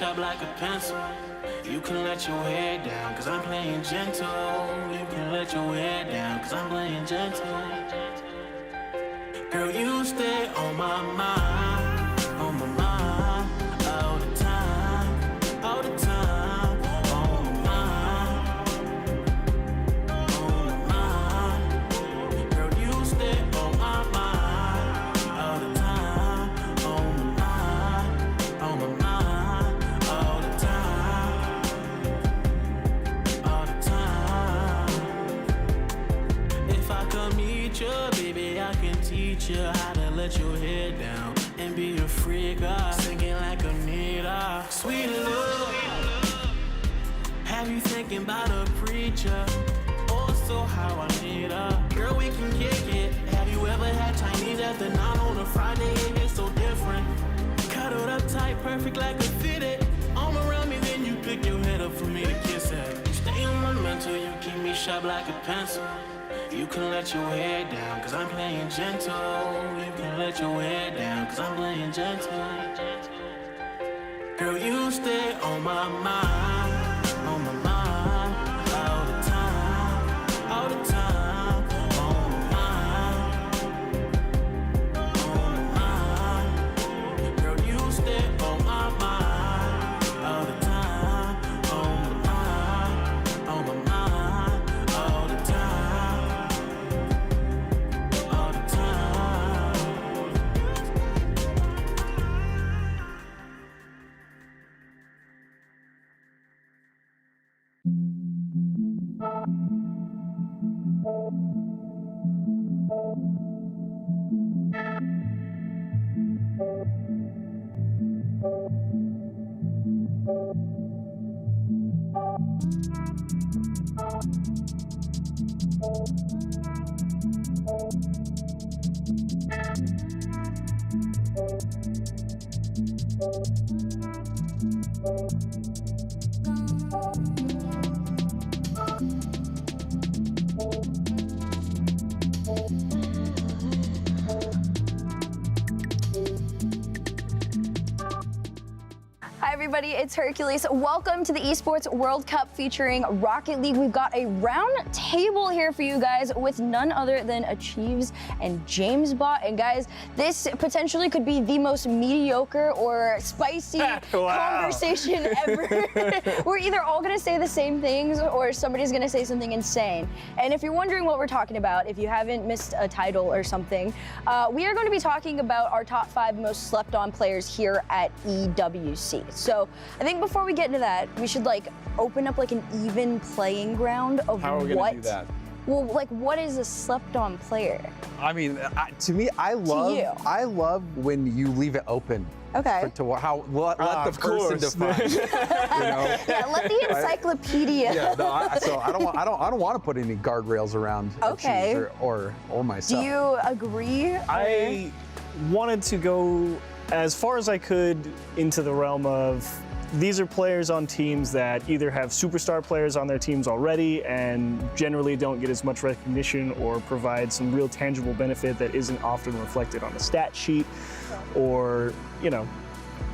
sharp like a pencil. You can let your hair down, cause I'm playing gentle. You can let your hair down, cause I'm playing gentle. Girl, you stay on my mind, all the time, all the time, on my mind. Girl, you stay on my mind, all the time, on my mind, all the time, all the time. If I come meet you, baby, I can teach you how to let your head down and be a freak, singing like Anita. Sweet love, have you thinking about a preacher? Also how I need her. Girl, we can kick it. Have you ever had Chinese after 9 on a Friday? It hits so different. Cuddled up tight, perfect like a fitted. Arm around me, then you pick your head up for me to kiss it. You stay on my mental, you keep me sharp like a pencil. You can let your hair down, cause I'm playing gentle. You can let your hair down, cause I'm playing gentle. Girl, you stay on my mind, all the time, all the time, on my mind. Girl, you stay on my mind, all the time, on my mind, all the time. Everybody, it's Hercules. Welcome to the Esports World Cup featuring Rocket League. We've got a round table here for you guys with none other than Achieves and James Bot. And guys, this potentially could be the most mediocre or spicy conversation ever. We're either all gonna say the same things or somebody's gonna say something insane. And if you're wondering what we're talking about, if you haven't missed a title or something, we are going to be talking about our top 5 most slept on players here at EWC. So I think before we get into that, we should like open up like an even playing ground of How are we gonna do that? Well, like what is a slept on player? I mean, to me, I love when you leave it open. Okay. Let the person define. You know? Yeah, let the encyclopedia. Yeah, no, so I don't want to put any guardrails around Achieves or myself. Do you agree? I wanted to go as far as I could into the realm of these are players on teams that either have superstar players on their teams already and generally don't get as much recognition or provide some real tangible benefit that isn't often reflected on the stat sheet, or, you know,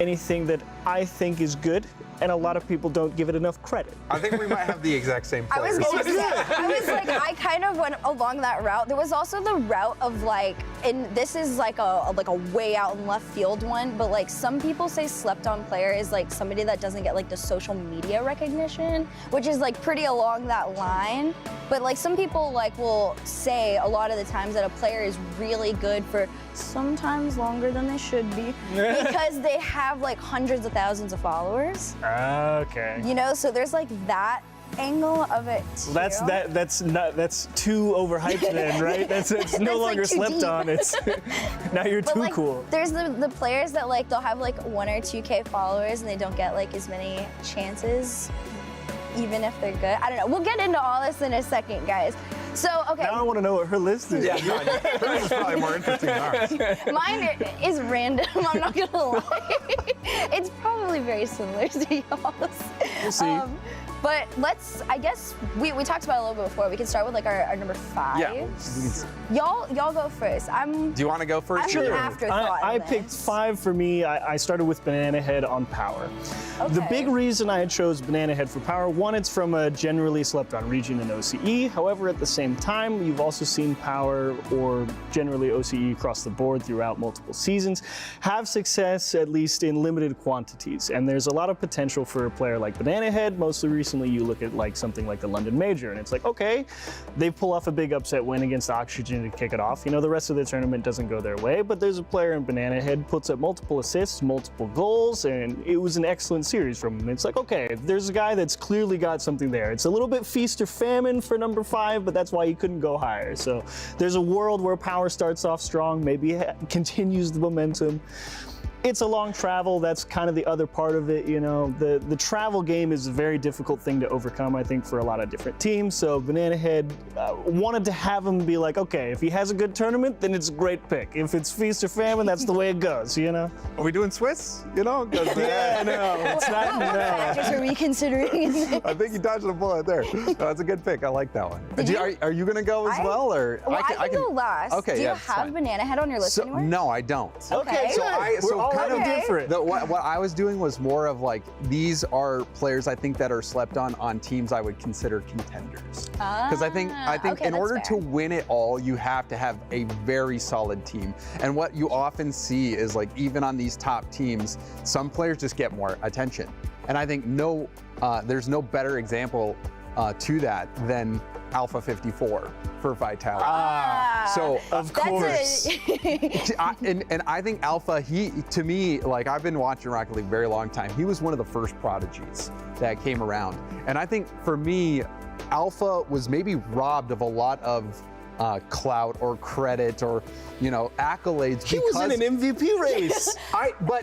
anything that I think is good and a lot of people don't give it enough credit. I think we might have the exact same players. I kind of went along that route. There was also the route of like, and this is like a way out in left field one, but like some people say slept on player is like somebody that doesn't get like the social media recognition, which is like pretty along that line. But like some people like will say a lot of the times that a player is really good for sometimes longer than they should be because they have like hundreds of thousands of followers. Okay. You know, so there's like that angle of it too. That's too overhyped then, right? It's no longer like slept deep. on. It's now you're But too like, cool. There's the players that like they'll have like 1 or 2K followers and they don't get like as many chances, even if they're good. I don't know. We'll get into all this in a second, guys. So, okay. Now I want to know what her list is. Yeah, hers is probably more interesting than ours. Mine is random, I'm not gonna lie. It's probably very similar to y'all's. We'll see. But I guess we talked about it a little bit before. We can start with like our number 5. Yeah. Y'all go first. Do you want to go first? I'm an afterthought. I picked 5 for me. I started with Banana Head on power. Okay. The big reason I chose Banana Head for power, one, it's from a generally slept on region in OCE. However, at the same time, you've also seen power or generally OCE across the board throughout multiple seasons have success, at least in limited quantities. And there's a lot of potential for a player like Banana Head. Most recently, you look at like something like the London Major, and it's like, okay, they pull off a big upset win against Oxygen to kick it off. You know, the rest of the tournament doesn't go their way, but there's a player in Banana Head, puts up multiple assists, multiple goals, and it was an excellent series from him. It's like, okay, there's a guy that's clearly got something there. It's a little bit feast or famine for number 5, but that's why he couldn't go higher. So there's a world where power starts off strong, maybe continues the momentum. It's a long travel. That's kind of the other part of it. You know, the travel game is a very difficult thing to overcome, I think, for a lot of different teams. So Banana Head wanted to have him be like, okay, if he has a good tournament, then it's a great pick. If it's feast or famine, that's the way it goes, you know? Are we doing Swiss? You know? Yeah, no, it's not. What factors are we considering? I think you dodged a bullet there. No, that's a good pick. I like that one. Are you going to go as well? Or Well, I can go last. Okay, Do you yeah, have fine. Banana Head on your list anywhere? No, I don't. Okay. We're kind of different. What I was doing was more of like, these are players I think that are slept on teams I would consider contenders. Because I think okay, in that's order fair. to win it all, you have to have a very solid team. And what you often see is like, even on these top teams, some players just get more attention. And I think there's no better example to that than Alpha 54 for Vitality. So Of course. and I think Alpha, to me, like, I've been watching Rocket League a very long time. He was one of the first prodigies that came around. And I think for me, Alpha was maybe robbed of a lot of clout or credit or, you know, accolades. He was in an MVP race.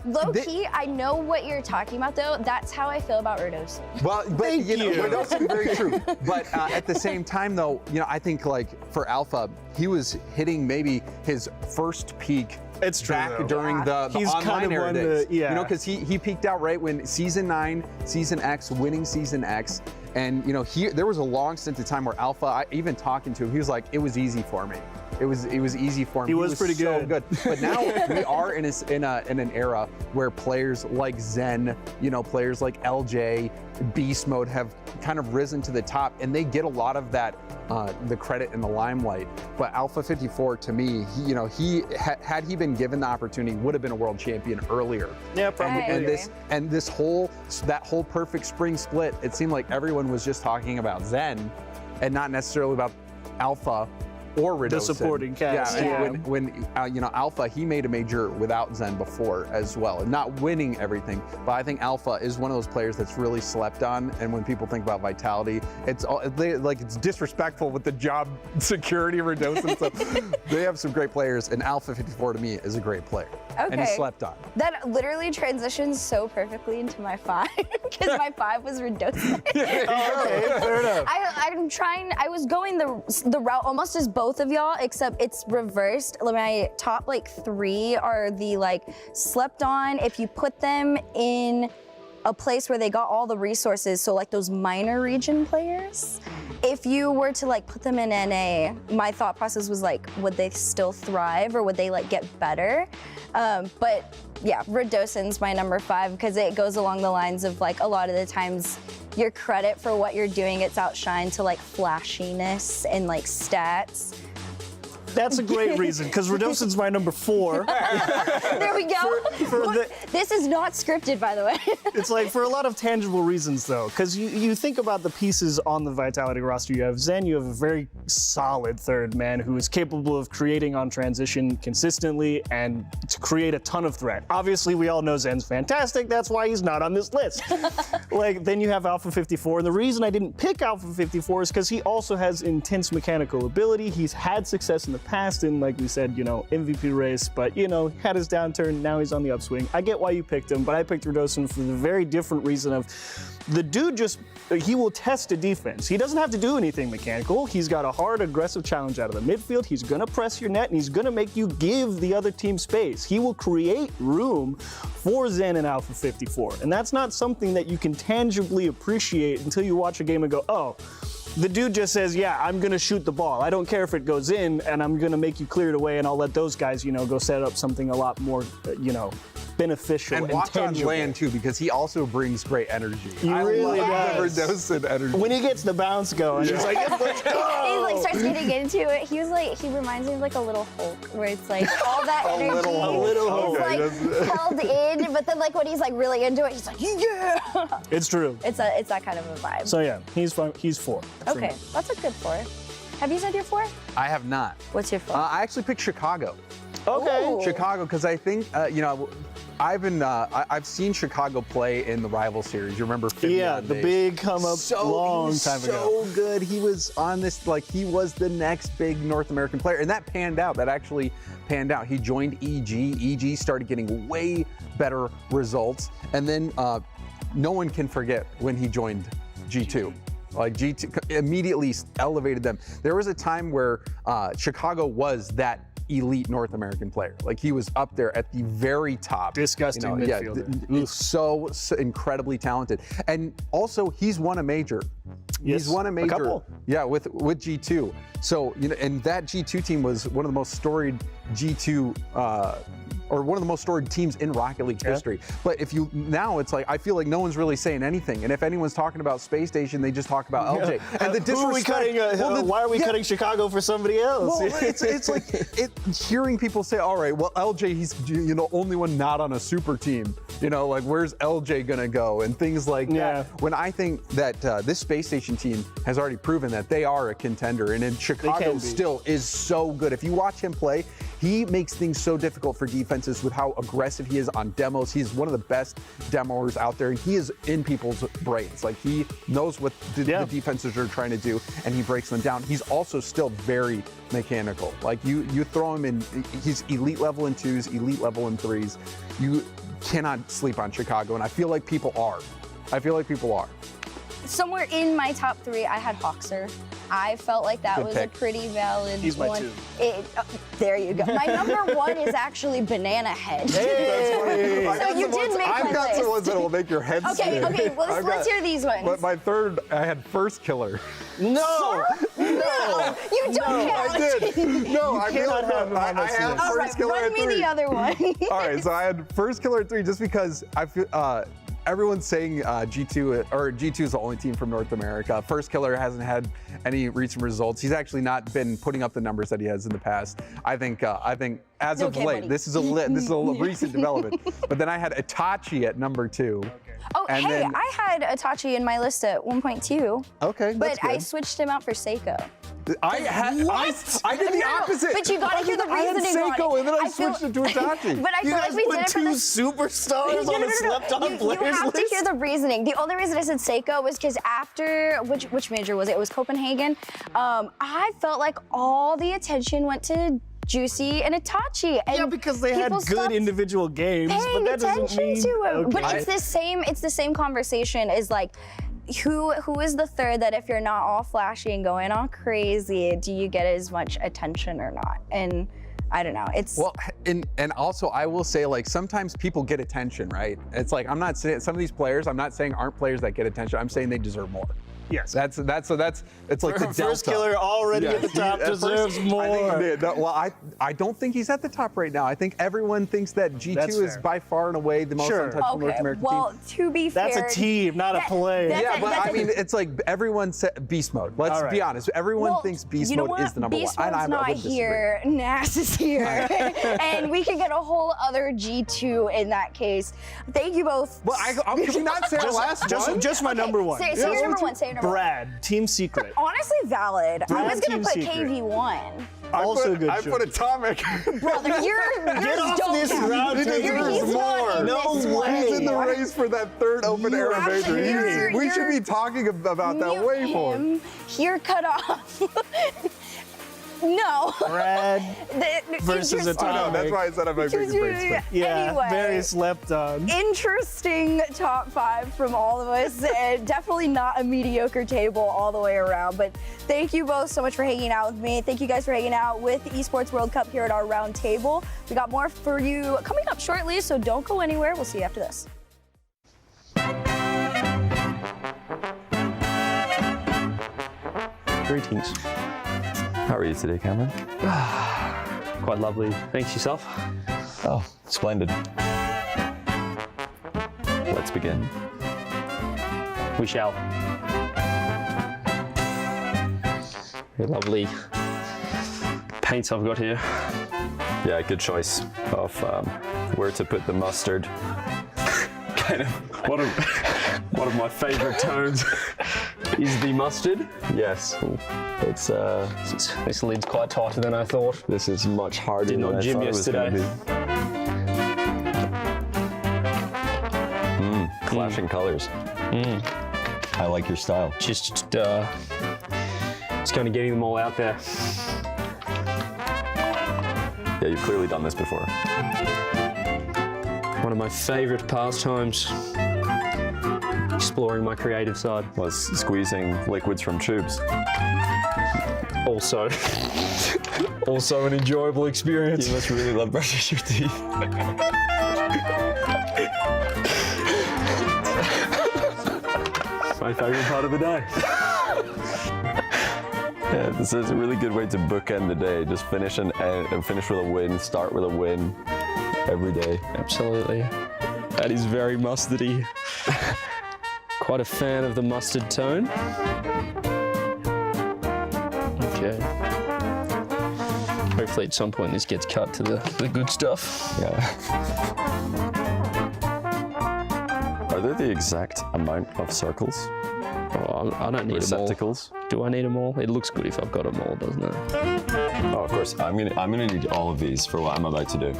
Low key, I know what you're talking about though. That's how I feel about Rodosin. Well, but Thank you know, you. Rodosin, very true. But at the same time, though, you know, I think like for Alpha, he was hitting maybe his first peak. It's true, back though. during the He's online kind of era won days. yeah. You know, because he peaked out right when Season 9, Season X, winning Season X. And, you know, there was a long stint of time where Alpha, even talking to him, he was like, it was easy for me. It was easy for him. He was pretty so good. But now we are in an era where players like Zen, you know, players like LJ, Beast Mode have kind of risen to the top, and they get a lot of that, the credit and the limelight. But Alpha 54, to me, had he been given the opportunity, would have been a world champion earlier. Yeah, probably. And that whole perfect spring split, it seemed like everyone was just talking about Zen, and not necessarily about Alpha or Rodosin. The supporting cast. Yeah, and when you know, Alpha, he made a major without Zen before as well, and not winning everything. But I think Alpha is one of those players that's really slept on. And when people think about Vitality, it's disrespectful with the job security of Rodosin. So they have some great players, and Alpha 54 to me is a great player. Okay. And he's slept on. That literally transitions so perfectly into my 5 because my 5 was Rodosin. Okay, fair enough. I was going the route almost as both of y'all, except it's reversed. My top 3 are the slept on. If you put them in a place where they got all the resources, so like those minor region players. If you were to put them in NA, my thought process was would they still thrive or would they get better? But yeah, Rodosin's my number 5 because it goes along the lines of a lot of the times your credit for what you're doing gets outshined to flashiness and stats. That's a great reason, because Rodosin's my number 4. There we go. This is not scripted, by the way. It's for a lot of tangible reasons, though, because you think about the pieces on the Vitality roster. You have Zen, you have a very solid third man who is capable of creating on transition consistently and to create a ton of threat. Obviously, we all know Zen's fantastic. That's why he's not on this list. Then you have Alpha 54, and the reason I didn't pick Alpha 54 is because he also has intense mechanical ability. He's had success in the the past in, like we said, MVP race, but, had his downturn, now he's on the upswing. I get why you picked him, but I picked Radosin for the very different reason of the dude he will test a defense. He doesn't have to do anything mechanical. He's got a hard, aggressive challenge out of the midfield. He's gonna press your net, and he's gonna make you give the other team space. He will create room for Zen and Alpha 54, and that's not something that you can tangibly appreciate until you watch a game and go, oh, the dude just says, yeah, I'm going to shoot the ball. I don't care if it goes in, and I'm going to make you clear it away, and I'll let those guys, go set up something a lot more, beneficial and watch tangible. on land, too, because he also brings great energy. He really does. Radosin energy. When he gets the bounce going, he's like, let's go! He starts getting into it. He reminds me of like a little Hulk, where it's like all that energy A little Hulk. is held in, but then when he's really into it, he's like, yeah! It's true. It's that kind of a vibe. So yeah, he's 4. Okay, that's a good 4. Have you said your 4? I have not. What's your 4? I actually picked Chicago. Okay. Ooh. Chicago, because I think, I've seen Chicago play in the rival series. You remember Furia? Yeah, the big come up long time ago. So good. He was on this, he was the next big North American player. And that panned out. That actually panned out. He joined EG. EG started getting way better results. And then no one can forget when he joined G2. G2 immediately elevated them. There was a time where Chicago was that elite North American player. He was up there at the very top. Disgusting midfielder. So incredibly talented. And also, he's won a major. Yes, He's won a major. couple. Yeah, with G2. So, and that G2 team was one of the most storied G2 or one of the most storied teams in Rocket League history. But now it's I feel like no one's really saying anything. And if anyone's talking about Space Station, they just talk about LJ. And the Who are we cutting? Why are we cutting Chicago for somebody else? Well, it's hearing people say, all right, well, LJ, he's only one not on a super team. Where's LJ gonna go? And things like that. When I think that this Space Station team has already proven that they are a contender, and in Chicago still is so good. If you watch him play, he makes things so difficult for defenses with how aggressive he is on demos. He's one of the best demoers out there, and he is in people's brains. He knows what the defenses are trying to do, and he breaks them down. He's also still very mechanical. You throw him in, he's elite level in 2s, elite level in 3s. You cannot sleep on Chicago, and I feel like people are. Somewhere in my top 3, I had Hawkser. I felt like that was a pretty valid He's my one. 2. There you go. My number 1 is actually Banana Head. Hey, So you did make my I've got list. some ones that will make your head spin. Okay, well, let's hear these ones. But my 3rd, I had First Killer. No! You don't count. I did. No, I cannot have him on I this had list. All right, First Killer run at me 3. the other one. All right, so I had First Killer at 3 just because I feel everyone's saying G2 is the only team from North America. First Killer hasn't had any recent results. He's actually not been putting up the numbers that he has in the past. I think as of late, buddy. this is a recent development. But then I had Itachi at number 2. Oh, And hey, then- I had Itachi in my list at 1.2. Okay, But that's good. I switched him out for Seiko. I did the opposite. But you gotta hear the I had reasoning on Seiko, it. and then I feel- switched it to Itachi. But I You feel guys like we put did it for 2 the superstars on a slept-on you players have to list? hear the reasoning. The only reason I said Seiko was because after, which major was it? It was Copenhagen. I felt like all the attention went to Juicy and Itachi. And Yeah, because they had people good stopped individual games, but paying that doesn't attention mean... to him. But Okay. it's the same conversation as who is the third that if you're not all flashy and going all crazy, do you get as much attention or not? And I don't know. It's Well, and also I will say sometimes people get attention, right? It's I'm not saying some of these players, I'm not saying aren't players that get attention. I'm saying they deserve more. Yes. It's the delta. First Killer already at the top deserves more. I don't think he's at the top right now. I think everyone thinks that G2 That's is fair. by far and away the most untouchable North American well, team. to be fair, That's a team, not a player. that's Yeah, but that's I mean, it's everyone said Beast Mode. Let's All right. be honest. Everyone well, thinks Beast you know Mode what? is the number Beast one. Mode's not wouldn't disagree. here. Nas is here, and we could get a whole other G2 in that case. Thank you both. Well, can we not say our last one? Just my number 1. Say your number one. Say your number one. Brad, Team Secret. Honestly, valid. I Brad was gonna Team put Secret. KV1. Also good I choice. put Atomic. Brother, Get off this round table. He's not in No this way. He's in the one. race for that 3rd open You era have to major. hear We should be talking about that Mute way more. him. You're cut off. No. Bread versus Interesting. atomic. That's why I said I might make you brain Yeah, Anyway. very slept on. Interesting top 5 from all of us. And definitely not a mediocre table all the way around. But thank you both so much for hanging out with me. Thank you guys for hanging out with the Esports World Cup here at our round table. We got more for you coming up shortly, so don't go anywhere. We'll see you after this. Greetings. How are you today, Cameron? Quite lovely. Thanks, yourself. Oh, splendid. Let's begin. We shall. Very lovely paints I've got here. Yeah, good choice of where to put the mustard. Kind of one of my favourite tones is the mustard. Yes, it's This lid's quite tighter than I thought. this is much harder Did than not I gym thought it was going to yesterday. be. Clashing colors. I like your style. Just kind of getting them all out there. Yeah, you've clearly done this before. One of my favourite pastimes. Exploring my creative side. Was squeezing liquids from tubes. Also an enjoyable experience. You must really love brushing your teeth. My favourite part of the day. Yeah, this is a really good way to bookend the day. Just finish with a win, start with a win every day. Absolutely. That is very mustardy. Quite a fan of the mustard tone. Okay. Hopefully at some point this gets cut to the good stuff. Yeah. Are there the exact amount of circles? Oh, I don't need Receptacles? them all. Do I need them all? It looks good if I've got them all, doesn't it? Oh, of course. I'm gonna need all of these for what I'm about to do.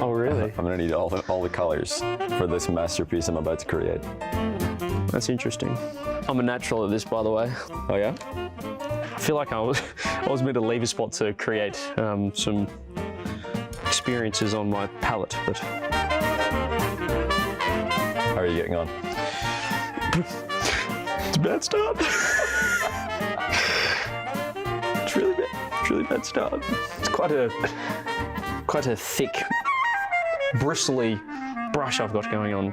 Oh, really? I'm gonna need all the colors for this masterpiece I'm about to create. That's interesting. I'm a natural at this, by the way. Oh yeah? I feel like I was meant to leave a spot to create some experiences on my palette, but How are you getting on? it's a bad start. It's really bad start. It's quite a thick, bristly brush I've got going on.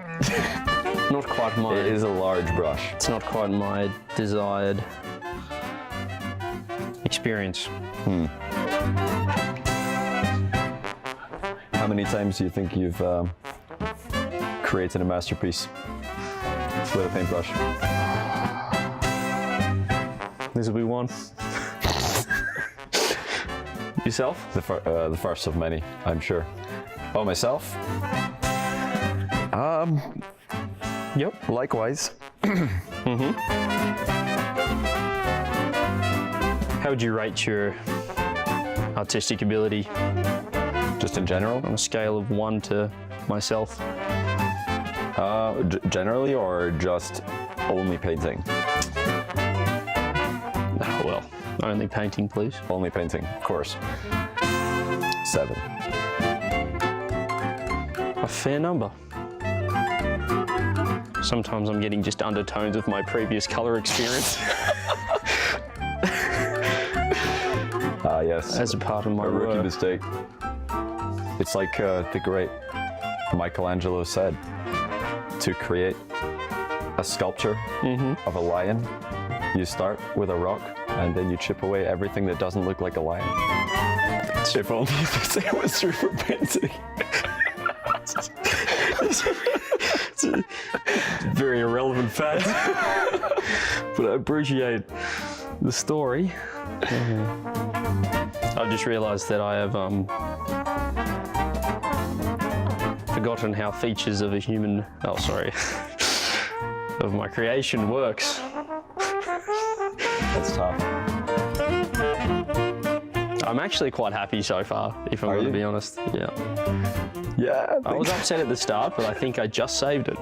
Not quite my. It is a large brush. It's not quite my desired experience. How many times do you think you've created a masterpiece with a paintbrush? This will be one. Yourself? The first of many, I'm sure. Oh, myself? Yep. Likewise. How would you rate your artistic ability Just in general? on a scale of 1 to myself? Generally, or just only painting? Oh, well, only painting, please. Only painting, of course. 7. A fair number. Sometimes I'm getting just undertones of my previous colour experience Yes. as a part of my A rookie work. mistake. It's like the great Michelangelo said, to create a sculpture of a lion, you start with a rock and then you chip away everything that doesn't look like a lion. If only the same was true for painting. It's a very irrelevant fact, but I appreciate the story. I've just realised that I have forgotten how features of a human, of my creation works. That's tough. I'm actually quite happy so far, if I'm Are going to you? be honest. Yeah. Yeah. I was upset at the start, but I think I just saved it.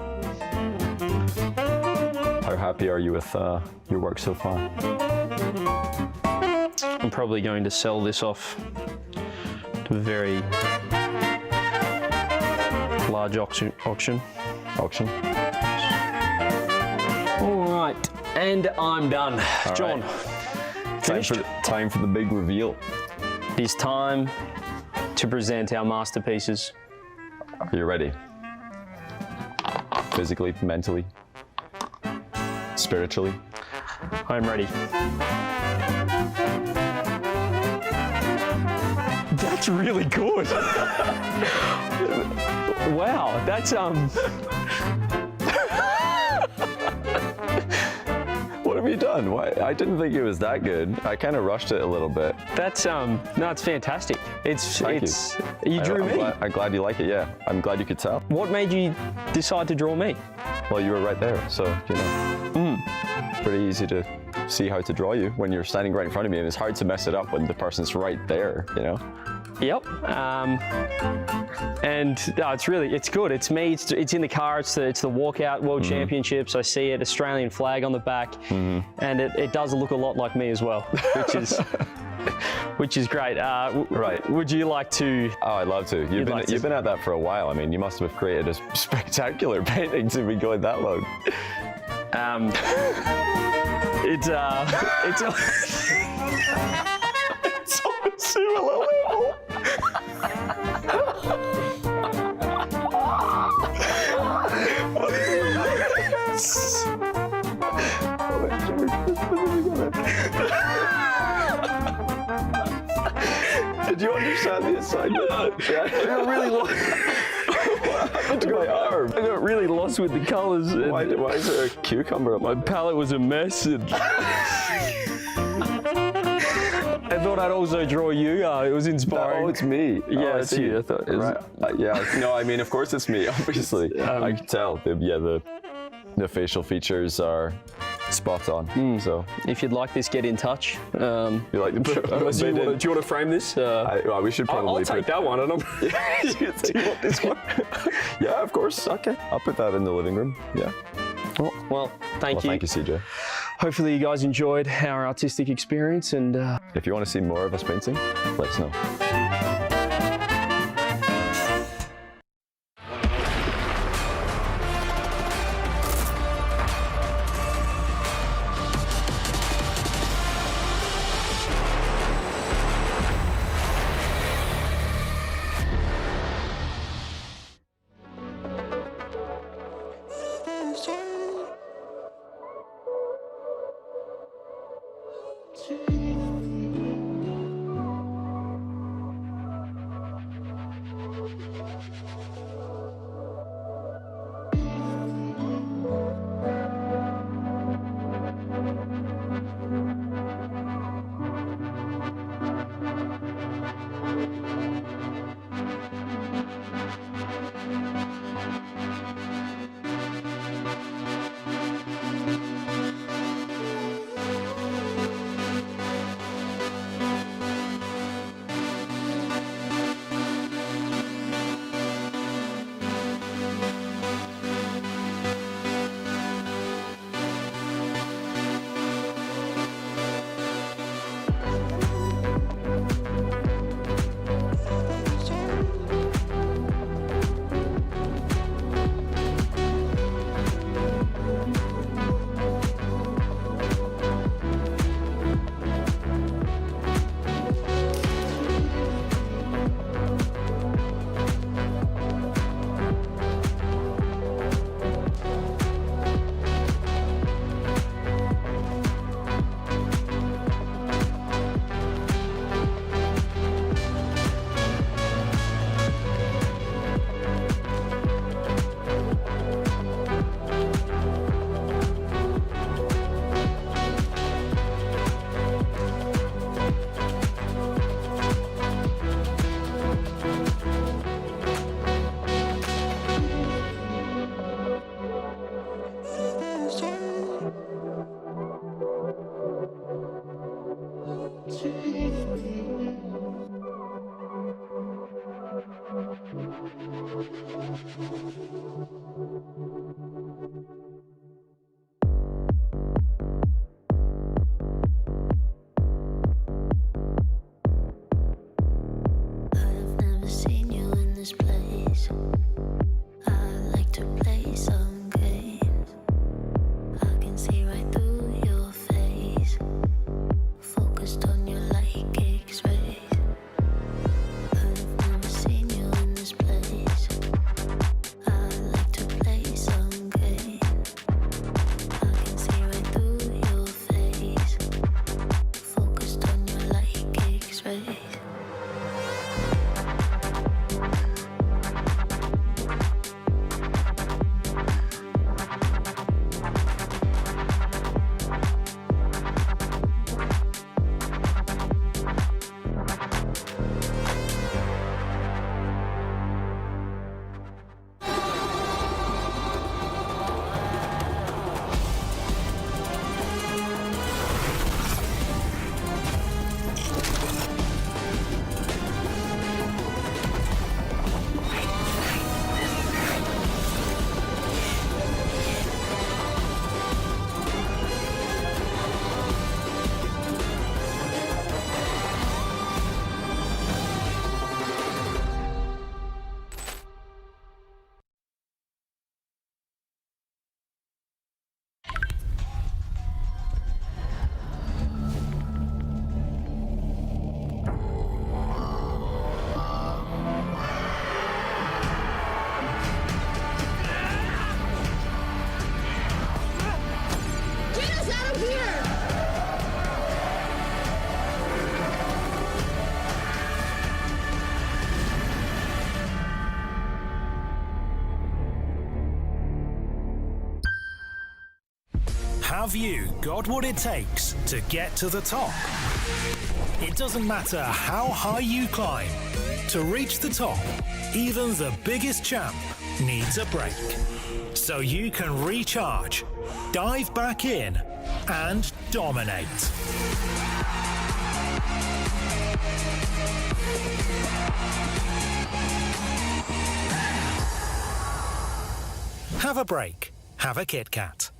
How happy are you with your work so far? I'm probably going to sell this off to a very large auction. All right, and I'm done. John, finished? Time for the big reveal. It is time to present our masterpieces. Are you ready? Physically, mentally, spiritually? I'm ready. That's really good. Wow, that's What have you done? Why? I didn't think it was that good. I kind of rushed it a little bit. that's no, it's fantastic. Thank you. You drew me. I'm glad you like it, yeah. I'm glad you could tell. What made you decide to draw me? Well, you were right there, so, you know. Pretty easy to see how to draw you when you're standing right in front of me, and it's hard to mess it up when the person's right there, you know? Yep. And no, it's good. It's me. It's in the car. It's the walkout World Championships. I see it, Australian flag on the back, and it does look a lot like me as well, which is great. Right. Would you like to? Oh, I'd love to. You've been at that for a while. I mean, you must have created a spectacular painting to be going that long. It's It's on a similar level. Did you understand the assignment? Yeah. I got really lost. What happened to my arm? I got really lost with the colours. Why is there a cucumber? My palette was a mess. And I thought I'd also draw you. It was inspiring. Oh, it's me. Yeah, Oh, it's you. I thought it was. Right. Yeah. No, I mean, of course it's me. Obviously, I can tell. The facial features are spot on. So If you'd like this, get in touch. you like the Do you want to frame this? well, we should probably I'll take that one. And Do you want this one? Yeah, of course. Okay. I'll put that in the living room. Yeah. Well, thank you. Thank you, CJ. Hopefully you guys enjoyed our artistic experience, and If you want to see more of us painting, let us know. ways. I like to play some games. I can see right through your face, focused on you like X-rays. I've never seen you in this place. I like to play some games. I can see right through your face, focused on you like X-rays. Have you got what it takes to get to the top? It doesn't matter how high you climb. To reach the top, even the biggest champ needs a break. So you can recharge, dive back in, and dominate. Have a break. Have a Kit Kat.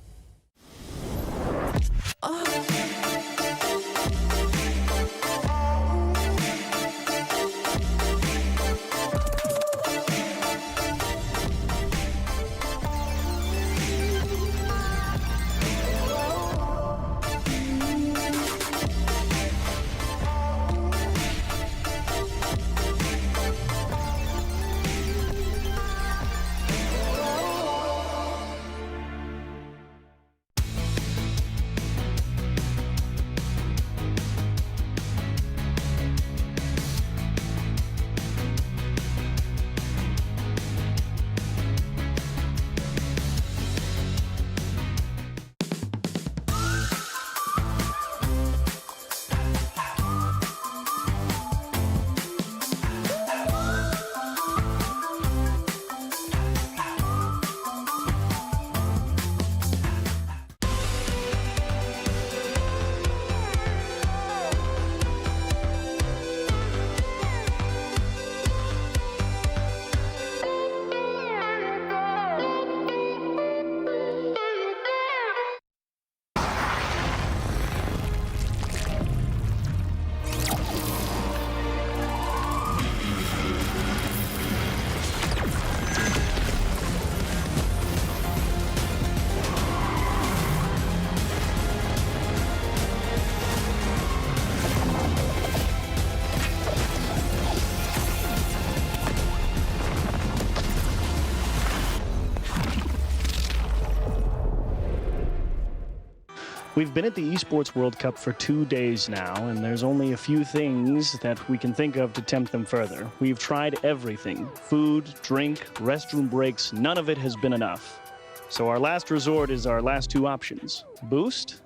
We've been at the Esports World Cup for 2 days now, and there's only a few things that we can think of to tempt them further. We've tried everything: food, drink, restroom breaks. None of it has been enough. So our last resort is our last two options: boost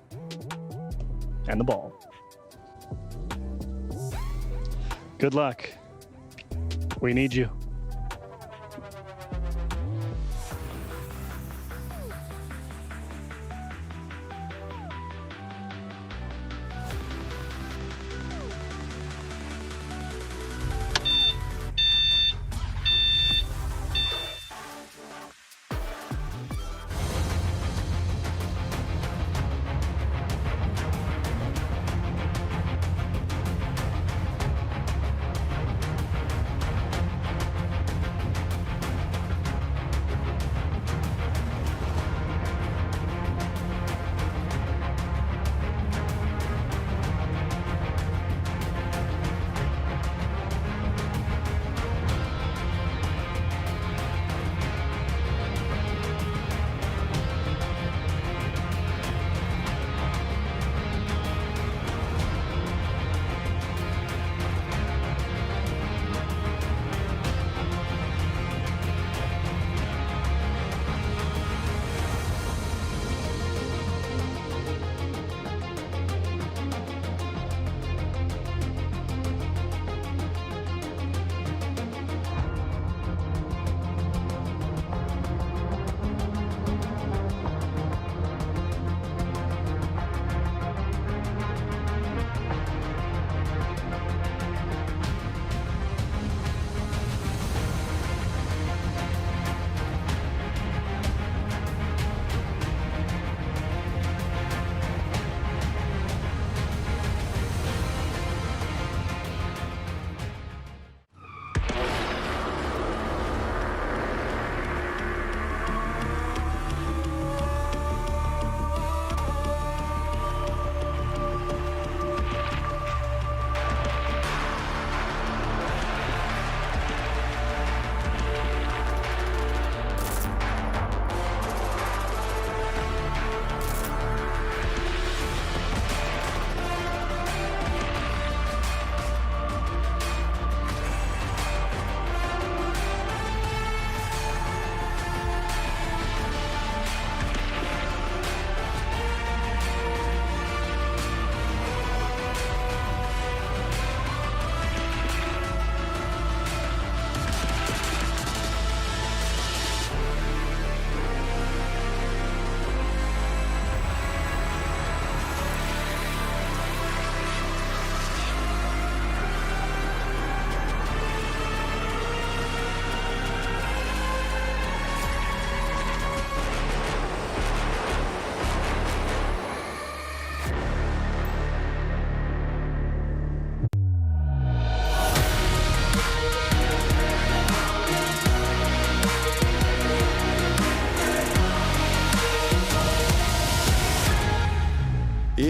and the ball. Good luck. We need you.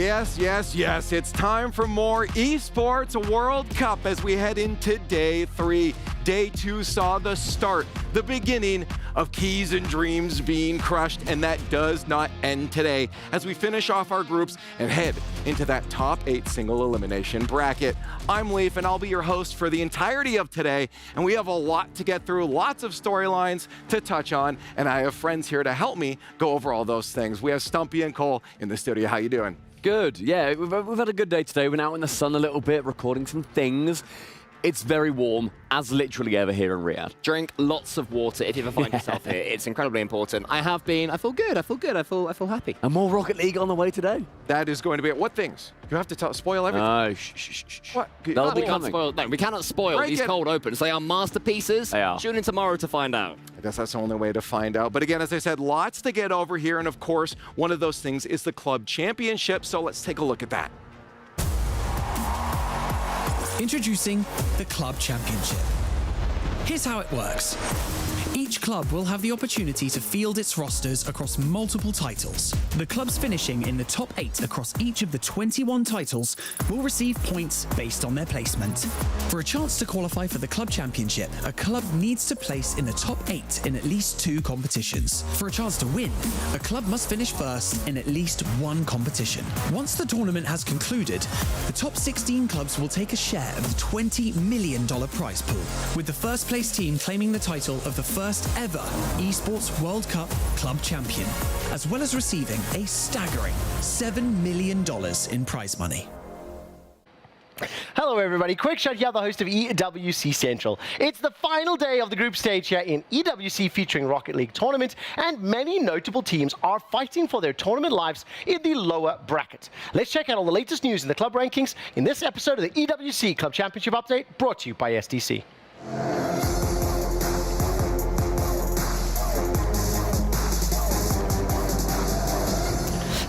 Yes, yes, yes. It's time for more Esports World Cup as we head into day 3. Day 2 saw the start, the beginning of keys and dreams being crushed, and that does not end today as we finish off our groups and head into that top 8 single elimination bracket. I'm Leaf, and I'll be your host for the entirety of today, and we have a lot to get through, lots of storylines to touch on, and I have friends here to help me go over all those things. We have Stumpy and Cole in the studio. How you doing? Good, yeah, we've had a good day today. We've been out in the sun a little bit, recording some things. It's very warm, as literally ever here in Riyadh. Drink lots of water if you ever find yourself here. It's incredibly important. I feel good, I feel happy. And more Rocket League on the way today. That is going to be it. What things? You have to spoil everything. No, shh. What? They'll be We can't coming. spoil, no, we cannot spoil Break these it. cold opens. They are masterpieces. They are. Tune in tomorrow to find out. I guess that's the only way to find out. But again, as I said, lots to get over here. And of course, one of those things is the club championship. So let's take a look at that. Introducing the Club Championship. Here's how it works. Each club will have the opportunity to field its rosters across multiple titles. The clubs finishing in the top 8 across each of the 21 titles will receive points based on their placement. For a chance to qualify for the Club Championship, a club needs to place in the top 8 in at least 2 competitions. For a chance to win, a club must finish first in at least 1 competition. Once the tournament has concluded, the top 16 clubs will take a share of the $20 million prize pool, with the first place team claiming the title of the first ever Esports World Cup Club Champion, as well as receiving a staggering $7 million in prize money. Hello everybody, Quick Shot here, the host of EWC Central. It's the final day of the group stage here in EWC featuring Rocket League tournament, and many notable teams are fighting for their tournament lives in the lower bracket. Let's check out all the latest news in the club rankings in this episode of the EWC Club Championship Update, brought to you by SDC.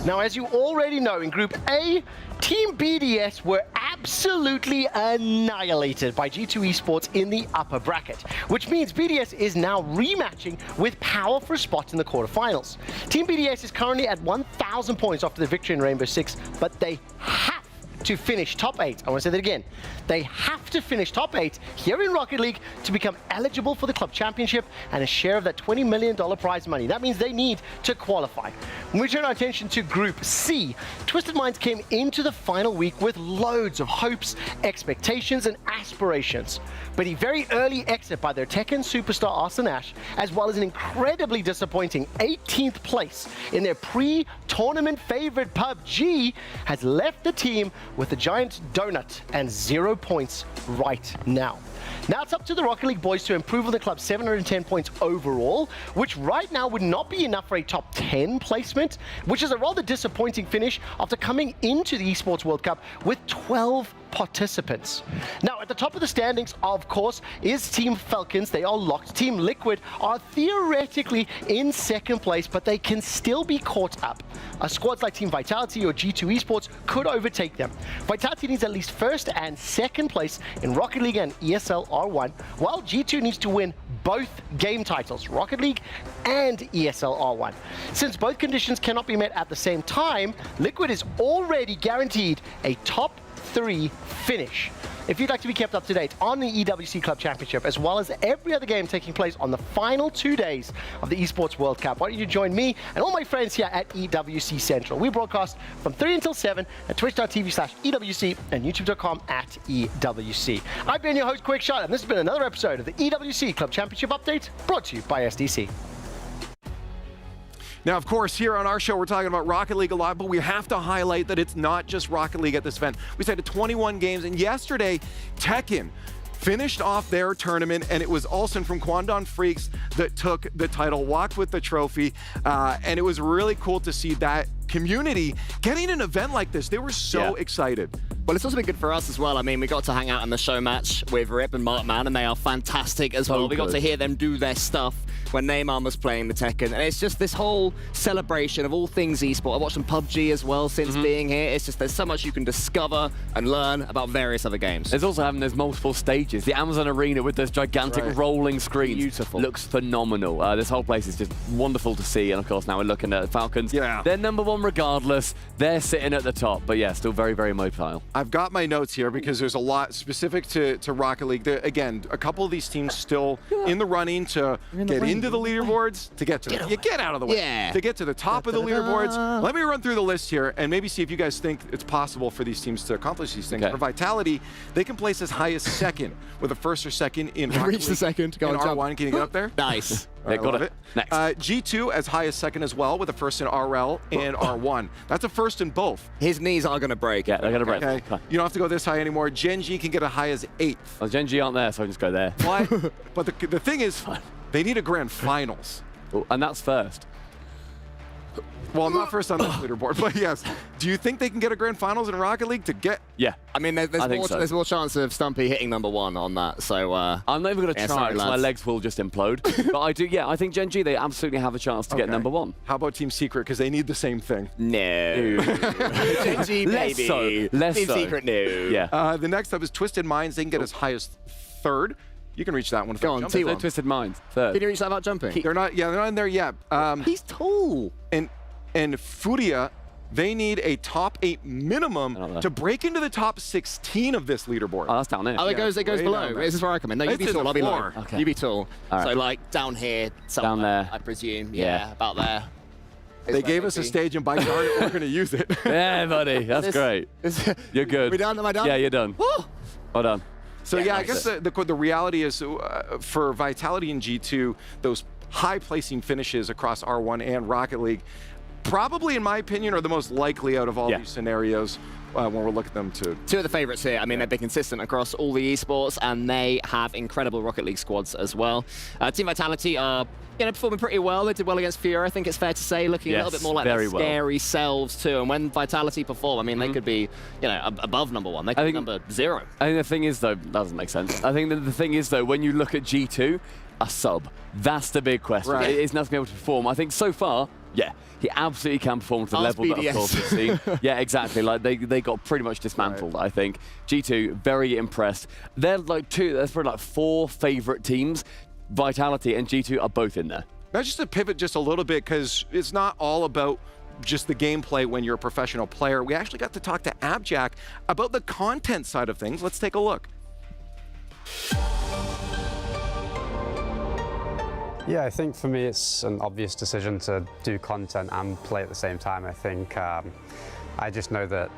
Now, as you already know, in Group A, Team BDS were absolutely annihilated by G2 Esports in the upper bracket, which means BDS is now rematching with Power for a spot in the quarterfinals. Team BDS is currently at 1,000 points after the victory in Rainbow Six, but they have to finish top 8. I want to say that again. They have to finish top 8 here in Rocket League to become eligible for the club championship and a share of that $20 million prize money. That means they need to qualify. When we turn our attention to Group C, Twisted Minds came into the final week with loads of hopes, expectations, and aspirations. But a very early exit by their Tekken superstar Arson Ash, as well as an incredibly disappointing 18th place in their pre-tournament favorite PUBG, has left the team with a giant donut and 0 points right now. Now it's up to the Rocket League boys to improve on the club's 710 points overall, which right now would not be enough for a top 10 placement, which is a rather disappointing finish after coming into the Esports World Cup with 12 participants. Now, at the top of the standings, of course, is Team Falcons. They are locked. Team Liquid are theoretically in second place, but they can still be caught up. Squads like Team Vitality or G2 Esports could overtake them. Vitality needs at least first and second place in Rocket League and ESL R1, while G2 needs to win both game titles, Rocket League and ESL R1. Since both conditions cannot be met at the same time, Liquid is already guaranteed a top 3 finish. If you'd like to be kept up to date on the EWC Club Championship, as well as every other game taking place on the final 2 days of the Esports World Cup, why don't you join me and all my friends here at EWC Central. We broadcast from 3 until 7 at twitch.tv/EWC and youtube.com/EWC. I've been your host, Quick Shot, and this has been another episode of the EWC Club Championship Update, brought to you by SDC. Now, of course, here on our show, we're talking about Rocket League a lot, but we have to highlight that it's not just Rocket League at this event. We said 21 games, and yesterday, Tekken finished off their tournament, and it was Olsen from Kwandon Freaks that took the title, walked with the trophy, and it was really cool to see that community getting an event like this. They were so excited. Well, it's also been good for us as well. I mean, we got to hang out in the show match with Rip and Markman, and they are fantastic as well. We got to hear them do their stuff. when Neymar was playing the Tekken. And it's just this whole celebration of all things esport. I watched some PUBG as well since being here. It's just there's so much you can discover and learn about various other games. There's also having those multiple stages. The Amazon Arena with those gigantic rolling screens. Beautiful. Looks phenomenal. This whole place is just wonderful to see. And of course, now we're looking at the Falcons. Yeah. They're number one regardless. They're sitting at the top. But yeah, still very, very mobile. I've got my notes here because there's a lot specific to Rocket League. Again, a couple of these teams still in the running to get into the leaderboards, to get to you get out of the way, to get to the top of the leaderboards. Let me run through the list here and maybe see if you guys think it's possible for these teams to accomplish these things. For Vitality, they can place as high as second with a first or second in Rocket Reach League. the second. Go in on, R1. Can you get up there? Nice. They got it. Next. G2 as high as second as well with a first in RL and R1. That's a first in both. His knees are going to break. Yeah, they're going to break. Okay. You don't have to go this high anymore. Gen G can get a high as 8th. Well, Gen G aren't there, so I just go there. Why? But the thing is, they need a grand finals. Oh, and that's first. Well, not first on this leaderboard, but yes. Do you think they can get a grand finals in Rocket League to get? Yeah. I mean, there's more chance of Stumpy hitting number one on that. So I'm not even going to try because my legs will just implode. But I do. Yeah, I think Gen G, they absolutely have a chance to get number one. How about Team Secret? Because they need the same thing. No. Gen G, Less so. Less Team so. Secret, no. Yeah. The next up is Twisted Minds. They can get as high as third. You can reach that one. Go on, T1. No Twisted Minds. Third. Can you reach that without jumping? They're not. Yeah, they're not in there yet. He's tall. And Furia, they need a top 8 minimum to break into the top 16 of this leaderboard. Oh, that's down there. Oh, it goes below. This is where I come in. No, you be tall, I'll be low. Okay. You be tall. All right. So like down here, somewhere, Down there. I presume. Yeah. Yeah, about there. They gave us a stage, and by darn it, we're going to use it. Yeah, buddy. That's great. You're good. We done? Am I done? Yeah, you're done. Well done. So yeah, I guess the reality is for Vitality and G2, those high placing finishes across R1 and Rocket League, probably in my opinion, are the most likely out of all these scenarios when we're looking at them to. Two of the favorites here. I mean, they've been consistent across all the esports, and they have incredible Rocket League squads as well. Team Vitality are performing pretty well. They did well against Furia, I think it's fair to say, looking a little bit more like their scary selves too. And when Vitality perform, I mean, they could be, above number one. They could be number 0. I think the thing is, though, that doesn't make sense. I think that the thing is, though, when you look at G2, a sub. That's the big question. Right. It's not going to be able to perform. I think so far, yeah, he absolutely can perform to the level that, of course, we've seen. Yeah, exactly. Like they got pretty much dismantled, I think. G2, very impressed. They're like there's probably like 4 favorite teams. Vitality and G2 are both in there. Now, just to pivot just a little bit, because it's not all about just the gameplay when you're a professional player. We actually got to talk to Abjack about the content side of things. Let's take a look. Yeah, I think for me it's an obvious decision to do content and play at the same time. I think I just know that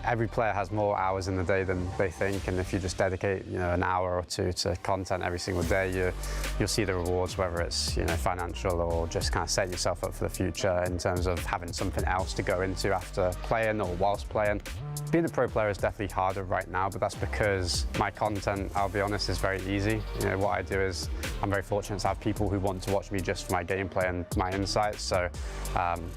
every player has more hours in the day than they think, and if you just dedicate an hour or 2 to content every single day, you'll see the rewards, whether it's financial or just kind of setting yourself up for the future in terms of having something else to go into after playing or whilst playing. Being a pro player is definitely harder right now, but that's because my content, I'll be honest, is very easy. What I do is I'm very fortunate to have people who want to watch me just for my gameplay and my insights. So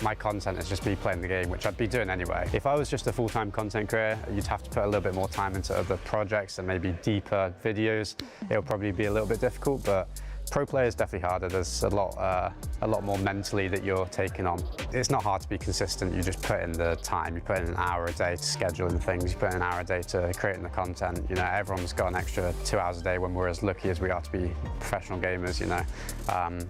my content is just me playing the game, which I'd be doing anyway. If I was just a full-time content creator, you'd have to put a little bit more time into other projects and maybe deeper videos. It'll probably be a little bit difficult, but pro player is definitely harder. There's a lot more mentally that you're taking on. It's not hard to be consistent. You just put in the time. You put in an hour a day to scheduling things. You put in an hour a day to creating the content. Everyone's got an extra 2 hours a day when we're as lucky as we are to be professional gamers.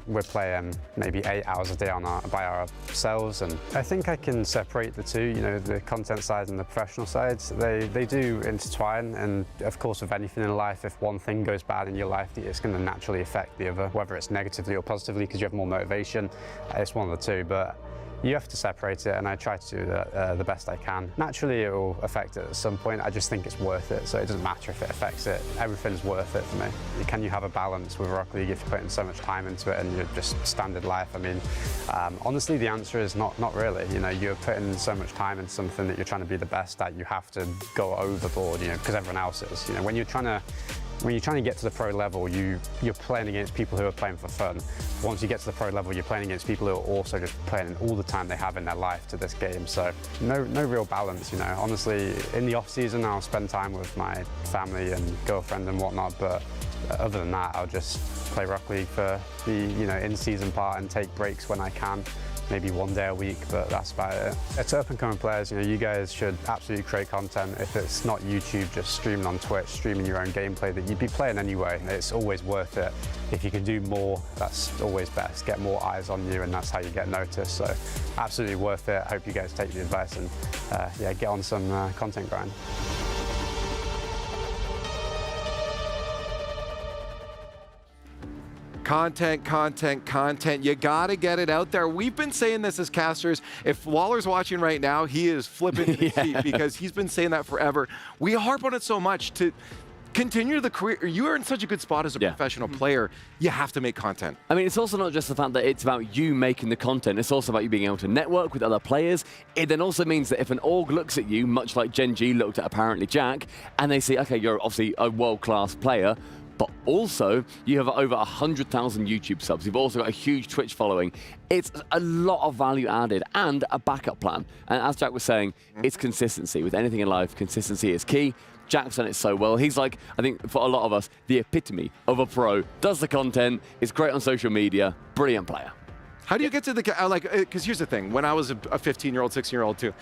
We're playing maybe 8 hours a day by ourselves, and I think I can separate the two. The content side and the professional side. They do intertwine, and of course, with anything in life, if one thing goes bad in your life, it's going to naturally affect the other, whether it's negatively or positively because you have more motivation. It's one of the two, but you have to separate it, and I try to do the best I can. Naturally, it will affect it at some point. I just think it's worth it, so it doesn't matter if it affects it. Everything's worth it for me. Can you have a balance with Rocket League if you're putting so much time into it and you're just standard life? I mean, honestly, the answer is not really. You're putting so much time into something that you're trying to be the best at, you have to go overboard, because everyone else is. When you're trying to get to the pro level, you're playing against people who are playing for fun. Once you get to the pro level, you're playing against people who are also just playing all the time they have in their life to this game. So no real balance, Honestly, in the off season, I'll spend time with my family and girlfriend and whatnot, but other than that, I'll just play Rocket League for the in-season part and take breaks when I can. Maybe one day a week, but that's about it. It's up-and-coming players, you guys should absolutely create content. If it's not YouTube, just streaming on Twitch, streaming your own gameplay that you'd be playing anyway. It's always worth it. If you can do more, that's always best. Get more eyes on you, and that's how you get noticed. So absolutely worth it. Hope you guys take the advice and yeah, get on some content grind. Content. You gotta get it out there. We've been saying this as casters. If Waller's watching right now, he is flipping in his seat because he's been saying that forever. We harp on it so much to continue the career. You are in such a good spot as a professional player. You have to make content. I mean, it's also not just the fact that it's about you making the content. It's also about you being able to network with other players. It then also means that if an org looks at you, much like Gen G looked at apparently Jack, and they say, okay, you're obviously a world-class player, but also you have over 100,000 YouTube subs. You've also got a huge Twitch following. It's a lot of value added and a backup plan. And as Jack was saying, it's consistency. With anything in life, consistency is key. Jack's done it so well. He's like, I think for a lot of us, the epitome of a pro. Does the content, is great on social media, brilliant player. How do you get to the, because here's the thing, when I was a 15-year-old, 16-year-old too,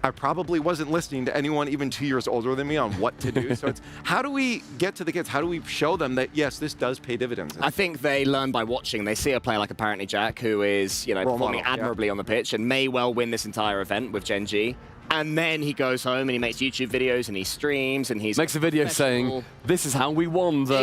I probably wasn't listening to anyone even 2 years older than me on what to do. So it's, how do we get to the kids? How do we show them that, yes, this does pay dividends? I think they learn by watching. They see a player like apparently Jack, who is, performing admirably on the pitch and may well win this entire event with Gen G. And then he goes home and he makes YouTube videos and he streams and he makes a video saying, this is how we won the...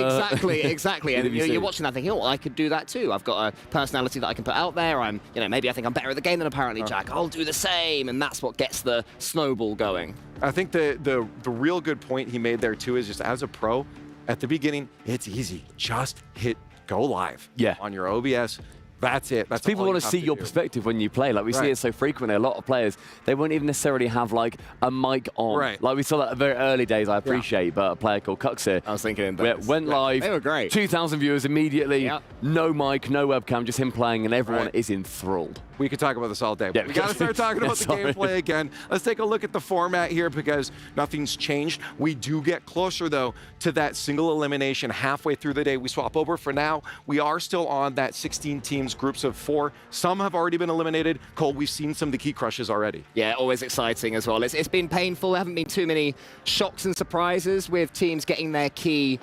Exactly. And you're watching that thinking, oh, I could do that too. I've got a personality that I can put out there. I'm, maybe I think I'm better at the game than apparently Jack. I'll do the same. And that's what gets the snowball going. I think the real good point he made there too is just as a pro, at the beginning, it's easy. Just hit go live on your OBS. That's it. That's people want to see your perspective when you play. Like we see it so frequently. A lot of players, they won't even necessarily have like a mic on. Right. Like we saw that at very early days. I appreciate, but a player called Cux here. I was thinking went live. They were great. 2,000 viewers immediately. No mic, no webcam, just him playing, and everyone is enthralled. We could talk about this all day. But we got to start talking about the gameplay again. Let's take a look at the format here because nothing's changed. We do get closer, though, to that single elimination halfway through the day. We swap over. For now, we are still on that 16 teams, groups of 4. Some have already been eliminated. Cole, we've seen some of the key crushes already. Yeah, always exciting as well. It's been painful. There haven't been too many shocks and surprises with teams getting their key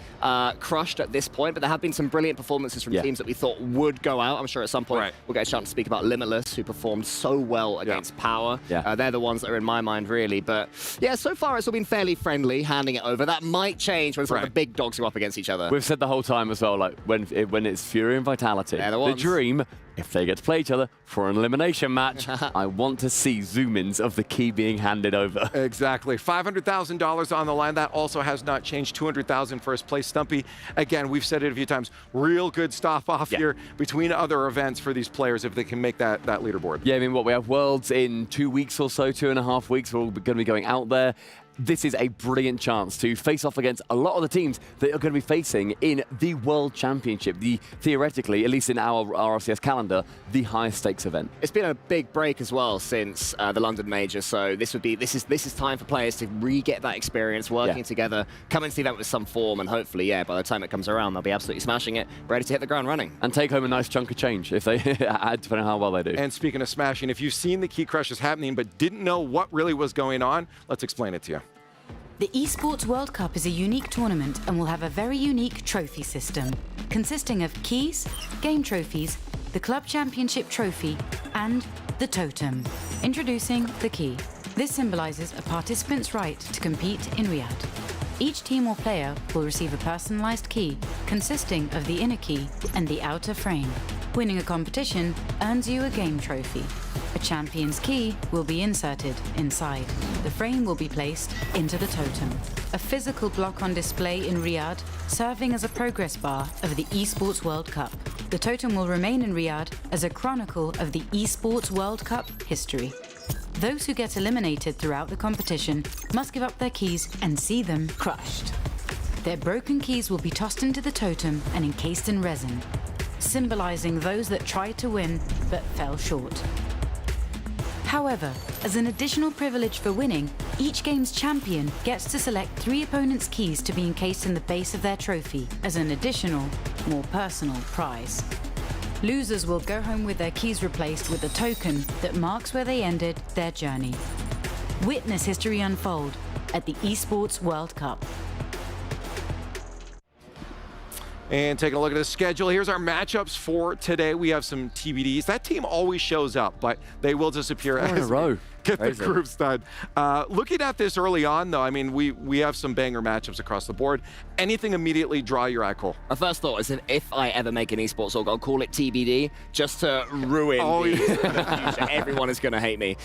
crushed at this point, but there have been some brilliant performances from teams that we thought would go out. I'm sure at some point we'll get a chance to speak about Limitless, who performed so well against Power. They're the ones that are in my mind, really. But yeah, so far it's all been fairly friendly, handing it over. That might change when some of the big dogs go up against each other. We've said the whole time as well, like when it's Furia and Vitality, the dream, if they get to play each other for an elimination match, I want to see zoom-ins of the key being handed over. Exactly. $500,000 on the line. That also has not changed. $200,000 first place. Stumpy, again, we've said it a few times, real good stop-off here between other events for these players if they can make that leaderboard. Yeah, I mean, we have Worlds in 2 weeks or so, 2.5 weeks. We're all going to be going out there. This is a brilliant chance to face off against a lot of the teams that are going to be facing in the World Championship, the theoretically, at least in our RLCS calendar, the highest stakes event. It's been a big break as well since the London Major, so this is time for players to re-get that experience, working together, come into the event with some form, and hopefully, by the time it comes around, they'll be absolutely smashing it, ready to hit the ground running. And take home a nice chunk of change if they add, depending on how well they do. And speaking of smashing, if you've seen the key crushes happening but didn't know what really was going on, let's explain it to you. The Esports World Cup is a unique tournament and will have a very unique trophy system, consisting of keys, game trophies, the Club Championship trophy, and the totem. Introducing the key. This symbolizes a participant's right to compete in Riyadh. Each team or player will receive a personalized key consisting of the inner key and the outer frame. Winning a competition earns you a game trophy. A champion's key will be inserted inside. The frame will be placed into the totem. A physical block on display in Riyadh, serving as a progress bar of the Esports World Cup. The totem will remain in Riyadh as a chronicle of the Esports World Cup history. Those who get eliminated throughout the competition must give up their keys and see them crushed. Their broken keys will be tossed into the totem and encased in resin, symbolizing those that tried to win but fell short. However, as an additional privilege for winning, Each game's champion gets to select 3 opponents' keys to be encased in the base of their trophy as an additional, more personal prize. Losers will go home with their keys replaced with a token that marks where they ended their journey. Witness history unfold at the Esports World Cup. And taking a look at the schedule, here's our matchups for today. We have some TBDs. That team always shows up, but they will disappear as we get the groups done. Looking at this early on, though, I mean, we have some banger matchups across the board. Anything immediately draw your eye, Cole? My first thought is that if I ever make an esports org, I'll call it TBD, just to ruin the future. Everyone is going to hate me.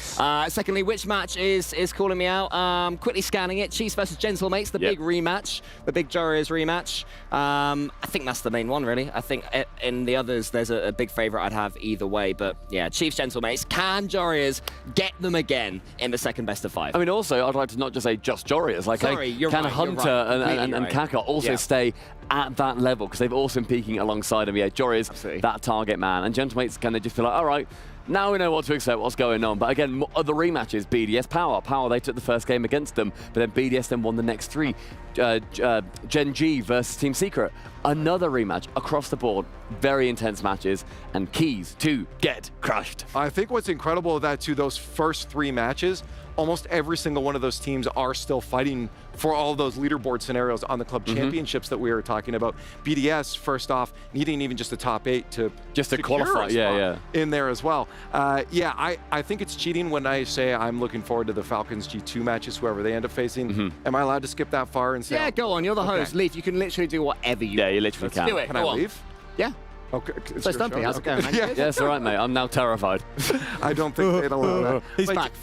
Secondly, which match is calling me out? Quickly scanning it. Chiefs versus Gentlemates, the big rematch, the big Joria's rematch. I think that's the main one, really. I think in the others, there's a big favorite I'd have either way. But yeah, Chiefs, Gentlemates. Can Joria's get them again in the second best of 5? I mean, also, I'd like to not just say just Joria's. Like, can Hunter and Kaka also stay at that level? Because they've also been peaking alongside him. Yeah, Joria's that target man. And Gentlemates kind of just feel like, all right, now we know what to expect, what's going on. But again, other rematches, BDS, Power, they took the first game against them, but then BDS then won the next 3. Gen G versus Team Secret, another rematch across the board. Very intense matches and keys to get crushed. I think what's incredible of that too, those first 3 matches, almost every single one of those teams are still fighting for all those leaderboard scenarios on the club championships that we were talking about. BDS, first off, needing even just the top 8 to qualify, in there as well. I think it's cheating when I say I'm looking forward to the Falcons G2 matches, whoever they end up facing. Am I allowed to skip that far and say? Yeah, go on. You're the host. Leaf, you can literally do whatever you want. Yeah, you literally can. Do it. Can I leave? Yeah. Okay. So Stumpy, how's it going, man? Yeah, it's all right, mate. I'm now terrified. I don't think they'd allow that. He's back.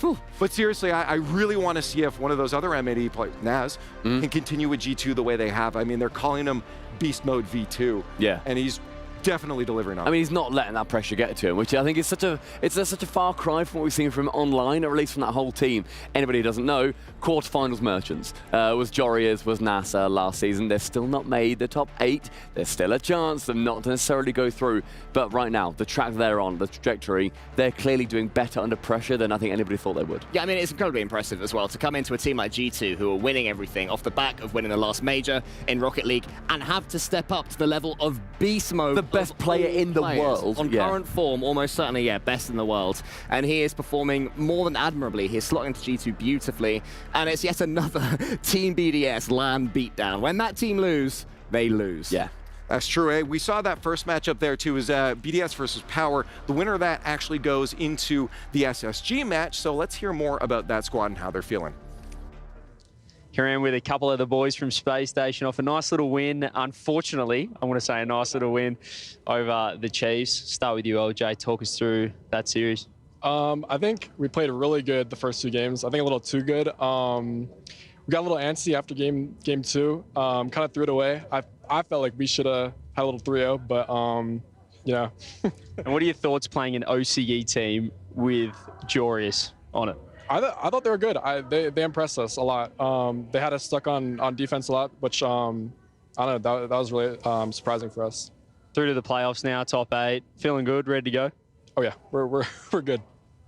But seriously, I really want to see if one of those other M80 players, Naz, can continue with G2 the way they have. I mean, they're calling him Beast Mode V2. Yeah. And he's definitely delivering on it. I mean, he's not letting that pressure get to him, which I think is such a far cry from what we've seen from him online, or at least from that whole team. Anybody who doesn't know, quarterfinals merchants was Joria's, was NASA last season. They've still not made the top 8. There's still a chance of not to necessarily go through. But right now, the track they're on, the trajectory, they're clearly doing better under pressure than I think anybody thought they would. Yeah, I mean, it's incredibly impressive as well to come into a team like G2 who are winning everything off the back of winning the last major in Rocket League and have to step up to the level of beast mode. The best player in the world. On current form, almost certainly, best in the world. And he is performing more than admirably. He's slotting into G2 beautifully. And it's yet another Team BDS land beatdown. When that team lose, they lose. Yeah. That's true, eh? We saw that first matchup there too, is BDS versus Power. The winner of that actually goes into the SSG match. So let's hear more about that squad and how they're feeling. Here I am with a couple of the boys from Space Station off a nice little win. Unfortunately, I want to say a nice little win over the Chiefs. Start with you, LJ. Talk us through that series. I think we played really good the first 2 games. I think a little too good. We got a little antsy after game 2. Kind of threw it away. I felt like we should have had a little 3-0, but yeah. And what are your thoughts playing an OCE team with Joria's on it? I thought they were good. They impressed us a lot. They had us stuck on defense a lot, which I don't know. That was really surprising for us. Through to the playoffs now, top 8, feeling good, ready to go. Oh yeah, we're good.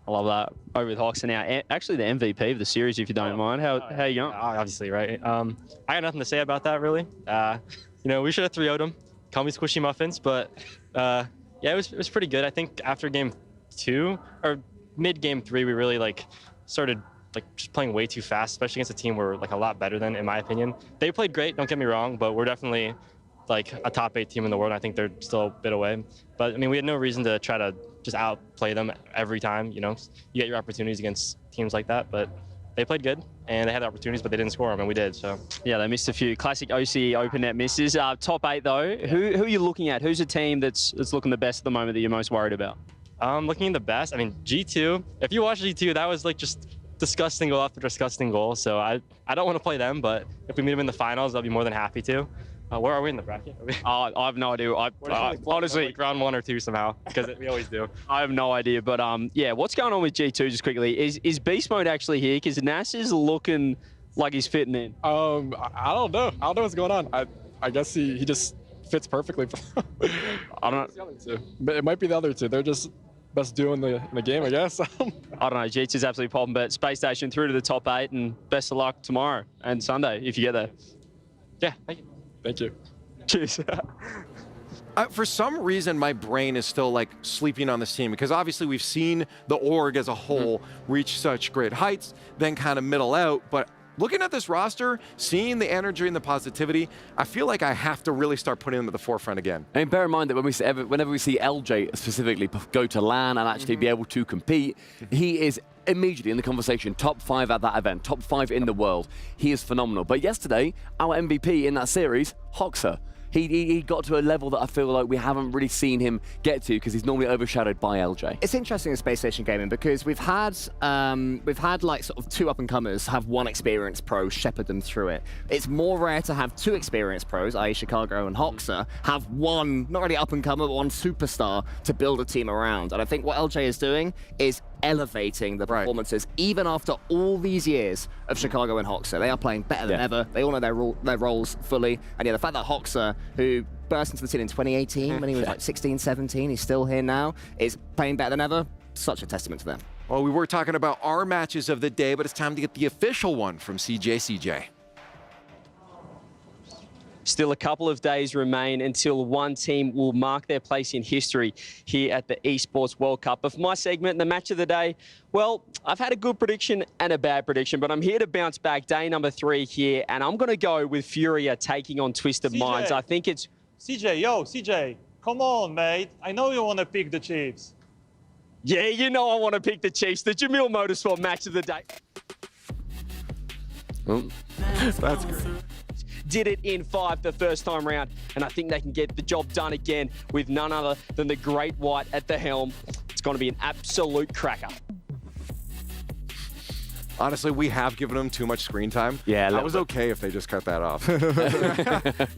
I love that. Over with Hawks now, actually the MVP of the series, if you don't mind. How you going? Obviously, right. I got nothing to say about that really. We should have 3-0'd them. Call me squishy muffins, but yeah, it was pretty good. I think after game 2 or mid game 3, we really started just playing way too fast, especially against a team we're a lot better than, in my opinion. They played great, don't get me wrong, but we're definitely a top 8 team in the world. I think they're still a bit away. But I mean, we had no reason to try to just outplay them every time. You get your opportunities against teams like that, but they played good and they had the opportunities, but they didn't score them, and we did. So yeah, they missed a few classic OCE open net misses. Top 8 though, who are you looking at? Who's a team that's looking the best at the moment that you're most worried about? Looking at the best, I mean, G2. If you watch G2, that was just disgusting goal after disgusting goal. So I don't want to play them, but if we meet them in the finals, I'll be more than happy to. Where are we in the bracket? I have no idea. Honestly, round 1 or 2 somehow, because we always do. I have no idea, but yeah, what's going on with G2 just quickly? Is Beast Mode actually here? Because Nas is looking like he's fitting in. I don't know. I don't know what's going on. I guess he just fits perfectly. I don't know. But it might be the other 2. They're just best duo in the game, I guess. I don't know. G2's absolutely popping, but Space Station through to the top 8, and best of luck tomorrow and Sunday if you get there. Yeah, thank you. Thank you. Cheers. For some reason, my brain is still like sleeping on this team because obviously we've seen the org as a whole reach such great heights, then kind of middle out. But looking at this roster, seeing the energy and the positivity, I feel like I have to really start putting them at the forefront again. And bear in mind that whenever we see LJ specifically go to LAN and actually be able to compete, he is immediately in the conversation, top 5 at that event, top 5 in the world. He is phenomenal. But yesterday, our MVP in that series, Hoxer, he got to a level that I feel like we haven't really seen him get to because he's normally overshadowed by LJ. It's interesting in Space Station Gaming because we've had like sort of 2 up-and-comers have 1 experienced pro shepherd them through it. It's more rare to have 2 experienced pros, i.e. Chicago and Hoxer, have 1, not really up-and-comer, but 1 superstar to build a team around. And I think what LJ is doing is elevating the performances, even after all these years of Chicago and Hoxer. They are playing better than ever. They all know their roles fully. And yeah, the fact that Hoxer, who burst into the scene in 2018 when he was like 16, 17, he's still here now, is playing better than ever, such a testament to them. Well, we were talking about our matches of the day, but it's time to get the official one from CJ. Still a couple of days remain until one team will mark their place in history here at the Esports World Cup. But for my segment, the match of the day, well, I've had a good prediction and a bad prediction, but I'm here to bounce back day number 3 here, and I'm going to go with Furia taking on Twisted Minds. I think it's... CJ, come on, mate. I know you want to pick the Chiefs. Yeah, you know I want to pick the Chiefs. The Jamil Motorsport match of the day. That's great. Did it in 5 the first time round, and I think they can get the job done again with none other than the Great White at the helm. It's going to be an absolute cracker. Honestly, we have given them too much screen time. Yeah, that was okay if they just cut that off.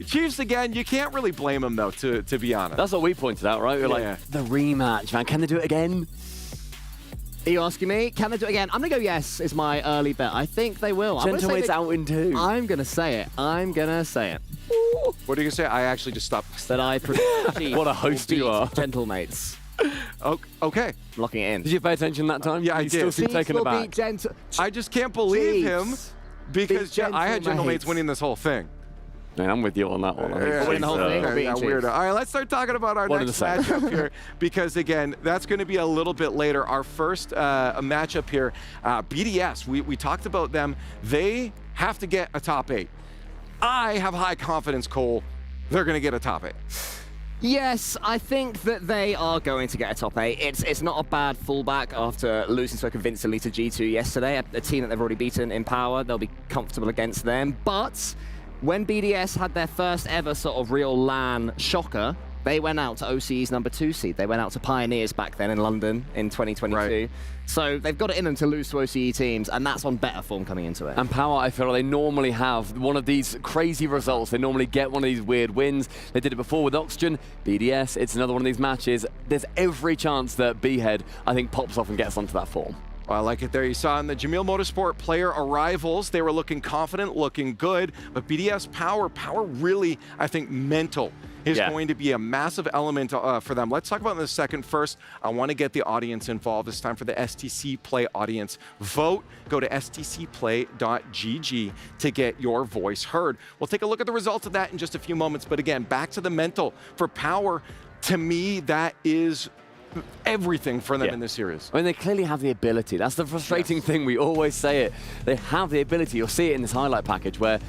Chiefs again, you can't really blame them though, to be honest. That's what we pointed out, right? We're like, the rematch, man. Can they do it again? Are you asking me? Can they do it again? I'm going to go yes, is my early bet. I think they will. Gentleman's out in 2. I'm going to say it. I'm going to say it. What are you going to say? I actually just stopped. That I predict What a host you are. Gentlemates. Okay. Locking it in. Did you pay attention that time? Yeah, I you did. Still taken aback. I just can't believe him because I had Gentlemates winning this whole thing. Man, I'm with you on that one. Win the whole thing. Weirdo. All right, let's start talking about our next matchup here because, again, that's going to be a little bit later. Our first matchup here, BDS, we talked about them. They have to get a top 8. I have high confidence, Cole. They're going to get a top 8. Yes, I think that they are going to get a top 8. It's not a bad fallback after losing so convincingly to G2 yesterday, a team that they've already beaten in power. They'll be comfortable against them, but when BDS had their first ever sort of real LAN shocker, they went out to OCE's number 2 seed. They went out to Pioneers back then in London in 2022. Right. So they've got it in them to lose to OCE teams, and that's on better form coming into it. And Power, I feel like they normally have one of these crazy results. They normally get one of these weird wins. They did it before with Oxygen. BDS, it's another one of these matches. There's every chance that B-Head, I think, pops off and gets onto that form. Well, I like it there. You saw in the Jamil Motorsport player arrivals, they were looking confident, looking good, but BDS Power really, I think, mental is going to be a massive element for them. Let's talk about it in a second. First, I want to get the audience involved. It's time for the STC Play audience. Vote. Go to stcplay.gg to get your voice heard. We'll take a look at the results of that in just a few moments, but again, back to the mental. For Power, to me, that is everything for them in this series. I mean, they clearly have the ability. That's the frustrating thing. We always say it. They have the ability. You'll see it in this highlight package where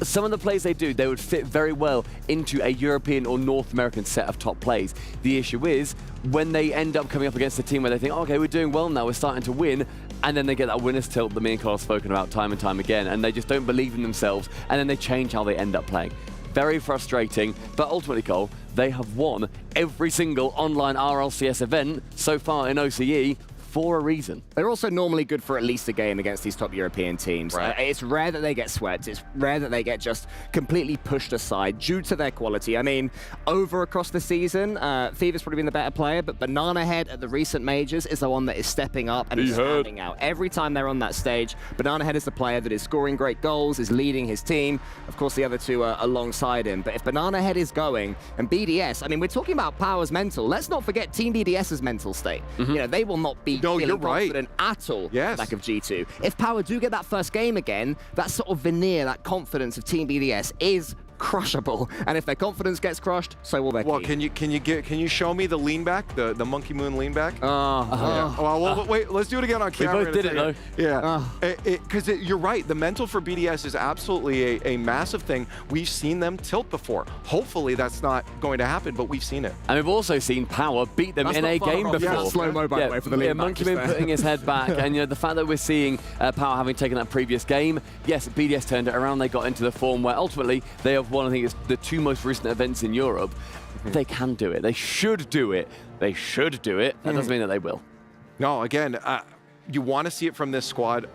some of the plays they do, they would fit very well into a European or North American set of top plays. The issue is when they end up coming up against a team where they think, okay, we're doing well now, we're starting to win, and then they get that winner's tilt that me and Carl have spoken about time and time again, and they just don't believe in themselves, and then they change how they end up playing. Very frustrating, but ultimately, Cole, they have won every single online RLCS event so far in OCE for a reason. They're also normally good for at least a game against these top European teams. Right. It's rare that they get swept. It's rare that they get just completely pushed aside due to their quality. I mean, over across the season, Fever's probably been the better player, but Banana Head at the recent majors is the one that is stepping up and is standing out. Every time they're on that stage, Banana Head is the player that is scoring great goals, is leading his team. Of course, the other two are alongside him. But if Banana Head is going, and BDS, I mean, we're talking about Power's mental. Let's not forget Team BDS's mental state. You know, they will not be feeling confident at all back of G2. If Power do get that first game again, that sort of veneer, that confidence of Team BDS is crushable, and if their confidence gets crushed, so will their key. Can you show me the lean back, the Monkey Moon lean back? Well, wait, let's do it again on camera. We both did it though. Yeah, because you're right. The mental for BDS is absolutely a massive thing. We've seen them tilt before. Hopefully that's not going to happen, but we've seen it. And we've also seen Power beat them in a game before. Yeah, slow-mo by the way for the lean back. Monkey Moon putting his head back, and you know the fact that we're seeing Power having taken that previous game. Yes, BDS turned it around. They got into the form where ultimately they have won. I think it's the two most recent events in Europe. They can do it. They should do it. They should do it. That doesn't mean that they will. No, again, you want to see it from this squad.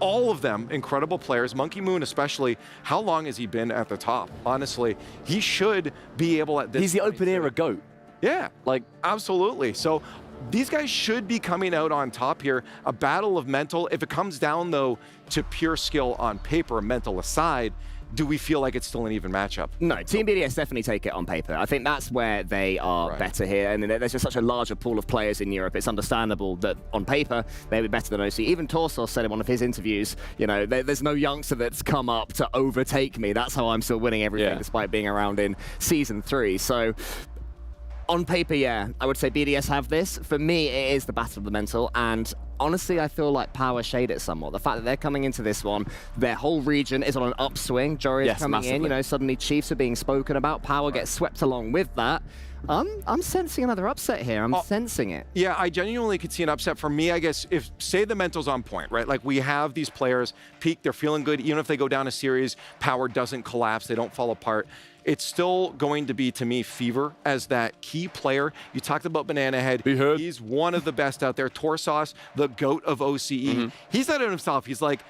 All of them incredible players. Monkey Moon especially. How long has he been at the top? Honestly, he should be able at this. He's the open era GOAT. Yeah, like absolutely. So these guys should be coming out on top here. A battle of mental. If it comes down though to pure skill on paper, mental aside, do we feel like it's still an even matchup? No, Team BDS definitely take it on paper. I think that's where they are better here. And there's just such a larger pool of players in Europe. It's understandable that on paper, they'd be better than OC. Even Torsos said in one of his interviews, you know, there's no youngster that's come up to overtake me. That's how I'm still winning everything despite being around in Season 3. So on paper, yeah, I would say BDS have this. For me, it is the battle of the mental, and honestly, I feel like Power shade it somewhat. The fact that they're coming into this one, their whole region is on an upswing. Jory is coming in, you know, suddenly Chiefs are being spoken about. Power gets swept along with that. I'm sensing another upset here. I'm sensing it. Yeah, I genuinely could see an upset. For me, I guess, if, say the mental's on point, right? Like, we have these players peak, they're feeling good. Even if they go down a series, Power doesn't collapse, they don't fall apart. It's still going to be, to me, Fever as that key player. You talked about Banana Head. He's one of the best out there. Torsos, the GOAT of OCE. He said it himself. He's like,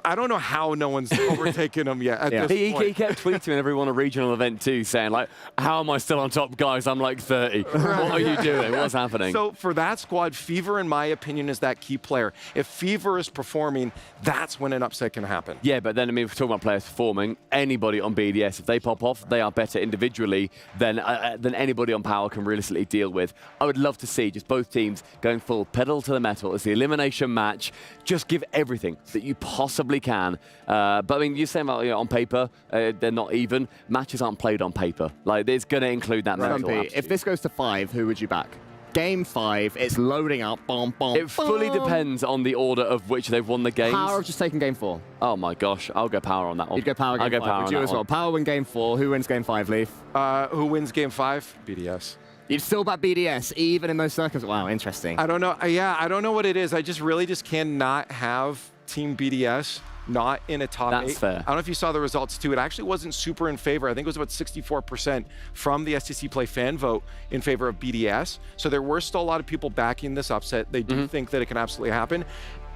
I don't know how no one's overtaken him yet at this point. He kept tweeting when everyone a regional event too, saying like, how am I still on top, guys? I'm like 30. What are you doing? What's happening? So for that squad, Fever, in my opinion, is that key player. If Fever is performing, that's when an upset can happen. Yeah, but then, I mean, if we're talking about players performing, anybody on BDS, if they pop off, they are better individually than anybody on Power can realistically deal with. I would love to see just both teams going full pedal to the metal. It's the elimination match. Just give everything that you possibly can. But I mean, you're saying about, you know, on paper, they're not even. Matches aren't played on paper. Like, it's going to include that mental. If this goes to 5, who would you back? Game 5, it's loading up. It fully depends on the order of which they've won the games. Power have just taken Game 4. Oh my gosh, I'll go Power on that one. You'd go Power Game 5. Power Would you as well? Power win Game 4. Who wins Game 5, Leaf? Who wins Game 5? BDS. You'd still back BDS, even in those circumstances. Wow, interesting. I don't know. Yeah, I don't know what it is. I just really just cannot have Team BDS not in a top 8. That's fair. I don't know if you saw the results too. It actually wasn't super in favor. I think it was about 64% from the STC Play fan vote in favor of BDS. So there were still a lot of people backing this upset. They do think that it can absolutely happen.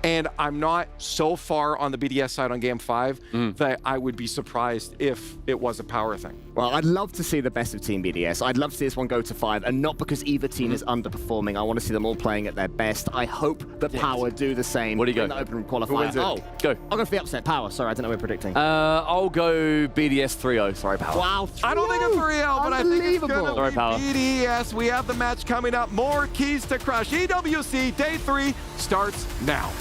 And I'm not so far on the BDS side on Game 5 that I would be surprised if it was a Power thing. Well, I'd love to see the best of Team BDS. I'd love to see this one go to 5, and not because either team is underperforming. I want to see them all playing at their best. I hope that Power do the same. What do you go? In the open qualifier. Go. I'll go for the upset. Power. Sorry, I don't know what we're predicting. I'll go BDS 3-0. Sorry, Power. Wow. I don't think it's 3-0, but I think it's going to Sorry, be Power. BDS. We have the match coming up. More keys to crush. EWC Day 3 starts now.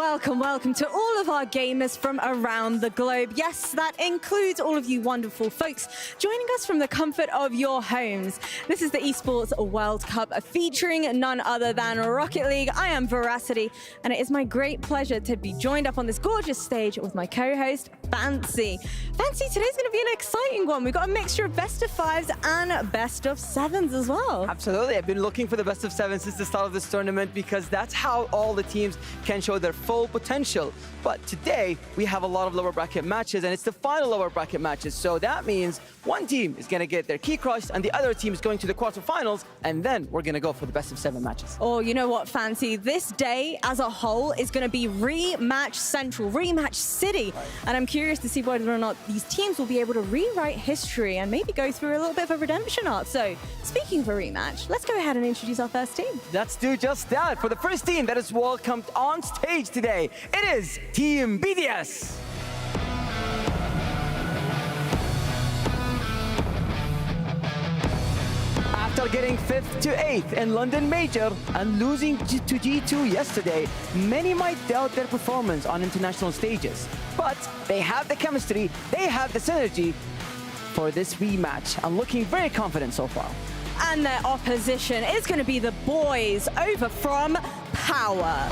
Welcome, welcome to all of our gamers from around the globe. Yes, that includes all of you wonderful folks joining us from the comfort of your homes. This is the Esports World Cup featuring none other than Rocket League. I am Veracity, and it is my great pleasure to be joined up on this gorgeous stage with my co-host, Fancy. Fancy, today's going to be an exciting one. We've got a mixture of best of 5s and best of 7s as well. Absolutely. I've been looking for the best of 7 since the start of this tournament because that's how all the teams can show their full potential. But today, we have a lot of lower bracket matches, and it's the final lower bracket matches. So that means one team is going to get their key crushed, and the other team is going to the quarterfinals, and then we're going to go for the best of 7 matches. Oh, you know what, Fancy? This day as a whole is going to be rematch central, rematch city. And I'm curious to see whether or not these teams will be able to rewrite history and maybe go through a little bit of a redemption arc. So speaking of a rematch, let's go ahead and introduce our first team. Let's do just that. For the first team that is welcomed on stage today, it is Team BDS. After getting 5th to 8th in London Major and losing to G2 yesterday, many might doubt their performance on international stages. But they have the chemistry, they have the synergy for this rematch. I'm looking very confident so far. And their opposition is going to be the boys over from Power.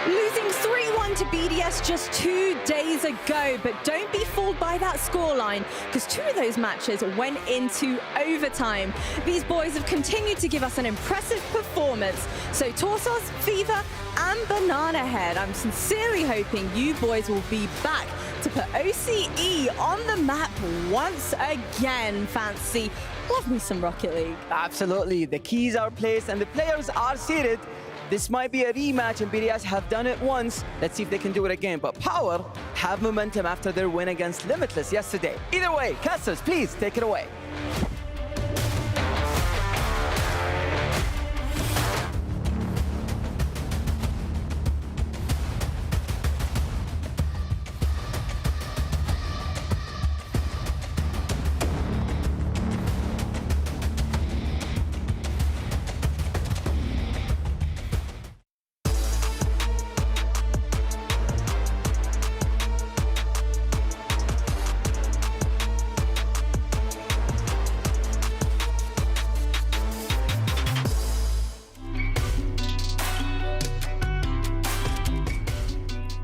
Losing 3-1 to BDS just 2 days ago, but don't be fooled by that scoreline, because 2 of those matches went into overtime. These boys have continued to give us an impressive performance. So Torsos, Fever, and Banana Head, I'm sincerely hoping you boys will be back to put OCE on the map once again, Fancy. Love me some Rocket League. Absolutely. The keys are placed and the players are seated. This might be a rematch, and BDS have done it once. Let's see if they can do it again. But Power have momentum after their win against Limitless yesterday. Either way, casters, please take it away.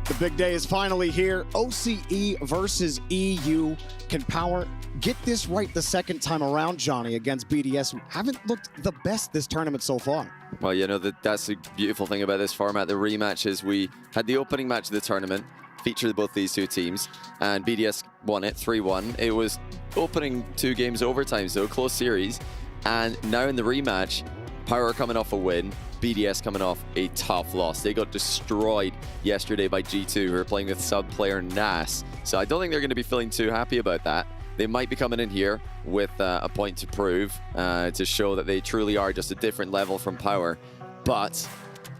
The big day is finally here. OCE versus EU. Can Power get this right the second time around, Johnny, against BDS, who haven't looked the best this tournament so far? Well, you know, that's the beautiful thing about this format, the rematches. We had the opening match of the tournament, featured both these two teams, and BDS won it 3-1. It was opening 2 games overtime, so a close series. And now in the rematch, Power coming off a win, BDS coming off a tough loss. They got destroyed yesterday by G2, who are playing with sub-player Nas. So I don't think they're going to be feeling too happy about that. They might be coming in here with a point to prove, to show that they truly are just a different level from Power. But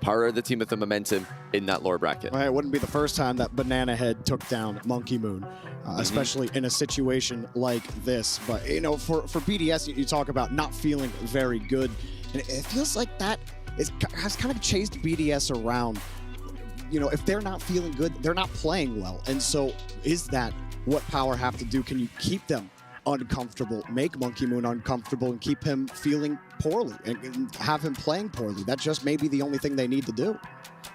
Power are the team with the momentum in that lower bracket. Well, it wouldn't be the first time that Banana Head took down Monkey Moon, especially in a situation like this. But, you know, for BDS, you talk about not feeling very good. And it feels like that has kind of chased BDS around. You know, if they're not feeling good, they're not playing well. And so is that what Power have to do? Can you keep them uncomfortable, make Monkey Moon uncomfortable, and keep him feeling poorly and have him playing poorly? That just may be the only thing they need to do.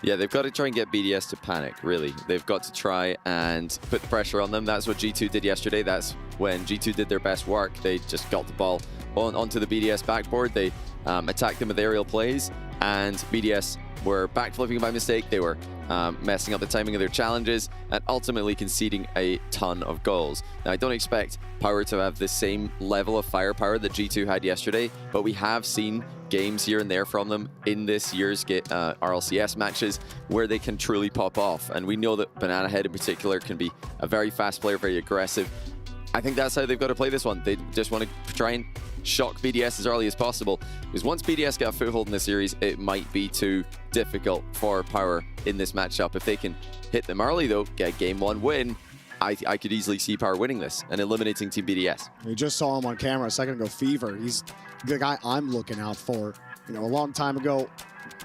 Yeah, they've got to try and get BDS to panic, really. They've got to try and put the pressure on them. That's what G2 did yesterday. That's when G2 did their best work. They just got the ball onto the BDS backboard. They attacked them with aerial plays, and BDS were backflipping by mistake. They were messing up the timing of their challenges and ultimately conceding a ton of goals. Now, I don't expect Power to have the same level of firepower that G2 had yesterday, but we have seen games here and there from them in this year's RLCS matches where they can truly pop off. And we know that Banana Head in particular can be a very fast player, very aggressive. I think that's how they've got to play this one. They just want to try and shock BDS as early as possible, because once BDS get a foothold in the series, it might be too difficult for Power in this matchup. If they can hit them early though, get a game 1 win, I could easily see Power winning this and eliminating Team BDS. We just saw him on camera a second ago, Fever. He's the guy I'm looking out for. You know, a long time ago,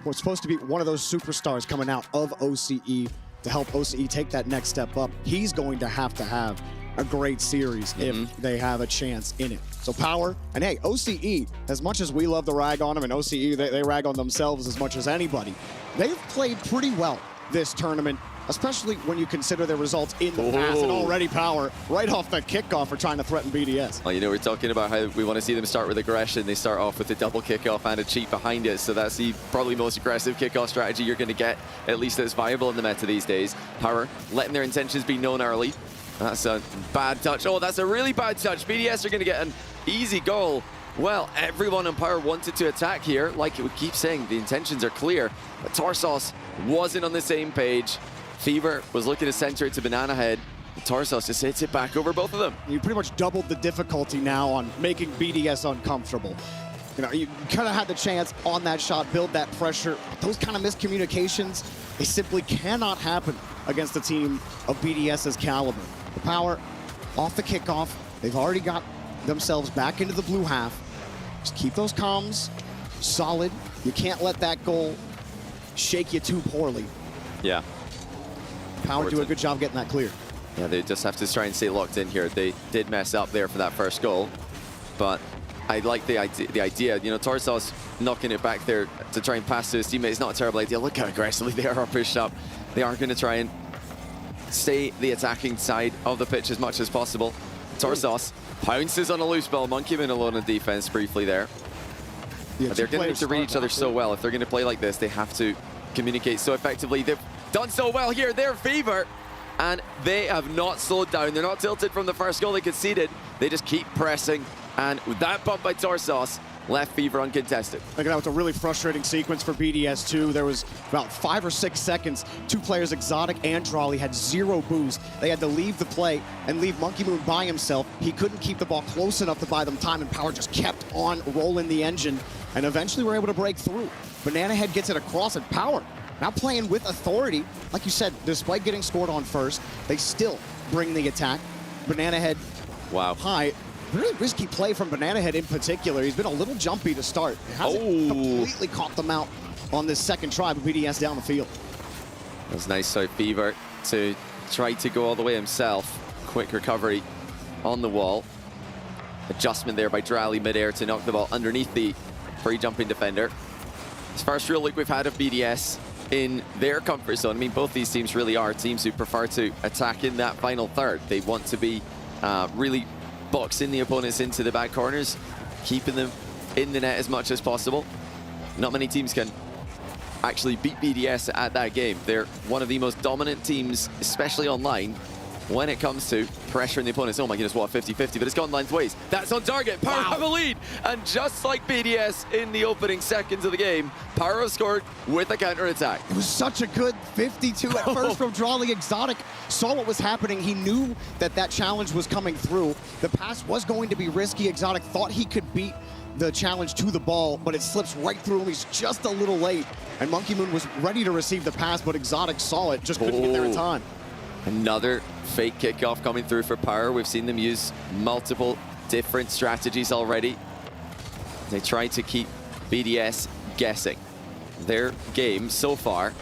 was supposed to be one of those superstars coming out of OCE to help OCE take that next step up. He's going to have a great series if they have a chance in it. So Power, and hey, OCE, as much as we love to rag on them, and OCE, they rag on themselves as much as anybody, they've played pretty well this tournament, especially when you consider their results in the past, and already Power, right off the kickoff, are trying to threaten BDS. Well, you know, we're talking about how we want to see them start with aggression. They start off with a double kickoff and a cheat behind it, so that's the probably most aggressive kickoff strategy you're going to get, at least that's viable in the meta these days. Power letting their intentions be known early. That's a bad touch. Oh, that's a really bad touch. BDS are going to get an easy goal. Well, everyone in Power wanted to attack here. Like we keep saying, the intentions are clear, but Tarsos wasn't on the same page. Fever was looking to center it to Banana Head. Tarsos just hits it back over both of them. You pretty much doubled the difficulty now on making BDS uncomfortable. You know, you kind of had the chance on that shot, build that pressure. Those kind of miscommunications, they simply cannot happen against a team of BDS's caliber. The Power, off the kickoff, they've already got themselves back into the blue half. Just keep those comms solid. You can't let that goal shake you too poorly. Yeah. Power do a good job getting that clear. Yeah, they just have to try and stay locked in here. They did mess up there for that first goal, but I like the idea. You know, Tarsos knocking it back there to try and pass to his teammates, not a terrible idea. Look how aggressively they are pushed up. They are going to try and stay the attacking side of the pitch as much as possible. Tarsos pounces on a loose ball. Monkeyman alone in defense briefly there. Yeah, they're going to have to read each other so well. If they're going to play like this, they have to communicate so effectively. They've done so well here. They're Fever, and they have not slowed down. They're not tilted from the first goal they conceded. They just keep pressing, and with that bump by Tarsos, left Fever uncontested. Look at that, was a really frustrating sequence for BDS too. There was about 5 or 6 seconds. Two players, Exotic and Drawley, had 0 boost. They had to leave the play and leave Monkey Moon by himself. He couldn't keep the ball close enough to buy them time, and Power just kept on rolling the engine, and eventually were able to break through. Banana Head gets it across, and Power now playing with authority. Like you said, despite getting scored on first, they still bring the attack. Banana Head high. Really risky play from Banana Head in particular. He's been a little jumpy to start. It hasn't completely caught them out on this second try, but BDS down the field. That's nice. So Fever to try to go all the way himself. Quick recovery on the wall. Adjustment there by Drally midair to knock the ball underneath the free jumping defender. It's first real look we've had of BDS in their comfort zone. I mean, both these teams really are teams who prefer to attack in that final third. They want to be really boxing the opponents into the back corners, keeping them in the net as much as possible. Not many teams can actually beat BDS at that game. They're one of the most dominant teams, especially online, when it comes to pressuring the opponents. Oh my goodness, what a 50-50, but it's gone lengthways. That's on target. Power have a lead. And just like BDS in the opening seconds of the game, Power scored with a counter-attack. It was such a good 52 at first from Drawley. Exotic saw what was happening. He knew that that challenge was coming through. The pass was going to be risky. Exotic thought he could beat the challenge to the ball, but it slips right through him. He's just a little late. And Monkey Moon was ready to receive the pass, but Exotic saw it, just couldn't get there in time. Another fake kickoff coming through for Power. We've seen them use multiple different strategies already. They try to keep BDS guessing. Their game so far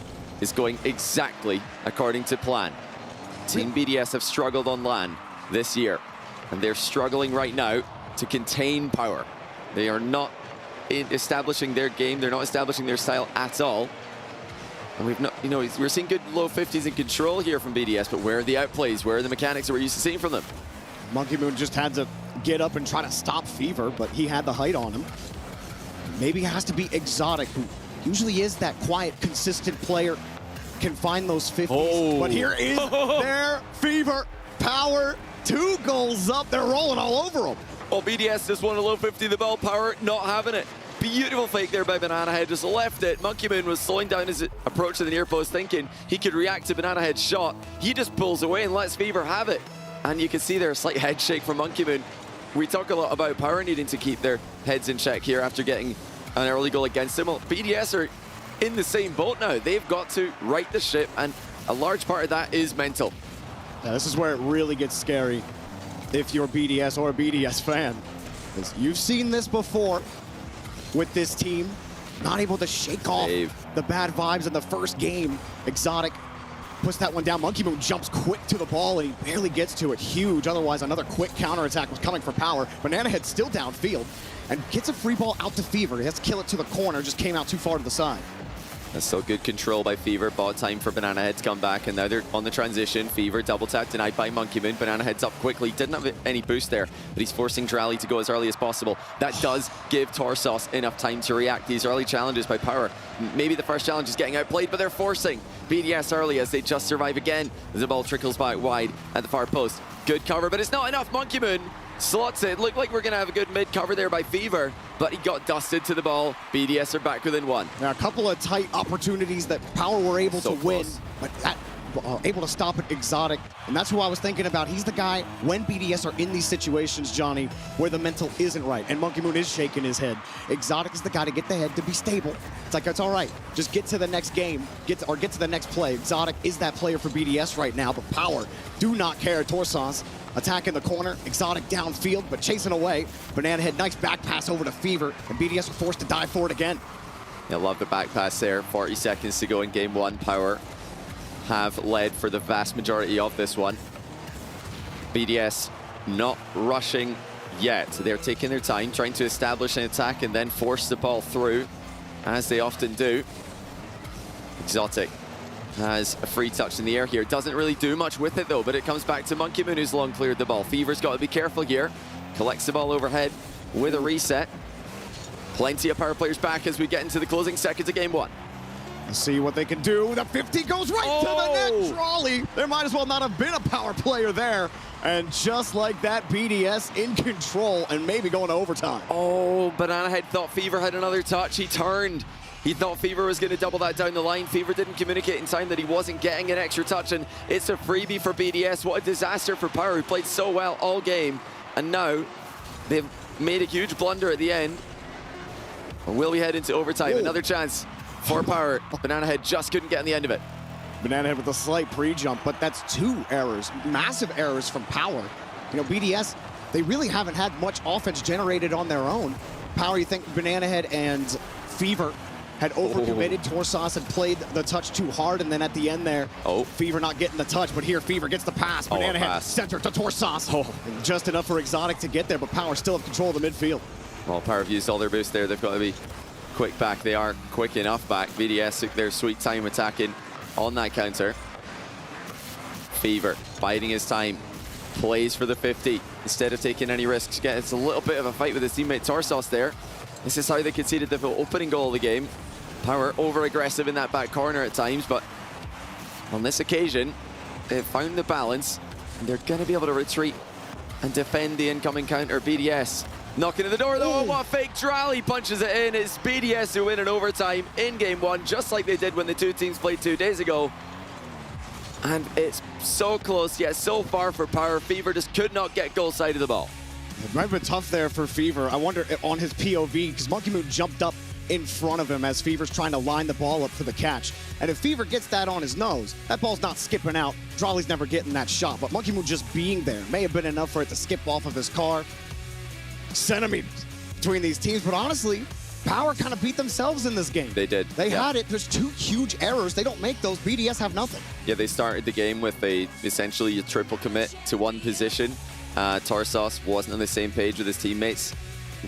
is going exactly according to plan. Team BDS have struggled on LAN this year, and they're struggling right now to contain Power. They are not establishing their game. They're not establishing their style at all. And we've not, we're seeing good low 50s in control here from BDS, but where are the outplays? Where are the mechanics that we're used to seeing from them? Monkey Moon just had to get up and try to stop Fever, but he had the height on him. Maybe it has to be Exotic, who usually is that quiet, consistent player, can find those 50s. But here is their Fever. Power, 2 goals up. They're rolling all over him. Well, BDS just won a low 50, the ball. Power not having it. Beautiful fake there by Banana Head, just left it. Monkey Moon was slowing down his approach to the near post, thinking he could react to Banana Head's shot. He just pulls away and lets Fever have it. And you can see there a slight head shake from Monkey Moon. We talk a lot about Power needing to keep their heads in check here after getting an early goal against them. Well, BDS are in the same boat now. They've got to right the ship, and a large part of that is mental. Yeah, this is where it really gets scary if you're BDS or a BDS fan. You've seen this before with this team. not able to shake off the bad vibes in the first game. Exotic puts that one down. Monkey Moon jumps quick to the ball, and he barely gets to it. Huge. Otherwise, another quick counterattack was coming for Power. Banana Head still downfield and gets a free ball out to Fever. He has to kill it to the corner. Just came out too far to the side. That's still good control by Fever. Bought time for Banana Head to come back, and now they're on the transition. Fever double tap denied by Monkey Moon. Banana Head's up quickly. Didn't have any boost there, but he's forcing Drally to go as early as possible. That does give Torsos enough time to react. These early challenges by Power. Maybe the first challenge is getting outplayed, but they're forcing BDS early as they just survive again as the ball trickles back wide at the far post. Good cover, but it's not enough. Monkey Moon slots it. Looked like we're going to have a good mid cover there by Fever, but he got dusted to the ball. BDS are back within one. Now, a couple of tight opportunities that Power were able to win, but that able to stop it, Exotic. And that's who I was thinking about. He's the guy, when BDS are in these situations, Johnny, where the mental isn't right, and Monkey Moon is shaking his head. Exotic is the guy to get the head to be stable. It's like, it's all right. Just get to the next game, get to the next play. Exotic is that player for BDS right now, but Power do not care. Torsons attack in the corner, Exotic downfield, but chasing away. Banana Head, nice back pass over to Fever, and BDS are forced to dive for it again. I love the back pass there. 40 seconds to go in game one. Power have led for the vast majority of this one. BDS not rushing yet. They're taking their time, trying to establish an attack and then force the ball through, as they often do. Exotic has a free touch in the air here. Doesn't really do much with it though, but it comes back to Monkey Moon, who's long cleared the ball. Fever's got to be careful here. Collects the ball overhead with a reset. Plenty of Power players back as we get into the closing seconds of game one. Let's see what they can do. The 50 goes right to the net. Trolley. There might as well not have been a Power player there. And just like that, BDS in control and maybe going to overtime. Oh, Banana Head thought Fever had another touch. He turned. He thought Fever was going to double that down the line. Fever didn't communicate in time that he wasn't getting an extra touch, and it's a freebie for BDS. What a disaster for Power, who played so well all game. And now they've made a huge blunder at the end. Or will we head into overtime? Another chance for Power. Banana Head just couldn't get on the end of it. Banana Head with a slight pre-jump, but that's 2 errors, massive errors from Power. You know, BDS, they really haven't had much offense generated on their own. Power, you think Banana Head and Fever had overcommitted. Torsos had played the touch too hard, and then at the end there, Fever not getting the touch, but here Fever gets the pass. Banana Head center to Torsos. And just enough for Exotic to get there, but Power still have control of the midfield. Well, Power have used all their boost there. They've got to be quick back. They are quick enough back. BDS took their sweet time attacking on that counter. Fever biding his time. Plays for the 50 instead of taking any risks. Gets a little bit of a fight with his teammate Torsos there. This is how they conceded the opening goal of the game. Power over-aggressive in that back corner at times, but on this occasion, they've found the balance, and they're going to be able to retreat and defend the incoming counter. BDS knocking at the door, though. Oh, what a fake Drally punches it in. It's BDS who win in overtime in game one, just like they did when the two teams played 2 days ago. And it's so close, yet so far for Power. Fever just could not get goal side of the ball. It might have been tough there for Fever. I wonder on his POV, because Monkey Moon jumped up in front of him as Fever's trying to line the ball up for the catch. And if Fever gets that on his nose, that ball's not skipping out. Drolly's never getting that shot, but Monkey Moon just being there may have been enough for it to skip off of his car. Centimeters between these teams, but honestly, Power kind of beat themselves in this game. They did. They had it. There's 2 huge errors. They don't make those. BDS have nothing. Yeah, they started the game with essentially a triple commit to one position. Torsos wasn't on the same page with his teammates.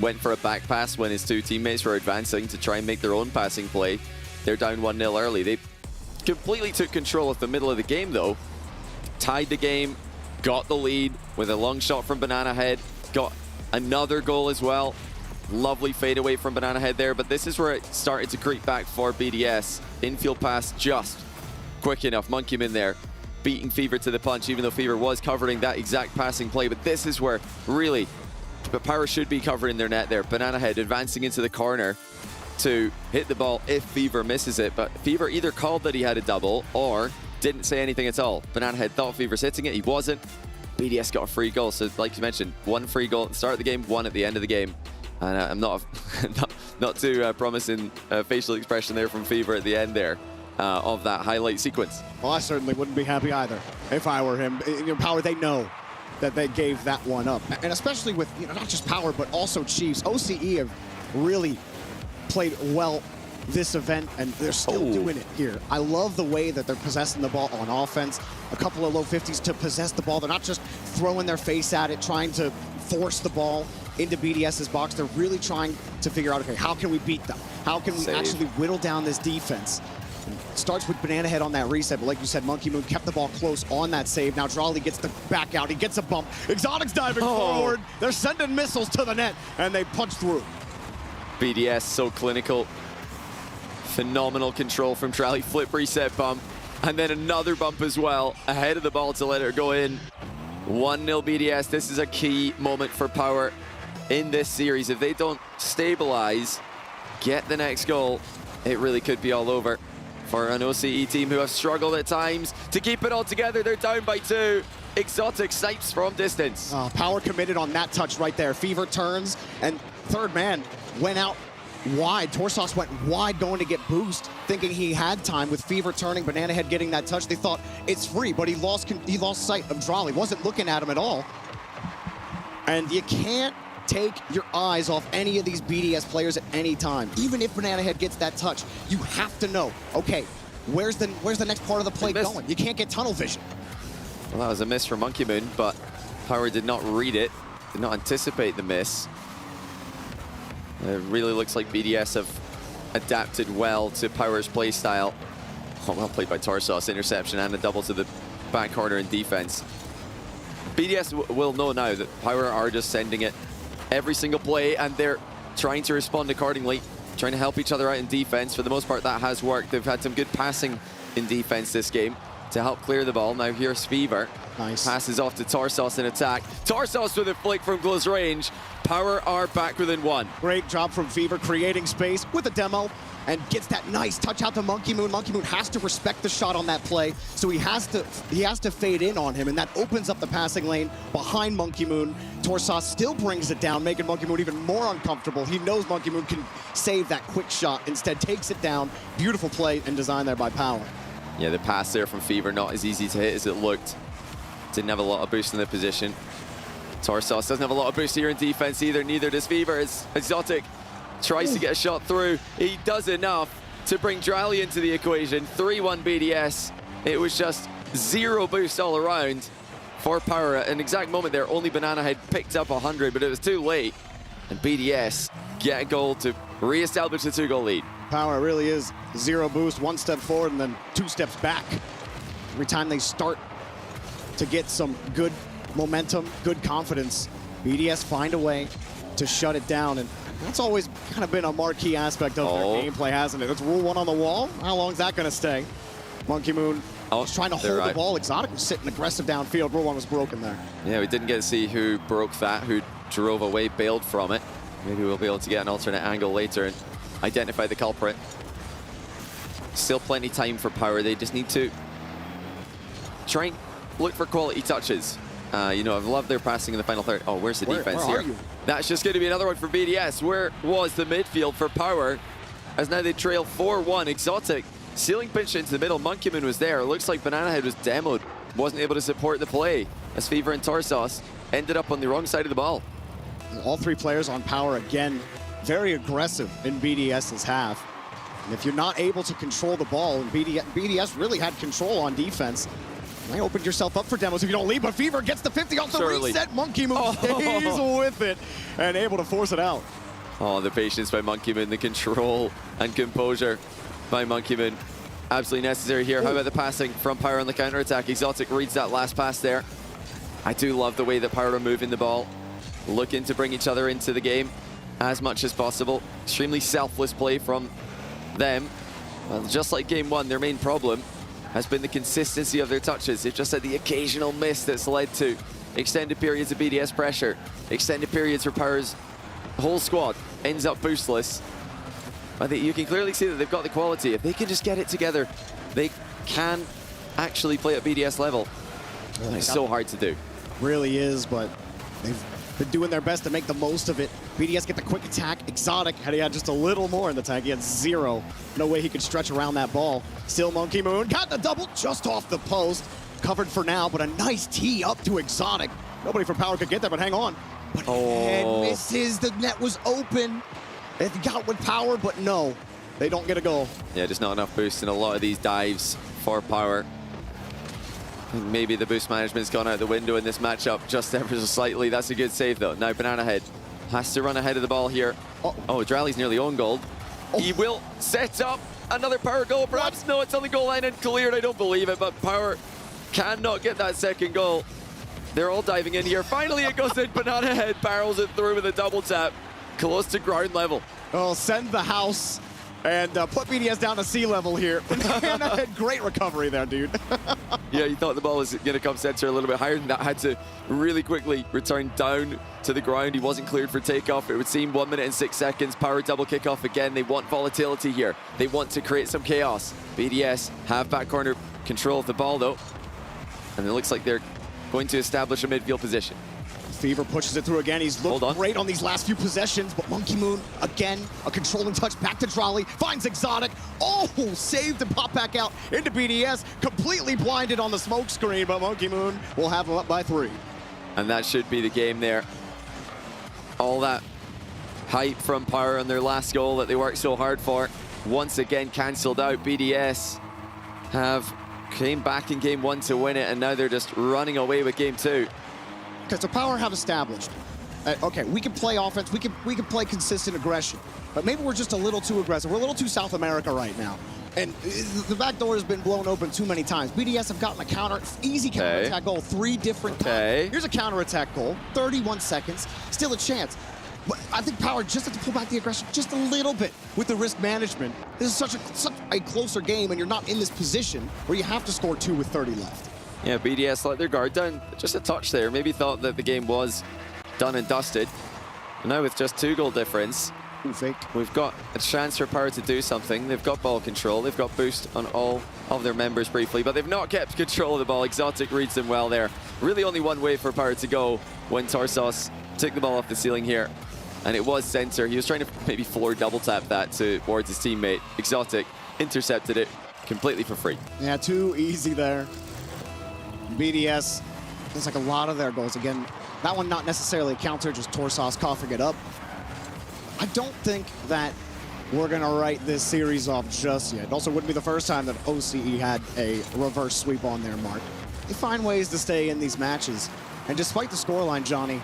Went for a back pass when his 2 teammates were advancing to try and make their own passing play. They're down 1-0 early. They completely took control of the middle of the game, though. Tied the game, got the lead with a long shot from Banana Head, got another goal as well. Lovely fadeaway from Banana Head there, but this is where it started to creep back for BDS. Infield pass just quick enough. Monkey Moon there, beating Fever to the punch, even though Fever was covering that exact passing play. But this is where really Power should be covering their net there. Banana Head advancing into the corner to hit the ball if Fever misses it. But Fever either called that he had a double or didn't say anything at all. Banana Head thought Fever's hitting it. He wasn't. BDS got a free goal. So like you mentioned, 1 free goal at the start of the game, 1 at the end of the game. And I'm not too promising facial expression there from Fever at the end there of that highlight sequence. Well, I certainly wouldn't be happy either if I were him. You know, Power, they know that they gave that one up. And especially with, you know, not just Power, but also Chiefs. OCE have really played well this event, and they're still doing it here. I love the way that they're possessing the ball on offense. A couple of low 50s to possess the ball. They're not just throwing their face at it, trying to force the ball into BDS's box. They're really trying to figure out, okay, how can we beat them? How can we actually whittle down this defense? It starts with Banana Head on that reset, but like you said, Monkey Moon kept the ball close on that save. Now Drawley gets the back out. He gets a bump. Exotic's diving forward. They're sending missiles to the net, and they punch through. BDS so clinical. Phenomenal control from Trally. Flip reset bump. And then another bump as well. Ahead of the ball to let it go in. 1-0 BDS. This is a key moment for Power in this series. If they don't stabilize, get the next goal, it really could be all over for an OCE team who have struggled at times to keep it all together. They're down by 2. Exotic snipes from distance. Power committed on that touch right there. Fever turns, and third man went out wide. Torsos went wide going to get boost, thinking he had time with Fever turning, Banana Head getting that touch. They thought it's free, but he lost sight of Drawley. Wasn't looking at him at all. And you can't take your eyes off any of these BDS players at any time. Even if Banana Head gets that touch, you have to know, okay, where's the next part of the play going? You can't get tunnel vision. Well, that was a miss for Monkey Moon, but Power did not read it, did not anticipate the miss. It really looks like BDS have adapted well to Power's play style. Oh, well played by Torsos, interception and a double to the back corner in defense. BDS will know now that Power are just sending it every single play, and they're trying to respond accordingly, trying to help each other out in defense. For the most part, that has worked. They've had some good passing in defense this game to help clear the ball. Now here's Fever. Nice. Passes off to Torsos in attack. Torsos with a flick from close range. Power are back within 1. Great job from Fever, creating space with a demo, and gets that nice touch out to Monkey Moon. Monkey Moon has to respect the shot on that play, so he has to fade in on him, and that opens up the passing lane behind Monkey Moon. Torsos still brings it down, making Monkey Moon even more uncomfortable. He knows Monkey Moon can save that quick shot, instead takes it down. Beautiful play and design there by Power. Yeah, the pass there from Fever, not as easy to hit as it looked. Didn't have a lot of boost in the position. Torsos doesn't have a lot of boost here in defense either, neither does Fever. As Exotic tries to get a shot through, he does enough to bring Drawley into the equation. 3-1 BDS. It was just 0 boost all around for Power. At an exact moment there, only Banana Head picked up 100, but it was too late. And BDS get a goal to re-establish the 2-goal lead. Power really is 0 boost, 1 step forward and then 2 steps back. Every time they start to get some good momentum, good confidence, BDS find a way to shut it down, and that's always kind of been a marquee aspect of their gameplay, hasn't it? It's Rule 1 on the wall. How long is that going to stay? Monkey Moon was trying to hold the ball. Exotic was sitting aggressive downfield. Rule 1 was broken there. Yeah, we didn't get to see who broke that, who drove away, bailed from it. Maybe we'll be able to get an alternate angle later and identify the culprit. Still plenty time for Power. They just need to try and look for quality touches. You know, I've loved their passing in the final third. Oh, where's the defense here? That's just going to be another one for BDS. Where was the midfield for Power? As now they trail 4-1. Exotic ceiling pinch into the middle. Monkey Moon was there. It looks like Banana Head was demoed. Wasn't able to support the play as Fever and Torsos ended up on the wrong side of the ball. All 3 players on Power again, very aggressive in BDS's half. And if you're not able to control the ball, and BDS really had control on defense, you might open yourself up for demos if you don't lead, but Fever gets the 50 off the reset. Monkey Moon stays with it and able to force it out. Oh, the patience by Monkey Moon, the control and composure by Monkey Moon. Absolutely necessary here. How about the passing from Power on the counter-attack? Exotic reads that last pass there. I do love the way that Power are moving the ball, looking to bring each other into the game as much as possible. Extremely selfless play from them. Well, just like game 1, their main problem has been the consistency of their touches. They've just had the occasional miss that's led to extended periods of BDS pressure, extended periods where Power's whole squad ends up boostless. I think you can clearly see that they've got the quality. If they can just get it together, they can actually play at BDS level. It's so hard to do. Really is, but they've been doing their best to make the most of it. BDS get the quick attack. Exotic, had he had just a little more in the tank, he had 0. No way he could stretch around that ball. Still Monkey Moon, got the double just off the post. Covered for now, but a nice tee up to Exotic. Nobody from Power could get there, but hang on. But head misses, the net was open. It got with Power, but no. they don't get a goal. Yeah, just not enough boost in a lot of these dives for Power. And maybe the boost management's gone out the window in this matchup just ever so slightly. That's a good save though. Now Banana Head has to run ahead of the ball here. Oh, Drally's nearly on goal. He will set up another Power goal, perhaps. No, it's on the goal line and cleared. I don't believe it, but Power cannot get that second goal. They're all diving in here. Finally, it goes in. Banana Head barrels it through with a double tap, close to ground level. Well, send the house and put BDS down to sea level here. Banana Head, great recovery there, dude. Yeah, you thought the ball was going to come center a little bit higher than that. Had to really quickly return down to the ground. He wasn't cleared for takeoff. It would seem 1 minute and 6 seconds. Power double kickoff again. They want volatility here. They want to create some chaos. BDS have back corner control of the ball though. And it looks like they're going to establish a midfield position. Fever pushes it through again. He's looked great on these last few possessions, but Monkey Moon, again, a controlling touch back to Trolley, finds Exotic. Oh, saved and pop back out into BDS. Completely blinded on the smoke screen, but Monkey Moon will have him up by 3. And that should be the game there. All that hype from Power on their last goal that they worked so hard for, once again cancelled out. BDS came back in game 1 to win it, and now they're just running away with game 2. Okay, so Power have established, okay, we can play offense, we can play consistent aggression, but maybe we're just a little too aggressive. We're a little too South America right now. And the back door has been blown open too many times. BDS have gotten a easy counter-attack goal 3 different times. Here's a counter-attack goal, 31 seconds, still a chance. But I think Power just have to pull back the aggression just a little bit with the risk management. This is such a closer game, and you're not in this position where you have to score 2 with 30 left. Yeah, BDS let their guard down just a touch there. Maybe thought that the game was done and dusted. And now with just 2 goal difference, we've got a chance for Power to do something. They've got ball control. They've got boost on all of their members briefly, but they've not kept control of the ball. Exotic reads them well there. Really only one way for Power to go when Torsos took the ball off the ceiling here. And it was center. He was trying to maybe floor double tap that towards his teammate. Exotic intercepted it completely for free. Yeah, too easy there. BDS, there's like a lot of their goals. Again, that one not necessarily a counter, just Torsos coughing it up. I don't think that we're going to write this series off just yet. It also wouldn't be the first time that OCE had a reverse sweep on their mark. They find ways to stay in these matches. And despite the scoreline, Johnny,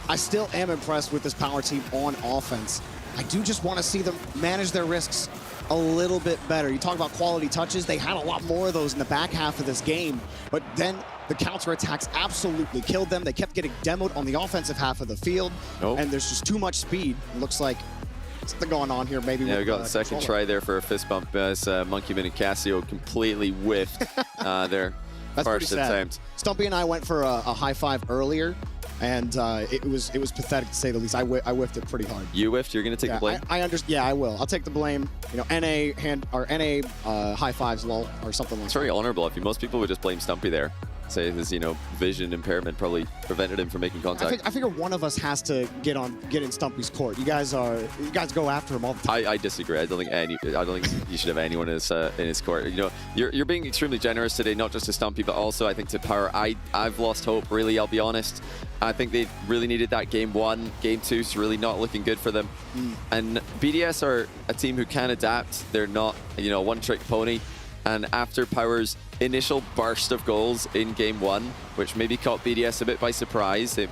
I still am impressed with this Power team on offense. I do just want to see them manage their risks a little bit better. You talk about quality touches. They had a lot more of those in the back half of this game, but then the counterattacks absolutely killed them. They kept getting demoed on the offensive half of the field, and there's just too much speed. It looks like something going on here maybe. Yeah, with, we got the second try there for a fist bump as Monkey Man and Casio completely whiffed their first attempt. Stumpy and I went for a high five earlier, and it was pathetic to say the least. I whiffed it pretty hard. You whiffed? You're going to take the blame? I understand. Yeah, I will. I'll take the blame. You know, NA high fives, lol, or something like that. It's very honorable of you. Most people would just blame Stumpy there. Say his, vision impairment probably prevented him from making contact. I figure one of us has to get in Stumpy's court. You guys go after him all the time. I disagree. I don't think you should have anyone in his court. You're being extremely generous today, not just to Stumpy, but also I think to Power. I've lost hope. Really, I'll be honest. I think they really needed that game 1. Game 2 is really not looking good for them. And BDS are a team who can adapt. They're not a one-trick pony. And after Power's initial burst of goals in game 1, which maybe caught BDS a bit by surprise, they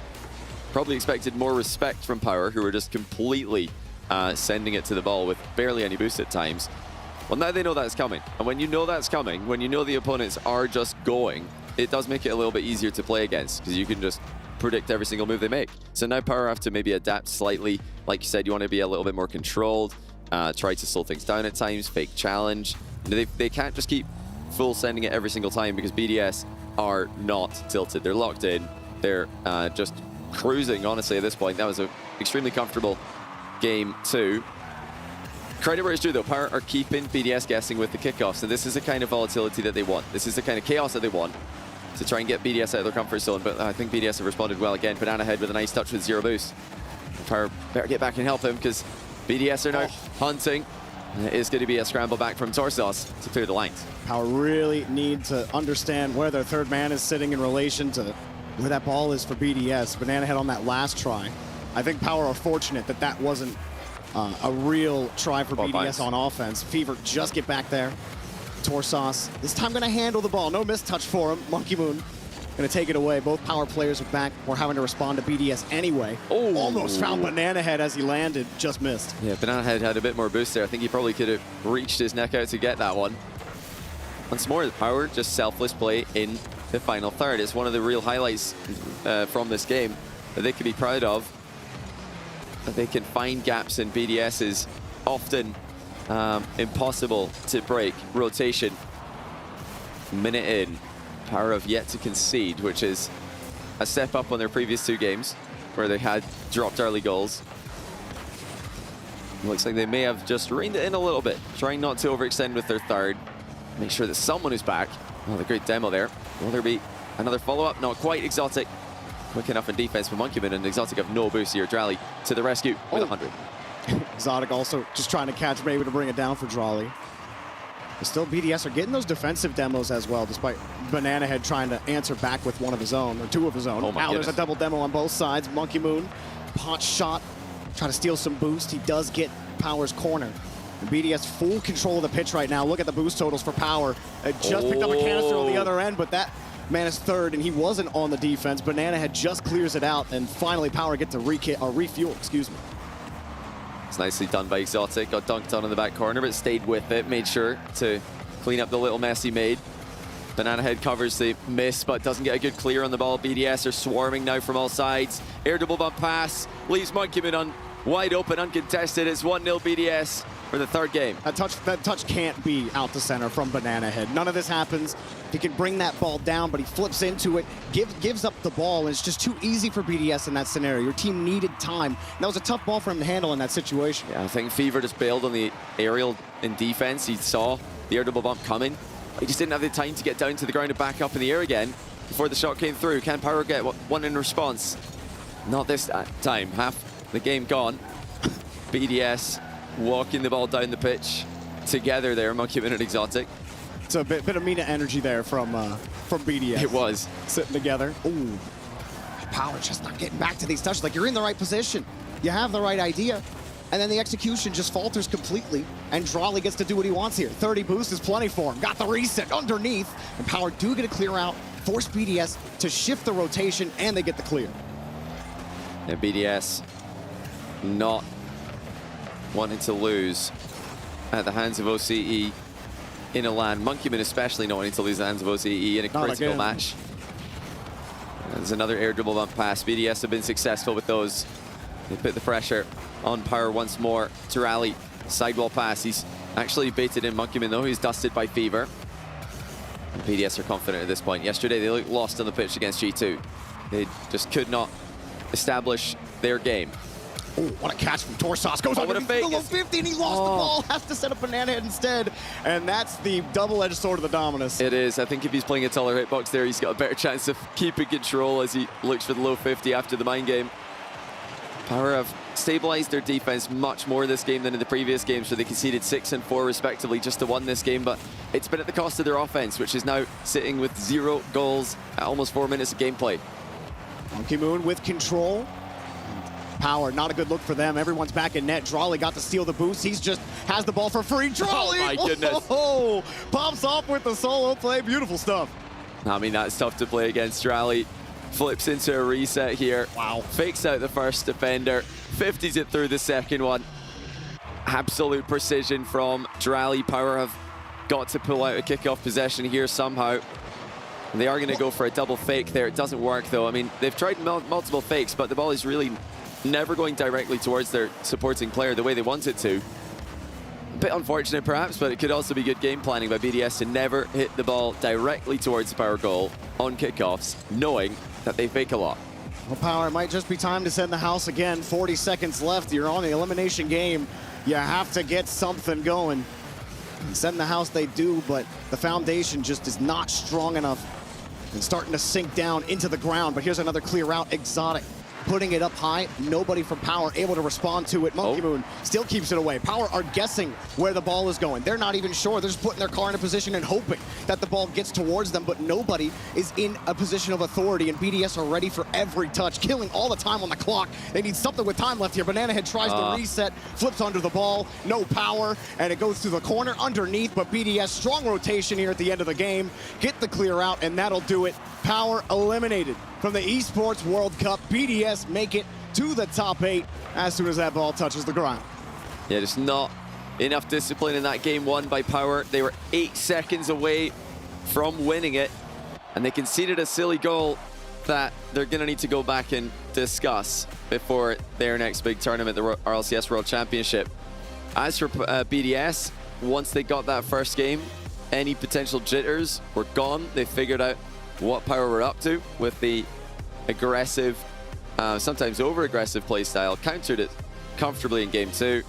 probably expected more respect from Power, who were just completely sending it to the ball with barely any boost at times. Well, now they know that's coming. And when you know that's coming, when you know the opponents are just going, it does make it a little bit easier to play against, because you can just predict every single move they make. So now Power have to maybe adapt slightly. Like you said, you want to be a little bit more controlled, try to slow things down at times, fake challenge. They can't just keep full sending it every single time, because BDS are not tilted. They're locked in. They're just cruising, honestly, at this point. That was an extremely comfortable game 2. Credit where it's due, though. Power are keeping BDS guessing with the kickoff. So this is the kind of volatility that they want. This is the kind of chaos that they want to try and get BDS out of their comfort zone. But I think BDS have responded well again. Banana Head with a nice touch with 0 boost. Power better get back and help him, because BDS are now hunting. It's going to be a scramble back from Torsos to clear the lines. Power really need to understand where their third man is sitting in relation to where that ball is for BDS. Banana Head on that last try. I think Power are fortunate that wasn't a real try for BDS thanks. on offense. Fever just get back there. Torsos this time going to handle the ball. No mistouch for him. Monkey Moon going to take it away. Both power players are back. We're having to respond to BDS anyway. Oh. Almost found Banana Head as he landed. Just missed. Yeah, Banana Head had a bit more boost there. I think he probably could have reached his neck out to get that one. Once more, the power, just selfless play in the final third. It's one of the real highlights from this game that they can be proud of. That they can find gaps in BDS is often impossible to break. Rotation. Minute in. Power have yet to concede, which is a step up on their previous 2 games where they had dropped early goals. Looks like they may have just reined it in a little bit, trying not to overextend with their third. Make sure that someone is back. Oh, the great demo there. Will there be another follow-up? Not quite. Exotic quick enough in defense for Monkey Moon, and Exotic have no boost here. Drally to the rescue with 100. Exotic also just trying to catch, maybe to bring it down for Drally. But still, BDS are getting those defensive demos as well, despite Banana Head trying to answer back with 1 of his own, or 2 of his own. Now there's a double demo on both sides. Monkey Moon, punch shot, trying to steal some boost. He does get Power's corner. And BDS full control of the pitch right now. Look at the boost totals for Power. Just picked up a canister on the other end, but that man is third, and he wasn't on the defense. Banana Head just clears it out, and finally Power get to refuel, excuse me. It's nicely done by Exotic. Got dunked on in the back corner, but stayed with it. Made sure to clean up the little mess he made. Banana Head covers the miss, but doesn't get a good clear on the ball. BDS are swarming now from all sides. Air double bump pass. Leaves Monkey Moon on wide open, uncontested. It's 1-0 BDS for the 3rd game. That touch can't be out to center from Banana Head. None of this happens. He can bring that ball down, but he flips into it, gives up the ball, and it's just too easy for BDS in that scenario. Your team needed time. That was a tough ball for him to handle in that situation. Yeah, I think Fever just bailed on the aerial in defense. He saw the air double bump coming. He just didn't have the time to get down to the ground and back up in the air again before the shot came through. Can Power get one in response? Not this time. Half the game gone. BDS walking the ball down the pitch together there, Monkey Moon and Exotic. It's a bit of Mina energy there from BDS. It was. Sitting together. Ooh. Power just not getting back to these touches. Like, you're in the right position. You have the right idea. And then the execution just falters completely. And Drally gets to do what he wants here. 30 boost is plenty for him. Got the reset underneath. And Power do get a clear out. Force BDS to shift the rotation, and they get the clear. And BDS not wanting to lose at the hands of OCE in a LAN. Monkey Moon especially not wanting to lose at the hands of OCE in a critical match. There's another air double bump pass. BDS have been successful with those. They put the pressure on Power once more. To rally, sidewall pass. He's actually baited in Monkey Moon though. He's dusted by Fever. And BDS are confident at this point. Yesterday they looked lost on the pitch against G2. They just could not establish their game. Oh, what a catch from Torsos. Goes over the low 50, and he lost the ball. Has to set up Banana Head instead. And that's the double-edged sword of the Dominus. It is. I think if he's playing a taller hitbox there, he's got a better chance of keeping control as he looks for the low 50 after the mind game. Power have stabilized their defense much more this game than in the previous games, where they conceded 6 and 4 respectively just to win this game. But it's been at the cost of their offense, which is now sitting with 0 goals at almost 4 minutes of gameplay. Monkey Moon with control. Power, not a good look for them. Everyone's back in net. Drally got to steal the boost. He's just has the ball for free. Drally! Oh my goodness. Oh, pops off with the solo play. Beautiful stuff. I mean, that's tough to play against Drally. Flips into a reset here. Wow. Fakes out the first defender. 50s it through the second one. Absolute precision from Drally. Power have got to pull out a kickoff possession here somehow. And they are going to go for a double fake there. It doesn't work though. I mean, they've tried multiple fakes, but the ball is really never going directly towards their supporting player the way they want it to. A bit unfortunate perhaps, but it could also be good game planning by BDS to never hit the ball directly towards the Power goal on kickoffs, knowing that they fake a lot. Well, Power, it might just be time to send the house again. 40 seconds left. You're on the elimination game. You have to get something going. And send the house they do, but the foundation just is not strong enough and starting to sink down into the ground. But here's another clear out. Exotic putting it up high. Nobody from Power able to respond to it. Monkey Moon still keeps it away. Power are guessing where the ball is going. They're not even sure. They're just putting their car in a position and hoping that the ball gets towards them, but nobody is in a position of authority, and BDS are ready for every touch, killing all the time on the clock. They need something with time left here. Banana Head tries to reset, flips under the ball, no power, and it goes through the corner underneath, but BDS, strong rotation here at the end of the game, get the clear out, and that'll do it. Power eliminated from the Esports World Cup. BDS make it to the top 8 as soon as that ball touches the ground. Yeah, just not enough discipline in that game won by Power. They were 8 seconds away from winning it, and they conceded a silly goal that they're going to need to go back and discuss before their next big tournament, the RLCS World Championship. As for BDS, once they got that first game, any potential jitters were gone. They figured out what Power were up to with the aggressive, sometimes over-aggressive play style, countered it comfortably in game 2,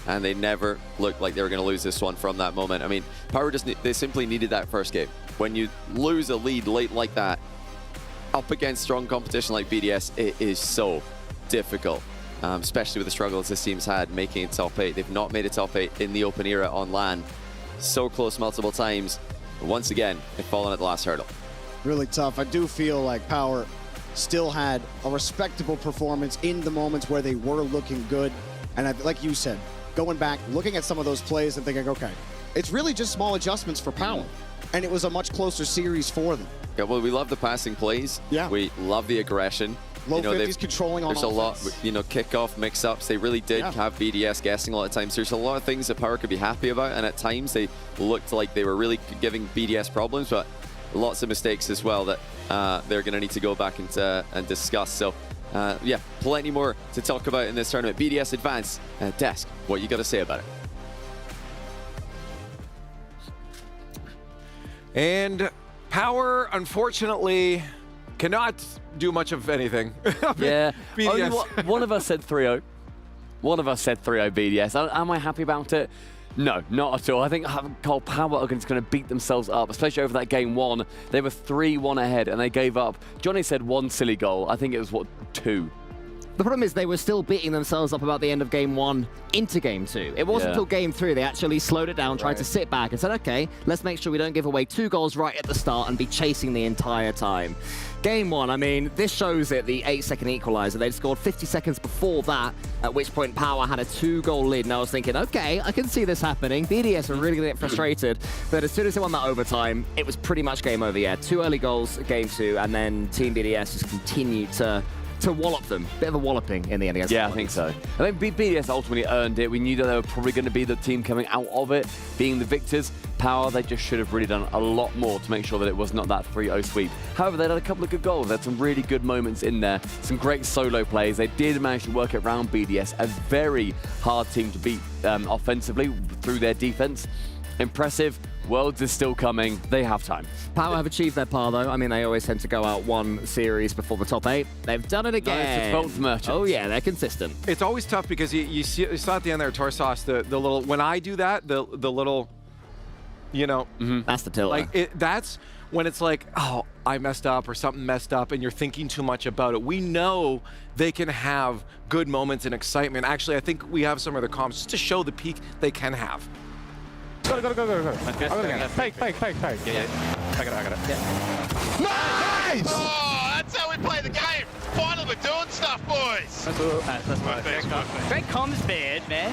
and they never looked like they were going to lose this one from that moment. I mean, Power they simply needed that first game. When you lose a lead late like that, up against strong competition like BDS, it is so difficult, especially with the struggles this team's had making it top 8. They've not made a top 8 in the open era on LAN. So close multiple times. But once again, they've fallen at the last hurdle. Really tough. I do feel like Power still had a respectable performance in the moments where they were looking good. And like you said, going back, looking at some of those plays and thinking, okay, it's really just small adjustments for Power. And it was a much closer series for them. Yeah, well, we love the passing plays. Yeah. We love the aggression. Low 50s controlling on There's offense. a lot, kickoff mix-ups. They really did have BDS guessing a lot of times. There's a lot of things that Power could be happy about, and at times they looked like they were really giving BDS problems, but lots of mistakes as well that they're going to need to go back and discuss. So, yeah, plenty more to talk about in this tournament. BDS advance. Desk, what you got to say about it? And Power, unfortunately, cannot do much of anything. Yeah, BDS. one of us said 3-0. One of us said 3-0 BDS. Am I happy about it? No, not at all. I think Power are just going to beat themselves up, especially over that game 1. They were 3-1 ahead and they gave up. Johnny said 1 silly goal. I think it was, 2? The problem is they were still beating themselves up about the end of game 1 into game 2. It wasn't until game 3 they actually slowed it down, tried to sit back and said, okay, let's make sure we don't give away 2 goals right at the start and be chasing the entire time. Game 1, I mean, this shows it, the 8-second equalizer. They'd scored 50 seconds before that, at which point Power had a 2-goal lead. And I was thinking, okay, I can see this happening. BDS are really going to get frustrated. But as soon as they won that overtime, it was pretty much game over. Yeah, 2 early goals, game 2, and then Team BDS just continued to wallop them. Bit of a walloping in the end against I think so. I think BDS ultimately earned it. We knew that they were probably going to be the team coming out of it, being the victors. Power, they just should have really done a lot more to make sure that it was not that 3-0 sweep. However, they had a couple of good goals. They had some really good moments in there, some great solo plays. They did manage to work it around BDS, a very hard team to beat offensively through their defense. Impressive. Worlds is still coming. They have time. Power have achieved their par, though. I mean, they always tend to go out 1 series before the top 8. They've done it again. Nice, Merchants. Oh, yeah, they're consistent. It's always tough because you saw at the end there, Torsauce, the little, when I do that, the little, That's the tilt. Like, that's when it's like, oh, I messed up or something messed up and you're thinking too much about it. We know they can have good moments and excitement. Actually, I think we have some of the comms just to show the peak they can have. Go. I'm gonna get it. Fake. Yeah. I got it. Yeah. Nice! Oh, that's how we play the game. Finally, we're doing stuff, boys. That's perfect. Great comms bad, man.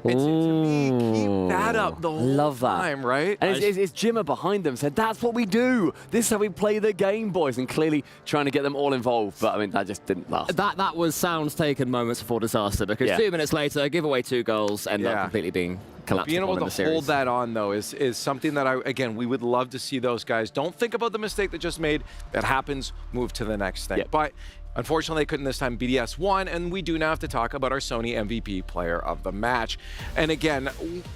Keep that up the whole time, right? And it's Jimmer behind them said, that's what we do. This is how we play the game, boys. And clearly trying to get them all involved. But, I mean, that just didn't last. That was sounds taken moments before disaster because 2 minutes later, give away 2 goals and not completely being collapsed. Being able in the to series. hold that on, though, is something that, we would love to see those guys. Don't think about the mistake they just made. That happens, move to the next thing. But unfortunately, they couldn't this time. BDS won, and we do now have to talk about our Sony MVP player of the match. And again,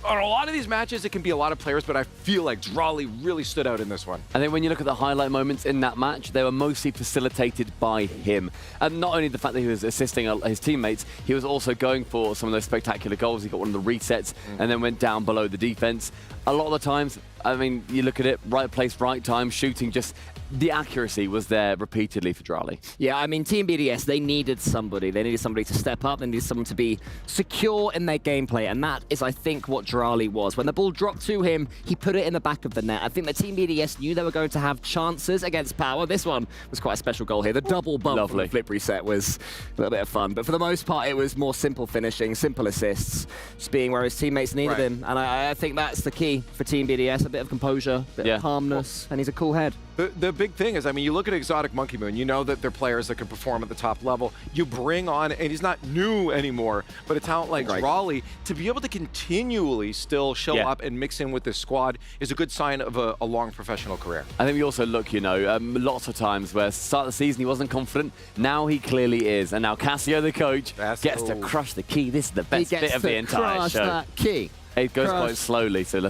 on a lot of these matches, it can be a lot of players, but I feel like Drawley really stood out in this one. And then when you look at the highlight moments in that match, they were mostly facilitated by him. And not only the fact that he was assisting his teammates, he was also going for some of those spectacular goals. He got one of the resets and then went down below the defense. A lot of the times, I mean, you look at it, right place, right time, shooting, just the accuracy was there repeatedly for Drali. Yeah, I mean, Team BDS, they needed somebody. They needed somebody to step up. They needed someone to be secure in their gameplay. And that is, I think, what Drali was. When the ball dropped to him, he put it in the back of the net. I think the Team BDS knew they were going to have chances against Power. This one was quite a special goal here. The double bump from the flip reset was a little bit of fun. But for the most part, it was more simple finishing, simple assists, just being where his teammates needed him. And I think that's the key for Team BDS. A bit of composure, a bit of calmness, and he's a cool head. The big thing is, I mean, you look at Exotic Monkey Moon, you know that they're players that can perform at the top level. You bring on, and he's not new anymore, but a talent like Raleigh, to be able to continually still show up and mix in with this squad is a good sign of a long professional career. I think we also look, you know, lots of times where start of the season he wasn't confident. Now he clearly is. And now Cassio, the coach, gets to crush the key. This is the best bit of the entire show. That key. It goes quite slowly, so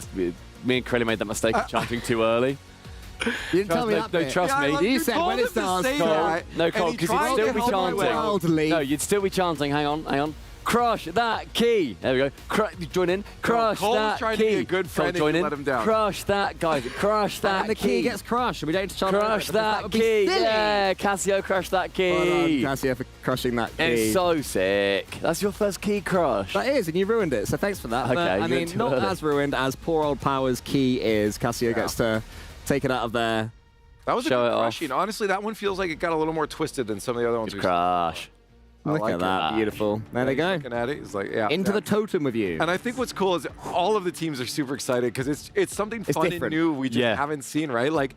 me and Crilly made that mistake of chanting too early. You didn't tell me that bit. No, trust me. You said when it starts, Cole. No, Cole, because you'd still be chanting. No, you'd still be chanting. Hang on. Crush that key. There we go. Join in. Crush Cole that was trying key. to be a good friend join and in. let him down. Crush that, guys. Crush that And the key gets crushed. We don't chant Crush that key. Yeah, Cassio, crush that key. Well done, Cassio, for crushing that key. It's so sick. That's your first key crush. That is, and you ruined it, so thanks for that. Okay, But, I mean, not as ruined as poor old Power's key is. Cassio gets to take it out of there. That was a good crushing. Honestly, that one feels like it got a little more twisted than some of the other ones. Crush. Look at that, beautiful. There they go. Looking at it, it's like, Into the totem with you. And I think what's cool is all of the teams are super excited because it's something fun and new we just haven't seen, right? Like,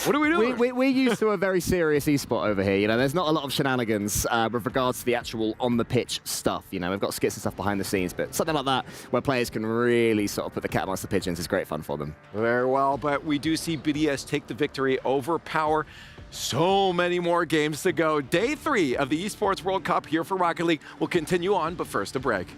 what are we doing? We're used to a very serious esport over here. You know, there's not a lot of shenanigans with regards to the actual on-the-pitch stuff. You know, we've got skits and stuff behind the scenes, but something like that where players can really sort of put the cat amongst the pigeons is great fun for them. Very well, but we do see BDS take the victory over Power. So many more games to go. Day 3 of the Esports World Cup here for Rocket League will continue on, but first a break.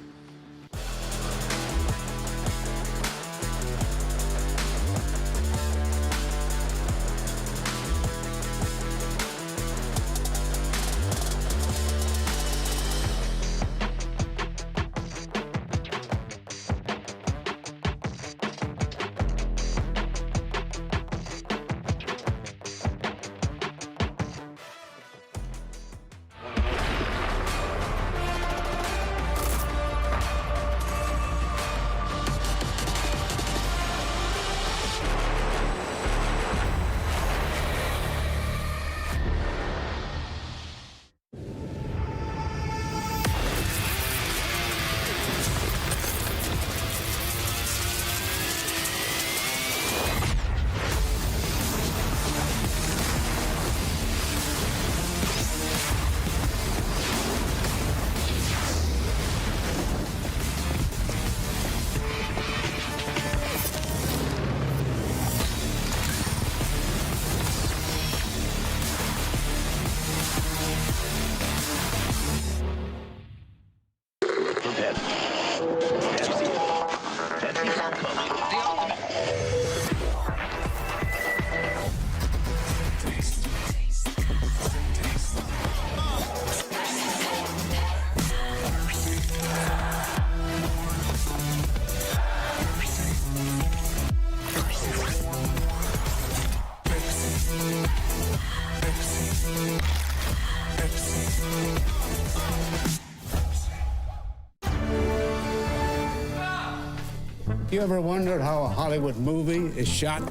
You ever wondered how a Hollywood movie is shot?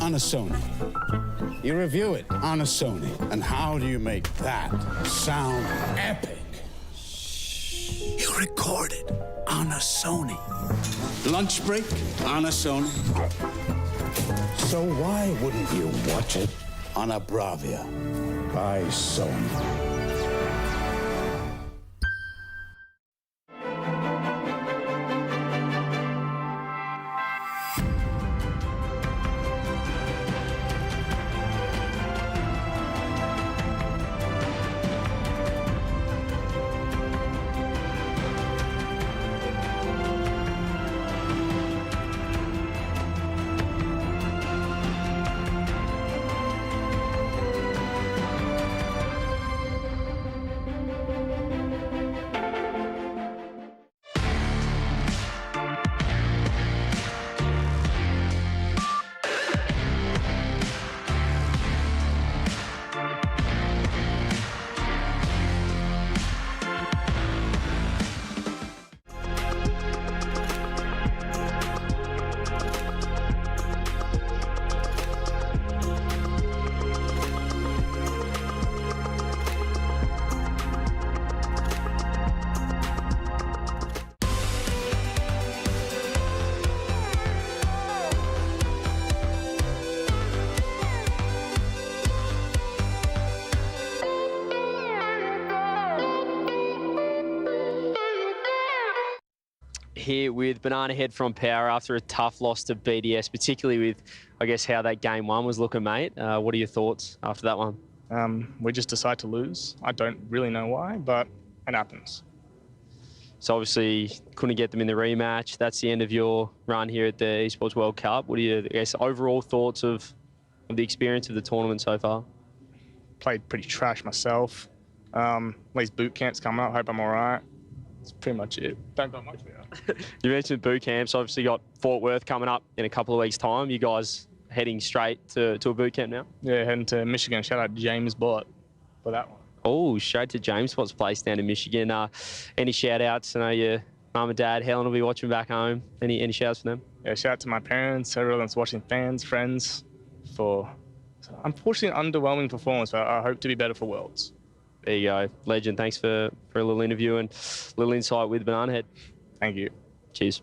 On a Sony. You review it on a Sony. And how do you make that sound epic? You record it on a Sony. Lunch break on a Sony. So why wouldn't you watch it on a Bravia by Sony? here with Banana Head from Power after a tough loss to BDS, particularly with, I guess, how that game one was looking, mate. What are your thoughts after that one? We just decided to lose. I don't really know why, but it happens. So obviously couldn't get them in the rematch. That's the end of your run here at the Esports World Cup. What are your, I guess, overall thoughts of the experience of the tournament so far? Played pretty trash myself. These boot camps coming up. Hope I'm all right. That's pretty much it. Don't got much there. You mentioned boot camps. Obviously got Fort Worth coming up in a couple of weeks' time. You guys heading straight to a boot camp now? Yeah, heading to Michigan. Shout out James Bott for that one. Oh, straight to James Bott's place down in Michigan. Any shout-outs? I know your mum and dad, Helen, will be watching back home. Any shout-outs for them? Yeah, shout out to my parents, everyone that's watching, fans, friends, for unfortunately an underwhelming performance, but I hope to be better for Worlds. There you go. Legend, thanks for a little interview and a little insight with Banana Head. Thank you. Cheers.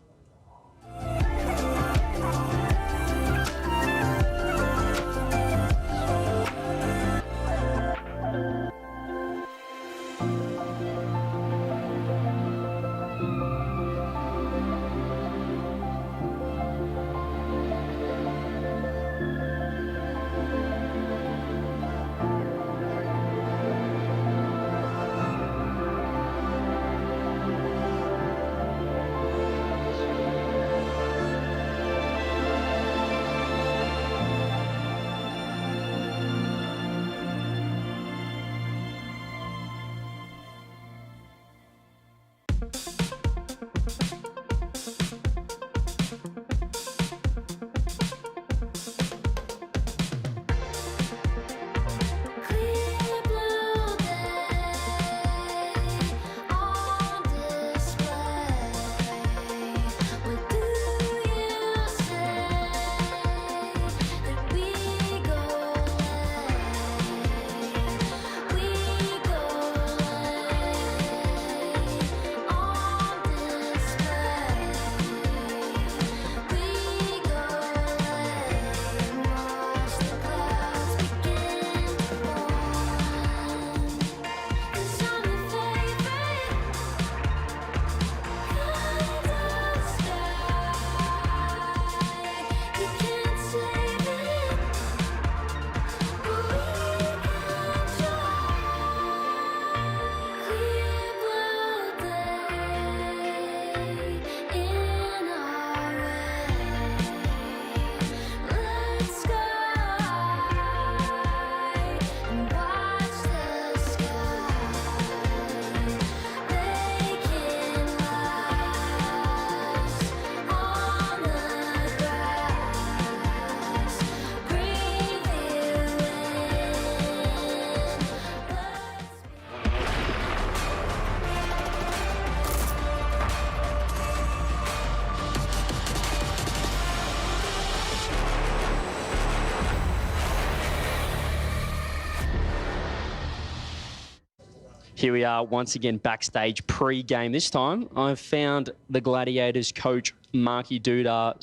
Here we are once again backstage pre-game. This time I've found the Gladiators coach Marky Duda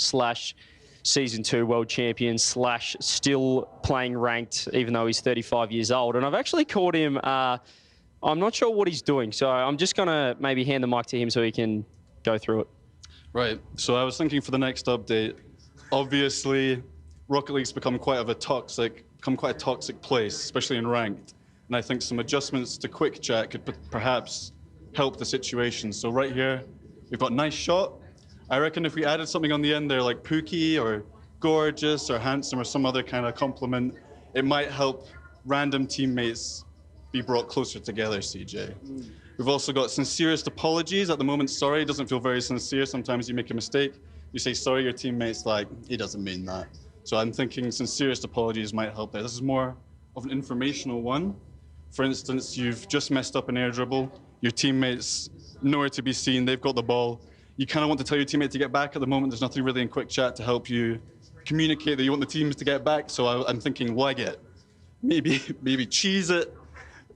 / Season 2 world champion / still playing ranked even though he's 35 years old. And I've actually caught him, I'm not sure what he's doing. So I'm just going to maybe hand the mic to him so he can go through it. Right, so I was thinking for the next update, obviously Rocket League's become quite a toxic place, especially in ranked. And I think some adjustments to quick chat could perhaps help the situation. So right here, we've got nice shot. I reckon if we added something on the end there like Pookie or gorgeous or handsome or some other kind of compliment, it might help random teammates be brought closer together, CJ. We've also got sincerest apologies. At the moment, sorry doesn't feel very sincere. Sometimes you make a mistake. You say sorry, your teammate's like, he doesn't mean that. So I'm thinking sincerest apologies might help there. This is more of an informational one. For instance, you've just messed up an air dribble. Your teammates nowhere to be seen. They've got the ball. You kind of want to tell your teammate to get back. At the moment, there's nothing really in quick chat to help you communicate that you want the teams to get back. So I'm thinking leg it. Maybe cheese it.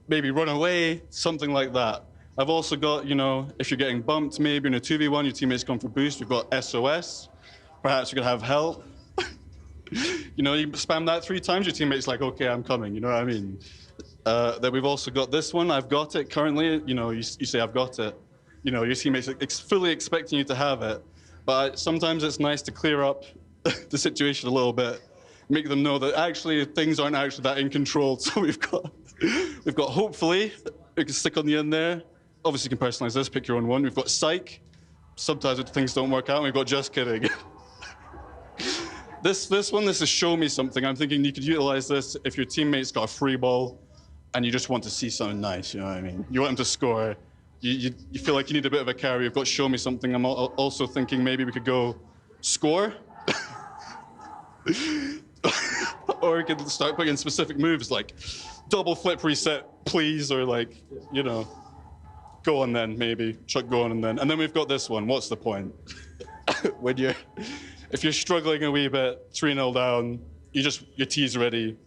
Maybe run away. Something like that. I've also got, you know, if you're getting bumped, maybe in a 2v1, your teammate's gone for boost. We've got SOS. Perhaps you could have help. You know, you spam that 3 times, your teammate's like, okay, I'm coming. You know what I mean? Then we've also got this one. I've got it currently. You know, you say I've got it. you know, your teammates are fully expecting you to have it. But sometimes it's nice to clear up the situation a little bit, make them know that actually things aren't actually that in control. So we've got hopefully, we can stick on the end there. Obviously you can personalize this, pick your own one. We've got psych. Sometimes if things don't work out, and we've got just kidding. This is show me something. I'm thinking you could utilize this if your teammate's got a free ball and you just want to see something nice, you know what I mean? You want him to score. You feel like you need a bit of a carry. You've got show me something. I'm also thinking maybe we could go score. Or we could start putting in specific moves like double flip reset, please, or like, you know, go on then, maybe. Chuck go on and then we've got this one. What's the point? If you're struggling a wee bit, 3-0 down, your tee's ready.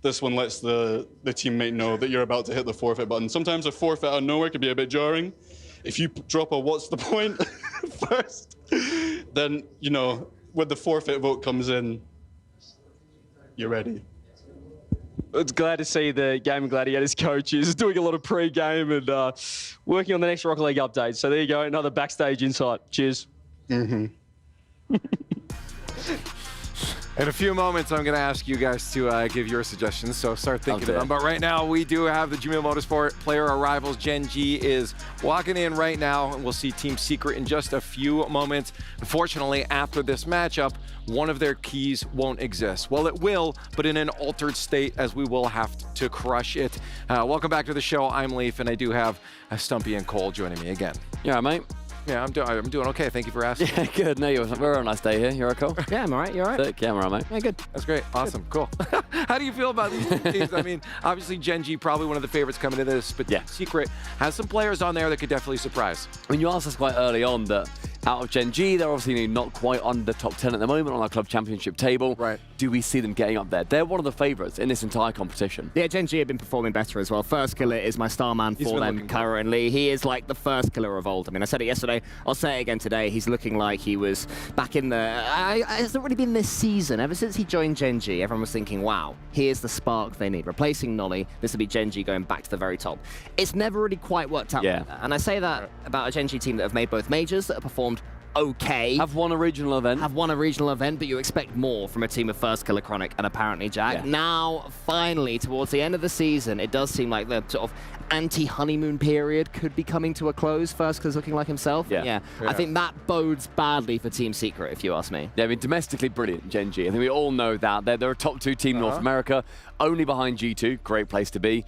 This one lets the teammate know that you're about to hit the forfeit button. Sometimes a forfeit out of nowhere can be a bit jarring. If you drop a what's the point first, then, you know, when the forfeit vote comes in, you're ready. It's glad to see the Gaming Gladiators coaches doing a lot of pre-game and working on the next Rocket League update. So there you go, another backstage insight. Cheers. Mm-hmm. In a few moments, I'm going to ask you guys to give your suggestions, so start thinking of them. But right now, we do have the Jamil Motorsport player arrivals. Gen G is walking in right now, and we'll see Team Secret in just a few moments. Unfortunately, after this matchup, one of their keys won't exist. Well, it will, but in an altered state, as we will have to crush it. Welcome back to the show. I'm Leaf, and I do have Stumpy and Cole joining me again. Yeah, mate. Yeah, I'm doing okay. Thank you for asking. Yeah, good. No, we're on a nice day here. You're cool? Yeah, I'm all right. You're all right? Sick. Yeah, I'm all right, mate. Yeah, good. That's great. Awesome. Cool. How do you feel about these two teams? I mean, obviously Gen G probably one of the favorites coming into this, but yeah, Secret has some players on there that could definitely surprise. I mean, you asked us quite early on that out of Gen G, they're obviously not quite on the top 10 at the moment on our club championship table. Right. Do we see them getting up there? They're one of the favorites in this entire competition. Yeah, Gen G have been performing better as well. First Killer is my star man for them currently. He is like the first killer of old. I mean, I said it yesterday. I'll say it again today. He's looking like he was back in the... It hasn't really been this season. Ever since he joined Gen G, everyone was thinking, wow, here's the spark they need. Replacing Nolly, this will be Gen G going back to the very top. It's never really quite worked out like that. And I say that about a Gen G team that have made both majors, that have performed okay. Have won a regional event. Have won a regional event, but you expect more from a team of First Killer Chronic and apparently Jack. Yeah. Now, finally, towards the end of the season, it does seem like the sort of anti-honeymoon period could be coming to a close. First Killer's looking like himself. Yeah. I think that bodes badly for Team Secret, if you ask me. Yeah, I mean, domestically brilliant, Gen G. I think we all know that. They're a top 2 team in North America, only behind G2. Great place to be.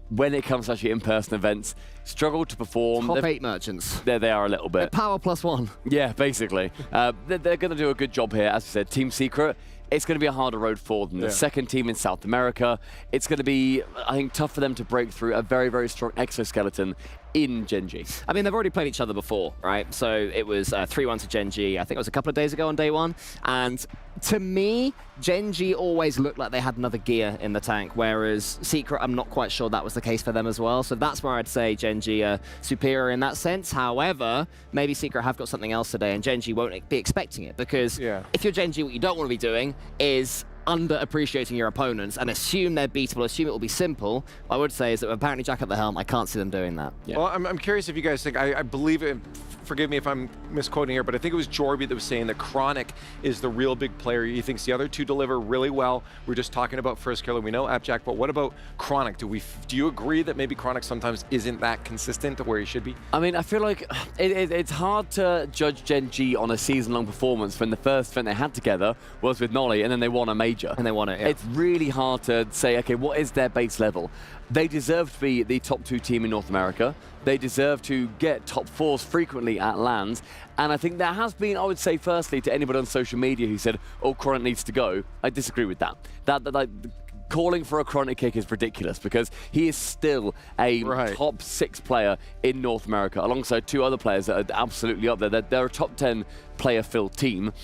When it comes to actually in-person events, struggle to perform. Top 8 merchants. There they are a little bit. Power +1. Yeah, basically. They're going to do a good job here. As we said, Team Secret, it's going to be a harder road for them. The second team in South America, it's going to be, I think, tough for them to break through a very, very strong exoskeleton in Gen G. I mean, they've already played each other before, right? So it was 3-1 to Gen G. I think it was a couple of days ago on day 1. And to me, Gen G always looked like they had another gear in the tank, whereas Secret, I'm not quite sure that was the case for them as well. So that's where I'd say Gen G are superior in that sense. However, maybe Secret have got something else today, and Gen G won't be expecting it, because if you're Gen G, what you don't want to be doing is underappreciating your opponents and assume they're beatable, assume it will be simple. What I would say is that apparently Jack at the helm, I can't see them doing that. Well, I'm curious if you guys think, I believe it, forgive me if I'm misquoting here, but I think it was Jorby that was saying that Chronic is the real big player. He thinks the other two deliver really well. We're just talking about First Killer. We know AppJack, but what about Chronic? Do you agree that maybe Chronic sometimes isn't that consistent to where he should be? I mean, I feel like it's hard to judge Gen G on a season-long performance when the first event they had together was with Nolly, and then they won a major. And they won it, yeah. It's really hard to say, okay, what is their base level? They deserve to be the top 2 team in North America. They deserve to get top 4s frequently at LANs. And I think there has been, I would say, firstly, to anybody on social media who said, oh, Chronic needs to go, I disagree with that. Calling for a Chronic kick is ridiculous, because he is still a top 6 player in North America, alongside 2 other players that are absolutely up there. They're a top 10 player-filled team.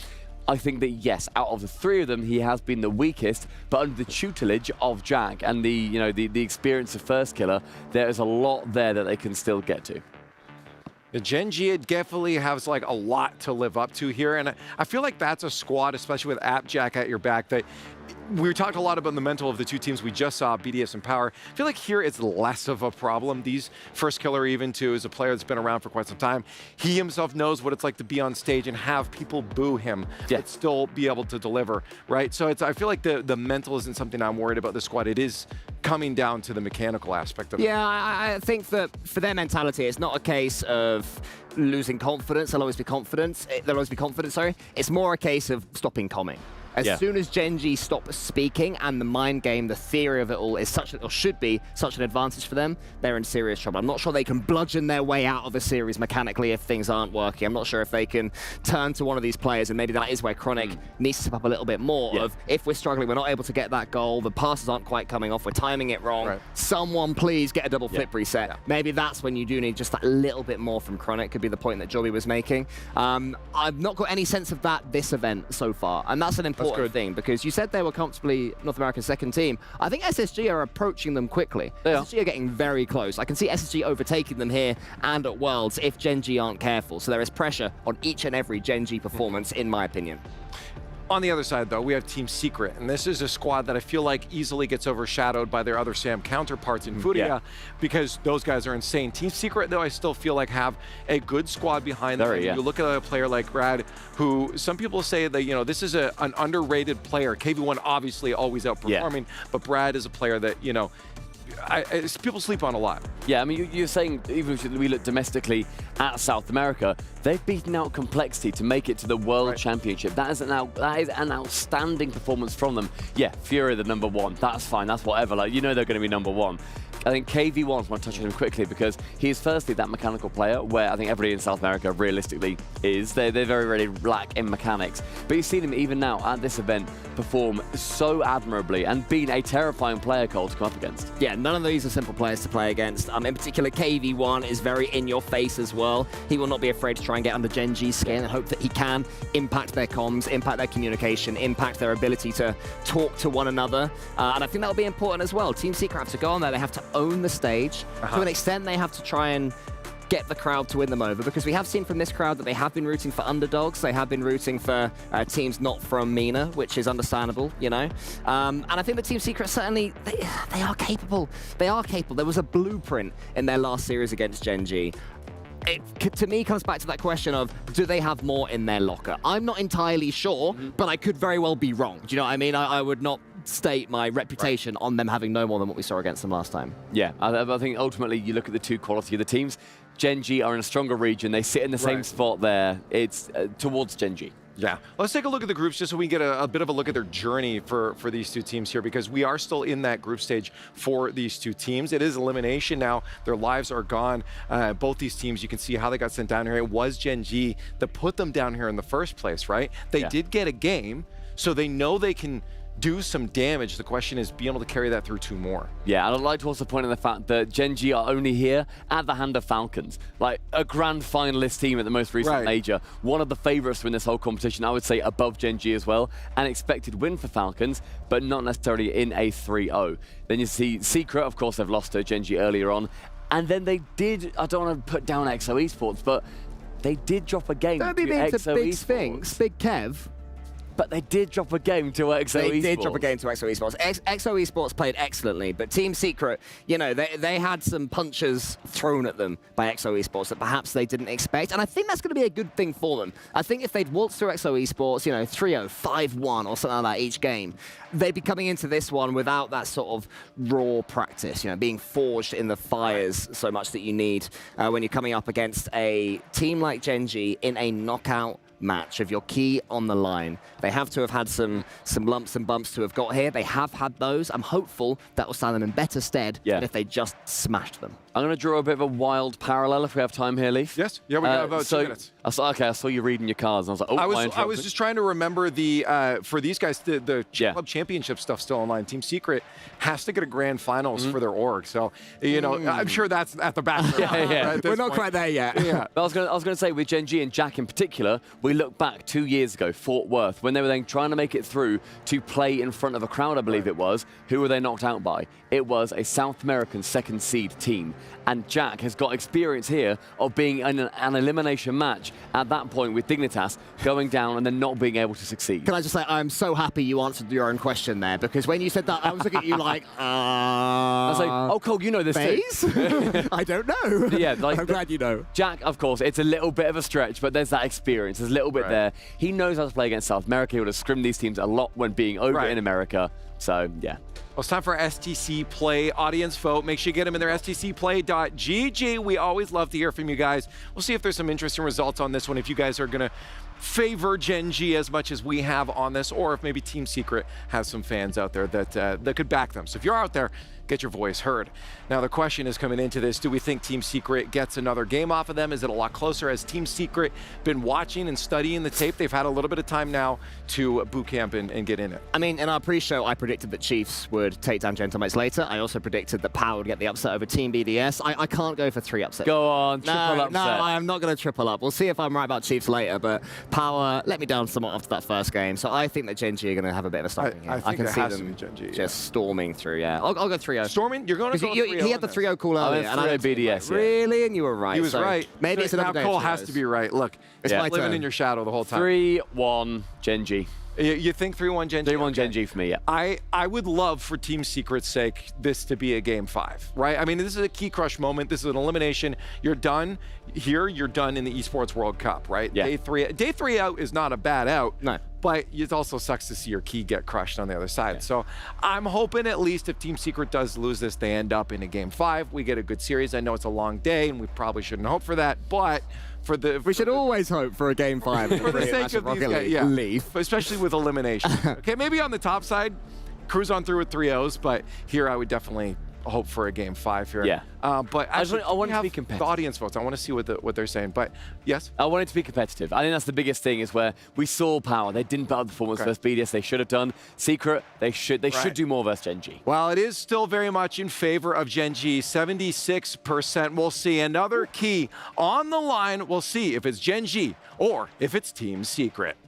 I think that, yes, out of the 3 of them, he has been the weakest, but under the tutelage of Jack and the experience of First Killer, there is a lot there that they can still get to. The Gen G definitely has like a lot to live up to here, and I feel like that's a squad, especially with AppJack at your back, that we talked a lot about the mental of the two teams we just saw, BDS and Power. I feel like here it's less of a problem. These First Killer even too is a player that's been around for quite some time. He himself knows what it's like to be on stage and have people boo him, but still be able to deliver, right? So I feel like the mental isn't something I'm worried about this squad. It is coming down to the mechanical aspect of it. Yeah, I think that for their mentality, it's not a case of losing confidence. They'll always be confident. Sorry. It's more a case of stopping coming. As soon as Gen.G stop speaking and the mind game, the theory of it all is such, or should be such an advantage for them, they're in serious trouble. I'm not sure they can bludgeon their way out of a series mechanically if things aren't working. I'm not sure if they can turn to one of these players, and maybe that is where Chronic needs to step up a little bit more of, if we're struggling, we're not able to get that goal, the passes aren't quite coming off, we're timing it wrong, someone please get a double flip reset. Maybe that's when you do need just that little bit more from Chronic, could be the point that Joby was making. I've not got any sense of that this event so far, and that's an important thing, because you said they were comfortably North America's second team. I think SSG are approaching them quickly. SSG are getting very close. I can see SSG overtaking them here and at Worlds if Gen.G aren't careful. So there is pressure on each and every Gen.G performance, in my opinion. On the other side, though, we have Team Secret, and this is a squad that I feel like easily gets overshadowed by their other SAM counterparts in Furia, because those guys are insane. Team Secret, though, I still feel like have a good squad behind them. You look at a player like Brad, who some people say that, you know, this is an underrated player. KV1 obviously always outperforming, but Brad is a player that, you know, people sleep on a lot. Yeah, I mean, you're saying, even if we look domestically at South America, they've beaten out Complexity to make it to the World Championship. That is an outstanding performance from them. Yeah, Furia the #1. That's fine. That's whatever. Like, you know they're going to be #1. I think KV1, I want to touch on him quickly because he is firstly that mechanical player where I think everybody in South America realistically is. They're very, very lack in mechanics. But you've seen him even now at this event perform so admirably and being a terrifying player, Cole, to come up against. Yeah, none of these are simple players to play against. In particular, KV1 is very in your face as well. He will not be afraid to try and get under Gen.G's skin and hope that he can impact their comms, impact their communication, impact their ability to talk to one another. And I think that'll be important as well. Team Secret have to go on there. They have to own the stage. To an extent, they have to try and get the crowd to win them over, because we have seen from this crowd that they have been rooting for underdogs. They have been rooting for teams not from MENA, which is understandable, you know. And I think the Team Secret certainly, they are capable. They are capable. There was a blueprint in their last series against Gen.G. It, to me, comes back to that question of, do they have more in their locker? I'm not entirely sure, but I could very well be wrong. Do you know what I mean? I would not state my reputation on them having no more than what we saw against them last time. Yeah, I think ultimately you look at the two quality of the teams. Gen.G are in a stronger region. They sit in the same spot there. It's towards Gen.G. Yeah, let's take a look at the groups just so we can get a bit of a look at their journey for these two teams here, because we are still in that group stage for these two teams. It is elimination now. Their lives are gone. Both these teams, you can see how they got sent down here. It was Gen.G that put them down here in the first place, right? They did get a game, so they know they can do some damage. The question is being able to carry that through two more. Yeah, and I'd like to also point out the fact that Gen.G are only here at the hand of Falcons, like a grand finalist team at the most recent major. One of the favorites to win this whole competition, I would say above Gen.G as well. An expected win for Falcons, but not necessarily in a 3-0. Then you see Secret, of course, they've lost to Gen.G earlier on. And then they did, I don't want to put down XO Esports, but they did drop a game to XO Big Esports. Sphinx, Big Kev. But they did drop a game to XO Esports. They did drop a game to XO Esports. XO Esports played excellently, but Team Secret, you know, they had some punches thrown at them by XO Esports that perhaps they didn't expect, and I think that's going to be a good thing for them. I think if they'd waltzed through XO Esports, you know, 3-0, 5-1 or something like that each game, they'd be coming into this one without that sort of raw practice, you know, being forged in the fires so much that you need when you're coming up against a team like Gen.G in a knockout match of your key on the line. They have to have had some lumps and bumps to have got here. They have had those. I'm hopeful that will stand them in better stead than if they just smashed them. I'm going to draw a bit of a wild parallel if we have time here, Leaf. Yes. Yeah, we got about 2 minutes. I saw you reading your cards, and I was like, oh, I was just trying to remember the for these guys, the club championship stuff still online. Team Secret has to get a grand finals for their org, so you know I'm sure that's at the back. Right, we're not quite there yet. But I was going to say with Gen.G and Jack in particular, we look back 2 years ago, Fort Worth, when they were then trying to make it through to play in front of a crowd, I believe it was. Who were they knocked out by? It was a South American second seed team. And Jack has got experience here of being in an elimination match at that point with Dignitas, going down and then not being able to succeed. Can I just say, I'm so happy you answered your own question there, because when you said that, I was looking at you like, I was like, oh, Cole, you know this too. I don't know. Yeah, like, I'm glad you know. Jack, of course, it's a little bit of a stretch, but there's that experience. There's a little bit there. He knows how to play against South America. He would have scrimmed these teams a lot when being over in America. So, yeah. Well, it's time for STC Play audience vote. Make sure you get them in their stcplay.gg. We always love to hear from you guys. We'll see if there's some interesting results on this one, if you guys are going to favor Gen G as much as we have on this, or if maybe Team Secret has some fans out there that could back them. So if you're out there, get your voice heard. Now, the question is coming into this, do we think Team Secret gets another game off of them? Is it a lot closer? Has Team Secret been watching and studying the tape? They've had a little bit of time now to boot camp and get in it. I mean, in our pre-show, I predicted that Chiefs would take down Gentlemates later. I also predicted that Power would get the upset over Team BDS. I can't go for 3 upsets. Go on, triple upset. No, I'm not going to triple up. We'll see if I'm right about Chiefs later, but Power let me down somewhat after that first game. So I think that Gen G are going to have a bit of a stopping here. I can see them Gen G, just storming through, I'll go 3-0. Storming? You're going to go 3-0? He had the 3-0 call earlier. And I BDS, Really? And you were right. He was right. Maybe it's another now day Cole of has to be right. Look, it's my living turn. in your shadow the whole time. 3-1 Gen G. You think 3-1 Gen G? 3-1 Gen G for me, yeah. I would love, for Team Secret's sake, this to be a Game 5, right? I mean, this is a key crush moment. This is an elimination. You're done here. You're done in the Esports World Cup, right? Yeah. Day three out is not a bad out. No. But it also sucks to see your key get crushed on the other side. Yeah. So I'm hoping at least if Team Secret does lose this, they end up in a Game 5. We get a good series. I know it's a long day, and we probably shouldn't hope for that, but we should always hope for a Game 5 for the sake of these guys, Leaf. Especially with elimination. Okay, maybe on the top side, cruise on through with 3-0s, but here I would definitely hope for a Game 5 here. Yeah. But I want it to be competitive. The audience votes. I want to see what they're saying. But yes, I want it to be competitive. I think that's the biggest thing, is where we saw Power. They didn't put up the performance versus BDS. They should have done. Secret, they should do more versus Gen G. Well, it is still very much in favor of Gen G. 76%. We'll see. Another key on the line. We'll see if it's Gen G or if it's Team Secret.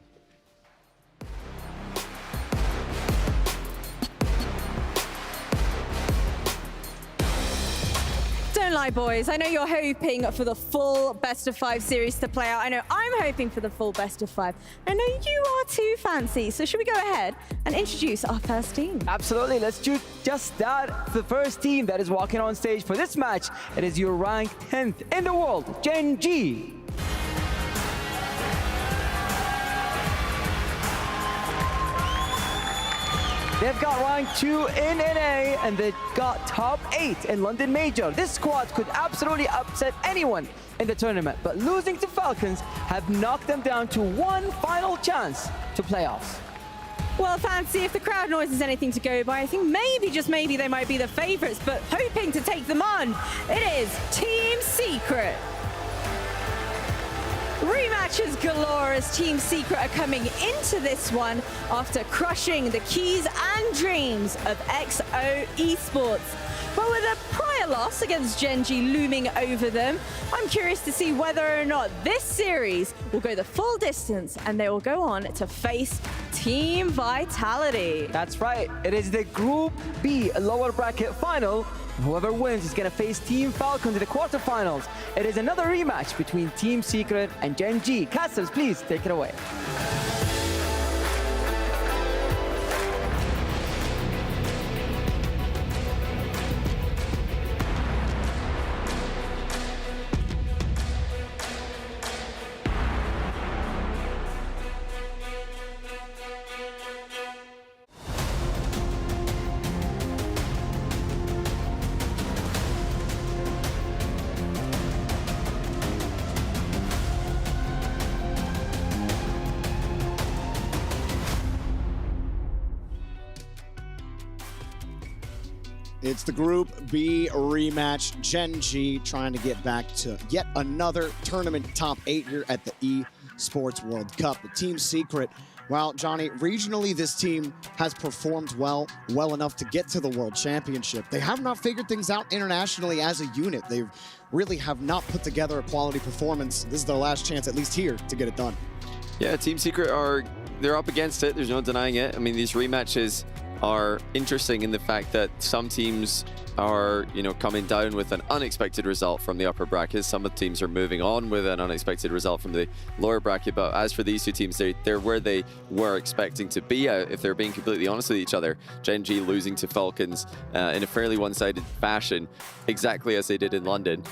Don't lie, boys. I know you're hoping for the full best-of-5 series to play out. I know I'm hoping for the full best-of-5. I know you are too, Fancy. So should we go ahead and introduce our first team? Absolutely. Let's do just that. The first team that is walking on stage for this match, it is your ranked 10th in the world, Gen G. They've got rank 2 in NA, and they've got top 8 in London Major. This squad could absolutely upset anyone in the tournament, but losing to Falcons have knocked them down to one final chance to playoffs. Well, Fancy, if the crowd noise is anything to go by, I think maybe, just maybe, they might be the favorites, but hoping to take them on, it is Team Secret. Rematches galore as Team Secret are coming into this one after crushing the keys and dreams of XO Esports. But with a prior loss against Gen G looming over them, I'm curious to see whether or not this series will go the full distance and they will go on to face Team Vitality. That's right. It is the Group B lower bracket final. Whoever wins is going to face Team Falcons in the quarterfinals. It is another rematch between Team Secret and Gen G. Castles, please take it away. It's the Group B rematch. Gen G trying to get back to yet another tournament top 8 here at the Esports World Cup. The Team Secret, well, Johnny, regionally this team has performed well enough to get to the World Championship. They have not figured things out internationally as a unit. They really have not put together a quality performance. This is their last chance, at least here, to get it done. Yeah, Team Secret they're up against it. There's no denying it. I mean, these rematches are interesting in the fact that some teams are, you know, coming down with an unexpected result from the upper bracket. Some of the teams are moving on with an unexpected result from the lower bracket. But as for these two teams, they're where they were expecting to be, if they're being completely honest with each other. Gen G losing to Falcons in a fairly one-sided fashion, exactly as they did in London.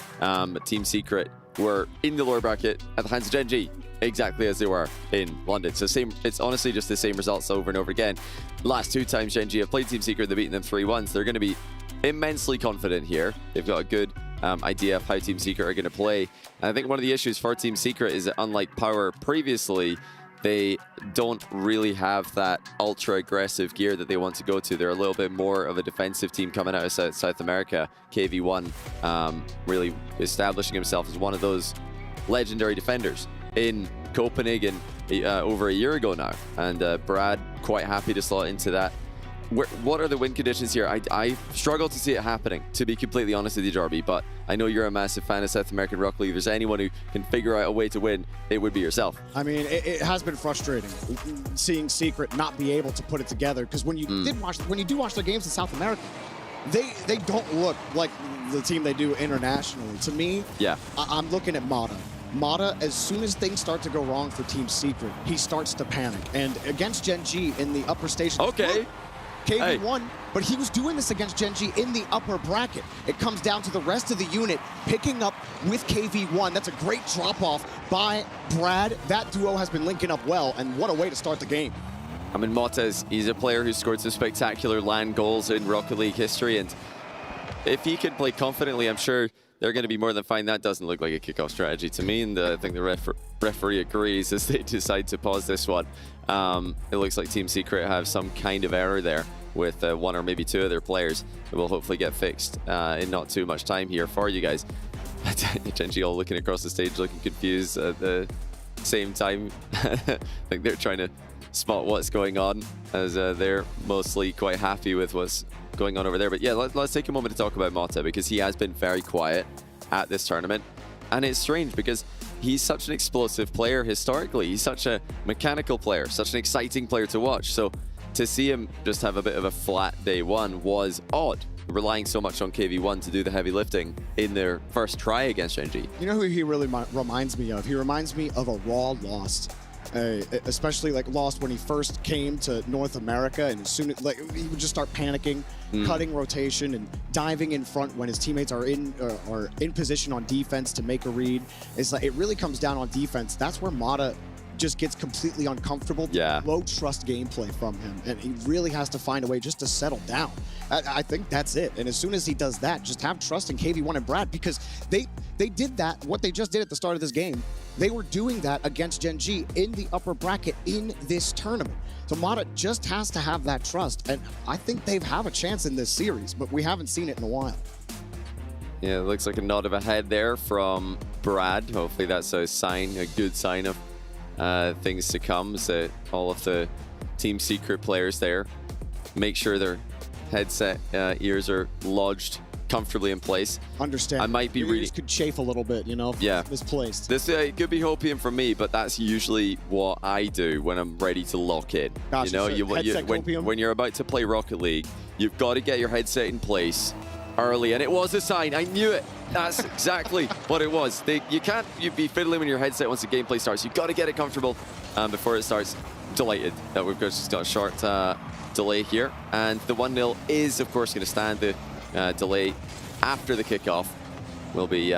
Team Secret were in the lower bracket at the hands of Gen G, exactly as they were in London. So it's honestly just the same results over and over again. Last 2 times Gen G have played Team Secret, they've beaten them 3-1. So they're going to be immensely confident here. They've got a good idea of how Team Secret are going to play. And I think one of the issues for Team Secret is that, unlike Power previously, they don't really have that ultra aggressive gear that they want to go to. They're a little bit more of a defensive team coming out of South America. KV1 really establishing himself as one of those legendary defenders in Copenhagen over a year ago now. And Brad quite happy to slot into that. What are the win conditions here? I struggle to see it happening, to be completely honest with you, Jarby, but I know you're a massive fan of South American Rocket League. If there's anyone who can figure out a way to win, it would be yourself. I mean, it has been frustrating seeing Secret not be able to put it together, because when you do watch their games in South America, they don't look like the team they do internationally. To me, yeah, I'm looking at Mata. Mata, as soon as things start to go wrong for Team Secret, he starts to panic. And against Gen G in the upper stations, okay, KV1, but he was doing this against Gen G in the upper bracket. It comes down to the rest of the unit picking up with KV1. That's a great drop-off by Brad. That duo has been linking up well, and what a way to start the game. I mean, Mottez, he's a player who scored some spectacular LAN goals in Rocket League history, and if he can play confidently, I'm sure they're going to be more than fine. That doesn't look like a kickoff strategy to me, and I think the referee agrees as they decide to pause this one. It looks like Team Secret have some kind of error there with 1 or maybe 2 of their players. It will hopefully get fixed in not too much time here for you guys. Gen G all looking across the stage, looking confused at the same time. I think they're trying to spot what's going on, as they're mostly quite happy with what's going on over there. But yeah, let's take a moment to talk about Mata, because he has been very quiet at this tournament. And it's strange because he's such an explosive player historically. He's such a mechanical player, such an exciting player to watch. So to see him just have a bit of a flat day one was odd, relying so much on KV1 to do the heavy lifting in their first try against Gen G. You know who he really reminds me of? He reminds me of a Raw Lost. Especially like Lost when he first came to North America, and as soon as he would just start panicking, cutting rotation and diving in front when his teammates are in position on defense to make a read. It's like it really comes down on defense. That's where Mata just gets completely uncomfortable. Yeah. Low trust gameplay from him, and he really has to find a way just to settle down. I think that's it. And as soon as he does that, just have trust in KV1 and Brad, because they did that, what they just did at the start of this game. They were doing that against Gen G in the upper bracket in this tournament. So Mata just has to have that trust, and I think they have a chance in this series, but we haven't seen it in a while. Yeah, it looks like a nod of a head there from Brad. Hopefully that's a sign, a good sign of things to come. So all of the Team Secret players there, make sure their headset ears are lodged comfortably in place. Understand. I might be reading. This could chafe a little bit, you know. Yeah. Misplaced. This could be hopium for me, but that's usually what I do when I'm ready to lock in. Gotcha, you know, when you're about to play Rocket League, you've got to get your headset in place early, and it was a sign. I knew it. That's exactly what it was. You can't be fiddling with your headset once the gameplay starts. You've got to get it comfortable before it starts. Delighted that we've just got a short delay here, and the 1-0 is of course going to stand. The delay after the kickoff will be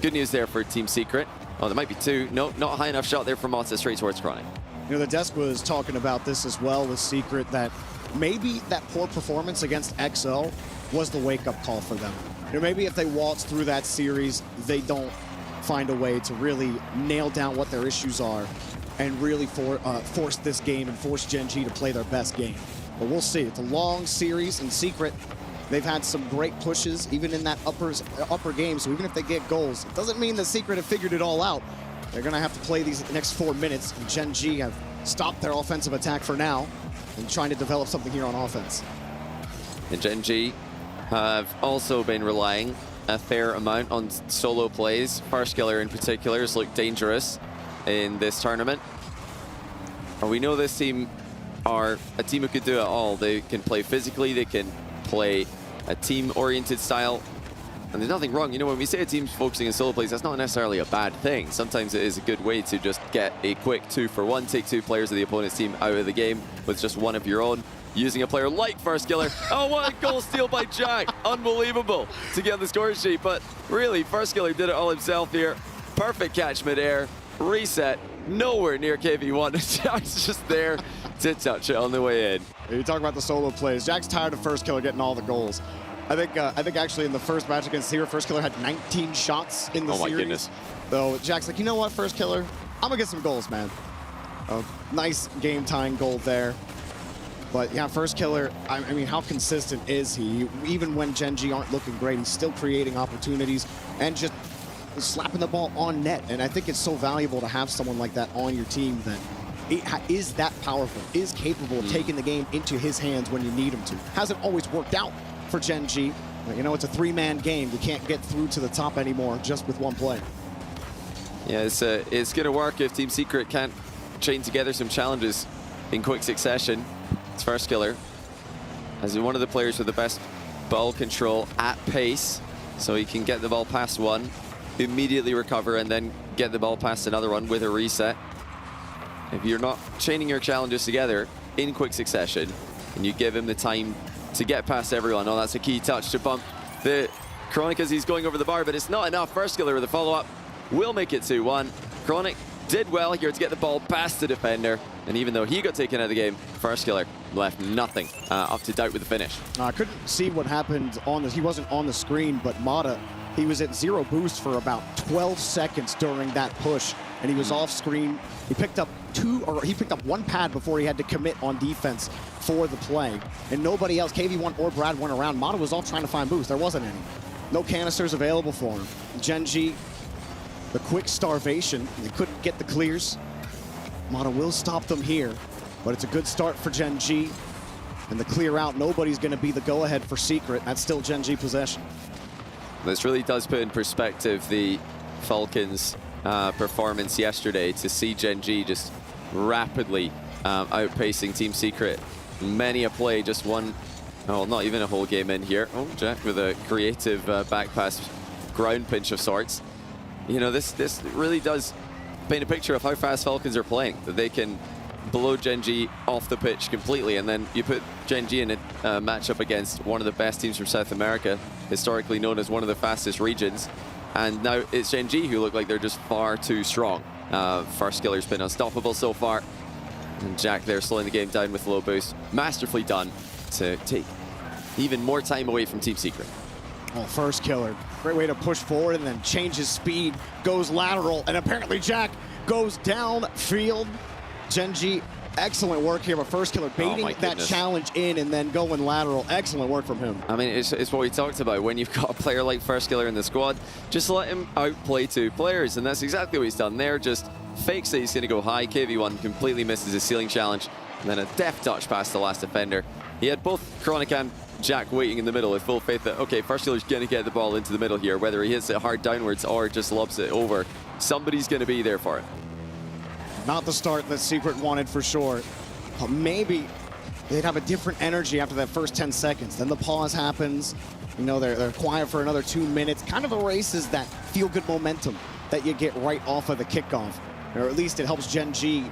good news there for Team Secret. Oh, there might be 2. No, not a high enough shot there from Mata, straight towards Chronic. You know, the desk was talking about this as well with Secret, that maybe that poor performance against XL was the wake-up call for them. You know, maybe if they waltz through that series, they don't find a way to really nail down what their issues are and really force this game and force Gen G to play their best game. But we'll see. It's a long series, and Secret, they've had some great pushes, even in that upper game. So even if they get goals, it doesn't mean that Secret have figured it all out. They're going to have to play these next 4 minutes, and Gen G have stopped their offensive attack for now and trying to develop something here on offense. And Gen G have also been relying a fair amount on solo plays. Farskiller in particular has looked dangerous in this tournament. And we know this team are a team who could do it all. They can play physically, they can play a team-oriented style. And there's nothing wrong. You know, when we say a team's focusing on solo plays, that's not necessarily a bad thing. Sometimes it is a good way to just get a quick 2-for-1, take 2 players of the opponent's team out of the game with just one of your own, using a player like First Killer. Oh, what a goal steal by Jack. Unbelievable to get on the score sheet. But really, First Killer did it all himself here. Perfect catch mid-air, reset, nowhere near KV1. Jack's just there to touch it on the way in. You talk about the solo plays. Jack's tired of First Killer getting all the goals. I think actually in the first match against Hero, First Killer had 19 shots in the series. Oh my goodness. So Jack's like, you know what, First Killer? I'm gonna get some goals, man. Nice game-tying goal there. But yeah, First Killer, I mean, how consistent is he? Even when Gen G aren't looking great, he's still creating opportunities and just slapping the ball on net. And I think it's so valuable to have someone like that on your team that is that powerful, is capable of taking the game into his hands when you need him to. Hasn't always worked out for Gen G. But, you know, it's a 3-man game. You can't get through to the top anymore just with one player. Yeah, it's going to work if Team Secret can't chain together some challenges in quick succession. It's First Killer as one of the players with the best ball control at pace, so he can get the ball past one, immediately recover, and then get the ball past another one with a reset. If you're not chaining your challenges together in quick succession, and you give him the time to get past everyone. Oh, that's a key touch to bump the Chronic as he's going over the bar, but it's not enough. First Killer with a follow-up will make it 2-1. Chronic did well here to get the ball past the defender, and even though he got taken out of the game, First Killer left nothing up to doubt with the finish. I couldn't see what happened on this. He wasn't on the screen, but Mata, he was at 0 boost for about 12 seconds during that push, and he was off screen. He picked up one pad before he had to commit on defense for the play, and nobody else, KV1 or Brad, went around. Mata was off trying to find boost. There wasn't any. No canisters available for him. Gen G, the quick starvation, they couldn't get the clears. Mata will stop them here, but it's a good start for Gen G. And the clear out, nobody's going to be the go-ahead for Secret. That's still Gen G possession. This really does put in perspective the Falcons' performance yesterday, to see Gen G just rapidly outpacing Team Secret. Many a play, just one, oh, not even a whole game in here. Oh, Jack with a creative back pass, ground pinch of sorts. You know, this really does paint a picture of how fast Falcons are playing, that they can blow Gen G off the pitch completely, and then you put Gen G in a matchup against one of the best teams from South America, historically known as one of the fastest regions, and now it's Gen G who look like they're just far too strong. First Killer's been unstoppable so far, and Jack there slowing the game down with low boost. Masterfully done to take even more time away from Team Secret. Oh, First Killer, great way to push forward and then change his speed, goes lateral, and apparently Jack goes downfield. Gen G, excellent work here, but First Killer baiting that challenge in and then going lateral. Excellent work from him. I mean, it's what we talked about. When you've got a player like First Killer in the squad, just let him outplay 2 players, and that's exactly what he's done there. Just fakes that he's going to go high. KV1 completely misses his ceiling challenge, and then a deft touch past the last defender. He had both Chronic and Jack waiting in the middle with full faith that, okay, First Killer's going to get the ball into the middle here, whether he hits it hard downwards or just lobs it over. Somebody's going to be there for it. Not the start that Secret wanted for sure. But maybe they'd have a different energy after that first 10 seconds. Then the pause happens. You know, they're quiet for another 2 minutes. Kind of erases that feel-good momentum that you get right off of the kickoff. Or at least it helps Gen G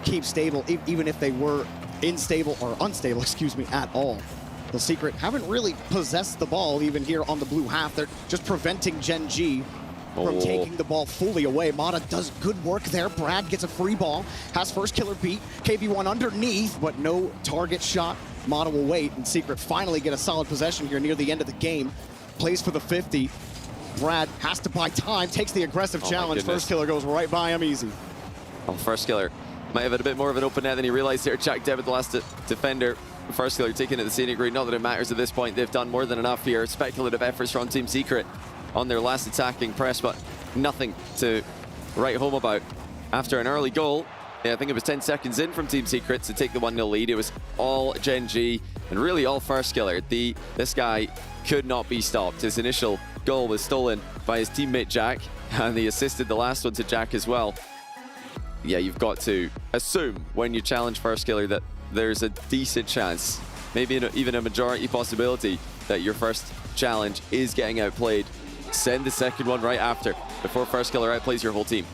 keep stable, even if they were unstable, excuse me, at all. The Secret haven't really possessed the ball even here on the blue half. They're just preventing Gen G from taking the ball fully away. Mata does good work there. Brad gets a free ball, has First Killer beat. KV1 underneath, but no target shot. Mata will wait, and Secret finally get a solid possession here near the end of the game. Plays for the 50. Brad has to buy time, takes the aggressive challenge. First Killer goes right by him easy. Oh, First Killer might have had a bit more of an open net than he realized there. Jack Devitt, the last defender. First Killer taking it to the scenic route. Not that it matters at this point. They've done more than enough here. Speculative efforts from Team Secret on their last attacking press, but nothing to write home about. After an early goal, I think it was 10 seconds in from Team Secret to take the 1-0 lead. It was all Gen G and really all First Killer. This guy could not be stopped. His initial goal was stolen by his teammate Jack, and he assisted the last one to Jack as well. Yeah, you've got to assume when you challenge First Killer that there's a decent chance, maybe even a majority possibility, that your first challenge is getting outplayed, send the second one right after, before first killer outplays your whole team.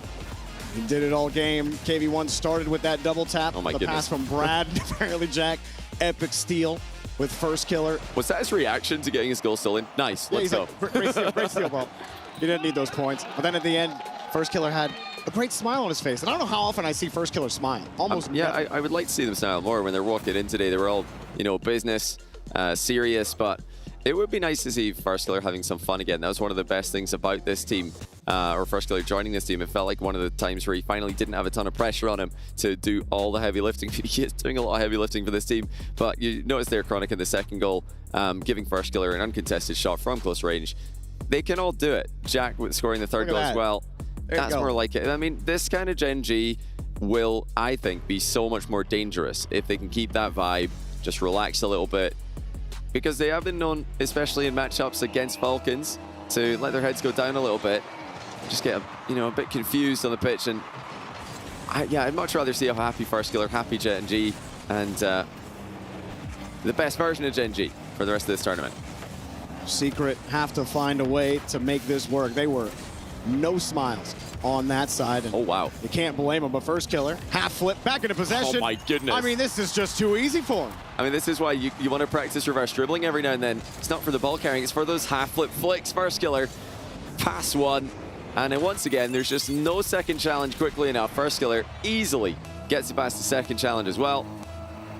He did it all game. KV1 started with that double tap. Oh my the goodness. pass from Brad. Apparently, Jack, epic steal with first killer. Was that his reaction to getting his goal still in? Nice, Yeah, let's go. Like, great steal, ball. He didn't need those points. But then at the end, first killer had a great smile on his face. And I don't know how often I see first killer smile. Almost yeah, I would like to see them smile more when they're walking in today. They were all, you know, business, serious, but it would be nice to see first killer having some fun again. That was one of the best things about this team, or first killer joining this team. It felt like one of the times where he finally didn't have a ton of pressure on him to do all the heavy lifting. He is doing a lot of heavy lifting for this team, but you notice there, Chronic in the second goal, giving first killer an uncontested shot from close range. They can all do it. Jack with scoring the third goal as well. That's more like it. I mean, this kind of Gen G will, I think, be so much more dangerous if they can keep that vibe, just relax a little bit. Because they have been known, especially in matchups against Falcons, to let their heads go down a little bit, just get a bit confused on the pitch. And I'd much rather see a happy first killer, happy Gen G, and the best version of Gen G for the rest of this tournament. Secret have to find a way to make this work. They were no smiles on that side. And oh, wow. You can't blame them. But first killer, half flip, back into possession. Oh, my goodness. I mean, this is just too easy for him. I mean, this is why you want to practice reverse dribbling every now and then. It's not for the ball carrying, it's for those half flip flicks. First killer, pass one. And then once again, there's just no second challenge quickly enough. First killer easily gets it past the second challenge as well.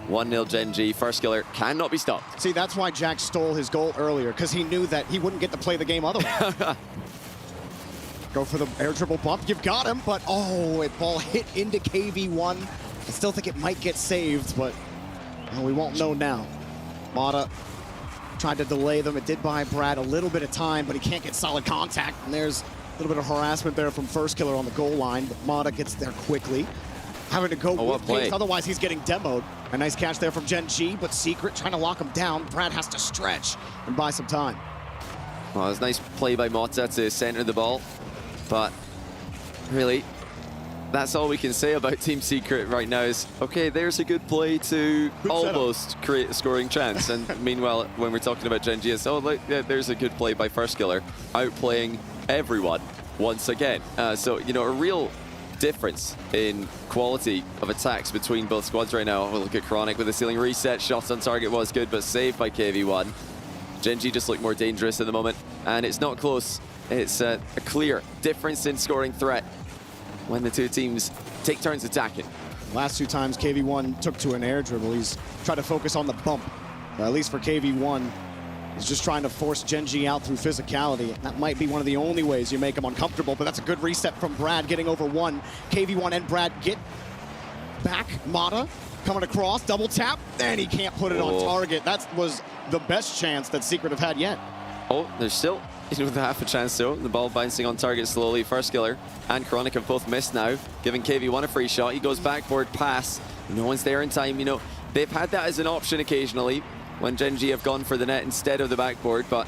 1-0 Gen G. First killer cannot be stopped. See, that's why Jack stole his goal earlier, because he knew that he wouldn't get to play the game otherwise. Go for the air dribble bump. You've got him, but oh, it ball hit into KV1. I still think it might get saved, but we won't know now. Mata tried to delay them. It did buy Brad a little bit of time, but he can't get solid contact. And there's a little bit of harassment there from first killer on the goal line, but Mata gets there quickly. Having to go with pace, otherwise he's getting demoed. A nice catch there from Gen G, but Secret trying to lock him down. Brad has to stretch and buy some time. Well, it was a nice play by Mata to center the ball, but really, that's all we can say about Team Secret right now is, okay, there's a good play to almost create a scoring chance. And meanwhile, when we're talking about Gen G, it's, oh, look, yeah, there's a good play by first killer, outplaying everyone once again. So, you know, a real difference in quality of attacks between both squads right now. We'll look at Chronic with the ceiling reset. Shot on target was good, but saved by KV1. Gen G just looked more dangerous at the moment, and it's not close. It's a clear difference in scoring threat when the two teams take turns attacking. Last two times KV1 took to an air dribble, he's tried to focus on the bump. At least for KV1, he's just trying to force Gen G out through physicality. That might be one of the only ways you make him uncomfortable, but that's a good reset from Brad, getting over one. KV1 and Brad get back. Mata coming across, double tap, and he can't put it on target. That was the best chance that Secret have had yet. Oh, there's still with half a chance though. The ball bouncing on target slowly. First killer and Chronic have both missed now, giving KV1 a free shot. He goes backboard pass. No one's there in time. You know, they've had that as an option occasionally when Gen G have gone for the net instead of the backboard, but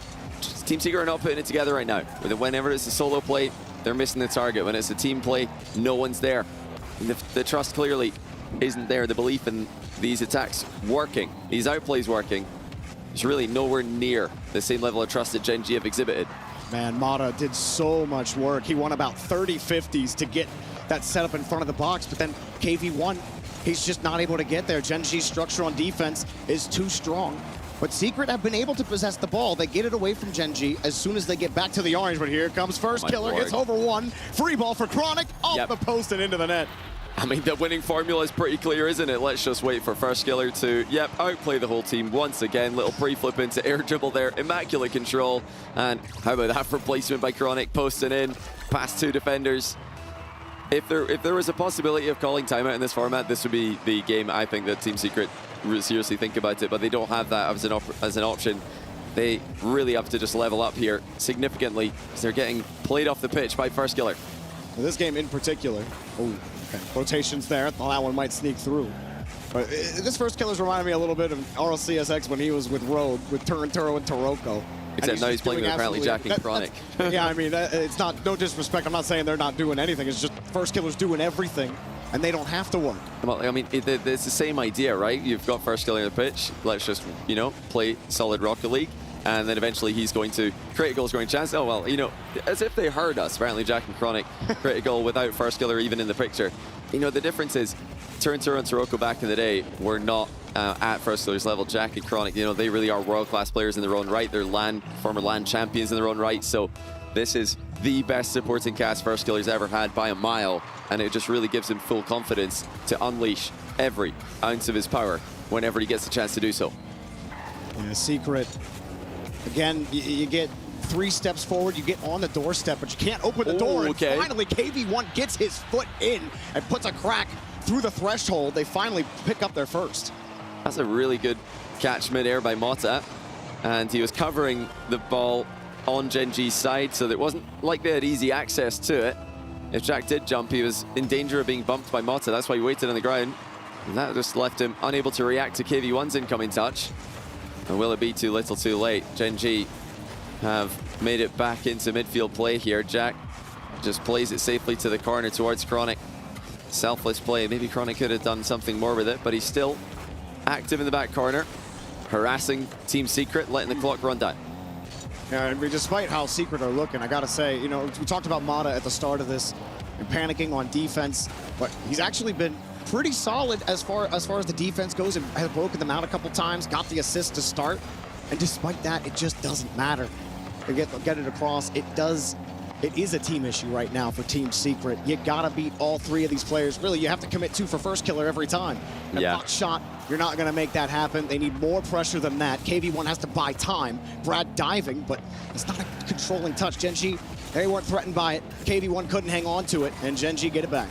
Team Secret are not putting it together right now. Whenever it's a solo play, they're missing the target. When it's a team play, no one's there. And the trust clearly isn't there. The belief in these attacks working, these outplays working, is really nowhere near the same level of trust that Gen G have exhibited. Man, Mata did so much work. He won about 30 50s to get that setup in front of the box, but then KV1, he's just not able to get there. Gen G's structure on defense is too strong. But Secret have been able to possess the ball. They get it away from Gen G as soon as they get back to the orange, but here comes first killer, gets over one. Free ball for Chronic, off the post and into the net. I mean, the winning formula is pretty clear, isn't it? Let's just wait for first killer to, outplay the whole team once again. Little pre-flip into air dribble there. Immaculate control. And how about that for placement by Chronic, posting in past two defenders. If there was a possibility of calling timeout in this format, this would be the game I think that Team Secret seriously think about it, but they don't have that as an option. They really have to just level up here significantly because they're getting played off the pitch by first killer. This game in particular, rotations there. I thought that one might sneak through. But this first killer's reminded me a little bit of RLCSX when he was with Road, with Turinturo and Taroko. Except now he's playing with apparently Jack and Chronic. Yeah, I mean, it's not, no disrespect. I'm not saying they're not doing anything. It's just first killer's doing everything, and they don't have to work. Well, I mean, it's the same idea, right? You've got first killer on the pitch. Let's just, play solid Rocket League. and then eventually he's going to create a goal scoring chance. Oh, well, you know, as if they heard us. Apparently Jack and Chronic create a goal without first killer even in the picture. You know, the difference is Turn and Sirocco back in the day were not at first killers level. Jack and Chronic, you know, they really are world-class players in their own right. They're former LAN champions in their own right. So this is the best supporting cast first killer's ever had by a mile, and it just really gives him full confidence to unleash every ounce of his power whenever he gets a chance to do so. Yeah, Secret, again, you get 3 steps forward, you get on the doorstep, but you can't open the door. Okay. And finally, KV1 gets his foot in and puts a crack through the threshold. They finally pick up their first. That's a really good catch mid-air by Mota, and he was covering the ball on Gen G's side, so it wasn't like they had easy access to it. If Jack did jump, he was in danger of being bumped by Mota. That's why he waited on the ground. And that just left him unable to react to KV1's incoming touch. And will it be too little too late? Gen G have made it back into midfield play here. Jack just plays it safely to the corner towards Chronic. Selfless play. Maybe Chronic could have done something more with it, but he's still active in the back corner, harassing Team Secret, letting the clock run down. Yeah, and despite how Secret are looking, I gotta say, you know, we talked about Mata at the start of this and panicking on defense, but he's actually been pretty solid as far as the defense goes and has broken them out a couple times, got the assist to start, and despite that, it just doesn't matter. They get it across. It is a team issue right now for Team Secret. You gotta beat all 3 of these players. Really, you have to commit 2 for first killer every time. And box shot, you're not gonna make that happen. They need more pressure than that. KV1 has to buy time. Brad diving, but it's not a controlling touch. Gen G, they weren't threatened by it. KV1 couldn't hang on to it, and Gen G get it back.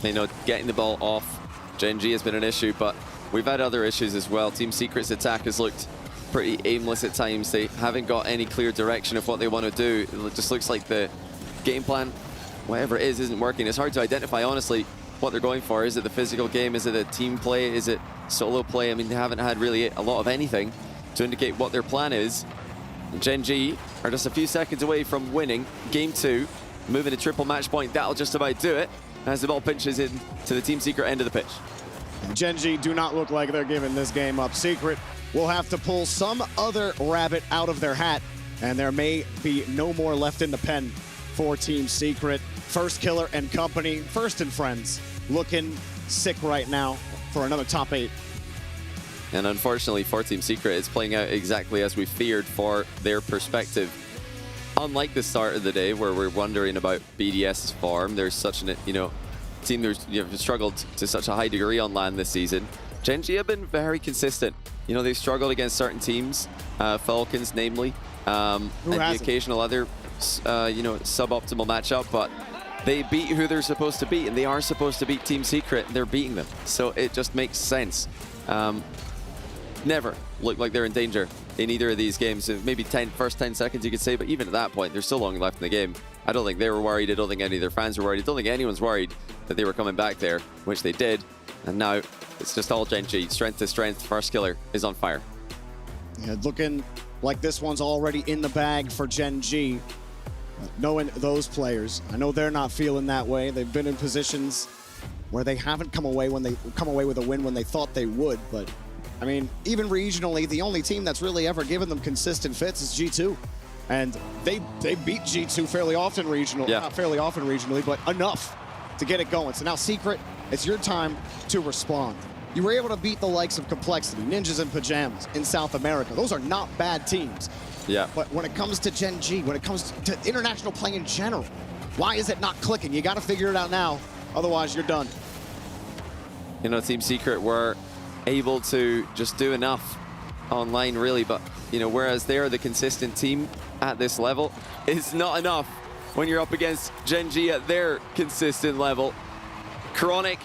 You know, getting the ball off Gen G has been an issue, but we've had other issues as well. Team Secret's attack has looked pretty aimless at times. They haven't got any clear direction of what they want to do. It just looks like the game plan, whatever it is, isn't working. It's hard to identify, honestly, what they're going for. Is it the physical game? Is it a team play? Is it solo play? I mean, they haven't had really a lot of anything to indicate what their plan is. Gen G are just a few seconds away from winning Game 2, moving to triple match point. That'll just about do it as the ball pinches in to the Team Secret end of the pitch. Gen G do not look like they're giving this game up. Secret will have to pull some other rabbit out of their hat, and there may be no more left in the pen for Team Secret. First Killer and company, First and Friends, looking sick right now for another top 8. And unfortunately for Team Secret, it's playing out exactly as we feared for their perspective. Unlike the start of the day where we're wondering about BDS's form, there's such an, team that's struggled to such a high degree on LAN this season. Gen G have been very consistent. They've struggled against certain teams, Falcons namely, and the occasional other, suboptimal matchup, but they beat who they're supposed to beat, and they are supposed to beat Team Secret, and they're beating them. So it just makes sense. Never look like they're in danger in either of these games. Maybe first 10 seconds you could say, but even at that point, there's still long left in the game. I don't think they were worried. I don't think any of their fans were worried. I don't think anyone's worried that they were coming back there, which they did. And now it's just all Gen G. Strength to strength. First Killer is on fire. Yeah, looking like this one's already in the bag for Gen G. Knowing those players, I know they're not feeling that way. They've been in positions where they haven't come away with a win when they thought they would. But I mean, even regionally, the only team that's really ever given them consistent fits is G2. And they beat G2 fairly often not fairly often regionally, but enough to get it going. So now Secret, it's your time to respond. You were able to beat the likes of Complexity, Ninjas in Pajamas in South America. Those are not bad teams. Yeah. But when it comes to Gen G, when it comes to international play in general, why is it not clicking? You got to figure it out now. Otherwise, you're done. Team Secret were able to just do enough online, really. But, whereas they're the consistent team at this level, it's not enough when you're up against Gen G at their consistent level. Chronic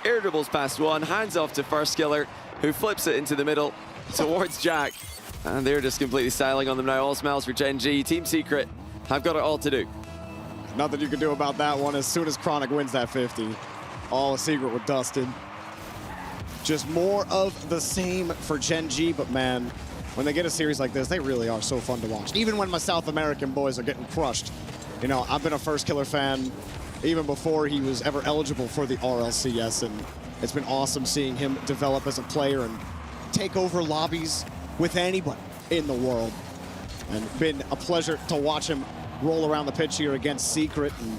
air dribbles past one, hands off to First Killer, who flips it into the middle towards Jack. And they're just completely styling on them now. All smiles for Gen G. Team Secret have got it all to do. Nothing you can do about that one. As soon as Chronic wins that 50, all Secret with Dustin. Just more of the same for Gen G, but man, when they get a series like this, they really are so fun to watch. Even when my South American boys are getting crushed. I've been a First Killer fan even before he was ever eligible for the RLCS, and it's been awesome seeing him develop as a player and take over lobbies with anybody in the world. and been a pleasure to watch him roll around the pitch here against Secret and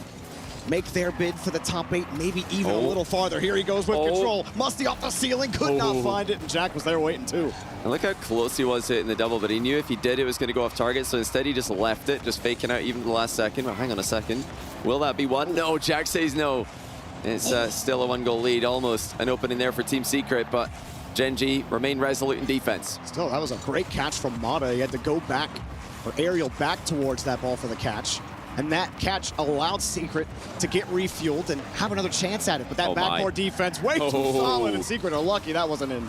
make their bid for the top 8, maybe even a little farther. Here he goes with control. Musty off the ceiling, could not find it, and Jack was there waiting too. And look how close he was hitting the double, but he knew if he did, it was going to go off target, so instead he just left it, just faking out even the last second. Well, hang on a second. Will that be one? No, Jack says no. It's still a 1-goal lead, almost an opening there for Team Secret, but Gen G remain resolute in defense. Still, that was a great catch from Mata. He had to go back, or aerial back towards that ball for the catch. And that catch allowed Secret to get refueled and have another chance at it. But that backboard defense, way too solid, and Secret are lucky that wasn't in.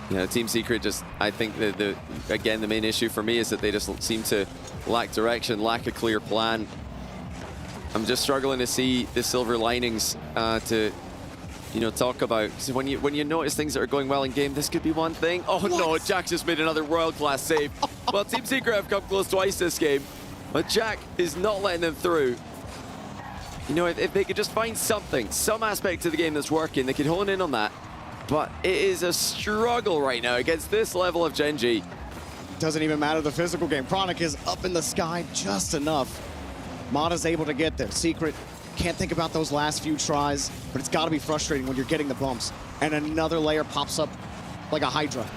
Yeah, Team Secret just, I think again, the main issue for me is that they just seem to lack direction, lack a clear plan. I'm just struggling to see the silver linings to, talk about. So when you notice things that are going well in game, this could be one thing. Oh no, Jack just made another world-class save. Well, Team Secret have come close twice this game, but Jack is not letting them through. If they could just find something, some aspect of the game that's working, they could hone in on that. But it is a struggle right now against this level of Gen G. Doesn't even matter the physical game. Chronic is up in the sky just enough. Mata's able to get there. Secret can't think about those last few tries, but it's got to be frustrating when you're getting the bumps. And another layer pops up like a Hydra.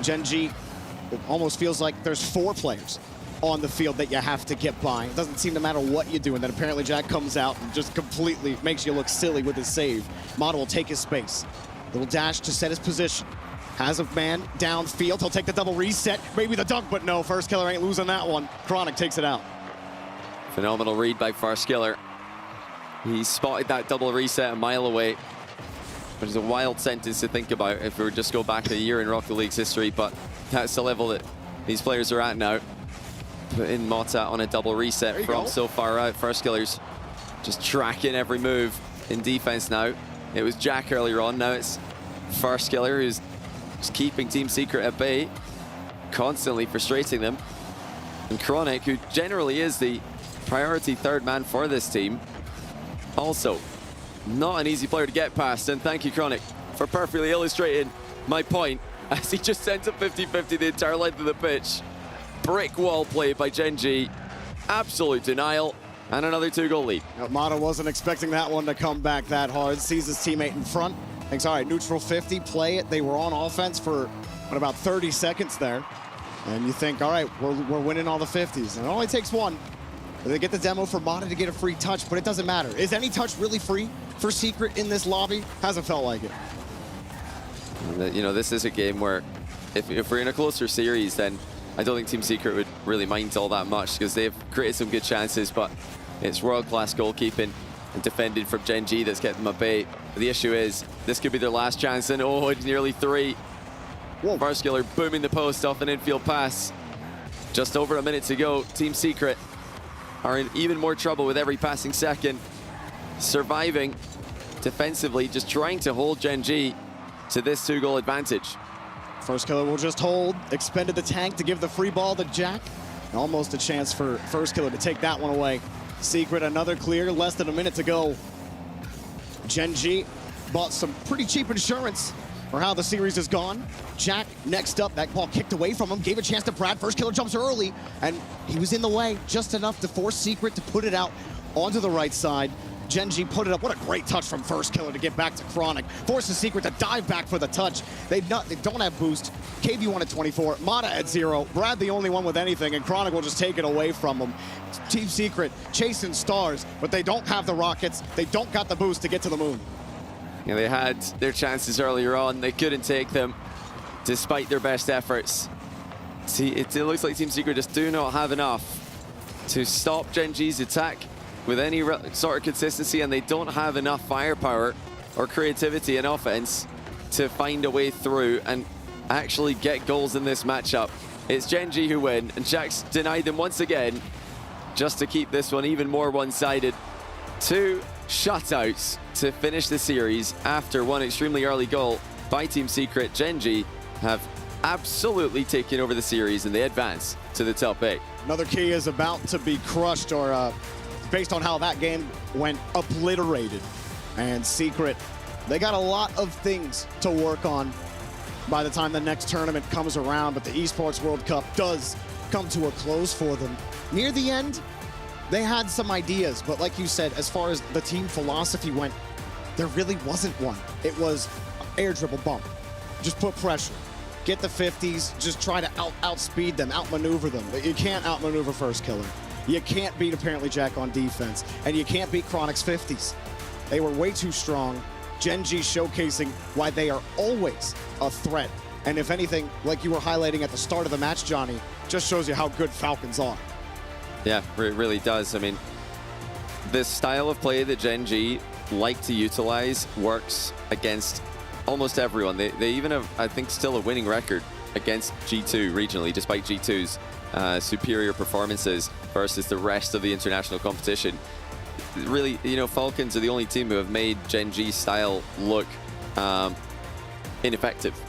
Gen G, it almost feels like there's 4 players on the field that you have to get by. It doesn't seem to matter what you do, and then apparently Jack comes out and just completely makes you look silly with his save. Mata will take his space. Little dash to set his position. Has a man downfield. He'll take the double reset. Maybe the dunk, but no. First Killer ain't losing that one. Chronic takes it out. Phenomenal read by First Killer. He spotted that double reset a mile away. Which is a wild sentence to think about if we were just go back a year in Rocket League's history, but that's the level that these players are at now. Put in Mata on a double reset from so far out. First Killer's just tracking every move in defense now. It was Jack earlier on, now it's First Killer who's just keeping Team Secret at bay, constantly frustrating them. And Chronic, who generally is the priority 3rd man for this team, also not an easy player to get past. And thank you, Chronic, for perfectly illustrating my point as he just sent it 50-50 the entire length of the pitch. Brick wall play by Gen G, absolute denial, and another 2-goal lead. Mata wasn't expecting that one to come back that hard. Sees his teammate in front. Thinks, all right, neutral 50, play it. They were on offense for about 30 seconds there. And you think, all right, we're winning all the 50s. And it only takes one. They get the demo for Mata to get a free touch, but it doesn't matter. Is any touch really free for Secret in this lobby? Hasn't felt like it. This is a game where if we're in a closer series, then I don't think Team Secret would really mind all that much because they've created some good chances, but it's world-class goalkeeping and defending from Gen G that's kept them at bay. The issue is, this could be their last chance, and it's nearly 3. First Killer booming the post off an infield pass. Just over a minute to go. Team Secret are in even more trouble with every passing second. Surviving defensively, just trying to hold Gen G to this 2-goal advantage. First Killer will just hold, expended the tank to give the free ball to Jack. And almost a chance for First Killer to take that one away. Secret, another clear, less than a minute to go. Gen G bought some pretty cheap insurance for how the series has gone. Jack, next up, that ball kicked away from him, gave a chance to Brad. First Killer jumps early, and he was in the way just enough to force Secret to put it out onto the right side. Gen G put it up. What a great touch from First Killer to get back to Chronic. Forces Secret to dive back for the touch. They don't have boost. KV1 at 24, Mata at 0. Brad the only one with anything, and Chronic will just take it away from him. Team Secret chasing stars, but they don't have the rockets. They don't got the boost to get to the moon. They had their chances earlier on. They couldn't take them despite their best efforts. See, it looks like Team Secret just do not have enough to stop Gen G's attack with any sort of consistency, and they don't have enough firepower or creativity in offense to find a way through and actually get goals in this matchup. It's Gen G who win, and Jack's denied them once again just to keep this one even more one-sided. 2 shutouts to finish the series after one extremely early goal by Team Secret. Gen G have absolutely taken over the series, and they advance to the top 8. Another key is about to be crushed, or based on how that game went, obliterated. And Secret, they got a lot of things to work on by the time the next tournament comes around, but the Esports World Cup does come to a close for them. Near the end, they had some ideas, but like you said, as far as the team philosophy went, there really wasn't one. It was air dribble bump. Just put pressure. Get the 50s, just try to outspeed them, outmaneuver them. You can't outmaneuver First Killer. You can't beat apparently Jack on defense, and you can't beat Chronic's 50s. They were way too strong. Gen G showcasing why they are always a threat. And if anything, like you were highlighting at the start of the match, Johnny, just shows you how good Falcons are. Yeah, it really does. I mean, this style of play that Gen G like to utilize works against almost everyone. They even have, I think, still a winning record against G2 regionally, despite G2's superior performances versus the rest of the international competition. Really, you know, Falcons are the only team who have made Gen G style look ineffective.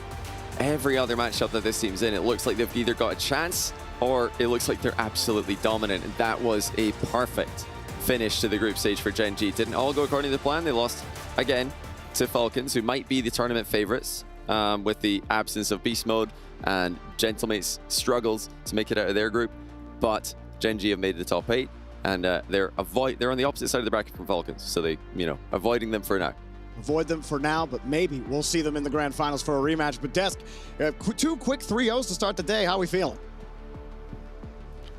Every other matchup that this team's in, it looks like they've either got a chance or it looks like they're absolutely dominant. And that was a perfect finish to the group stage for Gen G. Didn't all go according to the plan. They lost again to Falcons, who might be the tournament favorites with the absence of Beast Mode, and Gentlemate's struggles to make it out of their group. But Gen G have made the top 8, and they're on the opposite side of the bracket from Falcons, so they, you know, avoiding them for now. Avoid them for now, but maybe we'll see them in the grand finals for a rematch. But Desk, 2 quick 3-0s to start the day. How are we feeling?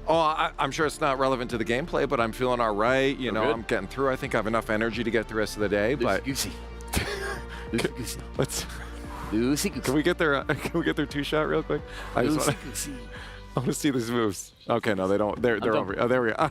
Oh, I'm sure it's not relevant to the gameplay, but I'm feeling all right. You know, I'm getting through. I think I have enough energy to get the rest of the day. But let's. Can we get their 2-shot real quick? I want to see these moves. Okay, no, they don't. They're over. Oh, there we go.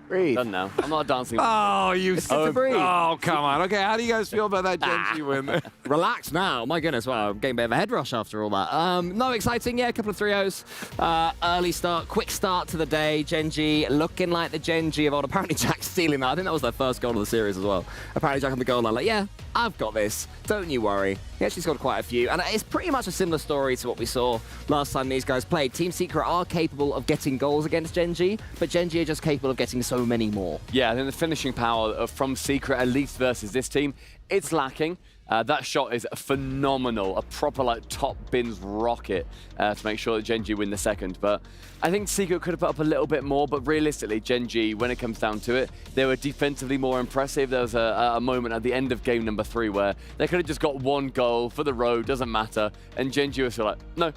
Breathe. Done now. I'm not dancing. Oh, you. breathe. Oh, come on. Okay, how do you guys feel about that Gen G win? Relax now. My goodness, wow, I'm getting a bit of a head rush after all that. No, exciting. Yeah, a couple of 3-0s. Early start, quick start to the day. Gen G looking like the Gen G of old. Apparently, Jack stealing that. I think that was their first goal of the series as well. Apparently, Jack on the goal line, like, yeah, I've got this. Don't you worry. He actually scored quite a few, and it's pretty much a similar story to what we saw last time these guys played. Team Secret are capable of getting goals against Gen G, but Gen G are just capable of getting so many more. Yeah, I think the finishing power from Secret, at least versus this team, it's lacking. That shot is phenomenal, a proper like top bins rocket to make sure that Gen G win the second. But I think Secret could have put up a little bit more, but realistically, Gen G, when it comes down to it, they were defensively more impressive. There was a moment at the end of game number 3 where they could have just got 1 goal for the road, doesn't matter. And Gen G was still like, no,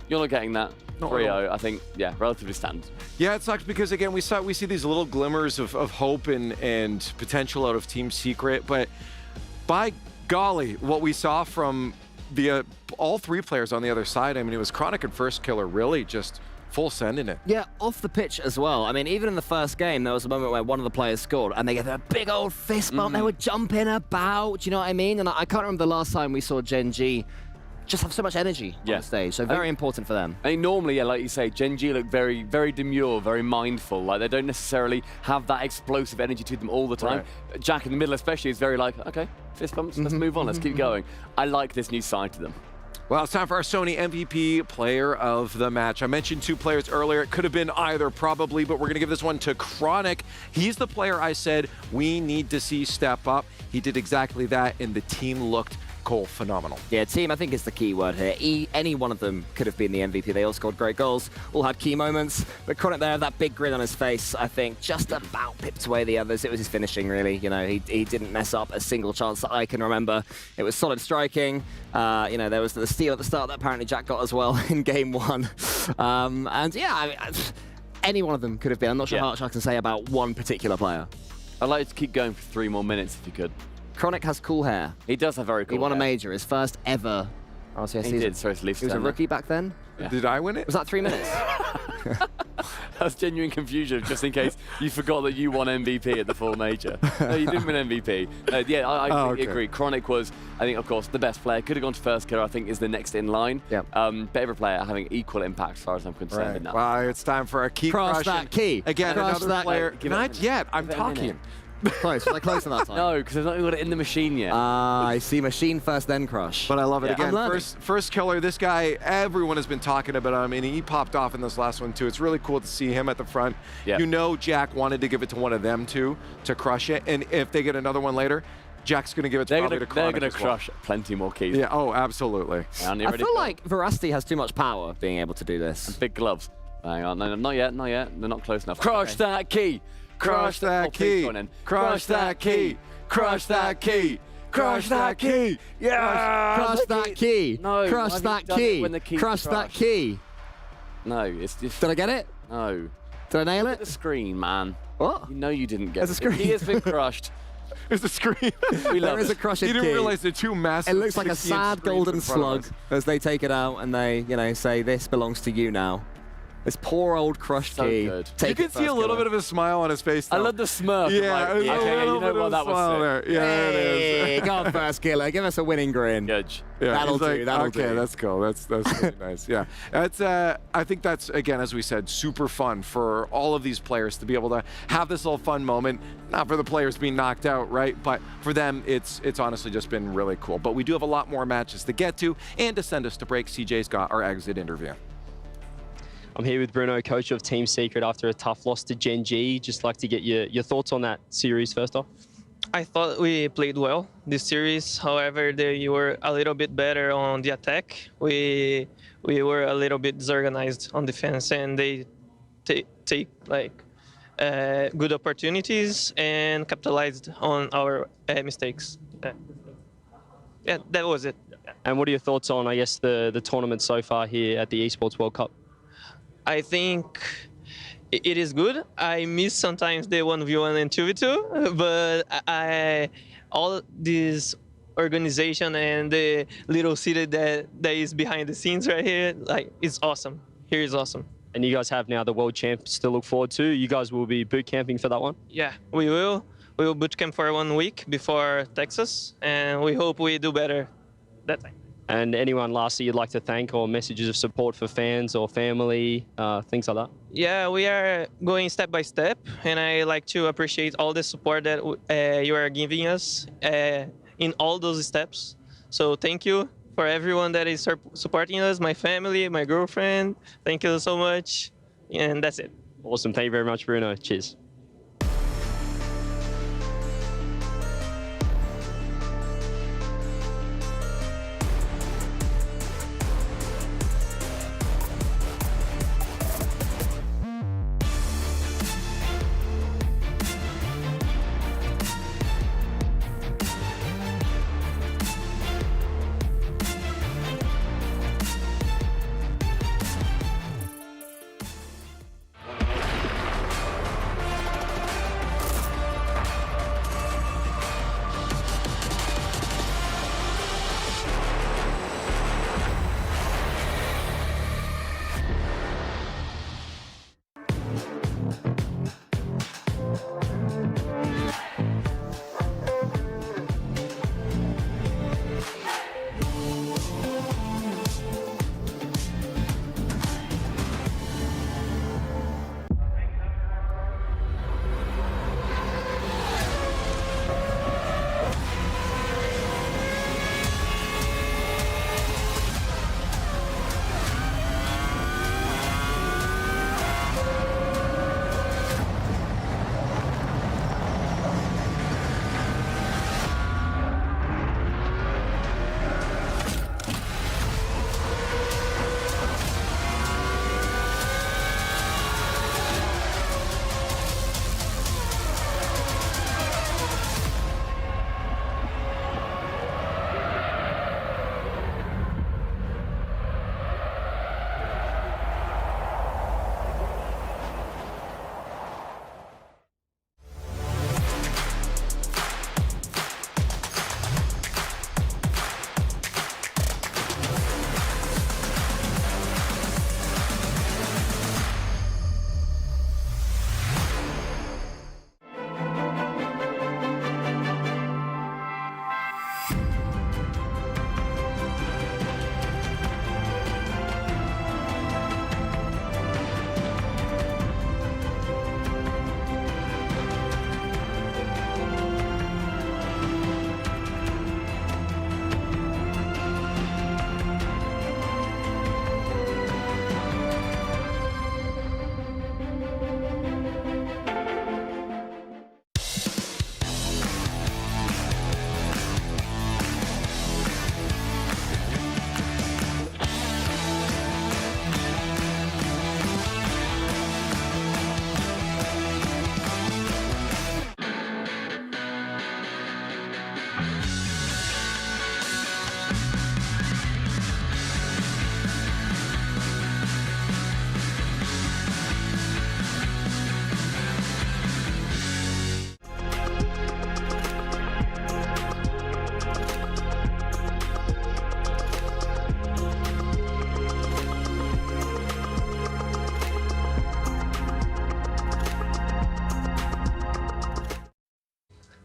you're not getting that. 3-0, I think, yeah, relatively standard. Yeah, it sucks because, again, we see these little glimmers of hope and potential out of Team Secret, but by golly, what we saw from the all 3 players on the other side, I mean, it was Chronic and First Killer really just full sending it. Yeah, off the pitch as well. I mean, even in the first game, there was a moment where one of the players scored and they gave a big old fist bump. They were jumping about, do you know what I mean? And I can't remember the last time we saw Gen G just have so much energy on the stage, so very important for them. I mean, normally, yeah, like you say, Gen G look very, very demure, very mindful. Like, they don't necessarily have that explosive energy to them all the time. Right. Jack in the middle especially is very like, okay, fist bumps, let's move on, let's keep going. I like this new side to them. Well, it's time for our Sony MVP player of the match. I mentioned 2 players earlier. It could have been either, probably, but we're going to give this one to Chronic. He's the player I said we need to see step up. He did exactly that, and the team looked phenomenal. Yeah, team, I think, is the key word here. Any one of them could have been the MVP. They all scored great goals, all had key moments. But Chronic there, that big grin on his face, I think, just about pipped away the others. It was his finishing, really. You know, he didn't mess up a single chance that I can remember. It was solid striking. You know, there was the steal at the start that apparently Jack got as well in game 1. And yeah, I mean, any one of them could have been. I'm not sure how much I can say about one particular player. I'd like to keep going for 3 more minutes if you could. Chronic has cool hair. He does have very cool hair. He won a major, his first ever RCS season. He did, sorry to leave. He was a rookie back then. Yeah. Did I win it? Was that 3 minutes? That's genuine confusion, just in case you forgot that you won MVP at the full major. No, you didn't win MVP. I agree. Chronic was, I think, of course, the best player. Could have gone to First Killer, I think, is the next in line. Yeah. But every player having equal impact as far as I'm concerned. Right. Well, it's time for a key Cross that key. Again, another player. Not yet. I'm talking. Close. Was I close to that time? No, because I've not even got it in the machine yet. I see. Machine first, then crush. But I love it. Again, first Killer, this guy, everyone has been talking about him, and he popped off in this last one, too. It's really cool to see him at the front. You know Jack wanted to give it to one of them, too, to crush it. And if they get another one later, Jack's going to give it to Chronic. They're going to crush plenty more keys. Yeah, oh, absolutely. I feel like Veracity has too much power being able to do this. And big gloves. Hang on, no, not yet, not yet. They're not close enough. Crush that key! Crush that key! Crush that key! Crush that key! Crush that key! Yeah! Crush that key! No, Crush that key! Crush that key! No, it's just... Did I get it? No. Did I nail Look it? at the screen, man. What? You know you didn't get There's a it. screen. The key has been crushed. There's a screen. We love There is it. a crushed You didn't key. realize the two massive. It looks like a 60-inch sad screens golden in front of slug us. as they take it out and they, you know, say, this belongs to you now. This poor old crushed So key. good. You can see a little bit of a smile on his face. I though. love the smirk. Yeah, Like, there's a okay, little you know bit what, of that a smile was sick. there. Yeah, it Hey, is. go on, first killer. Give us a winning grin. Good. Yeah, That'll he's like, do. That'll okay, do. that's cool. That's really nice. Yeah, that's. I think that's, again, as we said, super fun for all of these players to be able to have this little fun moment. Not for the players being knocked out, right? But for them, it's honestly just been really cool. But we do have a lot more matches to get to, and to send us to break. CJ's got our exit interview. I'm here with Bruno, coach of Team Secret after a tough loss to Gen G. Just like to get your thoughts on that series first off. I thought we played well this series. However, they were a little bit better on the attack. We were a little bit disorganized on defense, and they take like good opportunities and capitalized on our mistakes. Yeah, that was it. And what are your thoughts on, I guess, the tournament so far here at the Esports World Cup? I think it is good. I miss sometimes the 1v1 and 2v2, but all this organization and the little city that is behind the scenes right here, like, it's awesome. Here is awesome. And you guys have now the World Champs to look forward to. You guys will be boot camping for that one? Yeah, we will. We will boot camp for 1 week before Texas, and we hope we do better that time. And anyone lastly you'd like to thank, or messages of support for fans or family, things like that? Yeah, we are going step by step, and I like to appreciate all the support that you are giving us in all those steps. So thank you for everyone that is supporting us, my family, my girlfriend. Thank you so much, and that's it. Awesome. Thank you very much, Bruno. Cheers.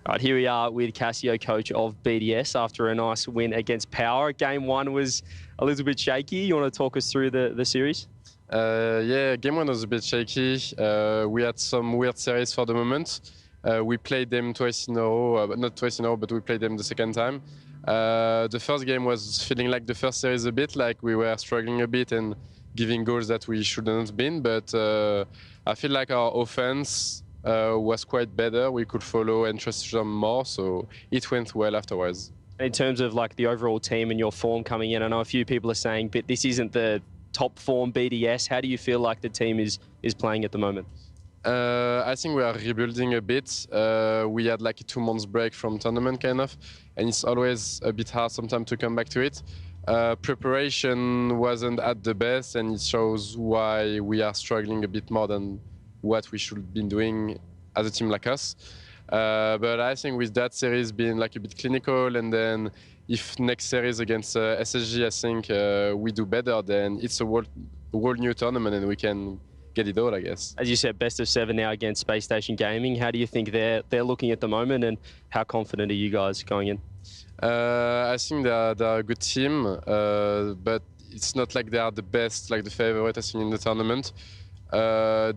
Right, here we are with Cassio, coach of BDS, after a nice win against Power. Game 1 was a little bit shaky. You want to talk us through the series? Yeah, game 1 was a bit shaky. We had some weird series for the moment. We played them twice in a row, not twice in a row, but we played them the second time. The first game was feeling like the first series a bit, like we were struggling a bit and giving goals that we shouldn't have been, but I feel like our offense was quite better. We could follow and trust them more, so it went well afterwards. In terms of like the overall team and your form coming in, I know a few people are saying, but this isn't the top form BDS. How do you feel like the team is playing at the moment? I think we are rebuilding a bit. We had like a 2 months break from tournament kind of, and it's always a bit hard sometimes to come back to it. Preparation wasn't at the best, and it shows why we are struggling a bit more than what we should be doing as a team like us. But I think with that series being like a bit clinical, and then if next series against SSG, I think we do better, then it's a whole new tournament and we can get it all, I guess. As you said, best of 7 now against Space Station Gaming. How do you think they're looking at the moment, and how confident are you guys going in? I think they're a good team, but it's not like they are the best, like the favorite, I think, in the tournament. They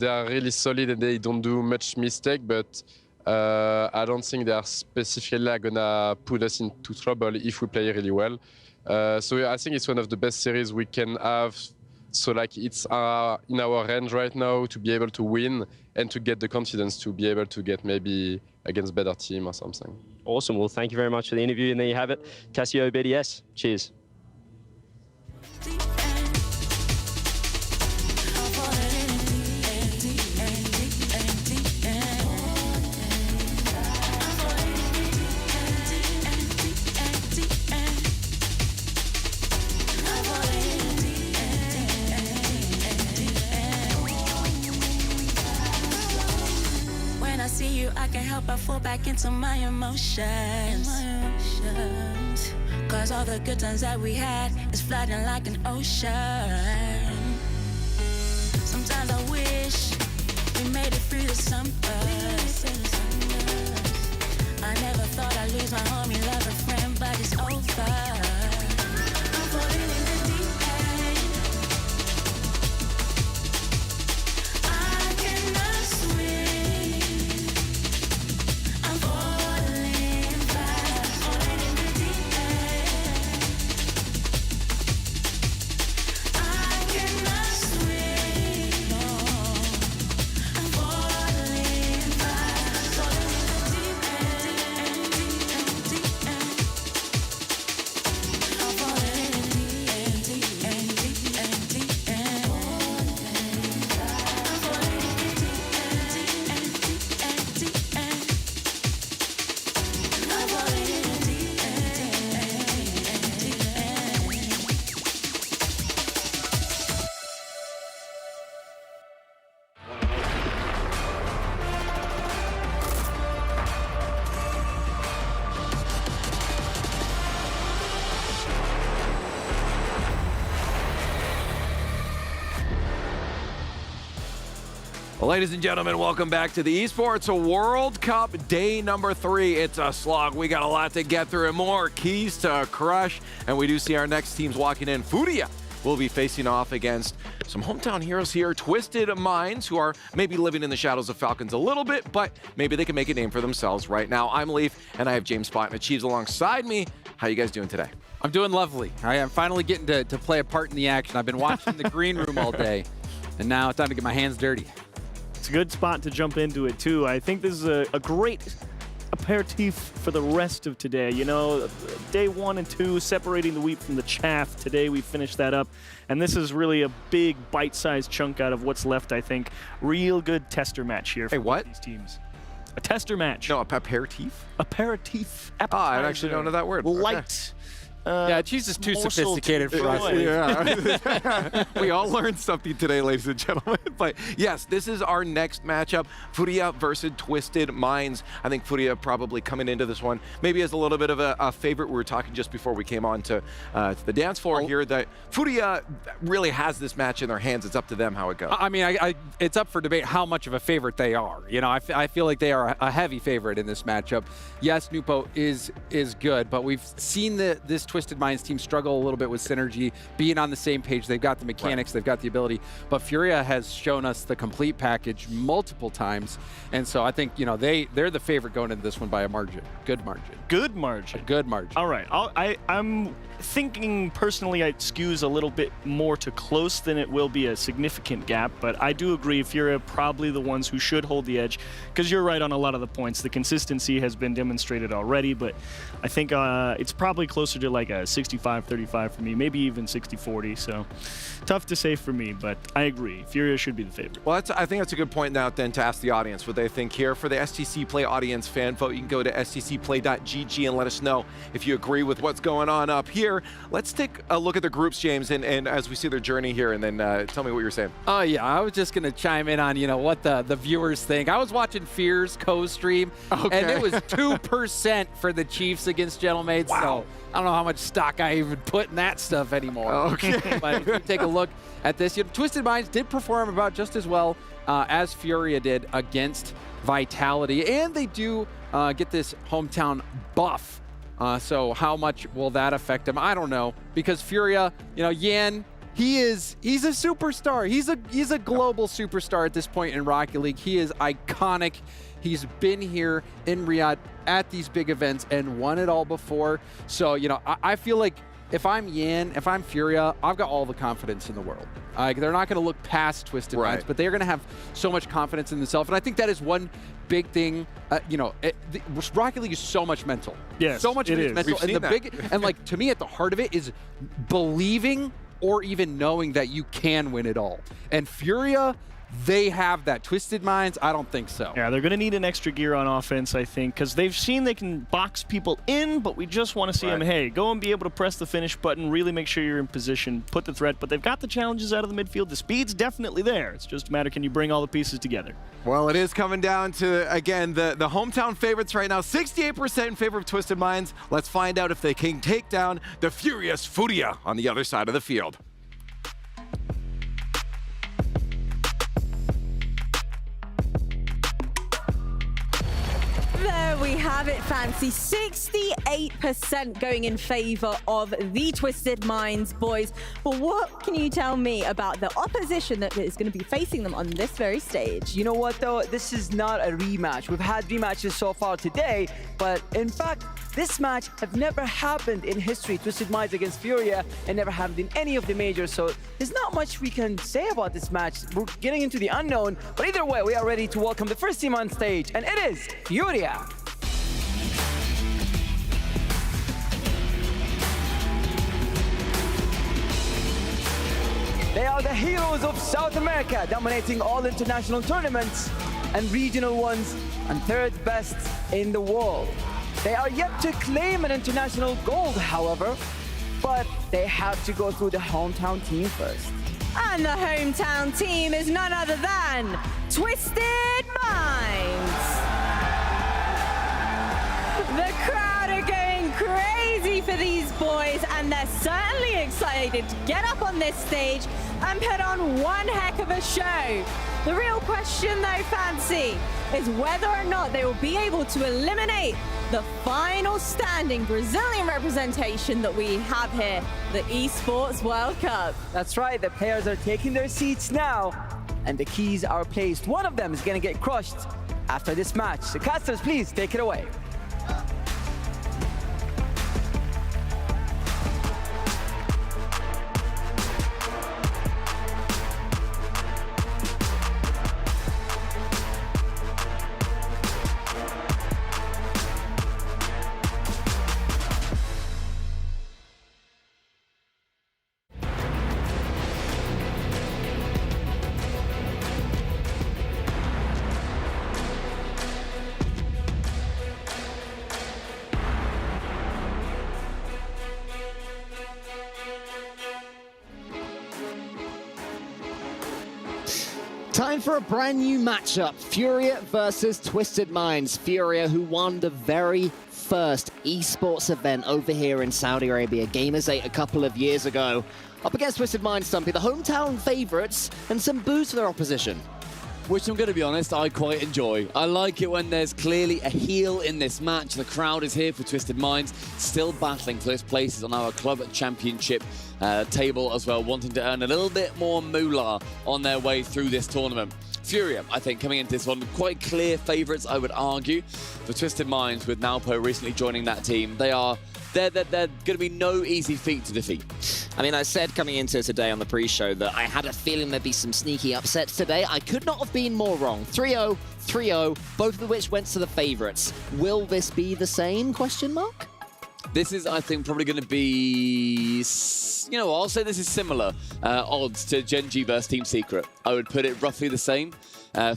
are really solid and they don't do much mistake, but I don't think they are specifically gonna put us into trouble if we play really well. So I think it's one of the best series we can have. So like it's in our range right now to be able to win and to get the confidence to be able to get maybe against better team or something. Awesome. Well, thank you very much for the interview, and there you have it. Cassio, BDS. Cheers. I can't help but fall back into my emotions. Cause all the good times that we had is flooding like an ocean. Sometimes I wish we made it through the summer. I never thought I'd lose my homie, love, a friend, but it's over. I'm falling in the deep end. I cannot swim. Well, ladies and gentlemen, welcome back to the Esports World Cup day number 3. It's a slog. We got a lot to get through and more keys to crush. And we do see our next teams walking in. Furia will be facing off against some hometown heroes here, Twisted Minds, who are maybe living in the shadows of Falcons a little bit, but maybe they can make a name for themselves right now. I'm Leaf, and I have James Spot and Achieves alongside me. How you guys doing today? I'm doing lovely. I am finally getting to play a part in the action. I've been watching the green room all day, and now it's time to get my hands dirty. It's a good spot to jump into it, too. I think this is a great aperitif for the rest of today. You know, day 1 and 2, separating the wheat from the chaff. Today we finished that up, and this is really a big bite-sized chunk out of what's left, I think. Real good tester match here for these teams. A tester match. No, aperitif? Aperitif. I actually don't know that word. Light. Yeah, cheese is too sophisticated for us. Yeah. We all learned something today, ladies and gentlemen. But yes, this is our next matchup, Furia versus Twisted Minds. I think Furia probably coming into this one maybe as a little bit of a favorite. We were talking just before we came on to the dance floor here that Furia really has this match in their hands. It's up to them how it goes. I mean, it's up for debate how much of a favorite they are. You know, I feel like they are a heavy favorite in this matchup. Yes, Nupo is good, but we've seen this Twisted Minds team struggle a little bit with synergy, being on the same page. They've got the mechanics, they've got the ability, but Furia has shown us the complete package multiple times, and so I think, you know, they're the favorite going into this one by a margin. Good margin. Good margin. A good margin. All right. I'm thinking personally it skews a little bit more to close than it will be a significant gap, but I do agree Furia probably the ones who should hold the edge, because you're right on a lot of the points. The consistency has been demonstrated already, but I think it's probably closer to like a 65-35 for me, maybe even 60-40, so tough to say for me, but I agree. Furia should be the favorite. Well, I think that's a good point now then to ask the audience what they think here. For the STC Play audience fan vote, you can go to stcplay.gg and let us know if you agree with what's going on up here. Let's take a look at the groups, James, and as we see their journey here, and then tell me what you're saying. Oh, yeah, I was just going to chime in on, you know, what the viewers think. I was watching Fear's co-stream, and it was 2% for the Chiefs against Gentlemaids, so I don't know how much stock I even put in that stuff anymore. Okay. But if you take a look at this, you know, Twisted Minds did perform about just as well as Furia did against Vitality, and they do get this hometown buff. So how much will that affect them? I don't know, because Furia, you know, Yan, he's a superstar. He's a global superstar at this point in Rocket League. He is iconic. He's been here in Riyadh at these big events and won it all before. So, you know, I feel like if I'm Yan, if I'm Furia, I've got all the confidence in the world. They're not going to look past Twisted Minds, but they're going to have so much confidence in themselves. And I think that is one big thing. You know, Rocket League is so much mental. Yes, so much it is. mental. We've And seen that. and like, to me, at the heart of it is believing or even knowing that you can win it all. And Furia, they have that. Twisted Minds, I don't think so. Yeah, they're going to need an extra gear on offense, I think, because they've seen they can box people in, but we just want to see them, hey, go and be able to press the finish button, really make sure you're in position, put the threat. But they've got the challenges out of the midfield. The speed's definitely there. It's just a matter, can you bring all the pieces together? Well, it is coming down to, again, the hometown favorites right now. 68% in favor of Twisted Minds. Let's find out if they can take down the furious Furia on the other side of the field. There we have it, Fancy. 68% going in favor of the Twisted Minds boys. But what can you tell me about the opposition that is going to be facing them on this very stage? You know what, though? This is not a rematch. We've had rematches so far today, but in fact, this match have never happened in history. Twisted Minds against Furia, and never happened in any of the majors, so there's not much we can say about this match. We're getting into the unknown, but either way, we are ready to welcome the first team on stage, and it is Furia. They are the heroes of South America, dominating all international tournaments and regional ones, and third best in the world. They are yet to claim an international gold, however, but they have to go through the hometown team first. And the hometown team is none other than Twisted Minds. The crowd are going crazy for these boys, and they're certainly excited to get up on this stage and put on one heck of a show. The real question, though, Fancy, is whether or not they will be able to eliminate the final standing Brazilian representation that we have here, the Esports World Cup. That's right, the players are taking their seats now, and the keys are placed. One of them is going to get crushed after this match. So casters, please take it away. Time for a brand new matchup. Furia versus Twisted Minds. Furia, who won the very first esports event over here in Saudi Arabia, Gamers 8 a couple of years ago. Up against Twisted Minds, Stumpy, the hometown favourites, and some boos for their opposition. Which I'm going to be honest, I quite enjoy. I like it when there's clearly a heel in this match. The crowd is here for Twisted Minds, still battling for those places on our club championship table as well, wanting to earn a little bit more moolah on their way through this tournament. Furia, I think, coming into this one, quite clear favourites, I would argue, for Twisted Minds, with Nalpo recently joining that team. They're going to be no easy feat to defeat. I mean, I said coming into today on the pre-show that I had a feeling there'd be some sneaky upsets today. I could not have been more wrong. 3-0, 3-0, both of which went to the favourites. Will this be the same, question mark? This is, I think, probably going to be, you know, I'll say this is similar odds to Gen G versus Team Secret. I would put it roughly the same.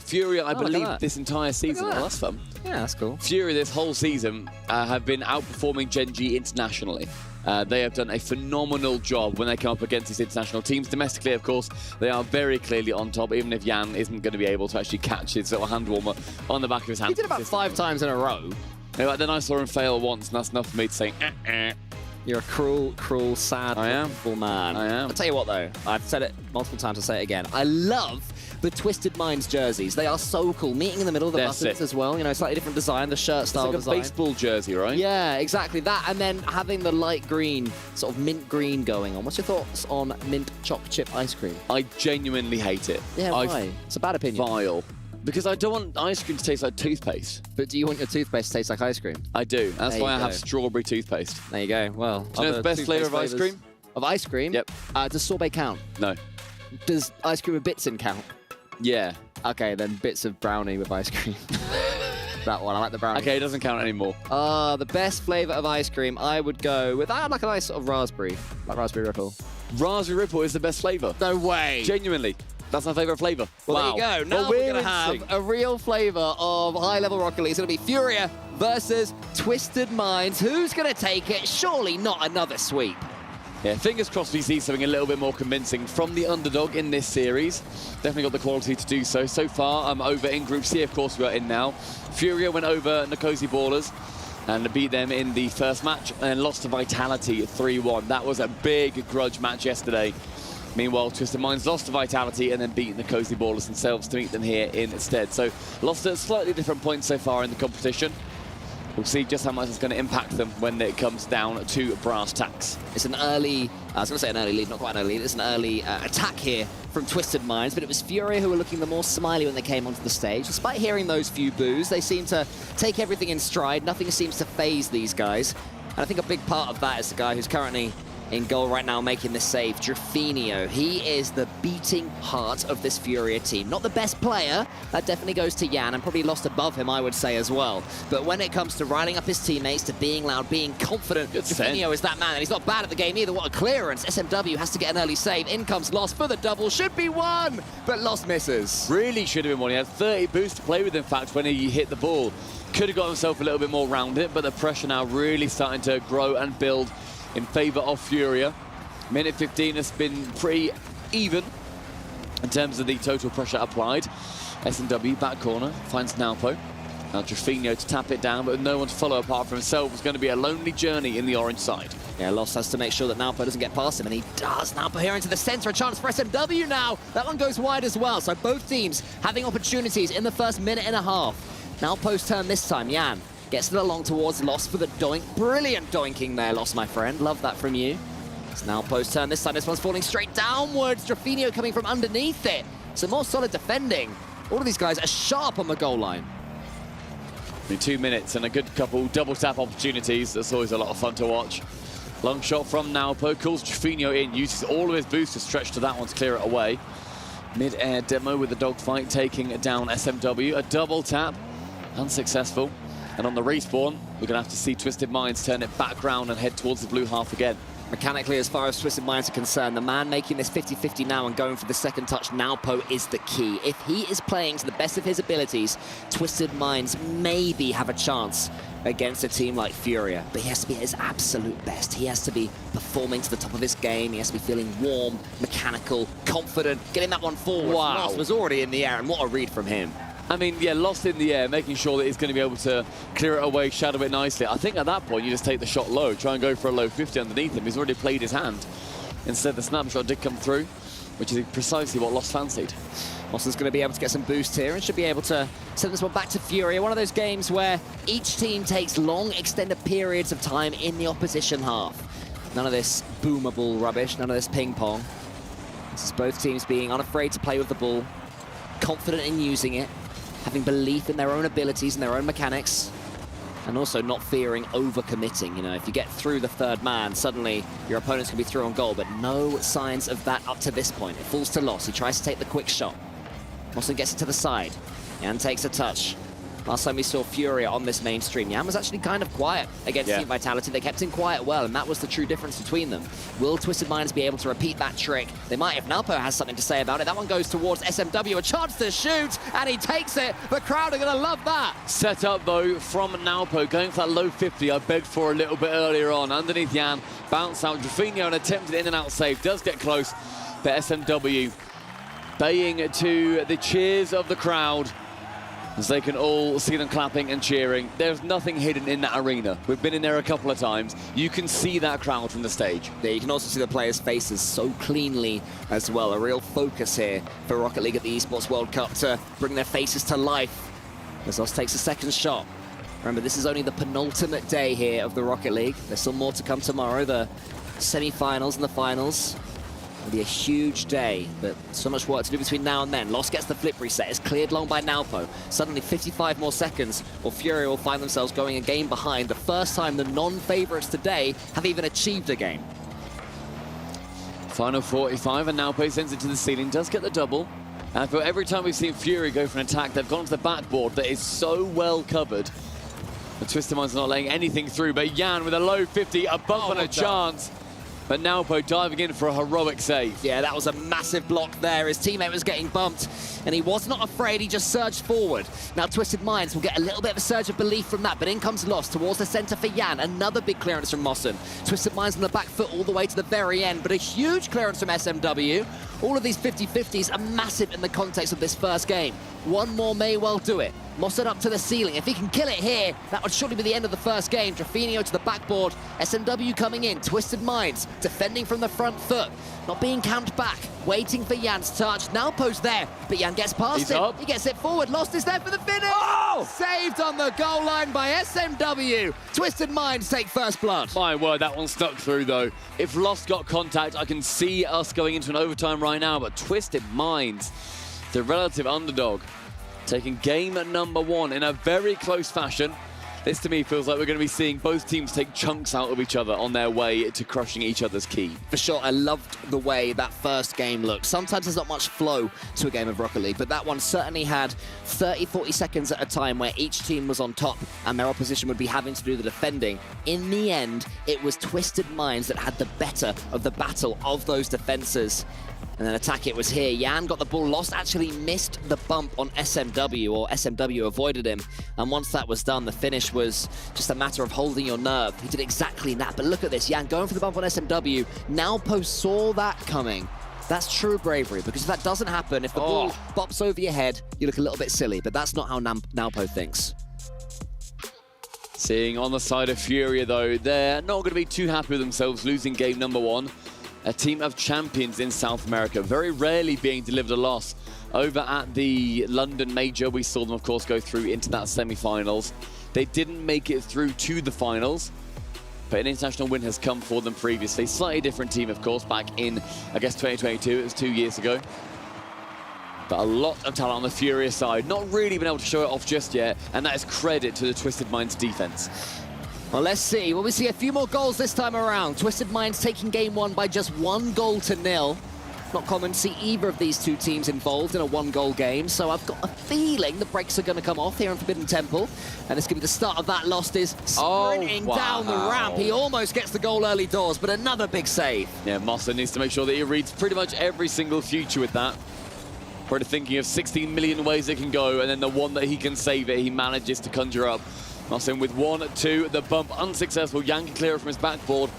Furia, I believe, this entire season, oh, that's fun. Yeah, that's cool. Furia this whole season have been outperforming Gen G internationally. They have done a phenomenal job when they come up against these international teams. Domestically, of course, they are very clearly on top, even if Jan isn't going to be able to actually catch his little hand warmer on the back of his hand. He did about 5 times in a row. Yeah, then I saw him fail once, and that's enough for me to say, You're a cruel, cruel, sad, wonderful man. I am. I'll tell you what, though. I've said it multiple times, I'll say it again. I love the Twisted Minds jerseys. They are so cool. Meeting in the middle of the buttons as well. You know, slightly different design, the shirt style design. It's like a baseball jersey, right? Yeah, exactly that. And then having the light green, sort of mint green going on. What's your thoughts on mint choc chip ice cream? I genuinely hate it. Yeah, why? It's a bad opinion. Vile. Because I don't want ice cream to taste like toothpaste. But do you want your toothpaste to taste like ice cream? I do. That's why I have strawberry toothpaste. There you go. Well, do you know the best flavour of ice cream? Of ice cream? Yep. Does sorbet count? No. Does ice cream with bits in count? Yeah. Okay, then bits of brownie with ice cream. That one, I like the brownie. Okay, it doesn't count anymore. The best flavour of ice cream, I would go with, I like a nice sort of raspberry, like Raspberry Ripple. Raspberry Ripple is the best flavour. No way. Genuinely. That's my favourite flavour. Well, wow. there you go. Now we're going to have a real flavour of high-level Rocket League. It's going to be Furia versus Twisted Minds. Who's going to take it? Surely not another sweep. Yeah, fingers crossed we see something a little bit more convincing from the underdog in this series. Definitely got the quality to do so. So far, over in Group C, of course, we are in now. Furia went over Nkosi Ballers and beat them in the first match and lost to Vitality 3-1. That was a big grudge match yesterday. Meanwhile, Twisted Minds lost to Vitality and then beat the Cozy Ballers themselves to meet them here instead. So lost at slightly different points so far in the competition. We'll see just how much it's going to impact them when it comes down to brass tacks. It's an early, I was going to say an early lead, not quite an early lead. It's an early attack here from Twisted Minds, but it was Furia who were looking the more smiley when they came onto the stage. Despite hearing those few boos, they seem to take everything in stride. Nothing seems to faze these guys. And I think a big part of that is the guy who's currently in goal right now making the save, Drafinio. He is the beating heart of this Furia team. Not the best player, that definitely goes to Jan, and probably lost above him, I would say, as well. But when it comes to riling up his teammates, to being loud, being confident, Drafinio is that man, and he's not bad at the game either. What a clearance. SMW has to get an early save. In comes Lost for the double. Should be one, but Lost misses. Really should have been one. He had 30 boosts to play with, in fact, when he hit the ball. Could have got himself a little bit more round it, but the pressure now really starting to grow and build in favour of Furia. Minute 15 has been pretty even in terms of the total pressure applied. SMW back corner finds Nalpo. Now Drafinio to tap it down, but with no one to follow apart from himself. It's going to be a lonely journey in the orange side. Yeah, Lost has to make sure that Nalpo doesn't get past him, and he does. Nalpo here into the centre, a chance for SMW now. That one goes wide as well, so both teams having opportunities in the first minute and a half. Nalpo's turn this time, Jan gets it along towards Lost for the doink. Brilliant doinking there, Lost, my friend. Love that from you. It's now Post turn this time. This one's falling straight downwards. Drafinio coming from underneath it. Some more solid defending. All of these guys are sharp on the goal line. In 2 minutes and a good couple double tap opportunities. That's always a lot of fun to watch. Long shot from Nalpo. Calls Drafinio in. Uses all of his boost to stretch to that one to clear it away. Mid-air demo with the dogfight taking down SMW. A double tap. Unsuccessful. And on the respawn, we're going to have to see Twisted Minds turn it back round and head towards the blue half again. Mechanically, as far as Twisted Minds are concerned, the man making this 50-50 now and going for the second touch, Naopo, is the key. If he is playing to the best of his abilities, Twisted Minds maybe have a chance against a team like Furia, but he has to be at his absolute best. He has to be performing to the top of his game. He has to be feeling warm, mechanical, confident, getting that one forward. Wow. Lost was already in the air, and what a read from him. I mean, yeah, lost in the air, making sure that he's going to be able to clear it away, shadow it nicely. I think at that point, you just take the shot low, try and go for a low 50 underneath him. He's already played his hand. Instead, the snapshot did come through, which is precisely what Lost fancied. Mossen's going to be able to get some boost here and should be able to send this one back to Furia. One of those games where each team takes long, extended periods of time in the opposition half. None of this boomable rubbish, none of this ping-pong. This is both teams being unafraid to play with the ball, confident in using it, having belief in their own abilities and their own mechanics, and also not fearing overcommitting. You know, if you get through the third man, suddenly your opponent's going to be through on goal, but no signs of that up to this point. It falls to Loss. He tries to take the quick shot. Mossen gets it to the side. Yan takes a touch. Last time we saw Furia on this main stream, Yan was actually kind of quiet against Team Vitality. They kept him quiet well, and that was the true difference between them. Will Twisted Minds be able to repeat that trick? They might if Naopo has something to say about it. That one goes towards SMW, a chance to shoot, and he takes it. The crowd are going to love that. Set up, though, from Naopo, going for that low 50 I begged for a little bit earlier on. Underneath Yan, bounce out. Drafinho, an attempted in and out save, does get close, but SMW baying to the cheers of the crowd, as they can all see them clapping and cheering. There's nothing hidden in that arena. We've been in there a couple of times. You can see that crowd from the stage. Yeah, you can also see the players' faces so cleanly as well. A real focus here for Rocket League at the Esports World Cup to bring their faces to life. As Lost takes a second shot. Remember, this is only the penultimate day here of the Rocket League. There's still more to come tomorrow, the semi-finals and the finals. It'll be a huge day, but so much work to do between now and then. Lost gets the flip reset. It's cleared long by Naopo. Suddenly 55 more seconds, or Furia will find themselves going a game behind. The first time the non-favorites today have even achieved a game. Final 45, and Naopo sends it to the ceiling, does get the double. And I feel every time we've seen Fury go for an attack, they've gone to the backboard that is so well covered. The Twisted Minds are not letting anything through, but Yan with a low 50, a bump and a chance. But Naopo diving in for a heroic save. Yeah, that was a massive block there. His teammate was getting bumped, and he was not afraid. He just surged forward. Now Twisted Minds will get a little bit of a surge of belief from that, but in comes Lost towards the center for Yan. Another big clearance from Mossen. Twisted Minds on the back foot all the way to the very end, but a huge clearance from SMW. All of these 50-50s are massive in the context of this first game. One more may well do it. Mossen up to the ceiling. If he can kill it here, that would surely be the end of the first game. Drafinho to the backboard. SMW coming in. Twisted Minds defending from the front foot. Not being camped back. Waiting for Yan's touch. Naopo's there, but Yan gets past him. Up. He gets it forward. Lost is there for the finish. Oh! Saved on the goal line by SMW. Twisted Minds take first blood. My word, that one stuck through, though. If Lost got contact, I can see us going into an overtime right now, but Twisted Minds, the relative underdog, taking game number one in a very close fashion. This, to me, feels like we're going to be seeing both teams take chunks out of each other on their way to crushing each other's key. For sure, I loved the way that first game looked. Sometimes there's not much flow to a game of Rocket League, but that one certainly had 30, 40 seconds at a time where each team was on top and their opposition would be having to do the defending. In the end, it was Twisted Minds that had the better of the battle of those defenses. And then attack it was here. Yan got the ball. Lost actually missed the bump on SMW, or SMW avoided him. And once that was done, the finish was just a matter of holding your nerve. He did exactly that. But look at this. Yan going for the bump on SMW. Naopo saw that coming. That's true bravery, because if that doesn't happen, if the ball bops over your head, you look a little bit silly. But that's not how Naopo thinks. Seeing on the side of Furia, though, they're not going to be too happy with themselves losing game number one. A team of champions in South America, very rarely being delivered a loss. Over at the London Major, we saw them, of course, go through into that semi-finals. They didn't make it through to the finals, but an international win has come for them previously. Slightly different team, of course, back in, I guess, 2022. It was 2 years ago. But a lot of talent on the Furia side. Not really been able to show it off just yet, and that is credit to the Twisted Minds defense. Well, let's see. Will we see a few more goals this time around? Twisted Minds taking game one by just 1-0. Not common to see either of these two teams involved in a one-goal game, so I've got a feeling the brakes are going to come off here in Forbidden Temple, and it's going to be the start of that. Lost is sprinting down the ramp. He almost gets the goal early doors, but another big save. Yeah, Mossen needs to make sure that he reads pretty much every single future with that. Probably thinking of 16 million ways it can go, and then the one that he can save it, he manages to conjure up. Mossen with 1-2, the bump unsuccessful. Jan can clear it from his backboard.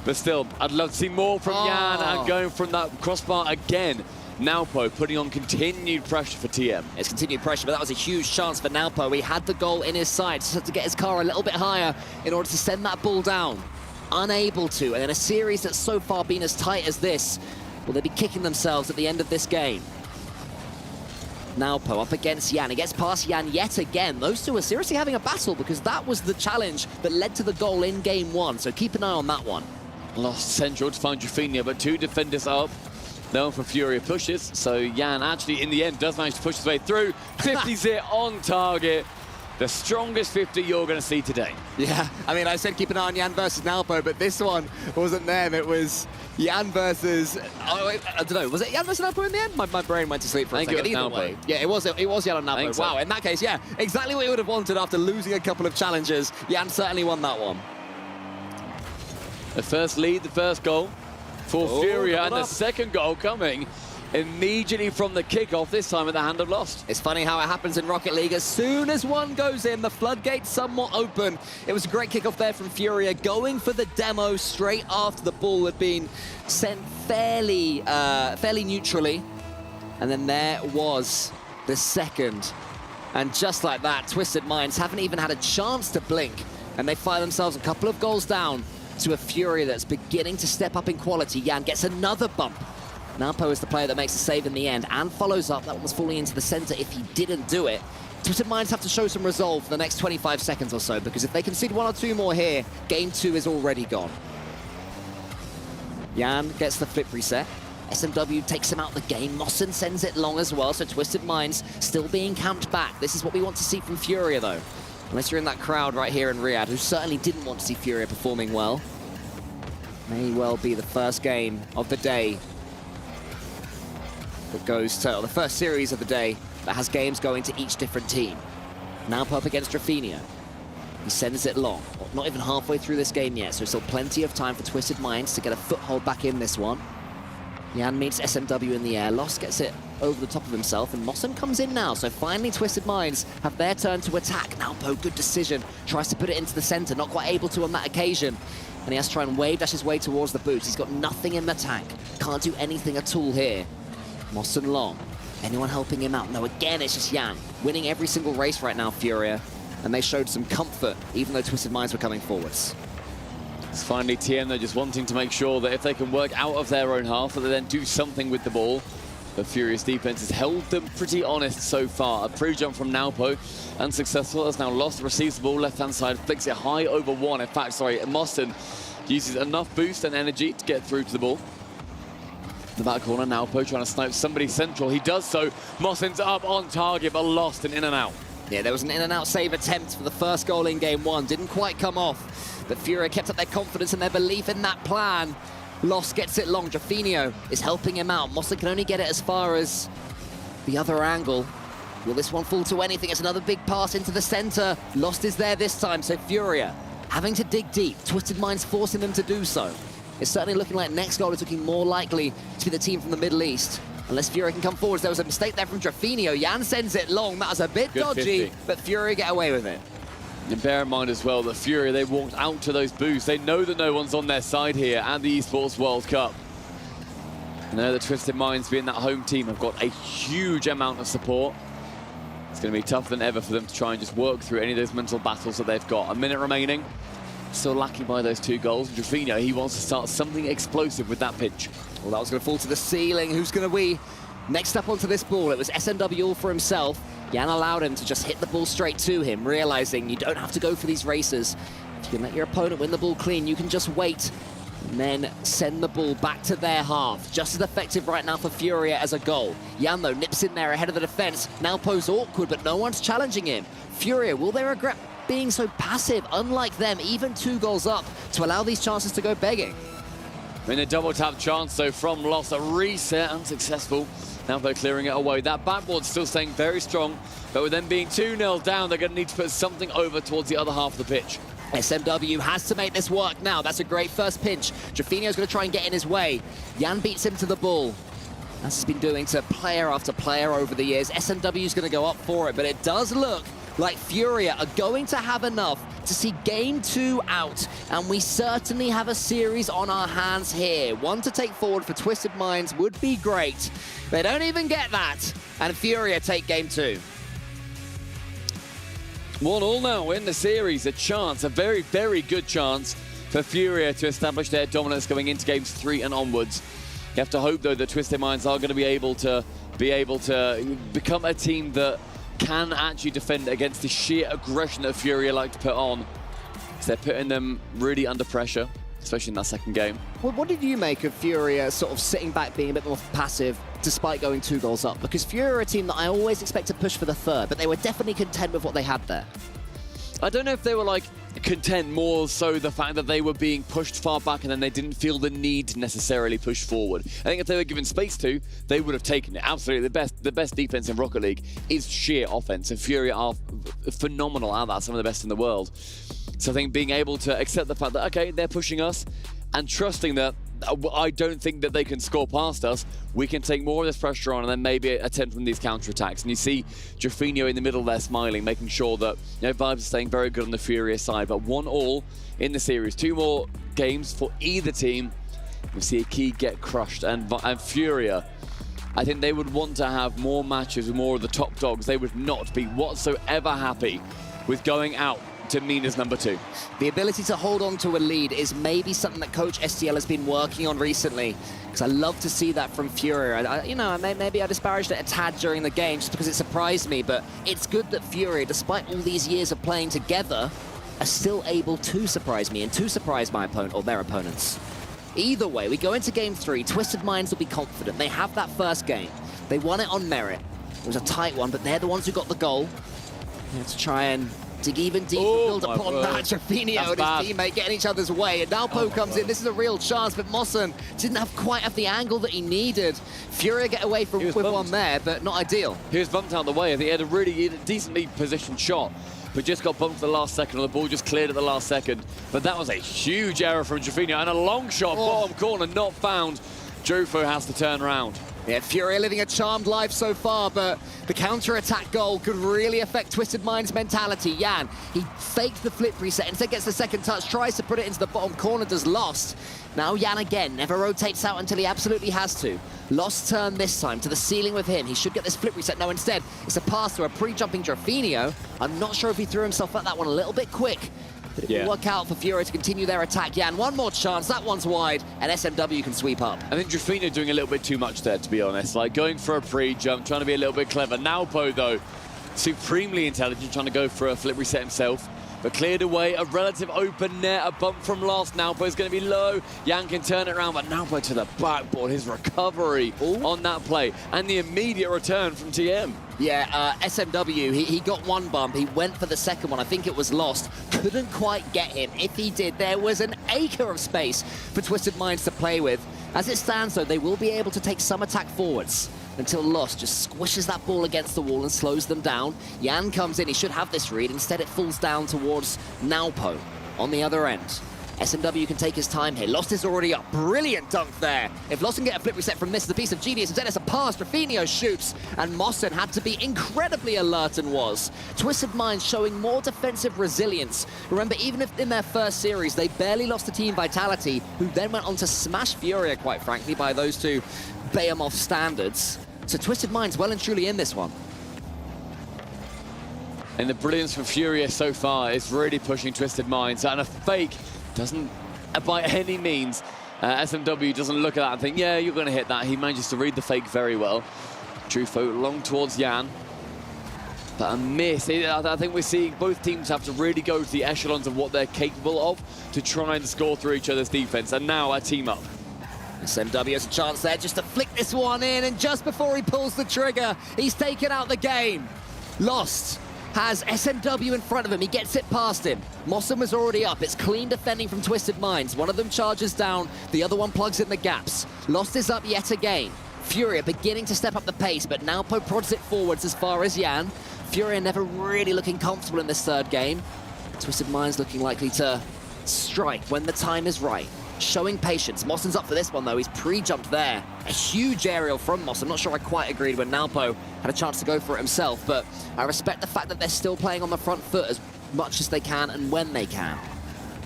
But still, I'd love to see more from Jan, and going from that crossbar again. Naupo putting on continued pressure for TM. It's continued pressure, but that was a huge chance for Naupo. He had the goal in his sights, just had to get his car a little bit higher in order to send that ball down. Unable to, and in a series that's so far been as tight as this, will they be kicking themselves at the end of this game? Naupo up against Jan. He gets past Jan yet again. Those two are seriously having a battle because that was the challenge that led to the goal in game one, so keep an eye on that one. Lost central to find Rafinha, but two defenders up. No one from Furia pushes, so Jan actually in the end does manage to push his way through. 50's it on target. The strongest 50 you're going to see today. Yeah, I mean, I said keep an eye on Jan versus Naupo, but this one wasn't them. It was Jan versus, I don't know, was it Jan versus Naupo in the end? My brain went to sleep for a second. Either way. Yeah, it was Jan and Naupo. Wow, in that case, yeah, exactly what you would have wanted after losing a couple of challenges. Jan certainly won that one. The first lead, the first goal for Furia, and the second goal coming immediately from the kickoff, this time at the hand of Lost. It's funny how it happens in Rocket League. As soon as one goes in, the floodgates somewhat open. It was a great kickoff there from Furia, going for the demo straight after the ball had been sent fairly neutrally. And then there was the second. And just like that, Twisted Minds haven't even had a chance to blink, and they find themselves a couple of goals down to a Furia that's beginning to step up in quality. Jan gets another bump. Naupo is the player that makes the save in the end and follows up. That one was falling into the center if he didn't do it. Twisted Minds have to show some resolve for the next 25 seconds or so, because if they concede one or two more here, game two is already gone. Jan gets the flip reset. SMW takes him out of the game. Mossen sends it long as well, so Twisted Minds still being camped back. This is what we want to see from Furia, though. Unless you're in that crowd right here in Riyadh, who certainly didn't want to see Furia performing well. May well be the first game of the day that goes to, or the first series of the day that has games going to each different team. Naupo up against Rafinha. He sends it long. Not even halfway through this game yet, so still plenty of time for Twisted Minds to get a foothold back in this one. Jan meets SMW in the air. Lost gets it over the top of himself, and Mossen comes in now. So finally, Twisted Minds have their turn to attack. Naupo, good decision. Tries to put it into the center, not quite able to on that occasion. And he has to try and wave dash his way towards the boots. He's got nothing in the tank. Can't do anything at all here. Mossen long. Anyone helping him out? No, again, it's just Jan. Winning every single race right now, Furia. And they showed some comfort, even though Twisted Minds were coming forwards. It's finally TM, they're just wanting to make sure that if they can work out of their own half, that they then do something with the ball. The Furious defense has held them pretty honest so far. A pre-jump from Naupo, unsuccessful, has now Lost, receives the ball left-hand side, flicks it high over one. In fact, sorry, Mossen uses enough boost and energy to get through to the ball. The back corner, Naupo trying to snipe somebody central. He does so. Mossen's up on target, but Lost and in and out. Yeah, there was an in-and-out save attempt for the first goal in game one. Didn't quite come off. But Furia kept up their confidence and their belief in that plan. Lost gets it long. Rafinha is helping him out. Mossen can only get it as far as the other angle. Will this one fall to anything? It's another big pass into the center. Lost is there this time, so Furia having to dig deep. Twisted Minds forcing them to do so. It's certainly looking like next goal is looking more likely to be the team from the Middle East. Unless Furia can come forward. There was a mistake there from Rafinha. Jan sends it long. That was a bit dodgy, 50. But Furia get away with it. And bear in mind as well that Furia, they walked out to those booths. They know that no one's on their side here at the Esports World Cup. And now the Twisted Minds, being that home team, have got a huge amount of support. It's going to be tougher than ever for them to try and just work through any of those mental battles that they've got. A minute remaining. Still lacking by those two goals. Rafinha, he wants to start something explosive with that pitch. Well, that was going to fall to the ceiling. Who's going to be next up onto this ball? It was SMW all for himself. Jan allowed him to just hit the ball straight to him, realizing you don't have to go for these races. If you can let your opponent win the ball clean, you can just wait and then send the ball back to their half. Just as effective right now for Furia as a goal. Jan, though, nips in there ahead of the defense. Naupo's awkward, but no one's challenging him. Furia, will they regret being so passive, unlike them, even 2 goals up, to allow these chances to go begging? In a double tap chance, though, from Lost, a reset, unsuccessful. Now they're clearing it away. That backboard's still staying very strong, but with them being 2-0 down, they're going to need to put something over towards the other half of the pitch. SMW has to make this work now. That's a great first pinch. Jaffinio's going to try and get in his way. Jan beats him to the ball. As he's been doing to player after player over the years. SMW's going to go up for it, but it does look like Furia are going to have enough to see game 2 out, and we certainly have a series on our hands here. One to take forward for Twisted Minds would be great. They don't even get that, and Furia take game 2. 1-1 now in the series. A chance, a very, very good chance for Furia to establish their dominance going into games 3 and onwards. You have to hope, though, that Twisted Minds are going to be able to become a team that can actually defend against the sheer aggression that Furia like to put on. So they're putting them really under pressure, especially in that second game. Well, what did you make of Furia sort of sitting back, being a bit more passive, despite going 2 goals up? Because Furia are a team that I always expect to push for the third, but they were definitely content with what they had there. I don't know if they were like content, more so the fact that they were being pushed far back and then they didn't feel the need to necessarily push forward. I think if they were given space to, they would have taken it. Absolutely, the best defense in Rocket League is sheer offense, and Furia are phenomenal at that, some of the best in the world. So I think being able to accept the fact that, okay, they're pushing us, and trusting that I don't think that they can score past us, we can take more of this pressure on and then maybe attempt from these counterattacks. And you see Jaffinio in the middle there smiling, making sure that vibes are staying very good on the Furia side. But 1-1 in the series. 2 more games for either team. We see a key get crushed. And Furia, I think they would want to have more matches with more of the top dogs. They would not be whatsoever happy with going out to Mina's number 2. The ability to hold on to a lead is maybe something that Coach STL has been working on recently, because I love to see that from Furia. Maybe I disparaged it a tad during the game just because it surprised me, but it's good that Furia, despite all these years of playing together, are still able to surprise me and to surprise my opponent or their opponents. Either way, we go into game 3. Twisted Minds will be confident. They have that first game. They won it on merit. It was a tight one, but they're the ones who got the goal. They have to try and dig even deeper, build upon that. Jaffinio and his teammate getting each other's way, and now Poe comes in. This is a real chance, but Mossen didn't quite have the angle that he needed. Furia get away with one there, but not ideal. He was bumped out of the way. I think he had a really decently positioned shot, but just got bumped at the last second, and the ball just cleared at the last second. But that was a huge error from Jaffinio, and a long shot, bottom corner, not found. Jofo has to turn around. Yeah, Furia living a charmed life so far, but the counter-attack goal could really affect Twisted Mind's mentality. Jan, he faked the flip reset, instead gets the second touch, tries to put it into the bottom corner, does Lost. Now Jan again, never rotates out until he absolutely has to. Lost turn this time to the ceiling with him. He should get this flip reset. No, instead, it's a pass to a pre-jumping Jaffinio. I'm not sure if he threw himself at that one a little bit quick. But it will work out for Furia to continue their attack. Jan, one more chance, that one's wide, and SMW can sweep up. I think Jaffinio doing a little bit too much there, to be honest. Like, going for a pre-jump, trying to be a little bit clever. Now Poe, though, supremely intelligent, trying to go for a flip reset himself. But cleared away, a relative open net, a bump from Lost. Naupo's going to be low. Jan can turn it around, but Naupo to the backboard. His recovery on that play, and the immediate return from TM. Yeah, SMW, he got one bump. He went for the second one. I think it was Lost. Couldn't quite get him. If he did, there was an acre of space for Twisted Minds to play with. As it stands, though, they will be able to take some attack forwards until Lost just squishes that ball against the wall and slows them down. Jan comes in. He should have this read. Instead, it falls down towards Naupo on the other end. SMW can take his time here. Lost is already up. Brilliant dunk there. If Lost can get a flip reset from this, the piece of genius. Instead, it's a pass. Jaffinio shoots, and Mossen had to be incredibly alert and was. Twisted Minds showing more defensive resilience. Remember, even if in their first series, they barely lost to Team Vitality, who then went on to smash Furia, quite frankly, by those two Behemoth standards. So Twisted Minds well and truly in this one. And the brilliance from Furia so far is really pushing Twisted Minds, and a fake doesn't, by any means, SMW doesn't look at that and think, yeah, you're going to hit that. He manages to read the fake very well. Trufo long towards Jan. But a miss. I think we're seeing both teams have to really go to the echelons of what they're capable of to try and score through each other's defense. And now a team up. SMW has a chance there just to flick this one in, and just before he pulls the trigger, he's taken out the game. Lost. has SMW in front of him. He gets it past him. Mossen was already up. It's clean defending from Twisted Minds. One of them charges down. The other one plugs in the gaps. Lost is up yet again. Furia beginning to step up the pace, but now Po prods it forwards as far as Jan. Furia never really looking comfortable in this third game. Twisted Minds looking likely to strike when the time is right. Showing patience. Mossen's up for this one, though. He's pre-jumped there. A huge aerial from Mossen. I'm not sure I quite agreed when Nalpo had a chance to go for it himself, but I respect the fact that they're still playing on the front foot as much as they can and when they can.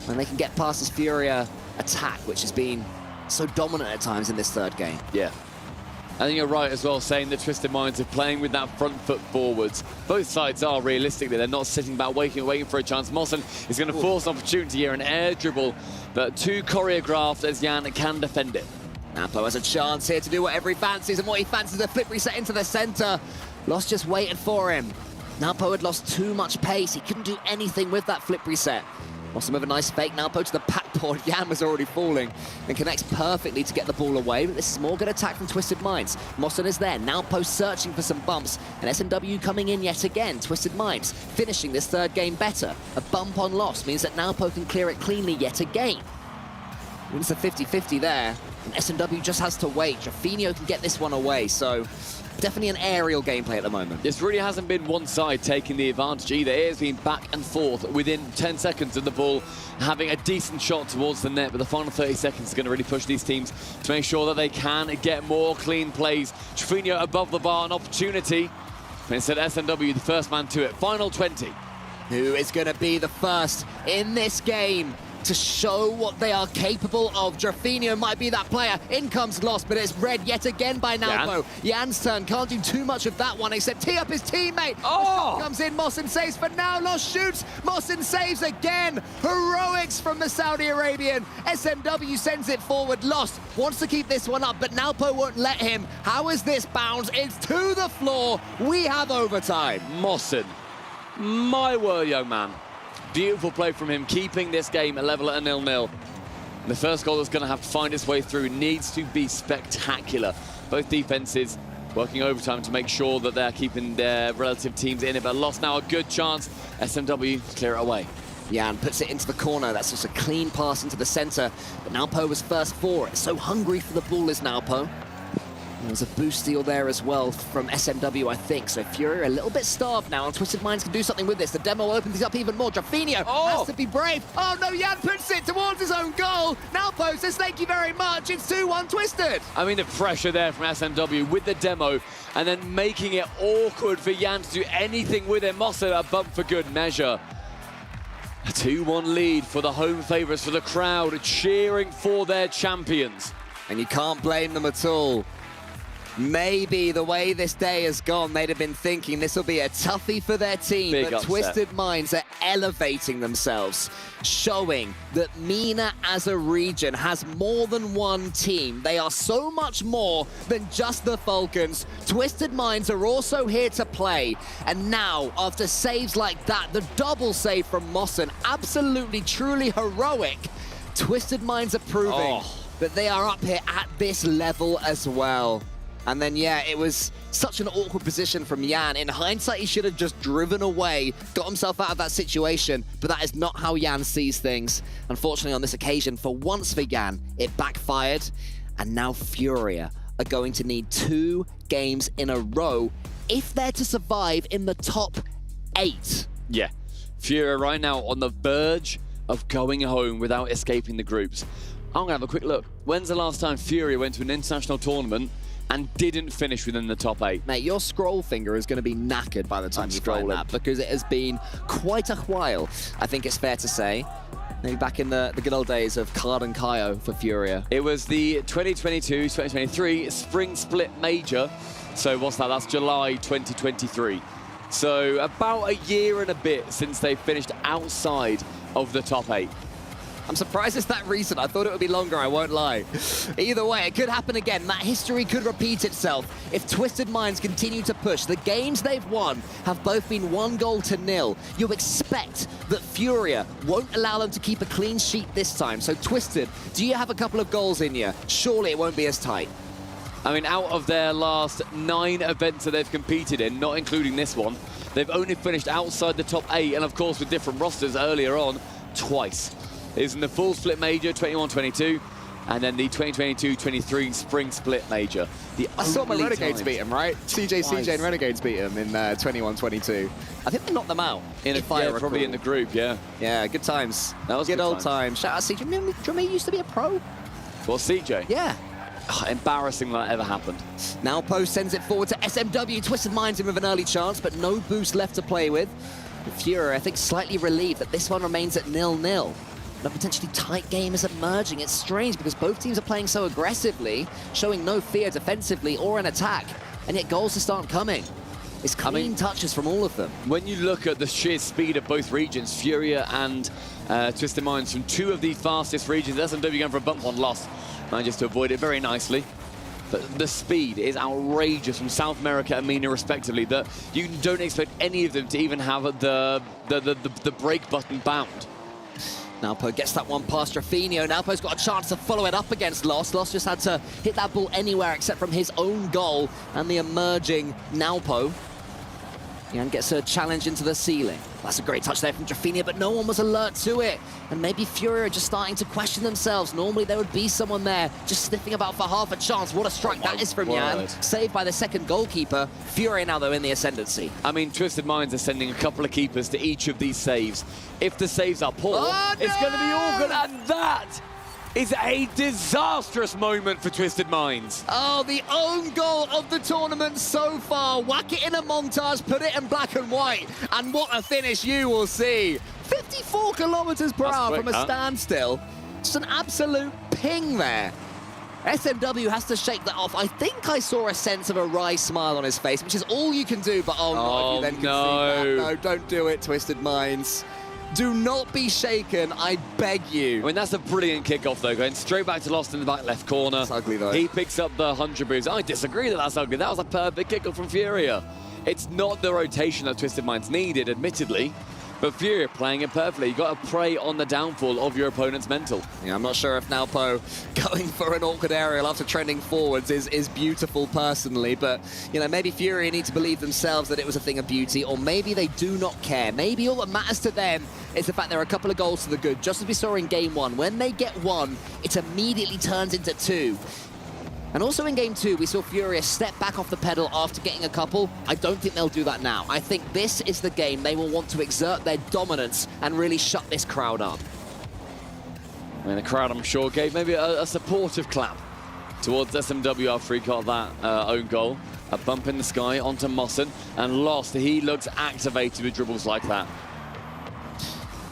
When they can get past this Furia attack, which has been so dominant at times in this third game. Yeah. I think you're right as well, saying that Twisted Minds are playing with that front foot forwards. Both sides are, realistically. They're not sitting back, waiting for a chance. Mossen is going to force an opportunity here, an air dribble, but too choreographed as Jan can defend it. Napo has a chance here to do whatever he fancies, and what he fancies is a flip reset into the center. Lost just waited for him. Napo had lost too much pace. He couldn't do anything with that flip reset. Mossen with a nice fake. Napo to the backboard. Jan was already falling and connects perfectly to get the ball away, but this is more good attack from Twisted Minds. Mossen is there. Napo searching for some bumps, and SMW coming in yet again. Twisted Minds finishing this third game better. A bump on Lost means that Napo can clear it cleanly yet again. It's a 50-50 there, and SMW just has to wait. Jaffinho can get this one away, so definitely an aerial gameplay at the moment. This really hasn't been one side taking the advantage either. It has been back and forth within 10 seconds of the ball, having a decent shot towards the net, but the final 30 seconds is going to really push these teams to make sure that they can get more clean plays. Jaffinho above the bar, an opportunity. And instead SMW, the first man to it. Final 20. Who is going to be the first in this game to show what they are capable of? Jaffinho might be that player. In comes Lost, but it's read yet again by Nalpo. Jan's turn. Can't do too much of that one except tee up his teammate. Oh! Comes in. Mossen saves for now. Lost shoots. Mossen saves again. Heroics from the Saudi Arabian. SMW sends it forward. Lost wants to keep this one up, but Nalpo won't let him. How is this bounce? It's to the floor. We have overtime. Mossen. My word, young man. Beautiful play from him, keeping this game level at a 0-0. The first goal that's going to have to find its way through needs to be spectacular. Both defenses working overtime to make sure that they're keeping their relative teams in it, but Lost now a good chance. SMW clear it away. Jan puts it into the corner. That's just a clean pass into the center. But Nalpo was first for it. So hungry for the ball is Nalpo. There's a boost steal there as well from SMW, I think. So Furia a little bit starved now, and Twisted Minds can do something with this. The demo opens it up even more. Jaffinho has to be brave. Oh no, Jan puts it towards his own goal. Nalpo says thank you very much. It's 2-1 Twisted. I mean, the pressure there from SMW with the demo, and then making it awkward for Jan to do anything with it. Mossen a bump for good measure. A 2-1 lead for the home favourites, for the crowd cheering for their champions. And you can't blame them at all. Maybe the way this day has gone, they'd have been thinking this will be a toughie for their team, but upset. Twisted Minds are elevating themselves, showing that MENA as a region has more than one team. They are so much more than just the Falcons. Twisted Minds are also here to play. And now, after saves like that, the double save from Mossen, absolutely, truly heroic. Twisted Minds are proving that they are up here at this level as well. And then, yeah, it was such an awkward position from Jan. In hindsight, he should have just driven away, got himself out of that situation, but that is not how Jan sees things. Unfortunately, on this occasion, for once for Jan, it backfired, and now Furia are going to need 2 games in a row if they're to survive in the top 8. Yeah, Furia right now on the verge of going home without escaping the groups. I'm going to have a quick look. When's the last time Furia went to an international tournament and didn't finish within the top 8? Mate, your scroll finger is going to be knackered by the time you find that, because it has been quite a while, I think it's fair to say. Maybe back in the good old days of Card and Kaio for Furia. It was the 2022-2023 Spring Split Major. So what's that? That's July 2023. So about a year and a bit since they finished outside of the top 8. I'm surprised it's that recent. I thought it would be longer, I won't lie. Either way, it could happen again. That history could repeat itself if Twisted Minds continue to push. The games they've won have both been 1-0. You expect that Furia won't allow them to keep a clean sheet this time. So Twisted, do you have a couple of goals in you? Surely it won't be as tight. I mean, out of their last 9 events that they've competed in, not including this one, they've only finished outside the top 8, and of course with different rosters earlier on, twice. It was in the full split major, 21-22, and then the 2022-23 spring split major. I saw my Renegades beat him, right? CJ and Renegades beat him in 21-22. I think they knocked them out. Probably in the group, yeah. Yeah, good times. That was good old times. Shout out CJ. Remember he used to be a pro? Well, CJ? Yeah. Oh, embarrassing that ever happened. Now Poe sends it forward to SMW. Twisted Minds in with an early chance, but no boost left to play with. Furia, I think, slightly relieved that this one remains at 0-0. A potentially tight game is emerging. It's strange because both teams are playing so aggressively, showing no fear defensively or in attack, and yet goals just aren't coming. It's clean touches from all of them. When you look at the sheer speed of both regions, Furia and Twisted Minds from 2 of the fastest regions, SMW going for a bump on loss, manages to avoid it very nicely. But the speed is outrageous from South America and MENA respectively, that you don't expect any of them to even have the break button bound. Now Poe gets that one past Rafinha. Now Poe's got a chance to follow it up against Lost. Lost just had to hit that ball anywhere except from his own goal and the emerging Now Poe. And gets a challenge into the ceiling. That's a great touch there from Rafinha, but no one was alert to it. And maybe Furia are just starting to question themselves. Normally there would be someone there just sniffing about for half a chance. What a strike that is from Jan. Saved by the second goalkeeper. Furia now, though, in the ascendancy. I mean, Twisted Minds are sending a couple of keepers to each of these saves. If the saves are poor, it's going to be awkward. And that is a disastrous moment for Twisted Minds. Oh, the own goal of the tournament so far. Whack it in a montage, put it in black and white, and what a finish you will see. 54 kilometers per hour from a standstill. Just an absolute ping there. SMW has to shake that off. I think I saw a sense of a wry smile on his face, which is all you can do, but if you then concede that. No, don't do it, Twisted Minds. Do not be shaken, I beg you. I mean, that's a brilliant kickoff, though, going straight back to Lost in the back left corner. It's ugly, though. He picks up the 100 boost. I disagree that that's ugly. That was a perfect kickoff from Furia. It's not the rotation that Twisted Minds needed, admittedly, but Furia playing it perfectly. You've got to prey on the downfall of your opponent's mental. Yeah, I'm not sure if now Poe going for an awkward aerial after trending forwards is beautiful personally, but, you know, maybe Furia need to believe themselves that it was a thing of beauty, or maybe they do not care. Maybe all that matters to them is the fact there are a couple of goals to the good, just as we saw in Game 1. When they get 1, it immediately turns into 2. And also in Game 2, we saw Furia step back off the pedal after getting a couple. I don't think they'll do that now. I think this is the game they will want to exert their dominance and really shut this crowd up. I mean, the crowd, I'm sure, gave maybe a supportive clap towards SMW after he got that own goal. A bump in the sky onto Mossen, and Lost. He looks activated with dribbles like that.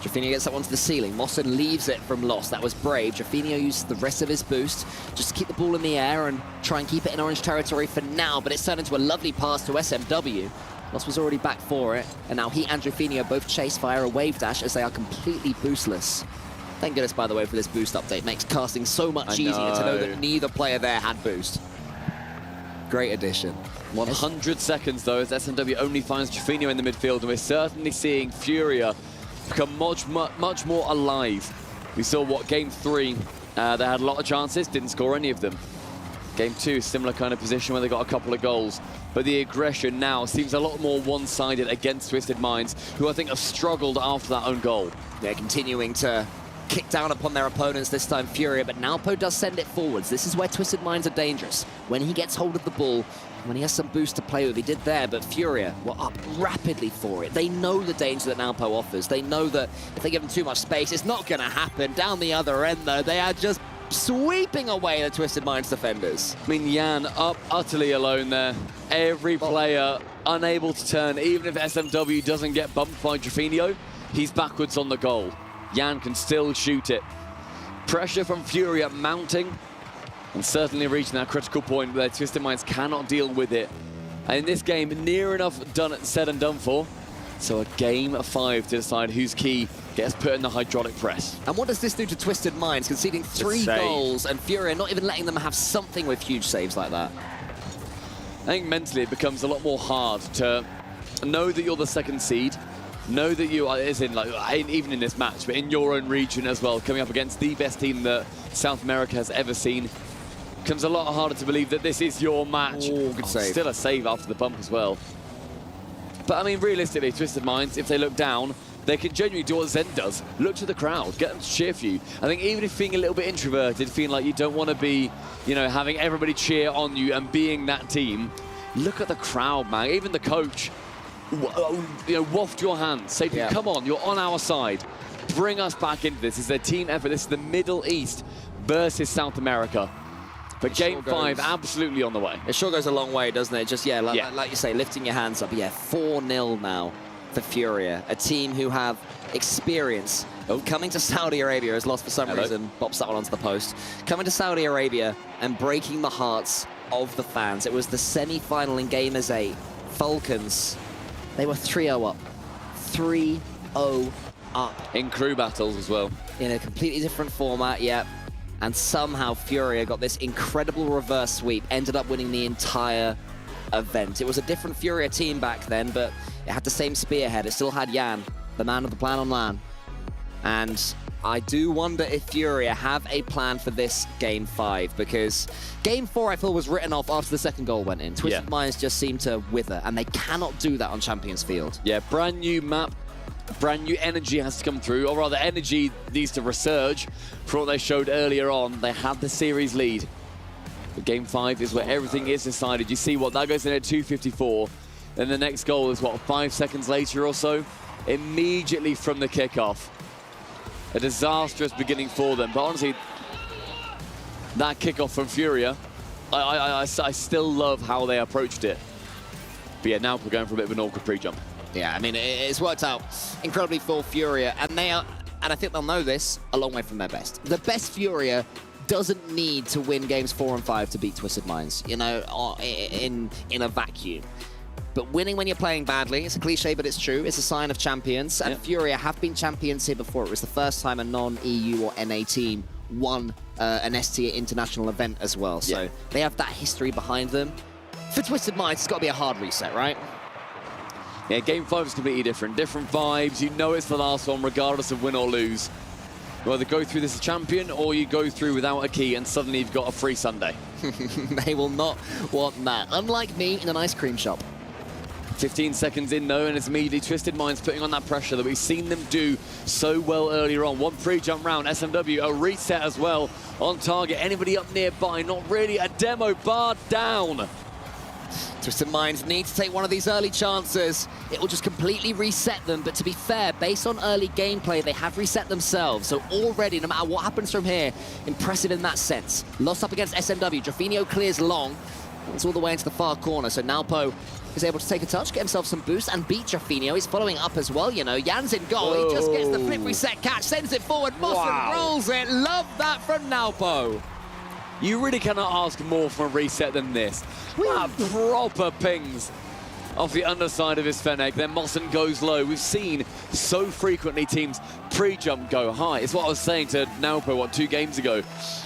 Rafinha gets that one to the ceiling. Mossen leaves it from Lost. That was brave. Rafinha used the rest of his boost just to keep the ball in the air and try and keep it in orange territory for now, but it's turned into a lovely pass to SMW. Lost was already back for it, and now he and Rafinha both chase via a wave dash as they are completely boostless. Thank goodness, by the way, for this boost update. Makes casting so much easier to know that neither player there had boost. Great addition. 100 seconds, though, as SMW only finds Rafinha in the midfield, and we're certainly seeing Furia become much more alive. We saw what Game 3, they had a lot of chances, didn't score any of them. Game 2, similar kind of position where they got a couple of goals. But the aggression now seems a lot more one-sided against Twisted Minds, who I think have struggled after that own goal. They're continuing to kick down upon their opponents, this time Furia, but now Poe does send it forwards. This is where Twisted Minds are dangerous. When he gets hold of the ball, when he has some boost to play with, he did there, but Furia were up rapidly for it. They know the danger that Nalpo offers. They know that if they give him too much space, it's not going to happen. Down the other end, though, they are just sweeping away the Twisted Minds defenders. I mean, Jan up utterly alone there. Every player unable to turn. Even if SMW doesn't get bumped by Rafinha, he's backwards on the goal. Jan can still shoot it. Pressure from Furia mounting, and certainly reaching that critical point where Twisted Minds cannot deal with it. And in this game, near enough said and done for. So a game 5 to decide whose key gets put in the hydraulic press. And what does this do to Twisted Minds, conceding 3 goals and Furia not even letting them have something with huge saves like that? I think mentally it becomes a lot more hard to know that you're the second seed, know that you are, even in this match, but in your own region as well, coming up against the best team that South America has ever seen. becomes a lot harder to believe that this is your match. Oh, good save. Still a save after the bump as well. But I mean, realistically, Twisted Minds, if they look down, they can genuinely do what Zen does. Look to the crowd, get them to cheer for you. I think even if being a little bit introverted, feeling like you don't want to be, you know, having everybody cheer on you and being that team, look at the crowd, man. Even the coach, you know, waft your hand. Say to you, come on, you're on our side. Bring us back into this. This is a team effort. This is the Middle East versus South America. But game 5, absolutely on the way. It sure goes a long way, doesn't it? Just, like you say, lifting your hands up. Yeah, 4-0 now for Furia, a team who have experience of coming to Saudi Arabia, has lost for some reason, pops that one onto the post, coming to Saudi Arabia and breaking the hearts of the fans. It was the semi-final in Gamers 8. Falcons, they were 3-0 up. 3-0 up. In crew battles as well. In a completely different format, And somehow Furia got this incredible reverse sweep, ended up winning the entire event. It was a different Furia team back then, but it had the same spearhead. It still had Jan, the man of the plan on LAN. And I do wonder if Furia have a plan for this game 5, because game 4 I feel was written off after the second goal went in. Twisted Minds just seemed to wither, and they cannot do that on Champions Field. Yeah, brand new map. Brand new energy has to come through, or rather energy needs to resurge for what they showed earlier on. They had the series lead. But game 5 is where everything is decided. You see what, that goes in at 2:54. Then the next goal is what, 5 seconds later or so? Immediately from the kickoff. A disastrous beginning for them. But honestly, that kickoff from Furia, I still love how they approached it. But yeah, now we're going for a bit of an awkward pre-jump. Yeah, I mean, it's worked out incredibly for Furia, and they are, and I think they'll know this, a long way from their best. The best Furia doesn't need to win games 4 and 5 to beat Twisted Minds, you know, in a vacuum. But winning when you're playing badly, it's a cliche, but it's true. It's a sign of champions, and Furia have been champions here before. It was the first time a non-EU or NA team won an ST international event as well, so they have that history behind them. For Twisted Minds, it's got to be a hard reset, right? Yeah, game 5 is completely different. Different vibes. You know it's the last one, regardless of win or lose. You either go through this as a champion, or you go through without a key, and suddenly you've got a free Sunday. They will not want that. Unlike me in an ice cream shop. 15 seconds in, though, and it's immediately Twisted Minds putting on that pressure that we've seen them do so well earlier on. One pre-jump round, SMW, a reset as well on target. Anybody up nearby? Not really. A demo bar down. Twisted Minds need to take one of these early chances. It will just completely reset them, but to be fair, based on early gameplay, they have reset themselves. So already, no matter what happens from here, impressive in that sense. Lost up against SMW. Drafinio clears long. It's all the way into the far corner, so Nalpo is able to take a touch, get himself some boost, and beat Drafinio. He's following up as well, you know. Jan's in goal. He just gets the flip reset catch, sends it forward. Mossen rolls it. Love that from Nalpo. You really cannot ask more from a reset than this. Proper pings off the underside of his Fennec. Then Mossen goes low. We've seen so frequently teams pre-jump go high. It's what I was saying to Nalpo, 2 games ago.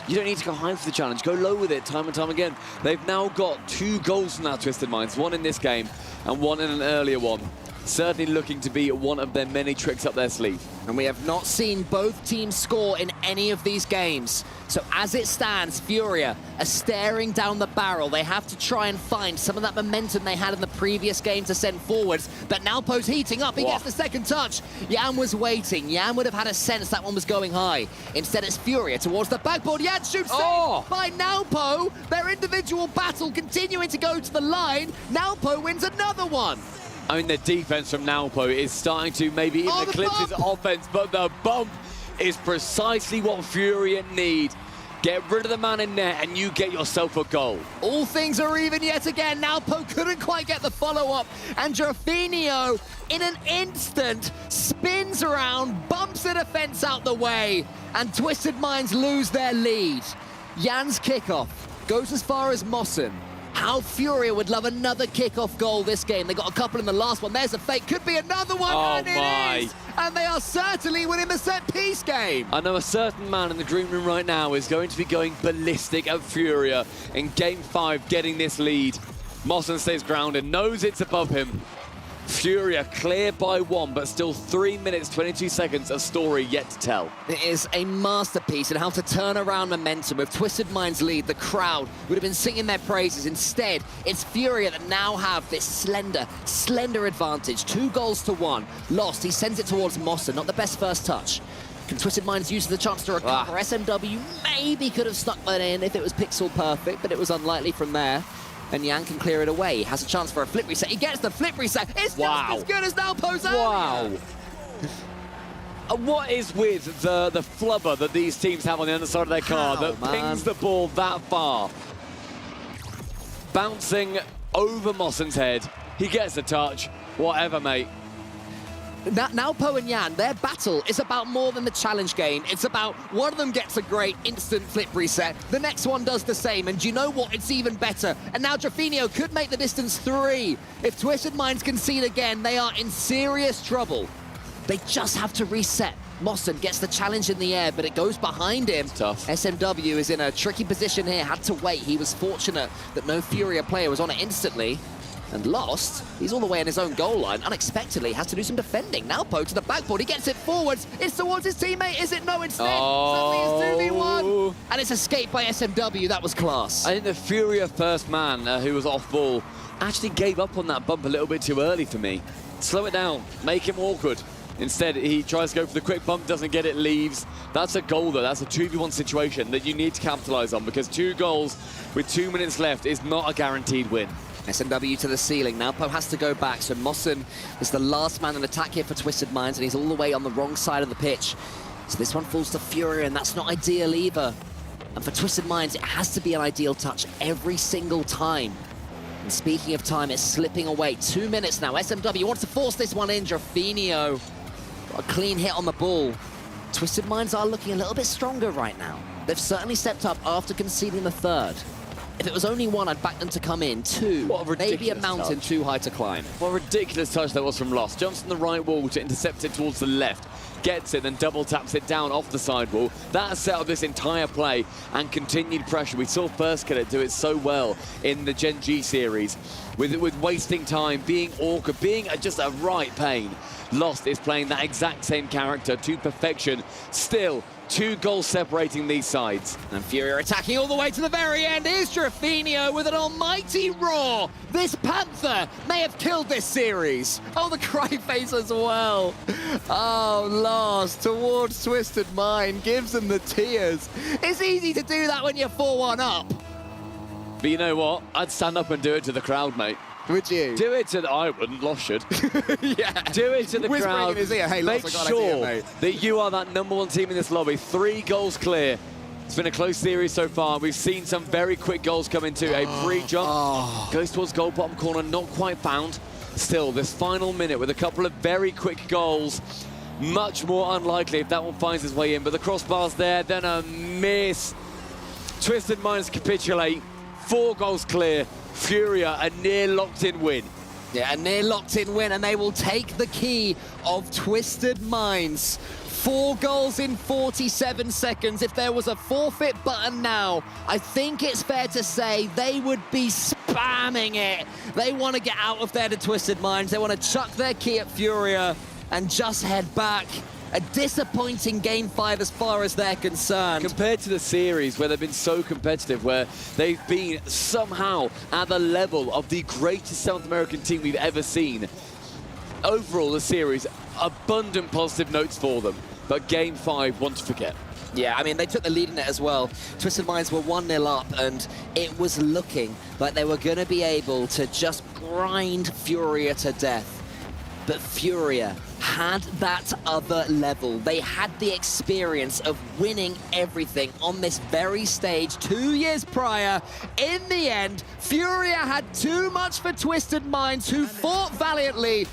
You don't need to go high for the challenge. Go low with it time and time again. They've now got 2 goals from that Twisted Minds. One in this game and one in an earlier one. Certainly looking to be one of their many tricks up their sleeve. And we have not seen both teams score in any of these games. So as it stands, Furia are staring down the barrel. They have to try and find some of that momentum they had in the previous game to send forwards. But Nalpo's heating up. He gets the second touch. Jan was waiting. Jan would have had a sense that one was going high. Instead, it's Furia towards the backboard. Jan shoots by Nalpo. Their individual battle continuing to go to the line. Nalpo wins another one. I mean, the defense from Nalpo is starting to maybe even eclipse his offense, but the bump is precisely what Furia need. Get rid of the man in net and you get yourself a goal. All things are even yet again. Nalpo couldn't quite get the follow-up, and Drafinio, in an instant, spins around, bumps the defense out the way, and Twisted Minds lose their lead. Jan's kickoff goes as far as Mossen. How Furia would love another kickoff goal this game. They got a couple in the last one. There's a fake. Could be another one. And it is. And they are certainly winning the set-piece game. I know a certain man in the green room right now is going to be going ballistic at Furia in Game 5, getting this lead. Mossen stays grounded, knows it's above him. Furia clear by 1, but still 3 minutes, 22 seconds of story yet to tell. It is a masterpiece in how to turn around momentum. With Twisted Mind's lead, the crowd would have been singing their praises. Instead, it's Furia that now have this slender advantage. 2 goals to 1. Lost, he sends it towards Mossen. Not the best first touch. Can Twisted Minds use the chance to recover? SMW maybe could have snuck that in if it was pixel perfect, but it was unlikely from there. And Yan can clear it away. He has a chance for a flip reset. He gets the flip reset. It's just as good as now Posa. Wow. What is with the flubber that these teams have on the underside of their car that pings the ball that far? Bouncing over Mossen's head. He gets a touch. Whatever, mate. Now Po and Yan, their battle is about more than the challenge game. It's about one of them gets a great instant flip reset, the next one does the same, and you know what? It's even better. And now Drafinio could make the distance 3. If Twisted Minds concede again, they are in serious trouble. They just have to reset. Mossen gets the challenge in the air, but it goes behind him. Tough. SMW is in a tricky position here, had to wait. He was fortunate that no Furia player was on it instantly. And Lost, he's all the way in his own goal line. Unexpectedly, has to do some defending. Now Po to the backboard, he gets it forwards. It's towards his teammate, is it? No, instead. Suddenly it's 2v1. And it's escaped by SMW, that was class. I think the Furia first man who was off ball actually gave up on that bump a little bit too early for me. Slow it down, make him awkward. Instead, he tries to go for the quick bump, doesn't get it, leaves. That's a goal, though. That's a 2v1 situation that you need to capitalize on, because 2 goals with 2 minutes left is not a guaranteed win. SMW to the ceiling. Now Po has to go back, so Mossen is the last man in attack here for Twisted Minds, and he's all the way on the wrong side of the pitch. So this one falls to Furia, and that's not ideal either. And for Twisted Minds, it has to be an ideal touch every single time. And speaking of time, it's slipping away. 2 minutes now. SMW wants to force this one in. Drafinio got a clean hit on the ball. Twisted Minds are looking a little bit stronger right now. They've certainly stepped up after conceding the 3rd. If it was only 1, I'd back them to come in. 2, maybe a mountain touch. Too high to climb. What a ridiculous touch that was from Lost. Jumps on the right wall to intercept it towards the left. Gets it, then double taps it down off the sidewall. That set up this entire play and continued pressure. We saw First Cadet do it so well in the Gen G series with wasting time, being awkward, being just a right pain. Lost is playing that exact same character to perfection. Still, 2 goals separating these sides. And Furia attacking all the way to the very end. Here's Drafinio with an almighty roar. This Panther may have killed this series. Oh, the cry face as well. Oh, Lost towards Twisted Mind. Gives them the tears. It's easy to do that when you're 4-1 up. But you know what? I'd stand up and do it to the crowd, mate. Would you? Do it to the... I wouldn't. Lost should. Yeah. Do it to the Whispering crowd. in his ear, hey, Lost, Make I got an idea, sure mate. that you are that #1 team in this lobby. 3 goals clear. It's been a close series so far. We've seen some very quick goals come into a pre-jump. Goes towards goal bottom corner, not quite found. Still, this final minute with a couple of very quick goals. Much more unlikely if that one finds its way in. But the crossbar's there, then a miss. Twisted Minds capitulate. 4 goals clear. Furia, a near locked-in win. Yeah, a near locked-in win, and they will take the key of Twisted Minds. 4 goals in 47 seconds. If there was a forfeit button now, I think it's fair to say they would be spamming it. They want to get out of there to Twisted Minds. They want to chuck their key at Furia and just head back. A disappointing Game 5 as far as they're concerned. Compared to the series where they've been so competitive, where they've been somehow at the level of the greatest South American team we've ever seen. Overall, the series, abundant positive notes for them. But Game 5, one to forget. Yeah, I mean, they took the lead in it as well. Twisted Minds were 1-0 up, and it was looking like they were going to be able to just grind Furia to death. But Furia had that other level. They had the experience of winning everything on this very stage 2 years prior. In the end, Furia had too much for Twisted Minds, who fought valiantly,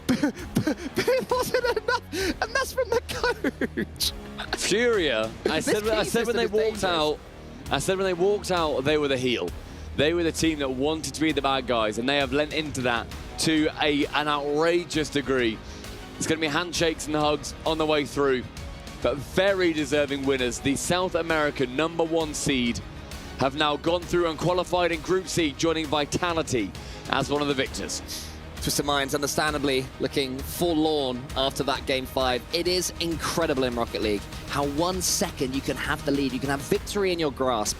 but it wasn't enough, and that's from the coach. Furia, I said when they walked out, they were the heel. They were the team that wanted to be the bad guys, and they have lent into that to an outrageous degree. It's going to be handshakes and hugs on the way through, but very deserving winners. The South American #1 seed have now gone through and qualified in Group C, joining Vitality as one of the victors. Twisted Minds, understandably, looking forlorn after that Game 5. It is incredible in Rocket League how 1 second you can have the lead, you can have victory in your grasp.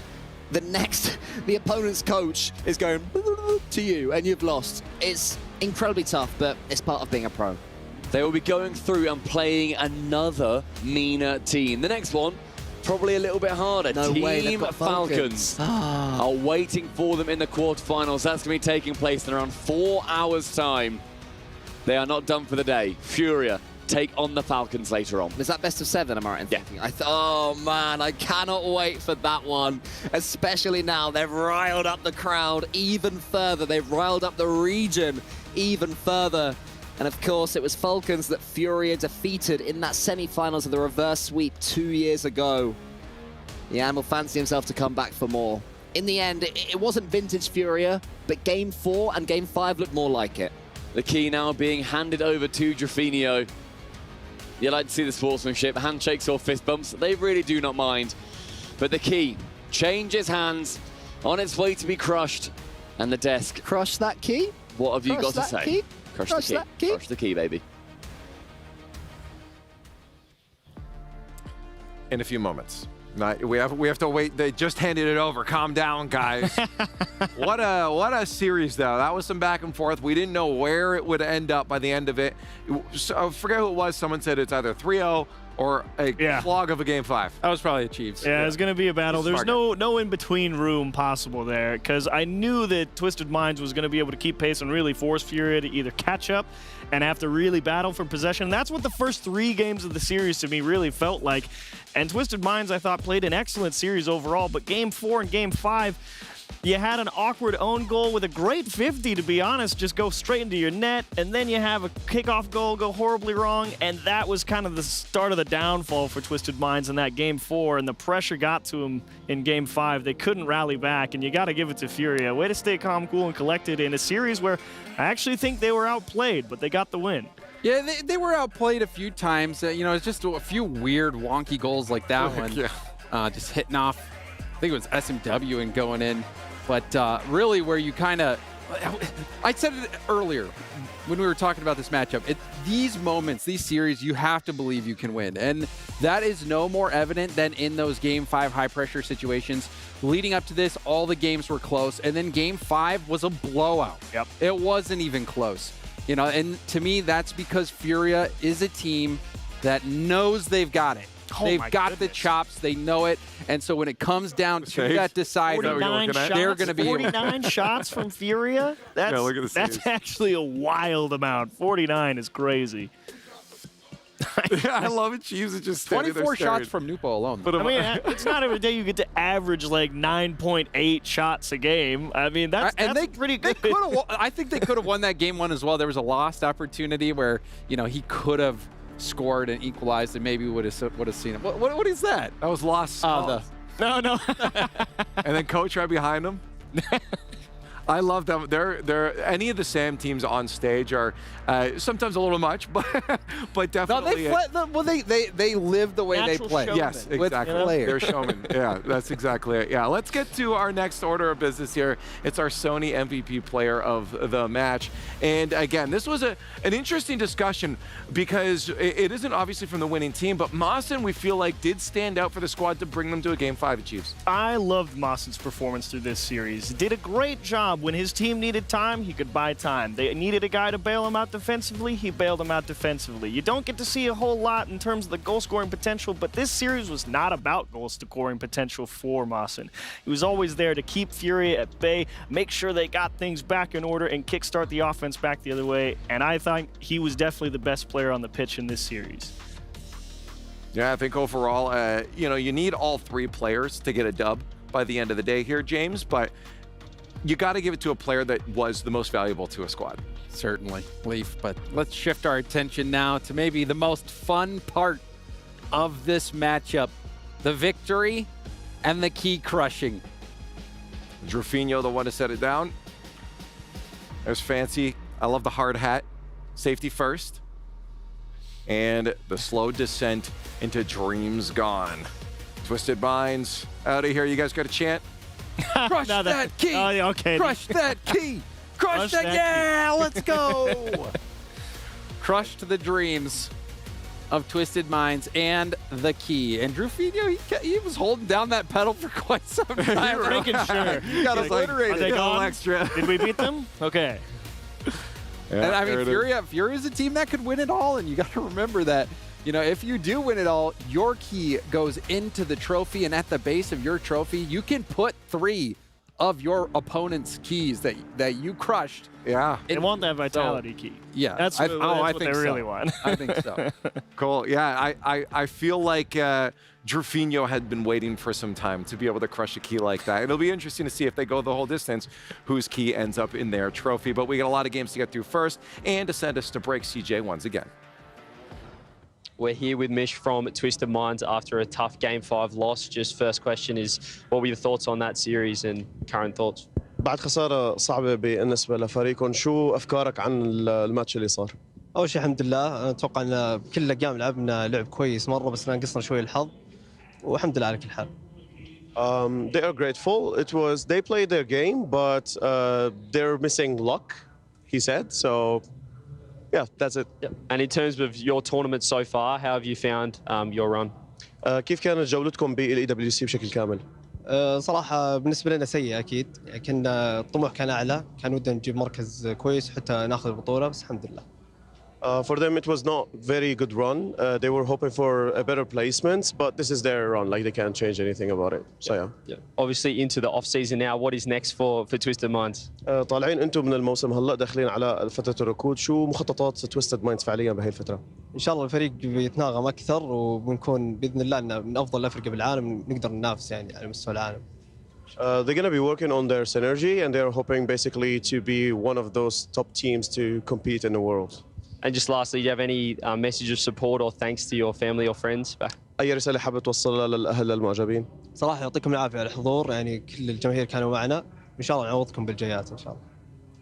The next, the opponent's coach is going to you and you've lost. It's incredibly tough, but it's part of being a pro. They will be going through and playing another meaner team. The next one, probably a little bit harder. No way, they've Team got Falcons are waiting for them in the quarterfinals. That's going to be taking place in around 4 hours' time. They are not done for the day. Furia take on the Falcons later on. Is that best of 7, am I right in thinking? Oh man, I cannot wait for that one. Especially now, they've riled up the crowd even further. They've riled up the region even further. And of course, it was Falcons that Furia defeated in that semi-finals of the reverse sweep 2 years ago. Yeah, will fancy himself to come back for more. In the end, it wasn't vintage Furia, but Game 4 and Game 5 looked more like it. The key now being handed over to Drafinio. You like to see the sportsmanship, handshakes or fist bumps. They really do not mind. But the key changes hands, on its way to be crushed. And the desk. Crush that key? What have you got to say? Key? Crush the key. That key? Crush the key, baby. In a few moments. We have to wait. They just handed it over. Calm down, guys. What a series, though. That was some back and forth. We didn't know where it would end up by the end of it. I forget who it was. Someone said it's either 3-0 or a flog of a Game 5. That was probably the Chiefs. Yeah, it's going to be a battle. There's no in-between room possible there because I knew that Twisted Minds was going to be able to keep pace and really force Furia to either catch up and have to really battle for possession. That's what the first 3 games of the series to me really felt like. And Twisted Minds, I thought, played an excellent series overall, but Game 4 and Game 5, you had an awkward own goal with a great 50, to be honest, just go straight into your net, and then you have a kickoff goal go horribly wrong, and that was kind of the start of the downfall for Twisted Minds in that Game 4, and the pressure got to them in Game 5. They couldn't rally back, and you got to give it to Furia. Way to stay calm, cool, and collected in a series where I actually think they were outplayed, but they got the win. Yeah, they were outplayed a few times. It's just a few weird, wonky goals like that one. Just hitting off, I think it was SMW and going in. But really where you kind of, I said it earlier when we were talking about this matchup, these moments, these series, you have to believe you can win. And that is no more evident than in those Game 5 high-pressure situations. Leading up to this, all the games were close. And then Game 5 was a blowout. Yep. It wasn't even close. And to me, that's because Furia is a team that knows they've got it. They've got the chops. They know it. And so when it comes down to that decider, 49 shots, they're going to be 49 shots from Furia? That's actually a wild amount. 49 is crazy. I love it. Chiefs is just 24 shots from Nupo alone. But I mean, it's not every day you get to average like 9.8 shots a game. I mean, that's pretty good. I think they could have won that Game 1 as well. There was a lost opportunity where, he could have scored and equalized, and maybe would have seen it. What is that? That was lost. No. And then coach right behind him. I love them. They're any of the SAM teams on stage are sometimes a little much, but definitely. No, they live the way Natural they play. showmen. Yes, exactly. They're showmen. Yeah, that's exactly it. Yeah, let's get to our next order of business here. It's our Sony MVP player of the match. And again, this was an interesting discussion because it isn't obviously from the winning team, but Mawson, we feel like, did stand out for the squad to bring them to a Game 5 at Chiefs. I loved Mawson's performance through this series. Did a great job. When his team needed time, he could buy time. They needed a guy to bail him out defensively, he bailed him out defensively. You don't get to see a whole lot in terms of the goal-scoring potential, but this series was not about goal-scoring potential for Mawson. He was always there to keep Furia at bay, make sure they got things back in order, and kickstart the offense back the other way, and I think he was definitely the best player on the pitch in this series. Yeah, I think overall, you need all 3 players to get a dub by the end of the day here, James, but you got to give it to a player that was the most valuable to a squad. Certainly, Leaf. But let's shift our attention now to maybe the most fun part of this matchup, the victory and the key crushing. Drafinio, the one to set it down. There's Fancy. I love the hard hat. Safety first. And the slow descent into Dreams Gone. Twisted Minds out of here. You guys got a chant? Crush that key. Okay. Crush that key. Crushed it! Yeah, let's go! Crushed the dreams of Twisted Minds and the key. And Drufinho, he was holding down that pedal for quite some time. You're making sure. You got obliterated. Are they gone? Extra. Did we beat them? Okay. Yeah, and I mean, Furia is a team that could win it all, and you got to remember that, you know, if you do win it all, your key goes into the trophy, and at the base of your trophy, you can put 3 of your opponent's keys that you crushed. Yeah. They want that vitality key. Yeah. That's I what think they really want. I think so. Cool. Yeah, I feel like Drufinho had been waiting for some time to be able to crush a key like that. It'll be interesting to see if they go the whole distance, whose key ends up in their trophy. But we got a lot of games to get through first, and to send us to break, CJ once again. We're here with Mish from Twisted Minds after a tough Game 5 loss. Just first question is, what were your thoughts on that series and current thoughts? بعد خسارة صعبة بالنسبة لفريقكم، شو أفكارك عن الماتش اللي صار؟ أول شيء الحمد لله، أنا أتوقع أن كل الأيام لعبنا لعب كويس مرة، بس ناقصنا شوي الحظ، والحمد لله على كل حال. They are grateful. They played their game, but they're missing luck, he said. So, yeah, that's it. Yep. And in terms of your tournament so far, how have you found your run? كيف كانت جولتكم بال EWC بشكل كامل؟ صراحة بالنسبة لنا سيئة أكيد، كنا الطموح كان أعلى، كان ودنا نجيب مركز كويس حتى ناخذ البطولة، بس الحمد لله. For them, it was not very good run. They were hoping for a better placement, but this is their run. Like, they can't change anything about it. So yeah. Obviously into the off season now. What is next for Twisted Minds? طالعين انتم من الموسم هلا داخلين على فترة الركود. شو مخططات Twisted Minds فعليا بهي الفترة؟ إن شاء الله الفريق بيتناغم أكثر وبنكون بإذن الله من أفضل الأفرقة بالعالم، نقدر ننافس يعني على مستوى العالم. They're going to be working on their synergy, and they're hoping basically to be one of those top teams to compete in the world. And just lastly, do you have any message of support or thanks to your family or friends back? أي رسالة حابة توصلها للأهل المعجبين؟ صراحة يعطيكم العافية على الحضور، يعني كل الجماهير كانوا معنا، إن شاء الله نعوضكم بالجايات إن شاء الله.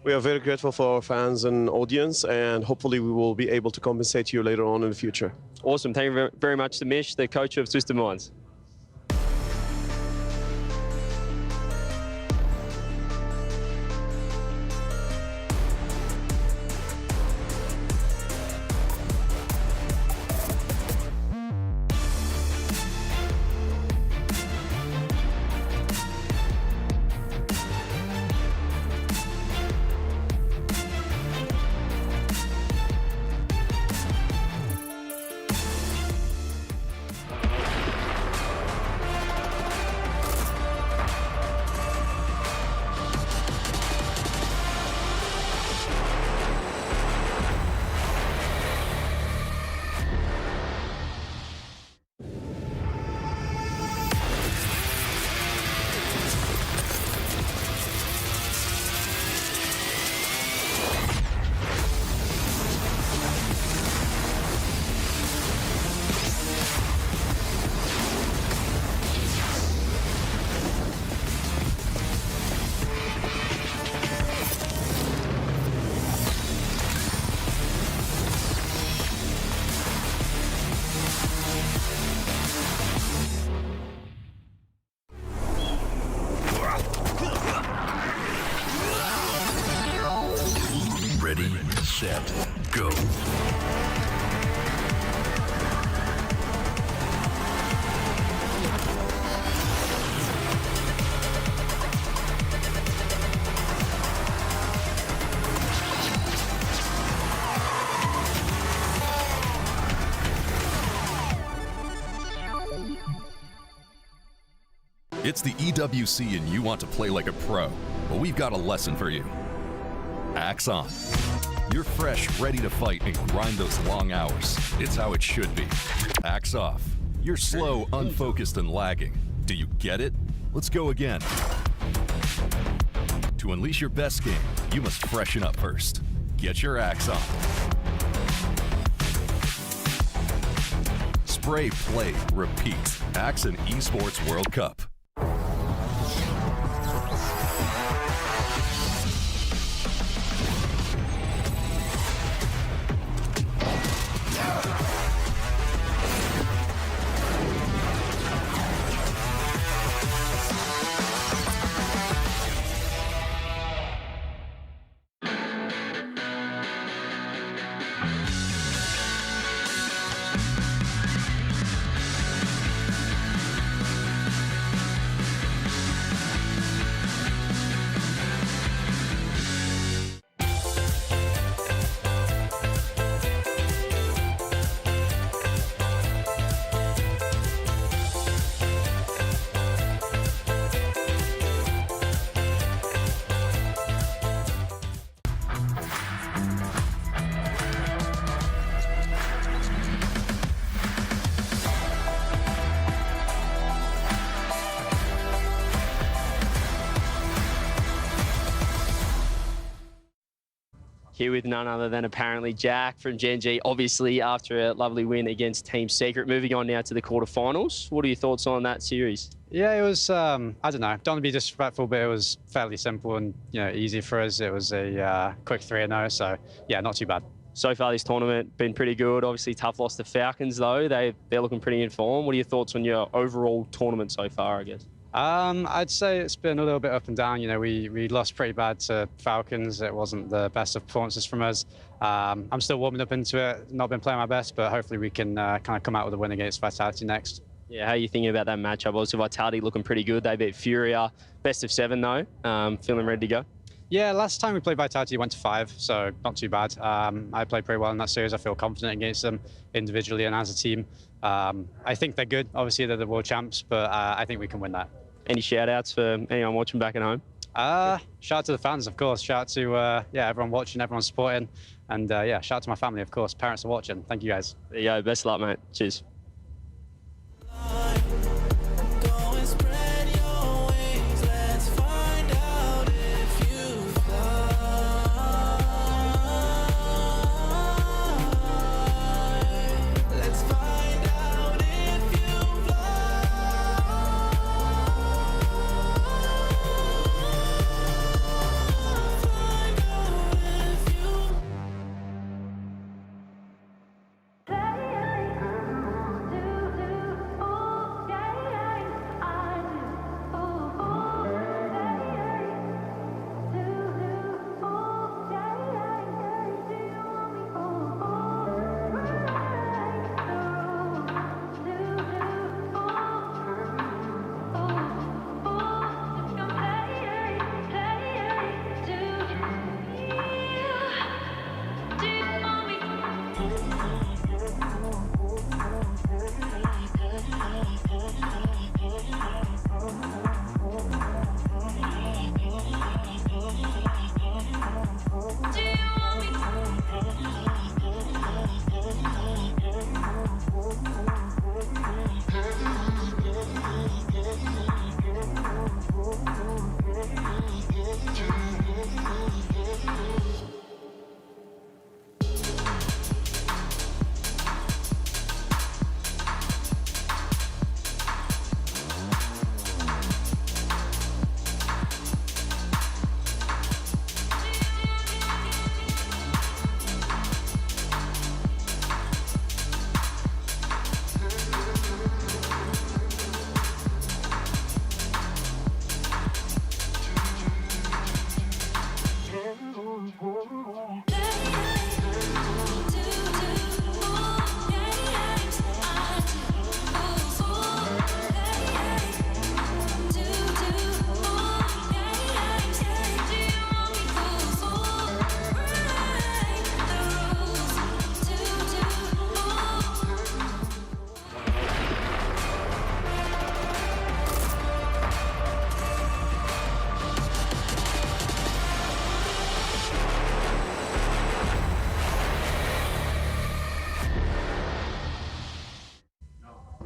We are very grateful for our fans and audience, and hopefully we will be able to compensate you later on in the future. Awesome. Thank you very much to Mish, the coach of Twisted Minds. Ready, set, go. It's the EWC and you want to play like a pro. Well, we've got a lesson for you. Axe on. You're fresh, ready to fight and grind those long hours. It's how it should be. Axe off. You're slow, unfocused, and lagging. Do you get it? Let's go again. To unleash your best game, you must freshen up first. Get your axe on. Spray, play, repeat. Axe and Esports World Cup. here with none other than apparently Jack from Gen G, obviously after a lovely win against Team Secret. Moving on now to the quarterfinals. What are your thoughts on that series? Yeah, it was, I don't know, don't want to be disrespectful, but it was fairly simple and, easy for us. It was a quick 3-0, so yeah, not too bad. So far this tournament been pretty good. Obviously tough loss to Falcons though. They're looking pretty in form. What are your thoughts on your overall tournament so far, I guess? I'd say it's been a little bit up and down. We lost pretty bad to Falcons. It wasn't the best of performances from us. I'm still warming up into it. Not been playing my best, but hopefully we can kind of come out with a win against Vitality next. Yeah, how are you thinking about that matchup? Obviously Vitality looking pretty good. They beat Furia, best of 7 though. Feeling ready to go? Yeah, last time we played Vitality, went to 5, so not too bad. I played pretty well in that series. I feel confident against them individually and as a team. I think they're good. Obviously, they're the world champs, but I think we can win that. Any shout-outs for anyone watching back at home? Shout out to the fans, of course. Shout out to everyone watching, everyone supporting. And shout out to my family, of course. Parents are watching. Thank you, guys. There you go. Best of luck, mate. Cheers.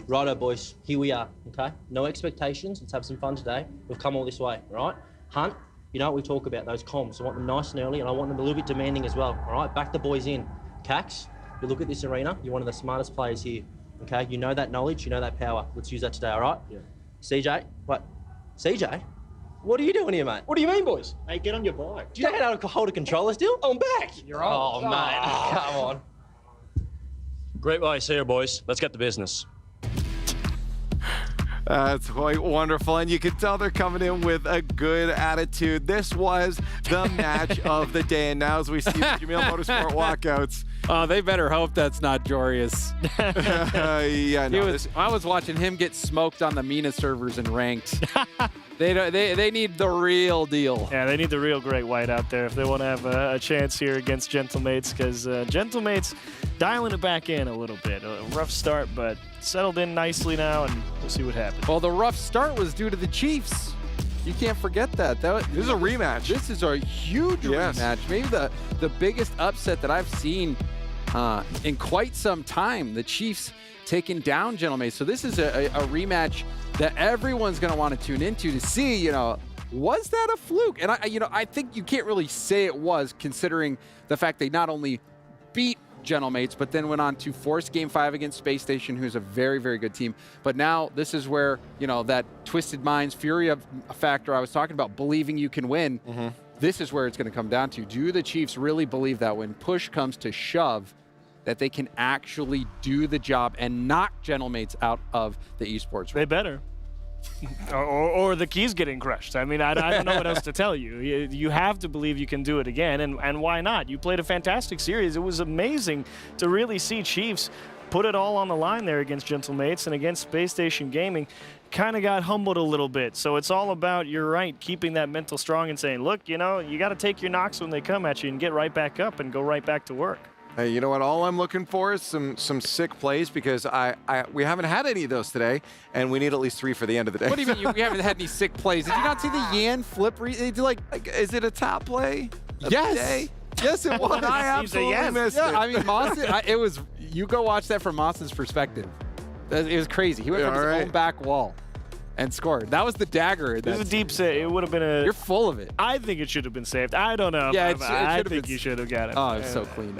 Righto, boys, here we are, okay? No expectations, let's have some fun today. We've come all this way, all right? Hunt, you know what we talk about, those comms. I want them nice and early, and I want them a little bit demanding as well, all right? Back the boys in. Cax, you look at this arena, you're one of the smartest players here, okay? You know that knowledge, you know that power. Let's use that today, all right? Yeah. CJ, what? CJ? What are you doing here, mate? What do you mean, boys? Hey, get on your bike. Do you know how to hold a controller still? I'm back. You're on. Oh, mate, come on. Great race here, boys. Let's get to business. That's quite wonderful, and you can tell they're coming in with a good attitude. This was the match of the day, and now as we see the Jamil Motorsport walkouts. Oh, they better hope that's not Jorius. Yeah, no, I was watching him get smoked on the MENA servers and ranked. They need the real deal. Yeah, they need the real great white out there if they want to have a chance here against Gentlemates, because Gentlemates dialing it back in a little bit. A rough start, but settled in nicely now, and we'll see what happens. Well, the rough start was due to the Chiefs. You can't forget that. This is a rematch. This is a huge rematch. Maybe the biggest upset that I've seen in quite some time. The Chiefs taking down Gentlemates. So this is a rematch that everyone's going to want to tune into to see, was that a fluke? And I think you can't really say it was, considering the fact they not only beat Gentlemates, but then went on to force Game 5 against Space Station, who's a very, very good team. But now this is where, that Twisted Minds, Furia factor I was talking about, believing you can win. This is where it's going to come down to. Do the Chiefs really believe that when push comes to shove, that they can actually do the job and knock Gentlemates out of the esports? They better. or the key's getting crushed. I mean, I don't know what else to tell you. You have to believe you can do it again, and why not? You played a fantastic series. It was amazing to really see Chiefs put it all on the line there against Gentlemates and against Space Station Gaming. Kind of got humbled a little bit. So it's all about, you're right, keeping that mental strong and saying, look, you got to take your knocks when they come at you and get right back up and go right back to work. Hey, you know what? All I'm looking for is some sick plays, because we haven't had any of those today, and we need at least 3 for the end of the day. What do you mean we haven't had any sick plays? Did you not see the Yan flip? Is it a top play? Yes. Yes, it was. I absolutely missed it. I mean, Mawson, it was. You go watch that from Mawson's perspective. It was crazy. He went from his own back wall and scored. That was the dagger. This is a deep save. It would have been a... You're full of it. I think it should have been saved. I don't know. Yeah, I think you should have got it. Oh, it's so clean.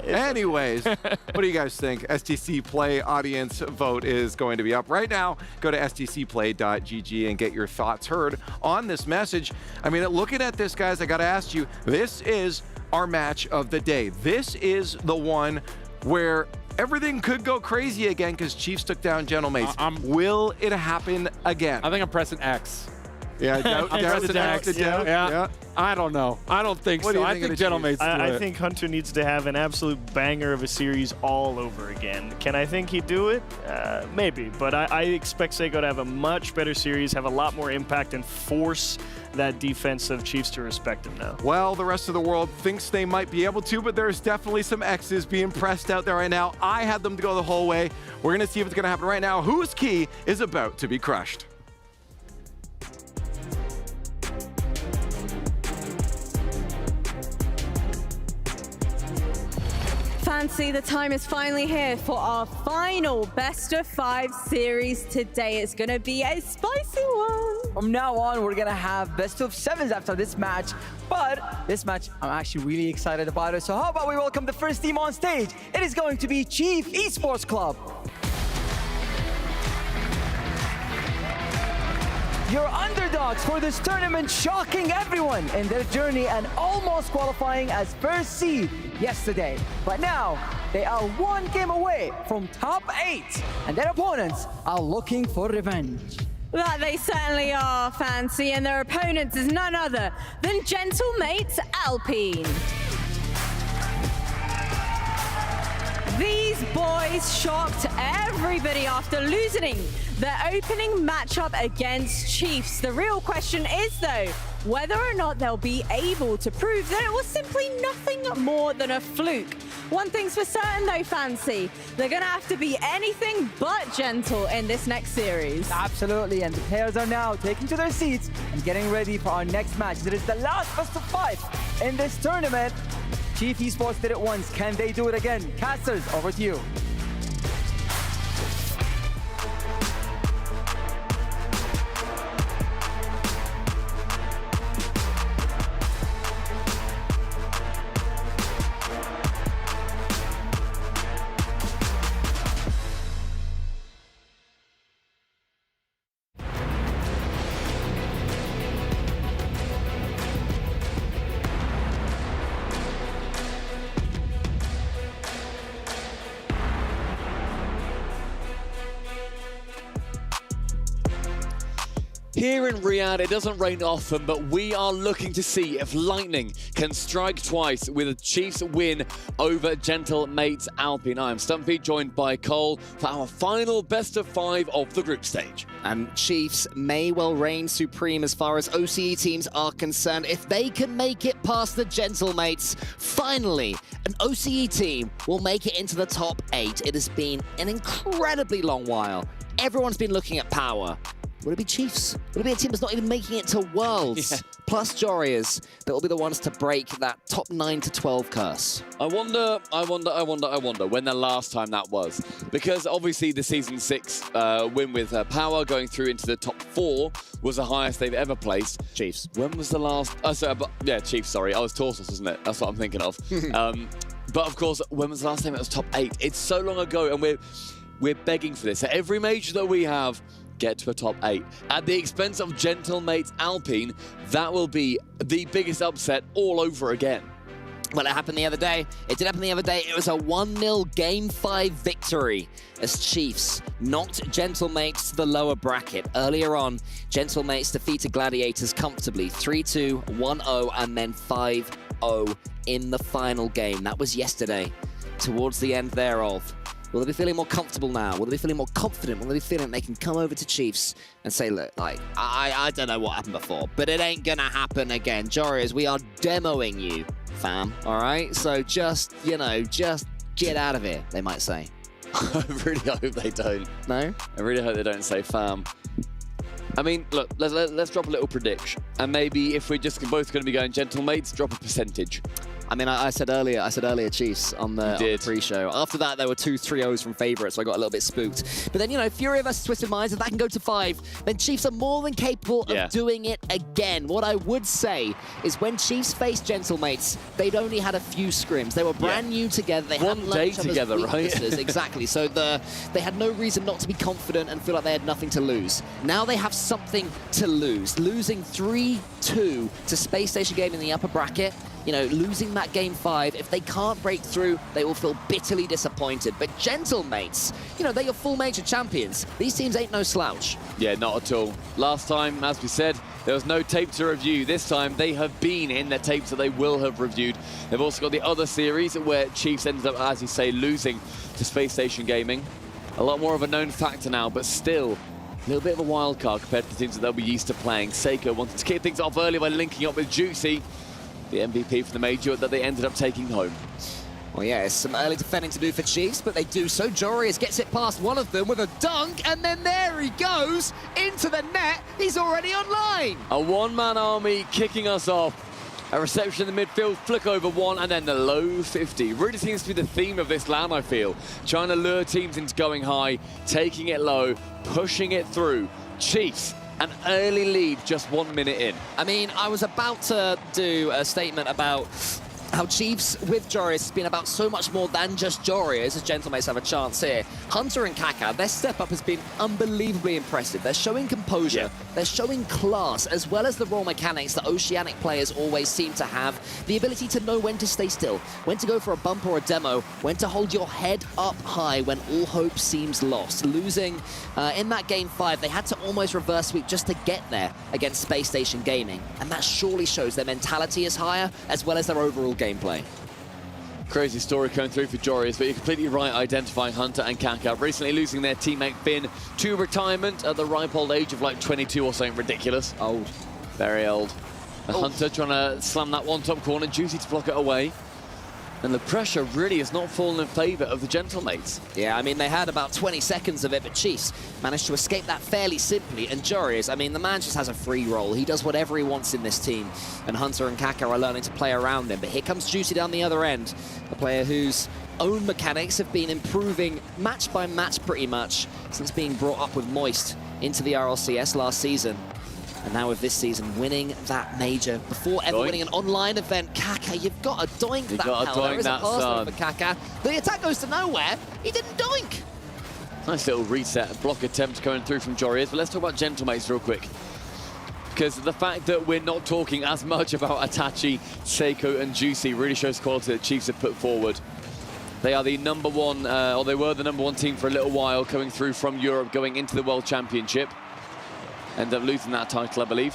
Anyways, what do you guys think? STC Play audience vote is going to be up right now. Go to stcplay.gg and get your thoughts heard on this message. I mean, looking at this, guys, I got to ask you, this is our match of the day. This is the one where everything could go crazy again because Chiefs took down Gentlemates. Will it happen again? I think I'm pressing X. Yeah, yeah. I don't know. I don't think so. I think Gentlemates I think Hunter needs to have an absolute banger of a series all over again. Can I think he'd do it? Maybe, but I expect Seiko to have a much better series, have a lot more impact, and force that defense of Chiefs to respect him now. Well, the rest of the world thinks they might be able to, but there's definitely some X's being pressed out there right now. I had them to go the whole way. We're going to see if it's going to happen right now. Whose key is about to be crushed? Fancy, the time is finally here for our final best of 5 series today. It's going to be a spicy one. From now on, we're going to have best of 7s after this match. But this match, I'm actually really excited about it. So how about we welcome the first team on stage? It is going to be Chief Esports Club. Your underdogs for this tournament, shocking everyone in their journey and almost qualifying as first seed yesterday. But now, they are 1 game away from top 8, and their opponents are looking for revenge. That they certainly are, Fancy, and their opponent is none other than Gentlemates Alpine. These boys shocked everybody after losing their opening matchup against Chiefs. The real question is, though, whether or not they'll be able to prove that it was simply nothing more than a fluke. One thing's for certain, though, Fancy, they're going to have to be anything but gentle in this next series. Absolutely, and the players are now taking to their seats and getting ready for our next match. It is the last best of 5 in this tournament. Chief Esports did it once. Can they do it again? Casters, over to you. Here in Riyadh, it doesn't rain often, but we are looking to see if lightning can strike twice with a Chiefs win over Gentlemates Alpine. I am Stumpy, joined by Cole for our final best of 5 of the group stage. And Chiefs may well reign supreme as far as OCE teams are concerned. If they can make it past the Gentlemates, finally, an OCE team will make it into the top 8. It has been an incredibly long while. Everyone's been looking at power. Will it be Chiefs? Will it be a team that's not even making it to Worlds? Plus Jorias that will be the ones to break that top 9 to 12 curse. I wonder when the last time that was. Because obviously the Season 6 win with Power going through into the top 4 was the highest they've ever placed. Chiefs. When was the last... Chiefs, sorry. I was Torsos, wasn't it? That's what I'm thinking of. But of course, when was the last time it was top 8? It's so long ago, and we're begging for this. At every major that we have, get to a top 8. At the expense of Gentlemates Alpine, that will be the biggest upset all over again. Well, it happened the other day. It did happen the other day. It was a 1-0 Game 5 victory as Chiefs knocked Gentlemates to the lower bracket. Earlier on, Gentlemates defeated Gladiators comfortably, 3-2, 1-0, and then 5-0 in the final game. That was yesterday. Towards the end thereof, will they be feeling more comfortable now? Will they be feeling more confident? Will they be feeling they can come over to Chiefs and say, look, like, I don't know what happened before, but it ain't gonna happen again. Jorias, we are demoing you, fam, all right? So just, you know, just get out of here, they might say. I really hope they don't. No? I really hope they don't say fam. I mean, look, let's drop a little prediction. And maybe if we're just both going to be going Gentlemates, drop a percentage. I mean, I said earlier Chiefs on the pre-show. After that, there were 2 3-0s from favourites, so I got a little bit spooked. But then, you know, Furia versus Twisted Minds, if that can go to 5, then Chiefs are more than capable of doing it again. What I would say is when Chiefs faced Gentlemates, they'd only had a few scrims. They were brand new together. They hadn't learned each other's weaknesses. Exactly. So they had no reason not to be confident and feel like they had nothing to lose. Now they have something to lose. Losing 3-2 to Space Station Game in the upper bracket, you know, losing that Game 5, if they can't break through, they will feel bitterly disappointed. But Gentlemates, you know, they're your full major champions. These teams ain't no slouch. Yeah, not at all. Last time, as we said, there was no tape to review. This time, they have been in the tapes that they will have reviewed. They've also got the other series where Chiefs ended up, as you say, losing to Space Station Gaming. A lot more of a known factor now, but still, a little bit of a wild card compared to the teams that they'll be used to playing. Seiko wanted to kick things off early by linking up with Juicy, the MVP for the major that they ended up taking home. Well, yeah, it's some early defending to do for Chiefs, but they do so. Jorias gets it past one of them with a dunk, and then there he goes into the net. He's already online. A one-man army kicking us off. A reception in the midfield, flick over one, and then the low 50. Really seems to be the theme of this LAN, I feel. Trying to lure teams into going high, taking it low, pushing it through. Chiefs, an early lead just 1 minute in. I mean, I was about to do a statement about how Chiefs with Jorias has been about so much more than just Jorias, as Gentlemates have a chance here. Hunter and Kaka, their step up has been unbelievably impressive. They're showing composure, they're showing class, as well as the raw mechanics that Oceanic players always seem to have. The ability to know when to stay still, when to go for a bump or a demo, when to hold your head up high when all hope seems lost. Losing in that Game 5, they had to almost reverse sweep just to get there against Space Station Gaming. And that surely shows their mentality is higher, as well as their overall gameplay. Crazy story coming through for Jorias, but you're completely right identifying Hunter and Kaka. Recently losing their teammate Finn to retirement at the ripe old age of like 22 or something ridiculous. Old. Very old. And Hunter trying to slam that one top corner, Juicy to block it away. And the pressure really has not fallen in favour of the Gentlemates. Yeah, I mean, they had about 20 seconds of it, but Chiefs managed to escape that fairly simply. And Jorias, I mean, the man just has a free roll. He does whatever he wants in this team. And Hunter and Kaka are learning to play around him. But here comes Juicy down the other end, a player whose own mechanics have been improving match by match pretty much since being brought up with Moist into the RLCS last season. And now with this season winning that major before ever winning an online event. Kaka, you've got to doink that power. There is a pass for Kaka. The attack goes to nowhere. He didn't doink. Nice little reset, block attempt going through from Jorias. But let's talk about Gentlemates real quick. Because the fact that we're not talking as much about Itachi, Seiko and Juicy really shows quality that Chiefs have put forward. They are the number one, or they were the number one team for a little while, coming through from Europe, going into the World Championship. End up losing that title, I believe.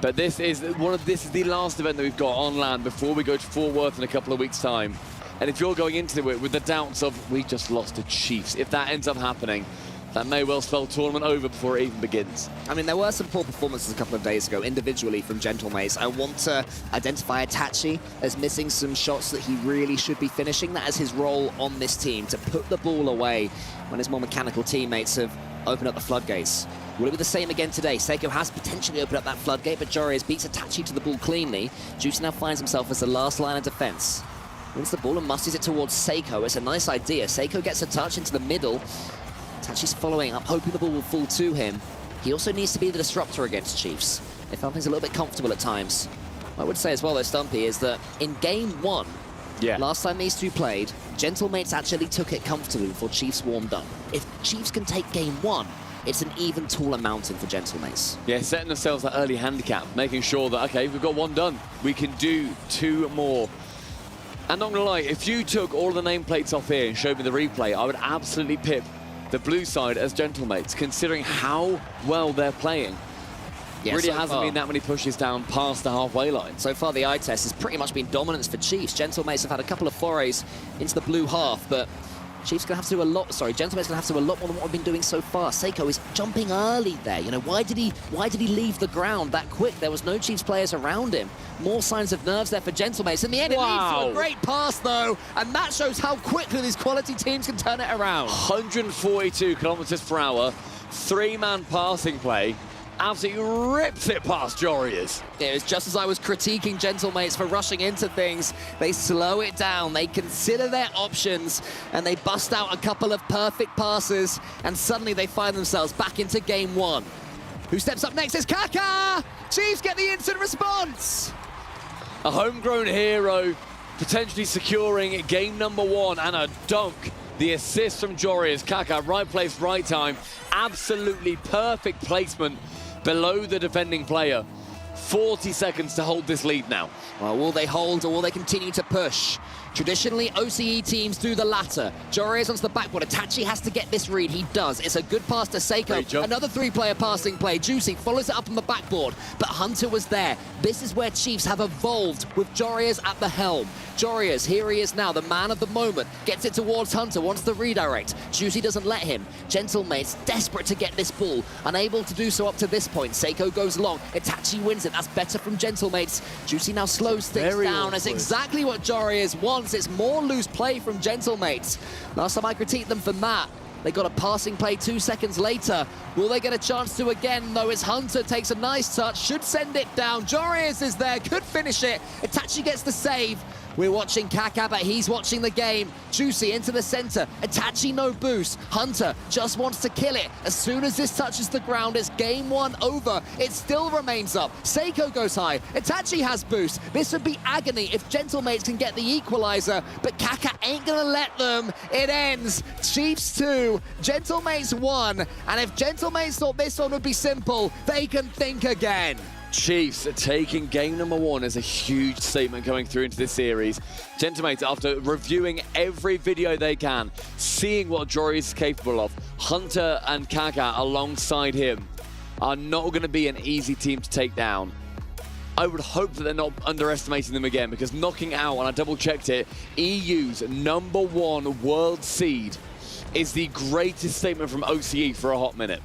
But this is the last event that we've got on LAN before we go to Fort Worth in a couple of weeks' time. And if you're going into it with the doubts of, we just lost to Chiefs, if that ends up happening, that may well spell tournament over before it even begins. I mean, there were some poor performances a couple of days ago, individually from Gentlemates. I want to identify Itachi as missing some shots that he really should be finishing. That is his role on this team, to put the ball away when his more mechanical teammates have open up the floodgates. Will it be the same again today? Seiko has potentially opened up that floodgate, but Joreas beats Itachi to the ball cleanly. Juicy now finds himself as the last line of defense. Wins the ball and musties it towards Seiko. It's a nice idea. Seiko gets a touch into the middle. Itachi's following up, hoping the ball will fall to him. He also needs to be the disruptor against Chiefs. They found things a little bit comfortable at times. What I would say as well, though, Stumpy, is that in game 1, last time these two played, Gentlemates actually took it comfortably before Chiefs warmed up. If Chiefs can take game 1, it's an even taller mountain for Gentlemates. Yeah, setting themselves that early handicap, making sure that, okay, we've got 1 done. We can do 2 more. And not gonna lie, if you took all the nameplates off here and showed me the replay, I would absolutely pip the blue side as Gentlemates, considering how well they're playing. Yeah, really so hasn't been that many pushes down past the halfway line. So far, the eye test has pretty much been dominance for Chiefs. Gentlemates have had a couple of forays into the blue half, but Chiefs going to have to do a lot. Sorry, Gentlemates going to have to do a lot more than what we've been doing so far. Seiko is jumping early there. You know, why did he leave the ground that quick? There was no Chiefs players around him. More signs of nerves there for Gentlemates. In the end, it leads to a great pass, though, and that shows how quickly these quality teams can turn it around. 142 kilometers per hour, 3-man passing play. Absolutely rips it past Joreas. It was just as I was critiquing Gentlemates for rushing into things. They slow it down, they consider their options, and they bust out a couple of perfect passes, and suddenly they find themselves back into game 1. Who steps up next is Kaka! Chiefs get the instant response! A homegrown hero, potentially securing game number 1, and a dunk. The assist from Joreas. Kaka, right place, right time. Absolutely perfect placement below the defending player. 40 seconds to hold this lead now. Well, will they hold or will they continue to push? Traditionally, OCE teams do the latter. Joreas onto the backboard. Itachi has to get this read. He does. It's a good pass to Seiko. Another 3-player passing play. Juicy follows it up on the backboard, but Hunter was there. This is where Chiefs have evolved with Joreas at the helm. Joreas, here he is now, the man of the moment. Gets it towards Hunter, wants the redirect. Juicy doesn't let him. Gentlemates desperate to get this ball. Unable to do so up to this point. Seiko goes long. Itachi wins it. That's better from Gentlemates. Juicy now slows things down. It's exactly what Joreas wants. It's more loose play from Gentlemates. Last time I critiqued them for that, they got a passing play 2 seconds later. Will they get a chance to again, though, as Hunter takes a nice touch, should send it down. Joreas is there, could finish it. Itachi gets the save. We're watching Kaka, but he's watching the game. Juicy into the center. Itachi no boost. Hunter just wants to kill it. As soon as this touches the ground, it's game 1 over. It still remains up. Seiko goes high. Itachi has boost. This would be agony if Gentlemates can get the equalizer, but Kaka ain't gonna let them. It ends. Chiefs 2, Gentlemates 1. And if Gentlemates thought this one would be simple, they can think again. Chiefs taking game number 1 as a huge statement coming through into this series. Gentlemates, after reviewing every video they can, seeing what Joreas is capable of, Hunter and Kaka alongside him are not going to be an easy team to take down. I would hope that they're not underestimating them again, because knocking out, and I double-checked it, EU's #1 world seed is the greatest statement from OCE for a hot minute.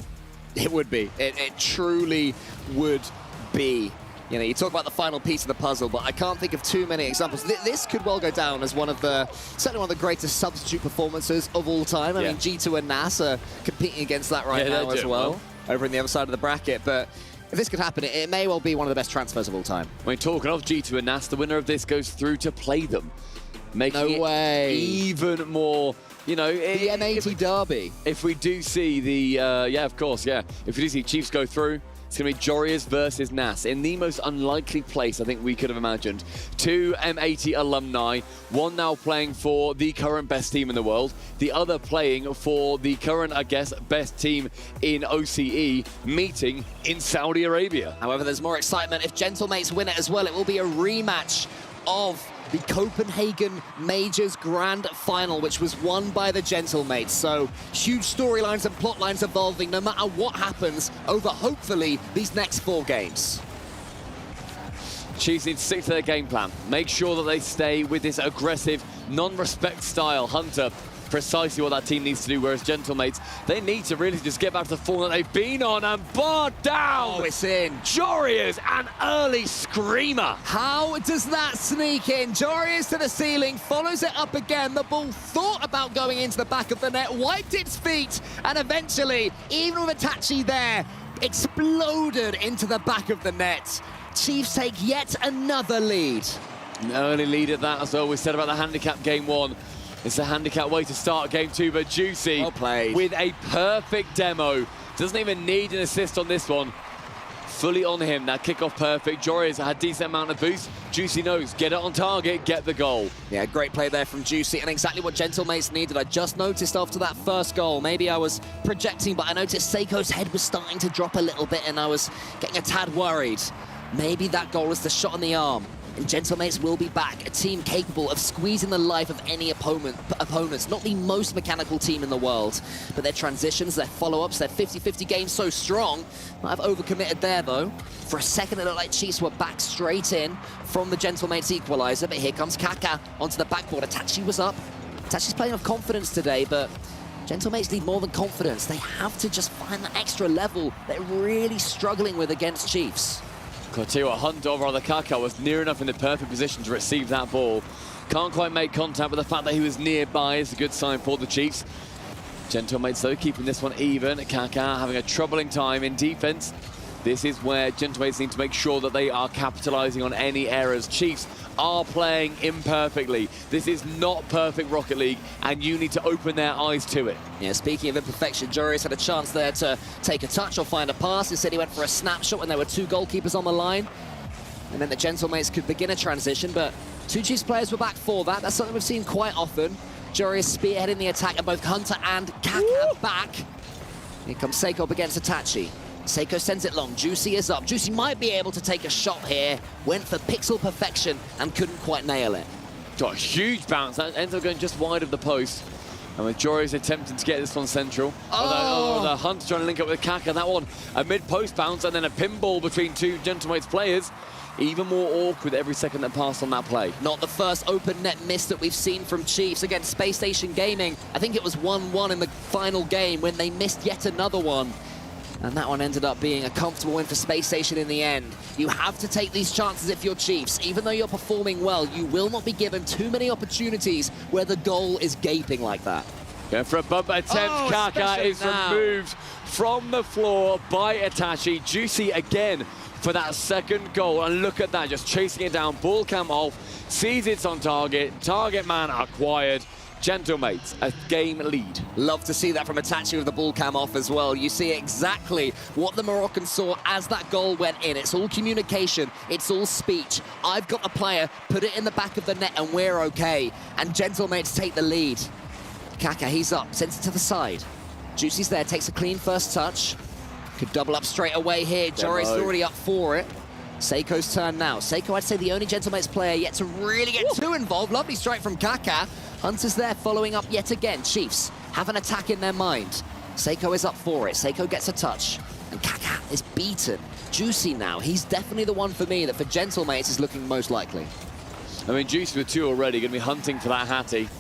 It would be. It truly would be. You know, you talk about the final piece of the puzzle, but I can't think of too many examples. This could well go down as certainly one of the greatest substitute performances of all time. I mean, G2 and NAS are competing against that right now as well, over on the other side of the bracket. But if this could happen, it may well be one of the best transfers of all time. I mean, talking of G2 and NAS, the winner of this goes through to play them, making it even more. You know, the M80 derby. If we do see the, if we do see Chiefs go through, it's going to be Joreas versus NAS in the most unlikely place I think we could have imagined. 2 M80 alumni, one now playing for the current best team in the world, the other playing for the current, I guess, best team in OCE, meeting in Saudi Arabia. However, there's more excitement if Gentlemates win it as well. It will be a rematch of the Copenhagen Majors Grand Final, which was won by the Gentlemates. So huge storylines and plot lines evolving no matter what happens over, hopefully, these next 4 games. Chiefs need to stick to their game plan. Make sure that they stay with this aggressive, non-respect style. Hunter precisely what that team needs to do, whereas Gentlemates, they need to really just get back to the form that they've been on and bar down. Oh, it's in. Jorius, an early screamer. How does that sneak in? Jorius to the ceiling, follows it up again. The ball thought about going into the back of the net, wiped its feet, and eventually, even with Itachi there, exploded into the back of the net. Chiefs take yet another lead. An early lead at that as well. We said about the handicap game 1. It's a handicap way to start game 2, but Juicy well played. With a perfect demo. Doesn't even need an assist on this one. Fully on him, that kickoff perfect. Jorius had a decent amount of boost. Juicy knows, get it on target, get the goal. Yeah, great play there from Juicy, and exactly what Gentlemates needed. I just noticed after that first goal, maybe I was projecting, but I noticed Seiko's head was starting to drop a little bit, and I was getting a tad worried. Maybe that goal was the shot in the arm. And Gentlemates will be back, a team capable of squeezing the life of any opponents. Not the most mechanical team in the world, but their transitions, their follow-ups, their 50-50 games so strong. Might have overcommitted there, though. For a second, it looked like Chiefs were back straight in from the Gentlemates equaliser, but here comes Kaka onto the backboard. Itachi was up. Itachi's playing with confidence today, but Gentlemates need more than confidence. They have to just find that extra level they're really struggling with against Chiefs. I'll tell you what, Hunt over on the Kaka was near enough in the perfect position to receive that ball. Can't quite make contact, but the fact that he was nearby is a good sign for the Chiefs. Gentlemates, though, keeping this one even. Kaka having a troubling time in defense. This is where Gentlemates need to make sure that they are capitalizing on any errors. Chiefs are playing imperfectly. This is not perfect Rocket League, and you need to open their eyes to it. Yeah, speaking of imperfection, Jorius had a chance there to take a touch or find a pass. Instead, he went for a snapshot when there were 2 goalkeepers on the line. And then the Gentlemates could begin a transition, but 2 Chiefs players were back for that. That's something we've seen quite often. Jorius spearheading the attack, and both Hunter and Kaka back. Here comes Seiko up against Itachi. Seiko sends it long. Juicy is up. Juicy might be able to take a shot here. Went for pixel perfection and couldn't quite nail it. Got a huge bounce. That ends up going just wide of the post. And with Jorius attempting to get this one central. Oh! The Hunt's trying to link up with Kaka. That one, a mid-post bounce and then a pinball between 2 Gentlemates players. Even more awkward every second that passed on that play. Not the first open net miss that we've seen from Chiefs against Space Station Gaming. I think it was 1-1 in the final game when they missed yet another one. And that one ended up being a comfortable win for Space Station in the end. You have to take these chances if you're Chiefs. Even though you're performing well, you will not be given too many opportunities where the goal is gaping like that. Going for a bump attempt. Kaka is removed from the floor by Itachi. Juicy again for that second goal. And look at that, just chasing it down. Ball cam off, sees it's on target. Target man acquired. Gentlemates, a game lead. Love to see that from Itachi with the ball cam off as well. You see exactly what the Moroccans saw as that goal went in. It's all communication, it's all speech. I've got a player, put it in the back of the net and we're okay. And Gentlemates take the lead. Kaka, he's up, sends it to the side. Juicy's there, takes a clean first touch. Could double up straight away here. Jori's already up for it. Seiko's turn now. Seiko, I'd say the only Gentlemates player yet to really get too involved. Lovely strike from Kaka. Hunter's there following up yet again. Chiefs have an attack in their mind. Seiko is up for it. Seiko gets a touch. And Kaka is beaten. Juicy now. He's definitely the one for me that for Gentlemates is looking most likely. I mean, Juicy with 2 already. Going to be hunting for that Hattie.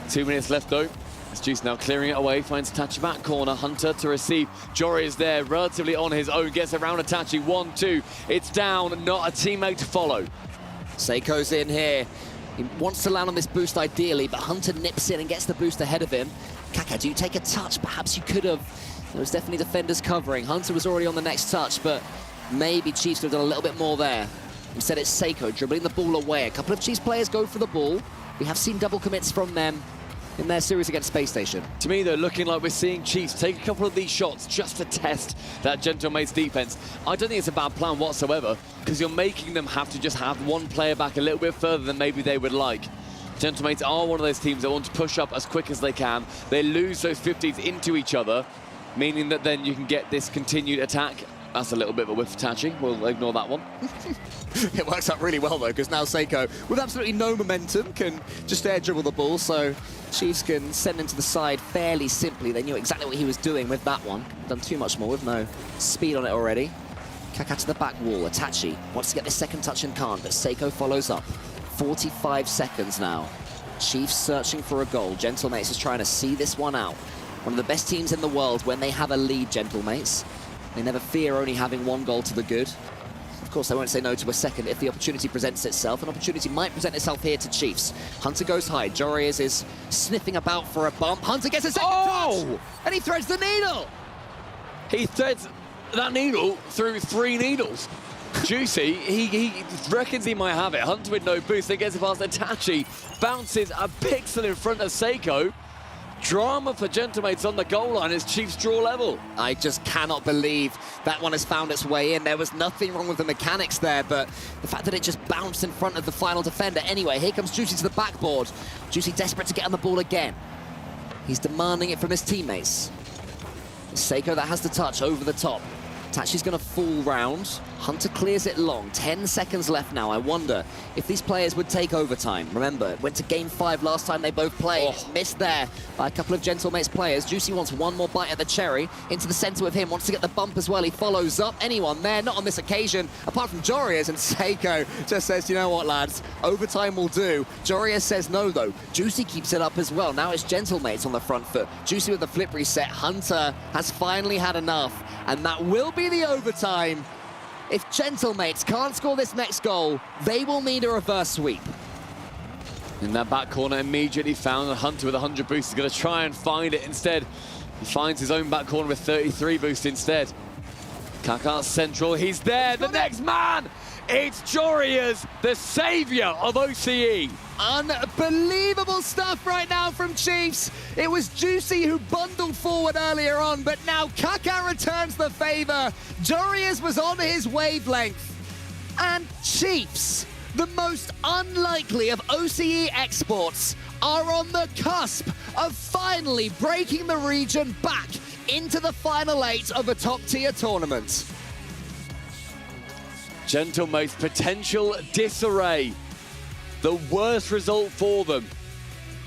2 minutes left though. It's Juice now clearing it away, finds Itachi back corner, Hunter to receive. Jory is there, relatively on his own, gets around Itachi, 1-2. It's down, not a teammate to follow. Seiko's in here. He wants to land on this boost ideally, but Hunter nips in and gets the boost ahead of him. Kaka, do you take a touch? Perhaps you could have. There was definitely defenders covering. Hunter was already on the next touch, but maybe Chiefs could have done a little bit more there. Instead, it's Seiko dribbling the ball away. A couple of Chiefs players go for the ball. We have seen double commits from them in their series against Space Station. To me, though, looking like we're seeing Chiefs take a couple of these shots just to test that Gentlemates defense. I don't think it's a bad plan whatsoever, because you're making them have to just have one player back a little bit further than maybe they would like. Gentlemates are one of those teams that want to push up as quick as they can. They lose those 50s into each other, meaning that then you can get this continued attack. That's a little bit of a whiff, Tachi. We'll ignore that one. It works out really well, though, because now Seiko, with absolutely no momentum, can just air dribble the ball, so Chiefs can send him to the side fairly simply. They knew exactly what he was doing with that one. Done too much more with no speed on it already. Kaka to the back wall. Itachi wants to get this second touch and can't, but Seiko follows up. 45 seconds now. Chiefs searching for a goal. Gentlemates is trying to see this one out. One of the best teams in the world when they have a lead, Gentlemates. They never fear only having one goal to the good. Of course, they won't say no to a second if the opportunity presents itself. An opportunity might present itself here to Chiefs. Hunter goes high. Jorius is sniffing about for a bump. Hunter gets a second touch, and he threads the needle. He threads that needle through 3 needles. Juicy, he reckons he might have it. Hunter with no boost, then gets it past Itachi, bounces a pixel in front of Seiko. Drama for Gentlemates on the goal line as Chiefs draw level. I just cannot believe that one has found its way in. There was nothing wrong with the mechanics there, but the fact that it just bounced in front of the final defender. Anyway, here comes Juicy to the backboard. Juicy desperate to get on the ball again. He's demanding it from his teammates. Seiko that has the touch over the top. Tachi's going to fall round. Hunter clears it long. 10 seconds left now. I wonder if these players would take overtime. Remember, it went to Game 5 last time they both played. It's missed there by a couple of Gentlemates players. Juicy wants one more bite at the cherry. Into the center with him. Wants to get the bump as well. He follows up. Anyone there? Not on this occasion, apart from Jorius. And Seiko just says, you know what, lads? Overtime will do. Jorius says no, though. Juicy keeps it up as well. Now it's Gentlemates on the front foot. Juicy with the flip reset. Hunter has finally had enough. And that will be the overtime. If Gentlemates can't score this next goal, they will need a reverse sweep. In that back corner, immediately found. Hunter with 100 boost is going to try and find it. Instead, he finds his own back corner with 33 boost instead. Kaká central, he's there, the next man! It's Jorius, the saviour of OCE. Unbelievable stuff right now from Chiefs. It was Juicy who bundled forward earlier on, but now Kaká returns the favour. Jorius was on his wavelength. And Chiefs, the most unlikely of OCE exports, are on the cusp of finally breaking the region back into the final 8 of a top-tier tournament. Gentlemates potential disarray. The worst result for them.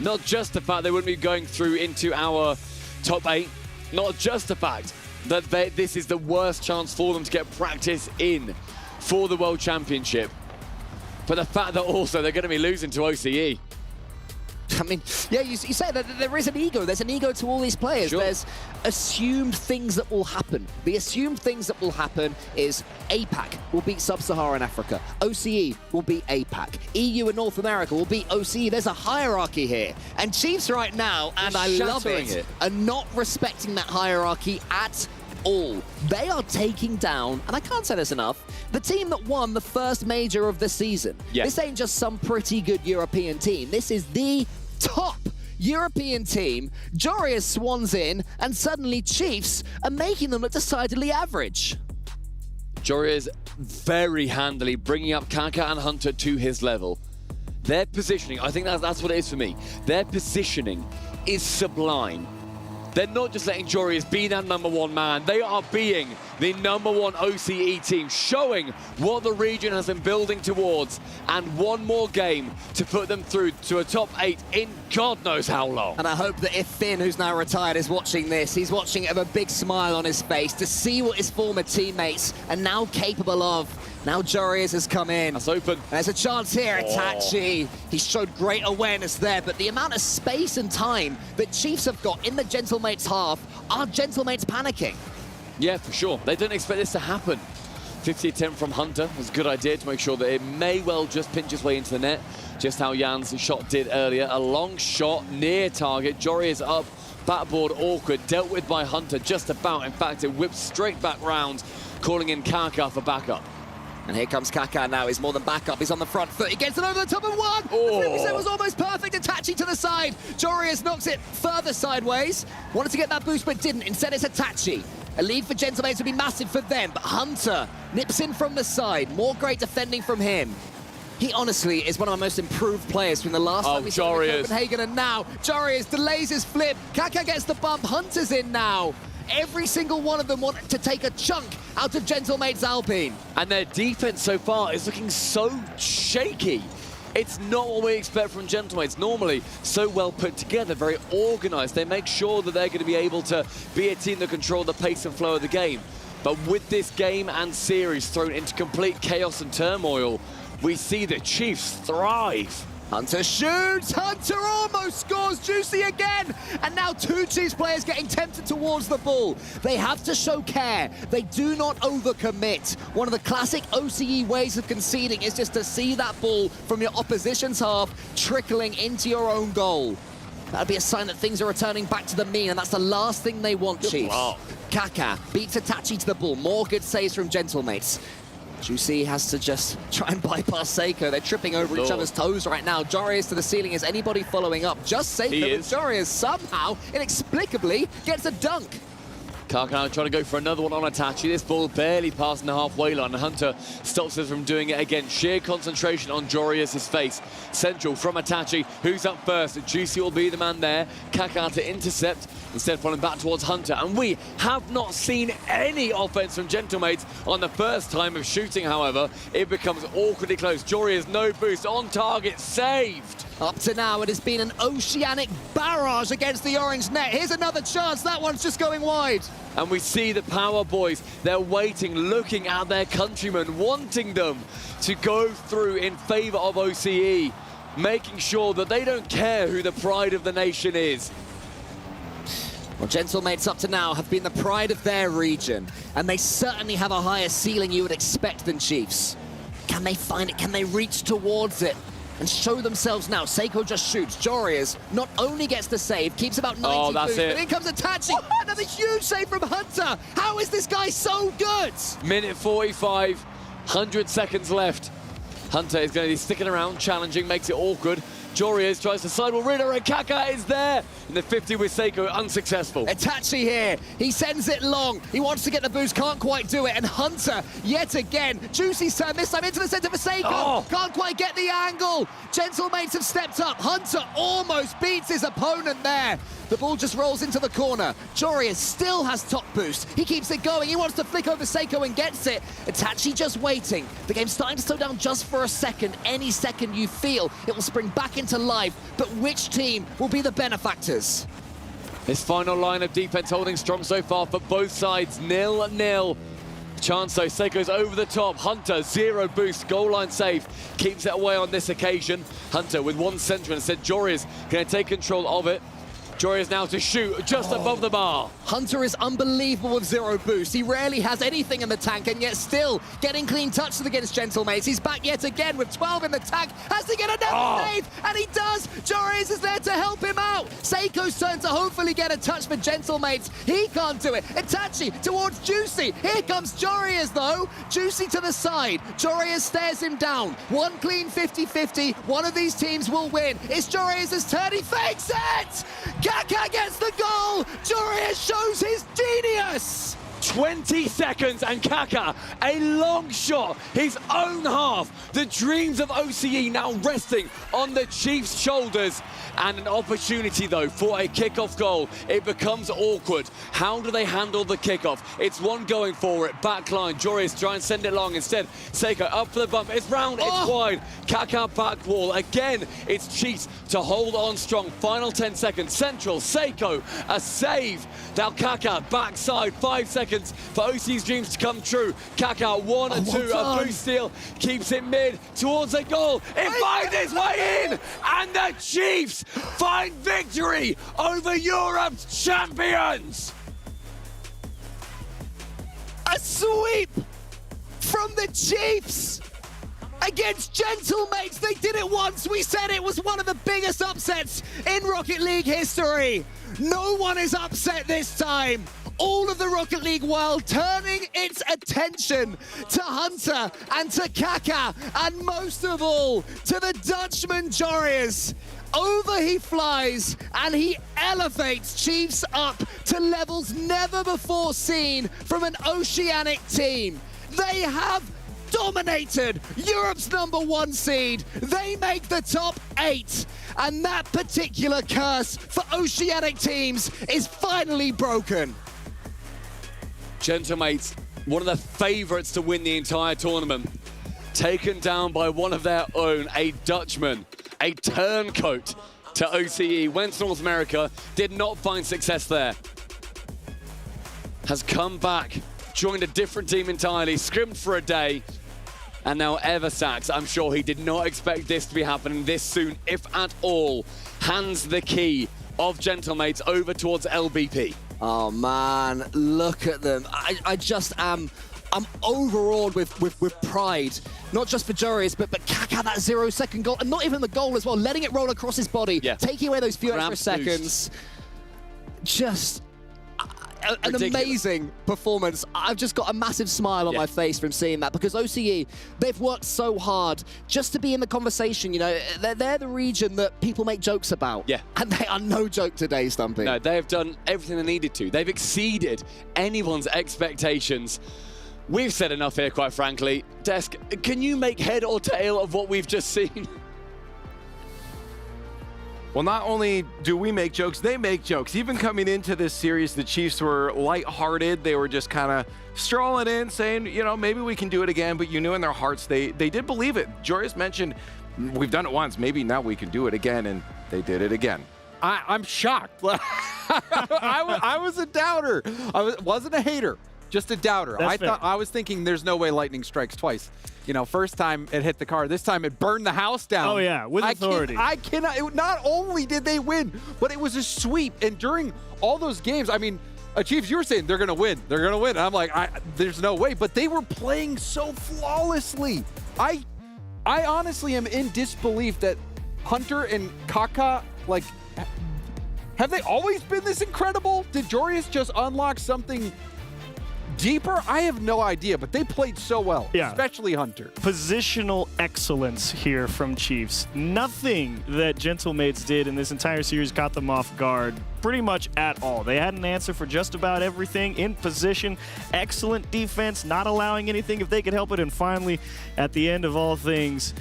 Not just the fact they wouldn't be going through into our top 8, not just the fact that this is the worst chance for them to get practice in for the World Championship, but the fact that also they're going to be losing to OCE. I mean, yeah, you say that there is an ego. There's an ego to all these players. Sure. There's assumed things that will happen. The assumed things that will happen is APAC will beat Sub-Saharan Africa. OCE will beat APAC. EU and North America will beat OCE. There's a hierarchy here. And Chiefs right now, and I love it, are not respecting that hierarchy at all. They are taking down, and I can't say this enough, the team that won the first major of the season. Yes. This ain't just some pretty good European team. This is the top European team. Jorius swans in, and suddenly Chiefs are making them look decidedly average. Jorius very handily bringing up Kaká and Hunter to his level. Their positioning, I think that's what it is for me. Their positioning is sublime. They're not just letting Jorius be that #1 man. They are being the #1 OCE team, showing what the region has been building towards, and one more game to put them through to a top 8 in God knows how long. And I hope that if Finn, who's now retired, is watching this, he's watching it with a big smile on his face to see what his former teammates are now capable of. Now Jorius has come in. That's open. There's a chance here. Itachi. He showed great awareness there, but the amount of space and time that Chiefs have got in the Gentlemates half are Gentlemates panicking. Yeah, for sure. They didn't expect this to happen. 50 attempt from Hunter was a good idea to make sure that it may well just pinch its way into the net, just how Jan's shot did earlier. A long shot near target. Jorius up, backboard awkward, dealt with by Hunter just about. In fact, it whips straight back round, calling in Kaká for backup. And here comes Kaká now. He's more than backup. He's on the front foot. He gets it over the top of one. The flip reset was almost perfect. Itachi to the side. Jorius knocks it further sideways. Wanted to get that boost, but didn't. Instead, it's Itachi. A lead for Gentlemates would be massive for them, but Hunter nips in from the side. More great defending from him. He honestly is one of our most improved players from the last time we saw him in Copenhagen, and now Jorius delays his flip. Kaká gets the bump. Hunter's in now. Every single one of them want to take a chunk out of Gentlemates Alpine. And their defense so far is looking so shaky. It's not what we expect from Gentlemates. Normally, so well put together, very organized. They make sure that they're going to be able to be a team that control the pace and flow of the game. But with this game and series thrown into complete chaos and turmoil, we see the Chiefs thrive. Hunter shoots, Hunter almost scores, Juicy again! And now two Chiefs players getting tempted towards the ball. They have to show care. They do not overcommit. One of the classic OCE ways of conceding is just to see that ball from your opposition's half trickling into your own goal. That'll be a sign that things are returning back to the mean, and that's the last thing they want, Chiefs. Wow. Kaka beats Itachi to the ball. More good saves from Gentlemates. Juicy has to just try and bypass Seiko. They're tripping over each other's toes right now. Jorius to the ceiling. Is anybody following up? Just Seiko, but Jorius somehow, inexplicably, gets a dunk. Kaka trying to go for another one on Itachi. This ball barely passing the halfway line. Hunter stops us from doing it again. Sheer concentration on Jorius' face. Central from Itachi. Who's up first? Juicy will be the man there. Kaka to intercept. Instead falling back towards Hunter. And we have not seen any offense from Gentlemates on the first time of shooting, however. It becomes awkwardly close. Jorius no boost. On target. Saved. Up to now, it has been an oceanic barrage against the orange net. Here's another chance. That one's just going wide. And we see the Power Boys. They're waiting, looking at their countrymen, wanting them to go through in favor of OCE, making sure that they don't care who the pride of the nation is. Well, Gentlemates up to now have been the pride of their region, and they certainly have a higher ceiling you would expect than Chiefs. Can they find it? Can they reach towards it and show themselves now? Seiko just shoots. Jorius not only gets the save, keeps about 90 boost, but in comes Itachi. Another huge save from Hunter. How is this guy so good? Minute 45, 100 seconds left. Hunter is going to be sticking around, challenging, makes it awkward. Jorius tries to sidewall Ritter, and Kaka is there. In the 50 with Seiko, unsuccessful. Itachi here, he sends it long. He wants to get the boost, can't quite do it. And Hunter, yet again, Juicy's turn, this time into the center for Seiko. Can't quite get the angle. Gentlemates have stepped up. Hunter almost beats his opponent there. The ball just rolls into the corner. Jorius still has top boost. He keeps it going. He wants to flick over Seiko and gets it. Itachi just waiting. The game's starting to slow down just for a second. Any second you feel, it will spring back into life. But which team will be the benefactors? This final line of defense holding strong so far for both sides. 0-0. Chance though, Seiko's over the top. Hunter, 0 boost, goal line save. Keeps it away on this occasion. Hunter with one central, and said Jorius going to take control of it. Jorius now to shoot just above the bar. Hunter is unbelievable with 0 boost. He rarely has anything in the tank, and yet still getting clean touches against Gentlemates. He's back yet again with 12 in the tank. Has to get another save, and he does. Jorius is there to help him out. Seiko's turn to hopefully get a touch for Gentlemates. He can't do it. Itachi towards Juicy. Here comes Jorius though. Juicy to the side. Jorius stares him down. One clean 50-50. One of these teams will win. It's Jorius' turn. He fakes it. Kaka gets the goal! Jorius shows his genius! 20 seconds and Kaka, a long shot, his own half. The dreams of OCE now resting on the Chiefs' shoulders. And an opportunity though for a kickoff goal. It becomes awkward. How do they handle the kickoff? It's one going for it, backline. Jorius try and send it long. Instead, Seiko up for the bump. It's round, it's wide. Kaka back wall. Again, it's Chiefs to hold on strong. Final 10 seconds. Central, Seiko, a save. Now Kaka backside, 5 seconds for OC's dreams to come true. Kaka 1 and 2, a boost steal, keeps it mid towards a goal. It finds its way in, and the Chiefs find victory over Europe's champions. A sweep from the Chiefs against Gentlemates. They did it once. We said it was one of the biggest upsets in Rocket League history. No one is upset this time. All of the Rocket League world turning its attention to Hunter and to Kaka, and most of all to the Dutchman Jorius. Over he flies, and he elevates Chiefs up to levels never before seen from an oceanic team. They have dominated Europe's #1 seed. They make the top 8. And that particular curse for oceanic teams is finally broken. Gentlemates, one of the favourites to win the entire tournament. Taken down by one of their own, a Dutchman, a turncoat to OCE. Went to North America, did not find success there. Has come back, joined a different team entirely, scrimmed for a day, And now Eversax, I'm sure he did not expect this to be happening this soon, if at all, hands the key of Gentlemates over towards LBP. Oh man, look at them. I just am... I'm overawed with pride, not just for Jurius, but Kaka, that 0-second goal, and not even the goal as well, letting it roll across his body, taking away those few extra seconds. Just an amazing performance. I've just got a massive smile on my face from seeing that, because OCE, they've worked so hard just to be in the conversation. You know, they're the region that people make jokes about. Yeah. And they are no joke today, Stumpy. No, they have done everything they needed to. They've exceeded anyone's expectations. We've said enough here, quite frankly. Desk, can you make head or tail of what we've just seen? Well, not only do we make jokes, they make jokes. Even coming into this series, the Chiefs were lighthearted. They were just kind of strolling in, saying, you know, maybe we can do it again. But you knew in their hearts they did believe it. Jurius mentioned, we've done it once, maybe now we can do it again, and they did it again. I'm shocked. I was a doubter. I wasn't a hater. Just a doubter. I was thinking there's no way lightning strikes twice. You know, first time it hit the car, this time it burned the house down. Oh yeah, with authority. I cannot. Not only did they win, but it was a sweep. And during all those games, I mean, Chiefs, you were saying they're gonna win. They're gonna win. And I'm like, there's no way. But they were playing so flawlessly. I honestly am in disbelief that Hunter and Kaka, like, have they always been this incredible? Did Jurius just unlock something deeper? I have no idea, but they played so well, especially Hunter. Positional excellence here from Chiefs. Nothing that Gentlemates did in this entire series caught them off guard pretty much at all. They had an answer for just about everything in position. Excellent defense, not allowing anything if they could help it. And finally, at the end of all things,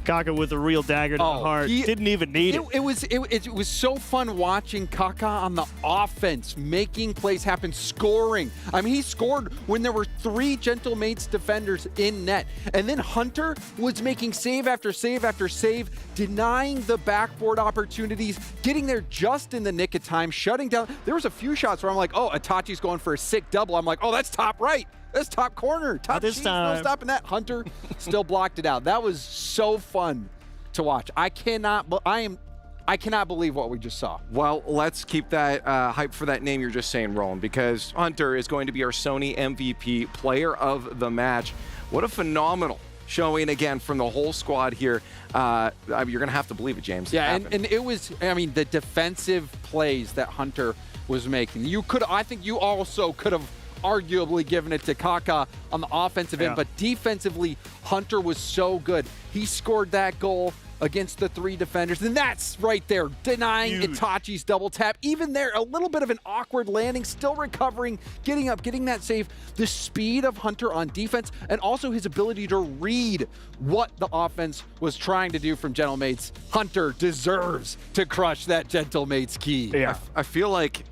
Kaka with a real dagger to the heart. Didn't even need it. It was so fun watching Kaka on the offense, making plays happen, scoring. I mean, he scored when there were 3 Gentlemates defenders in net. And then Hunter was making save after save after save, denying the backboard opportunities, getting there just in the nick of time, shutting down. There was a few shots where I'm like, oh, Itachi's going for a sick double. I'm like, oh, that's top right. That's top corner. Top this time. No stopping that. Hunter still blocked it out. That was so fun to watch. I cannot believe what we just saw. Well, let's keep that hype for that name you're just saying, Roland, because Hunter is going to be our Sony MVP player of the match. What a phenomenal showing again from the whole squad here. You're going to have to believe it, James. Yeah, and it was, I mean, the defensive plays that Hunter was making. I think you also could have arguably given it to Kaka on the offensive end, but defensively, Hunter was so good. He scored that goal against the 3 defenders, and that's right there, denying Itachi's double tap. Even there, a little bit of an awkward landing, still recovering, getting up, getting that save. The speed of Hunter on defense, and also his ability to read what the offense was trying to do from Gentlemates. Hunter deserves to crush that Gentlemates key. Yeah. I feel like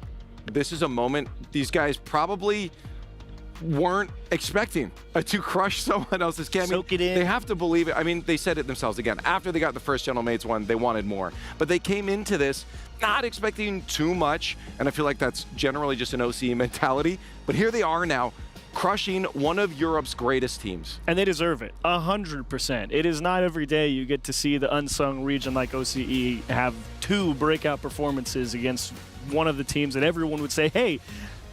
this is a moment these guys probably weren't expecting to crush someone else's game. Soak it in. They have to believe it. I mean, they said it themselves again. After they got the first Gentlemates one, they wanted more. But they came into this not expecting too much, and I feel like that's generally just an OCE mentality. But here they are now, crushing one of Europe's greatest teams. And they deserve it, 100%. It is not every day you get to see the unsung region like OCE have 2 breakout performances against one of the teams that everyone would say, hey,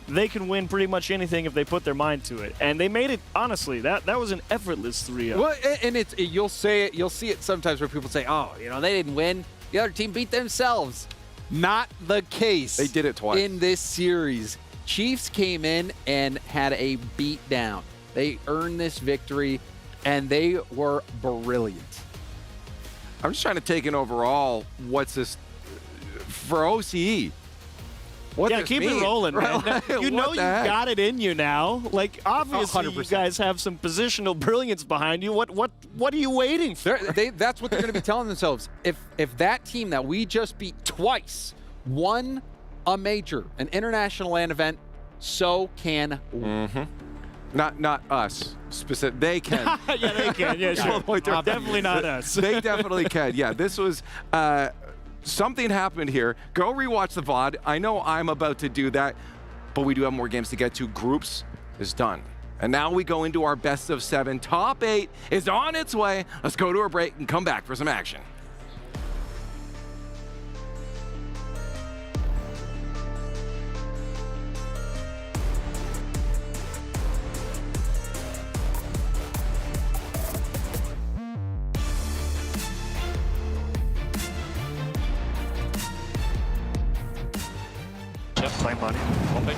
they can win pretty much anything if they put their mind to it. And they made it, honestly, that was an effortless 3-0. Well, and you'll see it sometimes where people say, oh, you know, they didn't win. The other team beat themselves. Not the case. They did it twice. In this series. Chiefs came in and had a beat down. They earned this victory, and they were brilliant. I'm just trying to take in overall what's this for OCE. What keep it rolling, man. You know you got it in you now. Like, obviously, 100%. You guys have some positional brilliance behind you. What are you waiting for? That's what they're going to be telling themselves. If that team that we just beat twice won a major, an international land event, so can we. Mm-hmm. Not us. Specific. They can. Yeah, they can. Yeah, sure. Definitely not us. They definitely can. Yeah, this was... something happened here. Go rewatch the VOD. I know I'm about to do that, but we do have more games to get to. Groups is done. And now we go into our best of 7. Top 8 is on its way. Let's go to a break and come back for some action. Playing money. One big.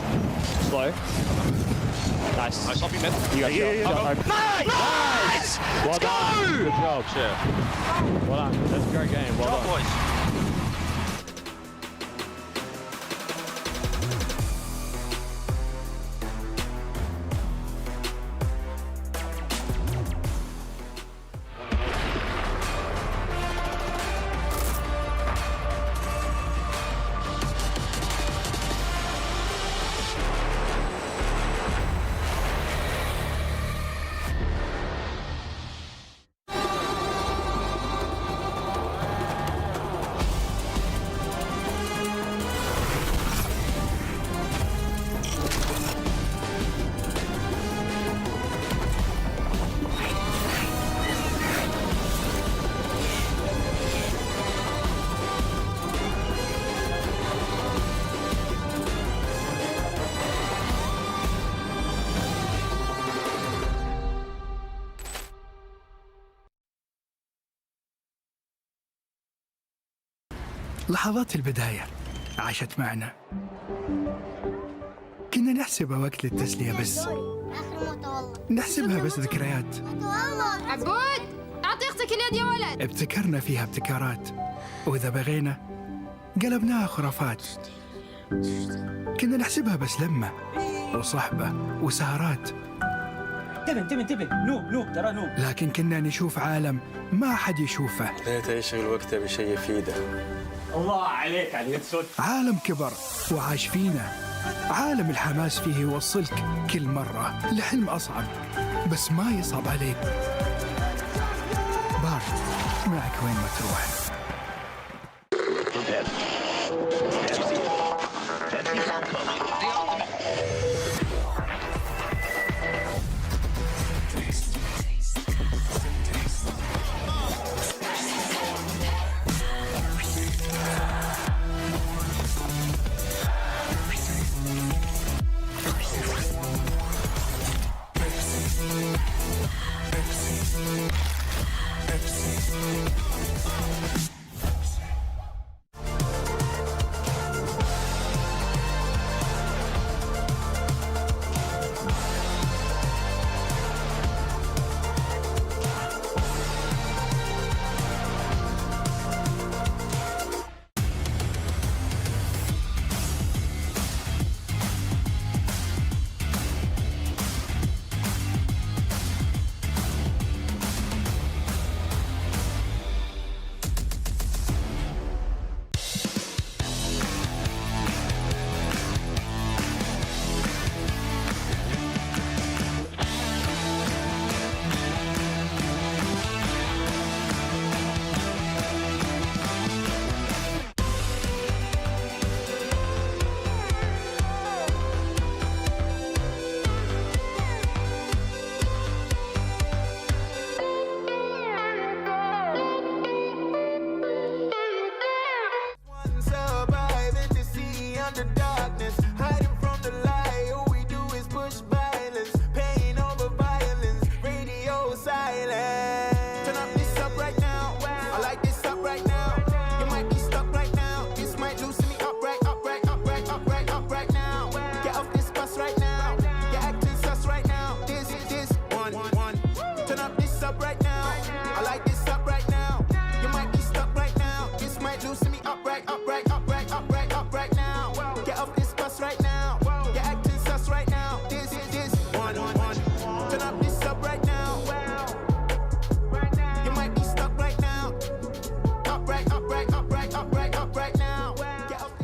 Slow. Nice. Nice off you mid. You got shot. Nice! Nice! Well done. Good job, Chef. Well done. That's a great game. Well done. Boys. لحظات البداية عاشت معنا. كنا نحسبها وقت للتسلية بس. نحسبها بس ذكريات. عبود أعطي أختك اليد يا ولد. ابتكرنا فيها ابتكارات، وإذا بغينا قلبناها خرافات. كنا نحسبها بس لمة وصحبة وسهرات. انتبه نو ترى نو. لكن كنا نشوف عالم ما حد يشوفه. ليت يشغل وقته بشيء يفيده. الله عليك على اليد سود. عالم كبر وعاش فينا. عالم الحماس فيه يوصلك كل مرة لحلم أصعب، بس ما يصعب عليك. بارد معك وين ما تروح.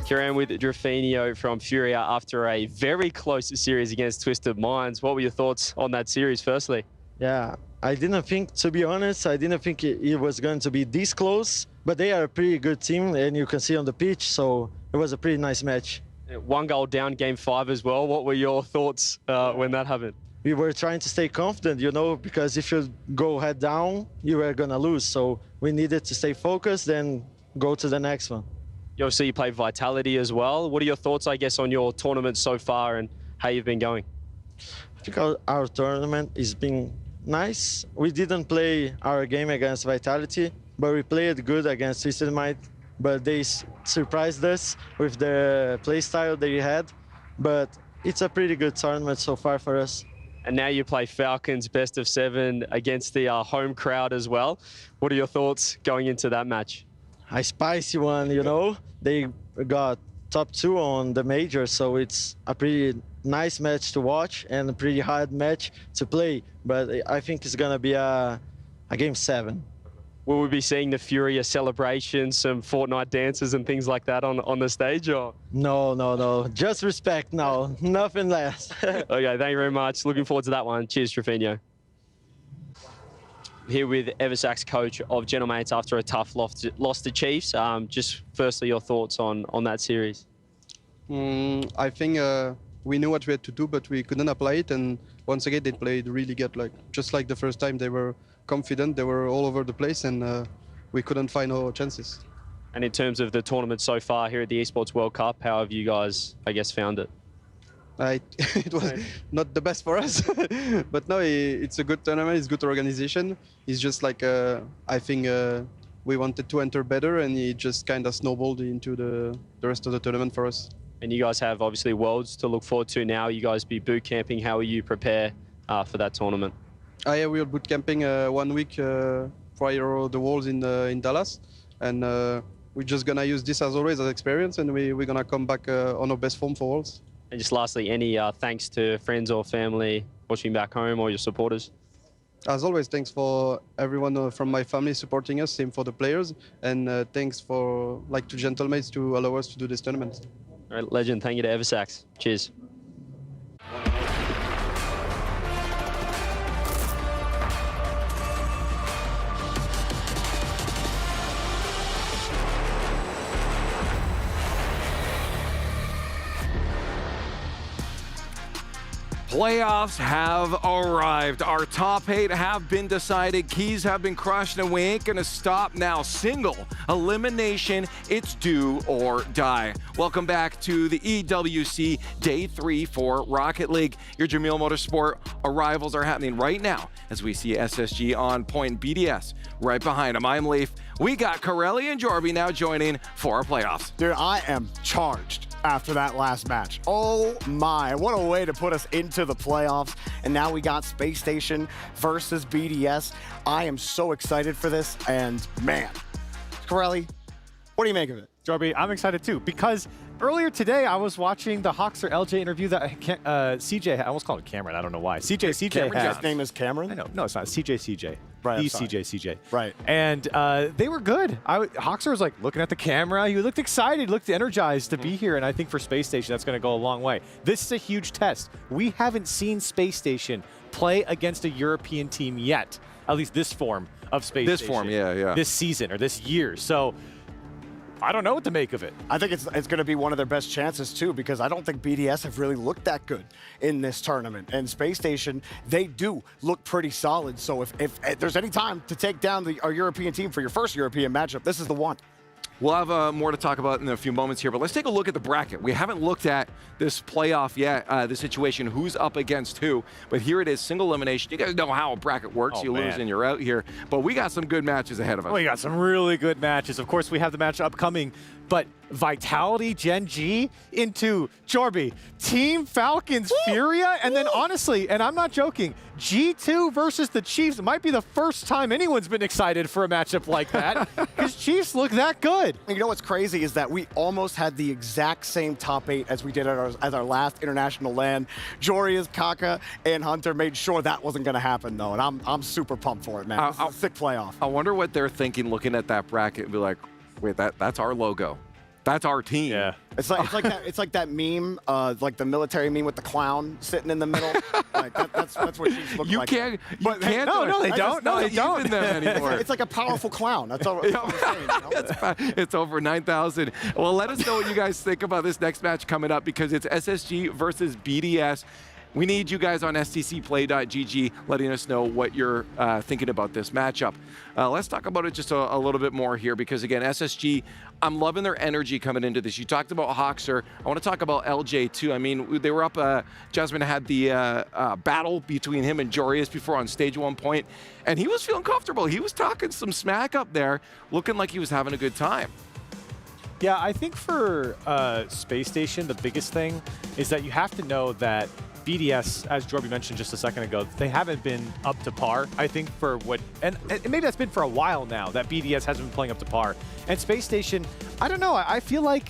Kieran with Drafinio from Furia after a very close series against Twisted Minds. What were your thoughts on that series, firstly? Yeah, I didn't think, to be honest, it was going to be this close, but they are a pretty good team, and you can see on the pitch, so it was a pretty nice match. One goal down, game 5 as well. What were your thoughts when that happened? we were trying to stay confident, you know, because if you go head down, you were gonna lose. So we needed to stay focused and go to the next one. You obviously play Vitality as well. What are your thoughts, I guess, on your tournament so far and how you've been going? I think our tournament is being nice. We didn't play our game against Vitality, but we played good against Twisted Mind. But they surprised us with the play style they had. But it's a pretty good tournament so far for us. And now you play Falcons best of 7 against the home crowd as well. What are your thoughts going into that match? A spicy one, you know. They got top 2 on the major, so it's a pretty nice match to watch and a pretty hard match to play. But I think it's gonna be a game 7. Will we be seeing the Furia celebration, some Fortnite dances and things like that on the stage? Or? No. Just respect now. Nothing less. Okay, thank you very much. Looking forward to that one. Cheers, Trofino. Here with EWC's coach of Gentle Mates after a tough loss to Chiefs. Just firstly, your thoughts on that series? I think we knew what we had to do, but we couldn't apply it. And once again, they played really good. Just like the first time, they were confident. They were all over the place, and we couldn't find our chances. And in terms of the tournament so far here at the Esports World Cup, how have you guys, I guess, found it? It was not the best for us, but no, it's a good tournament. It's good organization. It's just like I think we wanted to enter better, and it just kind of snowballed into the rest of the tournament for us. And you guys have obviously Worlds to look forward to now. You guys be boot camping. How will you prepare for that tournament? Yeah, we are boot camping 1 week prior the Worlds in Dallas, and we're just gonna use this as always as experience, and we're gonna come back on our best form for Worlds. And just lastly, any thanks to friends or family watching back home or your supporters? As always, thanks for everyone from my family supporting us, same for the players, and thanks for to Gentle Mates to allow us to do this tournament. All right, legend, thank you to EWC. Cheers. Playoffs have arrived. Our top 8 have been decided. Keys have been crushed, and we ain't gonna stop now. Single elimination, it's do or die. Welcome back to the EWC Day 3 for Rocket League. Your Jamil Motorsport arrivals are happening right now as we see SSG on point, BDS right behind them. I'm Leaf. We got Corelli and Jorby now joining for our playoffs. Dude, I am charged after that last match. Oh my, what a way to put us into the playoffs. And now we got Space Station versus BDS. I am so excited for this, and man, Corelli, what do you make of it? Jorby, I'm excited too, because earlier today I was watching the Hoxer LJ interview that CJ, I almost called it Cameron, I don't know why. CJ had. His name is Cameron? I know, no, it's not. CJ. Right, CJ. Right. And they were good. Hoxer was like looking at the camera. He looked excited, looked energized to be here. And I think for Space Station, that's going to go a long way. This is a huge test. We haven't seen Space Station play against a European team yet, at least this form of Space Station. This form, yeah. This season or this year. So I don't know what to make of it. I think it's going to be one of their best chances, too, because I don't think BDS have really looked that good in this tournament. And Space Station, they do look pretty solid. So if there's any time to take down our European team for your first European matchup, this is the one. We'll have more to talk about in a few moments here, but let's take a look at the bracket. We haven't looked at this playoff yet, the situation, who's up against who, but here it is, single elimination. You guys know how a bracket works. You lose and you're out here, but we got some good matches ahead of us. We got some really good matches. Of course, we have the match upcoming, but Vitality, Gen G into Jorby, Team Falcons, Furia, and then honestly, and I'm not joking, G2 versus the Chiefs might be the first time anyone's been excited for a matchup like that, because Chiefs look that good. And you know what's crazy is that we almost had the exact same top 8 as we did at our last international LAN. Jorius, Kaka, and Hunter made sure that wasn't going to happen, though, and I'm super pumped for it, man. This is a sick playoff. I wonder what they're thinking looking at that bracket and be like, wait, that's our logo. That's our team. Yeah. It's like that meme, like the military meme with the clown sitting in the middle. Like that's what Chiefs look like. You can't. No, they don't. No, they don't. Even them anymore. It's like a powerful clown. That's all I'm saying. You know? It's over 9,000. Well, let us know what you guys think about this next match coming up, because it's SSG versus BDS. We need you guys on stcplay.gg letting us know what you're thinking about this matchup. Let's talk about it just a little bit more here because, again, SSG, I'm loving their energy coming into this. You talked about Hoxer. I want to talk about LJ, too. I mean, they were up. Jasmine had the battle between him and Jorius before on stage 1 point, and he was feeling comfortable. He was talking some smack up there, looking like he was having a good time. Yeah, I think for Space Station, the biggest thing is that you have to know that BDS, as Jorby mentioned just a second ago, they haven't been up to par, I think, for what, and maybe that's been for a while now, that BDS hasn't been playing up to par. And Space Station, I don't know, I feel like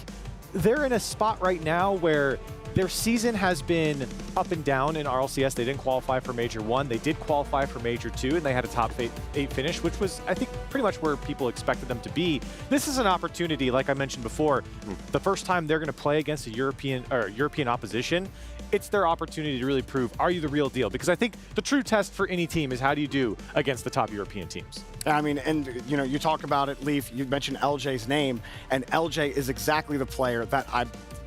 they're in a spot right now where their season has been up and down in RLCS. They didn't qualify for Major 1. They did qualify for Major 2, and they had a top 8 finish, which was, I think, pretty much where people expected them to be. This is an opportunity, like I mentioned before, the first time they're going to play against a European opposition. It's their opportunity to really prove, are you the real deal? Because I think the true test for any team is how do you do against the top European teams? I mean, and you know, you talk about it, Leaf, you mentioned LJ's name, and LJ is exactly the player that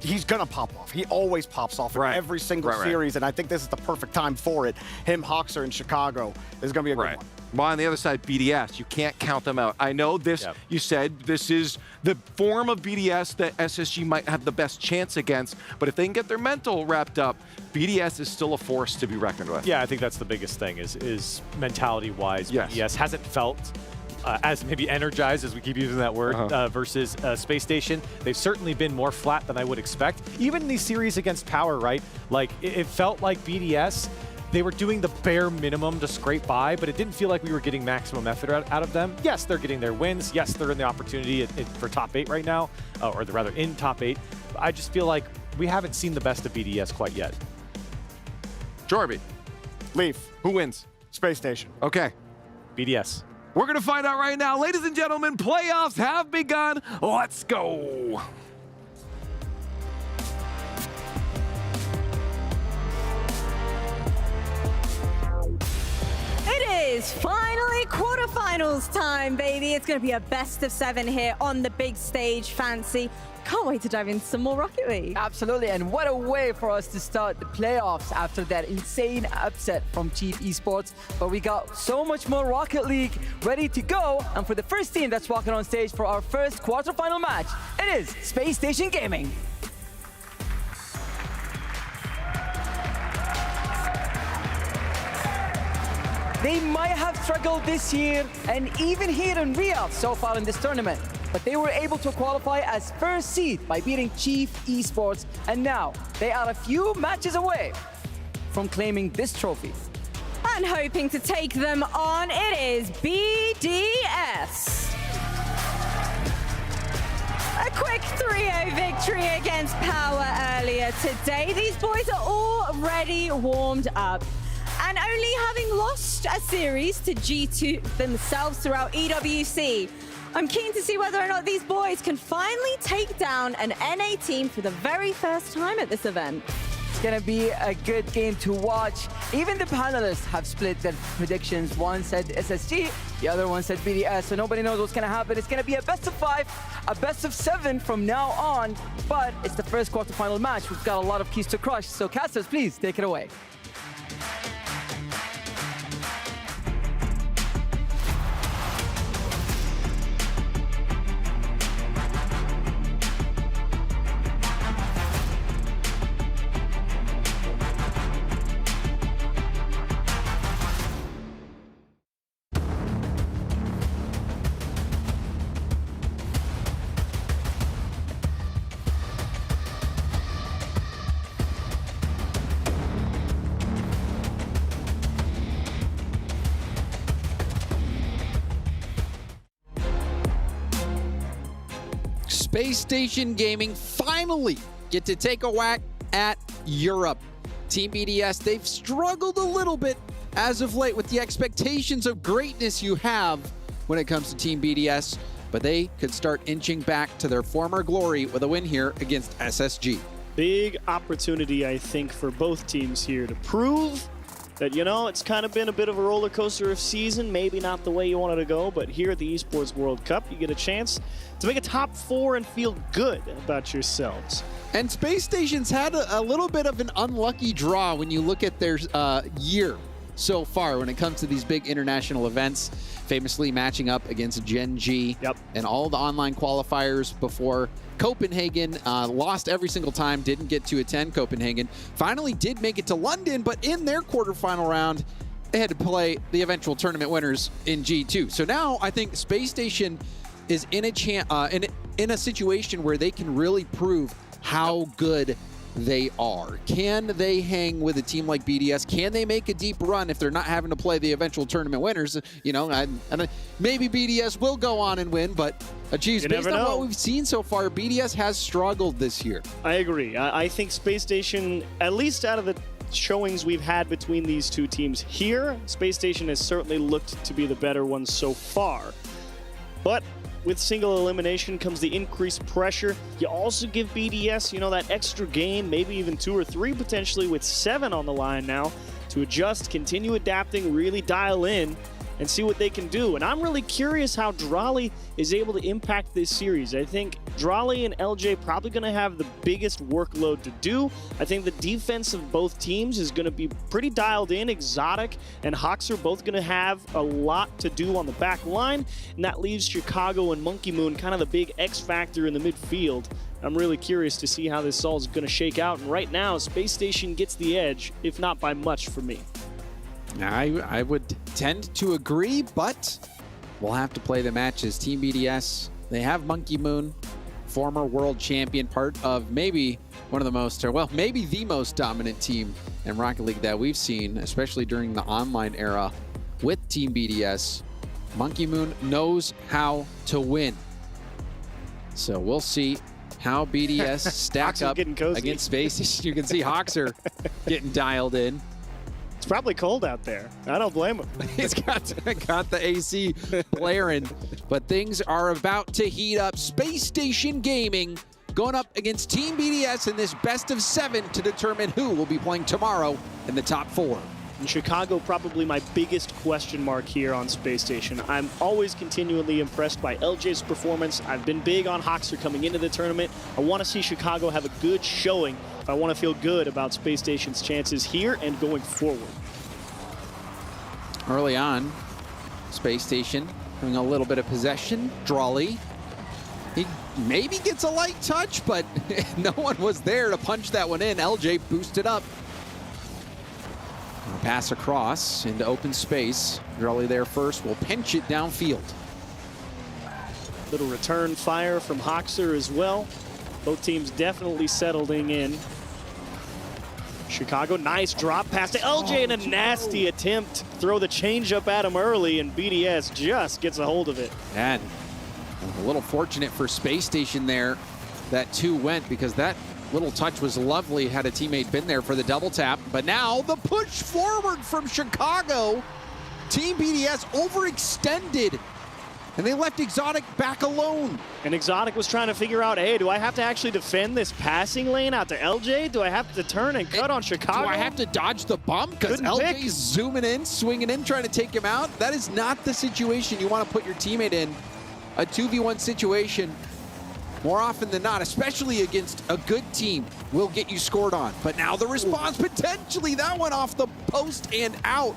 he's gonna pop off. He always pops off in every single series, and I think this is the perfect time for it. Him, Hoxer in Chicago is gonna be a good one. Well, on the other side, BDS, you can't count them out. I know this, you said this is the form of BDS that SSG might have the best chance against, but if they can get their mental wrapped up, BDS is still a force to be reckoned with. Yeah, I think that's the biggest thing is mentality-wise. BDS hasn't felt as maybe energized, as we keep using that word, versus Space Station. They've certainly been more flat than I would expect. Even in these series against Power, right? Like, it felt like BDS, they were doing the bare minimum to scrape by, but it didn't feel like we were getting maximum effort out of them. Yes, they're getting their wins. Yes, they're in the opportunity for top 8 right now, or rather in top 8. I just feel like we haven't seen the best of BDS quite yet. Jorby. Leaf. Who wins? Space Station. Okay. BDS. We're going to find out right now. Ladies and gentlemen, playoffs have begun. Let's go. It is finally quarterfinals time, baby. It's going to be a best of 7 here on the big stage, Fancy. Can't wait to dive into some more Rocket League. Absolutely, and what a way for us to start the playoffs after that insane upset from Chief Esports. But we got so much more Rocket League ready to go, and for the first team that's walking on stage for our first quarterfinal match, it is Space Station Gaming. They might have struggled this year and even here in Riyadh so far in this tournament, but they were able to qualify as first seed by beating Chief Esports, and now they are a few matches away from claiming this trophy. And hoping to take them on, it is BDS. A quick 3-0 victory against Power earlier today. These boys are already warmed up. And only having lost a series to G2 themselves throughout EWC, I'm keen to see whether or not these boys can finally take down an NA team for the very first time at this event. It's gonna be a good game to watch. Even the panelists have split their predictions. One said SSG, the other one said BDS, so nobody knows what's gonna happen. It's gonna be a best of 5, a best of 7 from now on, but it's the first quarterfinal match. We've got a lot of keys to crush, so casters, please take it away. Space Station Gaming finally get to take a whack at Europe. Team BDS, they've struggled a little bit as of late with the expectations of greatness you have when it comes to Team BDS, but they could start inching back to their former glory with a win here against SSG. Big opportunity, I think, for both teams here to prove that, you know, it's kind of been a bit of a roller coaster of season, maybe not the way you wanted to go, but here at the Esports World Cup, you get a chance to make a top 4 and feel good about yourselves. And Space Station's had a little bit of an unlucky draw when you look at their year so far when it comes to these big international events, famously matching up against Gen G and all the online qualifiers before Copenhagen. Lost every single time, didn't get to attend Copenhagen. Finally did make it to London, but in their quarterfinal round, they had to play the eventual tournament winners in G2. So now I think Space Station is in a situation where they can really prove how good they are. Can they hang with a team like BDS? Can they make a deep run if they're not having to play the eventual tournament winners? You know, and maybe BDS will go on and win, but Achieves, based on what we've seen so far, BDS has struggled this year. I agree. I think Space Station, at least out of the showings we've had between these two teams here, Space Station has certainly looked to be the better one so far. But with single elimination comes the increased pressure. You also give BDS, you know, that extra game, maybe even 2 or 3 potentially with 7 on the line now to adjust, continue adapting, really dial in and see what they can do. And I'm really curious how Drali is able to impact this series. I think Drali and LJ probably going to have the biggest workload to do. I think the defense of both teams is going to be pretty dialed in. Exotic and Hawks are both going to have a lot to do on the back line, and that leaves Chicago and Monkey Moon kind of the big X factor in the midfield. I'm really curious to see how this all is going to shake out, and right now Space Station gets the edge, if not by much for me. I would tend to agree, but we'll have to play the matches. Team BDS, they have Monkey Moon, former world champion, part of maybe one of the most, or well, maybe the most dominant team in Rocket League that we've seen, especially during the online era with Team BDS. Monkey Moon knows how to win. So we'll see how BDS stack up against Space. You can see Hawkser getting dialed in. It's probably cold out there. I don't blame him. He's got the AC blaring, but things are about to heat up. Space Station Gaming going up against Team BDS in this best of 7 to determine who will be playing tomorrow in the top 4. In Chicago, probably my biggest question mark here on Space Station. I'm always continually impressed by LJ's performance. I've been big on Hawkser coming into the tournament. I want to see Chicago have a good showing if I want to feel good about Space Station's chances here and going forward. Early on, Space Station having a little bit of possession. Drali, he maybe gets a light touch, but no one was there to punch that one in. LJ boosted up. Pass across into open space. Drali there first, will pinch it downfield. Little return fire from Hawkser as well. Both teams definitely settling in. Chicago, nice drop pass to LJ and a nasty attempt to throw the changeup at him early, and BDS just gets a hold of it. And a little fortunate for Space Station there that 2 went, because that little touch was lovely had a teammate been there for the double tap. But now the push forward from Chicago. Team BDS overextended, and they left Exotic back alone. And Exotic was trying to figure out, hey, do I have to actually defend this passing lane out to LJ? Do I have to turn and cut on Chicago? Do I have to dodge the bump? Because LJ's zooming in, swinging in, trying to take him out. That is not the situation you want to put your teammate in. A 2v1 situation, more often than not, especially against a good team, will get you scored on. But now the response, potentially, that one off the post and out.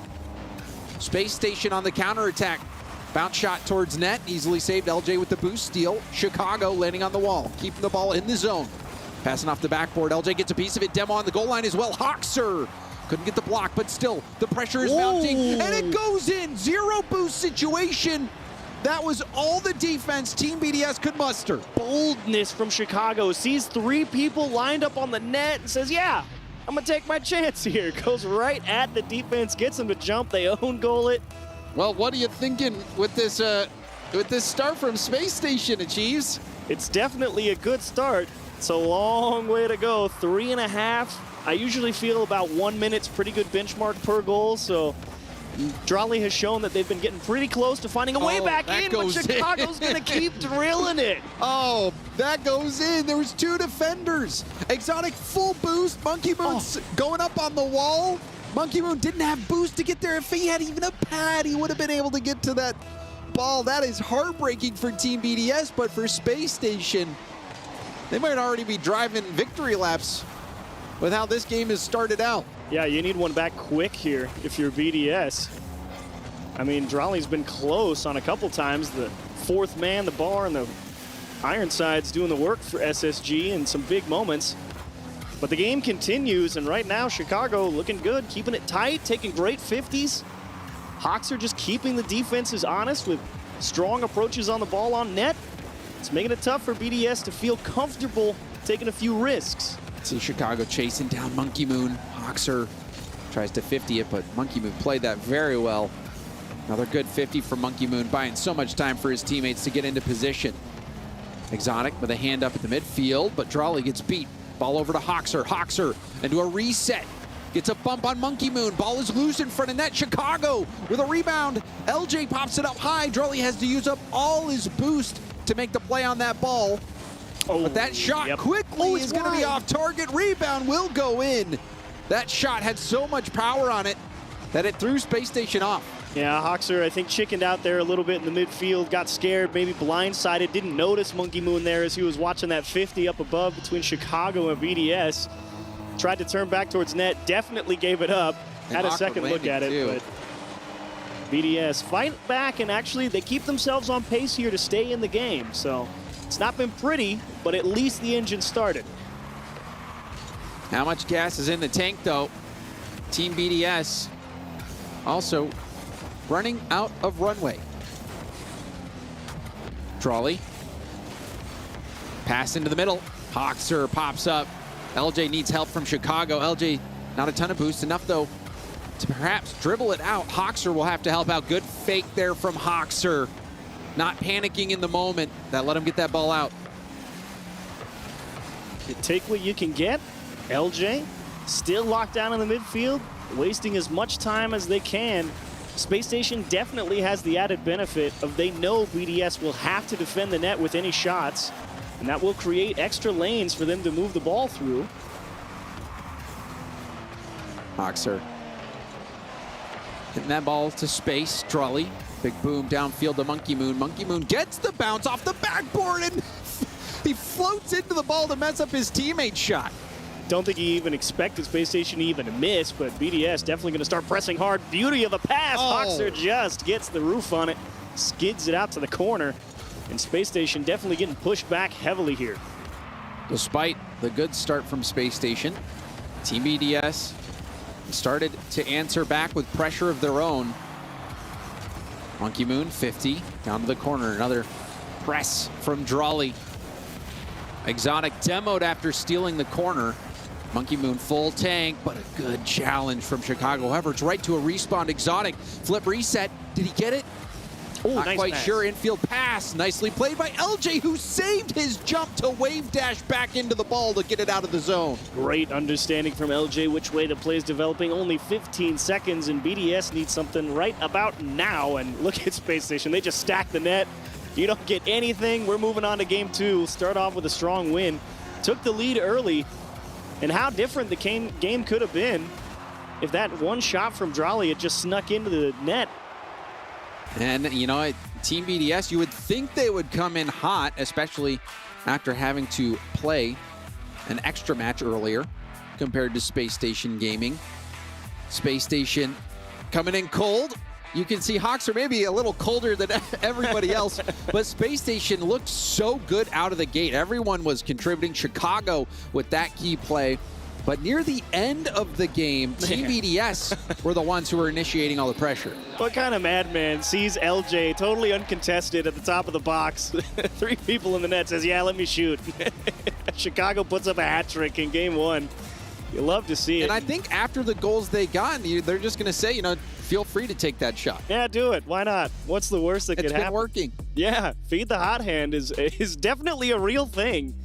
Space Station on the counterattack. Bounce shot towards net, easily saved. LJ with the boost steal. Chicago landing on the wall, keeping the ball in the zone. Passing off the backboard, LJ gets a piece of it. Demo on the goal line as well. Hawkser couldn't get the block, but still, the pressure is mounting, and it goes in. 0 boost situation. That was all the defense Team BDS could muster. Boldness from Chicago. Sees 3 people lined up on the net and says, yeah, I'm gonna take my chance here. Goes right at the defense, gets them to jump. They own goal it. Well, what are you thinking with this start from Space Station, Achieves? It's definitely a good start. It's a long way to go. 3.5. I usually feel about 1 minute's pretty good benchmark per goal, so Drali has shown that they've been getting pretty close to finding a way back in, but Chicago's going to keep drilling it. Oh, that goes in. There was 2 defenders. Exotic full boost. Monkey Moon's going up on the wall. Monkey Moon didn't have boost to get there. If he had even a pad, he would have been able to get to that ball. That is heartbreaking for Team BDS, but for Space Station, they might already be driving victory laps with how this game has started out. Yeah, you need one back quick here if you're BDS. I mean, Drolly's been close on a couple times. The fourth man, the bar, and the Ironside's doing the work for SSG in some big moments. But the game continues, and right now, Chicago looking good, keeping it tight, taking great 50s. Hawks are just keeping the defenses honest with strong approaches on the ball on net. It's making it tough for BDS to feel comfortable taking a few risks. See Chicago chasing down Monkey Moon. Hoxer tries to 50 it, but Monkey Moon played that very well. Another good 50 for Monkey Moon, buying so much time for his teammates to get into position. Exotic with a hand up at the midfield, but Drawley gets beat. Ball over to Hoxer. Hoxer into a reset. Gets a bump on Monkey Moon. Ball is loose in front of net. Chicago with a rebound. LJ pops it up high. Drawley has to use up all his boost to make the play on that ball. But that shot quickly is going to be off target. Rebound will go in. That shot had so much power on it that it threw Space Station off. Yeah, Hoxer, I think, chickened out there a little bit in the midfield, got scared, maybe blindsided, didn't notice Monkey Moon there as he was watching that 50 up above between Chicago and BDS. Tried to turn back towards net, definitely gave it up. Had a second look at it, but BDS fight back, and actually they keep themselves on pace here to stay in the game. So it's not been pretty, but at least the engine started. How much gas is in the tank, though? Team BDS also running out of runway. Drawley. Pass into the middle. Hoxer pops up. LJ needs help from Chicago. LJ, not a ton of boost. Enough, though, to perhaps dribble it out. Hoxer will have to help out. Good fake there from Hoxer. Not panicking in the moment. That let him get that ball out. You take what you can get. LJ still locked down in the midfield, wasting as much time as they can. Space Station definitely has the added benefit of they know BDS will have to defend the net with any shots, and that will create extra lanes for them to move the ball through. Hoxer hitting that ball to space. Drawley, big boom downfield to Monkey Moon. Monkey Moon gets the bounce off the backboard, and he floats into the ball to mess up his teammate's shot. Don't think he even expected Space Station even to miss, but BDS definitely going to start pressing hard. Beauty of the pass. Hoxer just gets the roof on it, skids it out to the corner, and Space Station definitely getting pushed back heavily here. Despite the good start from Space Station, Team BDS started to answer back with pressure of their own. Monkey Moon, 50, down to the corner. Another press from Drawley. Exotic demoed after stealing the corner. Monkey Moon full tank, but a good challenge from Chicago. However, it's right to a respawn. Exotic flip reset. Did he get it? Not nice quite pass. sure. Infield pass. Nicely played by LJ, who saved his jump to wave dash back into the ball to get it out of the zone. Great understanding from LJ which way the play is developing. Only 15 seconds, and BDS needs something right about now. And look at Space Station. They just stack the net. You don't get anything. We're moving on to game two. Start off with a strong win. Took the lead early. And how different the game could have been if that one shot from Drawley had just snuck into the net. And, you know, Team BDS, you would think they would come in hot, especially after having to play an extra match earlier compared to Space Station Gaming. Space Station coming in cold. You can see Hoxer maybe a little colder than everybody else, but Space Station looked so good out of the gate. Everyone was contributing. Chicago with that key play. But near the end of the game, Team BDS were the ones who were initiating all the pressure. What kind of madman sees LJ totally uncontested at the top of the box? 3 people in the net, says, yeah, let me shoot. Chicago puts up a hat trick in game one. You love to see it. And I think after the goals they got, they're just going to say, you know, feel free to take that shot. Yeah, do it. Why not? What's the worst that could happen? It's been working. Yeah, feed the hot hand is definitely a real thing.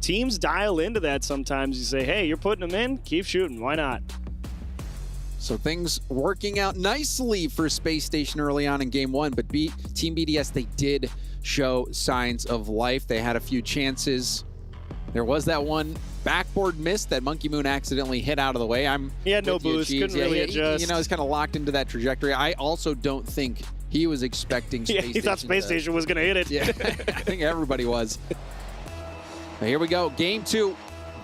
Teams dial into that sometimes. You say, hey, you're putting them in, keep shooting. Why not? So things working out nicely for Space Station early on in game one, but Team BDS, they did show signs of life. They had a few chances, There was that one backboard miss that Monkey Moon accidentally hit out of the way. He had no boost, couldn't really adjust. You know, he's kind of locked into that trajectory. I also don't think he was expecting Space Station. He thought Space Station was going to hit it. Yeah, I think everybody was. But here we go, game 2,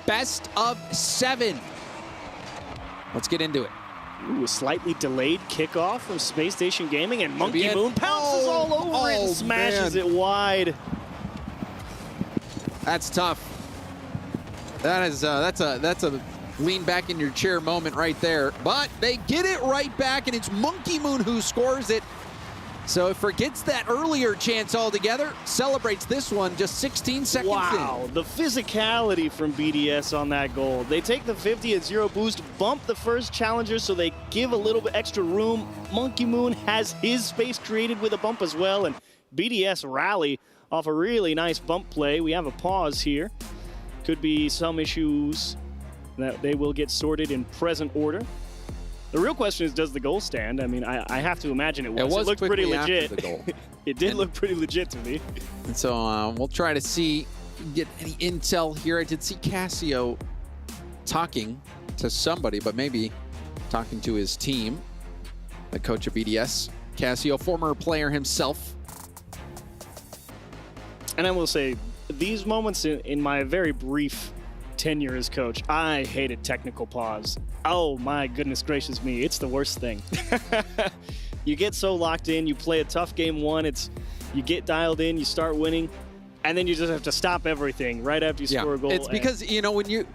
best of 7. Let's get into it. Ooh, a slightly delayed kickoff from Space Station Gaming, and Monkey Moon pounces all over it and smashes it wide. That's tough. That's a lean back in your chair moment right there. But they get it right back, and it's Monkey Moon who scores it. So it forgets that earlier chance altogether, celebrates this one just 16 seconds in. Wow, the physicality from BDS on that goal. They take the 50 at 0 boost, bump the first challenger so they give a little bit extra room. Monkey Moon has his space created with a bump as well, and BDS rally off a really nice bump play. We have a pause here. Could be some issues that they will get sorted in present order. The real question is, does the goal stand? I mean, I have to imagine it was. It looked pretty legit. The goal. It did look pretty legit to me. And so we'll try to see, get any intel here. I did see Cassio talking to somebody, but maybe talking to his team, the coach of BDS. Cassio, former player himself. And I will say, these moments in my very brief tenure as coach, I hated technical pause. Oh my goodness gracious me, it's the worst thing. You get so locked in, you play a tough game 1, you get dialed in, you start winning, and then you just have to stop everything right after you score a goal. It's because, you know, when you,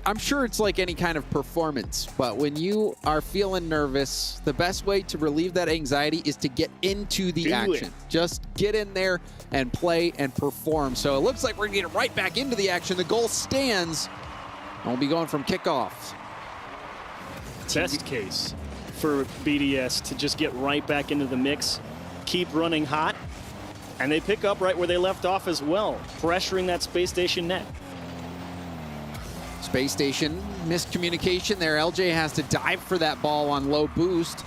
I'm sure it's like any kind of performance, but when you are feeling nervous, the best way to relieve that anxiety is to get into the action. Just get in there and play and perform. So it looks like we're going to get right back into the action. The goal stands, and we'll be going from kickoff. Best case for BDS to just get right back into the mix, keep running hot, and they pick up right where they left off as well, pressuring that Space Station net. Space Station, miscommunication there. LJ has to dive for that ball on low boost.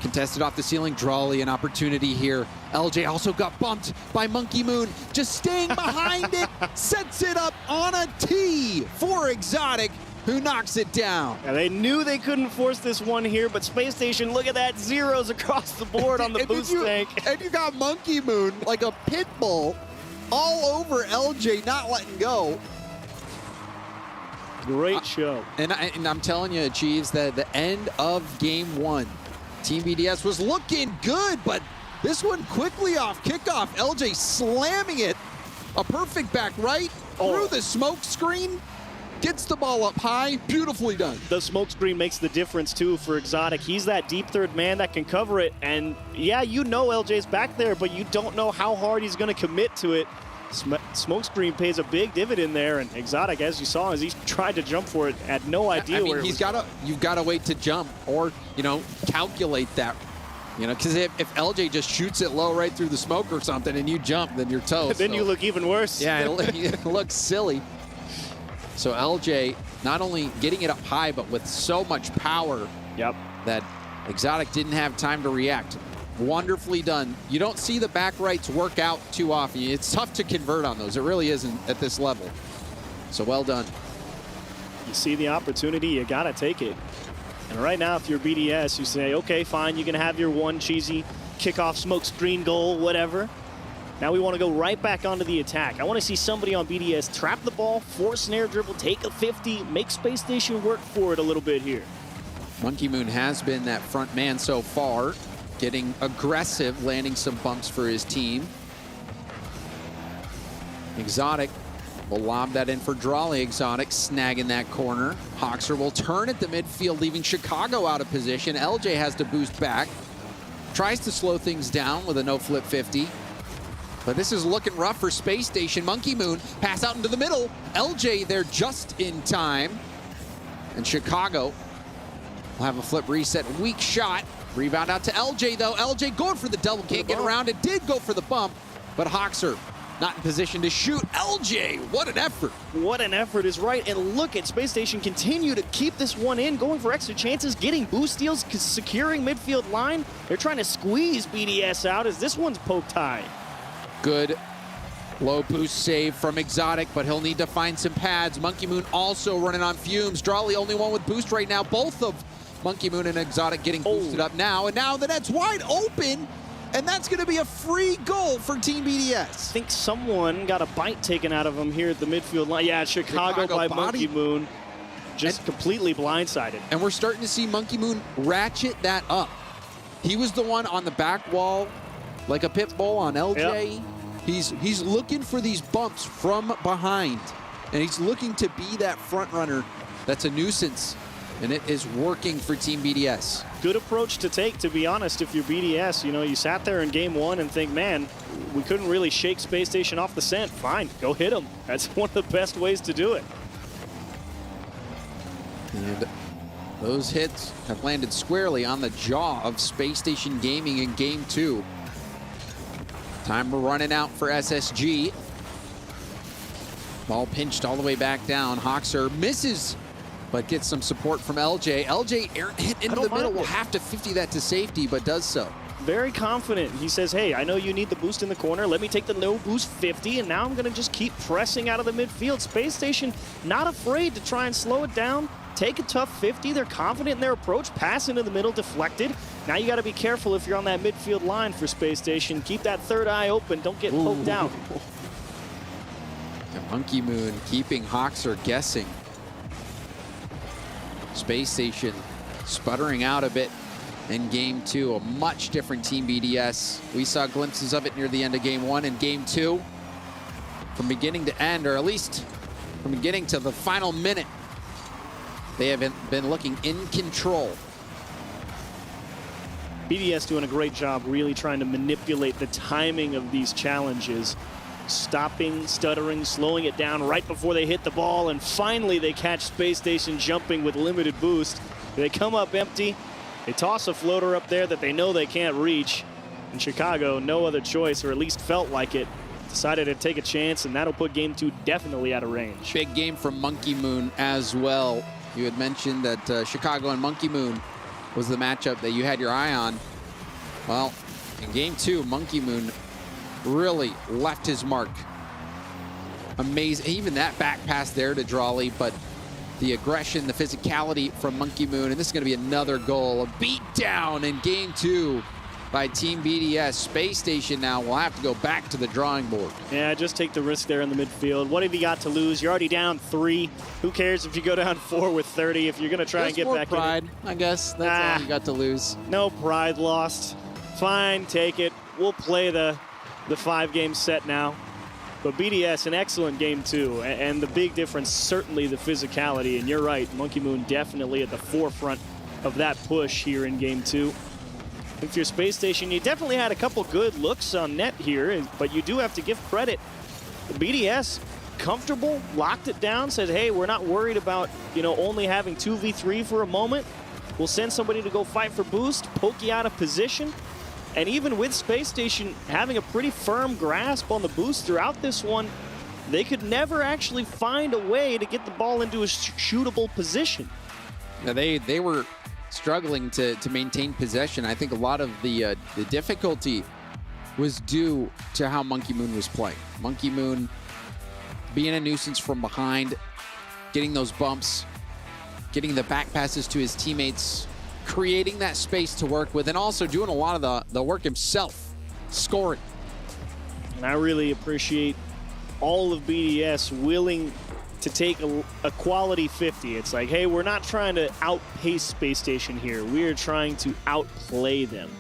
Contested off the ceiling. Drawley, an opportunity here. LJ also got bumped by Monkey Moon. Just staying behind it. Sets it up on a tee for Exotic, who knocks it down. Yeah, they knew they couldn't force this one here, but Space Station, look at that, zeros across the board on the boost tank. And you got Monkey Moon like a pit bull all over LJ, not letting go. Great show. And I'm telling you, Chiefs, that the end of game 1, Team BDS was looking good, but this one quickly off kickoff. LJ slamming it. A perfect back right through the smoke screen. Gets the ball up high. Beautifully done. The smoke screen makes the difference, too, for Exotic. He's that deep third man that can cover it. And, yeah, you know LJ's back there, but you don't know how hard he's going to commit to it. Smokescreen pays a big dividend there, and Exotic, as you saw, as he tried to jump for it, had no idea where it was. You've got to wait to jump, or calculate that, because if LJ just shoots it low right through the smoke or something, and you jump, then you're toast. Then you look even worse. Yeah, it looks silly. So LJ not only getting it up high, but with so much power that Exotic didn't have time to react. Wonderfully done. You don't see the back rights work out too often. It's tough to convert on those. It really isn't at this level. So well done. You see the opportunity, you gotta take it. And right now, if you're BDS, you say, okay, fine, you can have your one cheesy kickoff smoke screen goal, whatever. Now we want to go right back onto the attack. I want to see somebody on BDS trap the ball, force snare dribble, take a 50, make Space Station work for it a little bit here. Monkey Moon has been that front man so far, getting aggressive, landing some bumps for his team. Exotic will lob that in for Drawley. Exotic snagging that corner. Hoxer will turn at the midfield, leaving Chicago out of position. LJ has to boost back. Tries to slow things down with a no-flip 50. But this is looking rough for Space Station. Monkey Moon pass out into the middle. LJ there just in time. And Chicago will have a flip reset. Weak shot. Rebound out to LJ, though. LJ going for the double. Can't get around it. Did go for the bump, but Hoxer not in position to shoot. LJ, what an effort. What an effort is right. And look at Space Station continue to keep this one in, going for extra chances, getting boost steals, securing midfield line. They're trying to squeeze BDS out as this one's poked high. Good Low boost save from Exotic, but he'll need to find some pads. Monkey Moon also running on fumes. Drawley only one with boost right now. Both of Monkey Moon and Exotic getting boosted up now. And now the net's wide open. And that's going to be a free goal for Team BDS. I think someone got a bite taken out of him here at the midfield line. Yeah, Chicago by Monkey Moon. Just completely blindsided. And we're starting to see Monkey Moon ratchet that up. He was the one on the back wall, like a pit bull on LJ. Yep. He's looking for these bumps from behind. And he's looking to be that front runner that's a nuisance. And it is working for Team BDS. Good approach to take, to be honest, if you're BDS. You know, you sat there in game one and think, man, we couldn't really shake Space Station off the scent. Fine, go hit him. That's one of the best ways to do it. And those hits have landed squarely on the jaw of Space Station Gaming in game two. Timer running out for SSG. Ball pinched all the way back down. Hoxer misses, but gets some support from LJ. LJ hit into the middle, will have to 50 that to safety, but does so. Very confident. He says, hey, I know you need the boost in the corner. Let me take the no boost 50, and now I'm going to just keep pressing out of the midfield. Space Station not afraid to try and slow it down. Take a tough 50. They're confident in their approach. Pass into the middle, deflected. Now you got to be careful if you're on that midfield line for Space Station. Keep that third eye open. Don't get poked out. And Monkey Moon keeping Hoxer guessing. Space Station sputtering out a bit in game two. A much different Team BDS. We saw glimpses of it near the end of game one and game two. From beginning to end, or at least from beginning to the final minute, they have been looking in control. BDS doing a great job really trying to manipulate the timing of these challenges. Stopping, stuttering, slowing it down right before they hit the ball, and finally they catch Space Station jumping with limited boost. They come up empty. They toss a floater up there that they know they can't reach. And Chicago, no other choice, or at least felt like it, decided to take a chance, and that'll put game two definitely out of range. Big game from Monkey Moon as well. You had mentioned that Chicago and Monkey Moon was the matchup that you had your eye on. Well, in game two, Monkey Moon really left his mark. Amazing, even that back pass there to Drawley, but the aggression, the physicality from Monkey Moon, and this is gonna be another goal. A beat down in game two by Team BDS. Space Station now will have to go back to the drawing board. Yeah, just take the risk there in the midfield. What have you got to lose? You're already down 3. Who cares if you go down 4 with 30 if you're going to try and get back pride, in it? I guess. That's all you got to lose. No pride lost. Fine, take it. We'll play the 5-game set now. But BDS, an excellent game too. And the big difference, certainly the physicality. And you're right, Monkey Moon definitely at the forefront of that push here in game two. If you're Space Station, you definitely had a couple good looks on net here, but you do have to give credit. The BDS, comfortable, locked it down, said, hey, we're not worried about, only having 2v3 for a moment. We'll send somebody to go fight for boost, poke you out of position. And even with Space Station having a pretty firm grasp on the boost throughout this one, they could never actually find a way to get the ball into a shootable position. Yeah, they were struggling to maintain possession. I think a lot of the difficulty was due to how Monkey Moon was playing. Monkey Moon being a nuisance from behind, getting those bumps, getting the back passes to his teammates, creating that space to work with, and also doing a lot of the work himself, scoring. And I really appreciate all of BDS willing to take a quality 50. It's like, hey, we're not trying to outpace Space Station here. We're trying to outplay them.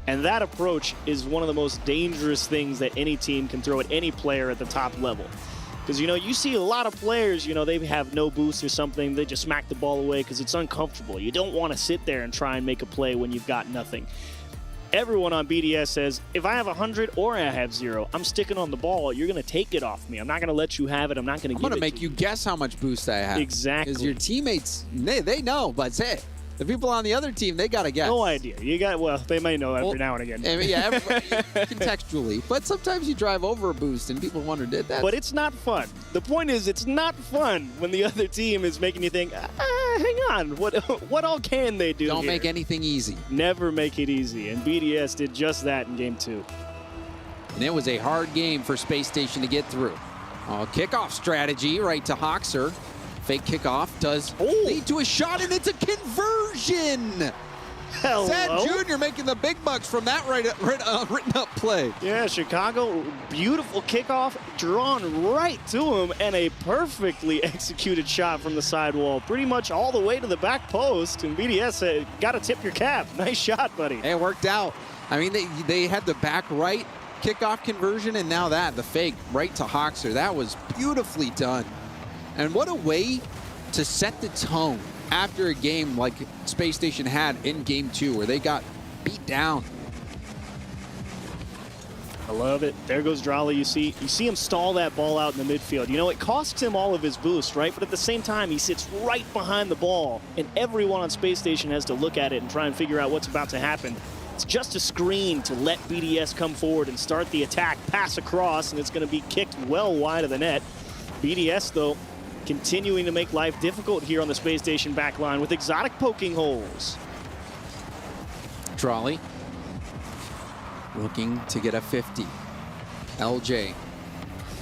And that approach is one of the most dangerous things that any team can throw at any player at the top level. Because, you see a lot of players, they have no boost or something. They just smack the ball away because it's uncomfortable. You don't want to sit there and try and make a play when you've got nothing. Everyone on BDS says, if I have 100 or I have 0, I'm sticking on the ball. You're going to take it off me. I'm not going to let you have it. I'm not going to give it to you. I'm going to make you guess how much boost I have. Exactly. Because your teammates, they know, but say the people on the other team, they got to guess. No idea. They may know every now and again. Yeah, contextually. But sometimes you drive over a boost and people wonder, did that? But it's not fun. The point is, it's not fun when the other team is making you think, hang on, what all can they do Don't here? make anything easy. Never make it easy. And BDS did just that in game two. And it was a hard game for Space Station to get through. Kickoff strategy right to Hoxer. Fake kickoff does lead to a shot, and it's a conversion. Hello. Sad Jr. making the big bucks from that written up play. Yeah, Chicago, beautiful kickoff, drawn right to him, and a perfectly executed shot from the sidewall, pretty much all the way to the back post. And BDS, got to tip your cap. Nice shot, buddy. It worked out. I mean, they had the back right kickoff conversion, and now the fake right to Hoxer. That was beautifully done. And what a way to set the tone after a game like Space Station had in game 2, where they got beat down. I love it. There goes Drali. You see him stall that ball out in the midfield. You know, it costs him all of his boost, right? But at the same time, he sits right behind the ball, and everyone on Space Station has to look at it and try and figure out what's about to happen. It's just a screen to let BDS come forward and start the attack, pass across, and it's going to be kicked well wide of the net. BDS, though, continuing to make life difficult here on the Space Station back line with Exotic poking holes. Trolley looking to get a 50. LJ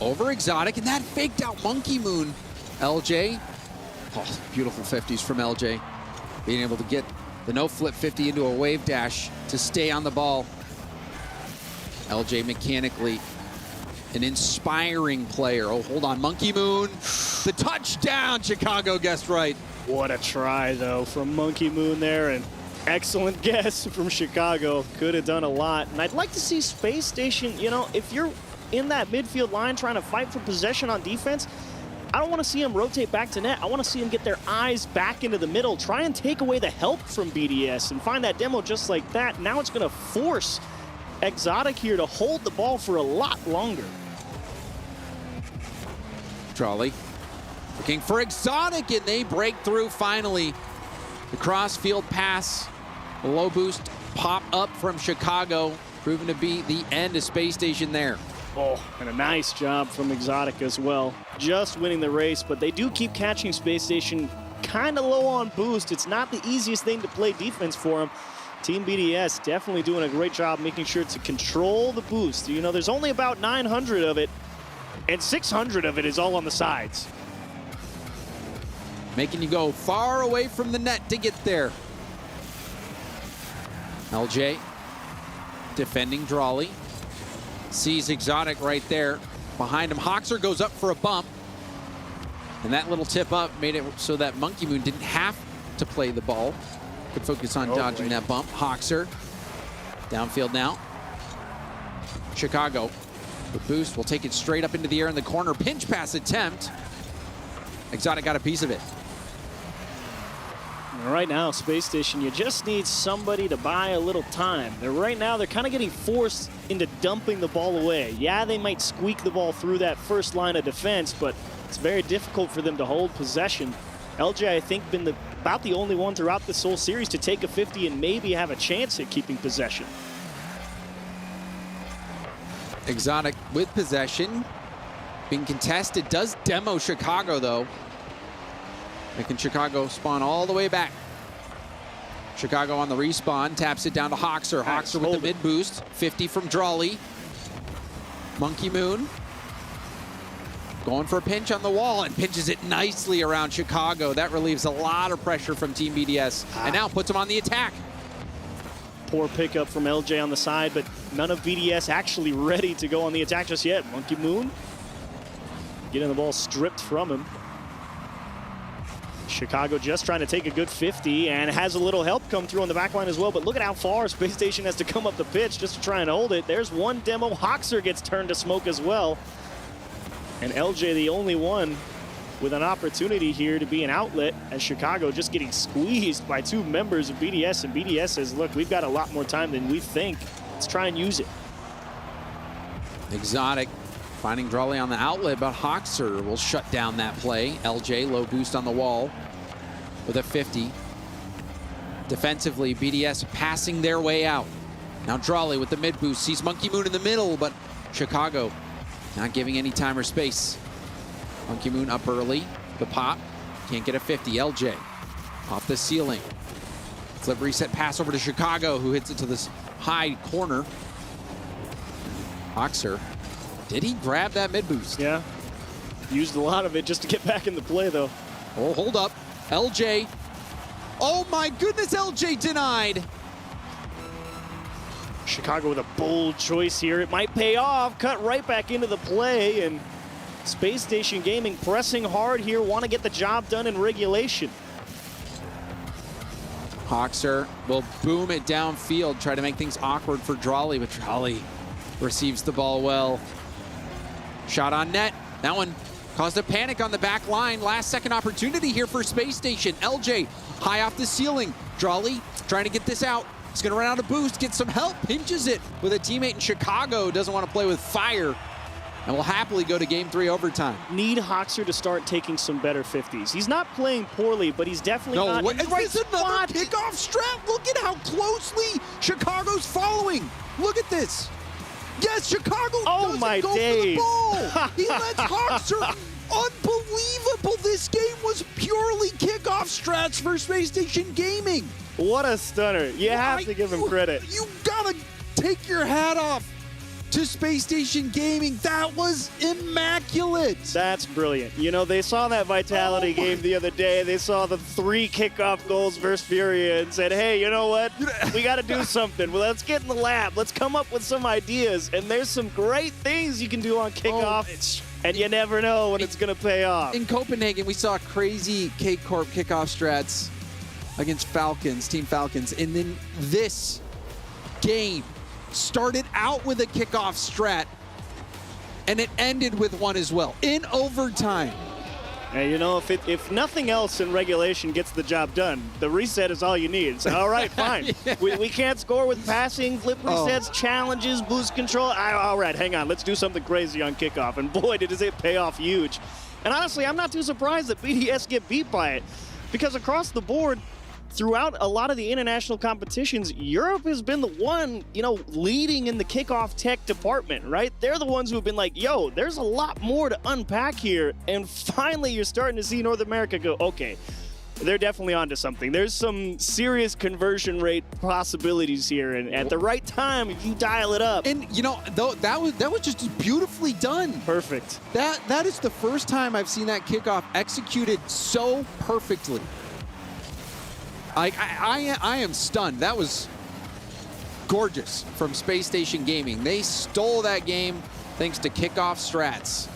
over Exotic, and that faked out Monkey Moon. LJ, beautiful 50s from LJ. Being able to get the no-flip 50 into a wave dash to stay on the ball. LJ mechanically an inspiring player. Oh, hold on, Monkey Moon. The touchdown, Chicago guessed right. What a try, though, from Monkey Moon there, and excellent guess from Chicago. Could have done a lot. And I'd like to see Space Station, you know, if you're in that midfield line trying to fight for possession on defense, I don't want to see them rotate back to net. I want to see them get their eyes back into the middle, try and take away the help from BDS and find that demo just like that. Now it's going to force Exotic here to hold the ball for a lot longer. Trolley looking for Exotic, and they break through finally. The cross-field pass, the low boost pop up from Chicago, proven to be the end of Space Station there. Oh, and a nice job from Exotic as well. Just winning the race, but they do keep catching Space Station kind of low on boost. It's not the easiest thing to play defense for them. Team BDS definitely doing a great job making sure to control the boost. You know, there's only about 900 of it, and 600 of it is all on the sides. Making you go far away from the net to get there. LJ defending Drawley. Sees Exotic right there. Behind him, Hoxer goes up for a bump. And that little tip up made it so that Monkey Moon didn't have to play the ball. Could focus on dodging that bump. Hoxer downfield now. Chicago, the boost will take it straight up into the air in the corner. Pinch pass attempt. Exotic got a piece of it. Right now, Space Station, you just need somebody to buy a little time. Right now, they're kind of getting forced into dumping the ball away. Yeah, they might squeak the ball through that first line of defense, but it's very difficult for them to hold possession. LJ, I think, been about the only one throughout this whole series to take a 50 and maybe have a chance at keeping possession. Exotic with possession, being contested, does demo Chicago though. Making Chicago spawn all the way back. Chicago on the respawn, taps it down to Hoxer. Hoxer with the mid boost, 50 from Drawley. Monkey Moon going for a pinch on the wall and pinches it nicely around Chicago. That relieves a lot of pressure from Team BDS and now puts them on the attack. Poor pickup from LJ on the side, but none of BDS actually ready to go on the attack just yet. Monkey Moon getting the ball stripped from him. Chicago just trying to take a good 50 and has a little help come through on the back line as well, but look at how far Space Station has to come up the pitch just to try and hold it. There's one demo. Hoxer gets turned to smoke as well. And LJ the only one with an opportunity here to be an outlet, as Chicago just getting squeezed by two members of BDS, and BDS says, look, we've got a lot more time than we think. Let's try and use it. Exotic finding Drawley on the outlet, but Hoxer will shut down that play. LJ, low boost on the wall with a 50. Defensively, BDS passing their way out. Now Drawley with the mid boost, sees Monkey Moon in the middle, but Chicago not giving any time or space. Monkey Moon up early, the pop, can't get a 50. LJ off the ceiling. Flip reset pass over to Chicago, who hits it to this high corner. Hoxer, did he grab that mid boost? Yeah. Used a lot of it just to get back in the play, though. Oh, hold up. LJ. Oh my goodness, LJ denied. Chicago with a bold choice here. It might pay off. Cut right back into the play, and Space Station Gaming pressing hard here, want to get the job done in regulation. Hoxer will boom it downfield, try to make things awkward for Drawley, but Drawley receives the ball well. Shot on net. That one caused a panic on the back line. Last second opportunity here for Space Station. LJ high off the ceiling. Drawley trying to get this out. He's going to run out of boost, get some help, pinches it with a teammate in Chicago. Doesn't want to play with fire, and will happily go to Game 3 overtime. Need Hoxer to start taking some better 50s. He's not playing poorly, but he's definitely not in the right spot. Kickoff strap. Look at how closely Chicago's following. Look at this. Yes, Chicago doesn't go for the ball. He lets Hoxer. Unbelievable. This game was purely kickoff strats for Space Station Gaming. What a stunner. You have to give him credit. You gotta take your hat off to Space Station Gaming. That was immaculate. That's brilliant. You know, they saw that Vitality game the other day. They saw the 3 kickoff goals versus Furia and said, hey, you know what? We got to do something. Well, let's get in the lab. Let's come up with some ideas. And there's some great things you can do on kickoff. And you never know when it's going to pay off. In Copenhagen, we saw crazy K-Corp kickoff strats against Falcons, Team Falcons. And then this game started out with a kickoff strat, and it ended with one as well, in overtime. And you know, if nothing else in regulation gets the job done, the reset is all you need. So, all right, fine. Yeah. We can't score with passing, flip resets, challenges, boost control. All right, hang on. Let's do something crazy on kickoff. And boy, does it pay off huge. And honestly, I'm not too surprised that BDS get beat by it, because across the board, throughout a lot of the international competitions, Europe has been the one, you know, leading in the kickoff tech department, right? They're the ones who have been like, yo, there's a lot more to unpack here. And finally, you're starting to see North America go, okay, they're definitely onto something. There's some serious conversion rate possibilities here. And at the right time, if you dial it up. And, you know, that was just beautifully done. Perfect. That is the first time I've seen that kickoff executed so perfectly. I am stunned. That was gorgeous from Space Station Gaming. They stole that game thanks to kickoff strats.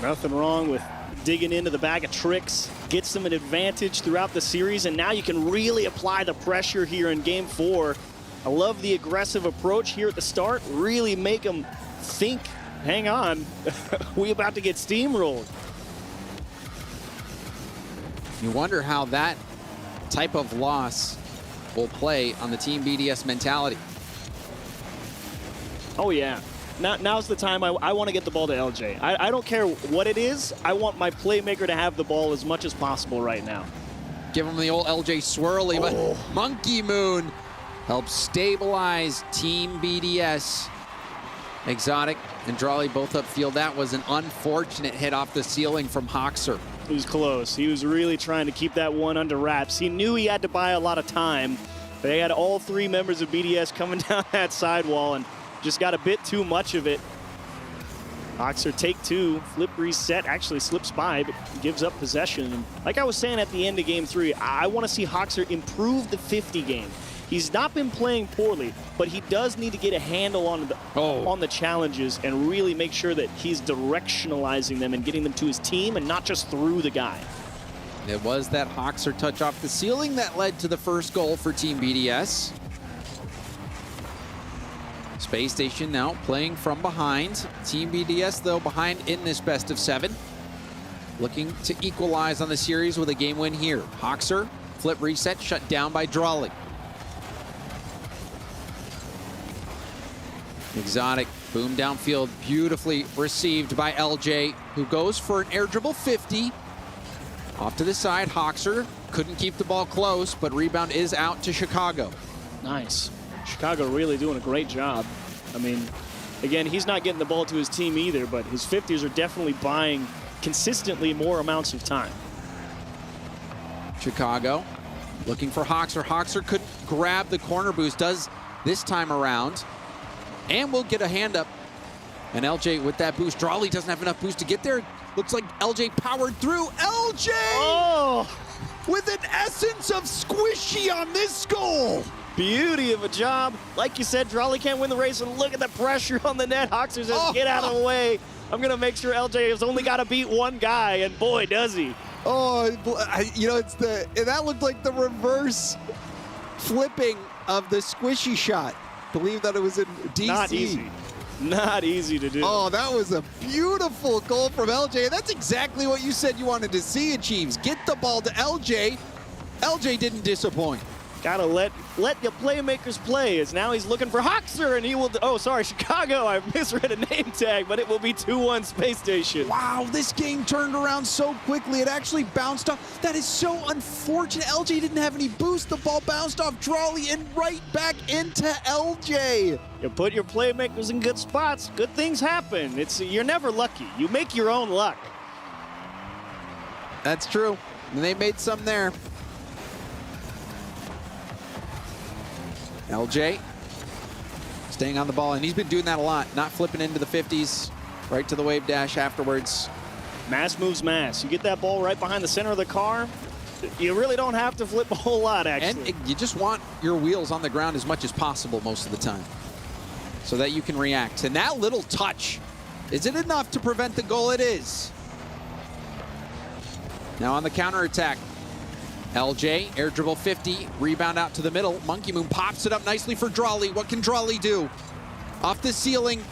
Nothing wrong with digging into the bag of tricks. Gets them an advantage throughout the series, and now you can really apply the pressure here in Game 4. I love the aggressive approach here at the start. Really make them think, hang on, we about to get steamrolled. You wonder how that type of loss will play on the Team BDS mentality. Oh, yeah. Now's the time I want to get the ball to LJ. I don't care what it is. I want my playmaker to have the ball as much as possible right now. Give him the old LJ swirly, but Monkey Moon helps stabilize Team BDS. Exotic and Drawley both upfield. That was an unfortunate hit off the ceiling from Hoxer. He was close. He was really trying to keep that one under wraps. He knew he had to buy a lot of time. They had all 3 members of BDS coming down that sidewall and just got a bit too much of it. Hoxer take 2, flip reset, actually slips by, but gives up possession. And like I was saying at the end of Game 3, I want to see Hoxer improve the 50 game. He's not been playing poorly, but he does need to get a handle on the challenges and really make sure that he's directionalizing them and getting them to his team and not just through the guy. It was that Hoxer touch off the ceiling that led to the first goal for Team BDS. Space Station now playing from behind. Team BDS, though, behind in this best of 7. Looking to equalize on the series with a game win here. Hoxer, flip reset, shut down by Drawley. Exotic, boom downfield, beautifully received by LJ, who goes for an air dribble 50. Off to the side, Hoxer couldn't keep the ball close, but rebound is out to Chicago. Nice. Chicago really doing a great job. I mean, again, he's not getting the ball to his team either, but his 50s are definitely buying consistently more amounts of time. Chicago looking for Hoxer. Hoxer couldn't grab the corner boost, does this time around. and will get a hand up. And LJ with that boost. Drawley doesn't have enough boost to get there. Looks like LJ powered through. LJ! Oh! With an essence of squishy on this goal. Beauty of a job. Like you said, Drawley can't win the race, and look at the pressure on the net. Hoxer says, get out of the way. I'm going to make sure LJ has only got to beat one guy, and boy, does he. Oh, you know, that looked like the reverse flipping of the squishy shot. Believe that it was in DC. Not easy. Not easy to do. Oh, that was a beautiful goal from LJ. That's exactly what you said you wanted to see, Chiefs. Get the ball to LJ. LJ didn't disappoint. Gotta let the playmakers play, as now he's looking for Hoxer, and he will, oh, sorry, Chicago, I misread a name tag, but it will be 2-1 Space Station. Wow, this game turned around so quickly. It actually bounced off. That is so unfortunate. LJ didn't have any boost. The ball bounced off Drawley and right back into LJ. You put your playmakers in good spots, good things happen. You're never lucky. You make your own luck. That's true. And they made some there. LJ staying on the ball, and he's been doing that a lot, not flipping into the 50s, right to the wave dash afterwards. Mass moves mass. You get that ball right behind the center of the car, you really don't have to flip a whole lot, actually. And you just want your wheels on the ground as much as possible most of the time so that you can react. And that little touch, is it enough to prevent the goal? It is. Now on the counterattack. LJ, air dribble 50, rebound out to the middle. Monkey Moon pops it up nicely for Drawley. What can Drawley do? Off the ceiling,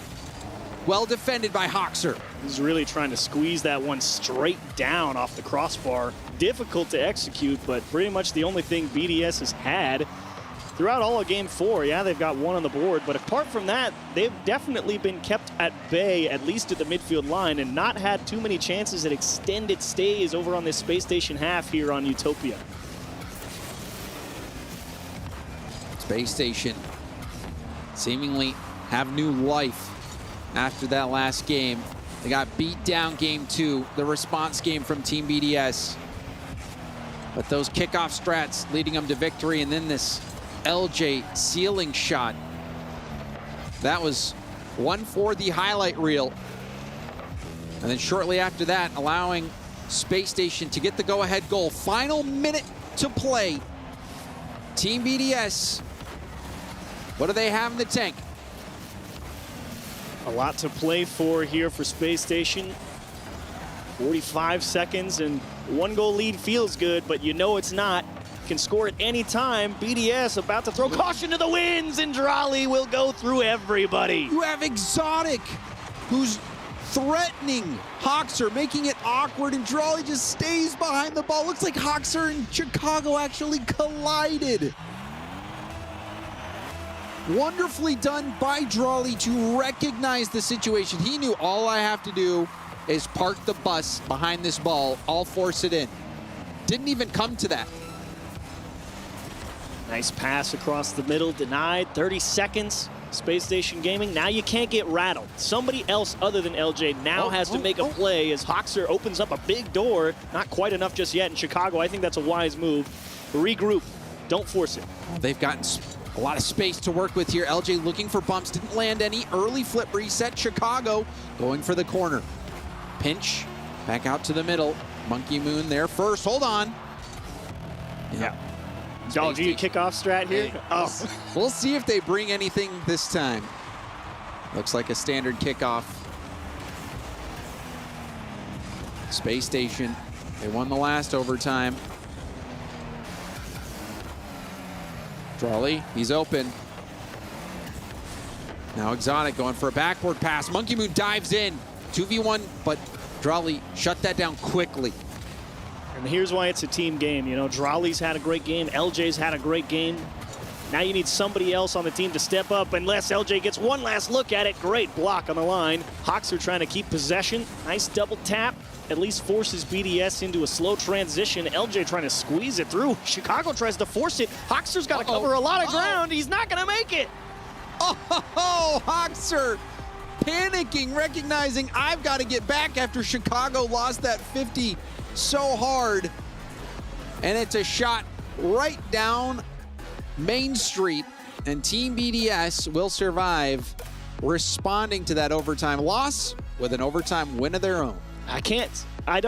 well defended by Hoxer. He's really trying to squeeze that one straight down off the crossbar. Difficult to execute, but pretty much the only thing BDS has had throughout all of Game 4. Yeah, they've got one on the board, but apart from that, they've definitely been kept at bay, at least at the midfield line, and not had too many chances at extended stays over on this Space Station half here on Utopia. Space Station seemingly have new life after that last game. They got beat down Game 2, the response game from Team BDS. But those kickoff strats leading them to victory, and then this LJ ceiling shot. That was one for the highlight reel. And then shortly after that, allowing Space Station to get the go-ahead goal. Final minute to play. Team BDS, what do they have in the tank? A lot to play for here for Space Station. 45 seconds and 1-goal lead feels good, but you know it's not. Can score at any time. BDS about to throw caution to the winds, and Drawley will go through everybody. You have Exotic, who's threatening Hoxer, making it awkward, and Drawley just stays behind the ball. Looks like Hoxer and Chicago actually collided. Wonderfully done by Drawley to recognize the situation. He knew all I have to do is park the bus behind this ball. I'll force it in. Didn't even come to that. Nice pass across the middle, denied. 30 seconds, Space Station Gaming. Now you can't get rattled. Somebody else other than LJ now has to make a play as Hoxer opens up a big door. Not quite enough just yet in Chicago. I think that's a wise move. Regroup, don't force it. They've gotten a lot of space to work with here. LJ looking for bumps, didn't land any. Early flip reset, Chicago going for the corner. Pinch, back out to the middle. Monkey Moon there first, hold on. Yeah. Y'all, do you kickoff strat here? Oh, we'll see if they bring anything this time. Looks like a standard kickoff. Space Station, they won the last overtime. Drawley, he's open. Now Exotic going for a backward pass. Monkey Moon dives in, 2v1, but Drawley shut that down quickly. And here's why it's a team game. You know, Drawley's had a great game. LJ's had a great game. Now you need somebody else on the team to step up unless LJ gets one last look at it. Great block on the line. Hoxer trying to keep possession. Nice double tap. At least forces BDS into a slow transition. LJ trying to squeeze it through. Chicago tries to force it. Hoxer's got to cover a lot of ground. He's not going to make it. Oh, Hoxer panicking, recognizing I've got to get back after Chicago lost that 50 so hard. And it's a shot right down Main Street, and Team BDS will survive responding to that overtime loss with an overtime win of their own. I'd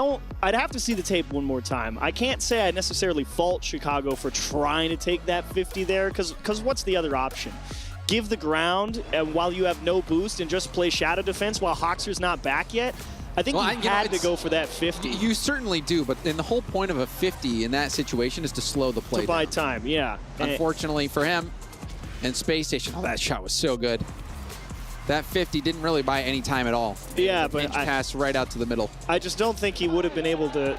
have to see the tape one more time. I can't say I necessarily fault Chicago for trying to take that 50 there, because what's the other option? Give the ground and while you have no boost and just play shadow defense while Hoxer's not back yet? I think you had to go for that 50. You certainly do, but then the whole point of a 50 in that situation is to slow the play to buy time, yeah. Unfortunately for him and Space Station, that shot was so good. That 50 didn't really buy any time at all. Yeah, but pass right out to the middle. I just don't think he would have been able to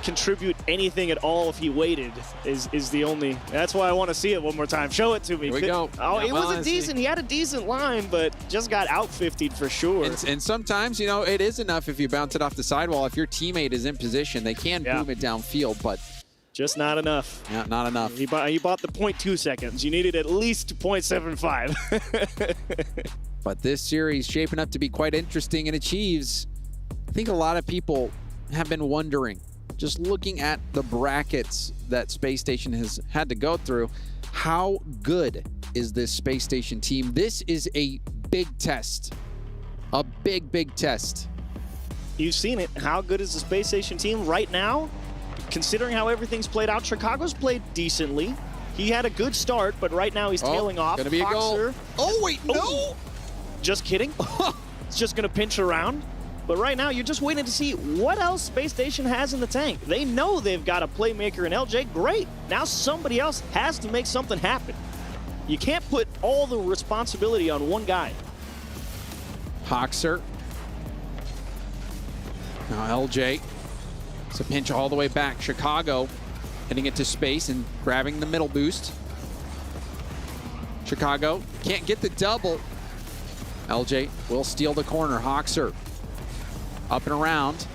contribute anything at all if he waited. Is the only. That's why I want to see it one more time. Show it to me. Here we go. Oh, it was a decent. He had a decent line, but just got out 50'd for sure. And sometimes, you know, it is enough if you bounce it off the sidewall. If your teammate is in position, they can boom it downfield, but just not enough. Yeah, not enough. He bought the 0.2 seconds. You needed at least 0.75. But this series shaping up to be quite interesting and achieves. I think a lot of people have been wondering, just looking at the brackets that Space Station has had to go through, how good is this Space Station team? This is a big test. A big, big test. You've seen it. How good is the Space Station team right now? Considering how everything's played out, Chicago's played decently. He had a good start, but right now he's tailing off. Gonna be a goal. Oh, wait, no! Oh. Just kidding. It's just going to pinch around. But right now, you're just waiting to see what else Space Station has in the tank. They know they've got a playmaker in LJ. Great. Now somebody else has to make something happen. You can't put all the responsibility on one guy. Hoxer. Now LJ. It's a pinch all the way back. Chicago hitting it to space and grabbing the middle boost. Chicago can't get the double. LJ will steal the corner. Hoxer up and around.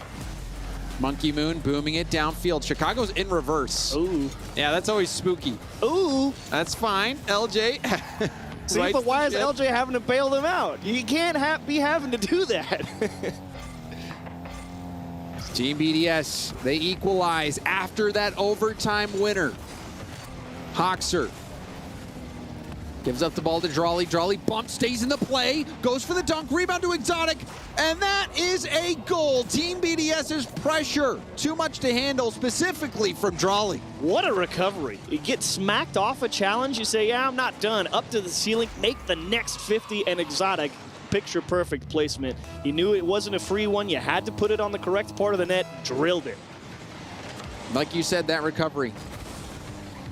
Monkey Moon booming it downfield. Chicago's in reverse. Ooh. Yeah, that's always spooky. Ooh. That's fine. LJ. See, right, but why is LJ having to bail them out? You can't be having to do that. Team BDS, they equalize after that overtime winner. Hoxer gives up the ball to Drawley. Drawley bump, stays in the play, goes for the dunk, rebound to Exotic, and that is a goal. Team BDS's pressure, too much to handle, specifically from Drawley. What a recovery. You get smacked off a challenge, you say, yeah, I'm not done. Up to the ceiling, make the next 50, and Exotic, picture perfect placement. You knew it wasn't a free one, you had to put it on the correct part of the net, drilled it. Like you said, that recovery.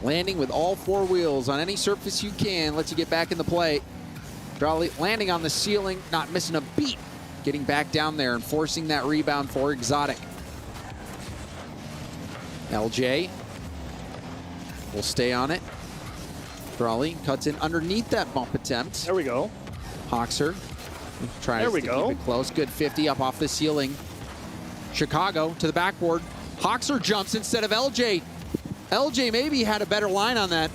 Landing with all four wheels on any surface you can, lets you get back in the play. Drawley landing on the ceiling, not missing a beat. Getting back down there and forcing that rebound for Exotic. LJ will stay on it. Drawley cuts in underneath that bump attempt. There we go. Hoxer tries to keep it close. Good 50 up off the ceiling. Chicago to the backboard. Hoxer jumps instead of LJ. LJ maybe had a better line on that.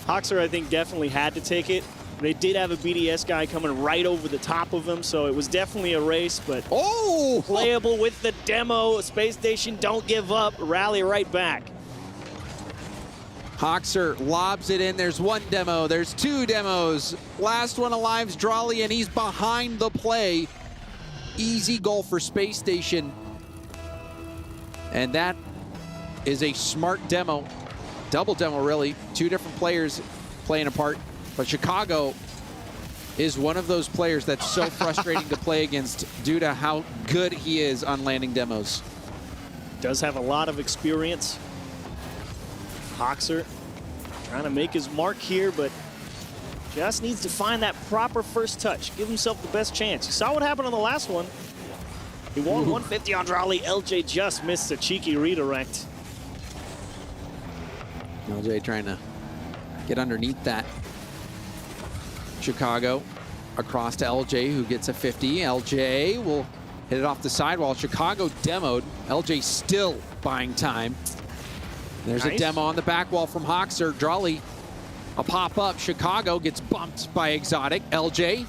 Hoxer, I think, definitely had to take it. They did have a BDS guy coming right over the top of him, so it was definitely a race, but playable with the demo. Space Station, don't give up, rally right back. Hoxer lobs it in. There's one demo, there's two demos. Last one alive's Drawley, and he's behind the play. Easy goal for Space Station. And that is a smart demo. Double demo, really. Two different players playing a part. But Chicago is one of those players that's so frustrating to play against due to how good he is on landing demos. Does have a lot of experience. Hoxer trying to make his mark here, but just needs to find that proper first touch. Give himself the best chance. You saw what happened on the last one. He won 150 on Drawley. LJ just missed a cheeky redirect. LJ trying to get underneath that. Chicago across to LJ, who gets a 50. LJ will hit it off the sidewall. Chicago demoed. LJ still buying time. There's a demo on the back wall from Hoxer. Drawley, a pop-up. Chicago gets bumped by Exotic. LJ,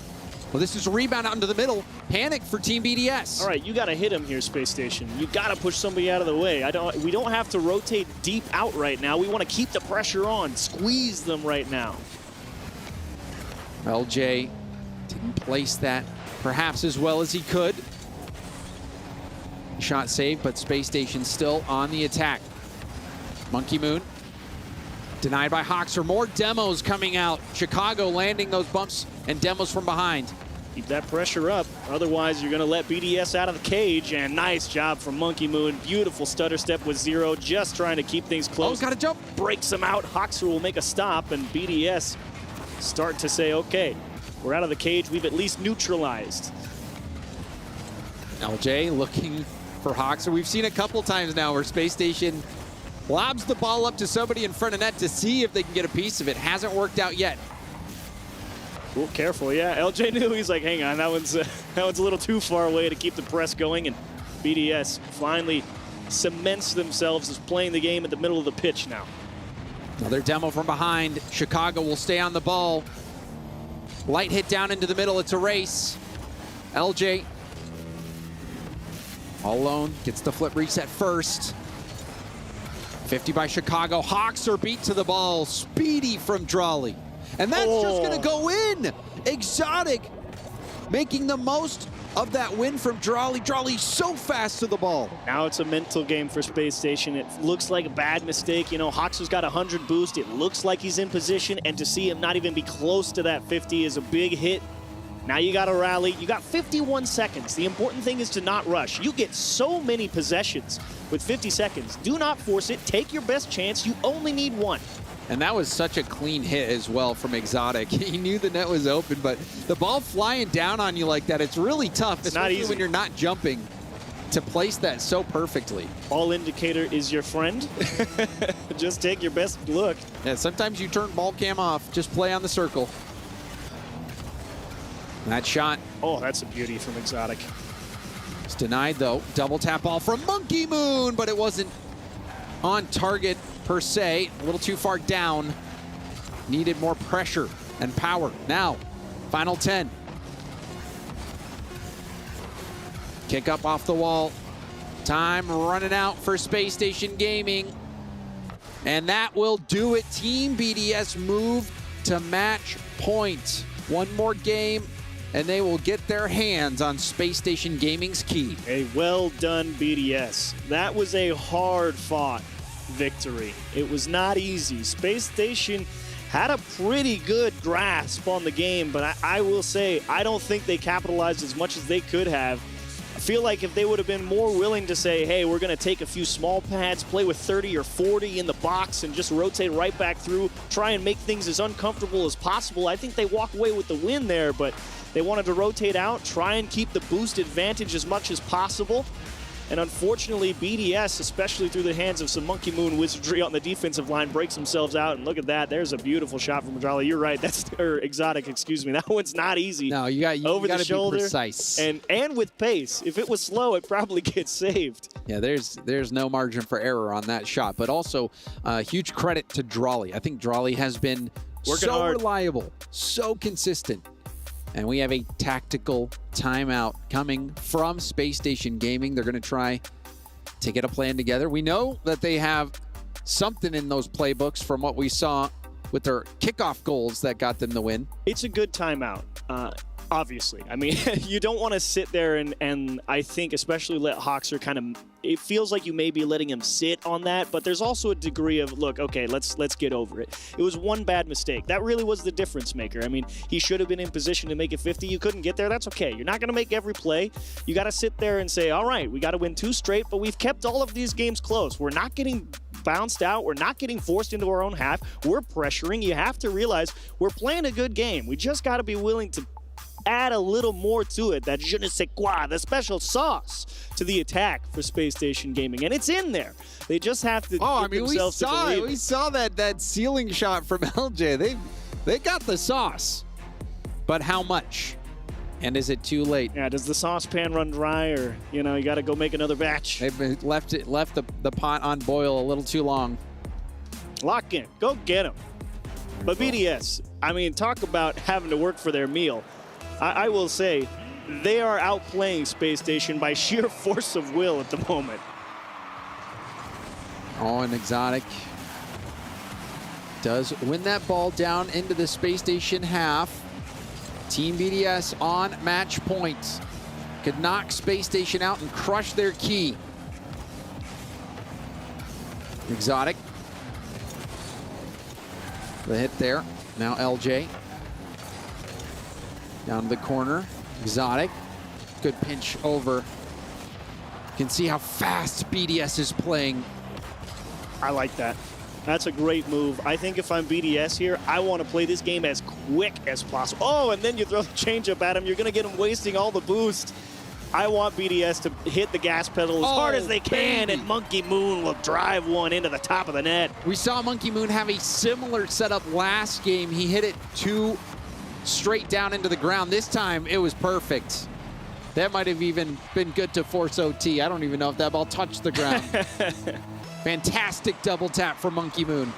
well, this is a rebound out into the middle. Panic for Team BDS. All right, you got to hit him here, Space Station. You got to push somebody out of the way. We don't have to rotate deep out right now. We want to keep the pressure on, squeeze them right now. LJ Didn't place that perhaps as well as he could. Shot saved, but Space Station still on the attack. Monkey Moon denied by Hoxer. More demos coming out. Chicago landing those bumps and demos from behind. Keep that pressure up. Otherwise, you're going to let BDS out of the cage. And nice job from Monkey Moon. Beautiful stutter step with 0. Just trying to keep things close. Oh, got to jump. Breaks him out. Hoxer will make a stop. And BDS start to say, okay, we're out of the cage. We've at least neutralized. LJ looking for Hoxer. We've seen a couple times now where Space Station lobs the ball up to somebody in front of net to see if they can get a piece of it. Hasn't worked out yet. Well, careful, yeah. LJ knew. He's like, hang on, that one's a little too far away to keep the press going. And BDS finally cements themselves as playing the game at the middle of the pitch now. Another demo from behind. Chicago will stay on the ball. Light hit down into the middle. It's a race. LJ all alone, gets the flip reset first. 50 by Chicago. Hoxer beat to the ball. Speedy from Drawley. And that's just going to go in. Exotic making the most of that win from Drawley. Drawley so fast to the ball. Now it's a mental game for Space Station. It looks like a bad mistake. You know, Hoxer's got 100 boost. It looks like he's in position. And to see him not even be close to that 50 is a big hit. Now you got to rally. You got 51 seconds. The important thing is to not rush. You get so many possessions with 50 seconds. Do not force it. Take your best chance. You only need one. And that was such a clean hit as well from Exotic. He knew the net was open, but the ball flying down on you like that, it's really tough, it's especially not easy when you're not jumping, to place that so perfectly. Ball indicator is your friend. Just take your best look. Yeah, sometimes you turn ball cam off. Just play on the circle. That shot. Oh, that's a beauty from Exotic. It's denied, though. Double tap ball from Monkey Moon, but it wasn't on target per se. A little too far down. Needed more pressure and power. Now, final 10. Kick up off the wall. Time running out for Space Station Gaming. And that will do it. Team BDS move to match point. One more game, and they will get their hands on Space Station Gaming's key. A well done BDS. That was a hard-fought victory. It was not easy. Space Station had a pretty good grasp on the game, but I will say, I don't think they capitalized as much as they could have. I feel like if they would have been more willing to say, hey, we're going to take a few small pads, play with 30 or 40 in the box, and just rotate right back through, try and make things as uncomfortable as possible, I think they walk away with the win there, but they wanted to rotate out, try and keep the boost advantage as much as possible. And unfortunately, BDS, especially through the hands of some Monkey Moon wizardry on the defensive line, breaks themselves out. And look at that. There's a beautiful shot from Madrali. You're right. That's Exotic, excuse me. That one's not easy. No, you got over the shoulder. Be precise. And with pace. If it was slow, it probably gets saved. Yeah, there's no margin for error on that shot. But also, huge credit to Drawley. I think Drawley has been working so hard. Reliable, so consistent. And we have a tactical timeout coming from Space Station Gaming. They're going to try to get a plan together. We know that they have something in those playbooks from what we saw with their kickoff goals that got them the win. It's a good timeout, obviously. I mean, you don't want to sit there and I think especially let Hoxer kind of, it feels like you may be letting him sit on that, but there's also a degree of, look, okay, let's get over it. It was one bad mistake. That really was the difference maker. I mean, he should have been in position to make it 50. You couldn't get there. That's okay. You're not going to make every play. You got to sit there and say, all right, we got to win 2 straight, but we've kept all of these games close. We're not getting bounced out. We're not getting forced into our own half. We're pressuring. You have to realize we're playing a good game. We just got to be willing to add a little more to it, that je ne sais quoi, the special sauce to the attack for Space Station Gaming, and it's in there. They just have to themselves to believe it. We saw that ceiling shot from LJ. They got the sauce, but how much? And is it too late? Yeah, does the saucepan run dry, or you got to go make another batch? They've left the pot on boil a little too long. Lock in, go get them. But BDS, I mean, talk about having to work for their meal. I will say, they are outplaying Space Station by sheer force of will at the moment. Oh, and Exotic does win that ball down into the Space Station half. Team BDS on match point. Could knock Space Station out and crush their key. Exotic. The hit there. Now LJ. Down to the corner. Exotic. Good pinch over. You can see how fast BDS is playing. I like that. That's a great move. I think if I'm BDS here, I want to play this game as quick as possible. Oh, and then you throw the changeup at him. You're going to get him wasting all the boost. I want BDS to hit the gas pedal as hard as they can, and Monkey Moon will drive one into the top of the net. We saw Monkey Moon have a similar setup last game. He hit it 2 straight down into the ground. This time, it was perfect. That might have even been good to force OT. I don't even know if that ball touched the ground. Fantastic double tap for Monkey Moon.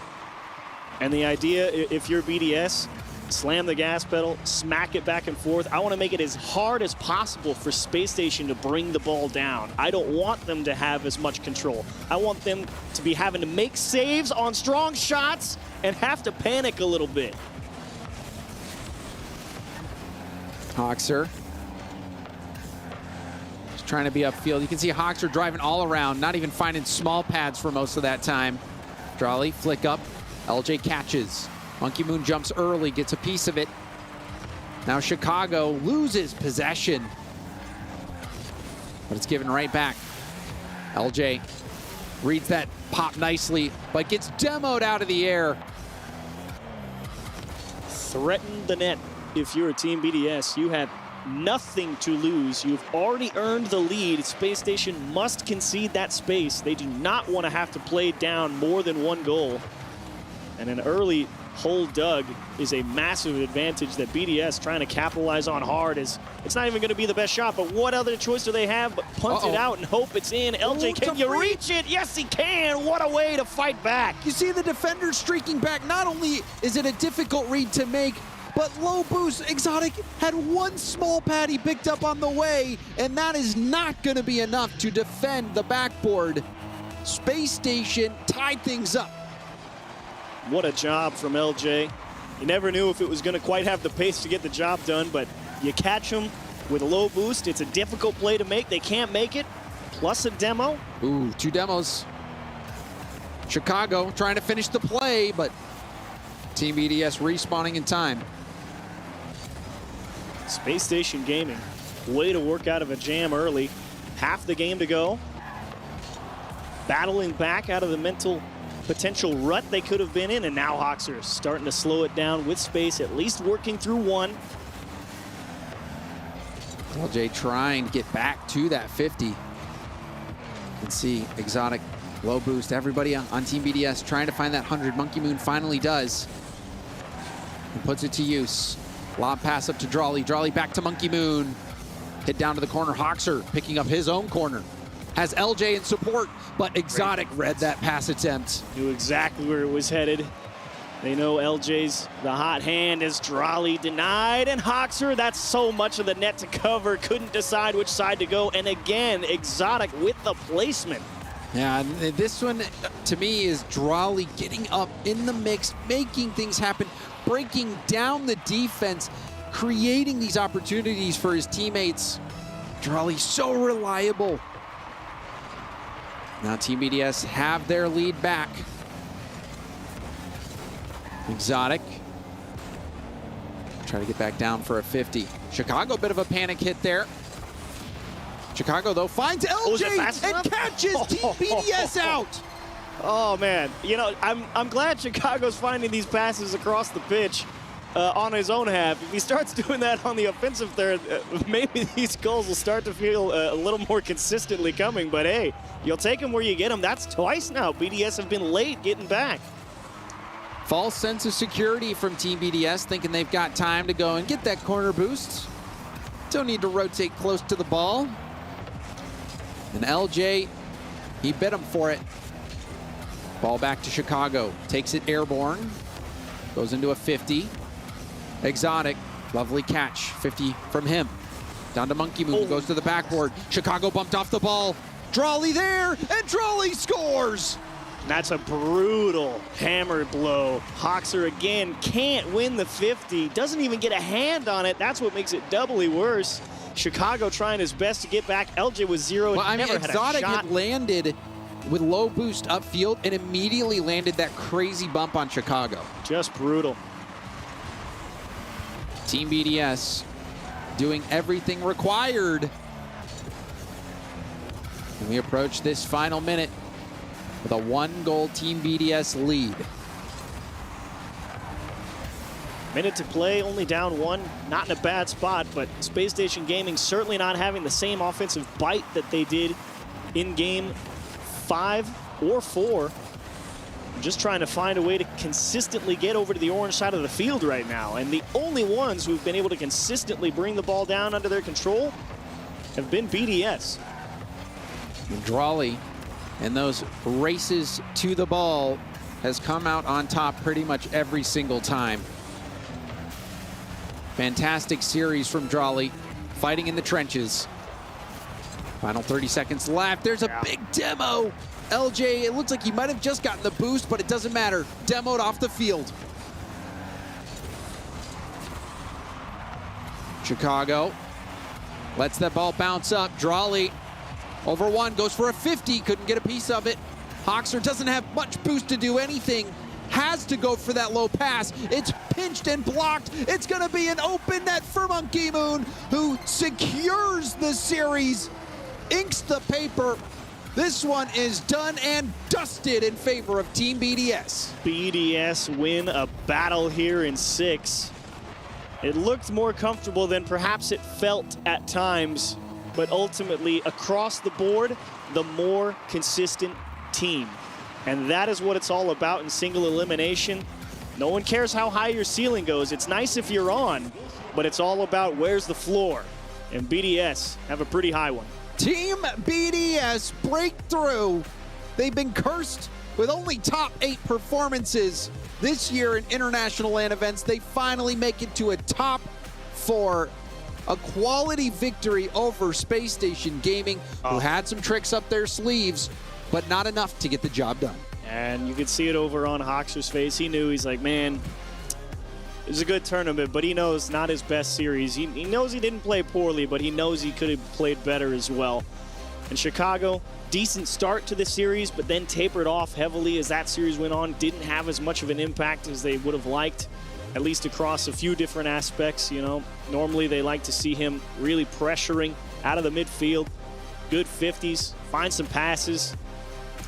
And the idea, if you're BDS, slam the gas pedal, smack it back and forth. I want to make it as hard as possible for Space Station to bring the ball down. I don't want them to have as much control. I want them to be having to make saves on strong shots and have to panic a little bit. Hoxer. Just trying to be upfield. You can see Hoxer driving all around, not even finding small pads for most of that time. Drawley, flick up. LJ catches. Monkey Moon jumps early, gets a piece of it. Now Chicago loses possession. But it's given right back. LJ reads that pop nicely, but gets demoed out of the air. Threaten the net. If you're a Team BDS, you have nothing to lose. You've already earned the lead. Space Station must concede that space. They do not want to have to play down more than 1 goal. And an early hole dug is a massive advantage that BDS trying to capitalize on hard. It's not even going to be the best shot, but what other choice do they have but punt it out and hope it's in? LJ, can you reach it? Yes, he can. What a way to fight back. You see the defender streaking back. Not only is it a difficult read to make, but low boost. Exotic had 1 small pad he picked up on the way, and that is not going to be enough to defend the backboard. Space Station tied things up. What a job from LJ. You never knew if it was going to quite have the pace to get the job done, but you catch him with a low boost. It's a difficult play to make. They can't make it, plus a demo. Ooh, 2 demos. Chicago trying to finish the play, but Team BDS respawning in time. Space Station Gaming, way to work out of a jam early. Half the game to go. Battling back out of the mental potential rut they could have been in, and now Hoxer starting to slow it down with space, at least working through 1. LJ trying to get back to that 50. You can see Exotic, low boost. Everybody on Team BDS trying to find that 100. Monkey Moon finally does. And puts it to use. Lob pass up to Drawley. Drawley back to Monkey Moon. Hit down to the corner. Hoxer picking up his own corner. Has LJ in support, but Exotic read that pass attempt. Knew exactly where it was headed. They know LJ's the hot hand as Drawley denied, and Hoxer, that's so much of the net to cover, couldn't decide which side to go, and again, Exotic with the placement. Yeah, this one, to me, is Drawley getting up in the mix, making things happen, breaking down the defense, creating these opportunities for his teammates. Drawley so reliable. Now Team BDS have their lead back. Exotic. Try to get back down for a 50. Chicago, bit of a panic hit there. Chicago, though, finds LJ and catches Team BDS out. Oh, man. You know, I'm glad Chicago's finding these passes across the pitch on his own half. If he starts doing that on the offensive third, maybe these goals will start to feel a little more consistently coming. But, hey, you'll take them where you get them. That's twice now. BDS have been late getting back. False sense of security from Team BDS, thinking they've got time to go and get that corner boost. Don't need to rotate close to the ball. And LJ, he bit him for it. Ball back to Chicago. Takes it airborne. Goes into a 50. Exotic, lovely catch. 50 from him. Down to Monkey Moon, goes to the backboard. Chicago bumped off the ball. Drawley there, and Drawley scores! That's a brutal hammer blow. Hoxer again can't win the 50, doesn't even get a hand on it. That's what makes it doubly worse. Chicago trying his best to get back. LJ was 0. Well, I mean, never Exotic had a shot. had landed with low boost upfield and immediately landed that crazy bump on Chicago. Just brutal. Team BDS doing everything required. And we approach this final minute with a 1-goal Team BDS lead. Minute to play, only down 1. Not in a bad spot, but Space Station Gaming certainly not having the same offensive bite that they did in game 5 or 4. Just trying to find a way to consistently get over to the orange side of the field right now. And the only ones who've been able to consistently bring the ball down under their control have been BDS. And Drawley and those races to the ball has come out on top pretty much every single time. Fantastic series from Drawley, fighting in the trenches. Final 30 seconds left. There's a big demo. LJ, it looks like he might have just gotten the boost, but it doesn't matter. Demoed off the field. Chicago lets that ball bounce up. Drawley over 1, goes for a 50, couldn't get a piece of it. Hoxer doesn't have much boost to do anything. Has to go for that low pass. It's pinched and blocked. It's gonna be an open net for Monkey Moon, who secures the series, inks the paper. This one is done and dusted in favor of Team BDS. BDS win a battle here in 6. It looked more comfortable than perhaps it felt at times, but ultimately, across the board, the more consistent team. And that is what it's all about in single elimination. No one cares how high your ceiling goes. It's nice if you're on, but it's all about where's the floor. And BDS have a pretty high one. Team BDS break through. They've been cursed with only top 8 performances this year in international LAN events. They finally make it to a top 4. A quality victory over Space Station Gaming, who had some tricks up their sleeves, but not enough to get the job done. And you could see it over on Hoxer's face. He knew, he's like, man, it was a good tournament, but he knows not his best series. He knows he didn't play poorly, but he knows he could have played better as well. And Chicago, decent start to the series, but then tapered off heavily as that series went on. Didn't have as much of an impact as they would have liked, at least across a few different aspects. You know, normally they like to see him really pressuring out of the midfield, good 50s, find some passes.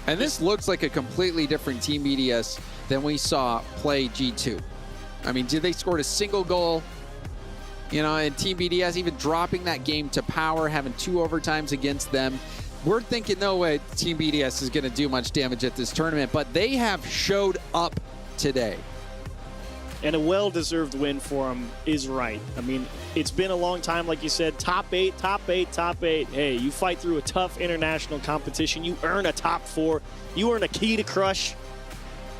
And this looks like a completely different Team BDS than we saw play G2. I mean, they scored a single goal, you know, and Team BDS even dropping that game to Power, having 2 overtimes against them. We're thinking, no way Team BDS is going to do much damage at this tournament, but they have showed up today. And a well-deserved win for him is right. I mean, it's been a long time, like you said, top 8, top 8, top 8. Hey, you fight through a tough international competition. You earn a top 4. You earn a key to crush.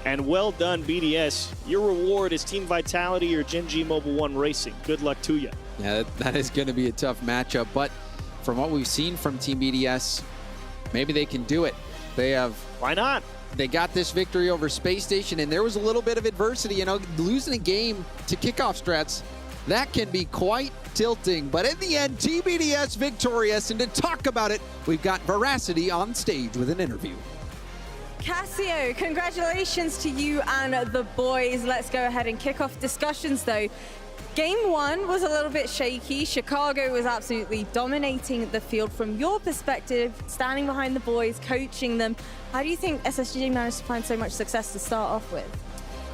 And well done, BDS. Your reward is Team Vitality or Gen G Mobile 1 Racing. Good luck to you. Yeah, that is going to be a tough matchup. But from what we've seen from Team BDS, maybe they can do it. They have... Why not? They got this victory over Space Station, and there was a little bit of adversity. You know, losing a game to kickoff strats, that can be quite tilting. But in the end, Team BDS victorious. And to talk about it, we've got Veracity on stage with an interview. Cassio, congratulations to you and the boys. Let's go ahead and kick off discussions, though. Game 1 was a little bit shaky. Chicago was absolutely dominating the field. From your perspective, standing behind the boys, coaching them, how do you think SSG managed to find so much success to start off with?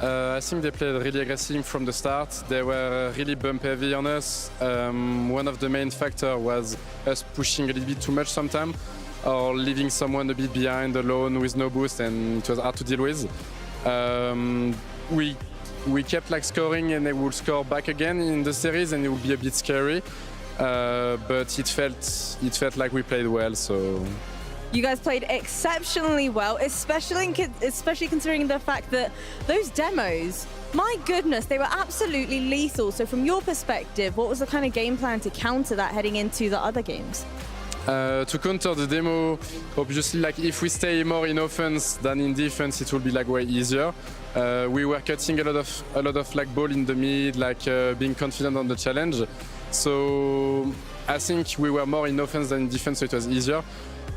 I think they played really aggressive from the start. They were really bump heavy on us. One of the main factors was us pushing a little bit too much sometimes, or leaving someone a bit behind alone with no boost, and it was hard to deal with. We kept like scoring, and they would score back again in the series, and it would be a bit scary. But it felt like we played well. So you guys played exceptionally well, especially considering the fact that those demos, my goodness, they were absolutely lethal. So from your perspective, what was the kind of game plan to counter that heading into the other games? To counter the demo, obviously, like if we stay more in offense than in defense, it will be like way easier. We were cutting a lot of like ball in the mid, like being confident on the challenge. So I think we were more in offense than in defense, so it was easier.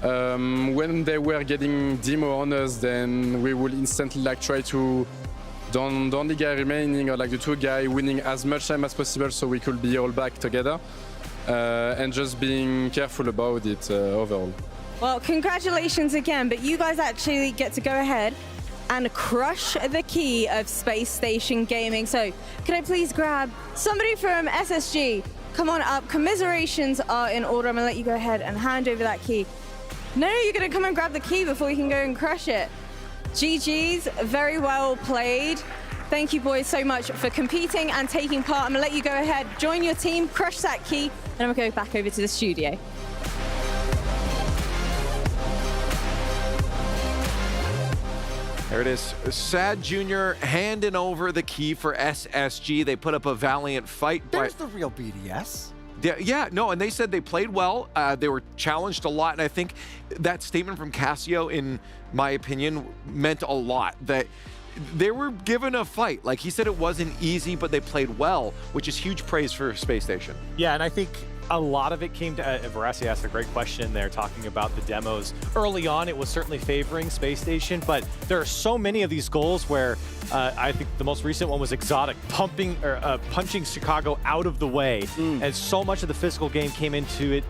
When they were getting demo on us, then we would instantly like try to the only guy remaining, or like the two guy winning as much time as possible, so we could be all back together. And just being careful about it overall. Well, congratulations again, but you guys actually get to go ahead and crush the key of Space Station Gaming. So could I please grab somebody from SSG? Come on up, commiserations are in order. I'm gonna let you go ahead and hand over that key. No, you're gonna come and grab the key before you can go and crush it. GG's, very well played. Thank you boys so much for competing and taking part. I'm gonna let you go ahead, join your team, crush that key, and I'm gonna go back over to the studio. There it is. Sad Jr. handing over the key for SSG. They put up a valiant fight. There's the real BDS. Yeah, no, and they said they played well. They were challenged a lot, and I think that statement from Cassio, in my opinion, meant a lot. That they were given a fight. Like he said, it wasn't easy, but they played well, which is huge praise for Space Station. Yeah, and I think a lot of it came to, Verassi asked a great question there, talking about the demos. Early on, it was certainly favoring Space Station, but there are so many of these goals where I think the most recent one was Exotic punching Chicago out of the way. And so much of the physical game came into it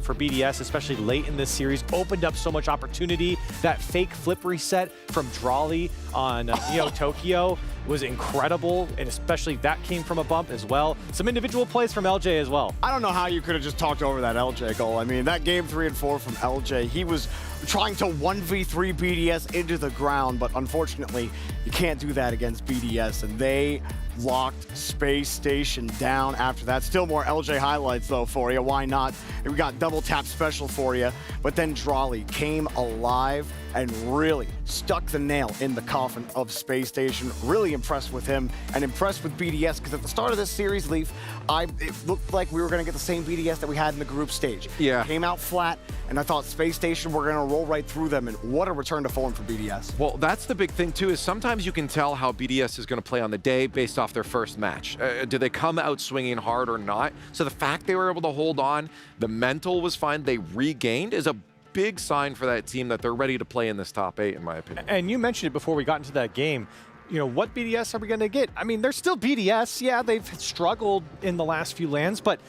for BDS, especially late in this series, opened up so much opportunity. That fake flip reset from Drawley on Neo Tokyo was incredible, and especially that came from a bump as well. Some individual plays from LJ as well. I don't know how you could have just talked over that LJ goal. I mean, that game 3 and 4 from LJ, he was trying to 1v3 BDS into the ground, but unfortunately, you can't do that against BDS, and they locked Space Station down after that. Still more LJ highlights, though, for you. Why not? We got double tap special for you, but then Drawley came alive and really stuck the nail in the coffin of Space Station. Really impressed with him and impressed with BDS, because at the start of this series, Leaf, it looked like we were going to get the same BDS that we had in the group stage. Yeah. Came out flat, and I thought Space Station were going to roll right through them, and what a return to form for BDS. Well, that's the big thing, too, is sometimes you can tell how BDS is going to play on the day based off their first match. Do they come out swinging hard or not? So the fact they were able to hold on, the mental was fine, they regained, is a big sign for that team that they're ready to play in this top 8, in my opinion. And you mentioned it before we got into that game. You know, what BDS are we going to get? I mean, they're still BDS. Yeah, they've struggled in the last few lands, but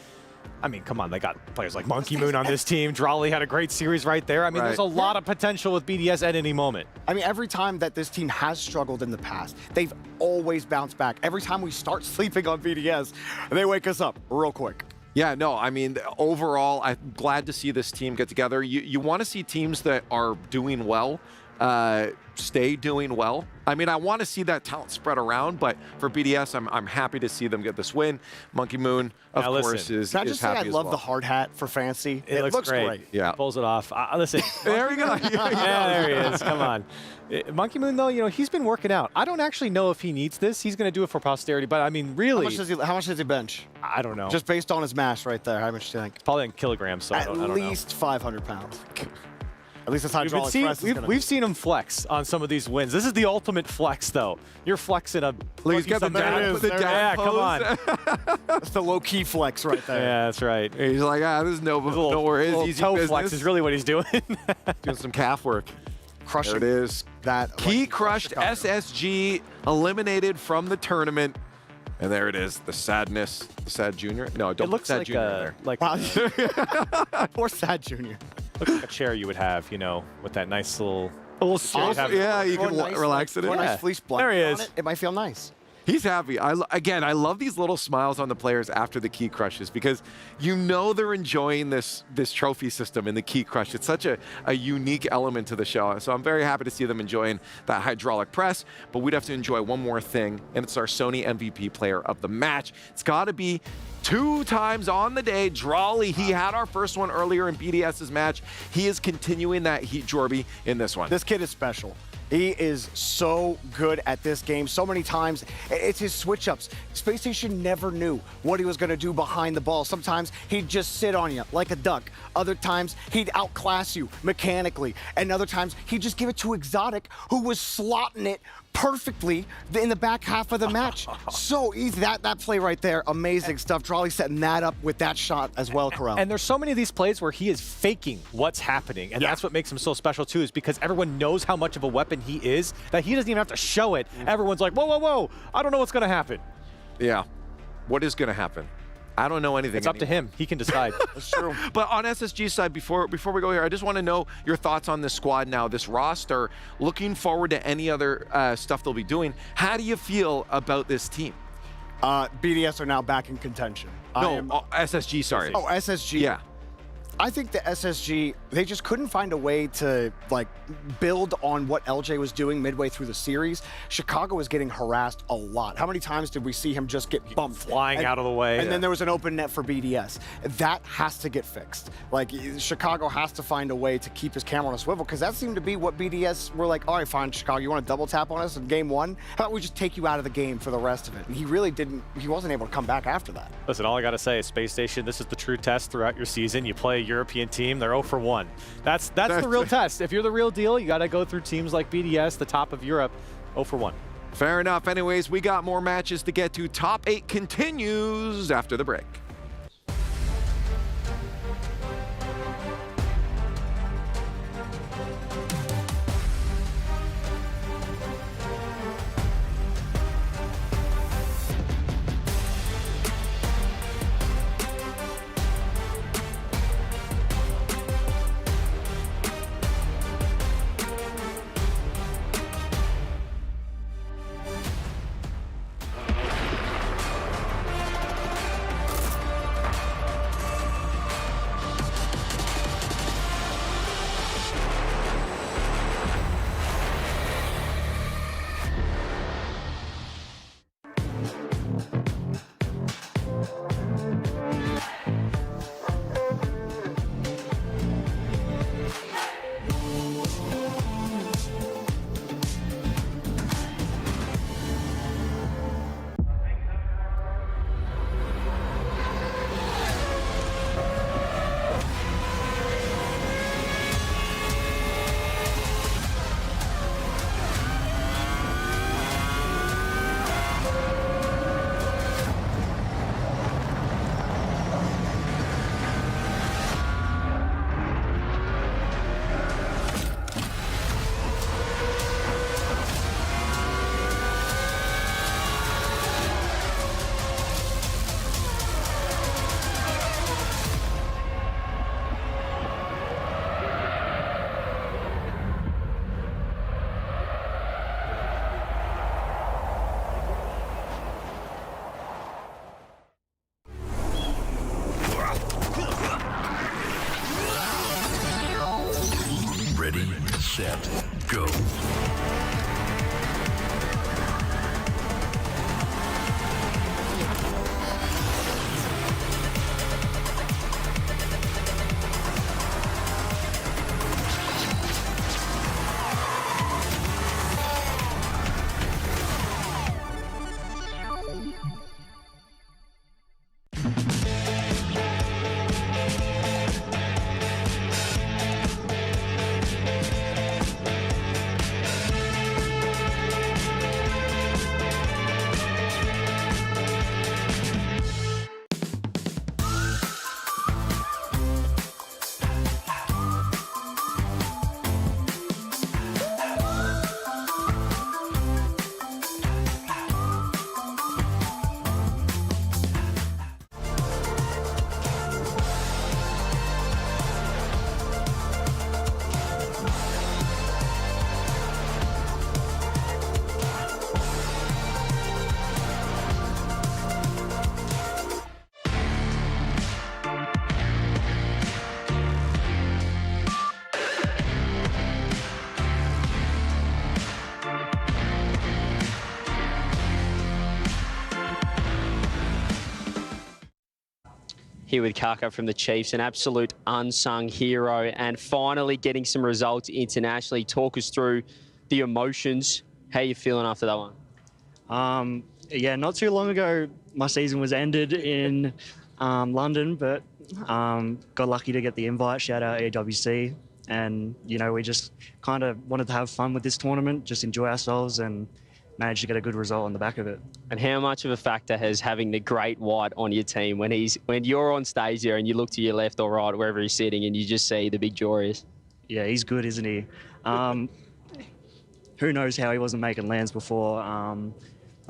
I mean, come on, they got players like Monkey Moon on this team. Drawley had a great series right there. I mean, there's a lot of potential with BDS at any moment. I mean, every time that this team has struggled in the past, they've always bounced back. Every time we start sleeping on BDS, they wake us up real quick. Yeah, no, I mean, overall, I'm glad to see this team get together. You want to see teams that are doing well stay doing well. I mean, I want to see that talent spread around, but for BDS, I'm happy to see them get this win. Monkey Moon, of course, is Can I just say happy I love well. the hard hat for Fancy? It looks great. Yeah. Pulls it off. Listen. There we go. Yeah, there he is. Come on. Monkey Moon, though, you know, he's been working out. I don't actually know if he needs this. He's going to do it for posterity, but I mean, really. How much does he bench? I don't know. Just based on his mass right there, how much do you think? Probably in kilograms, so I don't know. At least 500 pounds. At least that's how we've seen him flex on some of these wins. This is the ultimate flex, though. You're flexing a. He's got the dad yeah, pose. come on. That's the low-key flex right there. Yeah, that's right. He's like, this is no worries. Easy toe business. flex is really what he's doing. Doing some calf work. Crushing. There it is. That Key crushed SSG, eliminated from the tournament. And there it is, the sadness. The Sad Junior. No, don't put Sad Junior in there. Or Sad Junior. Looks like a chair you would have, you know, with that nice little yeah, you can relax it in. Or a nice fleece blanket there he is. on it. It might feel nice. He's happy. Again, I love these little smiles on the players after the key crushes, because you know they're enjoying this trophy system in the key crush. It's such a unique element to the show. So I'm very happy to see them enjoying that hydraulic press. But we'd have to enjoy one more thing, and it's our Sony MVP player of the match. It's got to be 2 times on the day. Drawley, he had our first one earlier in BDS's match. He is continuing that heat, Jorby, in this one. This kid is special. He is so good at this game. So many times, it's his switch-ups. Space Station never knew what he was going to do behind the ball. Sometimes he'd just sit on you like a duck. Other times, he'd outclass you mechanically. And other times, he'd just give it to Exotic, who was slotting it perfectly in the back half of the match. So easy. That play right there, amazing stuff. Drawley setting that up with that shot as well, Corral. And there's so many of these plays where he is faking what's happening. And that's what makes him so special too, is because everyone knows how much of a weapon he is, that he doesn't even have to show it. Everyone's like, whoa, whoa, whoa, I don't know what's gonna happen. Yeah, what is gonna happen? I don't know anything. It's up to him. He can decide. That's true. But on SSG's side, before we go here, I just want to know your thoughts on this squad now, this roster. Looking forward to any other stuff they'll be doing. How do you feel about this team? BDS are now back in contention. No, SSG, sorry. Oh, SSG. Yeah. I think the SSG, they just couldn't find a way to like build on what LJ was doing midway through the series. Chicago was getting harassed a lot. How many times did we see him just get bumped? Flying out of the way. And then there was an open net for BDS. That has to get fixed. Like, Chicago has to find a way to keep his camera on a swivel, because that seemed to be what BDS were like, all right, fine, Chicago, you want to double tap on us in game one? How about we just take you out of the game for the rest of it? And he really didn't, he wasn't able to come back after that. Listen, all I got to say is Space Station, this is the true test throughout your season. You play a European team, they're 0 for 1. That's the real test. If you're the real deal, you got to go through teams like BDS, the top of Europe, 0 for 1. Fair enough. Anyways, we got more matches to get to. Top 8 continues after the break. Ready, set, go. Here with Kaka from the Chiefs, an absolute unsung hero, and finally getting some results internationally. Talk us through the emotions. How are you feeling after that one? Yeah, not too long ago, my season was ended in London, but got lucky to get the invite. Shout out EWC. And, you know, we just kind of wanted to have fun with this tournament, just enjoy ourselves and managed to get a good result on the back of it. And how much of a factor has having the great white on your team when you're on stage there and you look to your left or right, wherever he's sitting, and you just see the big Joris? Yeah, he's good, isn't he? Who knows how he wasn't making lands before.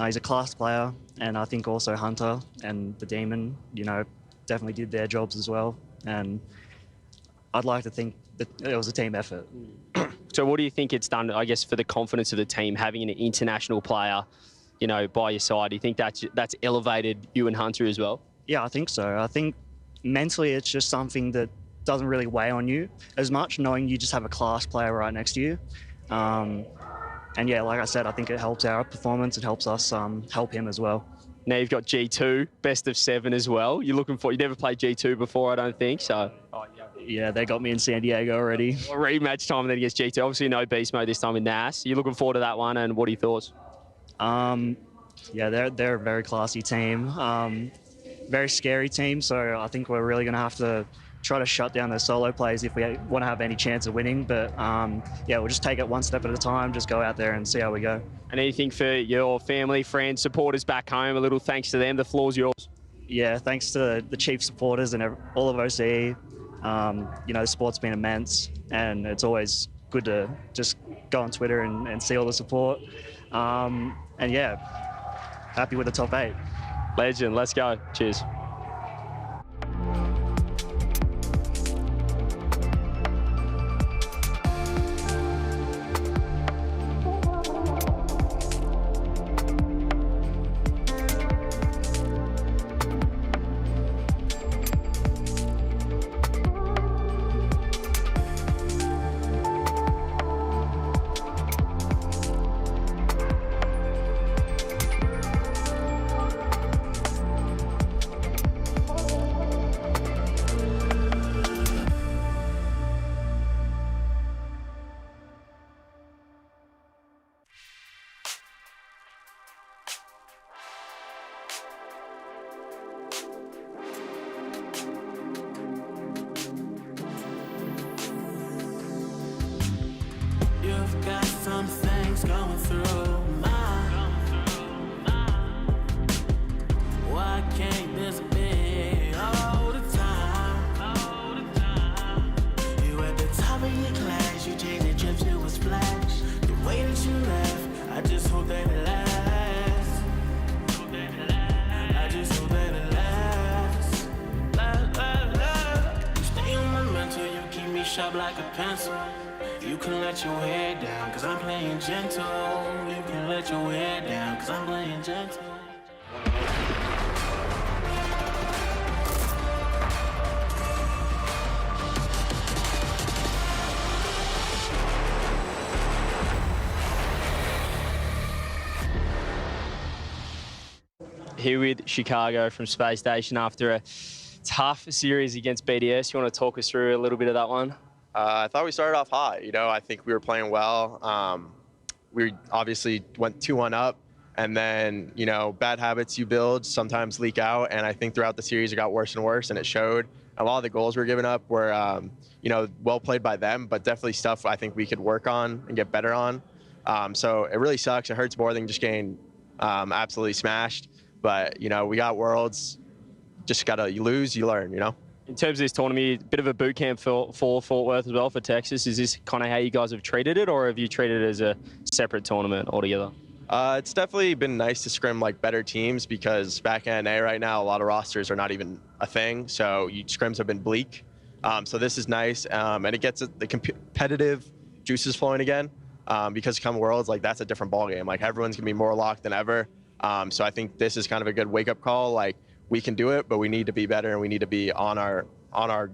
He's a class player, and I think also Hunter and the Demon, you know, definitely did their jobs as well. And I'd like to think that it was a team effort. So what do you think it's done, I guess, for the confidence of the team, having an international player, you know, by your side? Do you think that's elevated you and Hunter as well? Yeah, I think so. I think mentally it's just something that doesn't really weigh on you as much, knowing you just have a class player right next to you. And yeah, like I said, I think it helps our performance. It helps us help him as well. Now you've got G2, best of 7 as well. You never played G2 before, I don't think, so. Yeah, they got me in San Diego already. Rematch time and then against G2. Obviously no beast mode this time with NAS. You looking forward to that one, and what are your thoughts? Yeah, they're a very classy team. Very scary team, so I think we're really going to have to try to shut down their solo plays if we want to have any chance of winning. But yeah, we'll just take it one step at a time, just go out there and see how we go. And anything for your family, friends, supporters back home, a little thanks to them, the floor's yours. Yeah, thanks to the Chief supporters and all of OCE. You know, the sport's been immense, and it's always good to just go on Twitter and see all the support. And yeah, happy with the top 8. Legend, let's go. Cheers. Sharp like a pencil. You can let your hair down, cause I'm playing gentle. You can let your hair down, cause I'm playing gentle. Here with Chicago from Space Station after a tough series against BDS. You want to talk us through a little bit of that one? I thought we started off hot. You know, I think we were playing well. We obviously went 2-1 up, and then, you know, bad habits you build sometimes leak out, and I think throughout the series it got worse and worse, and it showed. A lot of the goals we were giving up were, you know, well played by them, but definitely stuff I think we could work on and get better on. So it really sucks. It hurts more than just getting absolutely smashed. But, you know, we got Worlds. Just got to lose, you learn, you know? In terms of this tournament, a bit of a boot camp for Fort Worth as well for Texas. Is this kind of how you guys have treated it, or have you treated it as a separate tournament altogether? It's definitely been nice to scrim like better teams, because back in NA right now, a lot of rosters are not even a thing. So scrims have been bleak. So this is nice, and it gets the competitive juices flowing again. Because come Worlds, like that's a different ballgame. Like everyone's gonna be more locked than ever. So I think this is kind of a good wake-up call. Like, we can do it, but we need to be better, and we need to be on our A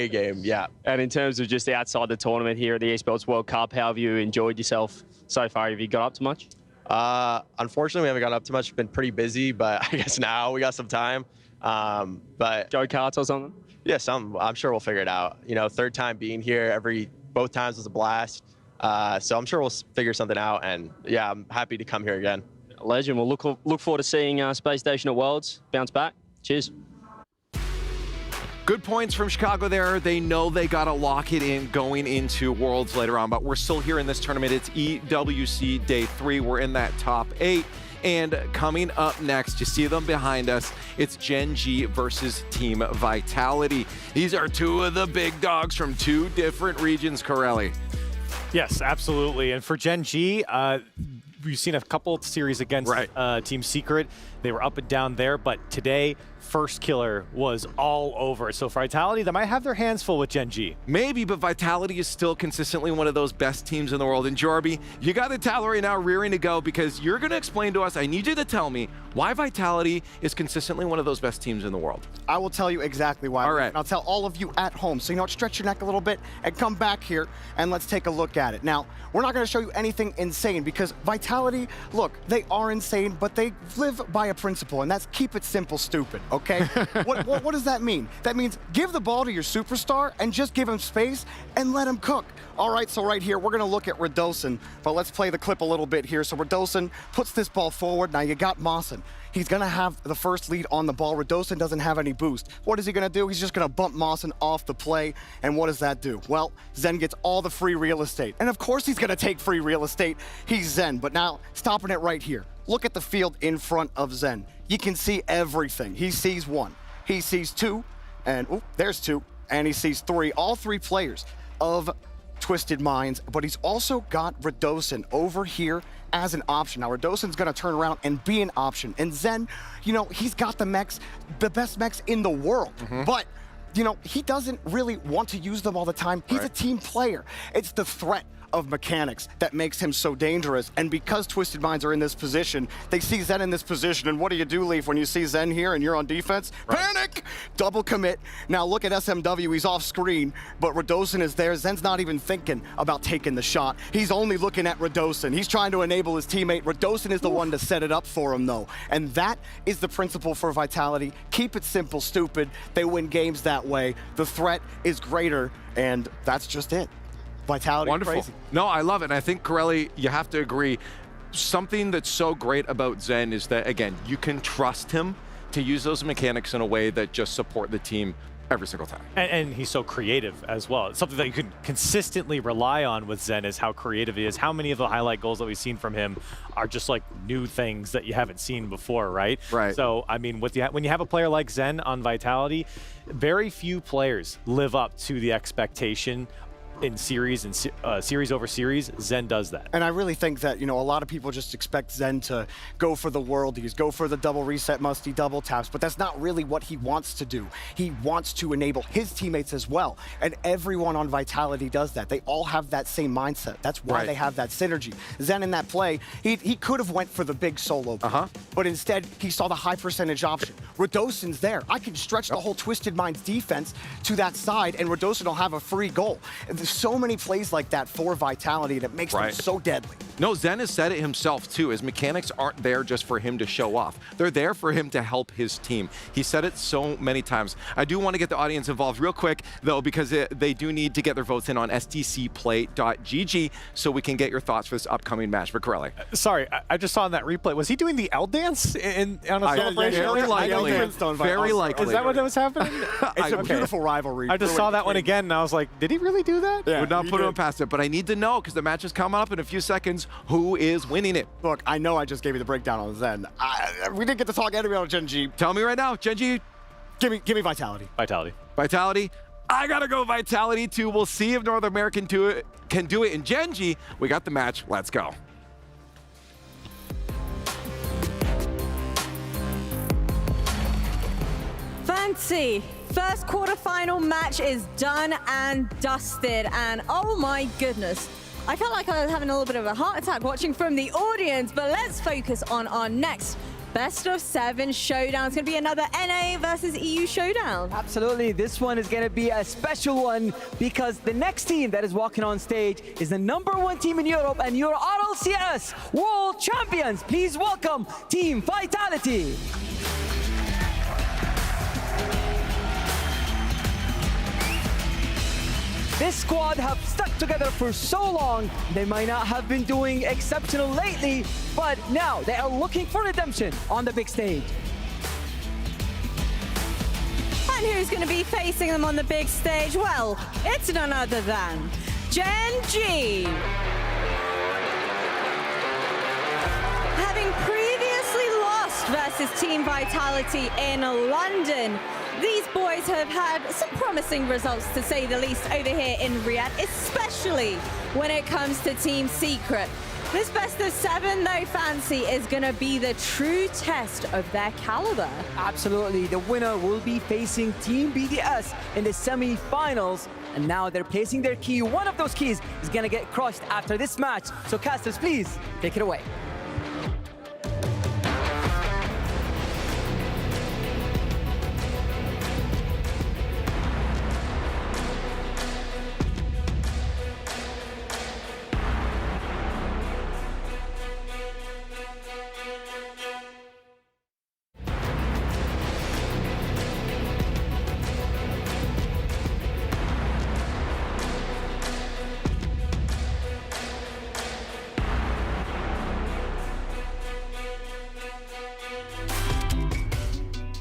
game. Yeah. And in terms of just outside the tournament here at the Esports World Cup, how have you enjoyed yourself so far? Have you got up to much? Unfortunately, we haven't got up to much. It's been pretty busy, but I guess now we got some time. But go karts or something? Yeah, I'm sure we'll figure it out. You know, third time being here, both times was a blast. So I'm sure we'll figure something out. And yeah, I'm happy to come here again. Legend. We'll look forward to seeing Space Station at Worlds. Bounce back. Cheers. Good points from Chicago there. They know they got to lock it in going into Worlds later on, but we're still here in this tournament. It's EWC Day 3. We're in that top 8. And coming up next, you see them behind us, it's Gen G versus Team Vitality. These are two of the big dogs from two different regions, Corelli. Yes, absolutely. And for Gen G, we've seen a couple of series against Team Secret. They were up and down there, but today, First Killer was all over. So for Vitality, they might have their hands full with Gen G. Maybe, but Vitality is still consistently one of those best teams in the world. And Jorby, you got the towel right now rearing to go because you're going to explain to us, I need you to tell me why Vitality is consistently one of those best teams in the world. I will tell you exactly why. All right. And I'll tell all of you at home. So, you know what, stretch your neck a little bit and come back here and let's take a look at it. Now, we're not going to show you anything insane because Vitality, look, they are insane, but they live by a principle, and that's keep it simple, stupid, okay? What does that mean? That means give the ball to your superstar and just give him space and let him cook. All right, so right here, we're going to look at Radosin, but let's play the clip a little bit here. So Radosin puts this ball forward. Now you got Mawson. He's going to have the first lead on the ball. Radosin doesn't have any boost. What is he going to do? He's just going to bump Mawson off the play. And what does that do? Well, Zen gets all the free real estate. And of course he's going to take free real estate. He's Zen. But now, stopping it right here. Look at the field in front of Zen. You can see everything. He sees 1. He sees 2. And, there's 2. And he sees 3. All 3 players of Twisted Minds, but he's also got Radosin over here as an option. Now, Radosin's going to turn around and be an option. And Zen, you know, he's got the mechs, the best mechs in the world. But, you know, he doesn't really want to use them all the time. He's a team player. It's the threat of mechanics that makes him so dangerous. And because Twisted Minds are in this position, they see Zen in this position. And what do, Leaf, when you see Zen here and you're on defense? Panic! Double commit. Now look at SMW, he's off screen, but Radosin is there. Zen's not even thinking about taking the shot. He's only looking at Radosin. He's trying to enable his teammate. Radosin is the one to set it up for him, though. And that is the principle for Vitality. Keep it simple, stupid. They win games that way. The threat is greater, and that's just it. Vitality. Wonderful. Crazy. No, I love it. And I think, Corelli, you have to agree. Something that's so great about Zen is that, again, you can trust him to use those mechanics in a way that just support the team every single time. And he's so creative as well. It's something that you can consistently rely on with Zen is how creative he is. How many of the highlight goals that we've seen from him are just like new things that you haven't seen before, right? Right. So, I mean, when you have a player like Zen on Vitality, very few players live up to the expectation in series and series over series. Zen does that. And I really think that, you know, a lot of people just expect Zen to go for the worldies, go for the double reset, musty double taps, but that's not really what he wants to do. He wants to enable his teammates as well. And everyone on Vitality does that. They all have that same mindset. That's why they have that synergy. Zen in that play, he could have went for the big solo play, but instead he saw the high percentage option. Radosin's there. I can stretch the whole Twisted Minds defense to that side and Radosin will have a free goal. And so many plays like that for Vitality that makes them so deadly. No, Zen has said it himself too. His mechanics aren't there just for him to show off. They're there for him to help his team. He said it so many times. I do want to get the audience involved real quick though, because they do need to get their votes in on sdcplay.gg so we can get your thoughts for this upcoming match. For Corelli. Sorry, I just saw in that replay. Was he doing the L dance on a celebration? Very likely. Very likely. Is that what was happening? It's a beautiful rivalry. I just saw that one again and I was like, did he really do that? Yeah, would not put him past it, but I need to know because the match is coming up in a few seconds. Who is winning it? Look, I know I just gave you the breakdown on Zen. We didn't get to talk anyway on Gen G. Tell me right now, Gen G. Give me Vitality. Vitality. I gotta go Vitality too. We'll see if North American can do it in Gen G. We got the match. Let's go. Fancy. First quarterfinal match is done and dusted, and oh my goodness. I felt like I was having a little bit of a heart attack watching from the audience, but let's focus on our next best of 7 showdown. It's going to be another NA versus EU showdown. Absolutely. This one is going to be a special one because the next team that is walking on stage is the #1 team in Europe and your RLCS World Champions. Please welcome Team Vitality. This squad have stuck together for so long. They might not have been doing exceptional lately, but now they are looking for redemption on the big stage. And who's going to be facing them on the big stage? Well, it's none other than Gen G. Having previously lost versus Team Vitality in London, these boys have had some promising results, to say the least, over here in Riyadh, especially when it comes to Team Secret. This best of 7, though, Fancy, is going to be the true test of their caliber. Absolutely. The winner will be facing Team BDS in the semi-finals. And now they're placing their key. One of those keys is going to get crushed after this match. So casters, please take it away.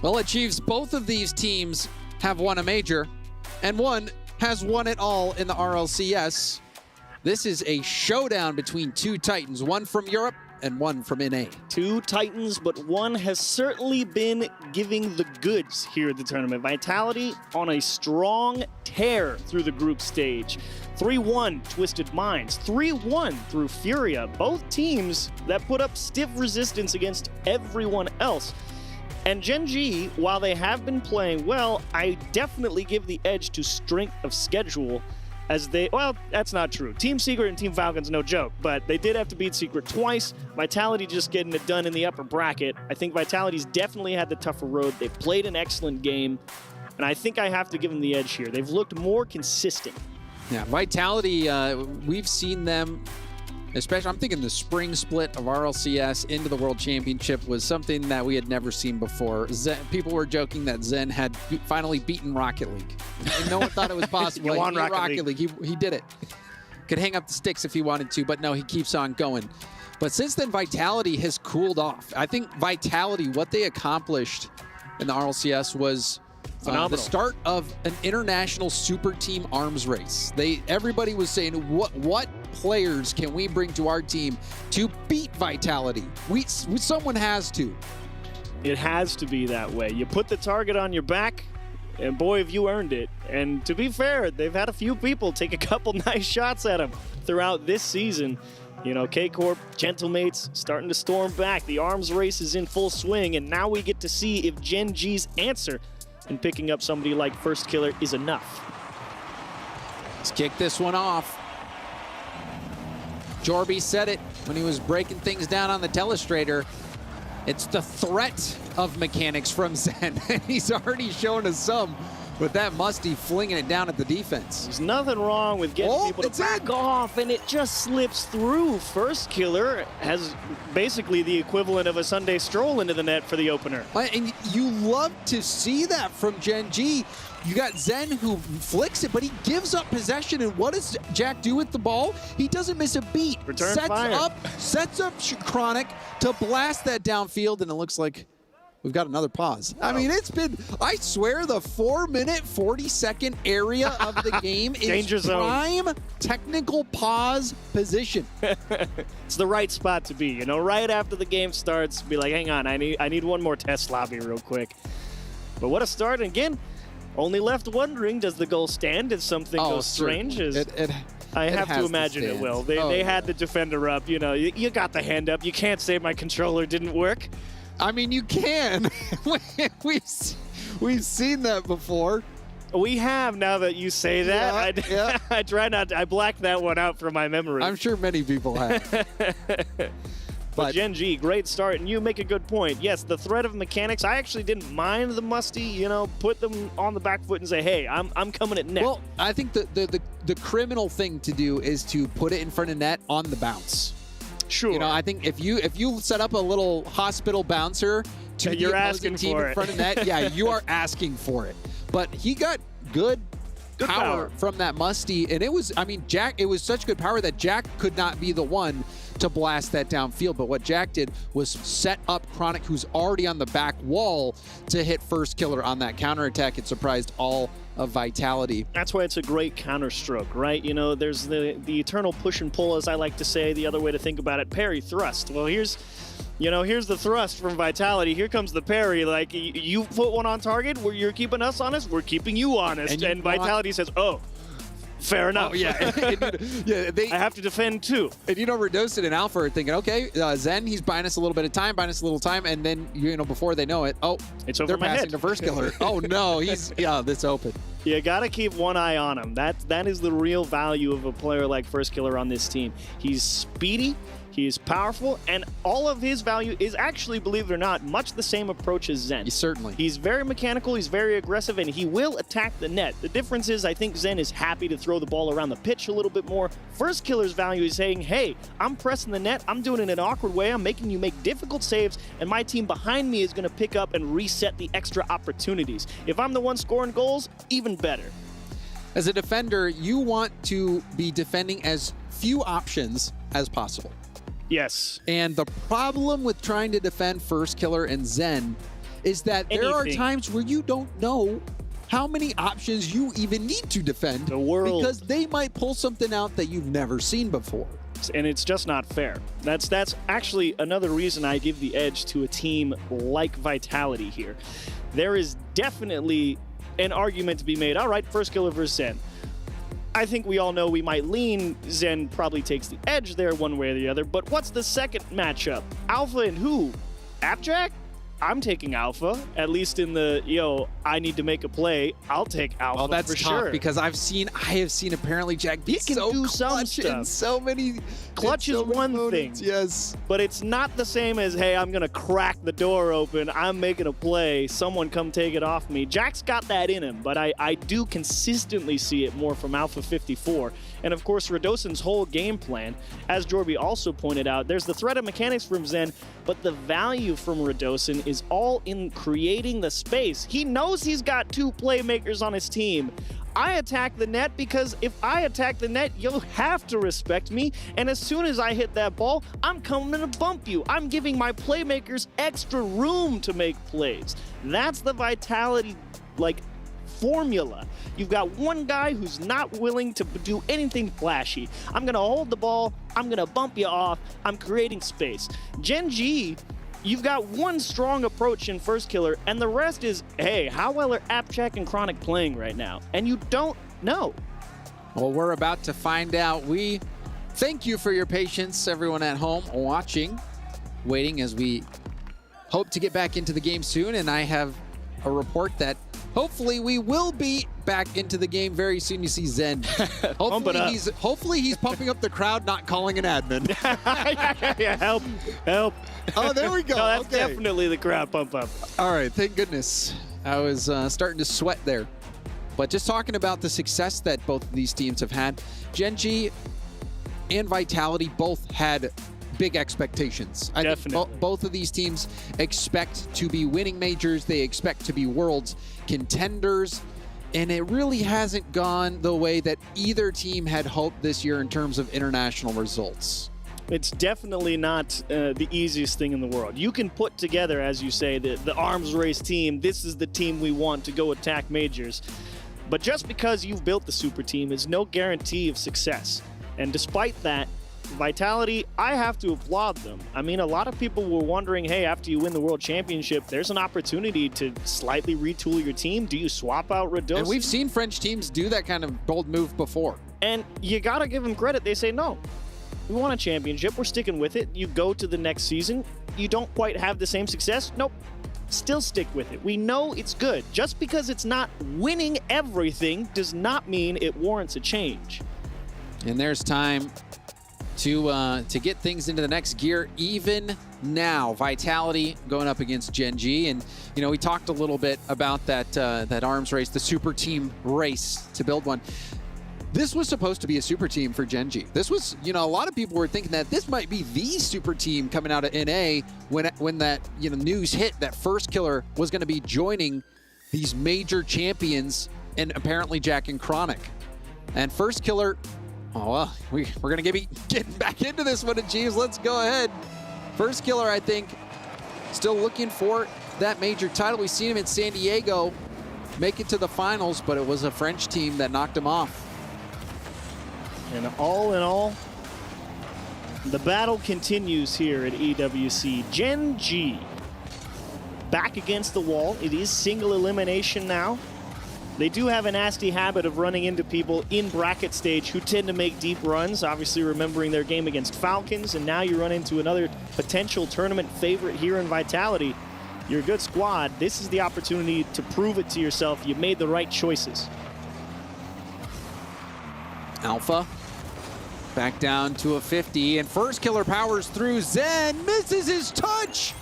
Well, it Chiefs, both of these teams have won a major, and one has won it all in the RLCS. This is a showdown between two Titans, one from Europe and one from NA. Two Titans, but one has certainly been giving the goods here at the tournament. Vitality on a strong tear through the group stage. 3-1 Twisted Minds, 3-1 through Furia. Both teams that put up stiff resistance against everyone else. And Gen G, while they have been playing well, I definitely give the edge to strength of schedule as they, well, that's not true. Team Secret and Team Falcons, no joke, but they did have to beat Secret twice. Vitality just getting it done in the upper bracket. I think Vitality's definitely had the tougher road. They've played an excellent game, and I think I have to give them the edge here. They've looked more consistent. Yeah, Vitality, we've seen them, especially, I'm thinking the spring split of RLCS into the World Championship was something that we had never seen before. People were joking that Zen had finally beaten Rocket League. And no one thought it was possible. He won Rocket League. He did it. Could hang up the sticks if he wanted to, but no, he keeps on going. But since then, Vitality has cooled off. I think Vitality, what they accomplished in the RLCS was the start of an international super team arms race. Everybody was saying, what players can we bring to our team to beat Vitality? Someone has to. It has to be that way. You put the target on your back, and boy, have you earned it. And to be fair, they've had a few people take a couple nice shots at them throughout this season. You know, K-Corp, Gentlemates starting to storm back. The arms race is in full swing, and now we get to see if Gen G's answer in picking up somebody like First Killer is enough. Let's kick this one off. Jorby said it when he was breaking things down on the telestrator. It's the threat of mechanics from Zen. And he's already shown us some with that Musty flinging it down at the defense. There's nothing wrong with getting people to back off, and it just slips through. First Killer has basically the equivalent of a Sunday stroll into the net for the opener. And you love to see that from Gen G. You got Zen who flicks it, but he gives up possession. And what does Jack do with the ball? He doesn't miss a beat. Sets up Chronic to blast that downfield, and it looks like we've got another pause. I mean, it's been, I swear, the 4-minute, 40-second area of the game is prime technical pause position. It's the right spot to be, you know, right after the game starts, be like, hang on, I need one more test lobby real quick. But what a start. And again, only left wondering, does the goal stand? Did something go strange? I have to imagine it will. They had the defender up, you know, you got the hand up. You can't say my controller didn't work. I mean, you can. We've seen that before. We have, now that you say that. Yeah. I try not to, I blacked that one out from my memory. I'm sure many people have. But Gen G, great start, and you make a good point. Yes, the threat of mechanics, I actually didn't mind the Musty, you know, put them on the back foot and say, hey, I'm coming at net. Well, I think the criminal thing to do is to put it in front of net on the bounce. Sure. You know, I think if you set up a little hospital bouncer to the opposing team in front of net, yeah, you are asking for it. But he got good power, power from that Musty, and it was, I mean, Jack, it was such good power that Jack could not be the one to blast that downfield, but what Jack did was set up Chronic, who's already on the back wall, to hit First Killer on that counterattack. It surprised all of Vitality. That's why it's a great counter stroke, right? You know, there's the eternal push and pull, as I like to say. The other way to think about it, parry, thrust. Well, here's the thrust from Vitality. Here comes the parry. Like, you put one on target, where you're keeping us honest, we're keeping you honest. And Vitality says, oh, fair enough. Oh, yeah. I have to defend too. And Radosin and Alpha are thinking, okay, Zen, he's buying us a little bit of time, and then, before they know it, it's over they're my passing head. to First Killer. Oh, no, that's open. You got to keep one eye on him. That is the real value of a player like First Killer on this team. He's speedy, he is powerful, and all of his value is actually, believe it or not, much the same approach as Zen. Certainly. He's very mechanical, he's very aggressive, and he will attack the net. The difference is I think Zen is happy to throw the ball around the pitch a little bit more. First Killer's value is saying, hey, I'm pressing the net, I'm doing it in an awkward way, I'm making you make difficult saves, and my team behind me is going to pick up and reset the extra opportunities. If I'm the one scoring goals, even better. As a defender, you want to be defending as few options as possible. Yes. And the problem with trying to defend First Killer and Zen is that there are times where you don't know how many options you even need to defend the world, because they might pull something out that you've never seen before. And it's just not fair. That's actually another reason I give the edge to a team like Vitality here. There is definitely an argument to be made. All right, First Killer versus Zen. I think we all know we might lean Zen probably takes the edge there one way or the other, but what's the second matchup? Alpha and who? Appjack? I'm taking Alpha, at least in the, I need to make a play. I'll take Alpha well, that's for tough sure. because I have seen apparently Jack be so do some clutch in stuff. so many. Clutch is one thing. Yes. But it's not the same as, hey, I'm going to crack the door open. I'm making a play. Someone come take it off me. Jack's got that in him, but I do consistently see it more from Alpha 54. And of course, Radosin's whole game plan, as Jorby also pointed out, there's the threat of mechanics from Zen, but the value from Radosin is all in creating the space. He knows he's got two playmakers on his team. I attack the net because if I attack the net, you'll have to respect me. And as soon as I hit that ball, I'm coming to bump you. I'm giving my playmakers extra room to make plays. That's the Vitality, formula. You've got one guy who's not willing to do anything flashy. I'm going to hold the ball. I'm going to bump you off. I'm creating space. Gen G, you've got one strong approach in First Killer, and the rest is, hey, how well are Appjack and Chronic playing right now? And you don't know. Well, we're about to find out. We thank you for your patience, everyone at home watching, waiting as we hope to get back into the game soon. And I have a report that hopefully we will be back into the game very soon. You see Zen. Hopefully he's pumping up the crowd, not calling an admin. Yeah, help. Oh, there we go. No, that's okay. Definitely the crowd pump up. All right, thank goodness. I was starting to sweat there. But just talking about the success that both of these teams have had, Gen G and Vitality both had big expectations. I think both of these teams expect to be winning majors. They expect to be Worlds contenders. And it really hasn't gone the way that either team had hoped this year in terms of international results. It's definitely not the easiest thing in the world. You can put together, as you say, the arms race team. This is the team we want to go attack majors. But just because you've built the super team is no guarantee of success. And despite that, Vitality, I have to applaud them. I mean, a lot of people were wondering, hey, after you win the World Championship, there's an opportunity to slightly retool your team. Do you swap out Radosin? And we've seen French teams do that kind of bold move before. And you got to give them credit. They say, no, we want a championship. We're sticking with it. You go to the next season. You don't quite have the same success. Nope. Still stick with it. We know it's good. Just because it's not winning everything does not mean it warrants a change. And there's time to get things into the next gear. Even now, Vitality going up against Gen G. And, we talked a little bit about that arms race, the super team race to build one. This was supposed to be a super team for Gen G. This was, a lot of people were thinking that this might be the super team coming out of NA when that, news hit that First Killer was going to be joining these major champions and apparently Jack and Chronic. And first killer, oh well, we're gonna be getting back into this one, and Jeeves, let's go ahead. First killer, I think, still looking for that major title. We've seen him in San Diego make it to the finals, but it was a French team that knocked him off. And all in all, the battle continues here at EWC. Gen G back against the wall. It is single elimination now. They do have a nasty habit of running into people in bracket stage who tend to make deep runs, obviously remembering their game against Falcons, and now you run into another potential tournament favorite here in Vitality. You're a good squad. This is the opportunity to prove it to yourself. You made the right choices. Alpha back down to a 50, and first killer powers through. Zen misses his touch,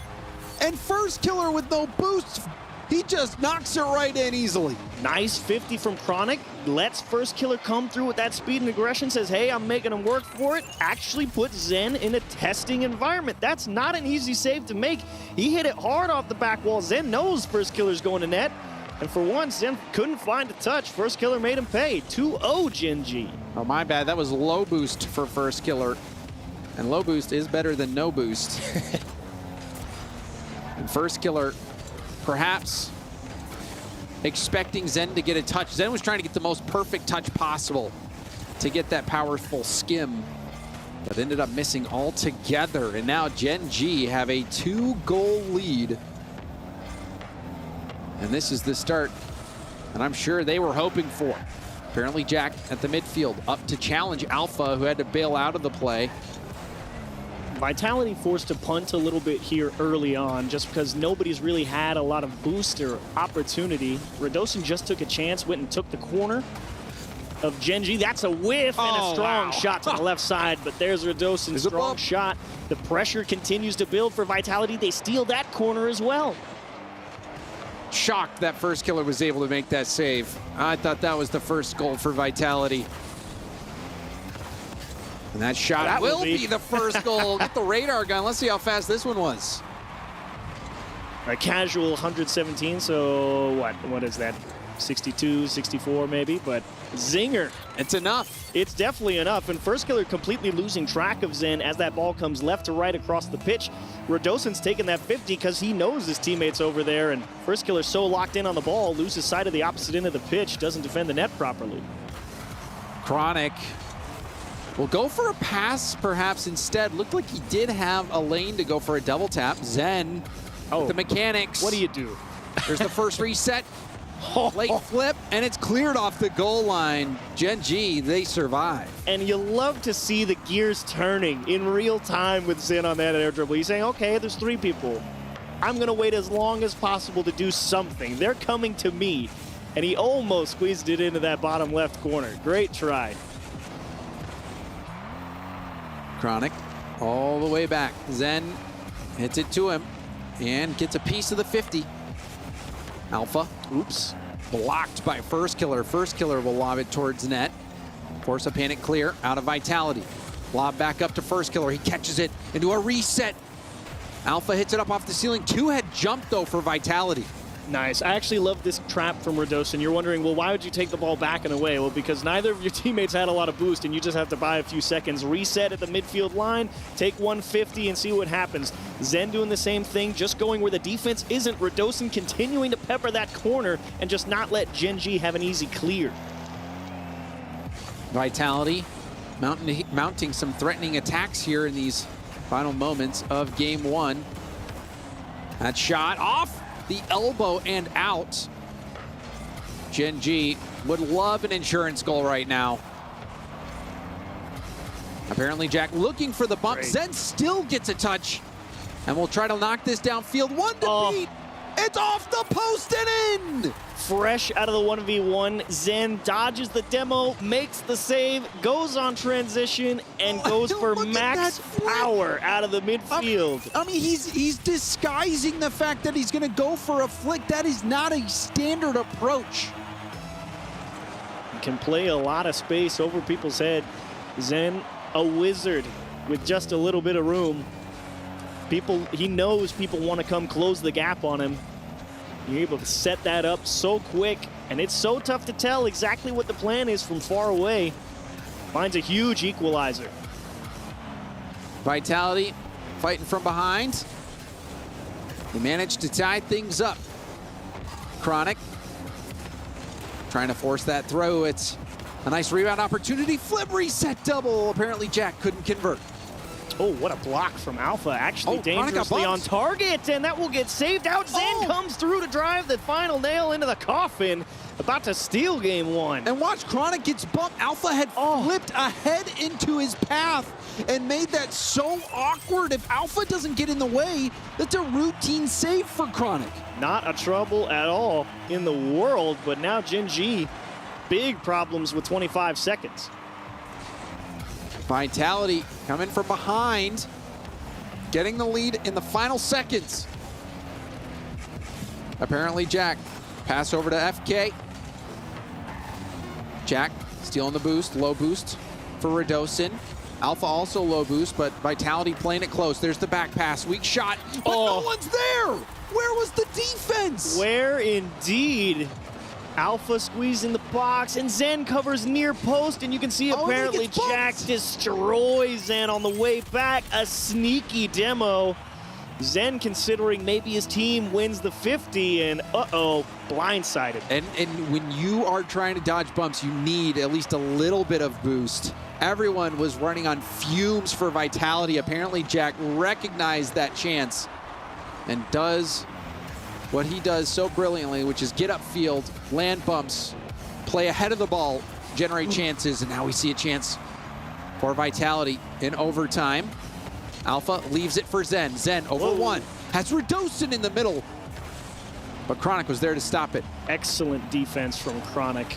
and first killer with no boost, he just knocks it right in easily. Nice 50 from Chronic. Lets first killer come through with that speed and aggression. Says, hey, I'm making him work for it. Actually puts Zen in a testing environment. That's not an easy save to make. He hit it hard off the back wall. Zen knows first killer's going to net. And for once, Zen couldn't find a touch. First killer made him pay. 2-0 Gen G. Oh, my bad. That was low boost for first killer. And low boost is better than no boost. And first killer, perhaps expecting Zen to get a touch. Zen was trying to get the most perfect touch possible to get that powerful skim, but ended up missing altogether. And now Gen G have a 2-goal lead. And this is the start that I'm sure they were hoping for. Apparently Jack at the midfield up to challenge Alpha, who had to bail out of the play. Vitality forced to punt a little bit here early on just because nobody's really had a lot of boost or opportunity. Radosin just took a chance, went and took the corner of Gen G. That's a whiff and a strong shot to the left side, but there's Radosin's strong shot. The pressure continues to build for Vitality. They steal that corner as well. Shocked that first killer was able to make that save. I thought that was the first goal for Vitality. And that shot will be the first goal. Get the radar gun. Let's see how fast this one was. A casual 117, so what is that? 62, 64 maybe, but zinger. It's enough. It's definitely enough, and first killer completely losing track of Zen as that ball comes left to right across the pitch. Radosin's taking that 50 because he knows his teammates over there, and first killer's so locked in on the ball, loses sight of the opposite end of the pitch, doesn't defend the net properly. Chronic will go for a pass perhaps instead. Looked like he did have a lane to go for a double tap. Zen with the mechanics. What do you do? There's the first reset. Late flip, and it's cleared off the goal line. Gen G, they survive. And you love to see the gears turning in real time with Zen on that air dribble. He's saying, okay, there's 3 people. I'm going to wait as long as possible to do something. They're coming to me. And he almost squeezed it into that bottom left corner. Great try. Chronic all the way back. Zen hits it to him and gets a piece of the 50. Alpha, oops, blocked by first killer. First killer will lob it towards net. Force a panic clear out of Vitality. Lob back up to first killer. He catches it into a reset. Alpha hits it up off the ceiling. 2-head jump though for Vitality. Nice. I actually love this trap from Radosin. You're wondering, well, why would you take the ball back and away? Well, because neither of your teammates had a lot of boost, and you just have to buy a few seconds. Reset at the midfield line, take 150 and see what happens. Zen doing the same thing, just going where the defense isn't. Radosin continuing to pepper that corner and just not let Gen G have an easy clear. Vitality mounting some threatening attacks here in these final moments of game 1. That shot off the elbow and out. Gen G would love an insurance goal right now. Apparently Jack looking for the bump. Zen still gets a touch and will try to knock this downfield. 1 to beat. It's off the post and in. Fresh out of the 1v1, Zen dodges the demo, makes the save, goes on transition, and goes for max power out of the midfield. I mean, he's disguising the fact that he's going to go for a flick. That is not a standard approach. He can play a lot of space over people's head. Zen, a wizard with just a little bit of room. He knows people want to come close the gap on him. You're able to set that up so quick, and it's so tough to tell exactly what the plan is from far away. Finds a huge equalizer. Vitality fighting from behind. They managed to tie things up. Chronic trying to force that through. It's a nice rebound opportunity. Flip reset double. Apparently Jack couldn't convert. Oh, what a block from Alpha. Actually dangerously on target, and that will get saved out. Zen comes through to drive the final nail into the coffin. About to steal game one. And watch, Chronic gets bumped. Alpha had flipped ahead into his path and made that so awkward. If Alpha doesn't get in the way, that's a routine save for Chronic. Not a trouble at all in the world, but now Gen G, big problems with 25 seconds. Vitality coming from behind, getting the lead in the final seconds. Apparently Jack, pass over to FK. Jack stealing the boost, low boost for Radosin. Alpha also low boost, but Vitality playing it close. There's the back pass, weak shot, but no one's there. Where was the defense? Where indeed? Alpha squeezed in the box, and Zen covers near post, and you can see apparently Jack destroys Zen on the way back. A sneaky demo. Zen considering maybe his team wins the 50, and blindsided. And when you are trying to dodge bumps, you need at least a little bit of boost. Everyone was running on fumes for Vitality. Apparently Jack recognized that chance and does what he does so brilliantly, which is get upfield, land bumps, play ahead of the ball, generate chances, and now we see a chance for Vitality in overtime. Alpha leaves it for Zen. Zen over one. Has Radosin in the middle, but Chronic was there to stop it. Excellent defense from Chronic.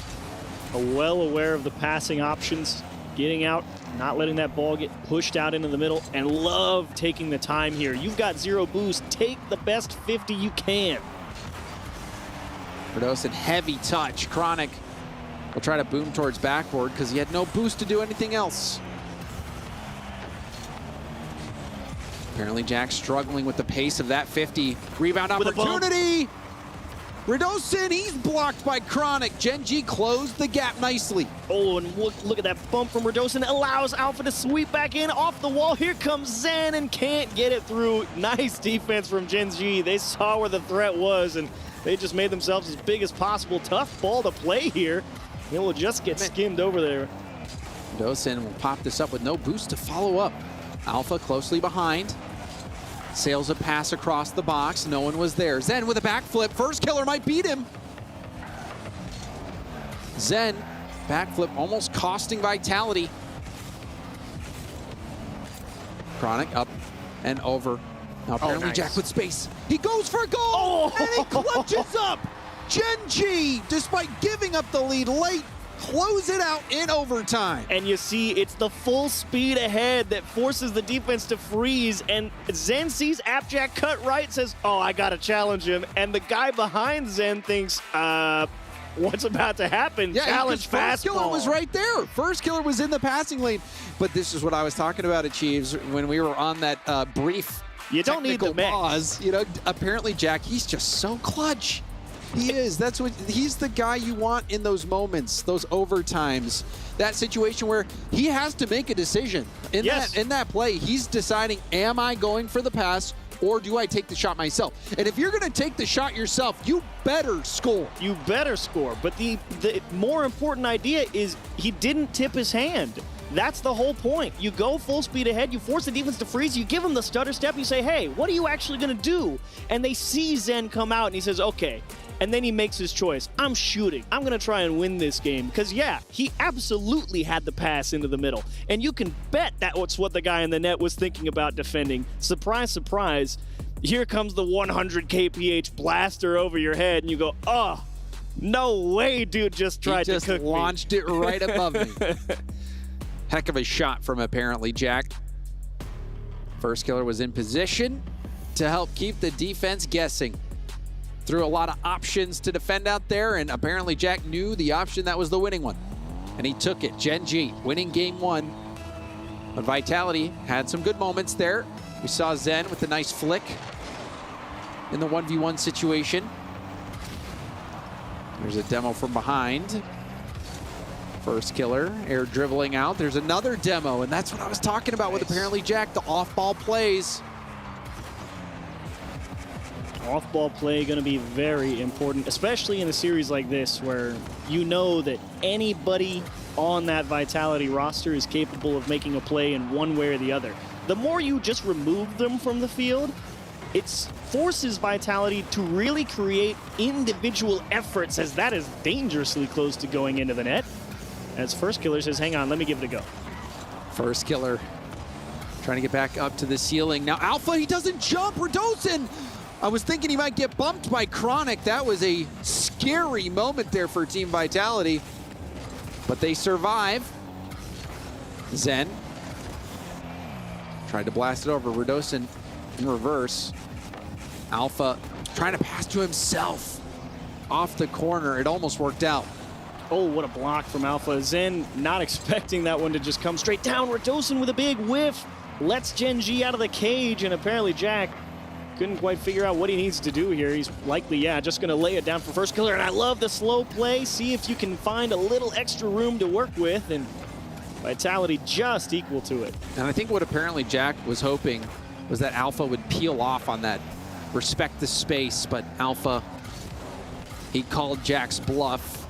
Well aware of the passing options, getting out, not letting that ball get pushed out into the middle, and love taking the time here. You've got zero boost. Take the best 50 you can. Radosin, heavy touch. Chronic will try to boom towards backboard because he had no boost to do anything else. Apparently Jack struggling with the pace of that 50. Rebound opportunity. Radosin, he's blocked by Chronic. Gen G closed the gap nicely. Oh, and look at that bump from Radosin. Allows Alpha to sweep back in off the wall. Here comes Zen and can't get it through. Nice defense from Gen G. They saw where the threat was, and they just made themselves as big as possible. Tough ball to play here. It will just get skimmed over there. Radosin will pop this up with no boost to follow up. Alpha closely behind. Sails a pass across the box. No one was there. Zen with a backflip. First killer might beat him. Zen, backflip almost costing Vitality. Chronic up and over. Now apparently Jack with space. He goes for a goal! And he clutches up! Gen G, despite giving up the lead late, close it out in overtime. And you see, it's the full speed ahead that forces the defense to freeze, and Zen sees Appjack cut right, says, oh, I gotta challenge him, and the guy behind Zen thinks, what's about to happen? Yeah, challenge fastball. First killer was right there. First killer was in the passing lane, but this is what I was talking about at Chiefs when we were on that brief you don't need the pause. You know, apparently Jack, he's just so clutch. He is. That's what he's the guy you want in those moments, those overtimes. That situation where he has to make a decision. In that play, he's deciding, am I going for the pass or do I take the shot myself? And if you're going to take the shot yourself, you better score. You better score. But the more important idea is he didn't tip his hand. That's the whole point. You go full speed ahead, you force the defense to freeze, you give them the stutter step, you say, hey, what are you actually going to do? And they see Zen come out and he says, okay. And then he makes his choice. I'm shooting. I'm going to try and win this game. Because, yeah, he absolutely had the pass into the middle. And you can bet that's what the guy in the net was thinking about defending. Surprise, surprise. Here comes the 100 kph blaster over your head. And you go, oh, no way, dude just tried to cook me. He just launched it right above me. Heck of a shot from apparently Jack. First killer was in position to help keep the defense guessing. Threw a lot of options to defend out there, and apparently Jack knew the option that was the winning one. And he took it. Gen G winning game one. But Vitality had some good moments there. We saw Zen with a nice flick in the 1v1 situation. There's a demo from behind. First killer, air dribbling out. There's another demo, and that's what I was talking about with apparently Jack, the off-ball plays. Off-ball play going to be very important, especially in a series like this where you know that anybody on that Vitality roster is capable of making a play in one way or the other. The more you just remove them from the field, it forces Vitality to really create individual efforts, as that is dangerously close to going into the net. As first killer says, hang on, let me give it a go. First killer trying to get back up to the ceiling. Now Alpha, he doesn't jump. Radosin, I was thinking he might get bumped by Chronic. That was a scary moment there for Team Vitality, but they survive. Zen tried to blast it over. Radosin in reverse. Alpha trying to pass to himself off the corner. It almost worked out. Oh, what a block from Alpha. Zen not expecting that one to just come straight down. Radosin with a big whiff. Lets Gen G out of the cage, and apparently Jack couldn't quite figure out what he needs to do here. He's likely, yeah, just going to lay it down for first killer. And I love the slow play. See if you can find a little extra room to work with, and Vitality just equal to it. And I think what apparently Jack was hoping was that Alpha would peel off on that respect the space, but Alpha, he called Jack's bluff.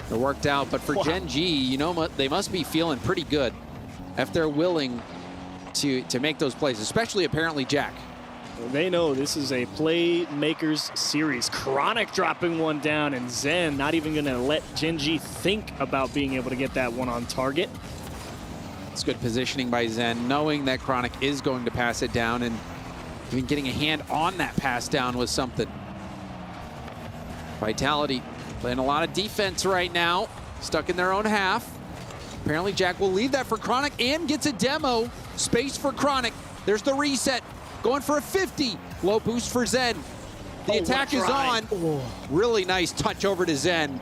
It worked out, but for Gen G, you know, they must be feeling pretty good if they're willing to make those plays, especially apparently Jack. Well, they know this is a playmakers series. Chronic dropping one down, and Zen not even going to let Gen G think about being able to get that one on target. It's good positioning by Zen, knowing that Chronic is going to pass it down, and even getting a hand on that pass down was something. Vitality playing a lot of defense right now, stuck in their own half. Apparently Jack will leave that for Chronic and gets a demo. Space for Chronic. There's the reset. Going for a 50. Low boost for Zen. The attack is on. Really nice touch over to Zen.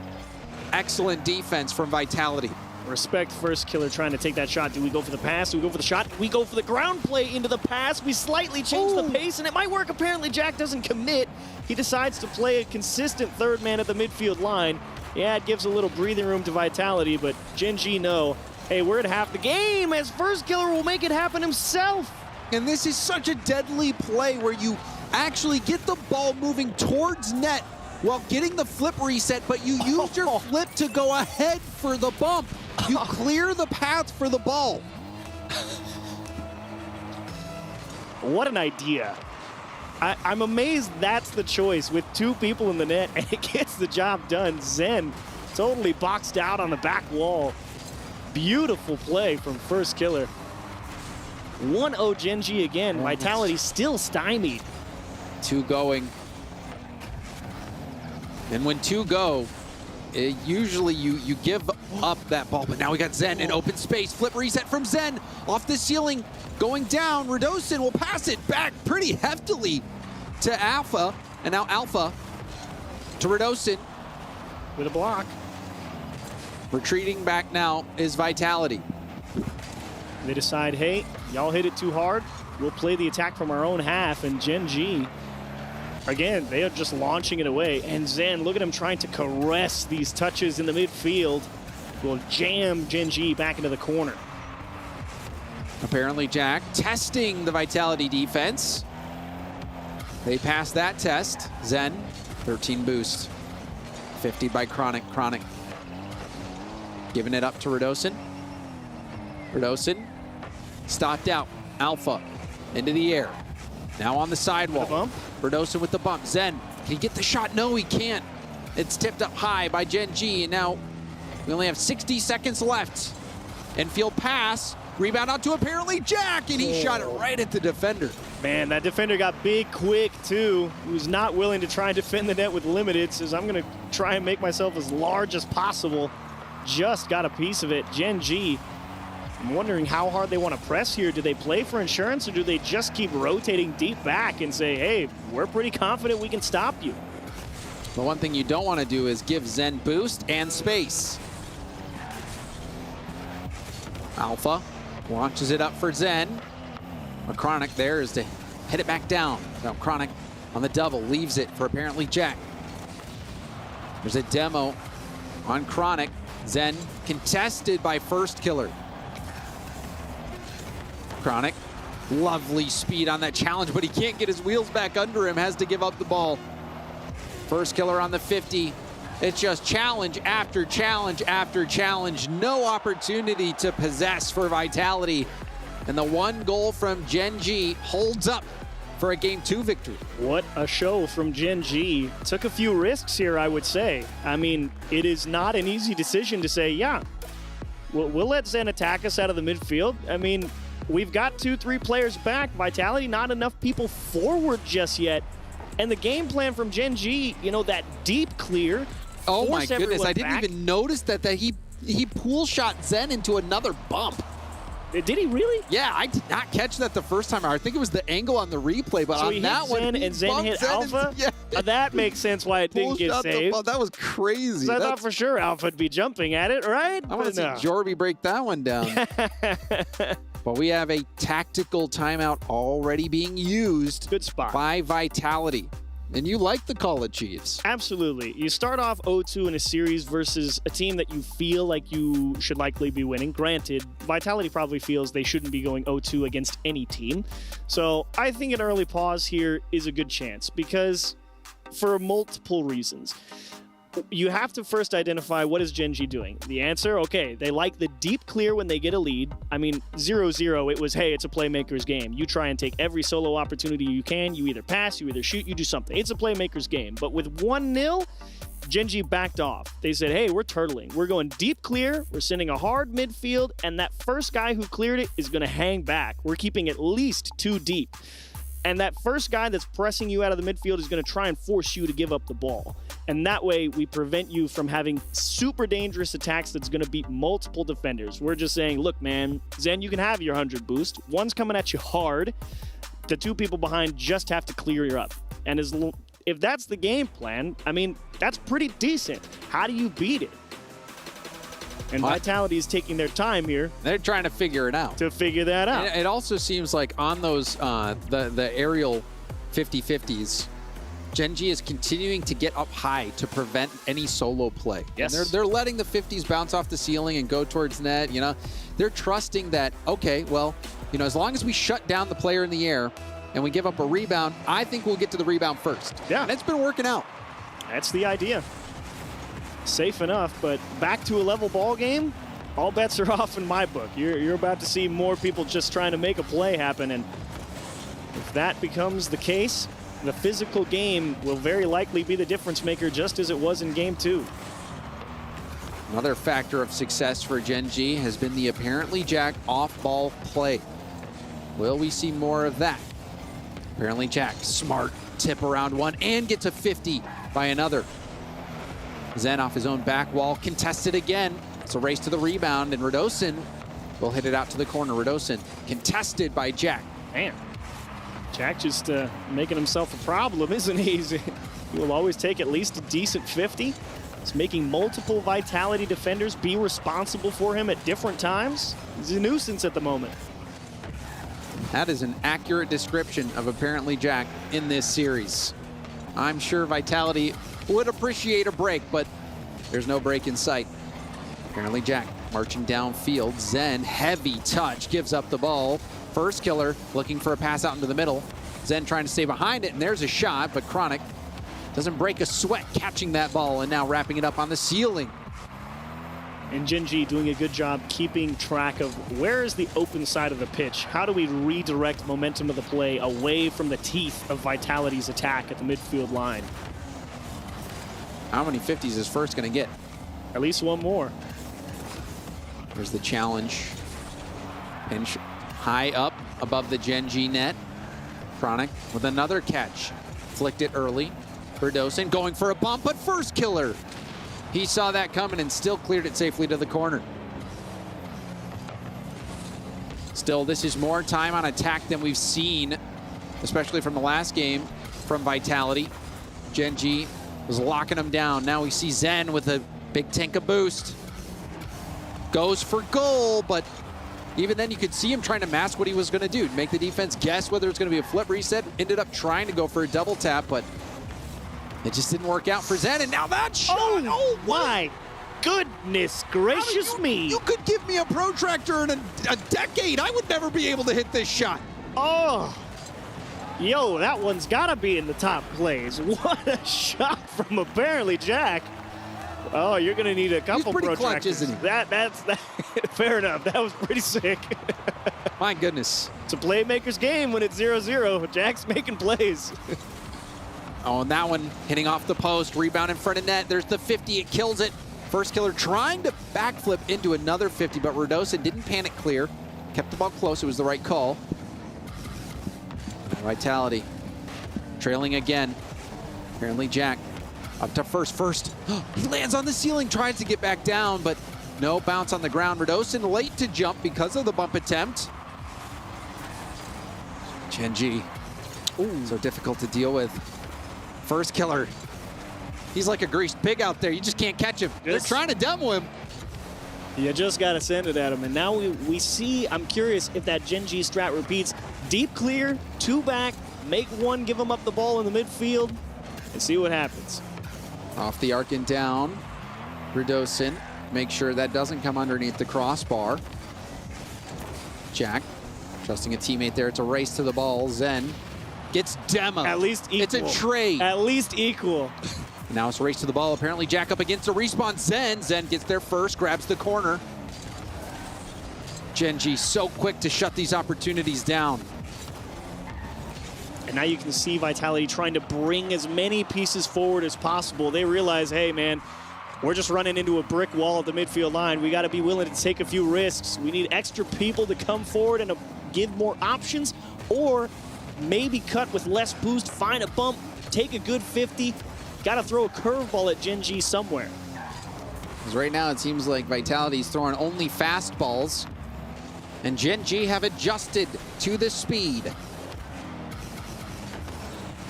Excellent defense from Vitality. Respect first killer trying to take that shot. Do we go for the pass? Do we go for the shot? We go for the ground play into the pass. We slightly change the pace, and it might work. Apparently Jack doesn't commit. He decides to play a consistent third man at the midfield line. Yeah, it gives a little breathing room to Vitality, but Gen G know, hey, we're at half the game, as first killer will make it happen himself. And this is such a deadly play where you actually get the ball moving towards net while getting the flip reset, but you use your flip to go ahead for the bump. You clear the path for the ball. What an idea. I'm amazed that's the choice with two people in the net, and it gets the job done. Zen totally boxed out on the back wall. Beautiful play from first killer. 1-0 Gen G again. Vitality still stymied. Two going. And when two go, usually you give up that ball, but now we got Zen in open space. Flip reset from Zen off the ceiling, going down. Radosin will pass it back pretty heftily to Alpha, and now Alpha to Radosin. With a block. Retreating back now is Vitality. They decide, hey, y'all hit it too hard. We'll play the attack from our own half, and Gen G, again, they are just launching it away. And Zen, look at him trying to caress these touches in the midfield. Will jam Gen G back into the corner. Apparently Jack testing the Vitality defense. They passed that test. Zen, 13 boost. 50 by Chronic. Chronic giving it up to Radosin. Radosin stopped out. Alpha into the air. Now on the sidewall. Radosin with the bump. Zen, can he get the shot? No, he can't. It's tipped up high by Gen G, and now we only have 60 seconds left. Infield pass, rebound out to apparently Jack, and he shot it right at the defender. Man, that defender got big quick too. He was not willing to try and defend the net with limited. Says, I'm gonna try and make myself as large as possible. Just got a piece of it. Gen G, I'm wondering how hard they want to press here. Do they play for insurance, or do they just keep rotating deep back and say, hey, we're pretty confident we can stop you? The one thing you don't want to do is give Zen boost and space. Alpha launches it up for Zen. But Chronic there is to hit it back down. Now Chronic on the double leaves it for apparently Jack. There's a demo on Chronic. Zen contested by First Killer. Chronic, lovely speed on that challenge, but he can't get his wheels back under him, has to give up the ball. First Killer on the 50. It's just challenge after challenge after challenge. No opportunity to possess for Vitality. And the one goal from Gen G holds up for a Game 2 victory. What a show from Gen G. Took a few risks here, I would say. I mean, it is not an easy decision to say, yeah, we'll let Zen attack us out of the midfield. I mean, we've got 2-3 players back. Vitality, not enough people forward just yet. And the game plan from Gen G, you know, that deep clear. Oh my goodness, I didn't even notice that he pool shot Zen into another bump. Did he really? Yeah, I did not catch that the first time. I think it was the angle on the replay, but so on that one, Zen and Zen hit Alpha? Yeah. That makes sense why it didn't get saved. That was crazy. I thought for sure Alpha would be jumping at it, right? I want to see Jorby break that one down. But we have a tactical timeout already being used. Good spot. By Vitality. And you like the Call of Chiefs. Absolutely. You start off 0-2 in a series versus a team that you feel like you should likely be winning. Granted, Vitality probably feels they shouldn't be going 0-2 against any team. So I think an early pause here is a good chance because for multiple reasons. You have to first identify what is Gen G doing. The answer, okay, they like the deep clear when they get a lead. I mean, 0-0, it was, hey, it's a playmaker's game. You try and take every solo opportunity you can. You either pass, you either shoot, you do something. It's a playmaker's game. But with 1-0, Gen G backed off. They said, hey, we're turtling. We're going deep clear. We're sending a hard midfield, and that first guy who cleared it is going to hang back. We're keeping at least 2 deep. And that first guy that's pressing you out of the midfield is going to try and force you to give up the ball. And that way, we prevent you from having super dangerous attacks that's going to beat multiple defenders. We're just saying, look, man, Zen, you can have your 100 boost. One's coming at you hard. The 2 people behind just have to clear you up. And if that's the game plan, I mean, that's pretty decent. How do you beat it? And Vitality is taking their time here. They're trying to figure it out. To figure that out. And it also seems like on those, the aerial 50-50s, Gen G is continuing to get up high to prevent any solo play. Yes. And they're letting the 50s bounce off the ceiling and go towards net. You know, they're trusting that, okay, well, you know, as long as we shut down the player in the air and we give up a rebound, I think we'll get to the rebound first. Yeah. And it's been working out. That's the idea. Safe enough, but back to a level ball game, all bets are off in my book. You're about to see more people just trying to make a play happen, and if that becomes the case, the physical game will very likely be the difference maker, just as it was in Game 2. Another factor of success for Gen G has been the apparently Jack off-ball play. Will we see more of that? Apparently Jack, smart tip around one and get to 50 by another. Zen off his own back wall, contested again. It's a race to the rebound, and Radosin will hit it out to the corner. Radosin contested by Jack. Man, Jack just making himself a problem, isn't he? He will always take at least a decent 50. He's making multiple Vitality defenders be responsible for him at different times. He's a nuisance at the moment. That is an accurate description of apparently Jack in this series. I'm sure Vitality would appreciate a break, but there's no break in sight. Apparently Jack marching downfield. Zen, heavy touch, gives up the ball. First Killer looking for a pass out into the middle. Zen trying to stay behind it, and there's a shot, but Chronic doesn't break a sweat catching that ball and now wrapping it up on the ceiling. And Gen G doing a good job keeping track of where is the open side of the pitch. How do we redirect momentum of the play away from the teeth of Vitality's attack at the midfield line? How many 50s is First going to get? At least one more. There's the challenge. And high up above the Gen G net. Chronic with another catch. Flicked it early. Verdosen going for a bump, but First Killer. He saw that coming and still cleared it safely to the corner. Still, this is more time on attack than we've seen, especially from the last game from Vitality. Gen G was locking them down. Now we see Zen with a big tank of boost. Goes for goal, but even then you could see him trying to mask what he was going to do. Make the defense guess whether it's going to be a flip reset. Ended up trying to go for a double tap, but It just didn't work out for Zen, and now that shot! Oh my goodness gracious me! You could give me a protractor in a decade. I would never be able to hit this shot. Oh, yo, that one's gotta be in the top plays. What a shot from apparently Jack. Oh, you're gonna need a couple pretty protractors. clutch, isn't he? That's fair enough. That was pretty sick. My goodness. It's a playmaker's game when it's 0-0. Jack's making plays. Oh, and that one hitting off the post, rebound in front of net. There's the 50, it kills it. First killer trying to backflip into another 50, but Radosin didn't panic clear. Kept the ball close, it was the right call. Vitality trailing again. Apparently Jack up to first. He lands on the ceiling, tries to get back down, but no bounce on the ground. Radosin late to jump because of the bump attempt. Gen.G, so difficult to deal with. First killer. He's like a greased pig out there. You just can't catch him. They're trying to demo him. You just got to send it at him. And now we see, I'm curious if that Gen.G strat repeats. Deep clear, 2 back, make 1, give him up the ball in the midfield, and see what happens. Off the arc and down. Radosin, make sure that doesn't come underneath the crossbar. Jack, trusting a teammate there. It's a race to the ball. Zen gets demoed. At least equal. It's a trade. At least equal. Now it's a race to the ball. Apparently Jack up against a respawn. Zen gets there first, grabs the corner. Gen.G so quick to shut these opportunities down. And now you can see Vitality trying to bring as many pieces forward as possible. They realize, hey man, we're just running into a brick wall at the midfield line. We got to be willing to take a few risks. We need extra people to come forward and give more options, or maybe cut with less boost, find a bump, take a good 50. Got to throw a curveball at Gen.G somewhere. Because right now it seems like Vitality's throwing only fastballs, and Gen.G have adjusted to the speed.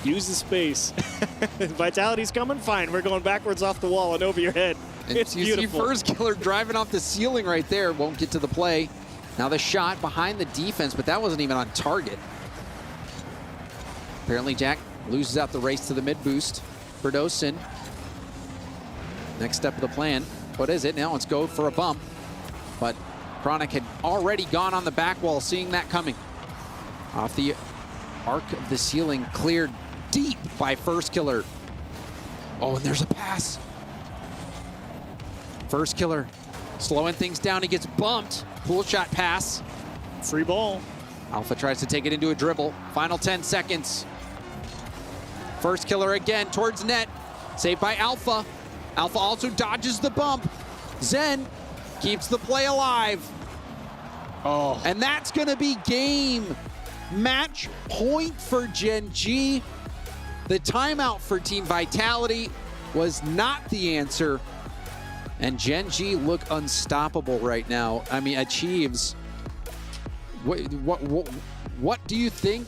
Use the space. Vitality's coming, fine. We're going backwards off the wall and over your head. And it's you beautiful. see first killer driving off the ceiling right there. Won't get to the play. Now the shot behind the defense, but that wasn't even on target. Apparently Jack loses out the race to the mid boost. Radosin. Next step of the plan. What is it? Now let's go for a bump. But Chronic had already gone on the back wall, seeing that coming. Off the arc of the ceiling, cleared deep by first killer. Oh, and there's a pass. First killer slowing things down. He gets bumped. Pool shot pass. Free ball. Alpha tries to take it into a dribble. Final 10 seconds. First killer again towards net. Saved by Alpha. Alpha also dodges the bump. Zen keeps the play alive. Oh. And that's going to be game. Match point for Gen.G. The timeout for Team Vitality was not the answer. And Gen.G look unstoppable right now. I mean, achieves. What do you think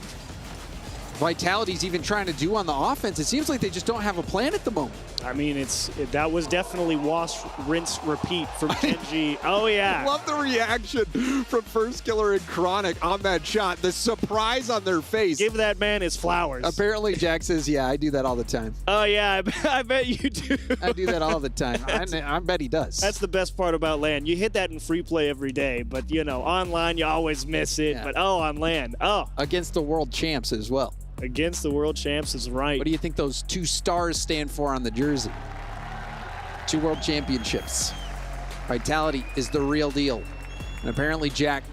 Vitality's even trying to do on the offense? It seems like they just don't have a plan at the moment. I mean, that was definitely wash, rinse, repeat from Gen.G. Oh, yeah. I love the reaction from First Killer and Chronic on that shot. The surprise on their face. Give that man his flowers. Apparently, Jack says, yeah, I do that all the time. Oh, yeah, I bet you do. I do that all the time. I bet he does. That's the best part about LAN. You hit that in free play every day, but, you know, online you always miss it. Yeah. But, on LAN, Against the world champs as well. Against the world champs is right. What do you think those 2 stars stand for on the jersey? 2 world championships. Vitality is the real deal. And apparently Jack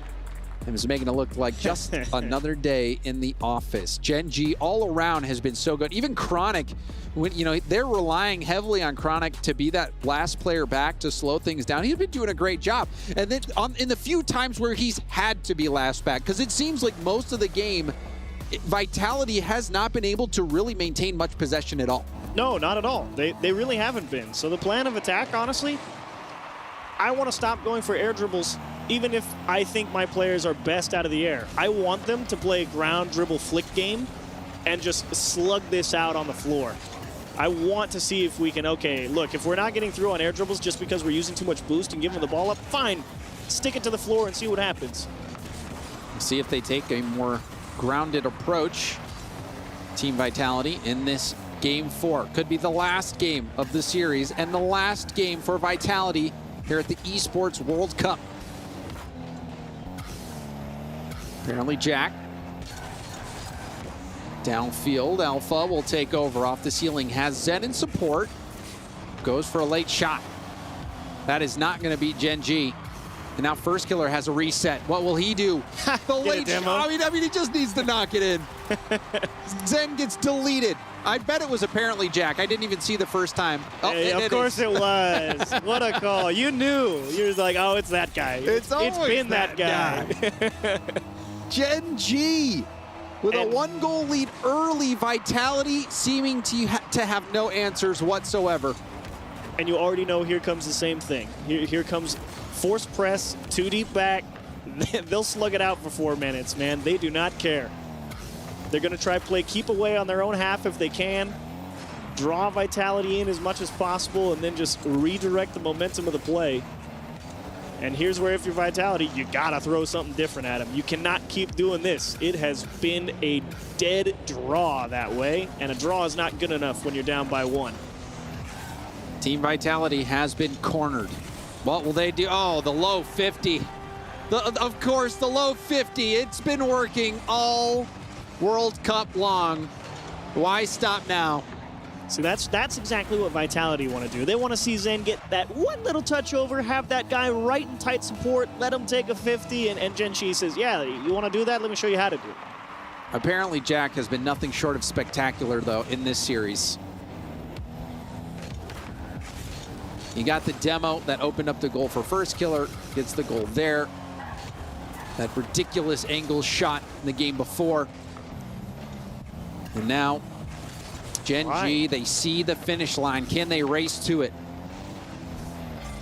is making it look like just another day in the office. Gen.G all around has been so good. Even Chronic, when they're relying heavily on Chronic to be that last player back to slow things down. He's been doing a great job. And then in the few times where he's had to be last back, because it seems like most of the game, Vitality has not been able to really maintain much possession at all. No, not at all. They really haven't been. So the plan of attack, honestly, I want to stop going for air dribbles, even if I think my players are best out of the air. I want them to play a ground dribble flick game and just slug this out on the floor. I want to see if we can, okay, look, if we're not getting through on air dribbles just because we're using too much boost and giving the ball up, fine. Stick it to the floor and see what happens. See if they take a more grounded approach. Team Vitality in this Game 4 could be the last game of the series and the last game for Vitality here at the Esports World Cup. Apparently Jack. Downfield, Alpha will take over off the ceiling. Has Zen in support. Goes for a late shot. That is not going to beat Gen G. And now First Killer has a reset. What will he do? The late shot. I mean, he just needs to knock it in. Zen gets deleted. I bet it was apparently Jack. I didn't even see the first time. Oh, hey, of course it was. What a call. You knew. You're like, oh, it's that guy. It's been that guy. Gen G with a 1-goal lead early. Vitality seeming to have no answers whatsoever. And you already know here comes the same thing. Here comes force press, 2 deep back. They'll slug it out for 4 minutes, man. They do not care. They're going to try play keep away on their own half if they can, draw Vitality in as much as possible, and then just redirect the momentum of the play. And here's where if you're Vitality, you got to throw something different at them. You cannot keep doing this. It has been a dead draw that way, and a draw is not good enough when you're down by 1. Team Vitality has been cornered. What will they do? Oh, the low 50. Of course, the low 50. It's been working all World Cup long. Why stop now? So that's exactly what Vitality want to do. They want to see Zen get that one little touch over, have that guy right in tight support, let him take a 50, and Gen G says, yeah, you want to do that? Let me show you how to do it. Apparently, Jack has been nothing short of spectacular, though, in this series. He got the demo that opened up the goal for First Killer, gets the goal there. That ridiculous angle shot in the game before. And now, Gen G, they see the finish line. Can they race to it?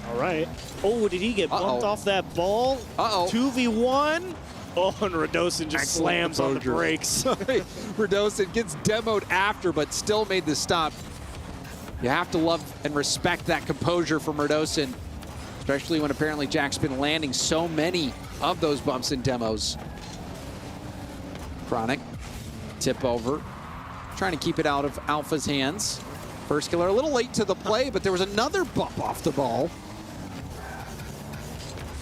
All right. Oh, did he get bumped off that ball? 2v1. Oh, and Radosin just slams on the brakes. Radosin gets demoed after, but still made the stop. You have to love and respect that composure from Radosin, especially when apparently Jack's been landing so many of those bumps and demos. Chronic, tip over, trying to keep it out of Alpha's hands. First Killer a little late to the play, but there was another bump off the ball.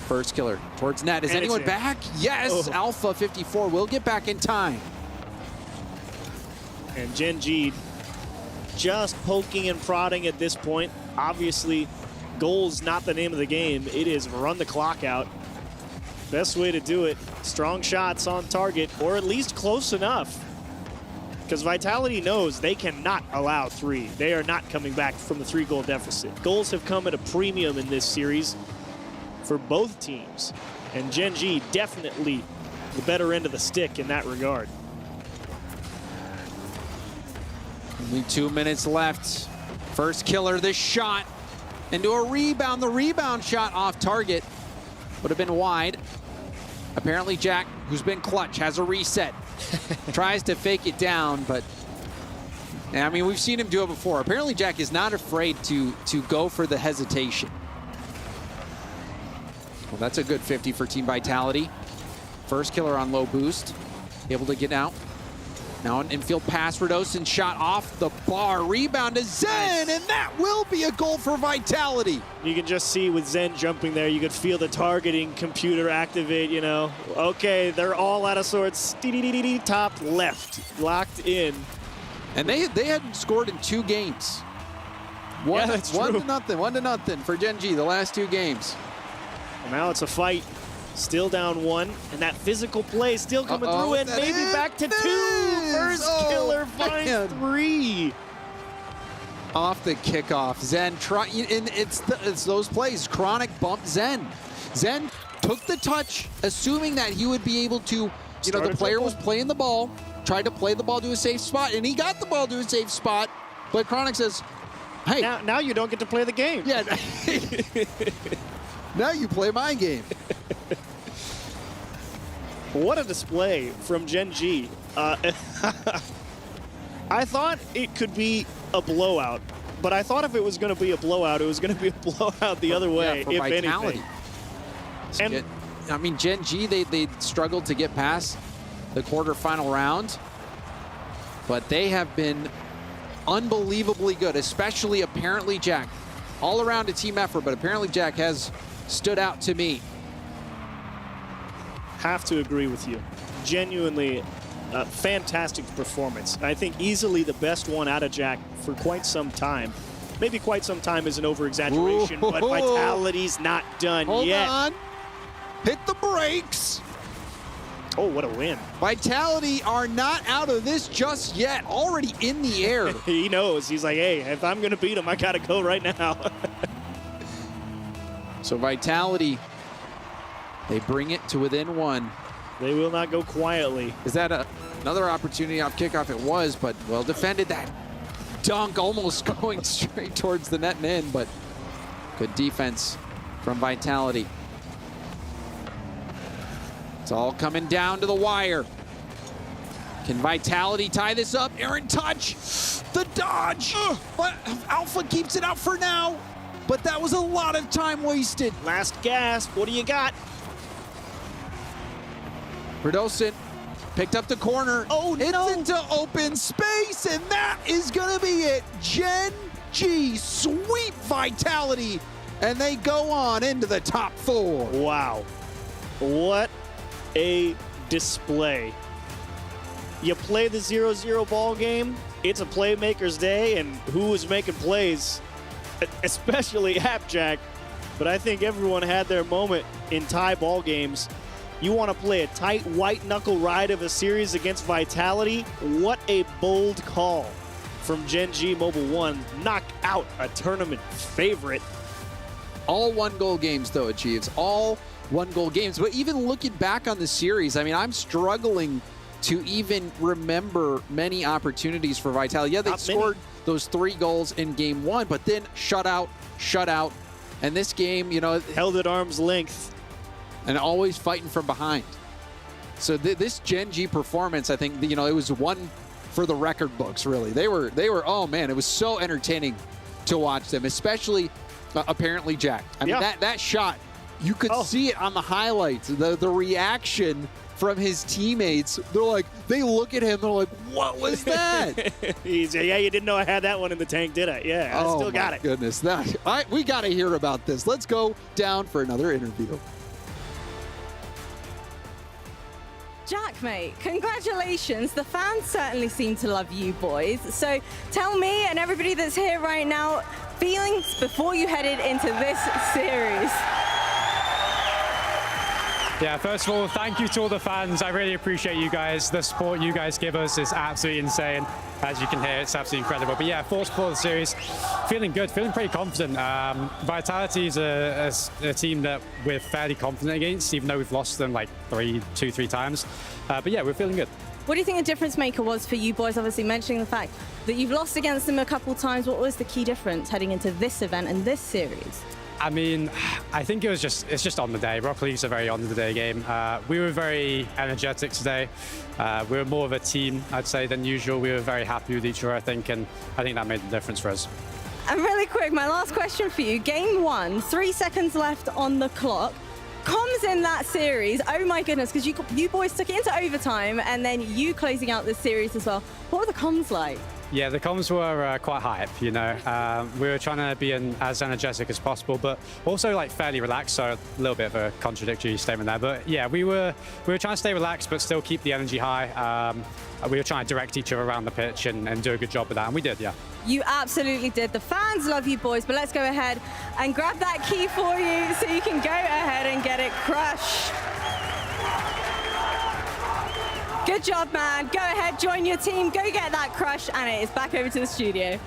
First Killer towards net. Is anyone back? Yes, Alpha 54 will get back in time. And Gen G just poking and prodding at this point. Obviously, goal's not the name of the game. It is run the clock out. Best way to do it, strong shots on target, or at least close enough. Because Vitality knows they cannot allow 3. They are not coming back from the 3-goal deficit. Goals have come at a premium in this series for both teams. And Gen G definitely the better end of the stick in that regard. Only 2 minutes left. First Killer, this shot into a rebound. The rebound shot off target would have been wide. Apparently Jack, who's been clutch, has a reset. Tries to fake it down, but I mean, we've seen him do it before. Apparently Jack is not afraid to go for the hesitation. Well, that's a good 50 for Team Vitality. First Killer on low boost, able to get out. Now an infield pass, Radosin shot off the bar, rebound to Zen, and that will be a goal for Vitality. You can just see with Zen jumping there, you could feel the targeting computer activate, you know. Okay, they're all out of sorts. Top left, locked in. And they hadn't scored in 2 games. One to nothing for Gen G, the last 2 games. Well, now it's a fight. Still down 1, and that physical play still coming through, and maybe back to 2. First Killer finds 3. Off the kickoff, Zen and it's those plays. Chronic bumped Zen. Zen took the touch, assuming that he would be able to, the player was playing the ball, tried to play the ball to a safe spot, and he got the ball to a safe spot, but Chronic says, hey. Now you don't get to play the game. Yeah. Now you play my game. What a display from Gen G. I thought it could be a blowout, but I thought if it was going to be a blowout, it was going to be a blowout the other way, if Vitality. anything. And I mean, Gen G, they struggled to get past the quarterfinal round, but they have been unbelievably good, especially apparently Jack. All around a team effort, but apparently Jack has stood out to me. Have to agree with you. Genuinely fantastic performance. I think easily the best one out of Jack for quite some time. Maybe quite some time is an over-exaggeration, but Vitality's not done yet. Hold on. Hit the brakes. Oh, what a win. Vitality are not out of this just yet. Already in the air. He knows. He's like, hey, if I'm going to beat him, I got to go right now. So Vitality, they bring it to within one. They will not go quietly. Is that another opportunity off kickoff? It was, but well defended. That dunk almost going straight towards the net and in, but good defense from Vitality. It's all coming down to the wire. Can Vitality tie this up? Aaron touch, the dodge, but Alpha keeps it out for now. But that was a lot of time wasted. Last gasp, what do you got? Verdolsin picked up the corner. Oh, no. It's into open space, and that is gonna be it. Gen G sweep Vitality, and they go on into the top 4. Wow, what a display. You play the 0-0 ball game, it's a playmaker's day, and who is making plays? Especially Appjack, but I think everyone had their moment in tie ball games. You want to play a tight white knuckle ride of a series against Vitality? What a bold call from Gen G Mobile 1. Knock out a tournament favorite. All one-goal games, though, Achieves. All one-goal games. But even looking back on the series, I mean, I'm struggling to even remember many opportunities for Vitality. Yeah, they scored those 3 goals in game 1, but then shutout. And this game, you know, held at arm's length. And always fighting from behind. So this Gen G performance, I think, you know, it was one for the record books, really. They were, oh man, it was so entertaining to watch them, especially apparently Jack. I mean, that shot, you could see it on the highlights, the reaction from his teammates. They're like, they look at him, they're like, what was that? He's, yeah, you didn't know I had that one in the tank, did I? Yeah, I still got it. Goodness, we got to hear about this. Let's go down for another interview. Jack, mate, congratulations. The fans certainly seem to love you boys. So tell me and everybody that's here right now, feelings before you headed into this series. Yeah, first of all, thank you to all the fans. I really appreciate you guys. The support you guys give us is absolutely insane. As you can hear, it's absolutely incredible. But yeah, fourth for the series, feeling good, feeling pretty confident. Vitality is a team that we're fairly confident against, even though we've lost them like two, three times. But yeah, we're feeling good. What do you think the difference maker was for you boys? Obviously mentioning the fact that you've lost against them a couple times. What was the key difference heading into this event and this series? I mean, I think it's just on the day. Rock League's a very on the day game. We were very energetic today. We were more of a team, I'd say, than usual. We were very happy with each other, I think, and I think that made the difference for us. And really quick, my last question for you. Game 1, 3 seconds left on the clock. Comms in that series, oh my goodness, because you boys took it into overtime and then you closing out this series as well. What were the comms like? Yeah, the comms were quite hype, you know. We were trying to be as energetic as possible, but also like fairly relaxed, so a little bit of a contradictory statement there. But yeah, we were trying to stay relaxed, but still keep the energy high. We were trying to direct each other around the pitch and do a good job with that, and we did, yeah. You absolutely did. The fans love you boys, but let's go ahead and grab that key for you so you can go ahead and get it crushed. Good job, man. Go ahead, join your team, go get that crush, and it is back over to the studio.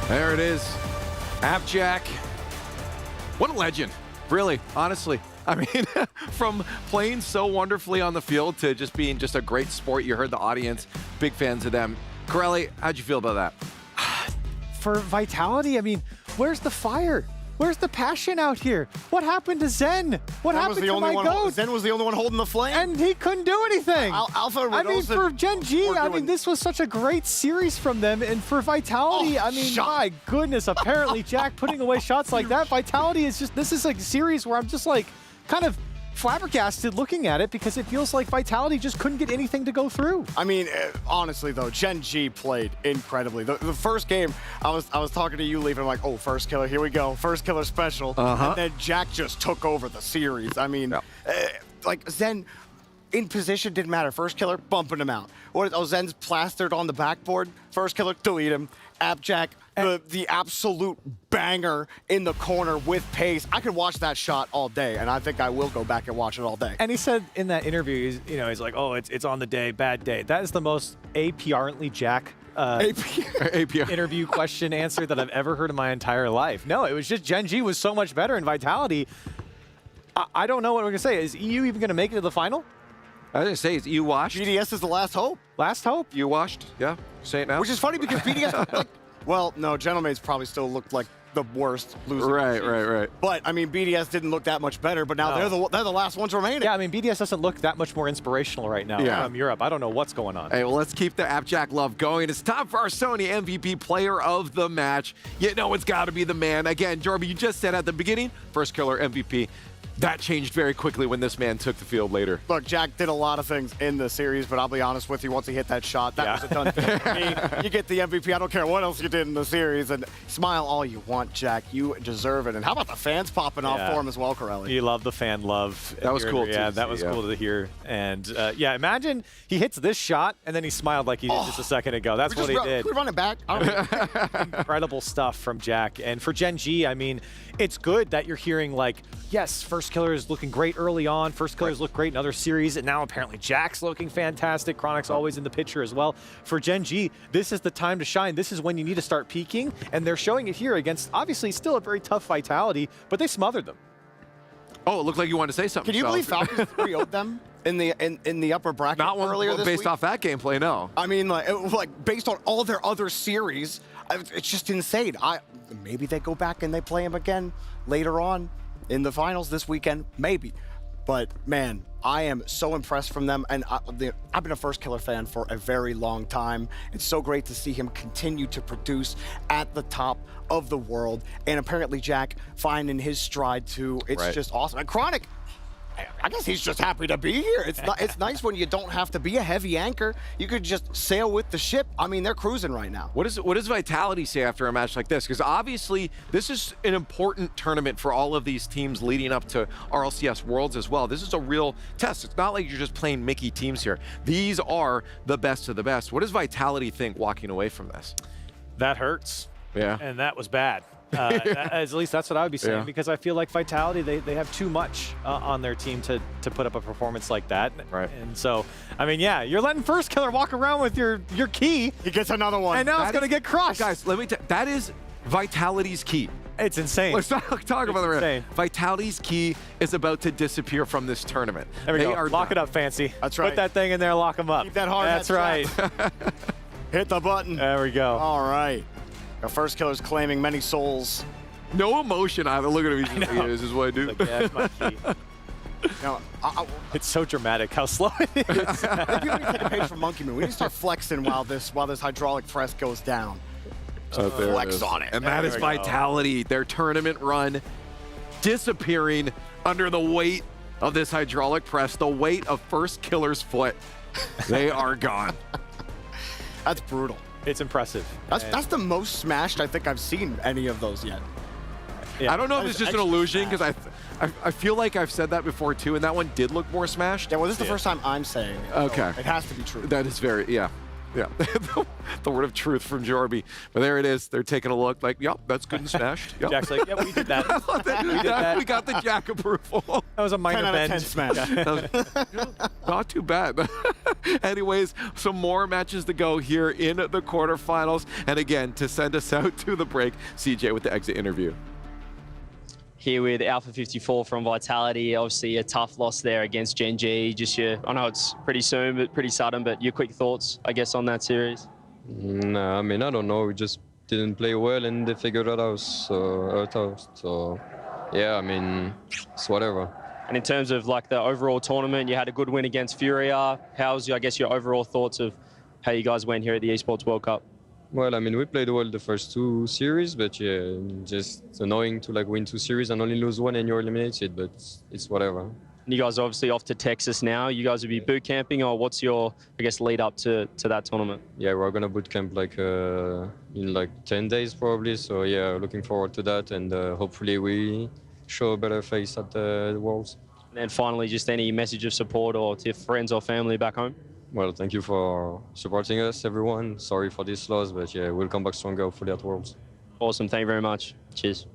There it is. Appjack. What a legend, really, honestly. I mean, from playing so wonderfully on the field to just being just a great sport. You heard the audience, big fans of them. Corelli, how'd you feel about that? For Vitality, I mean, where's the fire? Where's the passion out here? What happened to Zen? What happened to my goat? Zen was the only one holding the flame. And he couldn't do anything. Alpha, I mean, for Gen G, I mean, this was such a great series from them. And for Vitality, I mean, my goodness, apparently Jack putting away shots like that. Vitality is just, this is like a series where I'm just like, kind of flabbergasted looking at it because it feels like Vitality just couldn't get anything to go through. I mean, honestly though, Gen G played incredibly. The first game, I was talking to you, Leaf, and I'm like, oh, first killer, here we go, first killer special. And then Jack just took over the series. I mean, like Zen in position didn't matter. First killer, bumping him out. Zen's plastered on the backboard. First killer, delete him. Jack, the absolute banger in the corner with pace. I could watch that shot all day, and I think I will go back and watch it all day. And he said in that interview, he's like, oh, it's on the day, bad day. That is the most APR-ently Jack interview question answer that I've ever heard in my entire life. No, it was just Gen G was so much better in Vitality. I don't know what we're going to say. Is EU even going to make it to the final? I was going to say, is EU washed? BDS is the last hope. Last hope? You washed? Yeah. Say it now. Which is funny because BDS, well, no, Gentlemaids probably still looked like the worst loser. Right. But, I mean, BDS didn't look that much better, but now they're the last ones remaining. Yeah, I mean, BDS doesn't look that much more inspirational right now from Europe. I don't know what's going on. Hey, well, let's keep the AppJack love going. It's time for our Sony MVP player of the match. You know it's got to be the man. Again, Jorby, you just said at the beginning, first killer MVP. That changed very quickly when this man took the field later. Look, Jack did a lot of things in the series, but I'll be honest with you, once he hit that shot, that was a done thing for me. You get the MVP. I don't care what else you did in the series. And smile all you want, Jack. You deserve it. And how about the fans popping off for him as well, Corelli? You love the fan love. That was cool, too. Yeah, that was cool to hear. And, imagine he hits this shot, and then he smiled like he did just a second ago. That's what he did. Can we run it back? Incredible stuff from Jack. And for Gen G, I mean, it's good that you're hearing, like, yes, first killer is looking great early on. First killers look great in other series, and now apparently Jack's looking fantastic. Chronic's always in the picture as well. For Gen G, this is the time to shine. This is when you need to start peaking, and they're showing it here against obviously still a very tough Vitality, but they smothered them. Oh, it looked like you wanted to say something. Can you believe Falcons 3-0'd them in the upper bracket earlier this week? Based off that gameplay, no. I mean, like based on all their other series, it's just insane. Maybe they go back and they play them again later on in the finals this weekend, maybe. But man, I am so impressed from them, and I've been a first killer fan for a very long time. It's so great to see him continue to produce at the top of the world, and apparently Jack finding his stride too. It's just awesome. And Chronic, I guess he's just happy to be here. It's nice when you don't have to be a heavy anchor. You could just sail with the ship. I mean, they're cruising right now. What does Vitality say after a match like this? Because obviously, this is an important tournament for all of these teams leading up to RLCS Worlds as well. This is a real test. It's not like you're just playing Mickey teams here. These are the best of the best. What does Vitality think walking away from this? That hurts. Yeah. And that was bad. At least that's what I would be saying, because I feel like Vitality, they have too much on their team to put up a performance like that. Right. And so, I mean, yeah, you're letting first killer walk around with your key. He gets another one. And now it's going to get crushed. Guys, let me tell you, that is Vitality's key. It's insane. Let's talk about the insane. Vitality's key is about to disappear from this tournament. There we go. Lock it up, Fancy. That's right. Put that thing in there, lock them up. Keep that hard. That's right. Hit the button. There we go. All right. The first killer's claiming many souls. No emotion either. Look at him. This is what I do. Like, yeah, that's my key. No, it's so dramatic how slow it is. Maybe we need to take a page from Monkey Man. We need to start flexing while this hydraulic press goes down. Flex on it. And that is Vitality. Their tournament run disappearing under the weight of this hydraulic press, the weight of first killer's foot. They are gone. That's brutal. It's impressive. That's the most smashed I think I've seen any of those yet. Yeah. I don't know if it's just an illusion, because I feel like I've said that before too, and that one did look more smashed. Yeah, well, this is the first time I'm saying it. Okay. So it has to be true. That is Yeah. The word of truth from Jorby. But there it is. They're taking a look like, yep, that's good and smashed. Yep. Jack's like, yeah, we did that. We got the Jack approval. That was a minor bend. 10 smash. Not too bad. Anyways, some more matches to go here in the quarterfinals. And again, to send us out to the break, CJ with the exit interview. Here with Alpha 54 from Vitality. Obviously a tough loss there against Gen G. I know it's pretty soon, but pretty sudden, but your quick thoughts, I guess, on that series? No, I mean, I don't know. We just didn't play well and they figured it out. So yeah, I mean, it's whatever. And in terms of like the overall tournament, you had a good win against Furia. How's, I guess, your overall thoughts of how you guys went here at the Esports World Cup? Well, I mean, we played well the first two series, but yeah, just annoying to like win two series and only lose one and you're eliminated, but it's whatever. You guys are obviously off to Texas now. You guys will be boot camping, or what's your, I guess, lead up to that tournament? Yeah, we're gonna boot camp like in like 10 days probably. So yeah, looking forward to that, and hopefully we show a better face at the Worlds. And finally, just any message of support or to your friends or family back home? Well, thank you for supporting us, everyone. Sorry for this loss, but yeah, we'll come back stronger hopefully at Worlds. Awesome. Thank you very much. Cheers.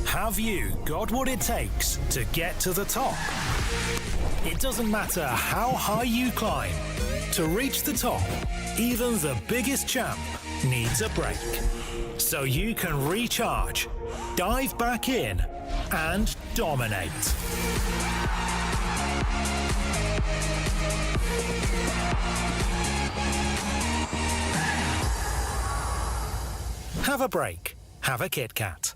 Have you got what it takes to get to the top? It doesn't matter how high you climb. To reach the top, even the biggest champ needs a break. So you can recharge, dive back in, and dominate. Have a break. Have a Kit Kat.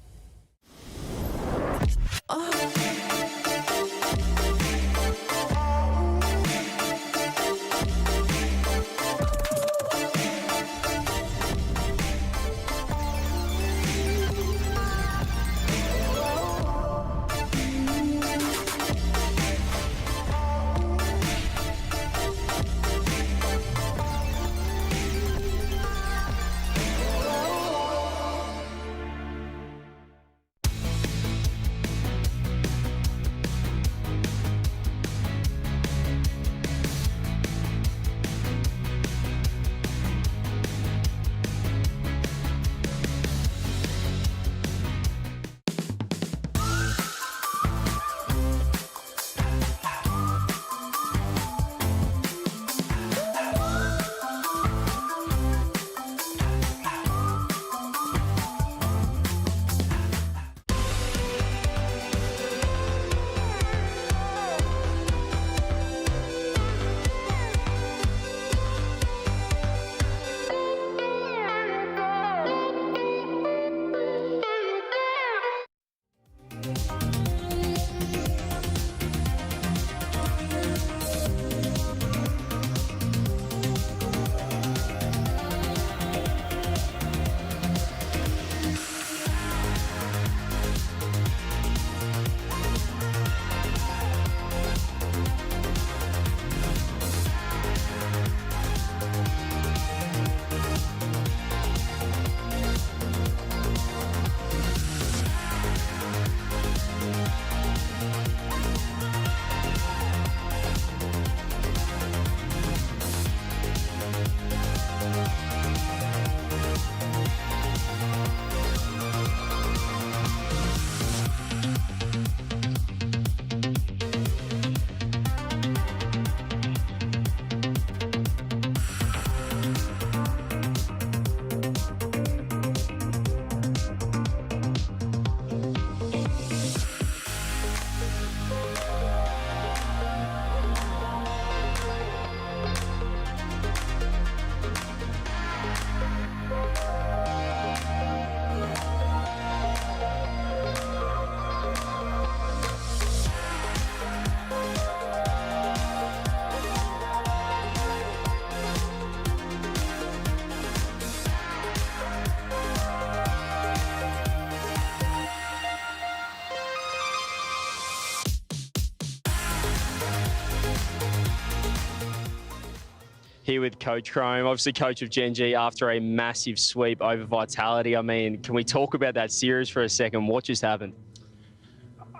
Here with Coach Chrome, obviously coach of Gen G after a massive sweep over Vitality. I mean, can we talk about that series for a second? What just happened?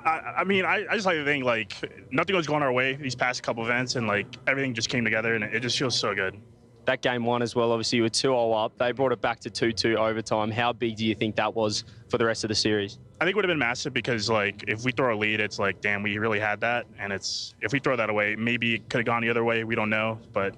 I mean, I just like to think, like, nothing was going our way these past couple events, and, like, everything just came together, and it just feels so good. That game one as well, obviously you were 2-0 up. They brought it back to 2-2 overtime. How big do you think that was for the rest of the series? I think it would have been massive because, like, if we throw a lead, it's like, damn, we really had that. And it's, if we throw that away, maybe it could have gone the other way. We don't know, but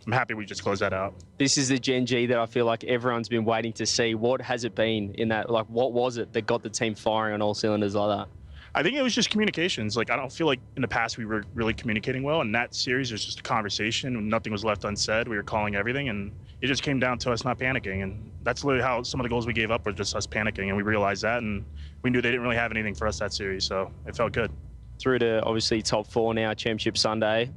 I'm happy we just closed that out. This is the Gen G that I feel like everyone's been waiting to see. What has it been in that? Like, what was it that got the team firing on all cylinders like that? I think it was just communications. Like, I don't feel like in the past we were really communicating well. In that series, it was just a conversation. Nothing was left unsaid. We were calling everything, and it just came down to us not panicking. And that's literally how some of the goals we gave up were just us panicking, and we realized that, and we knew they didn't really have anything for us that series, so it felt good. Through to, obviously, top four now, Championship Sunday.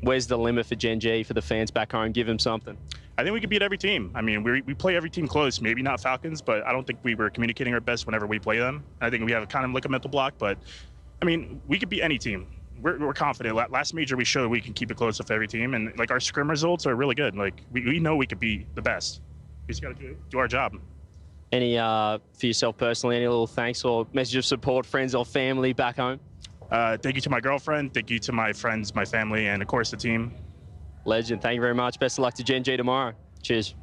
Where's the limit for Gen G for the fans back home? Give them something. I think we could beat every team. I mean, we play every team close. Maybe not Falcons, but I don't think we were communicating our best whenever we play them. I think we have kind of like a mental block, but I mean, we could beat any team. We're confident. Last major, we showed we can keep it close with every team, and like our scrim results are really good. Like we know we could be the best. We just got to do our job. Any for yourself personally? Any little thanks or message of support, friends or family back home? Thank you to my girlfriend. Thank you to my friends, my family, and of course the team. Legend. Thank you very much. Best of luck to Gen G tomorrow. Cheers.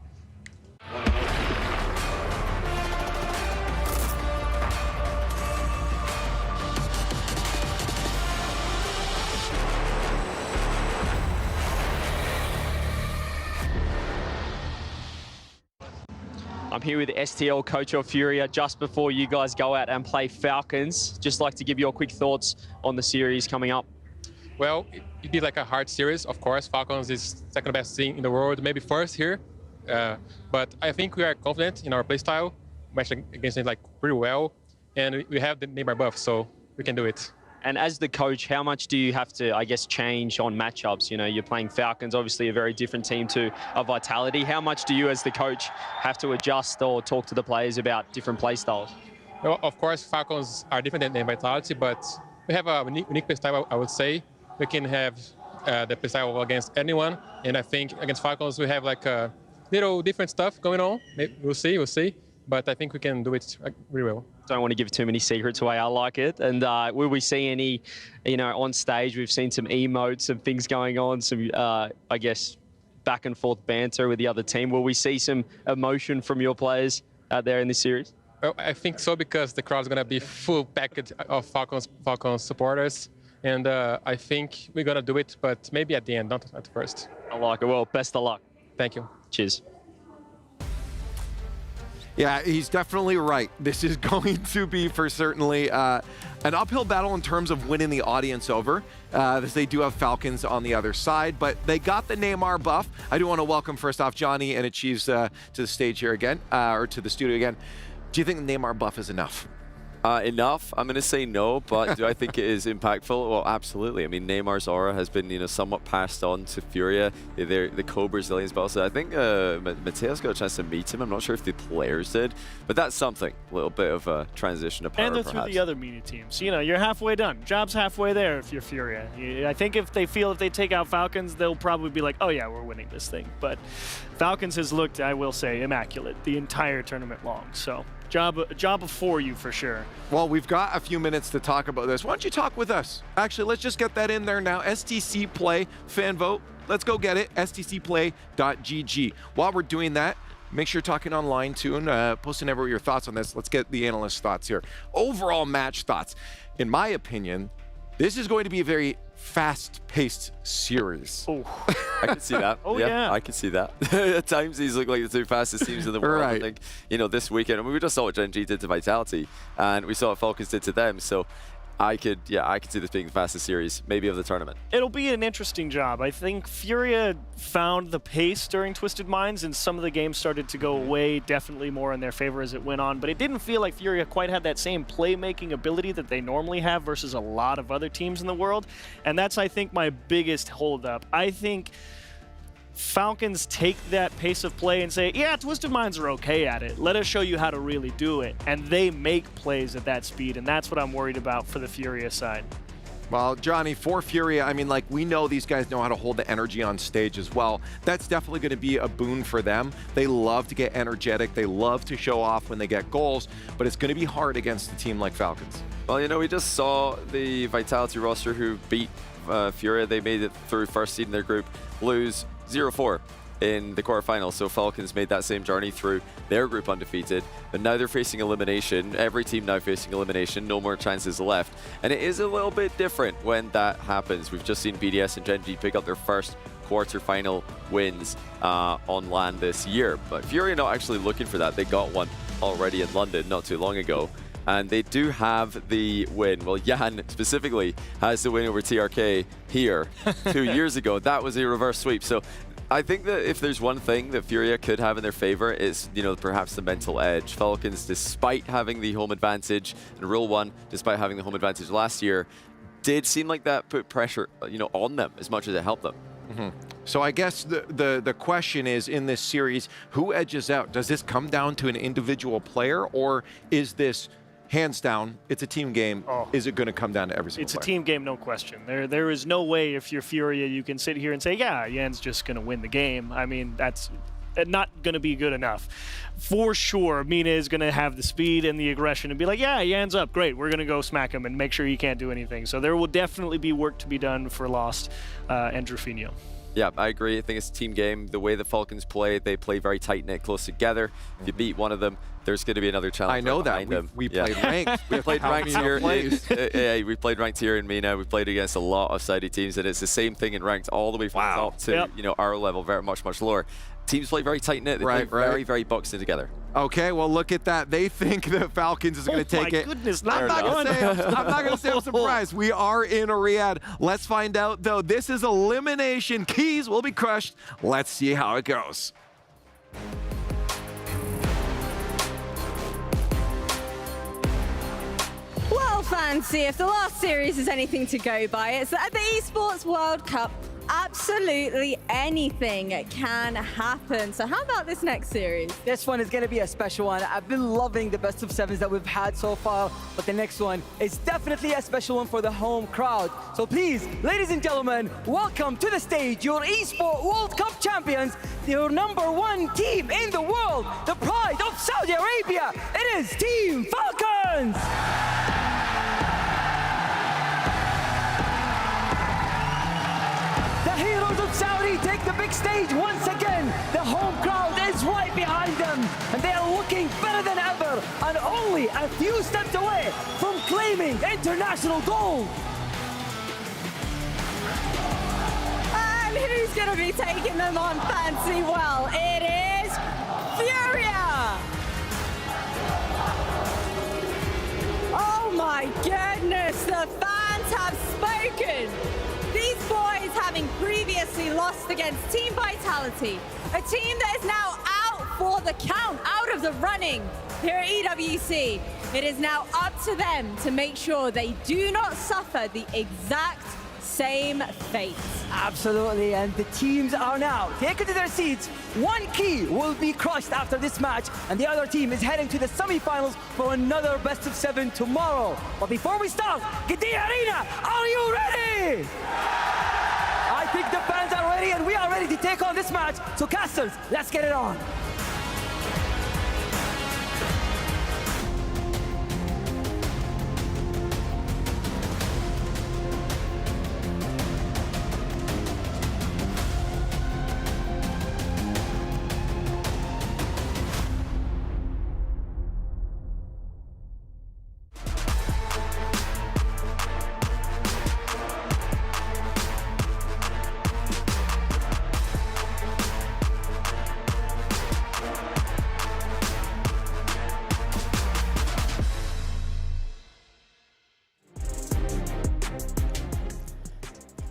I'm here with STL coach of Furia just before you guys go out and play Falcons. Just like to give your quick thoughts on the series coming up. Well, it'd be like a hard series, of course. Falcons is second best team in the world, maybe first here. But I think we are confident in our play style. We're actually against it like pretty well, and we have the Neymar buff, so we can do it. And as the coach, how much do you have to, I guess, change on matchups? You know, you're playing Falcons, obviously a very different team to a Vitality. How much do you as the coach have to adjust or talk to the players about different play styles? Well, of course, Falcons are different than Vitality, but we have a unique play style, I would say. We can have the play style against anyone, and I think against Falcons we have like a little different stuff going on. Maybe we'll see. But I think we can do it really well. Don't want to give too many secrets away. I like it. And will we see any, you know, on stage? We've seen some emotes, some things going on, some, I guess, back and forth banter with the other team. Will we see some emotion from your players out there in this series? Well, I think so because the crowd's going to be full package of Falcons supporters. And I think we're going to do it, but maybe at the end, not at first. I like it. Well, best of luck. Thank you. Cheers. Yeah, he's definitely right. This is going to be for certainly an uphill battle in terms of winning the audience over, as they do have Falcons on the other side, but they got the Neymar buff. I do want to welcome first off Johnny and Achieves to the stage here again, or to the studio again. Do you think the Neymar buff is enough? Enough? I'm going to say no, but do I think it is impactful? Well, absolutely. I mean, Neymar's aura has been, you know, somewhat passed on to Furia. They're the co-Brazilians, but also I think Mateus got a chance to meet him. I'm not sure if the players did, but that's something. A little bit of a transition to power, and they're perhaps. through the other media teams. You know, you're halfway done. Job's halfway there if you're Furia. I think if they take out Falcons, they'll probably be like, oh yeah, we're winning this thing. But Falcons has looked, I will say, immaculate the entire tournament long. So job before you for sure. Well, we've got a few minutes to talk about this. Why don't you talk with us? Actually, let's just get that in there now. STC Play fan vote. Let's go get it. stcplay.gg. While we're doing that, make sure you're talking online too and posting everywhere your thoughts on this. Let's get the analyst thoughts here. Overall match thoughts. In my opinion, this is going to be a very fast-paced series. Oh, I can see that. Oh, yeah. I can see that. At times, these look like the two fastest teams in the world. Right. I think, you know, this weekend, I mean, we just saw what Gen G did to Vitality, and we saw what Falcons did to them. So I could see this being the fastest series, maybe of the tournament. It'll be an interesting job. I think Furia found the pace during Twisted Minds, and some of the games started to go away, definitely more in their favor as it went on. But it didn't feel like Furia quite had that same playmaking ability that they normally have versus a lot of other teams in the world. And that's, I think, my biggest holdup. I think Falcons take that pace of play and say, yeah, Twisted Minds are okay at it. Let us show you how to really do it. And they make plays at that speed, and that's what I'm worried about for the Furia side. Well, Johnny, for Furia, I mean, like, we know these guys know how to hold the energy on stage as well. That's definitely going to be a boon for them. They love to get energetic. They love to show off when they get goals, but it's going to be hard against a team like Falcons. Well, you know, we just saw the Vitality roster who beat Furia. They made it through first seed in their group, lose 0-4 in the quarterfinals. So Falcons made that same journey through their group undefeated, but now they're facing elimination. Every team now facing elimination, no more chances left. And it is a little bit different when that happens. We've just seen BDS and Gen G pick up their first quarterfinal wins on land this year. But Furia not actually looking for that. They got one already in London not too long ago. And they do have the win. Well, Jan specifically has the win over TRK here 2 years ago. That was a reverse sweep. So I think that if there's one thing that Furia could have in their favor, is, you know, perhaps the mental edge. Falcons, despite having the home advantage, and Rule 1, despite having the home advantage last year, did seem like that put pressure, you know, on them as much as it helped them. So I guess the question is, in this series, who edges out? Does this come down to an individual player, or is this hands down, it's a team game? Is it going to come down to every single player? It's a team game, no question. There is no way, if you're Furia, you can sit here and say, yeah, Jan's just going to win the game. I mean, that's not going to be good enough. For sure, Mina is going to have the speed and the aggression and be like, yeah, Jan's up, great, we're going to go smack him and make sure he can't do anything. So there will definitely be work to be done for Lost and Drufinho. Yeah, I agree. I think it's a team game. The way the Falcons play, they play very tight-knit, close together. If you beat one of them, there's going to be another challenge. I know that. We played ranked. We played ranked here. Yeah, we played ranked here in MENA. We played against a lot of Saudi teams, and it's the same thing in ranked, all the way from the top to you know, our level, very much lower. Teams play very tight-knit. They play very, very boxed in together. Okay, well, look at that. They think the Falcons is going to take it. Oh, my goodness. I'm not going to say I'm surprised. We are in Riyadh. Let's find out, though. This is elimination. Keys will be crushed. Let's see how it goes. Well, fancy, if the last series is anything to go by, it's that at the Esports World Cup, absolutely anything can happen. So how about this next series? This one is going to be a special one. I've been loving the best of sevens that we've had so far, but the next one is definitely a special one for the home crowd. So please, ladies and gentlemen, welcome to the stage your Esports World Cup champions, your #1 team in the world, the pride of Saudi Arabia. It is Team Falcons! The heroes of Saudi take the big stage once again. The home crowd is right behind them, and they are looking better than ever, and only a few steps away from claiming international gold. And who's going to be taking them on, fancy? Well, it is Furia! Oh my goodness, the fans have spoken! These boys, having previously lost against Team Vitality, a team that is now out for the count, out of the running here at EWC. It is now up to them to make sure they do not suffer the exact same fate. Absolutely, and the teams are now taken to their seats. One key will be crushed after this match, and the other team is heading to the semifinals for another best of 7 tomorrow. But before we start, Gidea Arena, are you ready? I think the fans are ready, and we are ready to take on this match. So casters, let's get it on.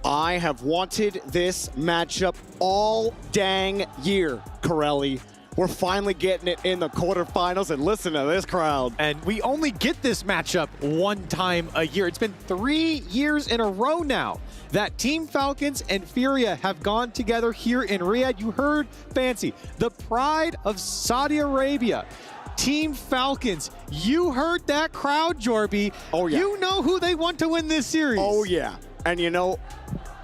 I have wanted this matchup all dang year, Corelli. We're finally getting it in the quarterfinals, and listen to this crowd. And we only get this matchup one time a year. It's been 3 years in a row now that Team Falcons and Furia have gone together here in Riyadh. You heard Fancy, the pride of Saudi Arabia. Team Falcons, you heard that crowd, Jorby. Oh, yeah. You know who they want to win this series. Oh, yeah. And you know,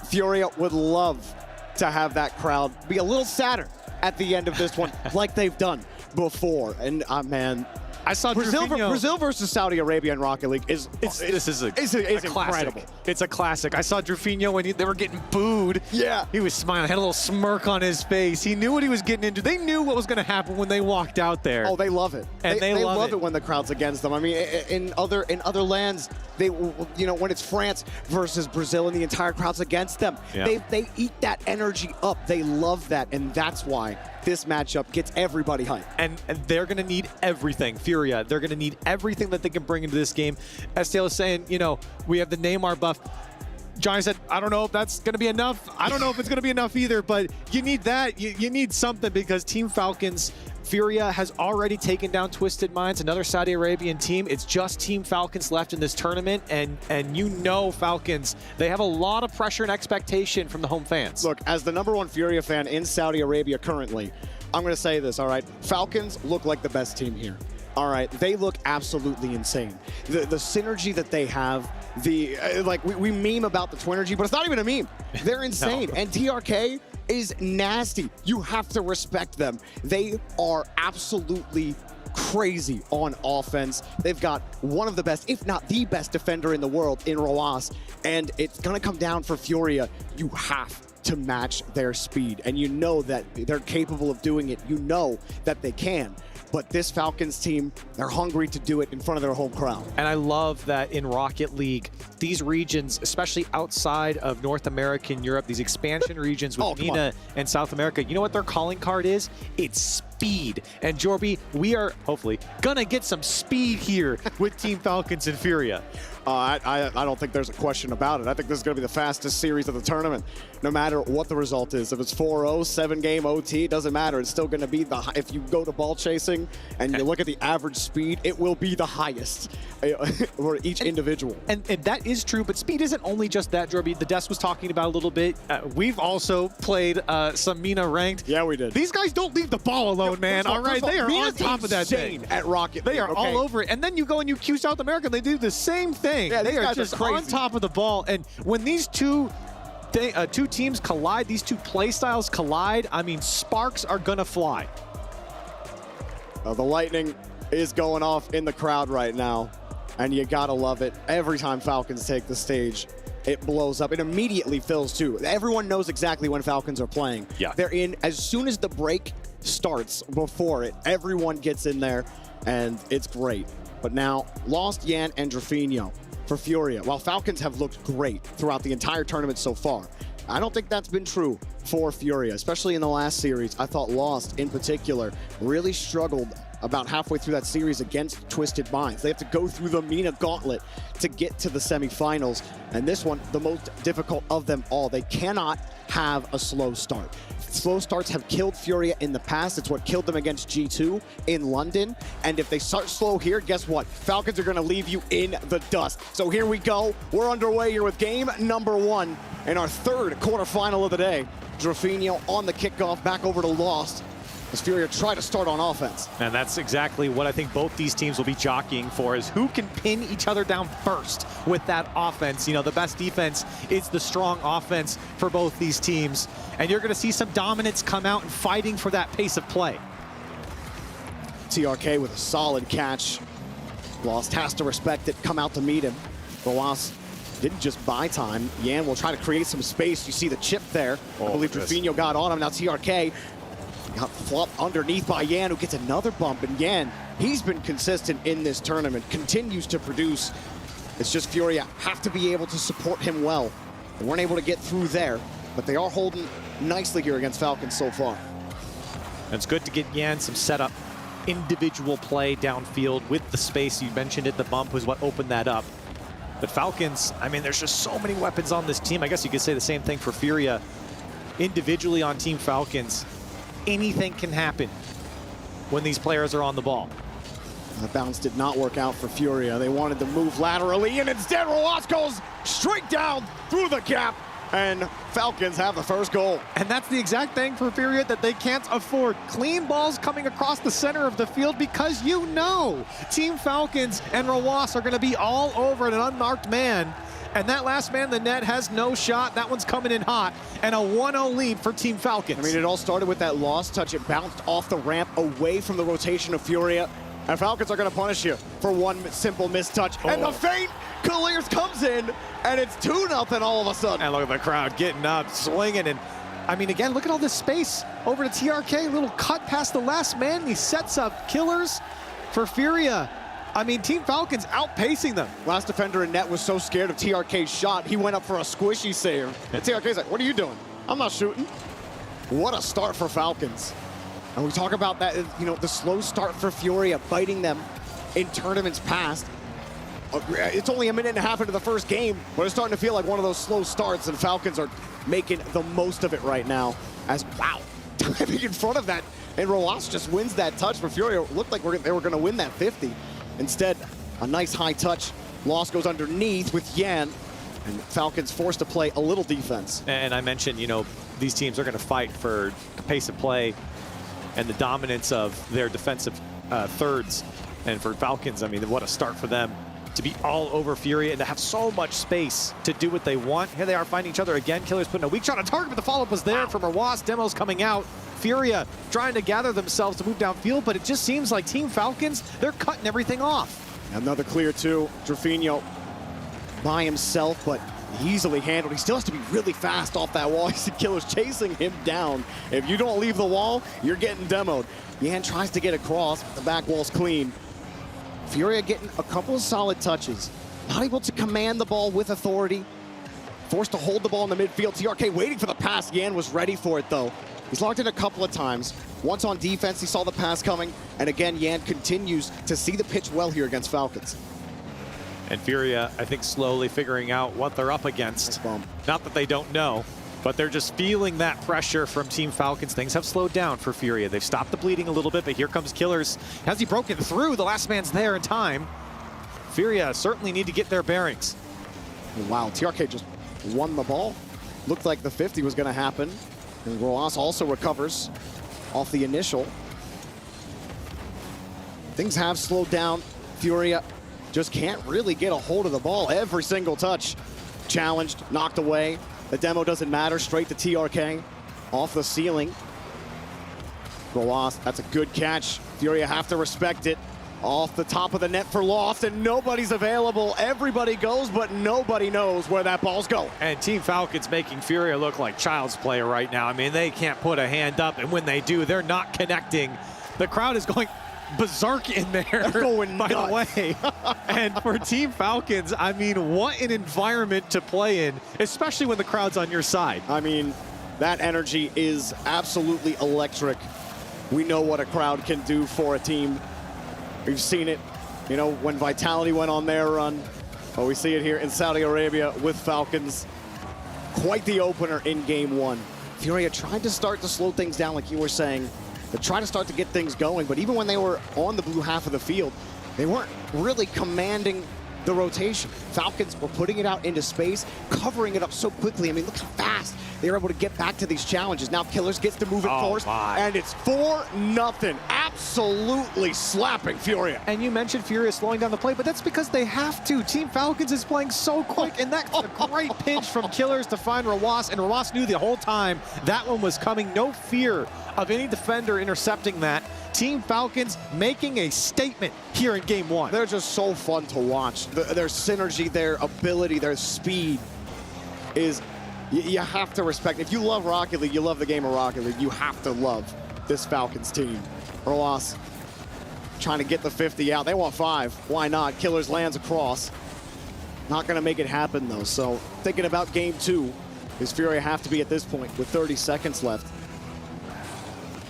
Furia would love to have that crowd be a little sadder at the end of this one, like they've done before. And, man, I saw Brazil versus Saudi Arabia in Rocket League is incredible. It's a classic. I saw Drufinho when they were getting booed. Yeah. He was smiling, had a little smirk on his face. He knew what he was getting into. They knew what was going to happen when they walked out there. Oh, they love it. And they love it when the crowd's against them. I mean, in other lands, when it's France versus Brazil and the entire crowd's against them, they eat that energy up. They love that, and that's why this matchup gets everybody hyped. And they're going to need everything. Furia, they're going to need everything that they can bring into this game. As Taylor was saying, we have the Neymar buff. Johnny said, I don't know if that's going to be enough. I don't know if it's going to be enough either, but you need that. You need something because Team Falcons, Furia has already taken down Twisted Minds, another Saudi Arabian team. It's just Team Falcons left in this tournament, and Falcons, they have a lot of pressure and expectation from the home fans. Look, as the #1 Furia fan in Saudi Arabia currently, I'm going to say this, all right? Falcons look like the best team here. All right, they look absolutely insane. The synergy that they have, we meme about the Twinergy, but it's not even a meme. They're insane. No. And TRK is nasty. You have to respect them. They are absolutely crazy on offense. They've got one of the best, if not the best defender in the world in Roas, and it's going to come down for Furia. You have to match their speed, and you know that they're capable of doing it. You know that they can. But this Falcons team, they're hungry to do it in front of their home crowd. And I love that in Rocket League, these regions, especially outside of North America and Europe, these expansion regions with MENA and South America, you know what their calling card is? It's speed. And Jorby, we are hopefully gonna get some speed here with Team Falcons and Furia. I don't think there's a question about it. I think this is going to be the fastest series of the tournament, no matter what the result is. If it's 4-0, 7-game OT, it doesn't matter. It's still going to be if you go to ball chasing and you look at the average speed, it will be the highest for each individual. And that is true, but speed isn't only just that, Jorby. The desk was talking about a little bit. We've also played some MENA ranked. Yeah, we did. These guys don't leave the ball alone, man. All right, they are on top of that thing. At Rocket League, they are all over it. And then you go and you queue South America, and they do the same thing. Yeah, they are just on top of the ball. And when these two teams collide, these two play styles collide, I mean, sparks are going to fly. The lightning is going off in the crowd right now, and you got to love it. Every time Falcons take the stage, it blows up. It immediately fills, too. Everyone knows exactly when Falcons are playing. Yeah. They're in as soon as the break starts. Before it, everyone gets in there, and it's great. But now, lost Yan and Drufinho for Furia. While Falcons have looked great throughout the entire tournament so far, I don't think that's been true for Furia, especially in the last series. I thought Lost, in particular, really struggled about halfway through that series against Twisted Minds. They have to go through the MENA gauntlet to get to the semifinals, and this one, the most difficult of them all. They cannot have a slow start. Slow starts have killed Furia in the past. It's what killed them against G2 in London. And if they start slow here, guess what? Falcons are going to leave you in the dust. So here we go. We're underway here with game #1 in our third quarterfinal of the day. Drufinho on the kickoff, back over to Lost, as Furia try to start on offense. And that's exactly what I think both these teams will be jockeying for, is who can pin each other down first with that offense. You know, the best defense is the strong offense for both these teams. And you're going to see some dominance come out and fighting for that pace of play. TRK with a solid catch. Lost has to respect it, come out to meet him. Roas didn't just buy time. Yan will try to create some space. You see the chip there. I believe Drufinho got on him. Now TRK got flopped underneath by Yan, who gets another bump. And Yan, he's been consistent in this tournament, continues to produce. It's just Furia have to be able to support him well. They weren't able to get through there, but they are holding nicely here against Falcons so far. It's good to get Yan some setup, individual play downfield with the space. You mentioned it, the bump was what opened that up. But Falcons, I mean, there's just so many weapons on this team. I guess you could say the same thing for Furia. Individually on Team Falcons, anything can happen when these players are on the ball. The bounce did not work out for Furia. They wanted to move laterally, and instead Roas goes straight down through the gap And Falcons have the first goal. And that's the exact thing for Furia that they can't afford. Clean balls coming across the center of the field because you know Team Falcons and Rawas are going to be all over an unmarked man. And that last man in the net has no shot. That one's coming in hot. And a 1-0 lead for Team Falcons. I mean, it all started with that lost touch. It bounced off the ramp away from the rotation of Furia. And Falcons are going to punish you for one simple missed touch. And the feint, Clears comes in, and it's 2-0 all of a sudden. And look at the crowd getting up, swinging. And I mean, again, look at all this space over to TRK. Little cut past the last man. He sets up Killers for Furia. I mean, Team Falcons outpacing them. Last defender in net was so scared of TRK's shot, he went up for a squishy save. And TRK's like, what are you doing? I'm not shooting. What a start for Falcons. And we talk about that, you know, the slow start for Furia, biting them in tournaments past. It's only a minute and a half into the first game, but it's starting to feel like one of those slow starts, and Falcons are making the most of it right now. As, wow, diving in front of that, and Rawas just wins that touch for Furia. It looked like they were going to win that 50. Instead, a nice high touch. Loss goes underneath with Yan, and Falcons forced to play a little defense. And I mentioned, you know, these teams are going to fight for pace of play and the dominance of their defensive thirds. And for Falcons, I mean, what a start for them to be all over Furia and to have so much space to do what they want. Here they are finding each other again. Killers putting a weak shot on target, but the follow-up was there from Rawas. Demos coming out. Furia trying to gather themselves to move downfield, but it just seems like Team Falcons, they're cutting everything off. Another clear too. Drafinho by himself, but easily handled. He still has to be really fast off that wall. You see Killers chasing him down. If you don't leave the wall, you're getting demoed. Yan tries to get across, but the back wall's clean. Furia getting a couple of solid touches. Not able to command the ball with authority. Forced to hold the ball in the midfield. TRK waiting for the pass. Yan was ready for it though. He's locked in a couple of times. Once on defense, he saw the pass coming. And again, Yan continues to see the pitch well here against Falcons. And Furia, I think, slowly figuring out what they're up against. Not that they don't know, but they're just feeling that pressure from Team Falcons. Things have slowed down for Furia. They've stopped the bleeding a little bit, but here comes Killers. Has he broken through? The last man's there in time. Furia certainly need to get their bearings. Wow, TRK just won the ball. Looked like the 50 was going to happen. And Roas also recovers off the initial. Things have slowed down. Furia just can't really get a hold of the ball. Every single touch challenged, knocked away. The demo doesn't matter. Straight to TRK. Off the ceiling. Roas, that's a good catch. Furia have to respect it. Off the top of the net for Lost, and nobody's available. Everybody goes, but nobody knows where that ball's going. And Team Falcons making Furia look like child's play right now. I mean, they can't put a hand up, and when they do, they're not connecting. The crowd is going berserk in there, they're going by nuts. the way. And for Team Falcons, I mean, what an environment to play in, especially when the crowd's on your side. I mean, that energy is absolutely electric. We know what a crowd can do for a team. We've seen it, you know, when Vitality went on their run. But we see it here in Saudi Arabia with Falcons. Quite the opener in game one. Furia tried to start to slow things down, like you were saying. They tried to start to get things going, but even when they were on the blue half of the field, they weren't really commanding the rotation. Falcons were putting it out into space, covering it up so quickly. I mean, look how fast they were able to get back to these challenges. Now Killers gets to move it forward, and it's 4-0. Absolutely slapping Furia. And you mentioned Furia slowing down the play, but that's because they have to. Team Falcons is playing so quick, and that's a great pinch from Killers to find Rawas, and Rawas knew the whole time that one was coming. No fear of any defender intercepting that. Team Falcons making a statement here in game one. They're just so fun to watch. Their synergy, their ability, their speed is, you have to respect. If you love Rocket League, you love the game of Rocket League, you have to love this Falcons team. Roas trying to get the 50 out. They want 5. Why not? Killers lands across. Not going to make it happen, though. So thinking about game 2, does Furia have to be at this point with 30 seconds left?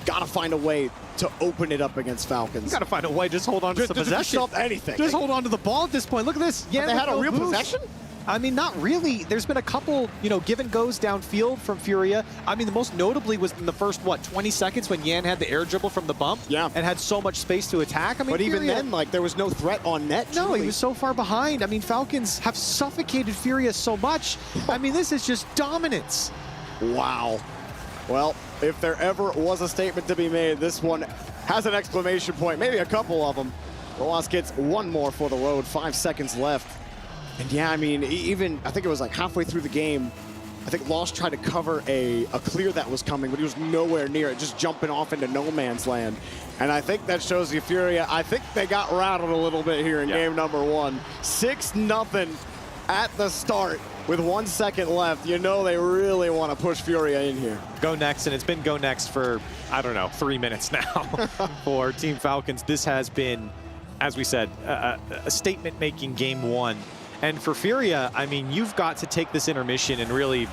Got to find a way to open it up against Falcons. You got to find a way. Just hold on to the possession. Anything. Just hold on to the ball at this point. Look at this. Yeah, they had a real possession? I mean, not really. There's been a couple, give and goes downfield from Furia. I mean, the most notably was in the first, 20 seconds when Yan had the air dribble from the bump and had so much space to attack. I mean, but Furia, even then, like, there was no threat on net. No, truly. he was so far behind. I mean, Falcons have suffocated Furia so much. I mean, this is just dominance. Wow. Well, if there ever was a statement to be made, this one has an exclamation point, maybe a couple of them. Roas gets one more for the road, 5 seconds left. And yeah, I mean, even, I think it was like halfway through the game, I think Lost tried to cover a clear that was coming, but he was nowhere near it, just jumping off into no man's land. And I think that shows you Furia, I think they got rattled a little bit here in game number 1. 6-0 at the start with 1 second left. You know they really want to push Furia in here. Go next, and it's been go next for, I don't know, 3 minutes now for Team Falcons. This has been, as we said, a statement-making game 1. And for Furia, I mean, you've got to take this intermission and really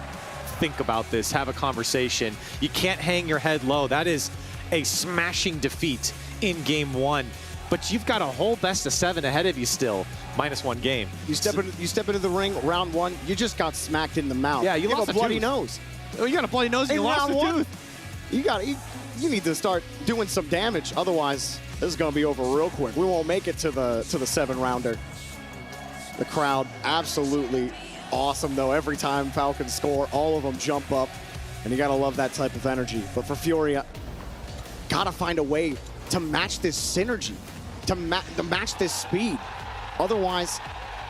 think about this, have a conversation. You can't hang your head low. That is a smashing defeat in game 1. But you've got a whole best of 7 ahead of you still, -1 game. You step into the ring, round 1, you just got smacked in the mouth. Yeah, you lost have a bloody nose. Oh, you got a bloody nose and you lost a tooth. You need to start doing some damage. Otherwise, this is going to be over real quick. We won't make it to the 7-rounder. The crowd absolutely awesome, though. Every time Falcons score, all of them jump up, and you got to love that type of energy. But for Furia, got to find a way to match this synergy, to match this speed. Otherwise,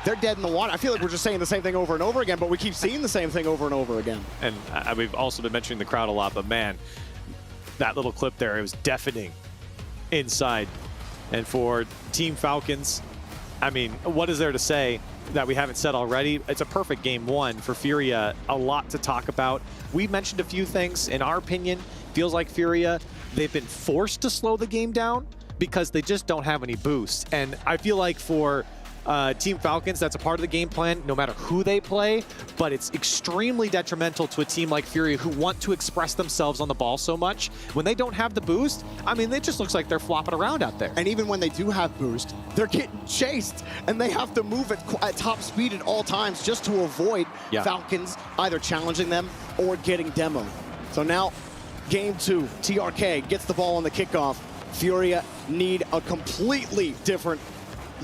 they're dead in the water. I feel like we're just saying the same thing over and over again, but we keep seeing the same thing over and over again. And we've also been mentioning the crowd a lot, but man, that little clip there, it was deafening inside. And for Team Falcons, I mean, what is there to say that we haven't said already? It's a perfect game 1 for Furia. A lot to talk about. We mentioned a few things. In our opinion, feels like Furia, they've been forced to slow the game down because they just don't have any boosts. And I feel like for Team Falcons, that's a part of the game plan, no matter who they play, but it's extremely detrimental to a team like Furia who want to express themselves on the ball so much. When they don't have the boost, I mean, it just looks like they're flopping around out there. And even when they do have boost, they're getting chased, and they have to move at top speed at all times just to avoid Falcons either challenging them or getting demoed. So now, game 2, TRK gets the ball on the kickoff. Furia need a completely different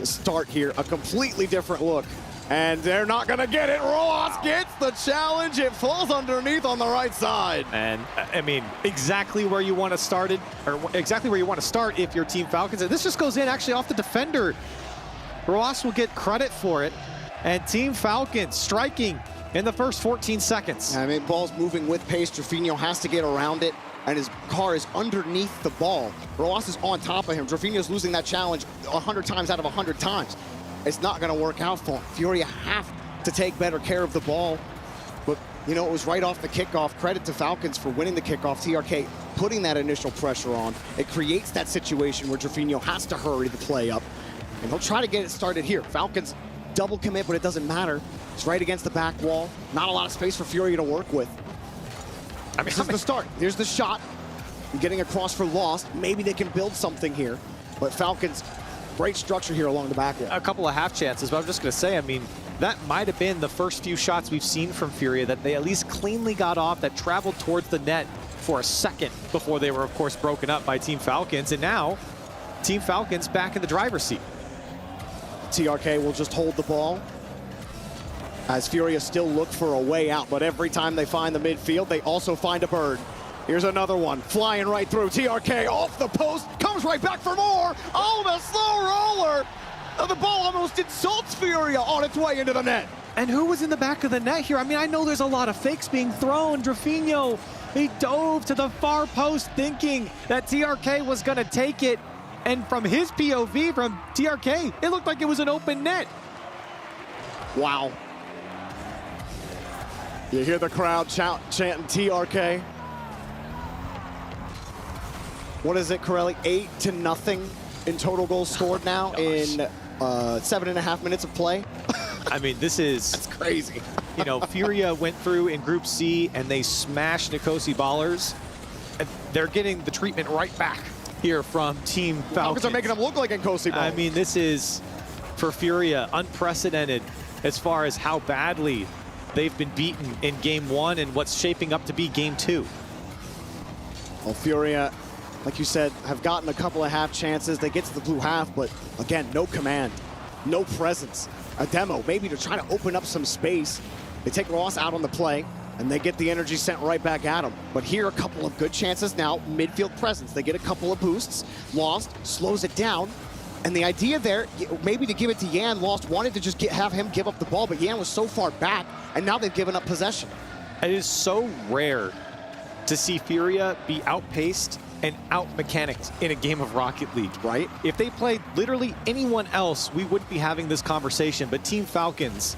start here, a completely different look, and they're not gonna get it. Roas gets the challenge. It falls underneath on the right side. And I mean, exactly where you want to start it, or exactly where you want to start if you're Team Falcons. And this just goes in actually off the defender. Roas will get credit for it, and Team Falcons striking in the first 14 seconds. I mean, ball's moving with pace. Jorfinho has to get around it, and his car is underneath the ball. Roas is on top of him. Jorfinho's losing that challenge 100 times out of 100 times. It's not going to work out for him. Furia have to take better care of the ball. But, you know, it was right off the kickoff. Credit to Falcons for winning the kickoff. TRK putting that initial pressure on. It creates that situation where Jorfinho has to hurry the play up. And he'll try to get it started here. Falcons double commit, but it doesn't matter. It's right against the back wall. Not a lot of space for Furia to work with. I mean, this is the start. Here's the shot. Getting across for Lost. Maybe they can build something here. But Falcons, great structure here along the back wall. A couple of half chances, but I'm just going to say, I mean, that might have been the first few shots we've seen from Furia that they at least cleanly got off, that traveled towards the net for a second before they were, of course, broken up by Team Falcons. And now, Team Falcons back in the driver's seat. TRK will just hold the ball as Furia still look for a way out, but every time they find the midfield, they also find a bird. Here's another one, flying right through. TRK off the post, comes right back for more. Oh, the slow roller. The ball almost insults Furia on its way into the net. And who was in the back of the net here? I mean, I know there's a lot of fakes being thrown. Jorfinho, he dove to the far post thinking that TRK was going to take it. And from his POV, from TRK, it looked like it was an open net. Wow. You hear the crowd chanting TRK. What is it, Corelli? 8-0 in total goals scored now in 7.5 minutes of play. I mean, this is... That's crazy. You know, Furia went through in Group C and they smashed Nicosi Ballers. And they're getting the treatment right back here from Team Falcons. Falcons are making them look like Nicosi Ballers. I mean, this is, for Furia, unprecedented as far as how badly they've been beaten in game 1 and what's shaping up to be game 2. Well, Furia, like you said, have gotten a couple of half chances. They get to the blue half, but again, no command, no presence. A demo, maybe to try to open up some space. They take Ross out on the play, and they get the energy sent right back at him. But here, a couple of good chances now, midfield presence. They get a couple of boosts. Lost, slows it down. And the idea there, maybe to give it to Yan. Lost wanted to just have him give up the ball, but Yan was so far back, and now they've given up possession. It is so rare to see Furia be outpaced and out-mechanicked in a game of Rocket League. Right. If they played literally anyone else, we wouldn't be having this conversation. But Team Falcons,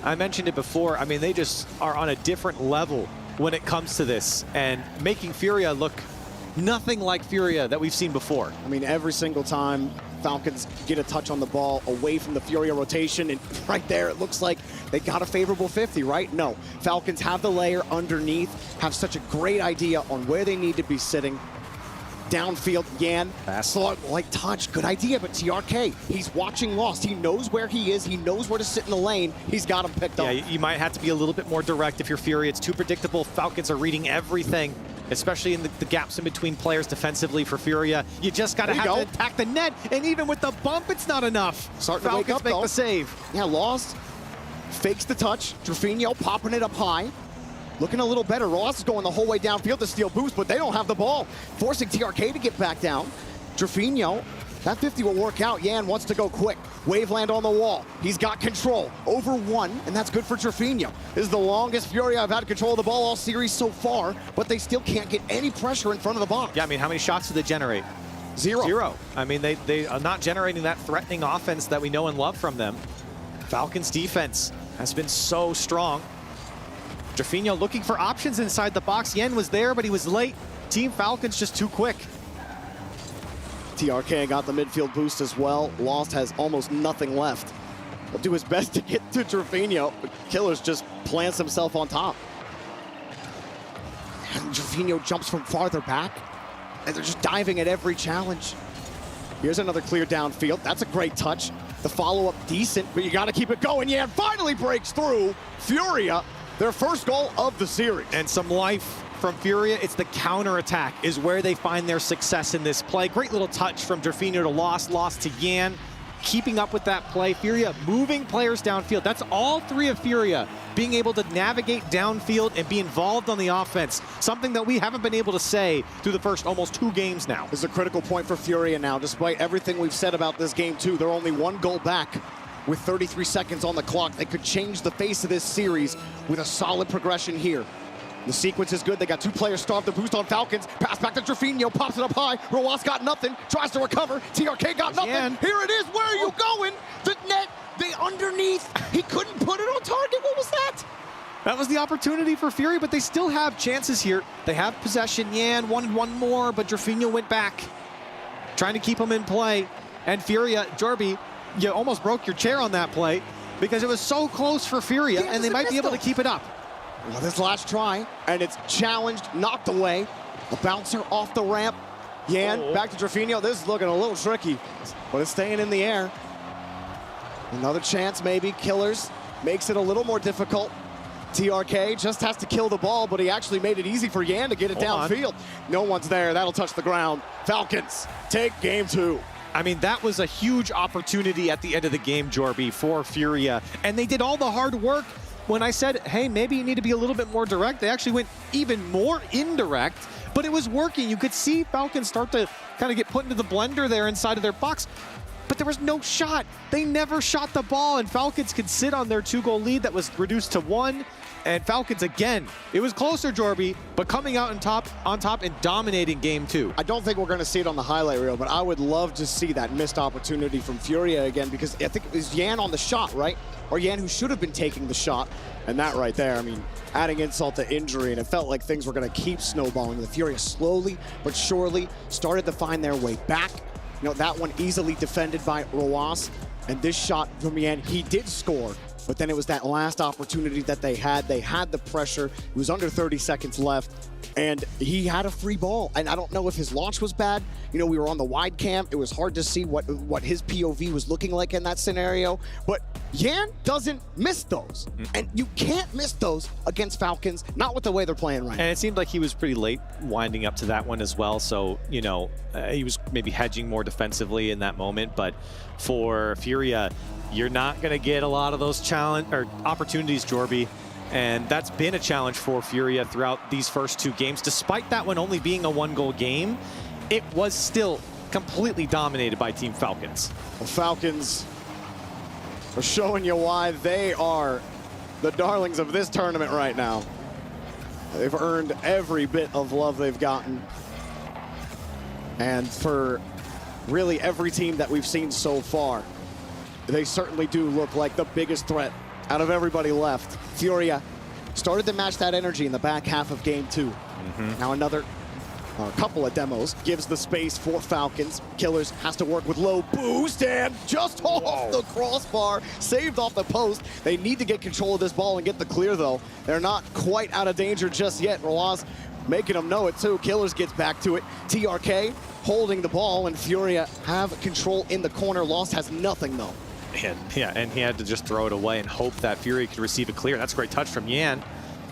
I mentioned it before, I mean, they just are on a different level when it comes to this, and making Furia look nothing like Furia that we've seen before. I mean, every single time Falcons get a touch on the ball away from the Furia rotation, and right there, it looks like they got a favorable 50, right? No, Falcons have the layer underneath, have such a great idea on where they need to be sitting. Downfield, Yan, light touch, good idea, but TRK, he's watching Lost. He knows where he is, he knows where to sit in the lane, he's got him picked up. Yeah, you might have to be a little bit more direct if you're Furia. It's too predictable. Falcons are reading everything, especially in the gaps in between players defensively for Furia. You just got to have to attack the net, and even with the bump, it's not enough. Starting to wake up, make though. the save. Yeah, Lost fakes the touch. Drafinho popping it up high. Looking a little better. Ross is going the whole way downfield to steal boost, but they don't have the ball. Forcing TRK to get back down. Drafinho, that 50 will work out. Yan wants to go quick. Waveland on the wall. He's got control over 1, and that's good for Drafinho. This is the longest Furia have had control of the ball all series so far, but they still can't get any pressure in front of the box. Yeah, I mean, how many shots do they generate? Zero. I mean, they are not generating that threatening offense that we know and love from them. Falcons defense has been so strong. Drafinho looking for options inside the box. Yen was there, but he was late. Team Falcons just too quick. TRK got the midfield boost as well. Lost has almost nothing left. He'll do his best to get to Drafinho, but Killers just plants himself on top. And Drafinho jumps from farther back, and they're just diving at every challenge. Here's another clear downfield. That's a great touch. The follow-up decent, but you got to keep it going. Yan finally breaks through. Furia, their first goal of the series. And some life from Furia. It's the counter-attack is where they find their success in this play. Great little touch from Drafinho to Lost to Yan. Keeping up with that play. Furia moving players downfield. That's all 3 of Furia being able to navigate downfield and be involved on the offense. Something that we haven't been able to say through the first almost 2 games now. This is a critical point for Furia now. Despite everything we've said about this game too, they're only 1 goal back. With 33 seconds on the clock, they could change the face of this series with a solid progression here. The sequence is good. They got 2 players starved to boost on Falcons. Pass back to Drafinho, pops it up high. Roas got nothing, tries to recover. TRK got nothing. Here it is. Where are you going? The net, the underneath. He couldn't put it on target. What was that? That was the opportunity for Fury, but they still have chances here. They have possession. Yan wanted 1 more, but Drafinho went back, trying to keep him in play. And Furia, Jorby, you almost broke your chair on that play because it was so close for Furia, and they might be able to keep it up. Well, this last try, and it's challenged, knocked away. A bouncer off the ramp. Yan back to Drafinho. This is looking a little tricky, but it's staying in the air. Another chance, maybe. Killers makes it a little more difficult. TRK just has to kill the ball, but he actually made it easy for Yan to get it downfield. No one's there. That'll touch the ground. Falcons take game 2. I mean, that was a huge opportunity at the end of the game, Jorby, for Furia. And they did all the hard work. When I said, hey, maybe you need to be a little bit more direct, they actually went even more indirect, but it was working. You could see Falcons start to kind of get put into the blender there inside of their box, but there was no shot. They never shot the ball, and Falcons could sit on their 2-goal lead that was reduced to 1. And Falcons, again, it was closer, Jorby, but coming out on top and dominating game 2. I don't think we're going to see it on the highlight reel, but I would love to see that missed opportunity from Furia again, because I think it was Yan on the shot, right? Or Yan who should have been taking the shot. And that right there, I mean, adding insult to injury, and it felt like things were going to keep snowballing. The Furia slowly but surely started to find their way back. You know, that one easily defended by Roas. And this shot from Yan, he did score. But then it was that last opportunity that they had. They had the pressure. It was under 30 seconds left. and he had a free ball. And I don't know if his launch was bad. You know, we were on the wide cam. It was hard to see what his POV was looking like in that scenario. But Yan doesn't miss those. And you can't miss those against Falcons, not with the way they're playing right now. And it seemed like he was pretty late winding up to that one as well. So, you know, he was maybe hedging more defensively in that moment. But for Furia, you're not going to get a lot of those opportunities, Jorby. And that's been a challenge for Furia throughout these first 2 games. Despite that one only being a 1-goal game, it was still completely dominated by Team Falcons. The Falcons are showing you why they are the darlings of this tournament right now. They've earned every bit of love they've gotten. And for really every team that we've seen so far, they certainly do look like the biggest threat out of everybody left. Furia started to match that energy in the back half of game 2. Now another couple of demos gives the space for Falcons. Killers has to work with low boost and just off the crossbar, saved off the post. They need to get control of this ball and get the clear though. They're not quite out of danger just yet. Rawaz making them know it too. Killers gets back to it. TRK holding the ball and Furia have control in the corner. Lost has nothing though. And he had to just throw it away and hope that Furia could receive a clear. That's a great touch from Yan.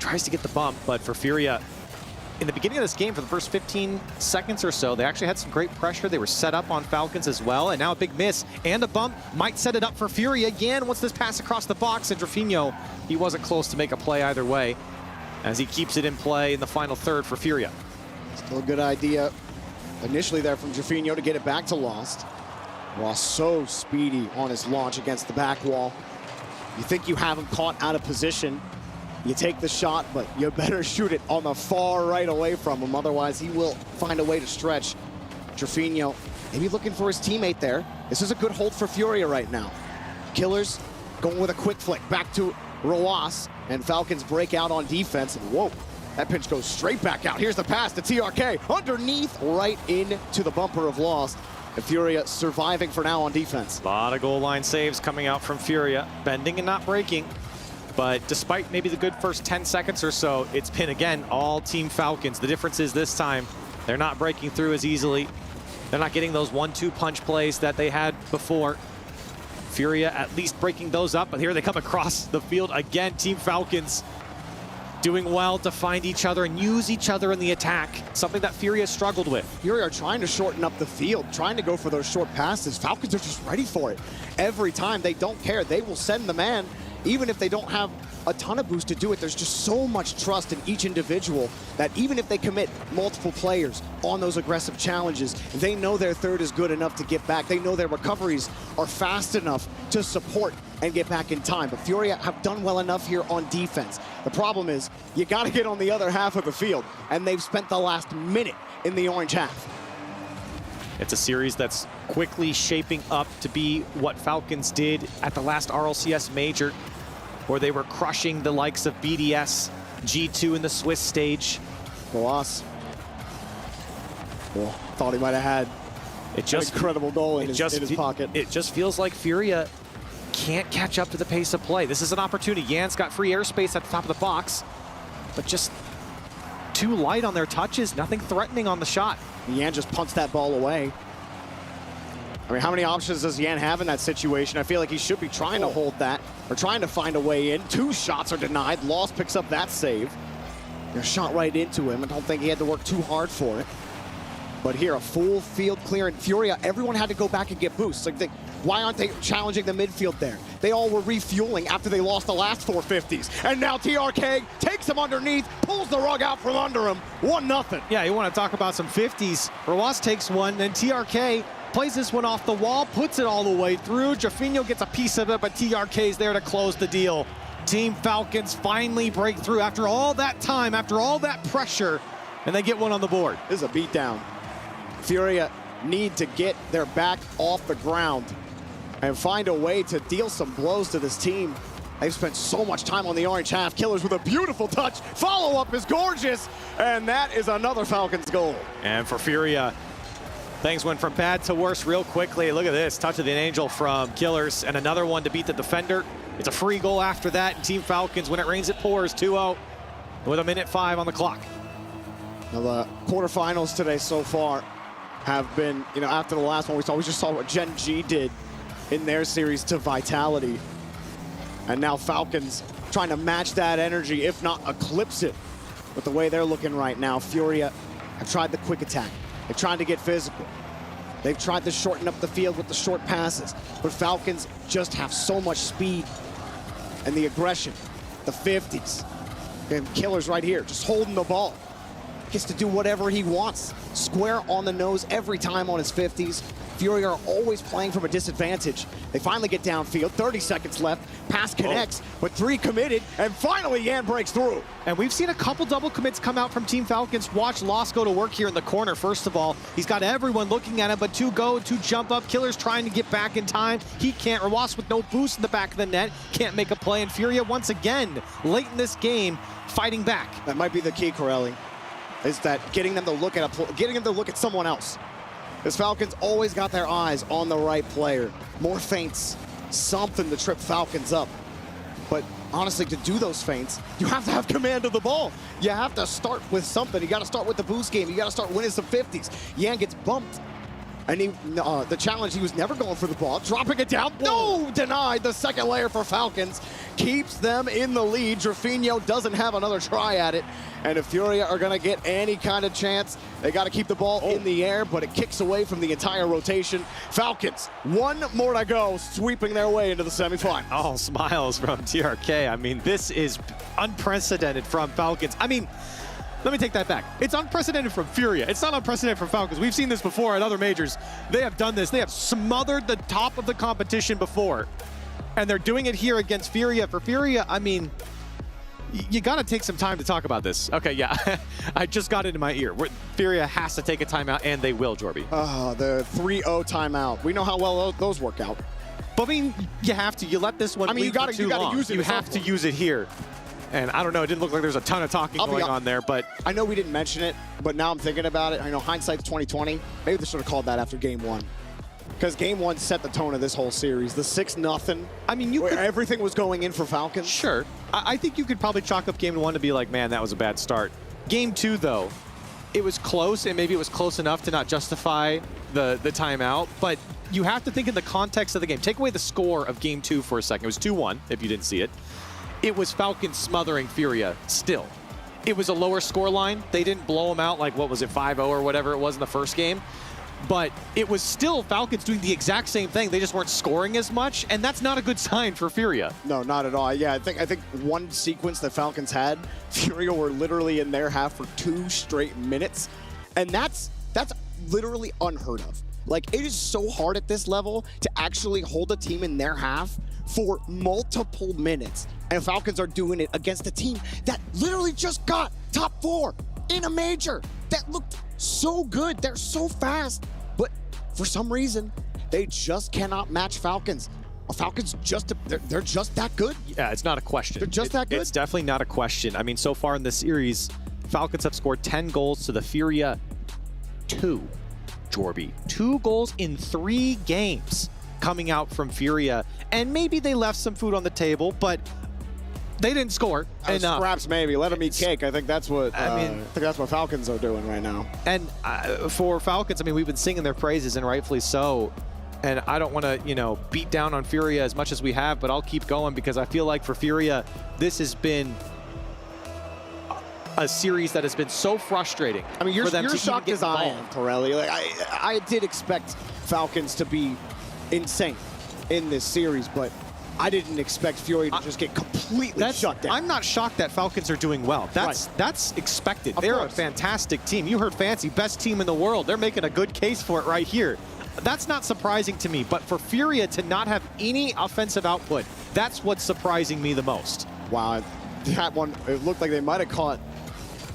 Tries to get the bump, but for Furia, in the beginning of this game, for the first 15 seconds or so, they actually had some great pressure. They were set up on Falcons as well, and now a big miss and a bump might set it up for Furia. Yan wants this pass across the box, and Drafinho, he wasn't close to make a play either way, as he keeps it in play in the final third for Furia. Still a good idea initially there from Drafinho to get it back to Lost. Lost so speedy on his launch against the back wall. You think you have him caught out of position. You take the shot, but you better shoot it on the far right away from him. Otherwise, he will find a way to stretch. Drafinho maybe looking for his teammate there. This is a good hold for Furia right now. Killers going with a quick flick back to Rawaz, and Falcons break out on defense. And whoa, that pitch goes straight back out. Here's the pass to TRK. Underneath, right into the bumper of Lost. And Furia surviving for now on defense. A lot of goal line saves coming out from Furia, bending and not breaking. But despite maybe the good first 10 seconds or so, it's been, again, all Team Falcons. The difference is this time, they're not breaking through as easily. They're not getting those 1-2 punch plays that they had before. Furia at least breaking those up, but here they come across the field again. Team Falcons doing well to find each other and use each other in the attack, something that Furia struggled with. Furia are trying to shorten up the field, trying to go for those short passes. Falcons are just ready for it. Every time, they don't care. They will send the man. Even if they don't have a ton of boost to do it, there's just so much trust in each individual that even if they commit multiple players on those aggressive challenges, they know their third is good enough to get back. They know their recoveries are fast enough to support and get back in time. But Furia have done well enough here on defense. The problem is you got to get on the other half of the field, and they've spent the last minute in the orange half. It's a series that's quickly shaping up to be what Falcons did at the last RLCS Major, where they were crushing the likes of BDS, G2 in the Swiss stage. Loss. Well, thought he might have had an incredible goal in his pocket. It just feels like Furia can't catch up to the pace of play. This is an opportunity. Yan's got free airspace at the top of the box, but just too light on their touches, nothing threatening on the shot. Yan just punts that ball away. I mean, how many options does Yan have in that situation? I feel like he should be trying to hold that or trying to find a way in. 2 shots are denied. Lost picks up that save. They're shot right into him. I don't think he had to work too hard for it. But here, a full field clear. And Furia, everyone had to go back and get boosts. Like, why aren't they challenging the midfield there? They all were refueling after they lost the last 450s. And now TRK takes him underneath, pulls the rug out from under him. 1-0. Yeah, you want to talk about some 50s. Rawaz takes one, then TRK plays this one off the wall, puts it all the way through. Drafinho gets a piece of it, but TRK's there to close the deal. Team Falcons finally break through after all that time, after all that pressure, and they get one on the board. This is a beatdown. Furia need to get their back off the ground and find a way to deal some blows to this team. They've spent so much time on the orange half. Killers with a beautiful touch. Follow-up is gorgeous, and that is another Falcons goal. And for Furia, things went from bad to worse real quickly. Look at this, touch of the angel from Killers, and another one to beat the defender. It's a free goal after that, and Team Falcons, when it rains, it pours, 2-0 with 1:05 on the clock. Now the quarterfinals today so far have been, you know, after the last one we just saw what Gen G did in their series to Vitality. And now Falcons trying to match that energy, if not eclipse it, with the way they're looking right now. Furia have tried the quick attack. They've tried to get physical. They've tried to shorten up the field with the short passes. But Falcons just have so much speed and the aggression, the 50s. And Killer's right here, just holding the ball. Gets to do whatever he wants. Square on the nose every time on his 50s. Furia are always playing from a disadvantage. They finally get downfield, 30 seconds left. Pass connects, but 3 committed, and finally Yan breaks through. And we've seen a couple double commits come out from Team Falcons. Watch Lost go to work here in the corner. First of all, he's got everyone looking at him, but 2 go, 2 jump up. Killer's trying to get back in time. He can't. Roas with no boost in the back of the net. Can't make a play, and Furia once again, late in this game, fighting back. That might be the key, Corelli, is that getting them to look at someone else. Because Falcons always got their eyes on the right player. More feints, something to trip Falcons up. But honestly, to do those feints, you have to have command of the ball. You have to start with something. You got to start with the boost game. You got to start winning some 50s. Yan gets bumped. And the challenge, he was never going for the ball. Dropping it down. No, denied. The second layer for Falcons keeps them in the lead. Drafinho doesn't have another try at it. And if Furia are going to get any kind of chance, they got to keep the ball in the air, but it kicks away from the entire rotation. Falcons, 1 more to go, sweeping their way into the semifinals. Oh, smiles from TRK. I mean, this is unprecedented from Falcons. I mean, let me take that back. It's unprecedented from Furia. It's not unprecedented from Falcons. We've seen this before at other majors. They have done this. They have smothered the top of the competition before. And they're doing it here against Furia. For Furia, I mean, you got to take some time to talk about this. Okay, yeah. I just got it in my ear. Furia has to take a timeout, and they will, Jorby. The 3-0 timeout. We know how well those work out. But, I mean, you have to. You let this one you got to use it. You have to use it here. And I don't know, it didn't look like there's a ton of talking going on there, but I know we didn't mention it, but now I'm thinking about it. I know hindsight's 2020. Maybe they should have called that after game 1. Because game 1 set the tone of this whole series. The 6-0. I mean, everything was going in for Falcons. Sure. I think you could probably chalk up game 1 to be like, man, that was a bad start. Game 2, though, it was close, and maybe it was close enough to not justify the timeout, but you have to think in the context of the game. Take away the score of game 2 for a second. It was 2-1, if you didn't see it. It was Falcons smothering Furia still. It was a lower score line. They didn't blow them out like, what was it, 5-0 or whatever it was in the first game. But it was still Falcons doing the exact same thing. They just weren't scoring as much, and that's not a good sign for Furia. No, not at all. Yeah, I think one sequence that Falcons had, Furia were literally in their half for 2 straight minutes. And that's literally unheard of. Like, it is so hard at this level to actually hold a team in their half for multiple minutes. And Falcons are doing it against a team that literally just got top 4 in a major. That looked so good. They're so fast. But for some reason, they just cannot match Falcons. Falcons they're just that good. Yeah, it's not a question. They're just that good. It's definitely not a question. I mean, so far in this series, Falcons have scored 10 goals to the Furia 2. Jorby, 2 goals in 3 games coming out from Furia. And maybe they left some food on the table, but they didn't score enough. Scraps maybe. Let them eat cake. I think that's what I think that's what Falcons are doing right now. And for Falcons, I mean, we've been singing their praises, and rightfully so. And I don't want to, beat down on Furia as much as we have, but I'll keep going because I feel like for Furia, this has been a series that has been so frustrating. I mean, you're shocked as I am, Corelli. Like, I did expect Falcons to be insane in this series, but I didn't expect Furia to just get completely shut down. I'm not shocked that Falcons are doing well. That's expected. They're a fantastic team. You heard Fancy, best team in the world. They're making a good case for it right here. That's not surprising to me, but for Furia to not have any offensive output, that's what's surprising me the most. Wow, that one, it looked like they might have caught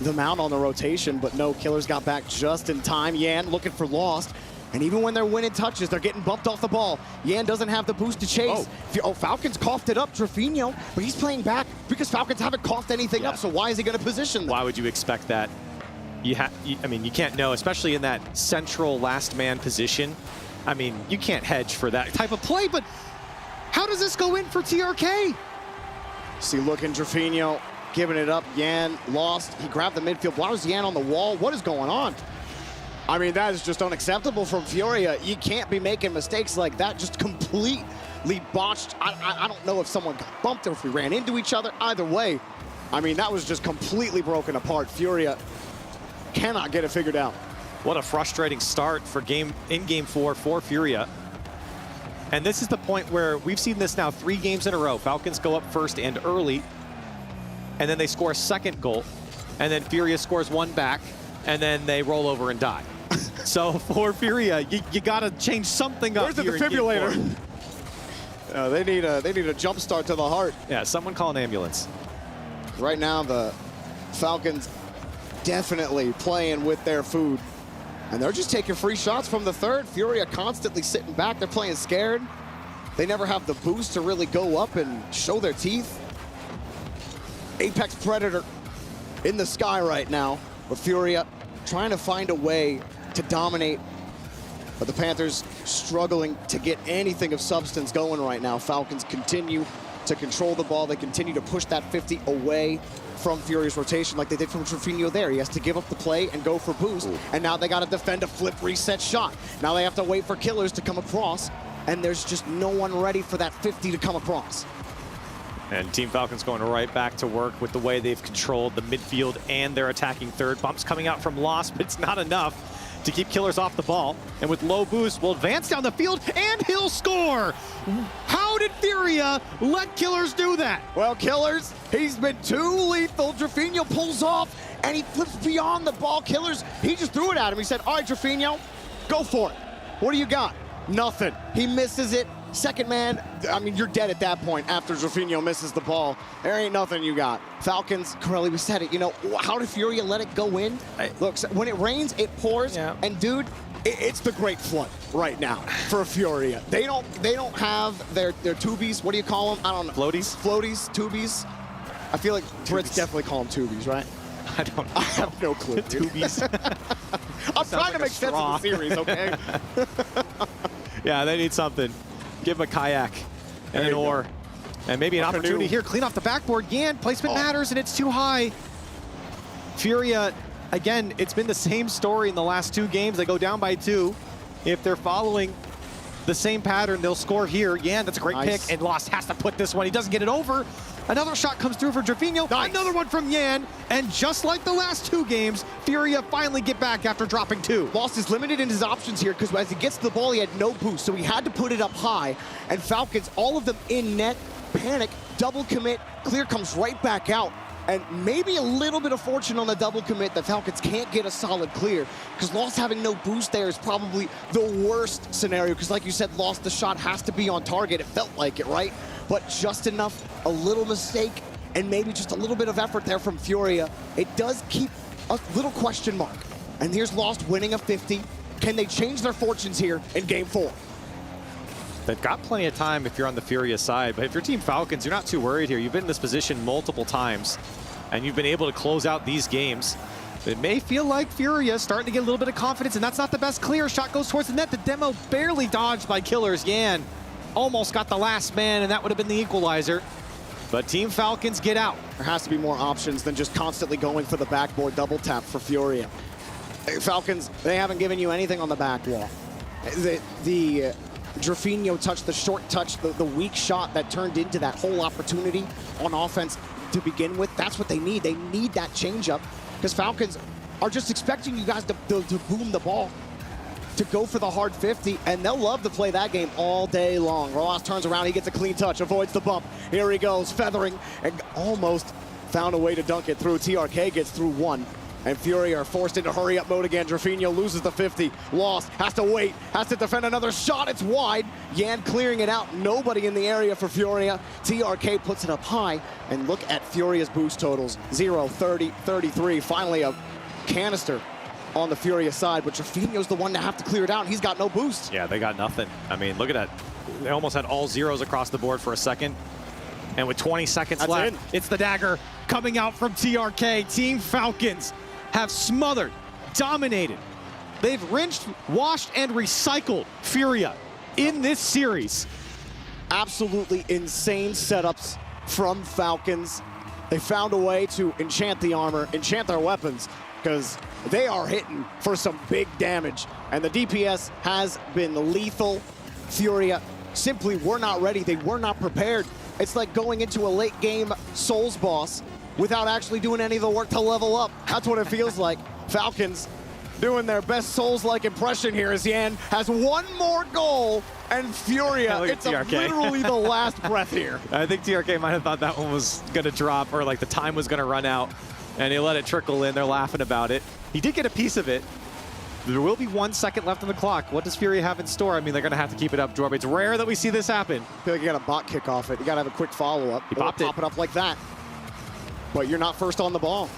them out on the rotation, but no, Killers got back just in time. Yan looking for Lost. And even when they're winning touches, they're getting bumped off the ball. Yan doesn't have the boost to chase. Falcons coughed it up, Drafinho, but he's playing back because Falcons haven't coughed anything up, so why is he going to position them? Why would you expect that? I mean, you can't know, especially in that central last man position. I mean, you can't hedge for that type of play, but how does this go in for TRK? See, looking, Drafinho giving it up. Yan lost. He grabbed the midfield. Why was Yan on the wall? What is going on? I mean, that is just unacceptable from Furia. You can't be making mistakes like that. Just completely botched. I don't know if someone got bumped or if we ran into each other. Either way, I mean, that was just completely broken apart. Furia cannot get it figured out. What a frustrating start for game 4 for Furia. And this is the point where we've seen this now 3 games in a row. Falcons go up first and early, and then they score a second goal, and then Furia scores one back, and then they roll over and die. So for Furia, you gotta change something up. Where's the here defibrillator? They need a jump start to the heart. Yeah, someone call an ambulance. Right now, the Falcons definitely playing with their food. And they're just taking free shots from the third. Furia constantly sitting back. They're playing scared. They never have the boost to really go up and show their teeth. Apex Predator in the sky right now. But Furia trying to find a way to dominate. But the Panthers struggling to get anything of substance going right now. Falcons continue to control the ball. They continue to push that 50 away from Furia's rotation like they did from Trofino there. He has to give up the play and go for boost. Ooh. And now they got to defend a flip reset shot. Now they have to wait for killers to come across, and there's just no one ready for that 50 to come across. And Team Falcons going right back to work with the way they've controlled the midfield and their attacking third. Bumps coming out from Lost, but it's not enough to keep killers off the ball. And with low boost, will advance down the field, and he'll score! How did Furia let killers do that? Well, killers, he's been too lethal. Trofino pulls off, and he flips beyond the ball. Killers, he just threw it at him. He said, all right, Trofino, go for it. What do you got? Nothing. He misses it. Second man, I mean, you're dead at that point after Trofino misses the ball. There ain't nothing you got. Falcons, Corelli, we said it, you know, how did Furia let it go in? Look, when it rains, it pours, and dude, it's the great flood right now for Furia. They don't have their tubies, what do you call them? I don't know. Floaties? Floaties, tubies. I feel like Brits definitely call them tubies, right? I don't know. I have no clue. Tubies. I'm trying to make sense of the series, okay? Yeah, they need something. Give him a kayak and an oar. And maybe an opportunity here. Clean off the backboard. Yan, placement matters, and it's too high. Furia, again, it's been the same story in the last 2 games. They go down by 2. If they're following the same pattern, they'll score here. Yan, that's a great pick, and Lost has to put this one. He doesn't get it over. Another shot comes through for Trofino. Another one from Yan. And just like the last 2 games, Furia finally get back after dropping 2. Lost is limited in his options here because as he gets to the ball, he had no boost. So he had to put it up high. And Falcons, all of them in net, panic, double commit. Clear comes right back out. And maybe a little bit of fortune on the double commit. The Falcons can't get a solid clear because Lost having no boost there is probably the worst scenario because like you said, Lost, the shot has to be on target. It felt like it, right? But just enough, a little mistake, and maybe just a little bit of effort there from Furia. It does keep a little question mark. And here's Lost winning a 50. Can they change their fortunes here in game 4? They've got plenty of time if you're on the Furia side, but if you're Team Falcons, you're not too worried here. You've been in this position multiple times, and you've been able to close out these games. It may feel like Furia starting to get a little bit of confidence, and that's not the best clear. Shot goes towards the net. The demo barely dodged by killers. Yan almost got the last man, and that would have been the equalizer. But Team Falcons get out. There has to be more options than just constantly going for the backboard double tap for Furia. Falcons, they haven't given you anything on the back wall. The Trofino touch, the short touch, the weak shot that turned into that whole opportunity on offense to begin with, that's what they need. They need that changeup because Falcons are just expecting you guys to boom the ball, to go for the hard 50, and they'll love to play that game all day long. Ross turns around, he gets a clean touch, avoids the bump. Here he goes, feathering, and almost found a way to dunk it through. TRK gets through 1, and Furia are forced into hurry-up mode again. Trofino loses the 50, Lost, has to wait, has to defend another shot, it's wide. Yan clearing it out, nobody in the area for Furia. TRK puts it up high, and look at Furia's boost totals. 0, 30, 33, finally a canister on the Furia side, but Trofino's the one to have to clear it out. He's got no boost. Yeah, they got nothing. I mean, look at that. They almost had all zeros across the board for a second. And with 20 seconds left, it's the dagger coming out from TRK. Team Falcons have smothered, dominated. They've rinsed, washed, and recycled Furia in this series. Absolutely insane setups from Falcons. They found a way to enchant the armor, enchant their weapons, because they are hitting for some big damage. And the DPS has been lethal. Furia simply were not ready. They were not prepared. It's like going into a late game Souls boss without actually doing any of the work to level up. That's what it feels like. Falcons doing their best Souls-like impression here as Yan has one more goal, and Furia, it's literally the last breath here. I think TRK might have thought that one was going to drop, or like the time was going to run out, and he let it trickle in. They're laughing about it. He did get a piece of it. There will be 1 second left on the clock. What does Furia have in store? I mean, they're going to have to keep it up, Jorby. It's rare that we see this happen. I feel like you got a bot kick off it. You got to have a quick follow-up. He popped it. Pop it up like that. But you're not first on the ball.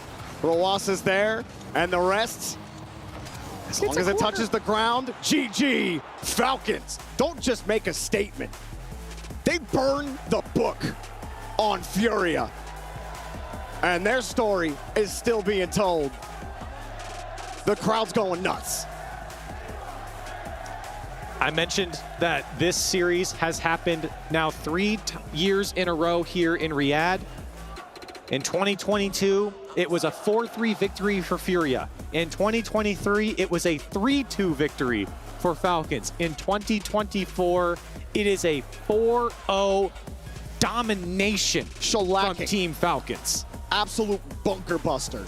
Roas is there, and the rest, as long as it touches the ground, GG, Falcons. Don't just make a statement. They burn the book on Furia. And their story is still being told. The crowd's going nuts. I mentioned that this series has happened now 3 years in a row here in Riyadh. In 2022, it was a 4-3 victory for Furia. In 2023, it was a 3-2 victory for Falcons. In 2024, it is a 4-0 domination from Team Falcons. Absolute bunker buster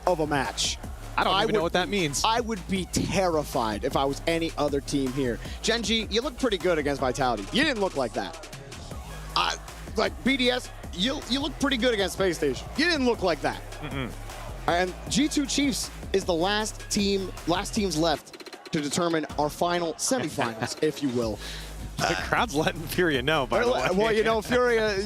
of a match. I don't even know what that means. I would be terrified if I was any other team here. Gen.G, you look pretty good against Vitality. You didn't look like that. Like BDS, you look pretty good against Space Station. You didn't look like that. And G2 Chiefs is the last teams left to determine our final semifinals, if you will. The crowd's letting Furia know, by the way. Well, you know, Furia,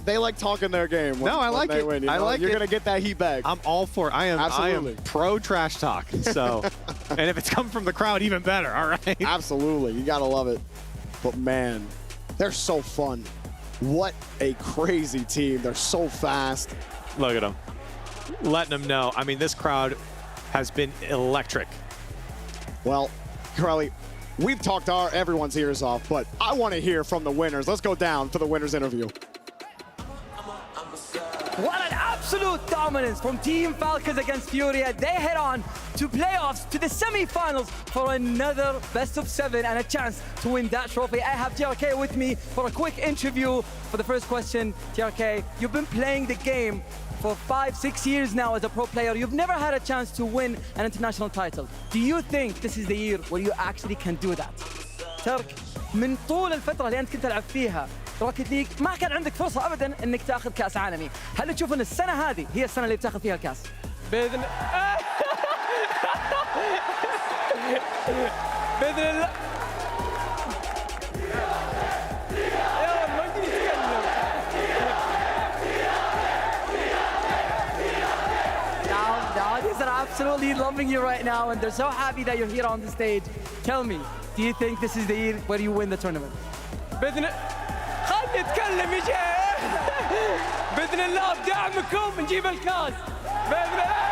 they like talking their game. No, I like it. Win, I like it. You're going to get that heat back. I'm all for it. I am pro trash talk. So, and if it's coming from the crowd, even better. All right. Absolutely. You got to love it. But man, they're so fun. What a crazy team. They're so fast. Look at them. Letting them know. I mean, this crowd has been electric. Well, Carly, we've talked everyone's ears off, but I want to hear from the winners. Let's go down for the winners interview. What an absolute dominance from Team Falcons against Furia. They head on to playoffs, to the semi-finals for another best of 7 and a chance to win that trophy. I have TRK with me for a quick interview. For the first question, TRK, you've been playing the game for 5-6 years now as a pro player. You've never had a chance to win an international title. Do you think this is the year where you actually can do that? ترك من طول الفترة اللي أنت كنت تلعب فيها روكيت ليج ما كان عندك فرصة أبداً إنك تأخذ كأس عالمي. هل تشوف إن السنة هذه هي السنة اللي بتأخذ فيها الكأس؟ بإذن الله. These are absolutely loving you right now, and they're so happy that you're here on the stage. Tell me, do you think this is the year where you win the tournament? بدنا خلي نتكلم يجي بدنا الله بدعمكم نجيب الكاس بدنا.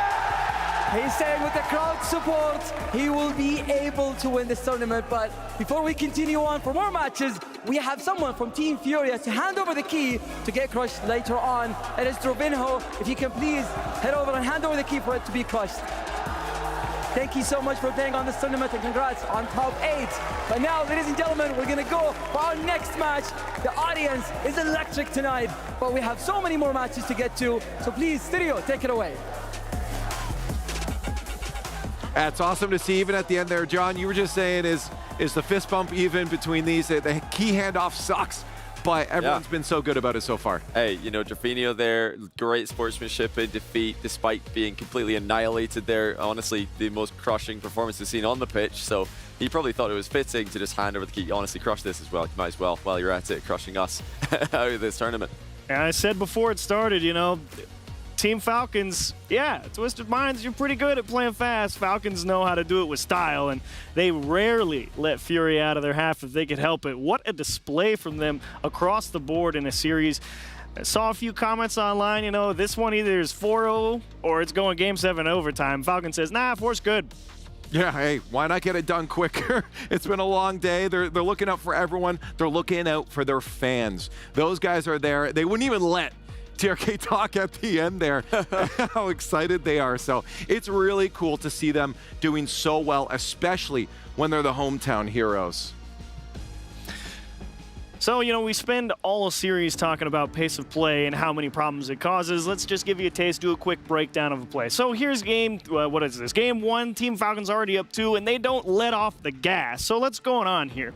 He's saying with the crowd support, he will be able to win this tournament. But before we continue on for more matches, we have someone from Team Furia to hand over the key to get crushed later on. It is Robinho. If you can please head over and hand over the key for it to be crushed. Thank you so much for playing on this tournament, and congrats on top 8. But now, ladies and gentlemen, we're gonna go for our next match. The audience is electric tonight, but we have so many more matches to get to. So please, Stereo, take it away. That's awesome to see. Even at the end there, John, you were just saying, is the fist bump even between these? The key handoff sucks, but everyone's been so good about it so far. Hey, you know, Drafinio there, great sportsmanship in defeat, despite being completely annihilated there. Honestly, the most crushing performance we've seen on the pitch. So he probably thought it was fitting to just hand over the key. Honestly, crush this as well. You might as well, while you're at it, crushing us out of this tournament. And I said before it started, you know, Team Falcons, yeah, Twisted Minds, you're pretty good at playing fast. Falcons know how to do it with style, and they rarely let Fury out of their half if they could help it. What a display from them across the board in a series. I saw a few comments online, you know, this one either is 4-0 or it's going Game 7 overtime. Falcon says, nah, 4's good. Yeah, hey, why not get it done quicker? It's been a long day. They're looking out for everyone. They're looking out for their fans. Those guys are there. They wouldn't even let TRK talk at the end there, how excited they are. So it's really cool to see them doing so well, especially when they're the hometown heroes. So, you know, we spend all series talking about pace of play and how many problems it causes. Let's just give you a taste, do a quick breakdown of a play. So here's what is this? Game 1, Team Falcons already up 2, and they don't let off the gas. So what's going on here?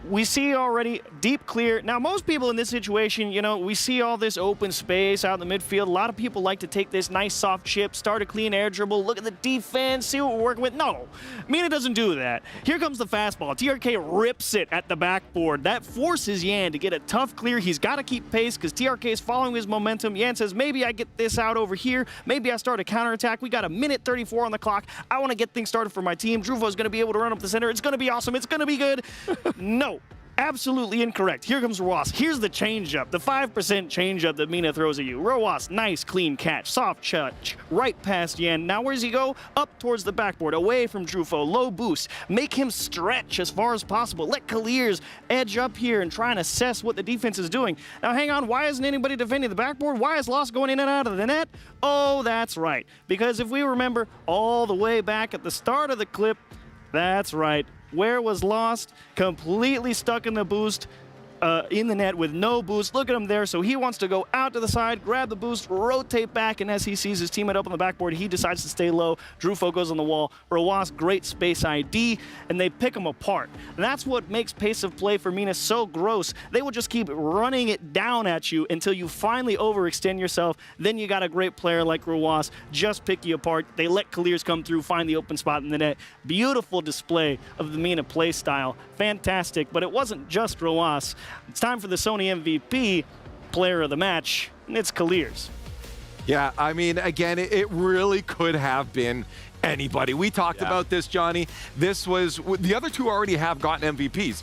We see already deep clear. Now, most people in this situation, you know, we see all this open space out in the midfield. A lot of people like to take this nice soft chip, start a clean air dribble, look at the defense, see what we're working with. No, Mina doesn't do that. Here comes the fastball. TRK rips it at the backboard. That forces Yan to get a tough clear. He's got to keep pace because TRK is following his momentum. Yan says, maybe I get this out over here. Maybe I start a counterattack. We got a minute 34 on the clock. I want to get things started for my team. Druvo's going to be able to run up the center. It's going to be awesome. It's going to be good. No. Absolutely incorrect. Here comes Roas. Here's the changeup, the 5% changeup that Mina throws at you. Roas, nice clean catch, soft touch, right past Yan. Now where's he go? Up towards the backboard, away from Drufo, low boost. Make him stretch as far as possible. Let Kaliers edge up here and try and assess what the defense is doing. Now hang on, why isn't anybody defending the backboard? Why is Lost going in and out of the net? Oh, that's right. Because if we remember all the way back at the start of the clip, that's right. Where was Lost? Completely stuck in the boost, in the net with no boost. Look at him there. So he wants to go out to the side, grab the boost, rotate back, and as he sees his teammate up on the backboard, he decides to stay low. Drufo goes on the wall. Roas, great space ID, and they pick him apart. And that's what makes pace of play for Mina so gross. They will just keep running it down at you until you finally overextend yourself. Then you got a great player like Roas just pick you apart. They let Kaliers come through, find the open spot in the net. Beautiful display of the Mina play style. Fantastic, but it wasn't just Roas. It's time for the Sony MVP player of the match, and it's Kaliers. Yeah, I mean, again, it really could have been anybody. We talked about this, Johnny. This was, the other two already have gotten MVPs,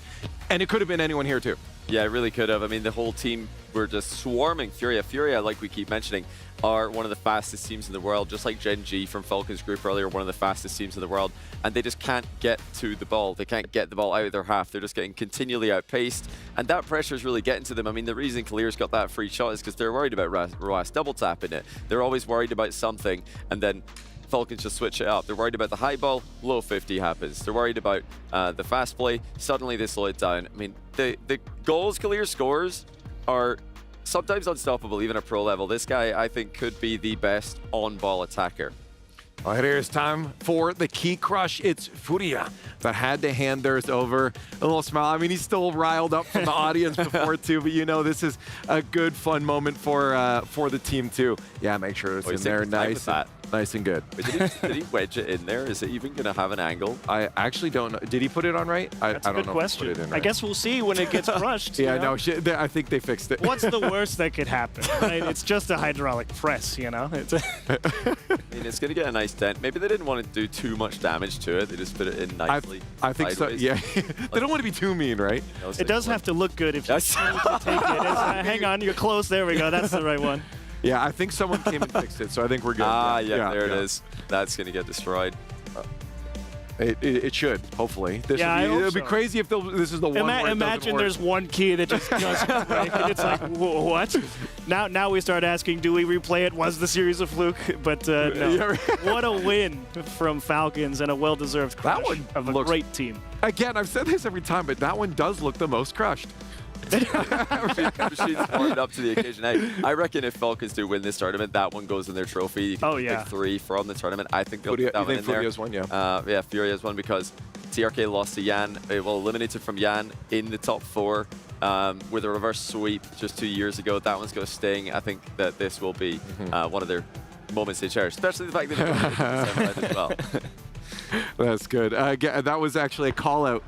and it could have been anyone here too. Yeah, it really could have. I mean, the whole team were just swarming Furia. Furia, like we keep mentioning, are one of the fastest teams in the world, just like Gen G from Falcons Group earlier, one of the fastest teams in the world, and they just can't get to the ball. They can't get the ball out of their half. They're just getting continually outpaced, and that pressure is really getting to them. I mean, the reason Kaliers got that free shot is because they're worried about Roas double tapping it. They're always worried about something, and then Falcons just switch it up. They're worried about the high ball, low 50 happens. They're worried about the fast play, suddenly they slow it down. I mean, the goals Kaliers scores are sometimes unstoppable, even at pro level. This guy, I think, could be the best on-ball attacker. All right, here's time for the key crush. It's Furia that had to hand theirs over. A little smile. I mean, he's still riled up from the audience before too, but you know, this is a good, fun moment for the team too. Yeah, make sure it's in there nice and good. Wait, did he wedge it in there? Is it even going to have an angle? I actually don't know. Did he put it on right? That's I a don't good know question. If he put it in right. I guess we'll see when it gets crushed. Yeah, no, I think they fixed it. What's the worst that could happen? Right? It's just a hydraulic press, you know? I mean, it's going to get a nice dent. Maybe they didn't want to do too much damage to it. They just put it in nicely. I think sideways. So, yeah. They don't want to be too mean, right? It does have to look good if you take it. Hang on, you're close. There we go. That's the right one. Yeah, I think someone came and fixed it, so I think we're good. There it is. That's going to get destroyed. It should, hopefully. It'll be crazy if this is the one where Imagine there's one key that just doesn't break, and it's like, what? Now we start asking, do we replay it? Was the series a fluke? But no. What a win from Falcons and a well-deserved crush of a great team. Again, I've said this every time, but that one does look the most crushed. Machine's warmed up to the occasion. I reckon if Falcons do win this tournament, that one goes in their trophy. You can pick 3 from the tournament. I think they'll put that one in there. Furia's one, yeah. Furia's one because TRK lost to Yan. Eliminated from Yan in the top 4 with a reverse sweep just 2 years ago. That one's going to sting. I think that this will be one of their moments they cherish, especially the fact that they're going as well. That's good. That was actually a call out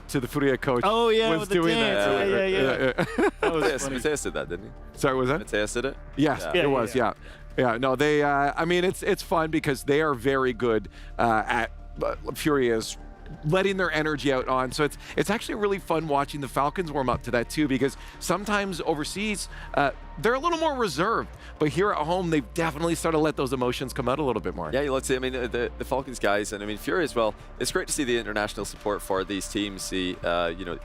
to the Furia coach. Oh, yeah, was with the doing dance. that. Yeah. That was funny. Mateus did that, didn't he? Sorry, was that? Mateus did it? Yes, it was, yeah. No, they, I mean, it's fun because they are very good at Furia's letting their energy out on. So it's actually really fun watching the Falcons warm up to that too, because sometimes overseas, they're a little more reserved. But here at home, they've definitely started to let those emotions come out a little bit more. Yeah, let's see. I mean, the Falcons guys, and I mean, Furia as well. It's great to see the international support for these teams, the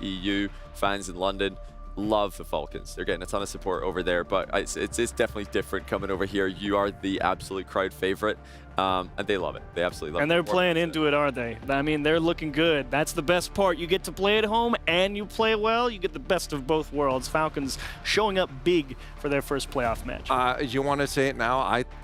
EU fans in London. love the Falcons. They're getting a ton of support over there, but it's definitely different coming over here. You are the absolute crowd favorite, and they love it. They absolutely love it. And they're playing into it, aren't they? I mean, they're looking good. That's the best part. You get to play at home and you play well. You get the best of both worlds. Falcons showing up big for their first playoff match. You want to say it now?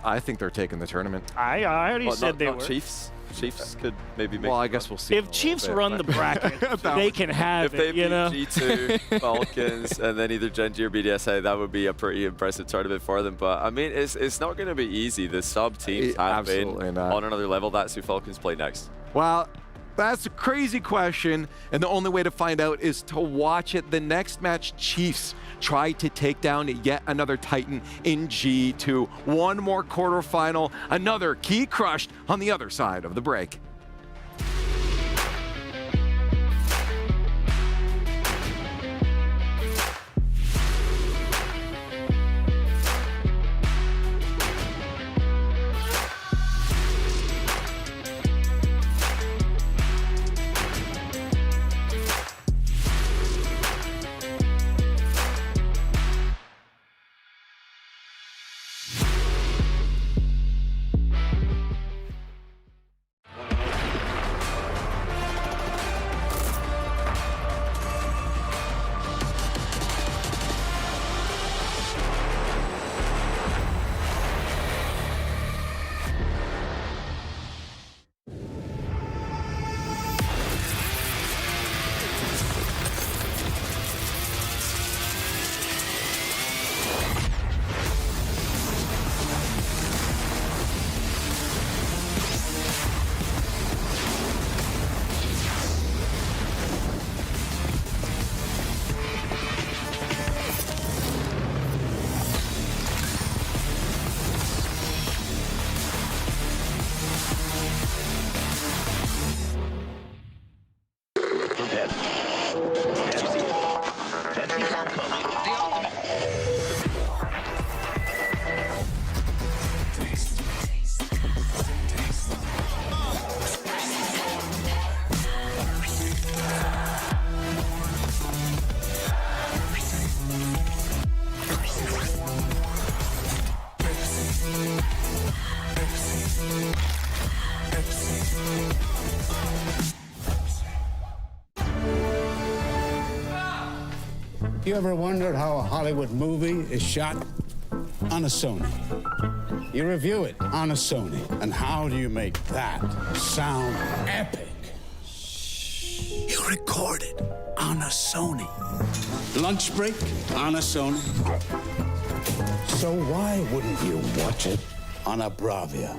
I think they're taking the tournament. I already said they were. Chiefs. Chiefs could maybe make. Well, I guess we'll see. If Chiefs run the bracket, they can have if they it, you know? beat G2, Falcons, and then either Gen G or BDS, that would be a pretty impressive tournament for them. But I mean, it's not going to be easy. The sub teams have been on another level. That's who Falcons play next. Well, that's a crazy question, and the only way to find out is to watch it. The next match, Chiefs try to take down yet another Titan in G2. One more quarterfinal, another key crushed on the other side of the break. You ever wondered how a Hollywood movie is shot? On a Sony. You review it on a Sony. And how do you make that sound epic? You record it on a Sony. Lunch break on a Sony. So why wouldn't you watch it on a Bravia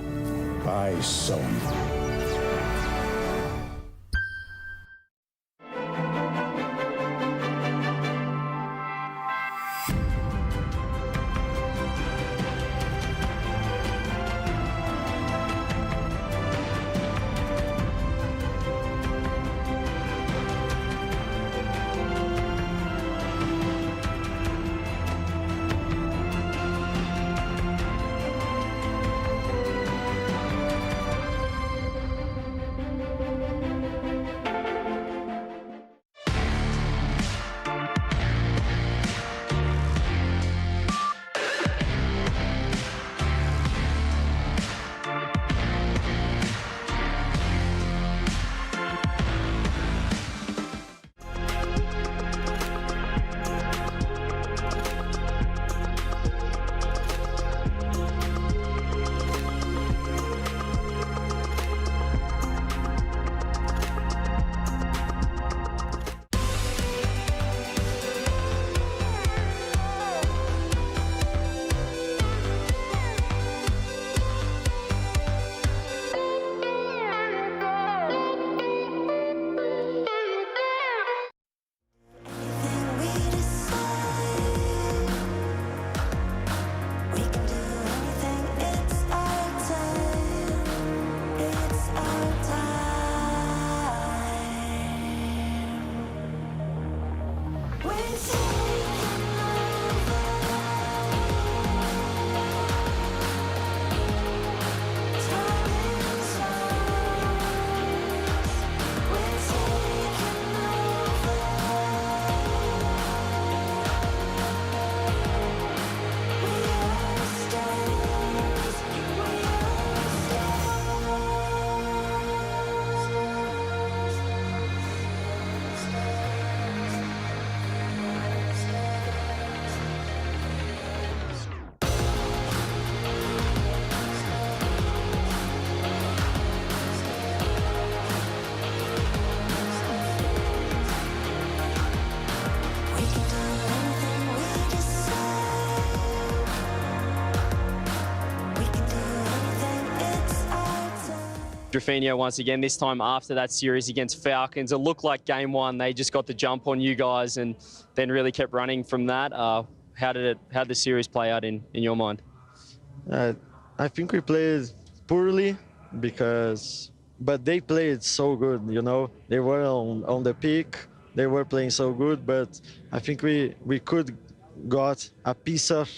by Sony? Drafinho once again, this time after that series against Falcons. It looked like game one, they just got the jump on you guys and then really kept running from that. How did the series play out in your mind? I think we played poorly but they played so good, you know. They were on the peak. They were playing so good, but I think we could got a piece of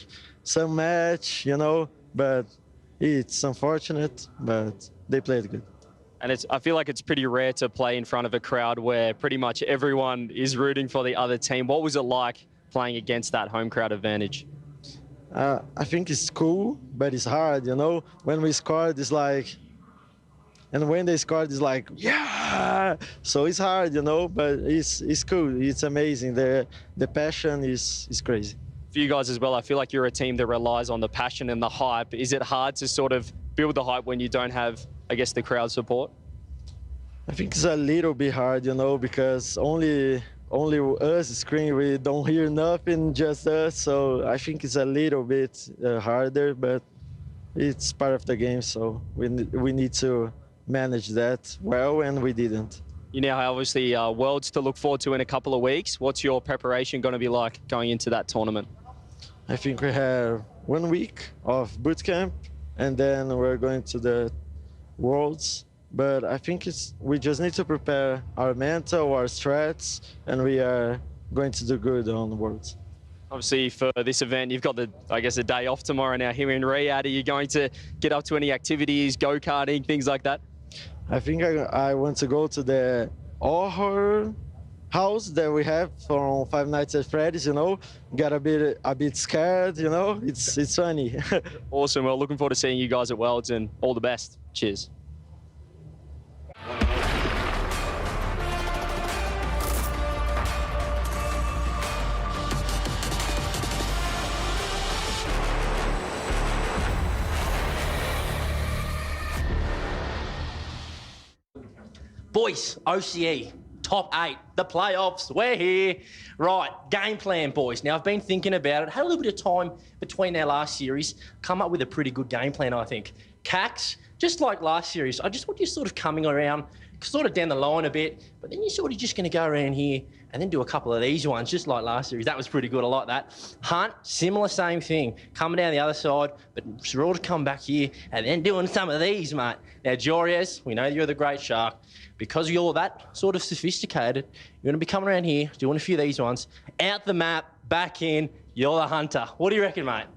some match, you know, but it's unfortunate, but they played good. And I feel like it's pretty rare to play in front of a crowd where pretty much everyone is rooting for the other team. What was it like playing against that home crowd advantage? I think it's cool, but it's hard, you know. When we scored, it's like, and when they scored, it's like, yeah. So it's hard, you know, but it's cool. It's amazing. The passion is crazy. For you guys as well, I feel like you're a team that relies on the passion and the hype. Is it hard to sort of build the hype when you don't have, I guess, the crowd support? I think it's a little bit hard, you know, because only us scream, we don't hear nothing, just us. So I think it's a little bit harder, but it's part of the game. So we need to manage that well, and we didn't. You now have obviously Worlds to look forward to in a couple of weeks. What's your preparation going to be like going into that tournament? I think we have 1 week of boot camp, and then we're going to the Worlds. But I think we just need to prepare our mental, our strats, and we are going to do good on the Worlds. Obviously, for this event, you've got a day off tomorrow now here in Riyadh. Are you going to get up to any activities, go-karting, things like that? I think I want to go to the horror house that we have from Five Nights at Freddy's, you know. Get a bit scared, you know. It's funny. Awesome. Well, looking forward to seeing you guys at Worlds, and all the best. Cheers. Boys, OCE, top 8, the playoffs, we're here. Right, game plan, boys. Now, I've been thinking about it, had a little bit of time between our last series, come up with a pretty good game plan, I think. Cax, just like last series, I just want you sort of coming around, sort of down the line a bit, but then you're sort of just going to go around here and then do a couple of these ones, just like last series. That was pretty good, I like that. Hunt, similar, same thing. Coming down the other side, but sort of come back here and then doing some of these, mate. Now, Joriez, we know you're the great shark. Because you're that sort of sophisticated, you're going to be coming around here, doing a few of these ones. Out the map, back in, you're the hunter. What do you reckon, mate?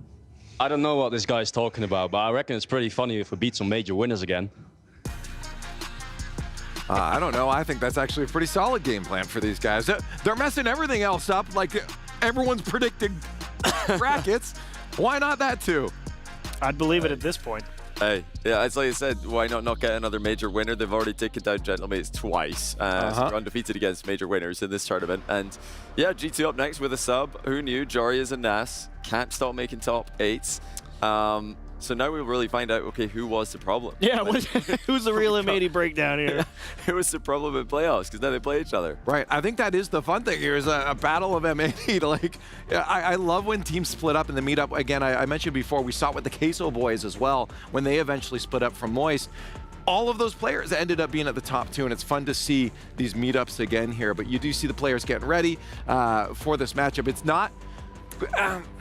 I don't know what this guy's talking about, but I reckon it's pretty funny if we beat some major winners again. I don't know. I think that's actually a pretty solid game plan for these guys. They're messing everything else up, like everyone's predicted brackets. Why not that too? I'd believe it at this point. Hey, yeah, it's like I said, why not get another major winner? They've already taken down Gentlemates twice. So they're undefeated against major winners in this tournament. And yeah, G2 up next with a sub. Who knew? Joriez and Nas can't stop making top 8s. So now we'll really find out, okay, who was the problem? Yeah, who's the real M80 breakdown here? Who was the problem in playoffs? Because now they play each other. Right. I think that is the fun thing here is a battle of M80. Like, I love when teams split up in the meetup. Again, I mentioned before, we saw it with the Queso boys as well when they eventually split up from Moist. All of those players ended up being at the top 2, and it's fun to see these meetups again here. But you do see the players getting ready for this matchup. It's not...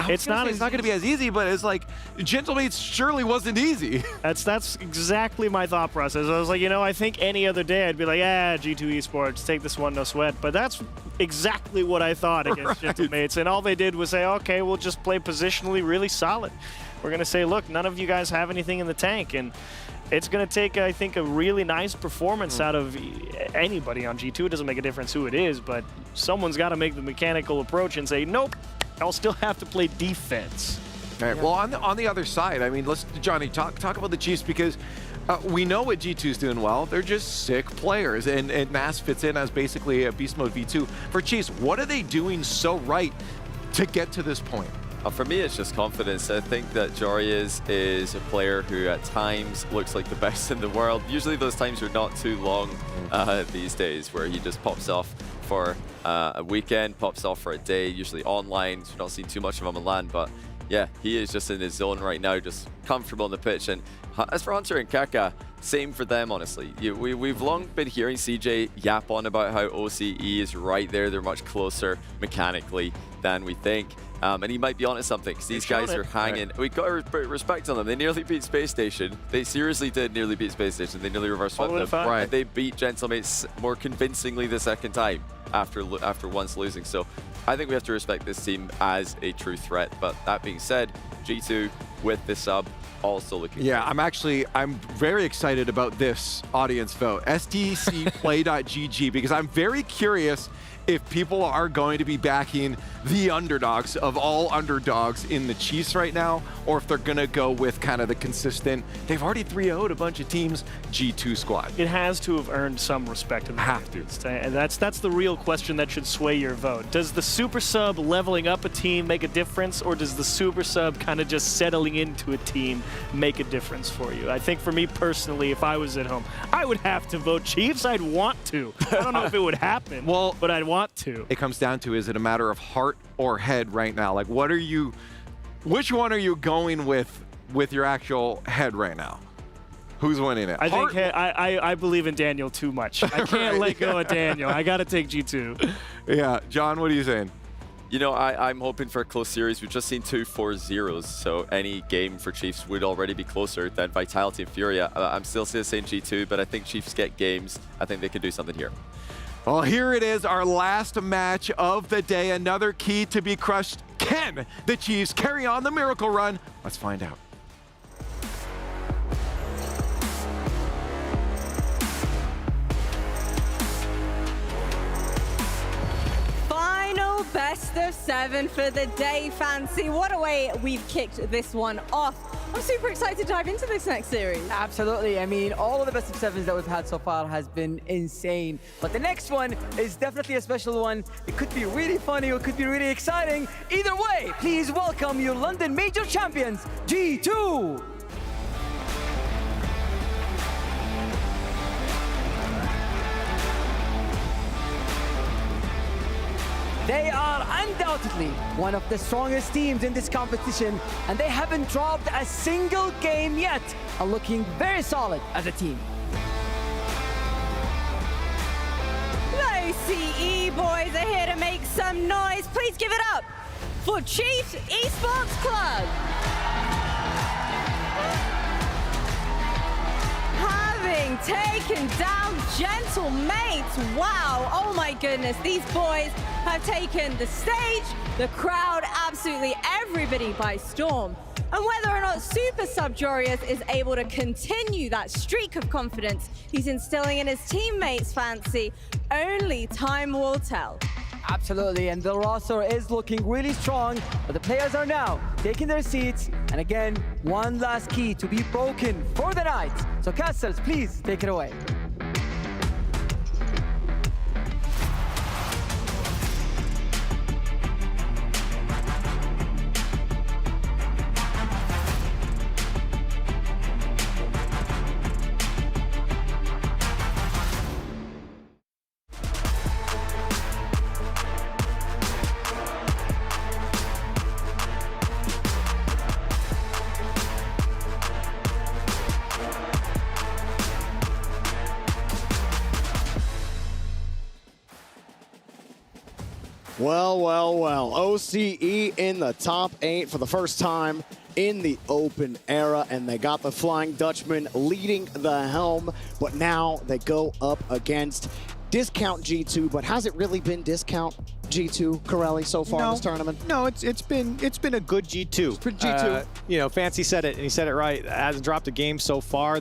it's not going to be as easy, but it's like Gentlemates surely wasn't easy. That's exactly my thought process. I was like, you know, I think any other day I'd be like, G2 Esports, take this one, no sweat. But that's exactly what I thought against Gentlemates. And all they did was say, okay, we'll just play positionally really solid. We're going to say, look, none of you guys have anything in the tank. And it's going to take, I think, a really nice performance out of anybody on G2. It doesn't make a difference who it is, but someone's got to make the mechanical approach and say, nope, I'll still have to play defense. All right. Well, on the other side, I mean, Johnny, talk about the Chiefs, because we know what G2's doing well. They're just sick players, and Nas fits in as basically a beast mode V2. For Chiefs, what are they doing so right to get to this point? For me, it's just confidence. I think that Joriez is a player who at times looks like the best in the world. Usually those times are not too long these days, where he just pops off for a weekend, pops off for a day, usually online. So you're not seeing too much of him on LAN, but yeah, he is just in his zone right now, just comfortable on the pitch. And as for Hunter and Kaka, same for them, honestly. We've long been hearing CJ yap on about how OCE is right there. They're much closer mechanically than we think. And he might be onto something, because these guys are hanging. We got to put respect on them. They nearly beat Space Station. They seriously did nearly beat Space Station. They nearly reverse swept them. Right. They beat Gentlemates more convincingly the second time after once losing. So I think we have to respect this team as a true threat. But that being said, G2 with the sub also looking Yeah, great. I'm very excited about this audience vote. STCplay.gg, because I'm very curious if people are going to be backing the underdogs of all underdogs in the Chiefs right now, or if they're going to go with kind of the consistent, they've already 3-0'd a bunch of teams, G2 squad. It has to have earned some respect. And that's the real question that should sway your vote. Does the super sub leveling up a team make a difference, or does the super sub kind of just settling into a team make a difference for you? I think for me personally, if I was at home, I would have to vote Chiefs. I'd want to. I don't know if it would happen, but I'd want to. It comes down to, is it a matter of heart or head right now? Like, which one are you going with your actual head right now? Who's winning it? I believe in Daniel too much. I can't let go of Daniel. I got to take G2. Yeah, John, what are you saying? You know, I'm hoping for a close series. We've just seen 2 4-0s, so any game for Chiefs would already be closer than Vitality and Furia. I'm still saying G2, but I think Chiefs get games. I think they can do something here. Well, here it is, our last match of the day. Another key to be crushed. Can the Chiefs carry on the miracle run? Let's find out. Final best of 7 for the day, Fancy. What a way we've kicked this one off. I'm super excited to dive into this next series. Absolutely. I mean, all of the best of 7s that we've had so far has been insane. But the next one is definitely a special one. It could be really funny, or it could be really exciting. Either way, please welcome your London Major champions, G2. They are undoubtedly one of the strongest teams in this competition, and they haven't dropped a single game yet, and looking very solid as a team. The OCE boys are here to make some noise. Please give it up for Chiefs Esports Club. Having taken down Gentlemates. Wow, oh my goodness, these boys have taken the stage, the crowd, absolutely everybody by storm. And whether or not Super Sub Jorius is able to continue that streak of confidence he's instilling in his teammates, Fancy, only time will tell. Absolutely, and the roster is looking really strong, but the players are now taking their seats. And again, one last key to be broken for the night. So casters, please take it away. Well, well, well. OCE in the top 8 for the first time in the open era, and they got the Flying Dutchman leading the helm, but now they go up against Discount G2, but has it really been Discount G2, Corelli, so far in this tournament? No, it's been a good G2. It's been G2. You know, Fancy said it, and he said it right. It hasn't dropped a game so far.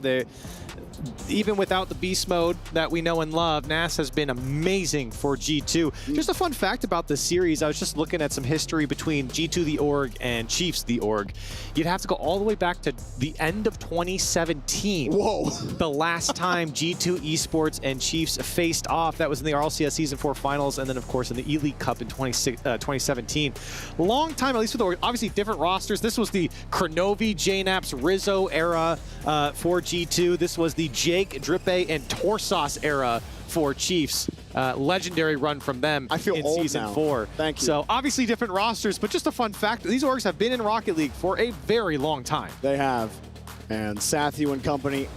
Even without the beast mode that we know and love, NAS has been amazing for G2. Just a fun fact about this series, I was just looking at some history between G2 the org and Chiefs the org. You'd have to go all the way back to the end of 2017. Whoa. The last time G2 Esports and Chiefs faced off. That was in the RLCS Season 4 Finals, and then, of course, in the E-League Cup in 2017. Long time, at least with the org. Obviously, different rosters. This was the Kronovi, JNAPS, Rizzo era for G2. This was the Jake, Drippe, and Torsos era for Chiefs. legendary run from them I feel in old Season now. 4. Thank you. So obviously different rosters, but just a fun fact, these orgs have been in Rocket League for a very long time. They have. And Sathu and company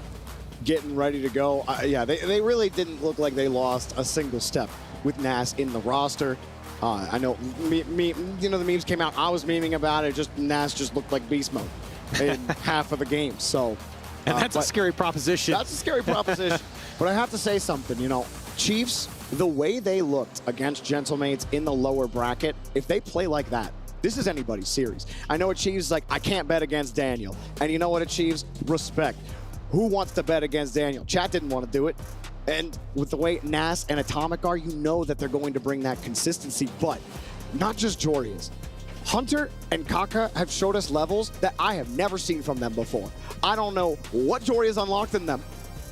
getting ready to go. Yeah, they really didn't look like they lost a single step with Nas in the roster. I know, the memes came out. I was memeing about it. Just Nas just looked like beast mode in half of the game. So, and that's a scary proposition. That's a scary proposition. But I have to say something. Chiefs, the way they looked against Gentlemates in the lower bracket, if they play like that, this is anybody's series. I know Achieves like, I can't bet against Daniel. And you know what, Achieves? Respect. Who wants to bet against Daniel? Chat didn't want to do it. And with the way Nas and Atomic are, you know that they're going to bring that consistency. But not just Jorius. Hunter and Kaka have showed us levels that I have never seen from them before. I don't know what Jorius unlocked in them.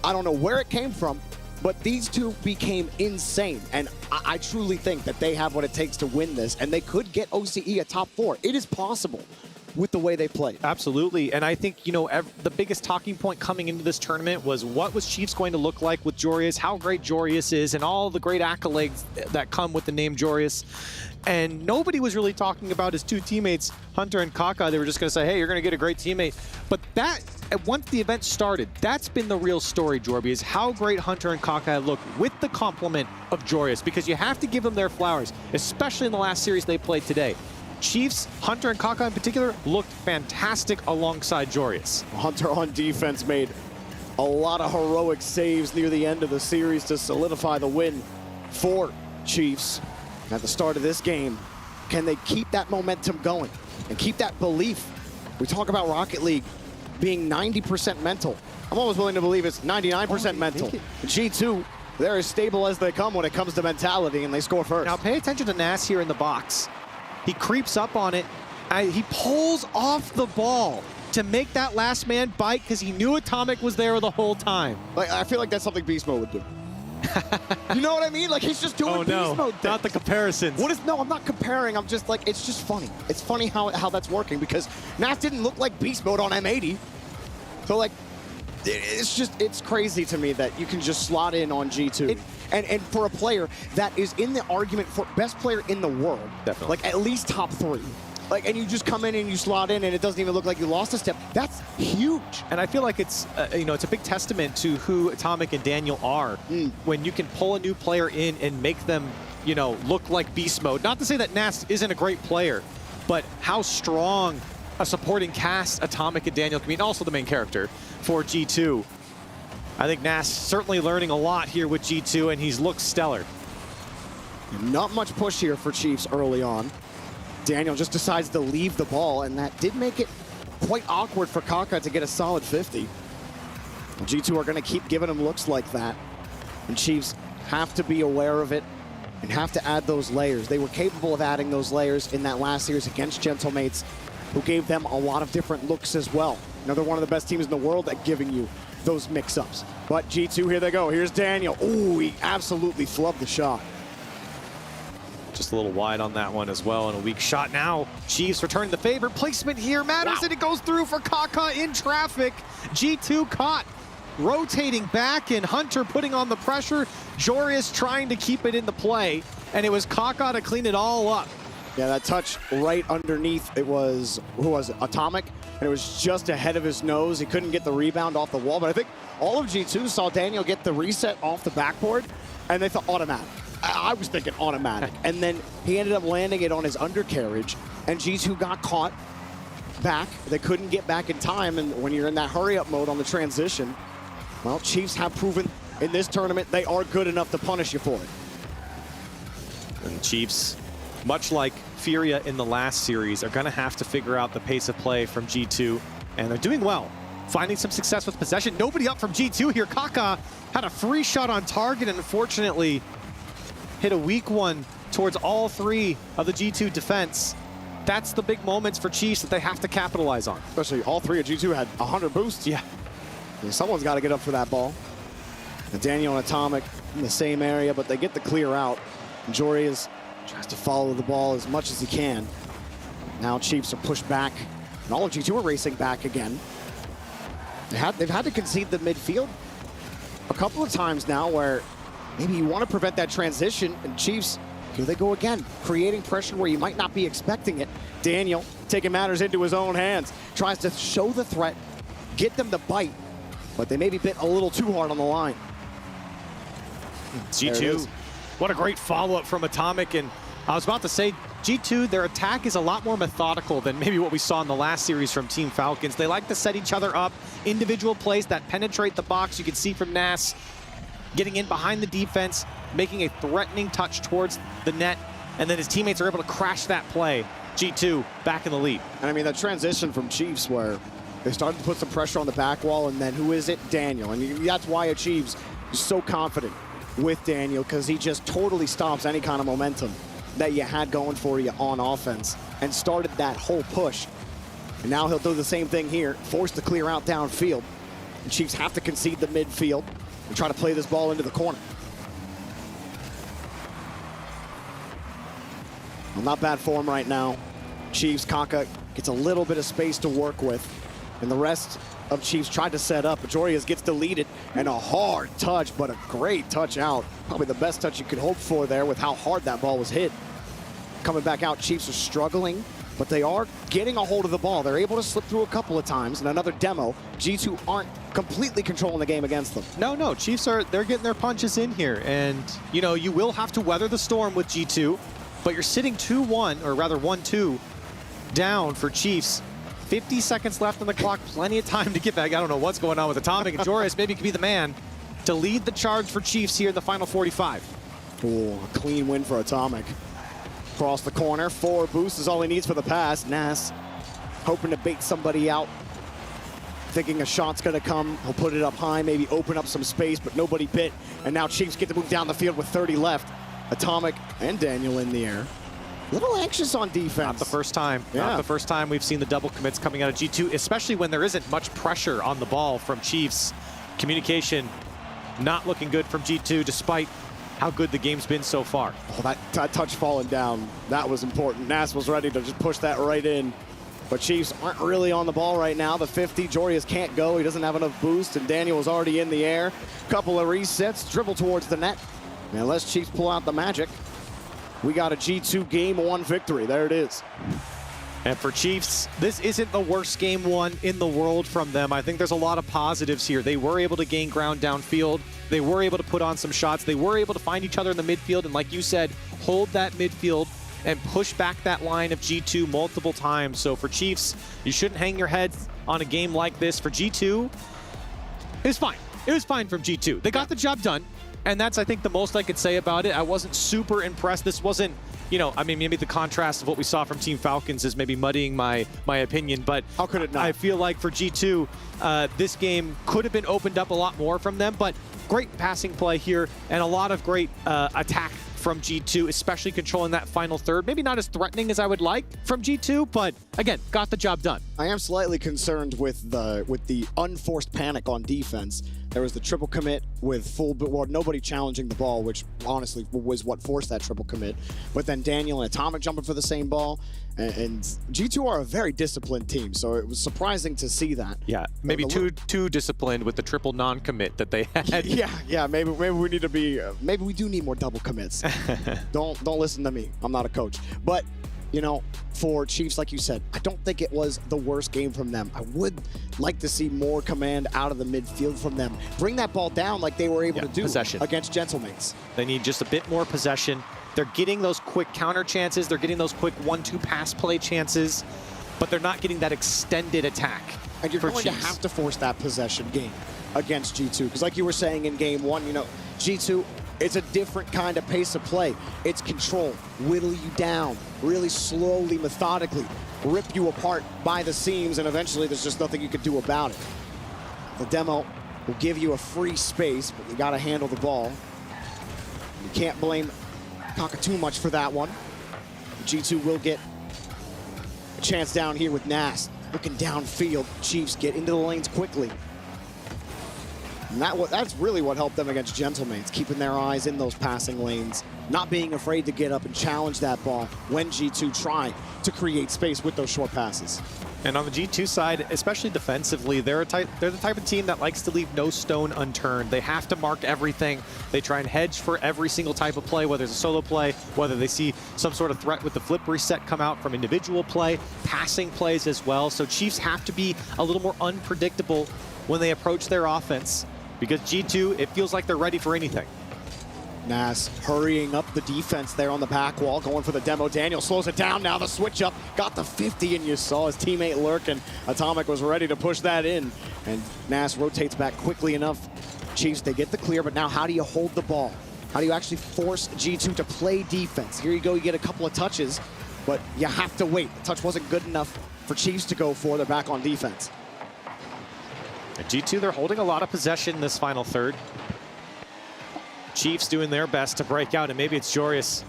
I don't know where it came from. But these two became insane, and I truly think that they have what it takes to win this, and they could get OCE a top 4. It is possible with the way they play. Absolutely, and I think, the biggest talking point coming into this tournament was what was Chiefs going to look like with Jorius, how great Jorius is, and all the great accolades that come with the name Jorius. And nobody was really talking about his two teammates, Hunter and Kaka. They were just going to say, hey, you're going to get a great teammate. But once the event started, that's been the real story, Jorby, is how great Hunter and Kaka looked with the complement of Jorius, because you have to give them their flowers, especially in the last series they played today. Chiefs, Hunter and Kaka in particular, looked fantastic alongside Jorius. Hunter on defense made a lot of heroic saves near the end of the series to solidify the win for Chiefs. At the start of this game, can they keep that momentum going and keep that belief? We talk about Rocket League being 90% mental. I'm almost willing to believe it's 99% mental. G2, they're as stable as they come when it comes to mentality, and they score first. Now pay attention to Nas here in the box. He creeps up on it. He pulls off the ball to make that last man bite because he knew Atomic was there the whole time. I feel like that's something Beast Mode would do. You know what I mean? Like, he's just doing beast mode things. Not the comparisons. No, I'm not comparing. I'm just like, it's just funny. It's funny how that's working, because Nas didn't look like beast mode on M80. So, like, it's crazy to me that you can just slot in on G2. And for a player that is in the argument for best player in the world, definitely, like at least top 3. And you just come in and you slot in and it doesn't even look like you lost a step. That's huge. And I feel like it's, it's a big testament to who Atomic and Daniel are when you can pull a new player in and make them, look like beast mode. Not to say that Nas isn't a great player, but how strong a supporting cast Atomic and Daniel can be, and also the main character for G2. I think Nas certainly learning a lot here with G2, and he's looked stellar. Not much push here for Chiefs early on. Daniel just decides to leave the ball, and that did make it quite awkward for Kaka to get a solid 50. G2 are going to keep giving him looks like that, and Chiefs have to be aware of it and have to add those layers. They were capable of adding those layers in that last series against Gentlemates, who gave them a lot of different looks as well. They're one of the best teams in the world at giving you those mix-ups. But G2, here they go. Here's Daniel. Ooh, he absolutely flubbed the shot. Just a little wide on that one as well, and a weak shot now. Chiefs returning the favor. Placement here matters, and it goes through for Kaka in traffic. G2 caught. Rotating back, and Hunter putting on the pressure. Jorius trying to keep it in the play, and it was Kaka to clean it all up. Yeah, that touch right underneath, it was, who was it, Atomic? And it was just ahead of his nose. He couldn't get the rebound off the wall, but I think all of G2 saw Daniel get the reset off the backboard, and they thought automatic. I was thinking automatic. And then he ended up landing it on his undercarriage, and G2 got caught back. They couldn't get back in time, and when you're in that hurry-up mode on the transition, well, Chiefs have proven in this tournament they are good enough to punish you for it. And Chiefs, much like Furia in the last series, are going to have to figure out the pace of play from G2, and they're doing well. Finding some success with possession. Nobody up from G2 here. Kaka had a free shot on target, and unfortunately hit a weak one towards all 3 of the G2 defense. That's the big moments for Chiefs that they have to capitalize on. Especially all 3 of G2 had 100 boosts. Yeah. Someone's got to get up for that ball. And Daniel and Atomic in the same area, but they get the clear out. And Jorius tries to follow the ball as much as he can. Now Chiefs are pushed back, and all of G2 are racing back again. They've had to concede the midfield a couple of times now where maybe you want to prevent that transition, and Chiefs, here they go again, creating pressure where you might not be expecting it. Daniel taking matters into his own hands, tries to show the threat, get them to bite, but they maybe bit a little too hard on the line. G2, what a great follow-up from Atomic, and I was about to say, G2, their attack is a lot more methodical than maybe what we saw in the last series from Team Falcons. They like to set each other up, individual plays that penetrate the box. You can see from Nas getting in behind the defense, making a threatening touch towards the net, and then his teammates are able to crash that play. G2 back in the lead. And I mean, the transition from Chiefs where they started to put some pressure on the back wall, and then who is it? Daniel. And that's why Chiefs is so confident with Daniel, because he just totally stops any kind of momentum that you had going for you on offense and started that whole push. And now he'll do the same thing here, forced to clear out downfield. The Chiefs have to concede the midfield and try to play this ball into the corner. Well, not bad form right now. Chiefs, Kaka gets a little bit of space to work with, and the rest of Chiefs tried to set up. Majorias gets deleted, and a hard touch, but a great touch out. Probably the best touch you could hope for there with how hard that ball was hit. Coming back out, Chiefs are struggling, but they are getting a hold of the ball. They're able to slip through a couple of times, and another demo. G2 aren't completely controlling the game against them. No, Chiefs they're getting their punches in here, and you know, you will have to weather the storm with G2, but you're sitting 2-1, or rather 1-2 down for Chiefs. 50 seconds left on the clock, plenty of time to get back. I don't know what's going on with Atomic, and Joris maybe could be the man to lead the charge for Chiefs here in the final 45. Ooh, a clean win for Atomic. Across the corner, 4 boosts is all he needs for the pass. Nas hoping to bait somebody out, thinking a shot's gonna come. He'll put it up high, maybe open up some space, but nobody bit. And now Chiefs get to move down the field with 30 left. Atomic and Daniel in the air. A little anxious on defense. Not the first time. Yeah. Not the first time we've seen the double commits coming out of G2, especially when there isn't much pressure on the ball from Chiefs. Communication not looking good from G2, despite how good the game's been so far. Oh, that touch falling down, that was important. Nas was ready to just push that right in. But Chiefs aren't really on the ball right now. The 50, Jorius can't go. He doesn't have enough boost, and Daniel was already in the air. Couple of resets, dribble towards the net. And unless Chiefs pull out the magic, we got a G2 Game 1 victory. There it is. And for Chiefs, this isn't the worst Game 1 in the world from them. I think there's a lot of positives here. They were able to gain ground downfield. They were able to put on some shots. They were able to find each other in the midfield, and like you said, hold that midfield and push back that line of G2 multiple times. So for Chiefs, you shouldn't hang your head on a game like this. For G2, it was fine. It was fine from G2. They got the job done. And that's, I think, the most I could say about it. I wasn't super impressed. This wasn't, you know, I mean, maybe the contrast of what we saw from Team Falcons is maybe muddying my opinion, but how could it not? I feel like for G2, this game could have been opened up a lot more from them, but great passing play here and a lot of great attack from G2, especially controlling that final third. Maybe not as threatening as I would like from G2, but again, got the job done. I am slightly concerned with the unforced panic on defense. There was the triple commit with nobody challenging the ball, which honestly was what forced that triple commit. But then Daniel and Atomic jumping for the same ball. And G2 are a very disciplined team, so it was surprising to see that. Yeah, maybe too disciplined with the triple non-commit that they had. Yeah, maybe we need to be, maybe we do need more double commits. Don't listen to me, I'm not a coach. But, you know, for Chiefs, like you said, I don't think it was the worst game from them. I would like to see more command out of the midfield from them. Bring that ball down like they were able to do against Gentlemates. They need just a bit more possession. They're getting those quick counter chances. They're getting those quick 1-2 pass play chances, but they're not getting that extended attack. And you're going to have to force that possession game against G2. Because like you were saying in game 1, you know, G2, it's a different kind of pace of play. It's control, whittle you down, really slowly, methodically, rip you apart by the seams, and eventually there's just nothing you can do about it. The demo will give you a free space, but you got to handle the ball. You can't blame Kaka too much for that one. G2 will get a chance down here with Nas. Looking downfield, Chiefs get into the lanes quickly. And that's really what helped them against Gentlemates, keeping their eyes in those passing lanes, not being afraid to get up and challenge that ball when G2 try to create space with those short passes. And on the G2 side, especially defensively, they're the type of team that likes to leave no stone unturned. They have to mark everything. They try and hedge for every single type of play, whether it's a solo play, whether they see some sort of threat with the flip reset come out from individual play, passing plays as well. So Chiefs have to be a little more unpredictable when they approach their offense, because G2, it feels like they're ready for anything. Nas hurrying up the defense there on the back wall, going for the demo. Daniel slows it down now, the switch up, got the 50, and you saw his teammate lurk, and Atomic was ready to push that in. And Nas rotates back quickly enough. Chiefs, they get the clear, but now how do you hold the ball? How do you actually force G2 to play defense? Here you go, you get a couple of touches, but you have to wait. The touch wasn't good enough for Chiefs to go for. They're back on defense. At G2, they're holding a lot of possession this final third. Chiefs doing their best to break out, and maybe it's Jorius.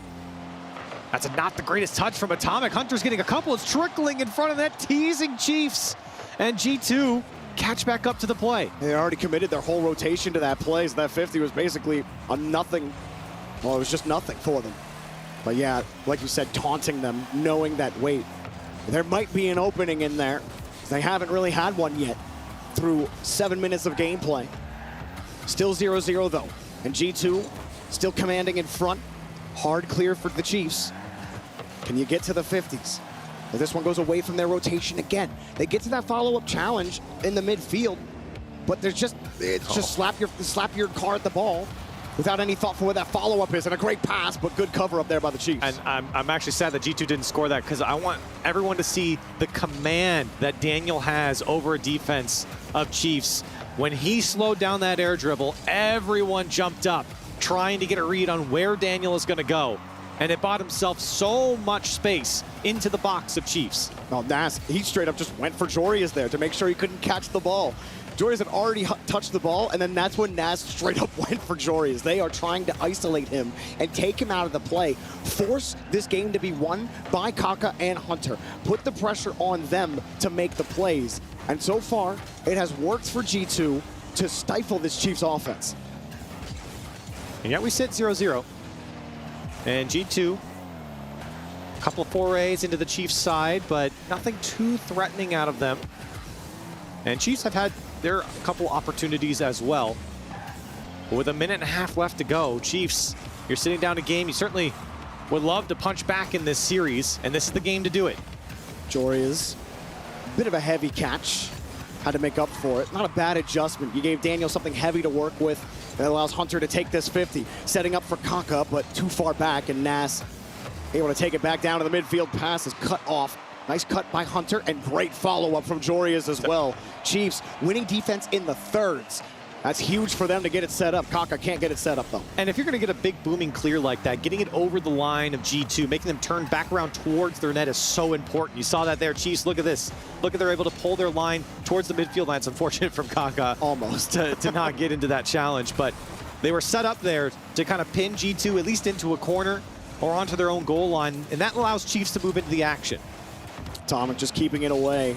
That's not the greatest touch from Atomic. Hunter's getting a couple. It's trickling in front of that, teasing Chiefs. And G2 catch back up to the play. They already committed their whole rotation to that play, so that 50 was basically a nothing. Well, it was just nothing for them. But yeah, like you said, taunting them, knowing that, wait, there might be an opening in there. They haven't really had one yet through 7 minutes of gameplay. Still 0-0 though. And G2 still commanding in front. Hard clear for the Chiefs. Can you get to the 50s? Well, this one goes away from their rotation again. They get to that follow-up challenge in the midfield, but there's just, just slap your car at the ball without any thought for where that follow-up is. And a great pass, but good cover up there by the Chiefs. And I'm actually sad that G2 didn't score that, because I want everyone to see the command that Daniel has over a defense of Chiefs. When he slowed down that air dribble, everyone jumped up, trying to get a read on where Daniel is going to go. And it bought himself so much space into the box of Chiefs. Well, Nas, he straight up just went for Jorius there to make sure he couldn't catch the ball. Jorius had already touched the ball, and then that's when Nas straight up went for Jorius. They are trying to isolate him and take him out of the play. Force this game to be won by Kaka and Hunter. Put the pressure on them to make the plays. And so far, it has worked for G2 to stifle this Chiefs offense. And yet we sit 0-0. And G2, a couple of forays into the Chiefs side, but nothing too threatening out of them. And Chiefs have had their couple opportunities as well. But with a minute and a half left to go, Chiefs, you're sitting down a game. You certainly would love to punch back in this series, and this is the game to do it. Jorius, bit of a heavy catch. Had to make up for it. Not a bad adjustment. You gave Daniel something heavy to work with that allows Hunter to take this 50. Setting up for Kaka, but too far back, and Nas able to take it back down to the midfield. Pass is cut off. Nice cut by Hunter, and great follow-up from Jorius as well. Chiefs winning defense in the thirds. That's huge for them to get it set up. Kaka can't get it set up, though. And if you're going to get a big booming clear like that, getting it over the line of G2, making them turn back around towards their net is so important. You saw that there, Chiefs. Look at this. Look at they're able to pull their line towards the midfield line. It's unfortunate from Kaka almost to not get into that challenge, but they were set up there to kind of pin G2 at least into a corner or onto their own goal line, and that allows Chiefs to move into the action. Atomic just keeping it away.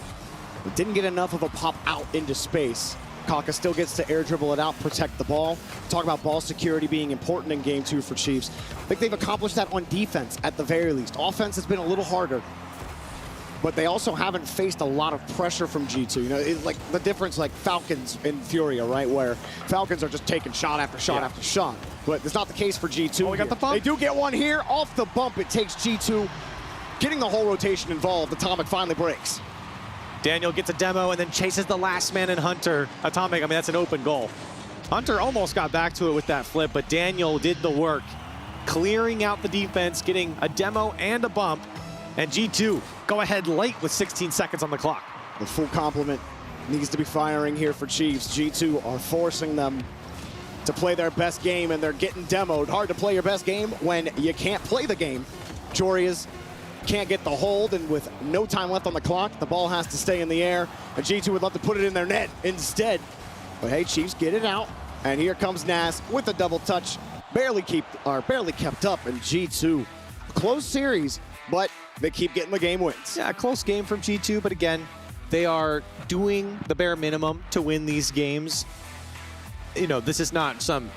It didn't get enough of a pop out into space. Kaka still gets to air dribble it out, protect the ball. Talk about ball security being important in game 2 for Chiefs. I think they've accomplished that on defense at the very least. Offense has been a little harder, but they also haven't faced a lot of pressure from G2. You know, it's like the difference like Falcons in Furia, right? Where Falcons are just taking shot after shot after shot. But it's not the case for G2. Oh, we got the bump. They do get one here. Off the bump, it takes G2 getting the whole rotation involved. Atomic finally breaks. Daniel gets a demo and then chases the last man in Hunter. Atomic, I mean, that's an open goal. Hunter almost got back to it with that flip, but Daniel did the work, clearing out the defense, getting a demo and a bump, and G2 go ahead late with 16 seconds on the clock. The full complement needs to be firing here for Chiefs. G2 are forcing them to play their best game, and they're getting demoed. Hard to play your best game when you can't play the game. Jorius can't get the hold, and with no time left on the clock, the ball has to stay in the air, and G2 would love to put it in their net instead. But hey, Chiefs get it out, and here comes Nas with a double touch. Barely kept up, and G2. Close series, but they keep getting the game wins. Yeah, close game from G2, but again, they are doing the bare minimum to win these games. You know, this is not some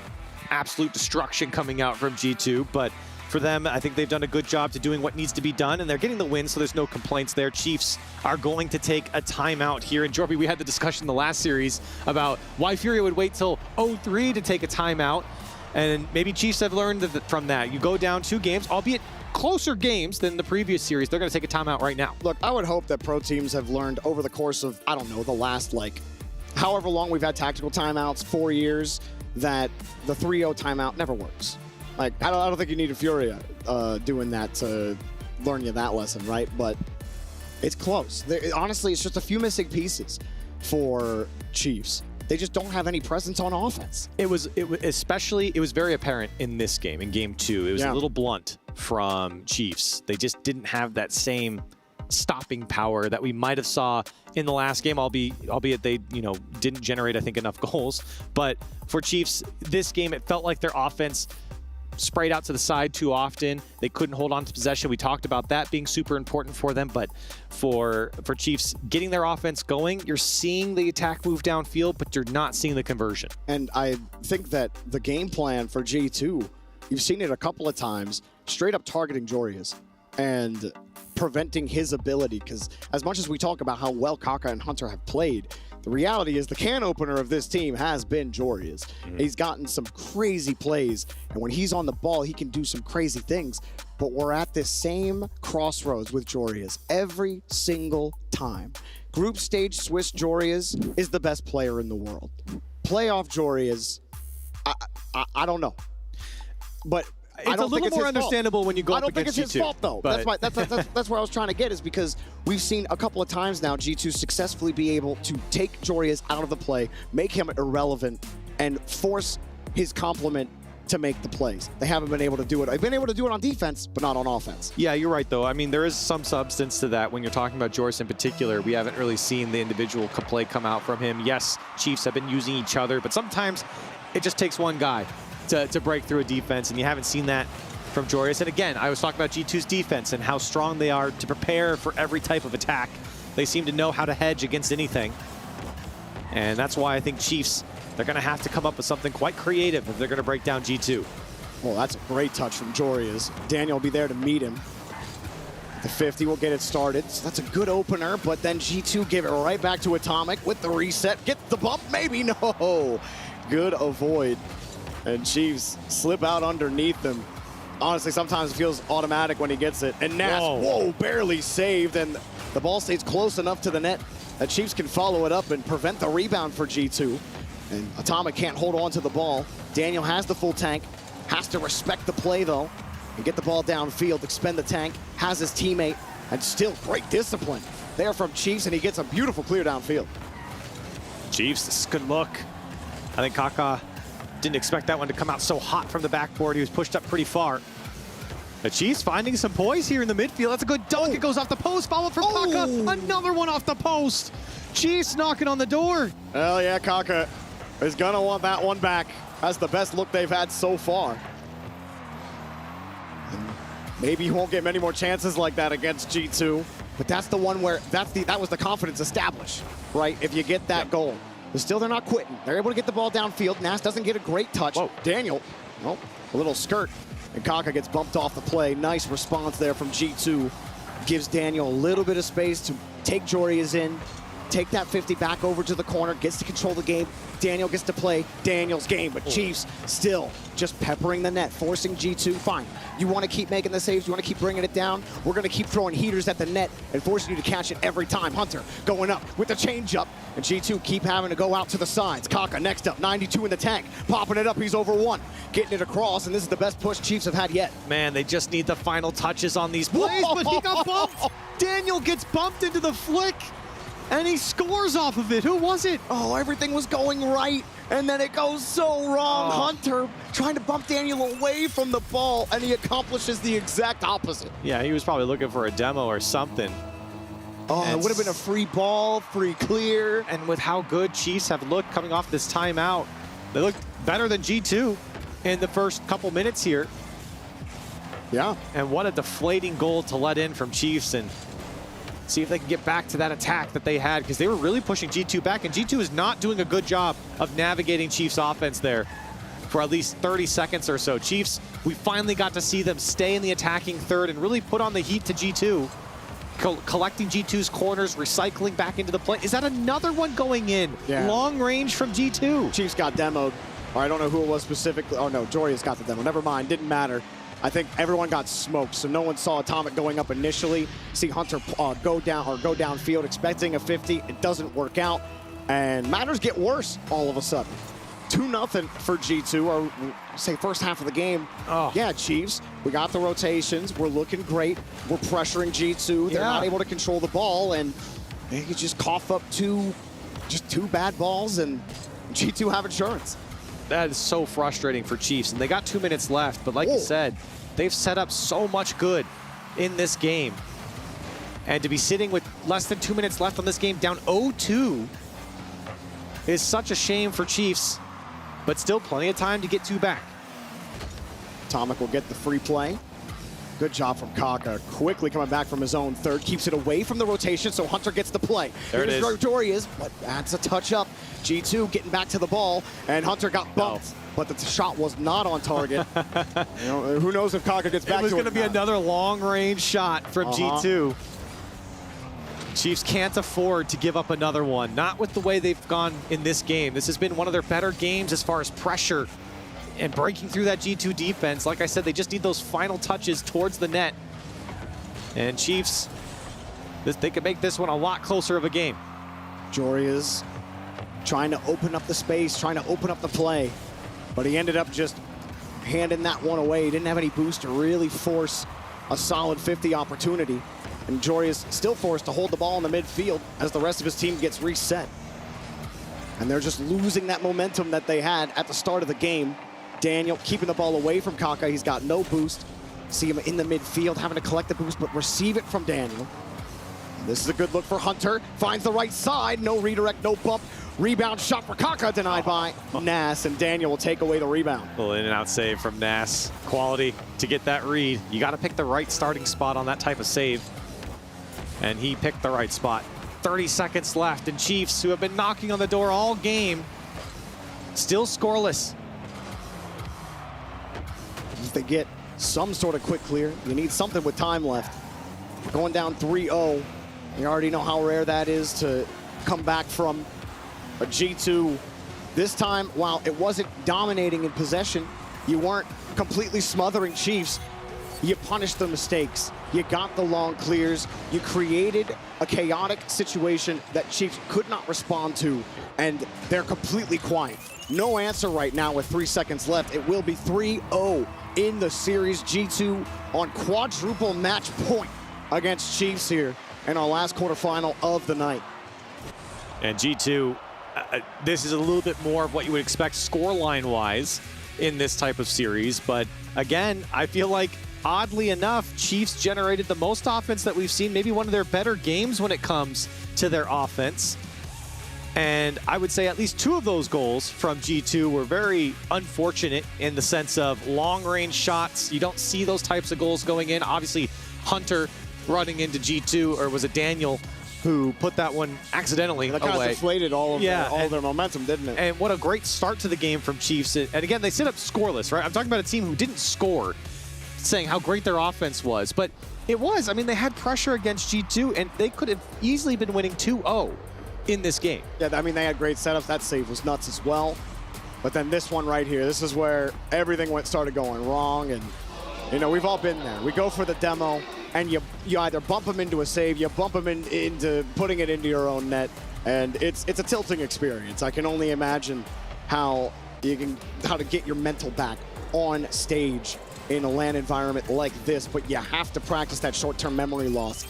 absolute destruction coming out from G2, but for them. I think they've done a good job to doing what needs to be done, and they're getting the win, so there's no complaints there. Chiefs are going to take a timeout here. And Jorby, we had the discussion in the last series about why Furia would wait till 0-3 to take a timeout, and maybe Chiefs have learned from that. You go down 2 games, albeit closer games than the previous series. They're going to take a timeout right now. Look, I would hope that pro teams have learned over the course of, I don't know, the last, like, however long we've had tactical timeouts, 4 years, that the 3-0 timeout never works. Like, I don't think you need a Furia doing that to learn you that lesson, right? But it's close. Honestly, it's just a few missing pieces for Chiefs. They just don't have any presence on offense. It was very apparent in this game, in game 2. It was a little blunt from Chiefs. They just didn't have that same stopping power that we might have saw in the last game, albeit they, didn't generate, I think, enough goals. But for Chiefs, this game, it felt like their offense sprayed out to the side too often. They couldn't hold on to possession. We talked about that being super important for them, but for Chiefs getting their offense going, you're seeing the attack move downfield, but you're not seeing the conversion. And I think that the game plan for G2, you've seen it a couple of times, straight up targeting Jorius and preventing his ability, because as much as we talk about how well Kaka and Hunter have played, the reality is the can opener of this team has been Jorius. He's gotten some crazy plays, and when he's on the ball, he can do some crazy things. But we're at this same crossroads with Jorius every single time. Group stage Swiss Jorius is the best player in the world. Playoff Jorius, I don't know. But it's a little more understandable when you go up against G2. I don't think it's his fault, though. That's where I was trying to get, is because we've seen a couple of times now G2 successfully be able to take Jorius out of the play, make him irrelevant, and force his complement to make the plays. They haven't been able to do it. They've been able to do it on defense, but not on offense. Yeah, you're right, though. I mean, there is some substance to that when you're talking about Jorius in particular. We haven't really seen the individual play come out from him. Yes, Chiefs have been using each other, but sometimes it just takes one guy to break through a defense, and you haven't seen that from Jorius. And again, I was talking about G2's defense and how strong they are to prepare for every type of attack. They seem to know how to hedge against anything. And that's why I think Chiefs, they're going to have to come up with something quite creative if they're going to break down G2. Well, that's a great touch from Jorius. Daniel will be there to meet him. The 50 will get it started. So that's a good opener, but then G2 give it right back to Atomic with the reset. Get the bump, maybe, no. Good avoid. And Chiefs slip out underneath them. Honestly, sometimes it feels automatic when he gets it. And Nas, whoa, barely saved. And the ball stays close enough to the net that Chiefs can follow it up and prevent the rebound for G2. And Atomic can't hold on to the ball. Daniel has the full tank. Has to respect the play, though, and get the ball downfield, expend the tank. Has his teammate, and still great discipline there from Chiefs, and he gets a beautiful clear downfield. Chiefs, this is a good look. I think Kaka didn't expect that one to come out so hot from the backboard. He was pushed up pretty far. The Chiefs finding some poise here in the midfield. That's a good dunk. It goes off the post, followed from Kaka. Another one off the post. Chiefs knocking on the door. Hell yeah, Kaka is gonna want that one back. That's the best look they've had so far. And maybe he won't get many more chances like that against G2, but that's the one where that was the confidence established, right? If you get that goal. But still, they're not quitting. They're able to get the ball downfield. Nas doesn't get a great touch. Daniel, a little skirt. And Kaka gets bumped off the play. Nice response there from G2. Gives Daniel a little bit of space to take Jorius in. Take that 50 back over to the corner. Gets to control the game. Daniel gets to play Daniel's game. But Chiefs still just peppering the net. Forcing G2. Fine. You want to keep making the saves. You want to keep bringing it down. We're going to keep throwing heaters at the net and forcing you to catch it every time. Hunter going up with the changeup. And G2 keep having to go out to the sides. Kaka next up. 92 in the tank. Popping it up. He's over one. Getting it across. And this is the best push Chiefs have had yet. Man, they just need the final touches on these plays. But he got bumped. Daniel gets bumped into the flick. And he scores off of it. Who was it? Oh, everything was going right. And then it goes so wrong. Hunter trying to bump Daniel away from the ball, and he accomplishes the exact opposite. Yeah, he was probably looking for a demo or something. Oh, it would have been a free ball, free clear. And with how good Chiefs have looked coming off this timeout, they looked better than G2 in the first couple minutes here. Yeah. And what a deflating goal to let in from Chiefs, and see if they can get back to that attack that they had, because they were really pushing G2 back, and G2 is not doing a good job of navigating Chiefs' offense there. for at least 30 seconds or so. Chiefs, we finally got to see them stay in the attacking third and really put on the heat to G2. Collecting G2's corners, recycling back into the play. Is that another one going in? Yeah. Long range from G2. Chiefs got demoed. Or I don't know who it was specifically. Oh no, Joria's got the demo. Never mind, didn't matter. I think everyone got smoked, so no one saw Atomic going up initially. See Hunter go downfield expecting a 50. It doesn't work out, and matters get worse all of a sudden. 2-0 for G2, or say first half of the game. Oh. Yeah, Chiefs, we got the rotations. We're looking great. We're pressuring G2. They're not able to control the ball, and they could just cough up two bad balls, and G2 have insurance. That is so frustrating for Chiefs, and they got 2 minutes left, but like you said, they've set up so much good in this game. And to be sitting with less than 2 minutes left on this game, down 0-2, is such a shame for Chiefs, but still plenty of time to get 2 back. Atomic will get the free play. Good job from Kaka. Quickly coming back from his own third. Keeps it away from the rotation, so Hunter gets the play. There it is. Here's Doria's, but that's a touch up. G2 getting back to the ball, and Hunter got bumped, but the shot was not on target. Who knows if Kaka gets back to it. It was going to be another long-range shot from G2. Chiefs can't afford to give up another one. Not with the way they've gone in this game. This has been one of their better games as far as pressure and breaking through that G2 defense. Like I said, they just need those final touches towards the net. And Chiefs, they could make this one a lot closer of a game. Joria's trying to open up the space, trying to open up the play, but he ended up just handing that one away. He didn't have any boost to really force a solid 50 opportunity. And Joria's still forced to hold the ball in the midfield as the rest of his team gets reset. And they're just losing that momentum that they had at the start of the game. Daniel keeping the ball away from Kaka. He's got no boost. See him in the midfield having to collect the boost, but receive it from Daniel. This is a good look for Hunter. Finds the right side. No redirect, no bump. Rebound shot for Kaka denied by Nas, and Daniel will take away the rebound. Little in and out save from Nas. Quality to get that read. You got to pick the right starting spot on that type of save. And he picked the right spot. 30 seconds left, and Chiefs, who have been knocking on the door all game, still scoreless. If they get some sort of quick clear, you need something with time left. Going down 3-0, you already know how rare that is to come back from a G2. This time, while it wasn't dominating in possession, you weren't completely smothering Chiefs. You punished the mistakes. You got the long clears. You created a chaotic situation that Chiefs could not respond to, and they're completely quiet. No answer right now with 3 seconds left. It will be 3-0 in the series. G2 on quadruple match point against Chiefs here in our last quarterfinal of the night. And G2, this is a little bit more of what you would expect scoreline-wise in this type of series. But again, I feel like, oddly enough, Chiefs generated the most offense that we've seen, maybe one of their better games when it comes to their offense. And I would say at least 2 of those goals from G2 were very unfortunate in the sense of long-range shots. You don't see those types of goals going in. Obviously, Hunter running into G2, or was it Daniel who put that one accidentally That kind away. of deflated all of their momentum, didn't it? And what a great start to the game from Chiefs. And again, they sit up scoreless, right? I'm talking about a team who didn't score, saying how great their offense was. But it was. I mean, they had pressure against G2, and they could have easily been winning 2-0 in this game. Yeah, I mean, they had great setups. That save was nuts as well. But then this one right here, this is where everything started going wrong. And, you know, we've all been there. We go for the demo, and you either bump them into a save, you bump them into putting it into your own net, and it's a tilting experience. I can only imagine how to get your mental back on stage in a LAN environment like this, but you have to practice that short-term memory loss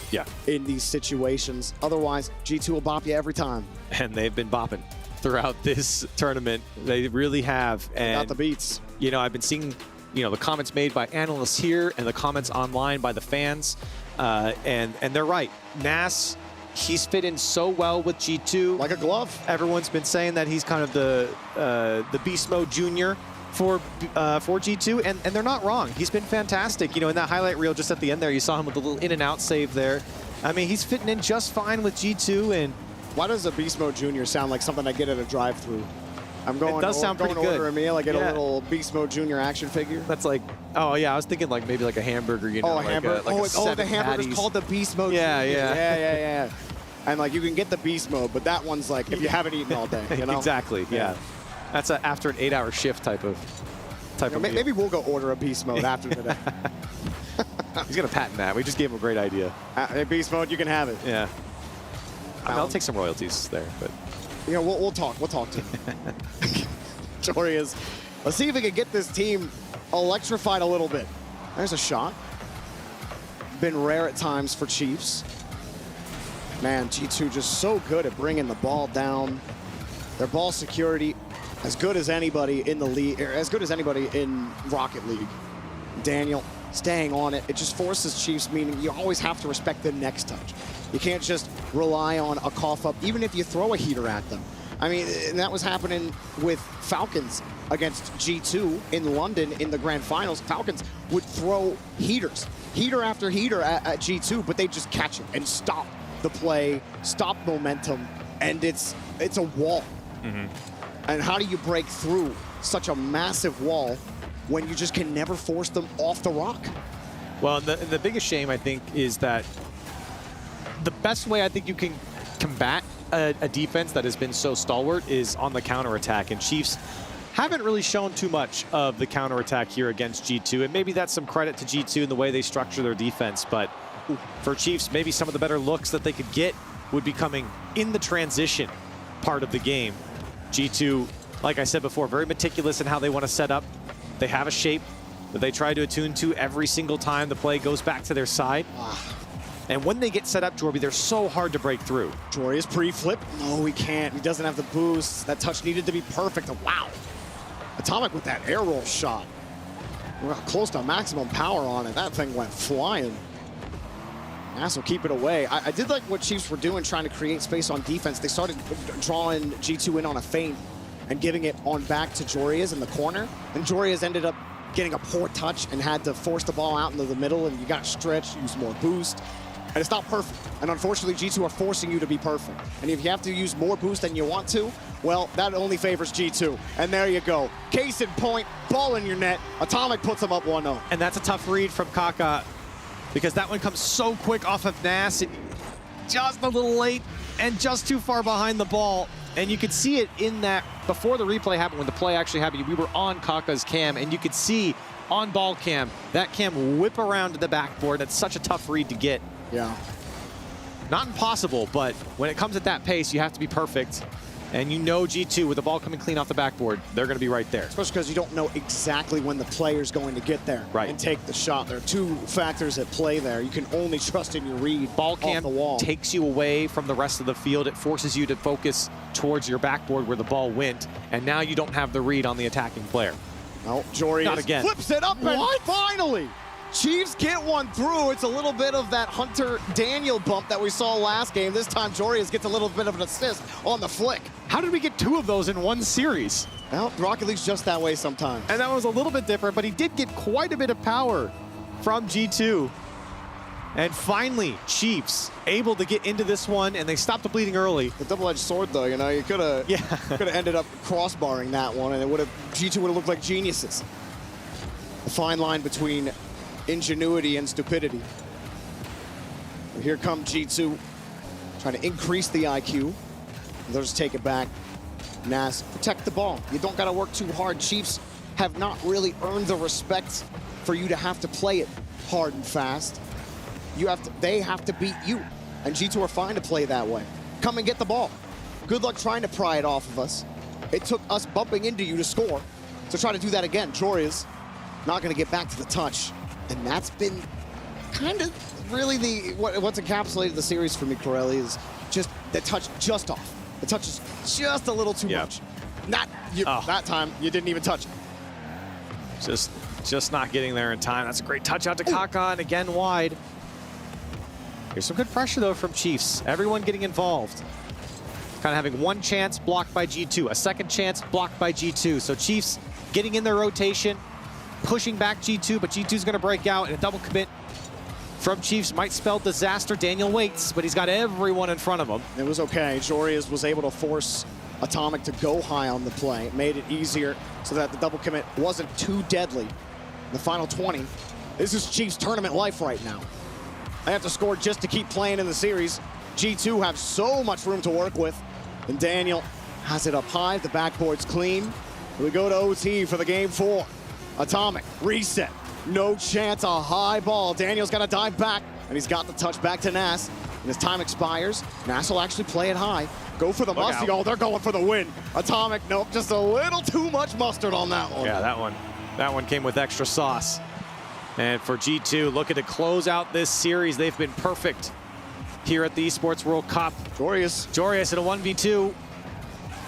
in these situations. Otherwise, G2 will bop you every time. And they've been bopping throughout this tournament. They really have. And got the beats. You know, I've been seeing, you know, the comments made by analysts here and the comments online by the fans, and they're right. Nas, he's fit in so well with G2. Like a glove. Everyone's been saying that he's kind of the beast mode junior for G2, and they're not wrong. He's been fantastic. You know, in that highlight reel just at the end there, you saw him with a little in and out save there. I mean, he's fitting in just fine with G2. And why does a beast mode junior sound like something I get at a drive-through? I'm going. It does sound pretty to good. order a meal. I get Yeah. a little Beast Mode Junior action figure. That's like, oh yeah, I was thinking like maybe like a hamburger, you know, Oh, a like hamburger. like the 7 hamburger's patties. called the Beast Mode. Yeah, Junior. yeah. yeah. And like you can get the Beast Mode, but that one's like if you haven't eaten all day, you know. Exactly. Yeah. That's after an 8-hour shift type of meal. Maybe we'll go order a Beast Mode after today. He's gonna patent that. We just gave him a great idea. Hey, Beast Mode, you can have it. Yeah. I mean, I'll take some royalties there, but you know, we'll talk. We'll talk to him. Torias. Let's see if we can get this team electrified a little bit. There's a shot. Been rare at times for Chiefs. Man, G2 just so good at bringing the ball down. Their ball security, as good as anybody in the league, or as good as anybody in Rocket League. Daniel staying on it. It just forces Chiefs, meaning you always have to respect the next touch. You can't just rely on a cough up, even if you throw a heater at them. I mean, and that was happening with Falcons against G2 in London in the grand finals. Falcons would throw heaters, heater after heater at G2, but they just catch it and stop the play, stop momentum, and it's a wall. And how do you break through such a massive wall when you just can never force them off the rock? well, the biggest shame I think is that the best way I think you can combat a defense that has been so stalwart is on the counterattack, and Chiefs haven't really shown too much of the counterattack here against G2, and maybe that's some credit to G2 in the way they structure their defense, but for Chiefs, maybe some of the better looks that they could get would be coming in the transition part of the game. G2, like I said before, very meticulous in how they want to set up. They have a shape that they try to attune to every single time the play goes back to their side. And when they get set up, Jorby, they're so hard to break through. Jory is pre-flip. No, he can't. He doesn't have the boost. That touch needed to be perfect. Wow. Atomic with that air roll shot. We're close to maximum power on it. That thing went flying. Nass will keep it away. I did like what Chiefs were doing, trying to create space on defense. They started drawing G2 in on a feint and giving it on back to Jorias in the corner. And Jorias ended up getting a poor touch and had to force the ball out into the middle, and you got to stretch, use more boost. And it's not perfect. And unfortunately, G2 are forcing you to be perfect. And if you have to use more boost than you want to, well, that only favors G2. And there you go. Case in point, ball in your net. Atomic puts them up 1-0. And that's a tough read from Kaka, because that one comes so quick off of Nass, and just a little late and just too far behind the ball. And you could see it in that, before the replay happened, when the play actually happened, we were on Kaka's cam, and you could see on ball cam, that cam whip around to the backboard. That's such a tough read to get. Yeah. Not impossible, but when it comes at that pace, you have to be perfect. And you know G2, with the ball coming clean off the backboard, they're going to be right there. Especially because you don't know exactly when the player's going to get there and take the shot. There are two factors at play there. You can only trust in your read. Ball off cam the wall. takes you away from the rest of the field. It forces you to focus towards your backboard where the ball went, and now you don't have the read on the attacking player. No, Jory Not again. flips it up, and finally, Chiefs get one through. It's a little bit of that Hunter-Daniel bump that we saw last game. This time, Jorias gets a little bit of an assist on the flick. How did we get two of those in one series? Well, Rocket League's just that way sometimes. And that was a little bit different, but he did get quite a bit of power from G2. And finally, Chiefs able to get into this one, and they stopped the bleeding early. The double-edged sword, though, you know, you could have ended up crossbarring that one, and G2 would have looked like geniuses. The fine line between ingenuity and stupidity. But here come G2, trying to increase the IQ. They'll just take it back. Nass, protect the ball. You don't got to work too hard. Chiefs have not really earned the respect for you to have to play it hard and fast. They have to beat you, and G2 are fine to play that way. Come and get the ball. Good luck trying to pry it off of us. It took us bumping into you to score, so try to do that again. Jorias not going to get back to the touch. And that's been kind of really what's encapsulated the series for me, Corelli, is just the touch just off. The touch is just a little too much. That time, you didn't even touch it. Just not getting there in time. That's a great touch out to Kaka, and again wide. Here's some good pressure, though, from Chiefs. Everyone getting involved. Kind of having one chance blocked by G2, a second chance blocked by G2. So Chiefs getting in their rotation, pushing back G2, but G2's going to break out, and a double commit from Chiefs might spell disaster. Daniel waits, but he's got everyone in front of him. It was okay. Jorias was able to force Atomic to go high on the play. It made it easier so that the double commit wasn't too deadly. The final 20. This is Chiefs tournament life right now. They have to score just to keep playing in the series. G2 have so much room to work with. And Daniel has it up high. The backboard's clean. We go to OT for the game 4. Atomic, reset. No chance, a high ball. Daniel's got to dive back, and he's got the touch back to Nas. And his time expires. Nas will actually play it high. Go for the mustard. Oh, they're going for the win. Atomic, nope, just a little too much mustard on that one. Yeah, that one came with extra sauce. And for G2, looking to close out this series, they've been perfect here at the Esports World Cup. Jorius in a 1v2.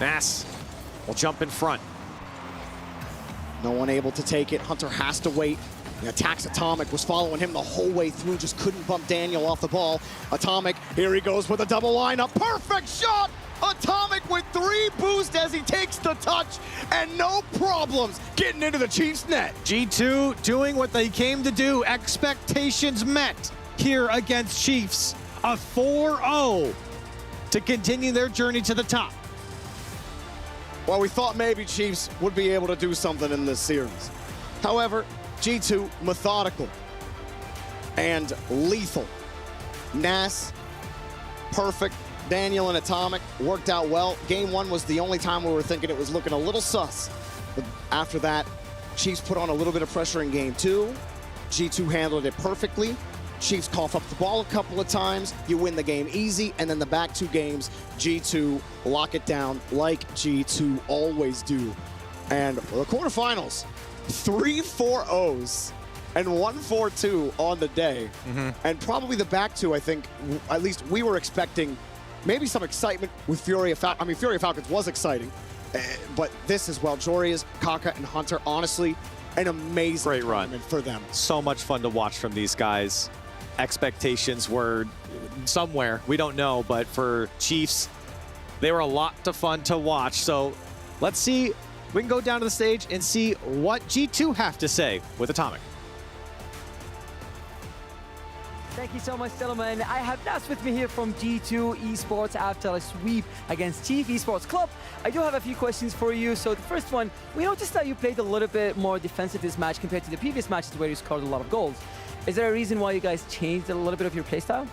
Nas will jump in front. No one able to take it. Hunter has to wait. He attacks Atomic, was following him the whole way through, just couldn't bump Daniel off the ball. Atomic, here he goes with a double lineup. Perfect shot! Atomic with 3 boosts as he takes the touch, and no problems getting into the Chiefs' net. G2 doing what they came to do. Expectations met here against Chiefs. A 4-0 to continue their journey to the top. Well, we thought maybe Chiefs would be able to do something in this series. However, G2 methodical and lethal. Nas, perfect. Daniel and Atomic worked out well. Game 1 was the only time we were thinking it was looking a little sus. But after that, Chiefs put on a little bit of pressure in Game 2. G2 handled it perfectly. Chiefs cough up the ball a couple of times. You win the game easy, and then the back 2 games, G2 lock it down like G2 always do. And the quarterfinals, 3 4-0s and 1 4-2 on the day. And probably the back 2, I think, at least we were expecting maybe some excitement with Furia. I mean, Furia Falcons was exciting, but this as well. Jorius, Kaka, and Hunter, honestly, an amazing great run for them. So much fun to watch from these guys. Expectations were somewhere, we don't know, but for Chiefs, they were a lot of fun to watch. So let's see, we can go down to the stage and see what G2 have to say with Atomic. Thank you so much, gentlemen. I have Nas with me here from G2 Esports after a sweep against Chief Esports Club. I do have a few questions for you. So the first one, we noticed that you played a little bit more defensive this match compared to the previous matches where you scored a lot of goals. Is there a reason why you guys changed a little bit of your playstyle?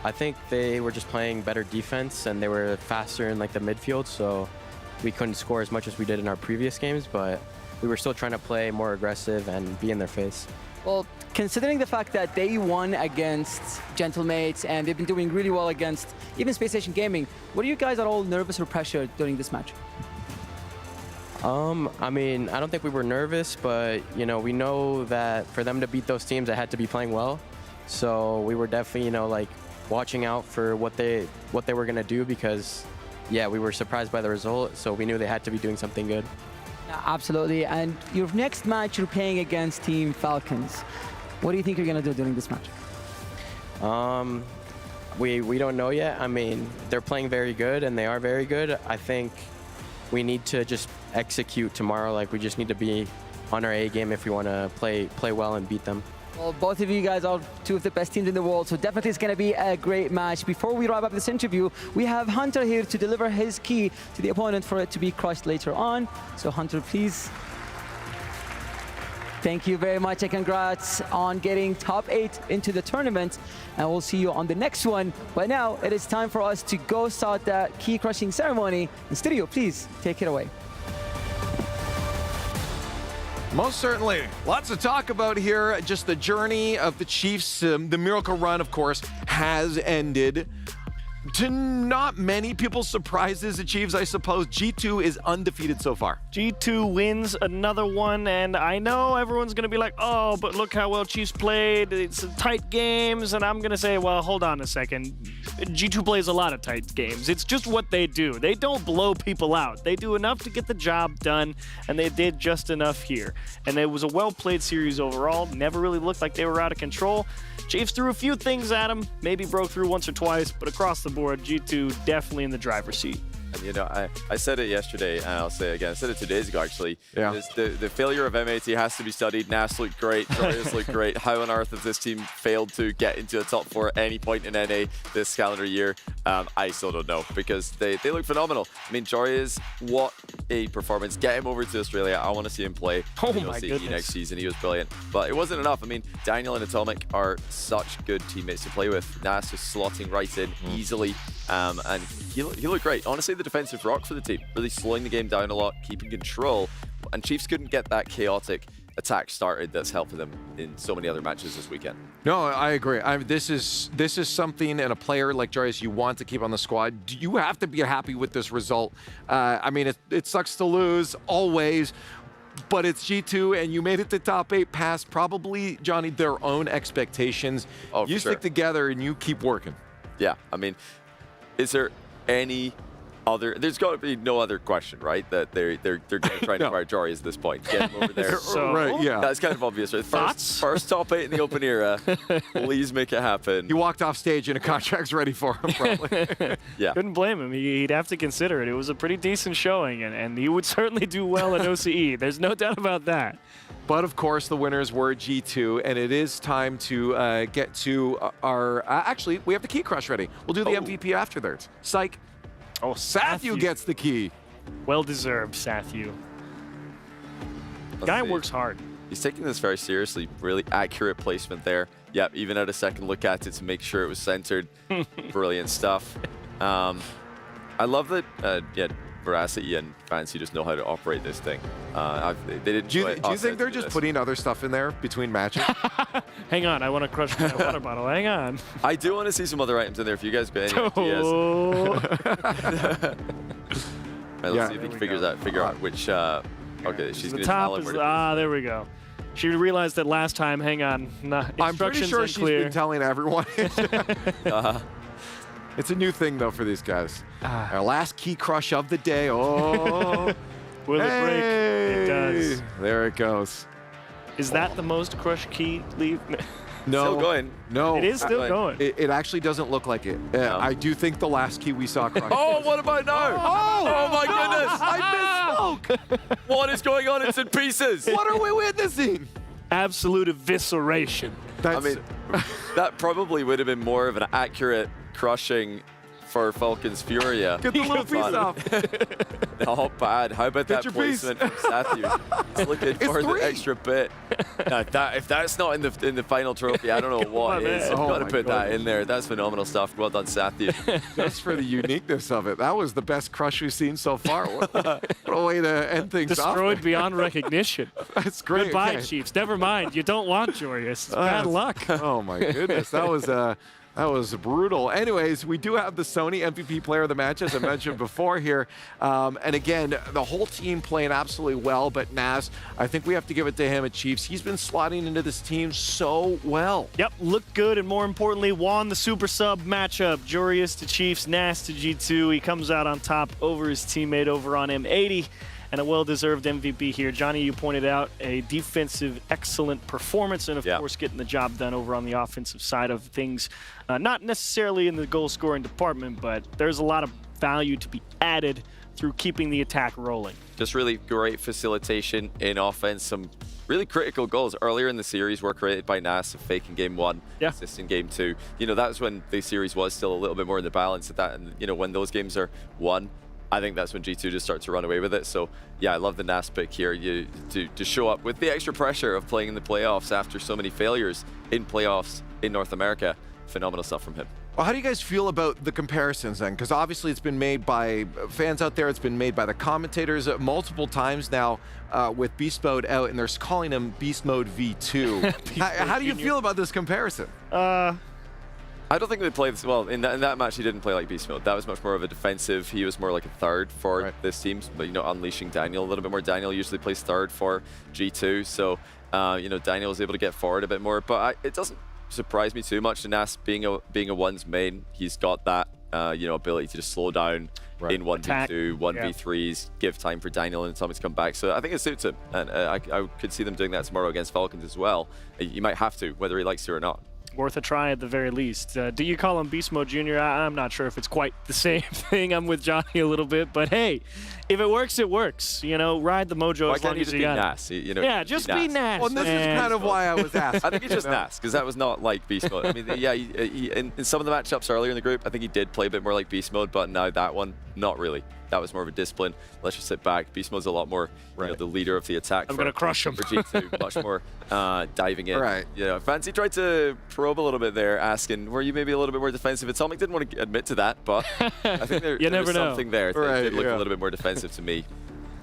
I think they were just playing better defense and they were faster in like the midfield, so we couldn't score as much as we did in our previous games, but we were still trying to play more aggressive and be in their face. Well, considering the fact that they won against Gentlemates and they've been doing really well against even Space Station Gaming, were you guys at all nervous or pressured during this match? I mean, I don't think we were nervous, but you know, we know that for them to beat those teams, they had to be playing well. So we were definitely, you know, like watching out for what they were gonna do because, yeah, we were surprised by the result. So we knew they had to be doing something good. Yeah, absolutely. And your next match, you're playing against Team Falcons. What do you think you're gonna do during this match? We don't know yet. I mean, they're playing very good and they are very good. I think we need to just execute tomorrow. Like, we just need to be on our A game if we want to play well and beat them. Well, both of you guys are 2 of the best teams in the world, so definitely it's going to be a great match. Before we wrap up this interview, we have Hunter here to deliver his key to the opponent for it to be crushed later on. So Hunter, please. Thank you very much, and congrats on getting top 8 into the tournament. And we'll see you on the next one. But now it is time for us to go start that key crushing ceremony. And Studio, please take it away. Most certainly. Lots to talk about here. Just the journey of the Chiefs. The miracle run, of course, has ended. To not many people's surprises, the Chiefs, I suppose, G2 is undefeated so far. G2 wins another one, and I know everyone's going to be like, oh, but look how well Chiefs played. It's tight games, and I'm going to say, well, hold on a second. G2 plays a lot of tight games. It's just what they do. They don't blow people out. They do enough to get the job done, and they did just enough here. And it was a well-played series overall. Never really looked like they were out of control. Chiefs threw a few things at them, maybe broke through once or twice, but across the board, G2 definitely in the driver's seat. And, you know, I said it yesterday, and I'll say it again. I said it 2 days ago, actually. Yeah. The failure of MAT has to be studied. Nas looked great. Joreuz looked great. How on earth has this team failed to get into a top 4 at any point in NA this calendar year? I still don't know, because they look phenomenal. I mean, Joreuz, what a performance. Get him over to Australia. I want to see him play. Oh you know, my see goodness. next season. He was brilliant. But it wasn't enough. I mean, Daniel and Atomic are such good teammates to play with. Nas just slotting right in easily. And he looked great. Honestly, the defensive rock for the team, really slowing the game down a lot, keeping control. And Chiefs couldn't get that chaotic attack started that's helping them in so many other matches this weekend. No, I agree. This is something, and a player like Joreuz you want to keep on the squad. You have to be happy with this result. I mean, it sucks to lose always, but it's G2, and you made it to top 8 past probably, Johnny, their own expectations. Oh, you stick together and you keep working. Yeah, I mean, is there any other? There's got to be no other question, right? That they're going to try to fire Joreuz at this point. Get him over there. Right, yeah. That's kind of obvious, right? First top 8 in the open era. Please make it happen. He walked off stage and a contract's ready for him, probably. Yeah. Couldn't blame him. He'd have to consider it. It was a pretty decent showing, and he would certainly do well at OCE. There's no doubt about that. But of course, the winners were G2, and it is time to get to our. Actually, we have the key crush ready. We'll do the MVP after that. Psych. Oh, Sathu gets the key. Well deserved, Sathu. Guy works hard. He's taking this very seriously. Really accurate placement there. Yep, even had a second look at it to make sure it was centered. Brilliant stuff. I love that. Yeah, Veracity and Fancy just know how to operate this thing. They didn't. Do you think they're just putting other stuff in there between matches? Hang on, I want to crush my water bottle. Hang on. I do want to see some other items in there if you guys got any ideas. Right, let's see if he can figure out which. Okay, she's The going to tell top him is where to there we go. She realized that last time. Hang on, I'm pretty sure she's been telling everyone. It's a new thing, though, for these guys. Our last key crush of the day. Oh. Will it break? It does. There it goes. Is that the most crush key leave? No. Still going. No. It is still going. It actually doesn't look like it. I do think the last key we saw crush. Oh, what about now? Oh my goodness. I misspoke. What is going on in St. Pieces? What are we witnessing? Absolute evisceration. I mean, that probably would have been more of an accurate crushing for Falcons Furia. Get the little piece off. Not bad. How about Get that your placement from Sathu? He's looking for the extra bit. Now, if that's not in the final trophy, I don't know what is. You've got to put that in there. That's phenomenal stuff. Well done, Sathu. Just for the uniqueness of it. That was the best crush we've seen so far. What a way to end things Destroyed off. beyond recognition. That's great. Goodbye, Okay. Chiefs. Never mind. You don't want Joreuz. It's bad luck. Oh my goodness, that was brutal. Anyways, we do have the Sony MVP player of the match, as I mentioned before here. And again, the whole team playing absolutely well, but Nas, I think we have to give it to him at Chiefs. He's been slotting into this team so well. Yep, looked good, and more importantly, won the super sub matchup. Joreuz to Chiefs, Nas to G2. He comes out on top over his teammate over on M80. And a well-deserved MVP here. Johnny, you pointed out a defensive excellent performance, and of course getting the job done over on the offensive side of things. Not necessarily in the goal-scoring department, but there's a lot of value to be added through keeping the attack rolling. Just really great facilitation in offense. Some really critical goals earlier in the series were created by Nas, a fake in game 1, assist in game 2. You know, that was when the series was still a little bit more in the balance of that. And, you know, when those games are won, I think that's when G2 just starts to run away with it. So, yeah, I love the Nas pick here to show up with the extra pressure of playing in the playoffs after so many failures in playoffs in North America. Phenomenal stuff from him. Well, how do you guys feel about the comparisons then? Because obviously it's been made by fans out there. It's been made by the commentators multiple times now with Beast Mode out, and they're calling him Beast Mode V2. How do you feel about this comparison? I don't think they played this well. In that match, he didn't play like Beast Mode. That was much more of a defensive. He was more like a third for this team, but, you know, unleashing Daniel a little bit more. Daniel usually plays third for G2, so, you know, Daniel was able to get forward a bit more, but it doesn't surprise me too much. Nas being a one's main, he's got that, you know, ability to just slow down in 1v2, 1v3s, give time for Daniel and Tommy to come back. So I think it suits him, and I could see them doing that tomorrow against Falcons as well. You might have to, whether he likes to or not. worth a try at the very least. Do you call him Beast Mode Jr.? I'm not sure if it's quite the same thing. I'm with Johnny a little bit, but hey, if it works, it works. You know, ride the mojo as long as you got Nas? it. You know, Yeah, just be Nas. Well, this is kind of why I was asking. I think he's just Nas, because that was not like Beast Mode. I mean, yeah, in some of the matchups earlier in the group, I think he did play a bit more like Beast Mode, but now that one, not really. That was more of a discipline. Let's just sit back. Beast Mode's a lot more, you know, the leader of the attack. I'm going to crush him. For G2, much more diving in. Right. Yeah, Fancy tried to probe a little bit there, asking, were you maybe a little bit more defensive? Atomic didn't want to admit to that, but I think there was something there that did look a little bit more defensive to me.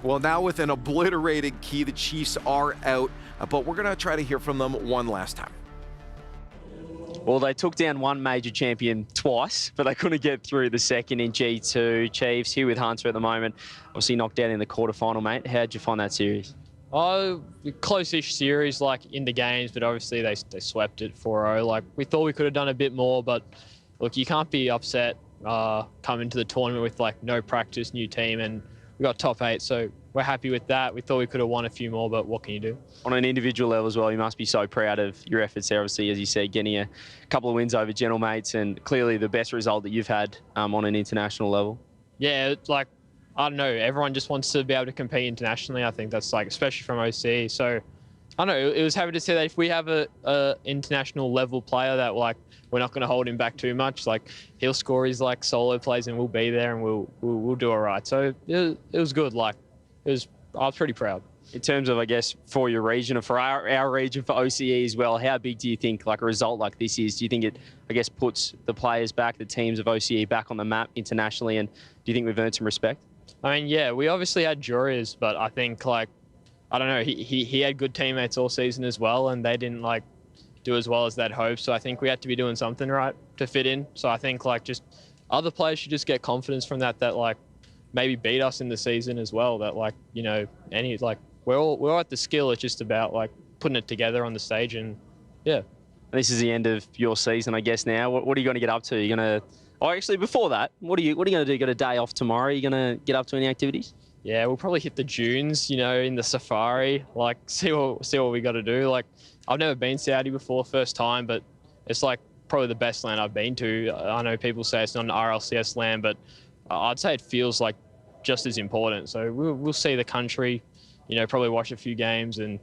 Well, now with an obliterated Key, the Chiefs are out, but we're going to try to hear from them one last time. Well, they took down one major champion twice, but they couldn't get through the second in G2. Chiefs here with Hunter at the moment. Obviously knocked out in the quarterfinal, mate. How'd you find that series? Oh, close-ish series, like in the games, but obviously they swept it 4-0. Like, we thought we could have done a bit more, but look, you can't be upset coming to the tournament with like no practice, new team, and we got top 8, so we're happy with that. We thought we could have won a few more, but what can you do? On an individual level as well, you must be so proud of your efforts there. Obviously, as you said, getting a couple of wins over Gentle Mates, and clearly the best result that you've had on an international level. Yeah, like, I don't know, everyone just wants to be able to compete internationally. I think that's like, especially from OC. So, I don't know, it was happy to say that if we have a international level player that like, we're not going to hold him back too much. Like, he'll score his like solo plays and we'll be there and we'll do all right. So it was good. Like, I was pretty proud. In terms of, I guess, for your region or for our region, for OCE as well, how big do you think like a result like this is? Do you think it, I guess, puts the players back, the teams of OCE back on the map internationally? And do you think we've earned some respect? I mean, yeah, we obviously had Jurias, but I think like, I don't know, he had good teammates all season as well, and they didn't like do as well as they'd hoped. So I think we had to be doing something right to fit in. So I think like just other players should just get confidence from that like maybe beat us in the season as well. That like, you know, any like we're all at the skill. It's just about like putting it together on the stage, and yeah. And this is the end of your season, I guess. Now, what are you going to get up to? You're going to, oh, actually, before that, what are you going to do? You got a day off tomorrow? Are you going to get up to any activities? Yeah, we'll probably hit the dunes, you know, in the safari. Like see what we got to do. Like, I've never been Saudi before, first time, but it's like probably the best land I've been to. I know people say it's not an RLCS land, but I'd say it feels like just as important. So we'll see the country, you know, probably watch a few games and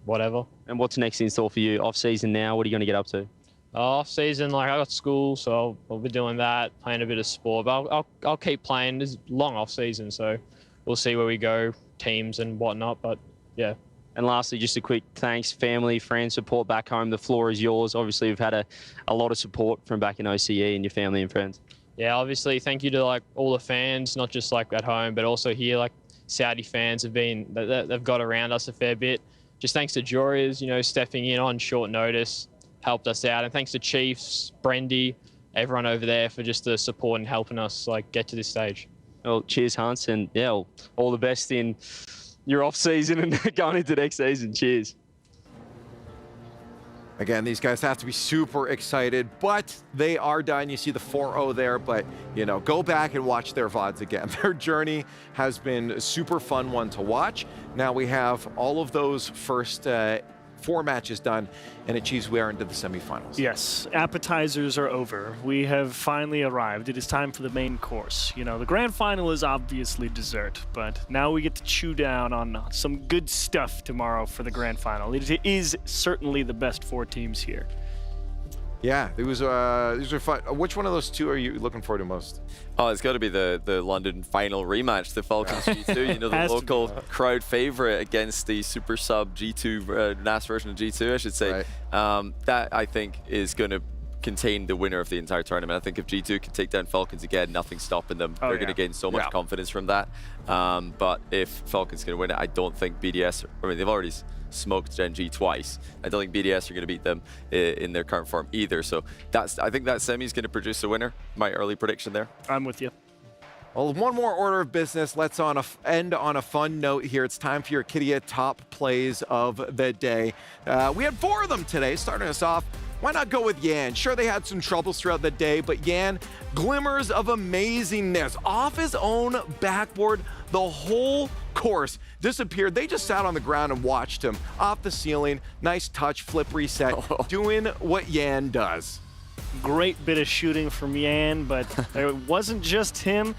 whatever. And what's next in store for you off season now? What are you going to get up to? Off season, like I got school, so I'll be doing that, playing a bit of sport. But I'll keep playing. It's long off season, so we'll see where we go, teams and whatnot. But yeah. And lastly, just a quick thanks, family, friends, support back home. The floor is yours. Obviously, we've had a lot of support from back in OCE and your family and friends. Yeah, obviously, thank you to like all the fans, not just like at home, but also here. Like Saudi fans they've got around us a fair bit. Just thanks to Jurias, you know, stepping in on short notice, helped us out, and thanks to Chiefs, Brendy, everyone over there for just the support and helping us like get to this stage. Well, cheers, Hans, and yeah, all the best in your off season and going into next season. Cheers. Again, these guys have to be super excited, but they are done. You see the 4-0 there, but, you know, go back and watch their VODs again. Their journey has been a super fun one to watch. Now we have all of those first 4 matches done, and it achieves we are into the semifinals. Yes, appetizers are over. We have finally arrived. It is time for the main course. You know, the grand final is obviously dessert, but now we get to chew down on some good stuff tomorrow for the grand final. It is certainly the best 4 teams here. Yeah, these are fun. Which one of those 2 are you looking forward to most? Oh, it's got to be the London final rematch, the Falcons G2. You know, the local crowd favorite against the super sub G2, NAS version of G2, I should say. Right. That, I think, is going to contain the winner of the entire tournament. I think if G2 can take down Falcons again, nothing's stopping them. They're going to gain so much confidence from that. But if Falcons going to win it, I don't think BDS, I mean, they've already smoked Gen G twice. I don't think BDS are going to beat them in their current form either. So I think that semi is going to produce a winner. My early prediction there. I'm with you. Well, one more order of business. Let's end on a fun note here. It's time for your Kidia top plays of the day. We had 4 of them today. Starting us off, why not go with Yan? Sure, they had some troubles throughout the day, but Yan, glimmers of amazingness. Off his own backboard, the whole course, disappeared. They just sat on the ground and watched him off the ceiling. Nice touch, flip reset, doing what Yan does. Great bit of shooting from Yan, but it wasn't just him.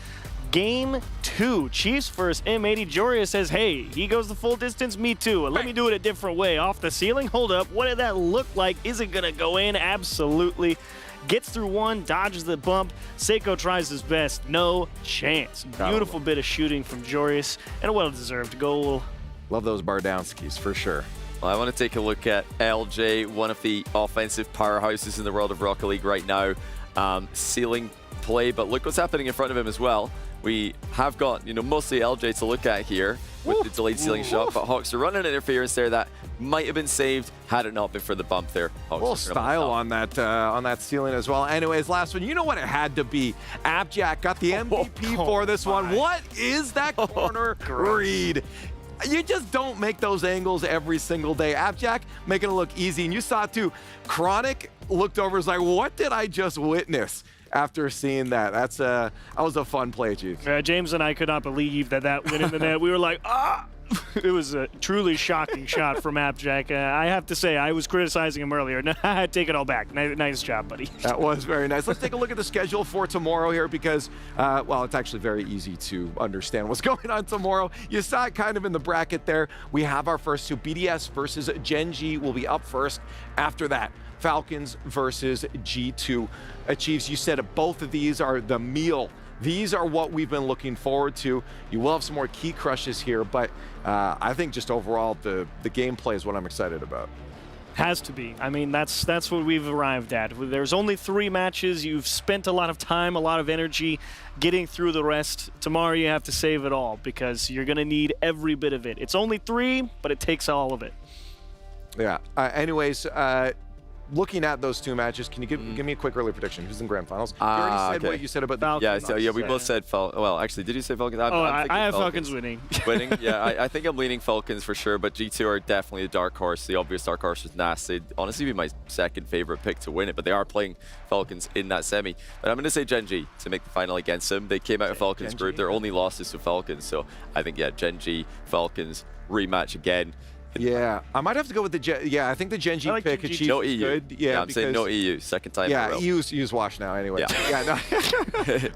Game 2, Chiefs versus M80. Joria says, hey, he goes the full distance, me too. Let me do it a different way. Off the ceiling, hold up. What did that look like? Is it gonna go in? Absolutely. Gets through one, dodges the bump. Seiko tries his best. No chance. Beautiful bit of shooting from Jorius, and a well-deserved goal. Love those Bardowskis, for sure. Well, I want to take a look at LJ, one of the offensive powerhouses in the world of Rocket League right now. Ceiling play, but look what's happening in front of him as well. We have got, mostly LJ to look at here with the delayed ceiling shot, but Hawks are running interference there that might have been saved had it not been for the bump there. Hawks a little style on that ceiling as well. Anyways, last one, you know what it had to be. Abjack got the MVP for this one. What is that corner read? You just don't make those angles every single day. Abjack making it look easy, and you saw it too. Chronic looked over, was like, what did I just witness? After seeing that, that was a fun play, Chief. James and I could not believe that went in the net. We were like, ah! It was a truly shocking shot from Abjack. I have to say, I was criticizing him earlier. I take it all back. Nice job, buddy. That was very nice. Let's take a look at the schedule for tomorrow here because, well, it's actually very easy to understand what's going on tomorrow. You saw it kind of in the bracket there. We have our first two. BDS versus Gen G will be up first. After that, Falcons versus G2. Chiefs, you said both of these are the meal. These are what we've been looking forward to. You will have some more key crushes here, but I think just overall the gameplay is what I'm excited about. Has to be. I mean, that's what we've arrived at. There's only 3 matches. You've spent a lot of time, a lot of energy getting through the rest. Tomorrow you have to save it all because you're going to need every bit of it. It's only 3, but it takes all of it. Yeah. Anyways, looking at those 2 matches, can you give me a quick early prediction? Who's in grand finals? You already said what you said about the Falcons. Yeah, we both said Falcons. Well, actually, did you say Falcons? I have Falcons winning. Winning? Yeah, I think I'm leaning Falcons for sure, but G2 are definitely a dark horse. The obvious dark horse is NAS. They'd honestly be my second favorite pick to win it, but they are playing Falcons in that semi. But I'm going to say Gen G to make the final against them. They came out of Falcons group. Their only loss is to Falcons, so I think, yeah, Gen G, Falcons, rematch again. Yeah, I might have to go with the Gen. Yeah, I think the Gen G pick achieved no EU. Good. Yeah, I'm saying no EU. Second time. Yeah, in a row. EU's washed now anyway.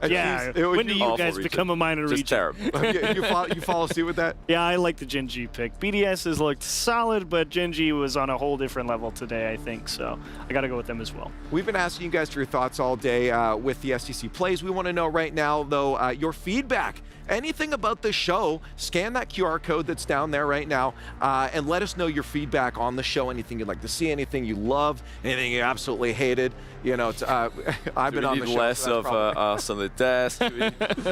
Yeah. When do you guys become a minor region? Just terrible. You follow suit with that? Yeah, I like the Gen G pick. BDS has looked solid, but Gen G was on a whole different level today, I think. So I got to go with them as well. We've been asking you guys for your thoughts all day with the STC plays. We want to know right now, though, your feedback. Anything about the show, scan that QR code that's down there right now and let us know your feedback on the show. Anything you'd like to see, anything you love, anything you absolutely hated. You know, I've been on the show. Less of us on the desk.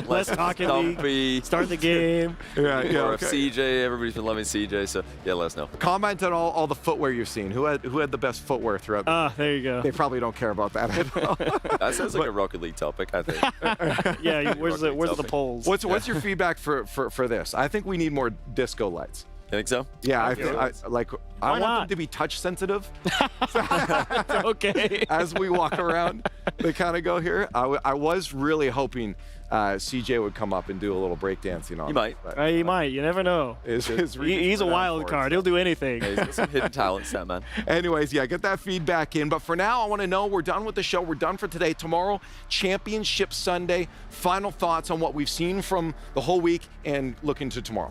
Less talking league. Start the game. Yeah, More of CJ. Everybody's been loving CJ, so yeah, let us know. Comment on all the footwear you've seen. Who had the best footwear throughout? There you go. They probably don't care about that at all. That sounds like a Rocket League topic, I think. Yeah, where's the polls? What's your feedback for this? I think we need more disco lights. You think so? Yeah, I want them to be touch sensitive. Okay. As we walk around, they kind of go here. I was really hoping CJ would come up and do a little breakdancing on. He might. He might. You never know. He's a wild card. He'll do anything. Yeah, he's got some hidden talents, that man. Anyways, yeah, get that feedback in. But for now, I want to know we're done with the show. We're done for today. Tomorrow, Championship Sunday. Final thoughts on what we've seen from the whole week and looking to tomorrow.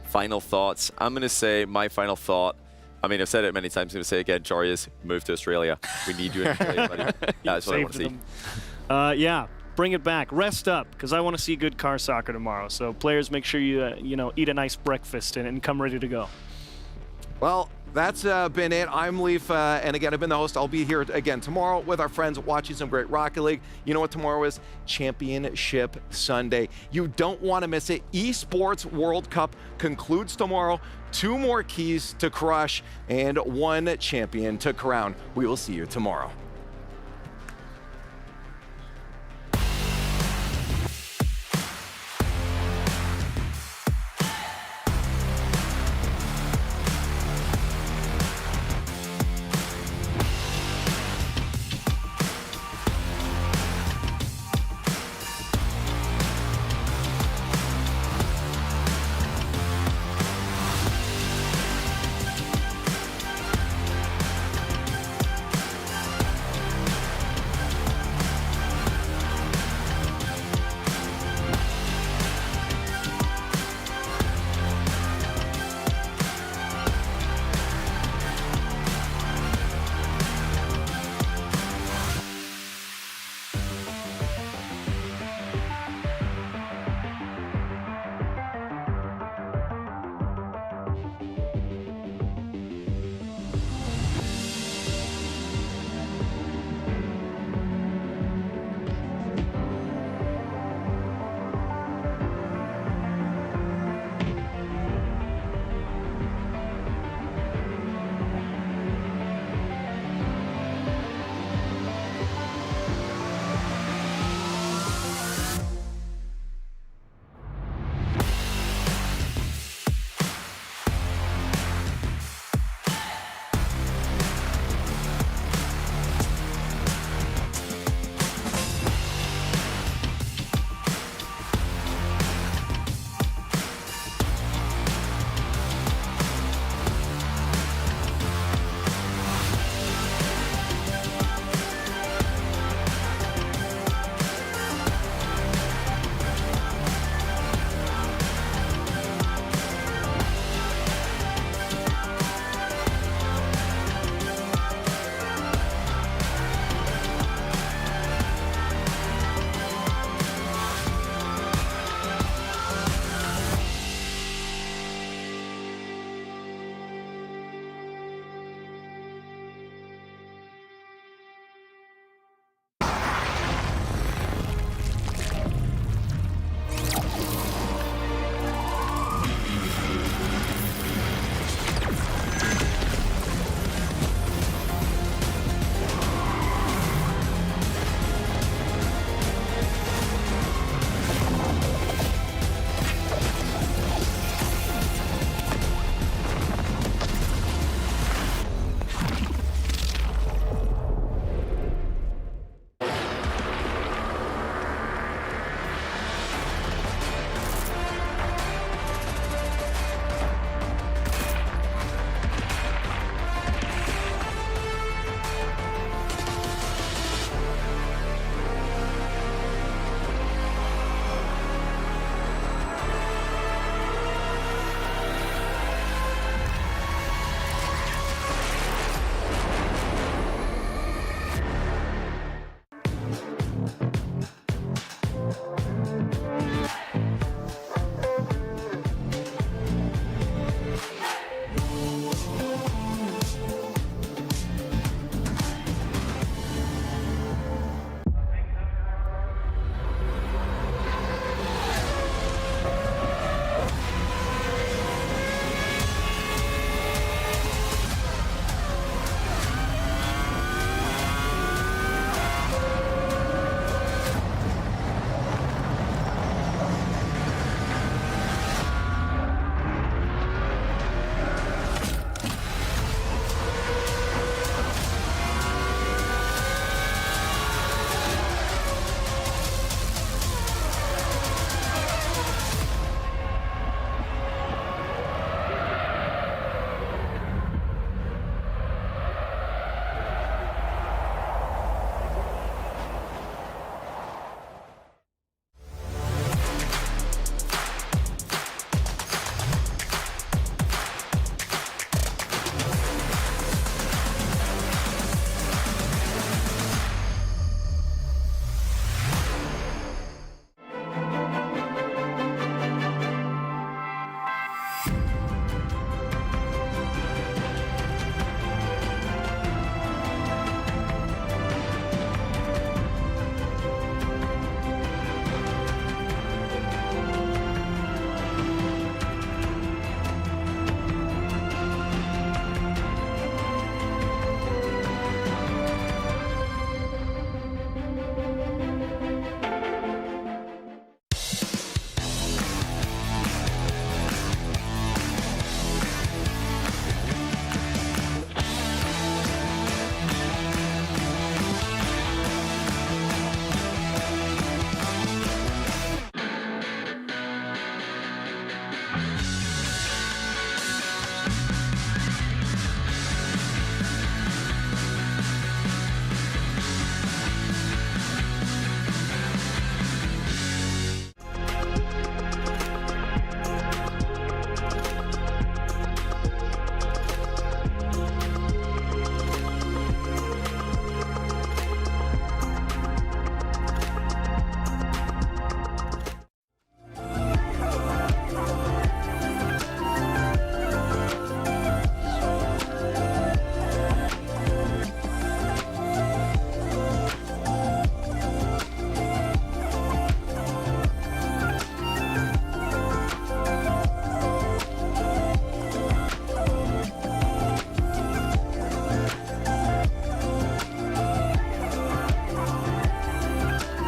Final thoughts. I'm going to say my final thought. I mean, I've said it many times. I'm going to say it again. Jorius, move to Australia. We need you in Australia, buddy. That's what I want to see. Yeah, bring it back. Rest up, because I want to see good car soccer tomorrow. So players, make sure you eat a nice breakfast and come ready to go. Well, that's been it. I'm Leaf, and again, I've been the host. I'll be here again tomorrow with our friends watching some great Rocket League. You know what tomorrow is? Championship Sunday. You don't want to miss it. Esports World Cup concludes tomorrow. 2 more keys to crush and 1 champion to crown. We will see you tomorrow.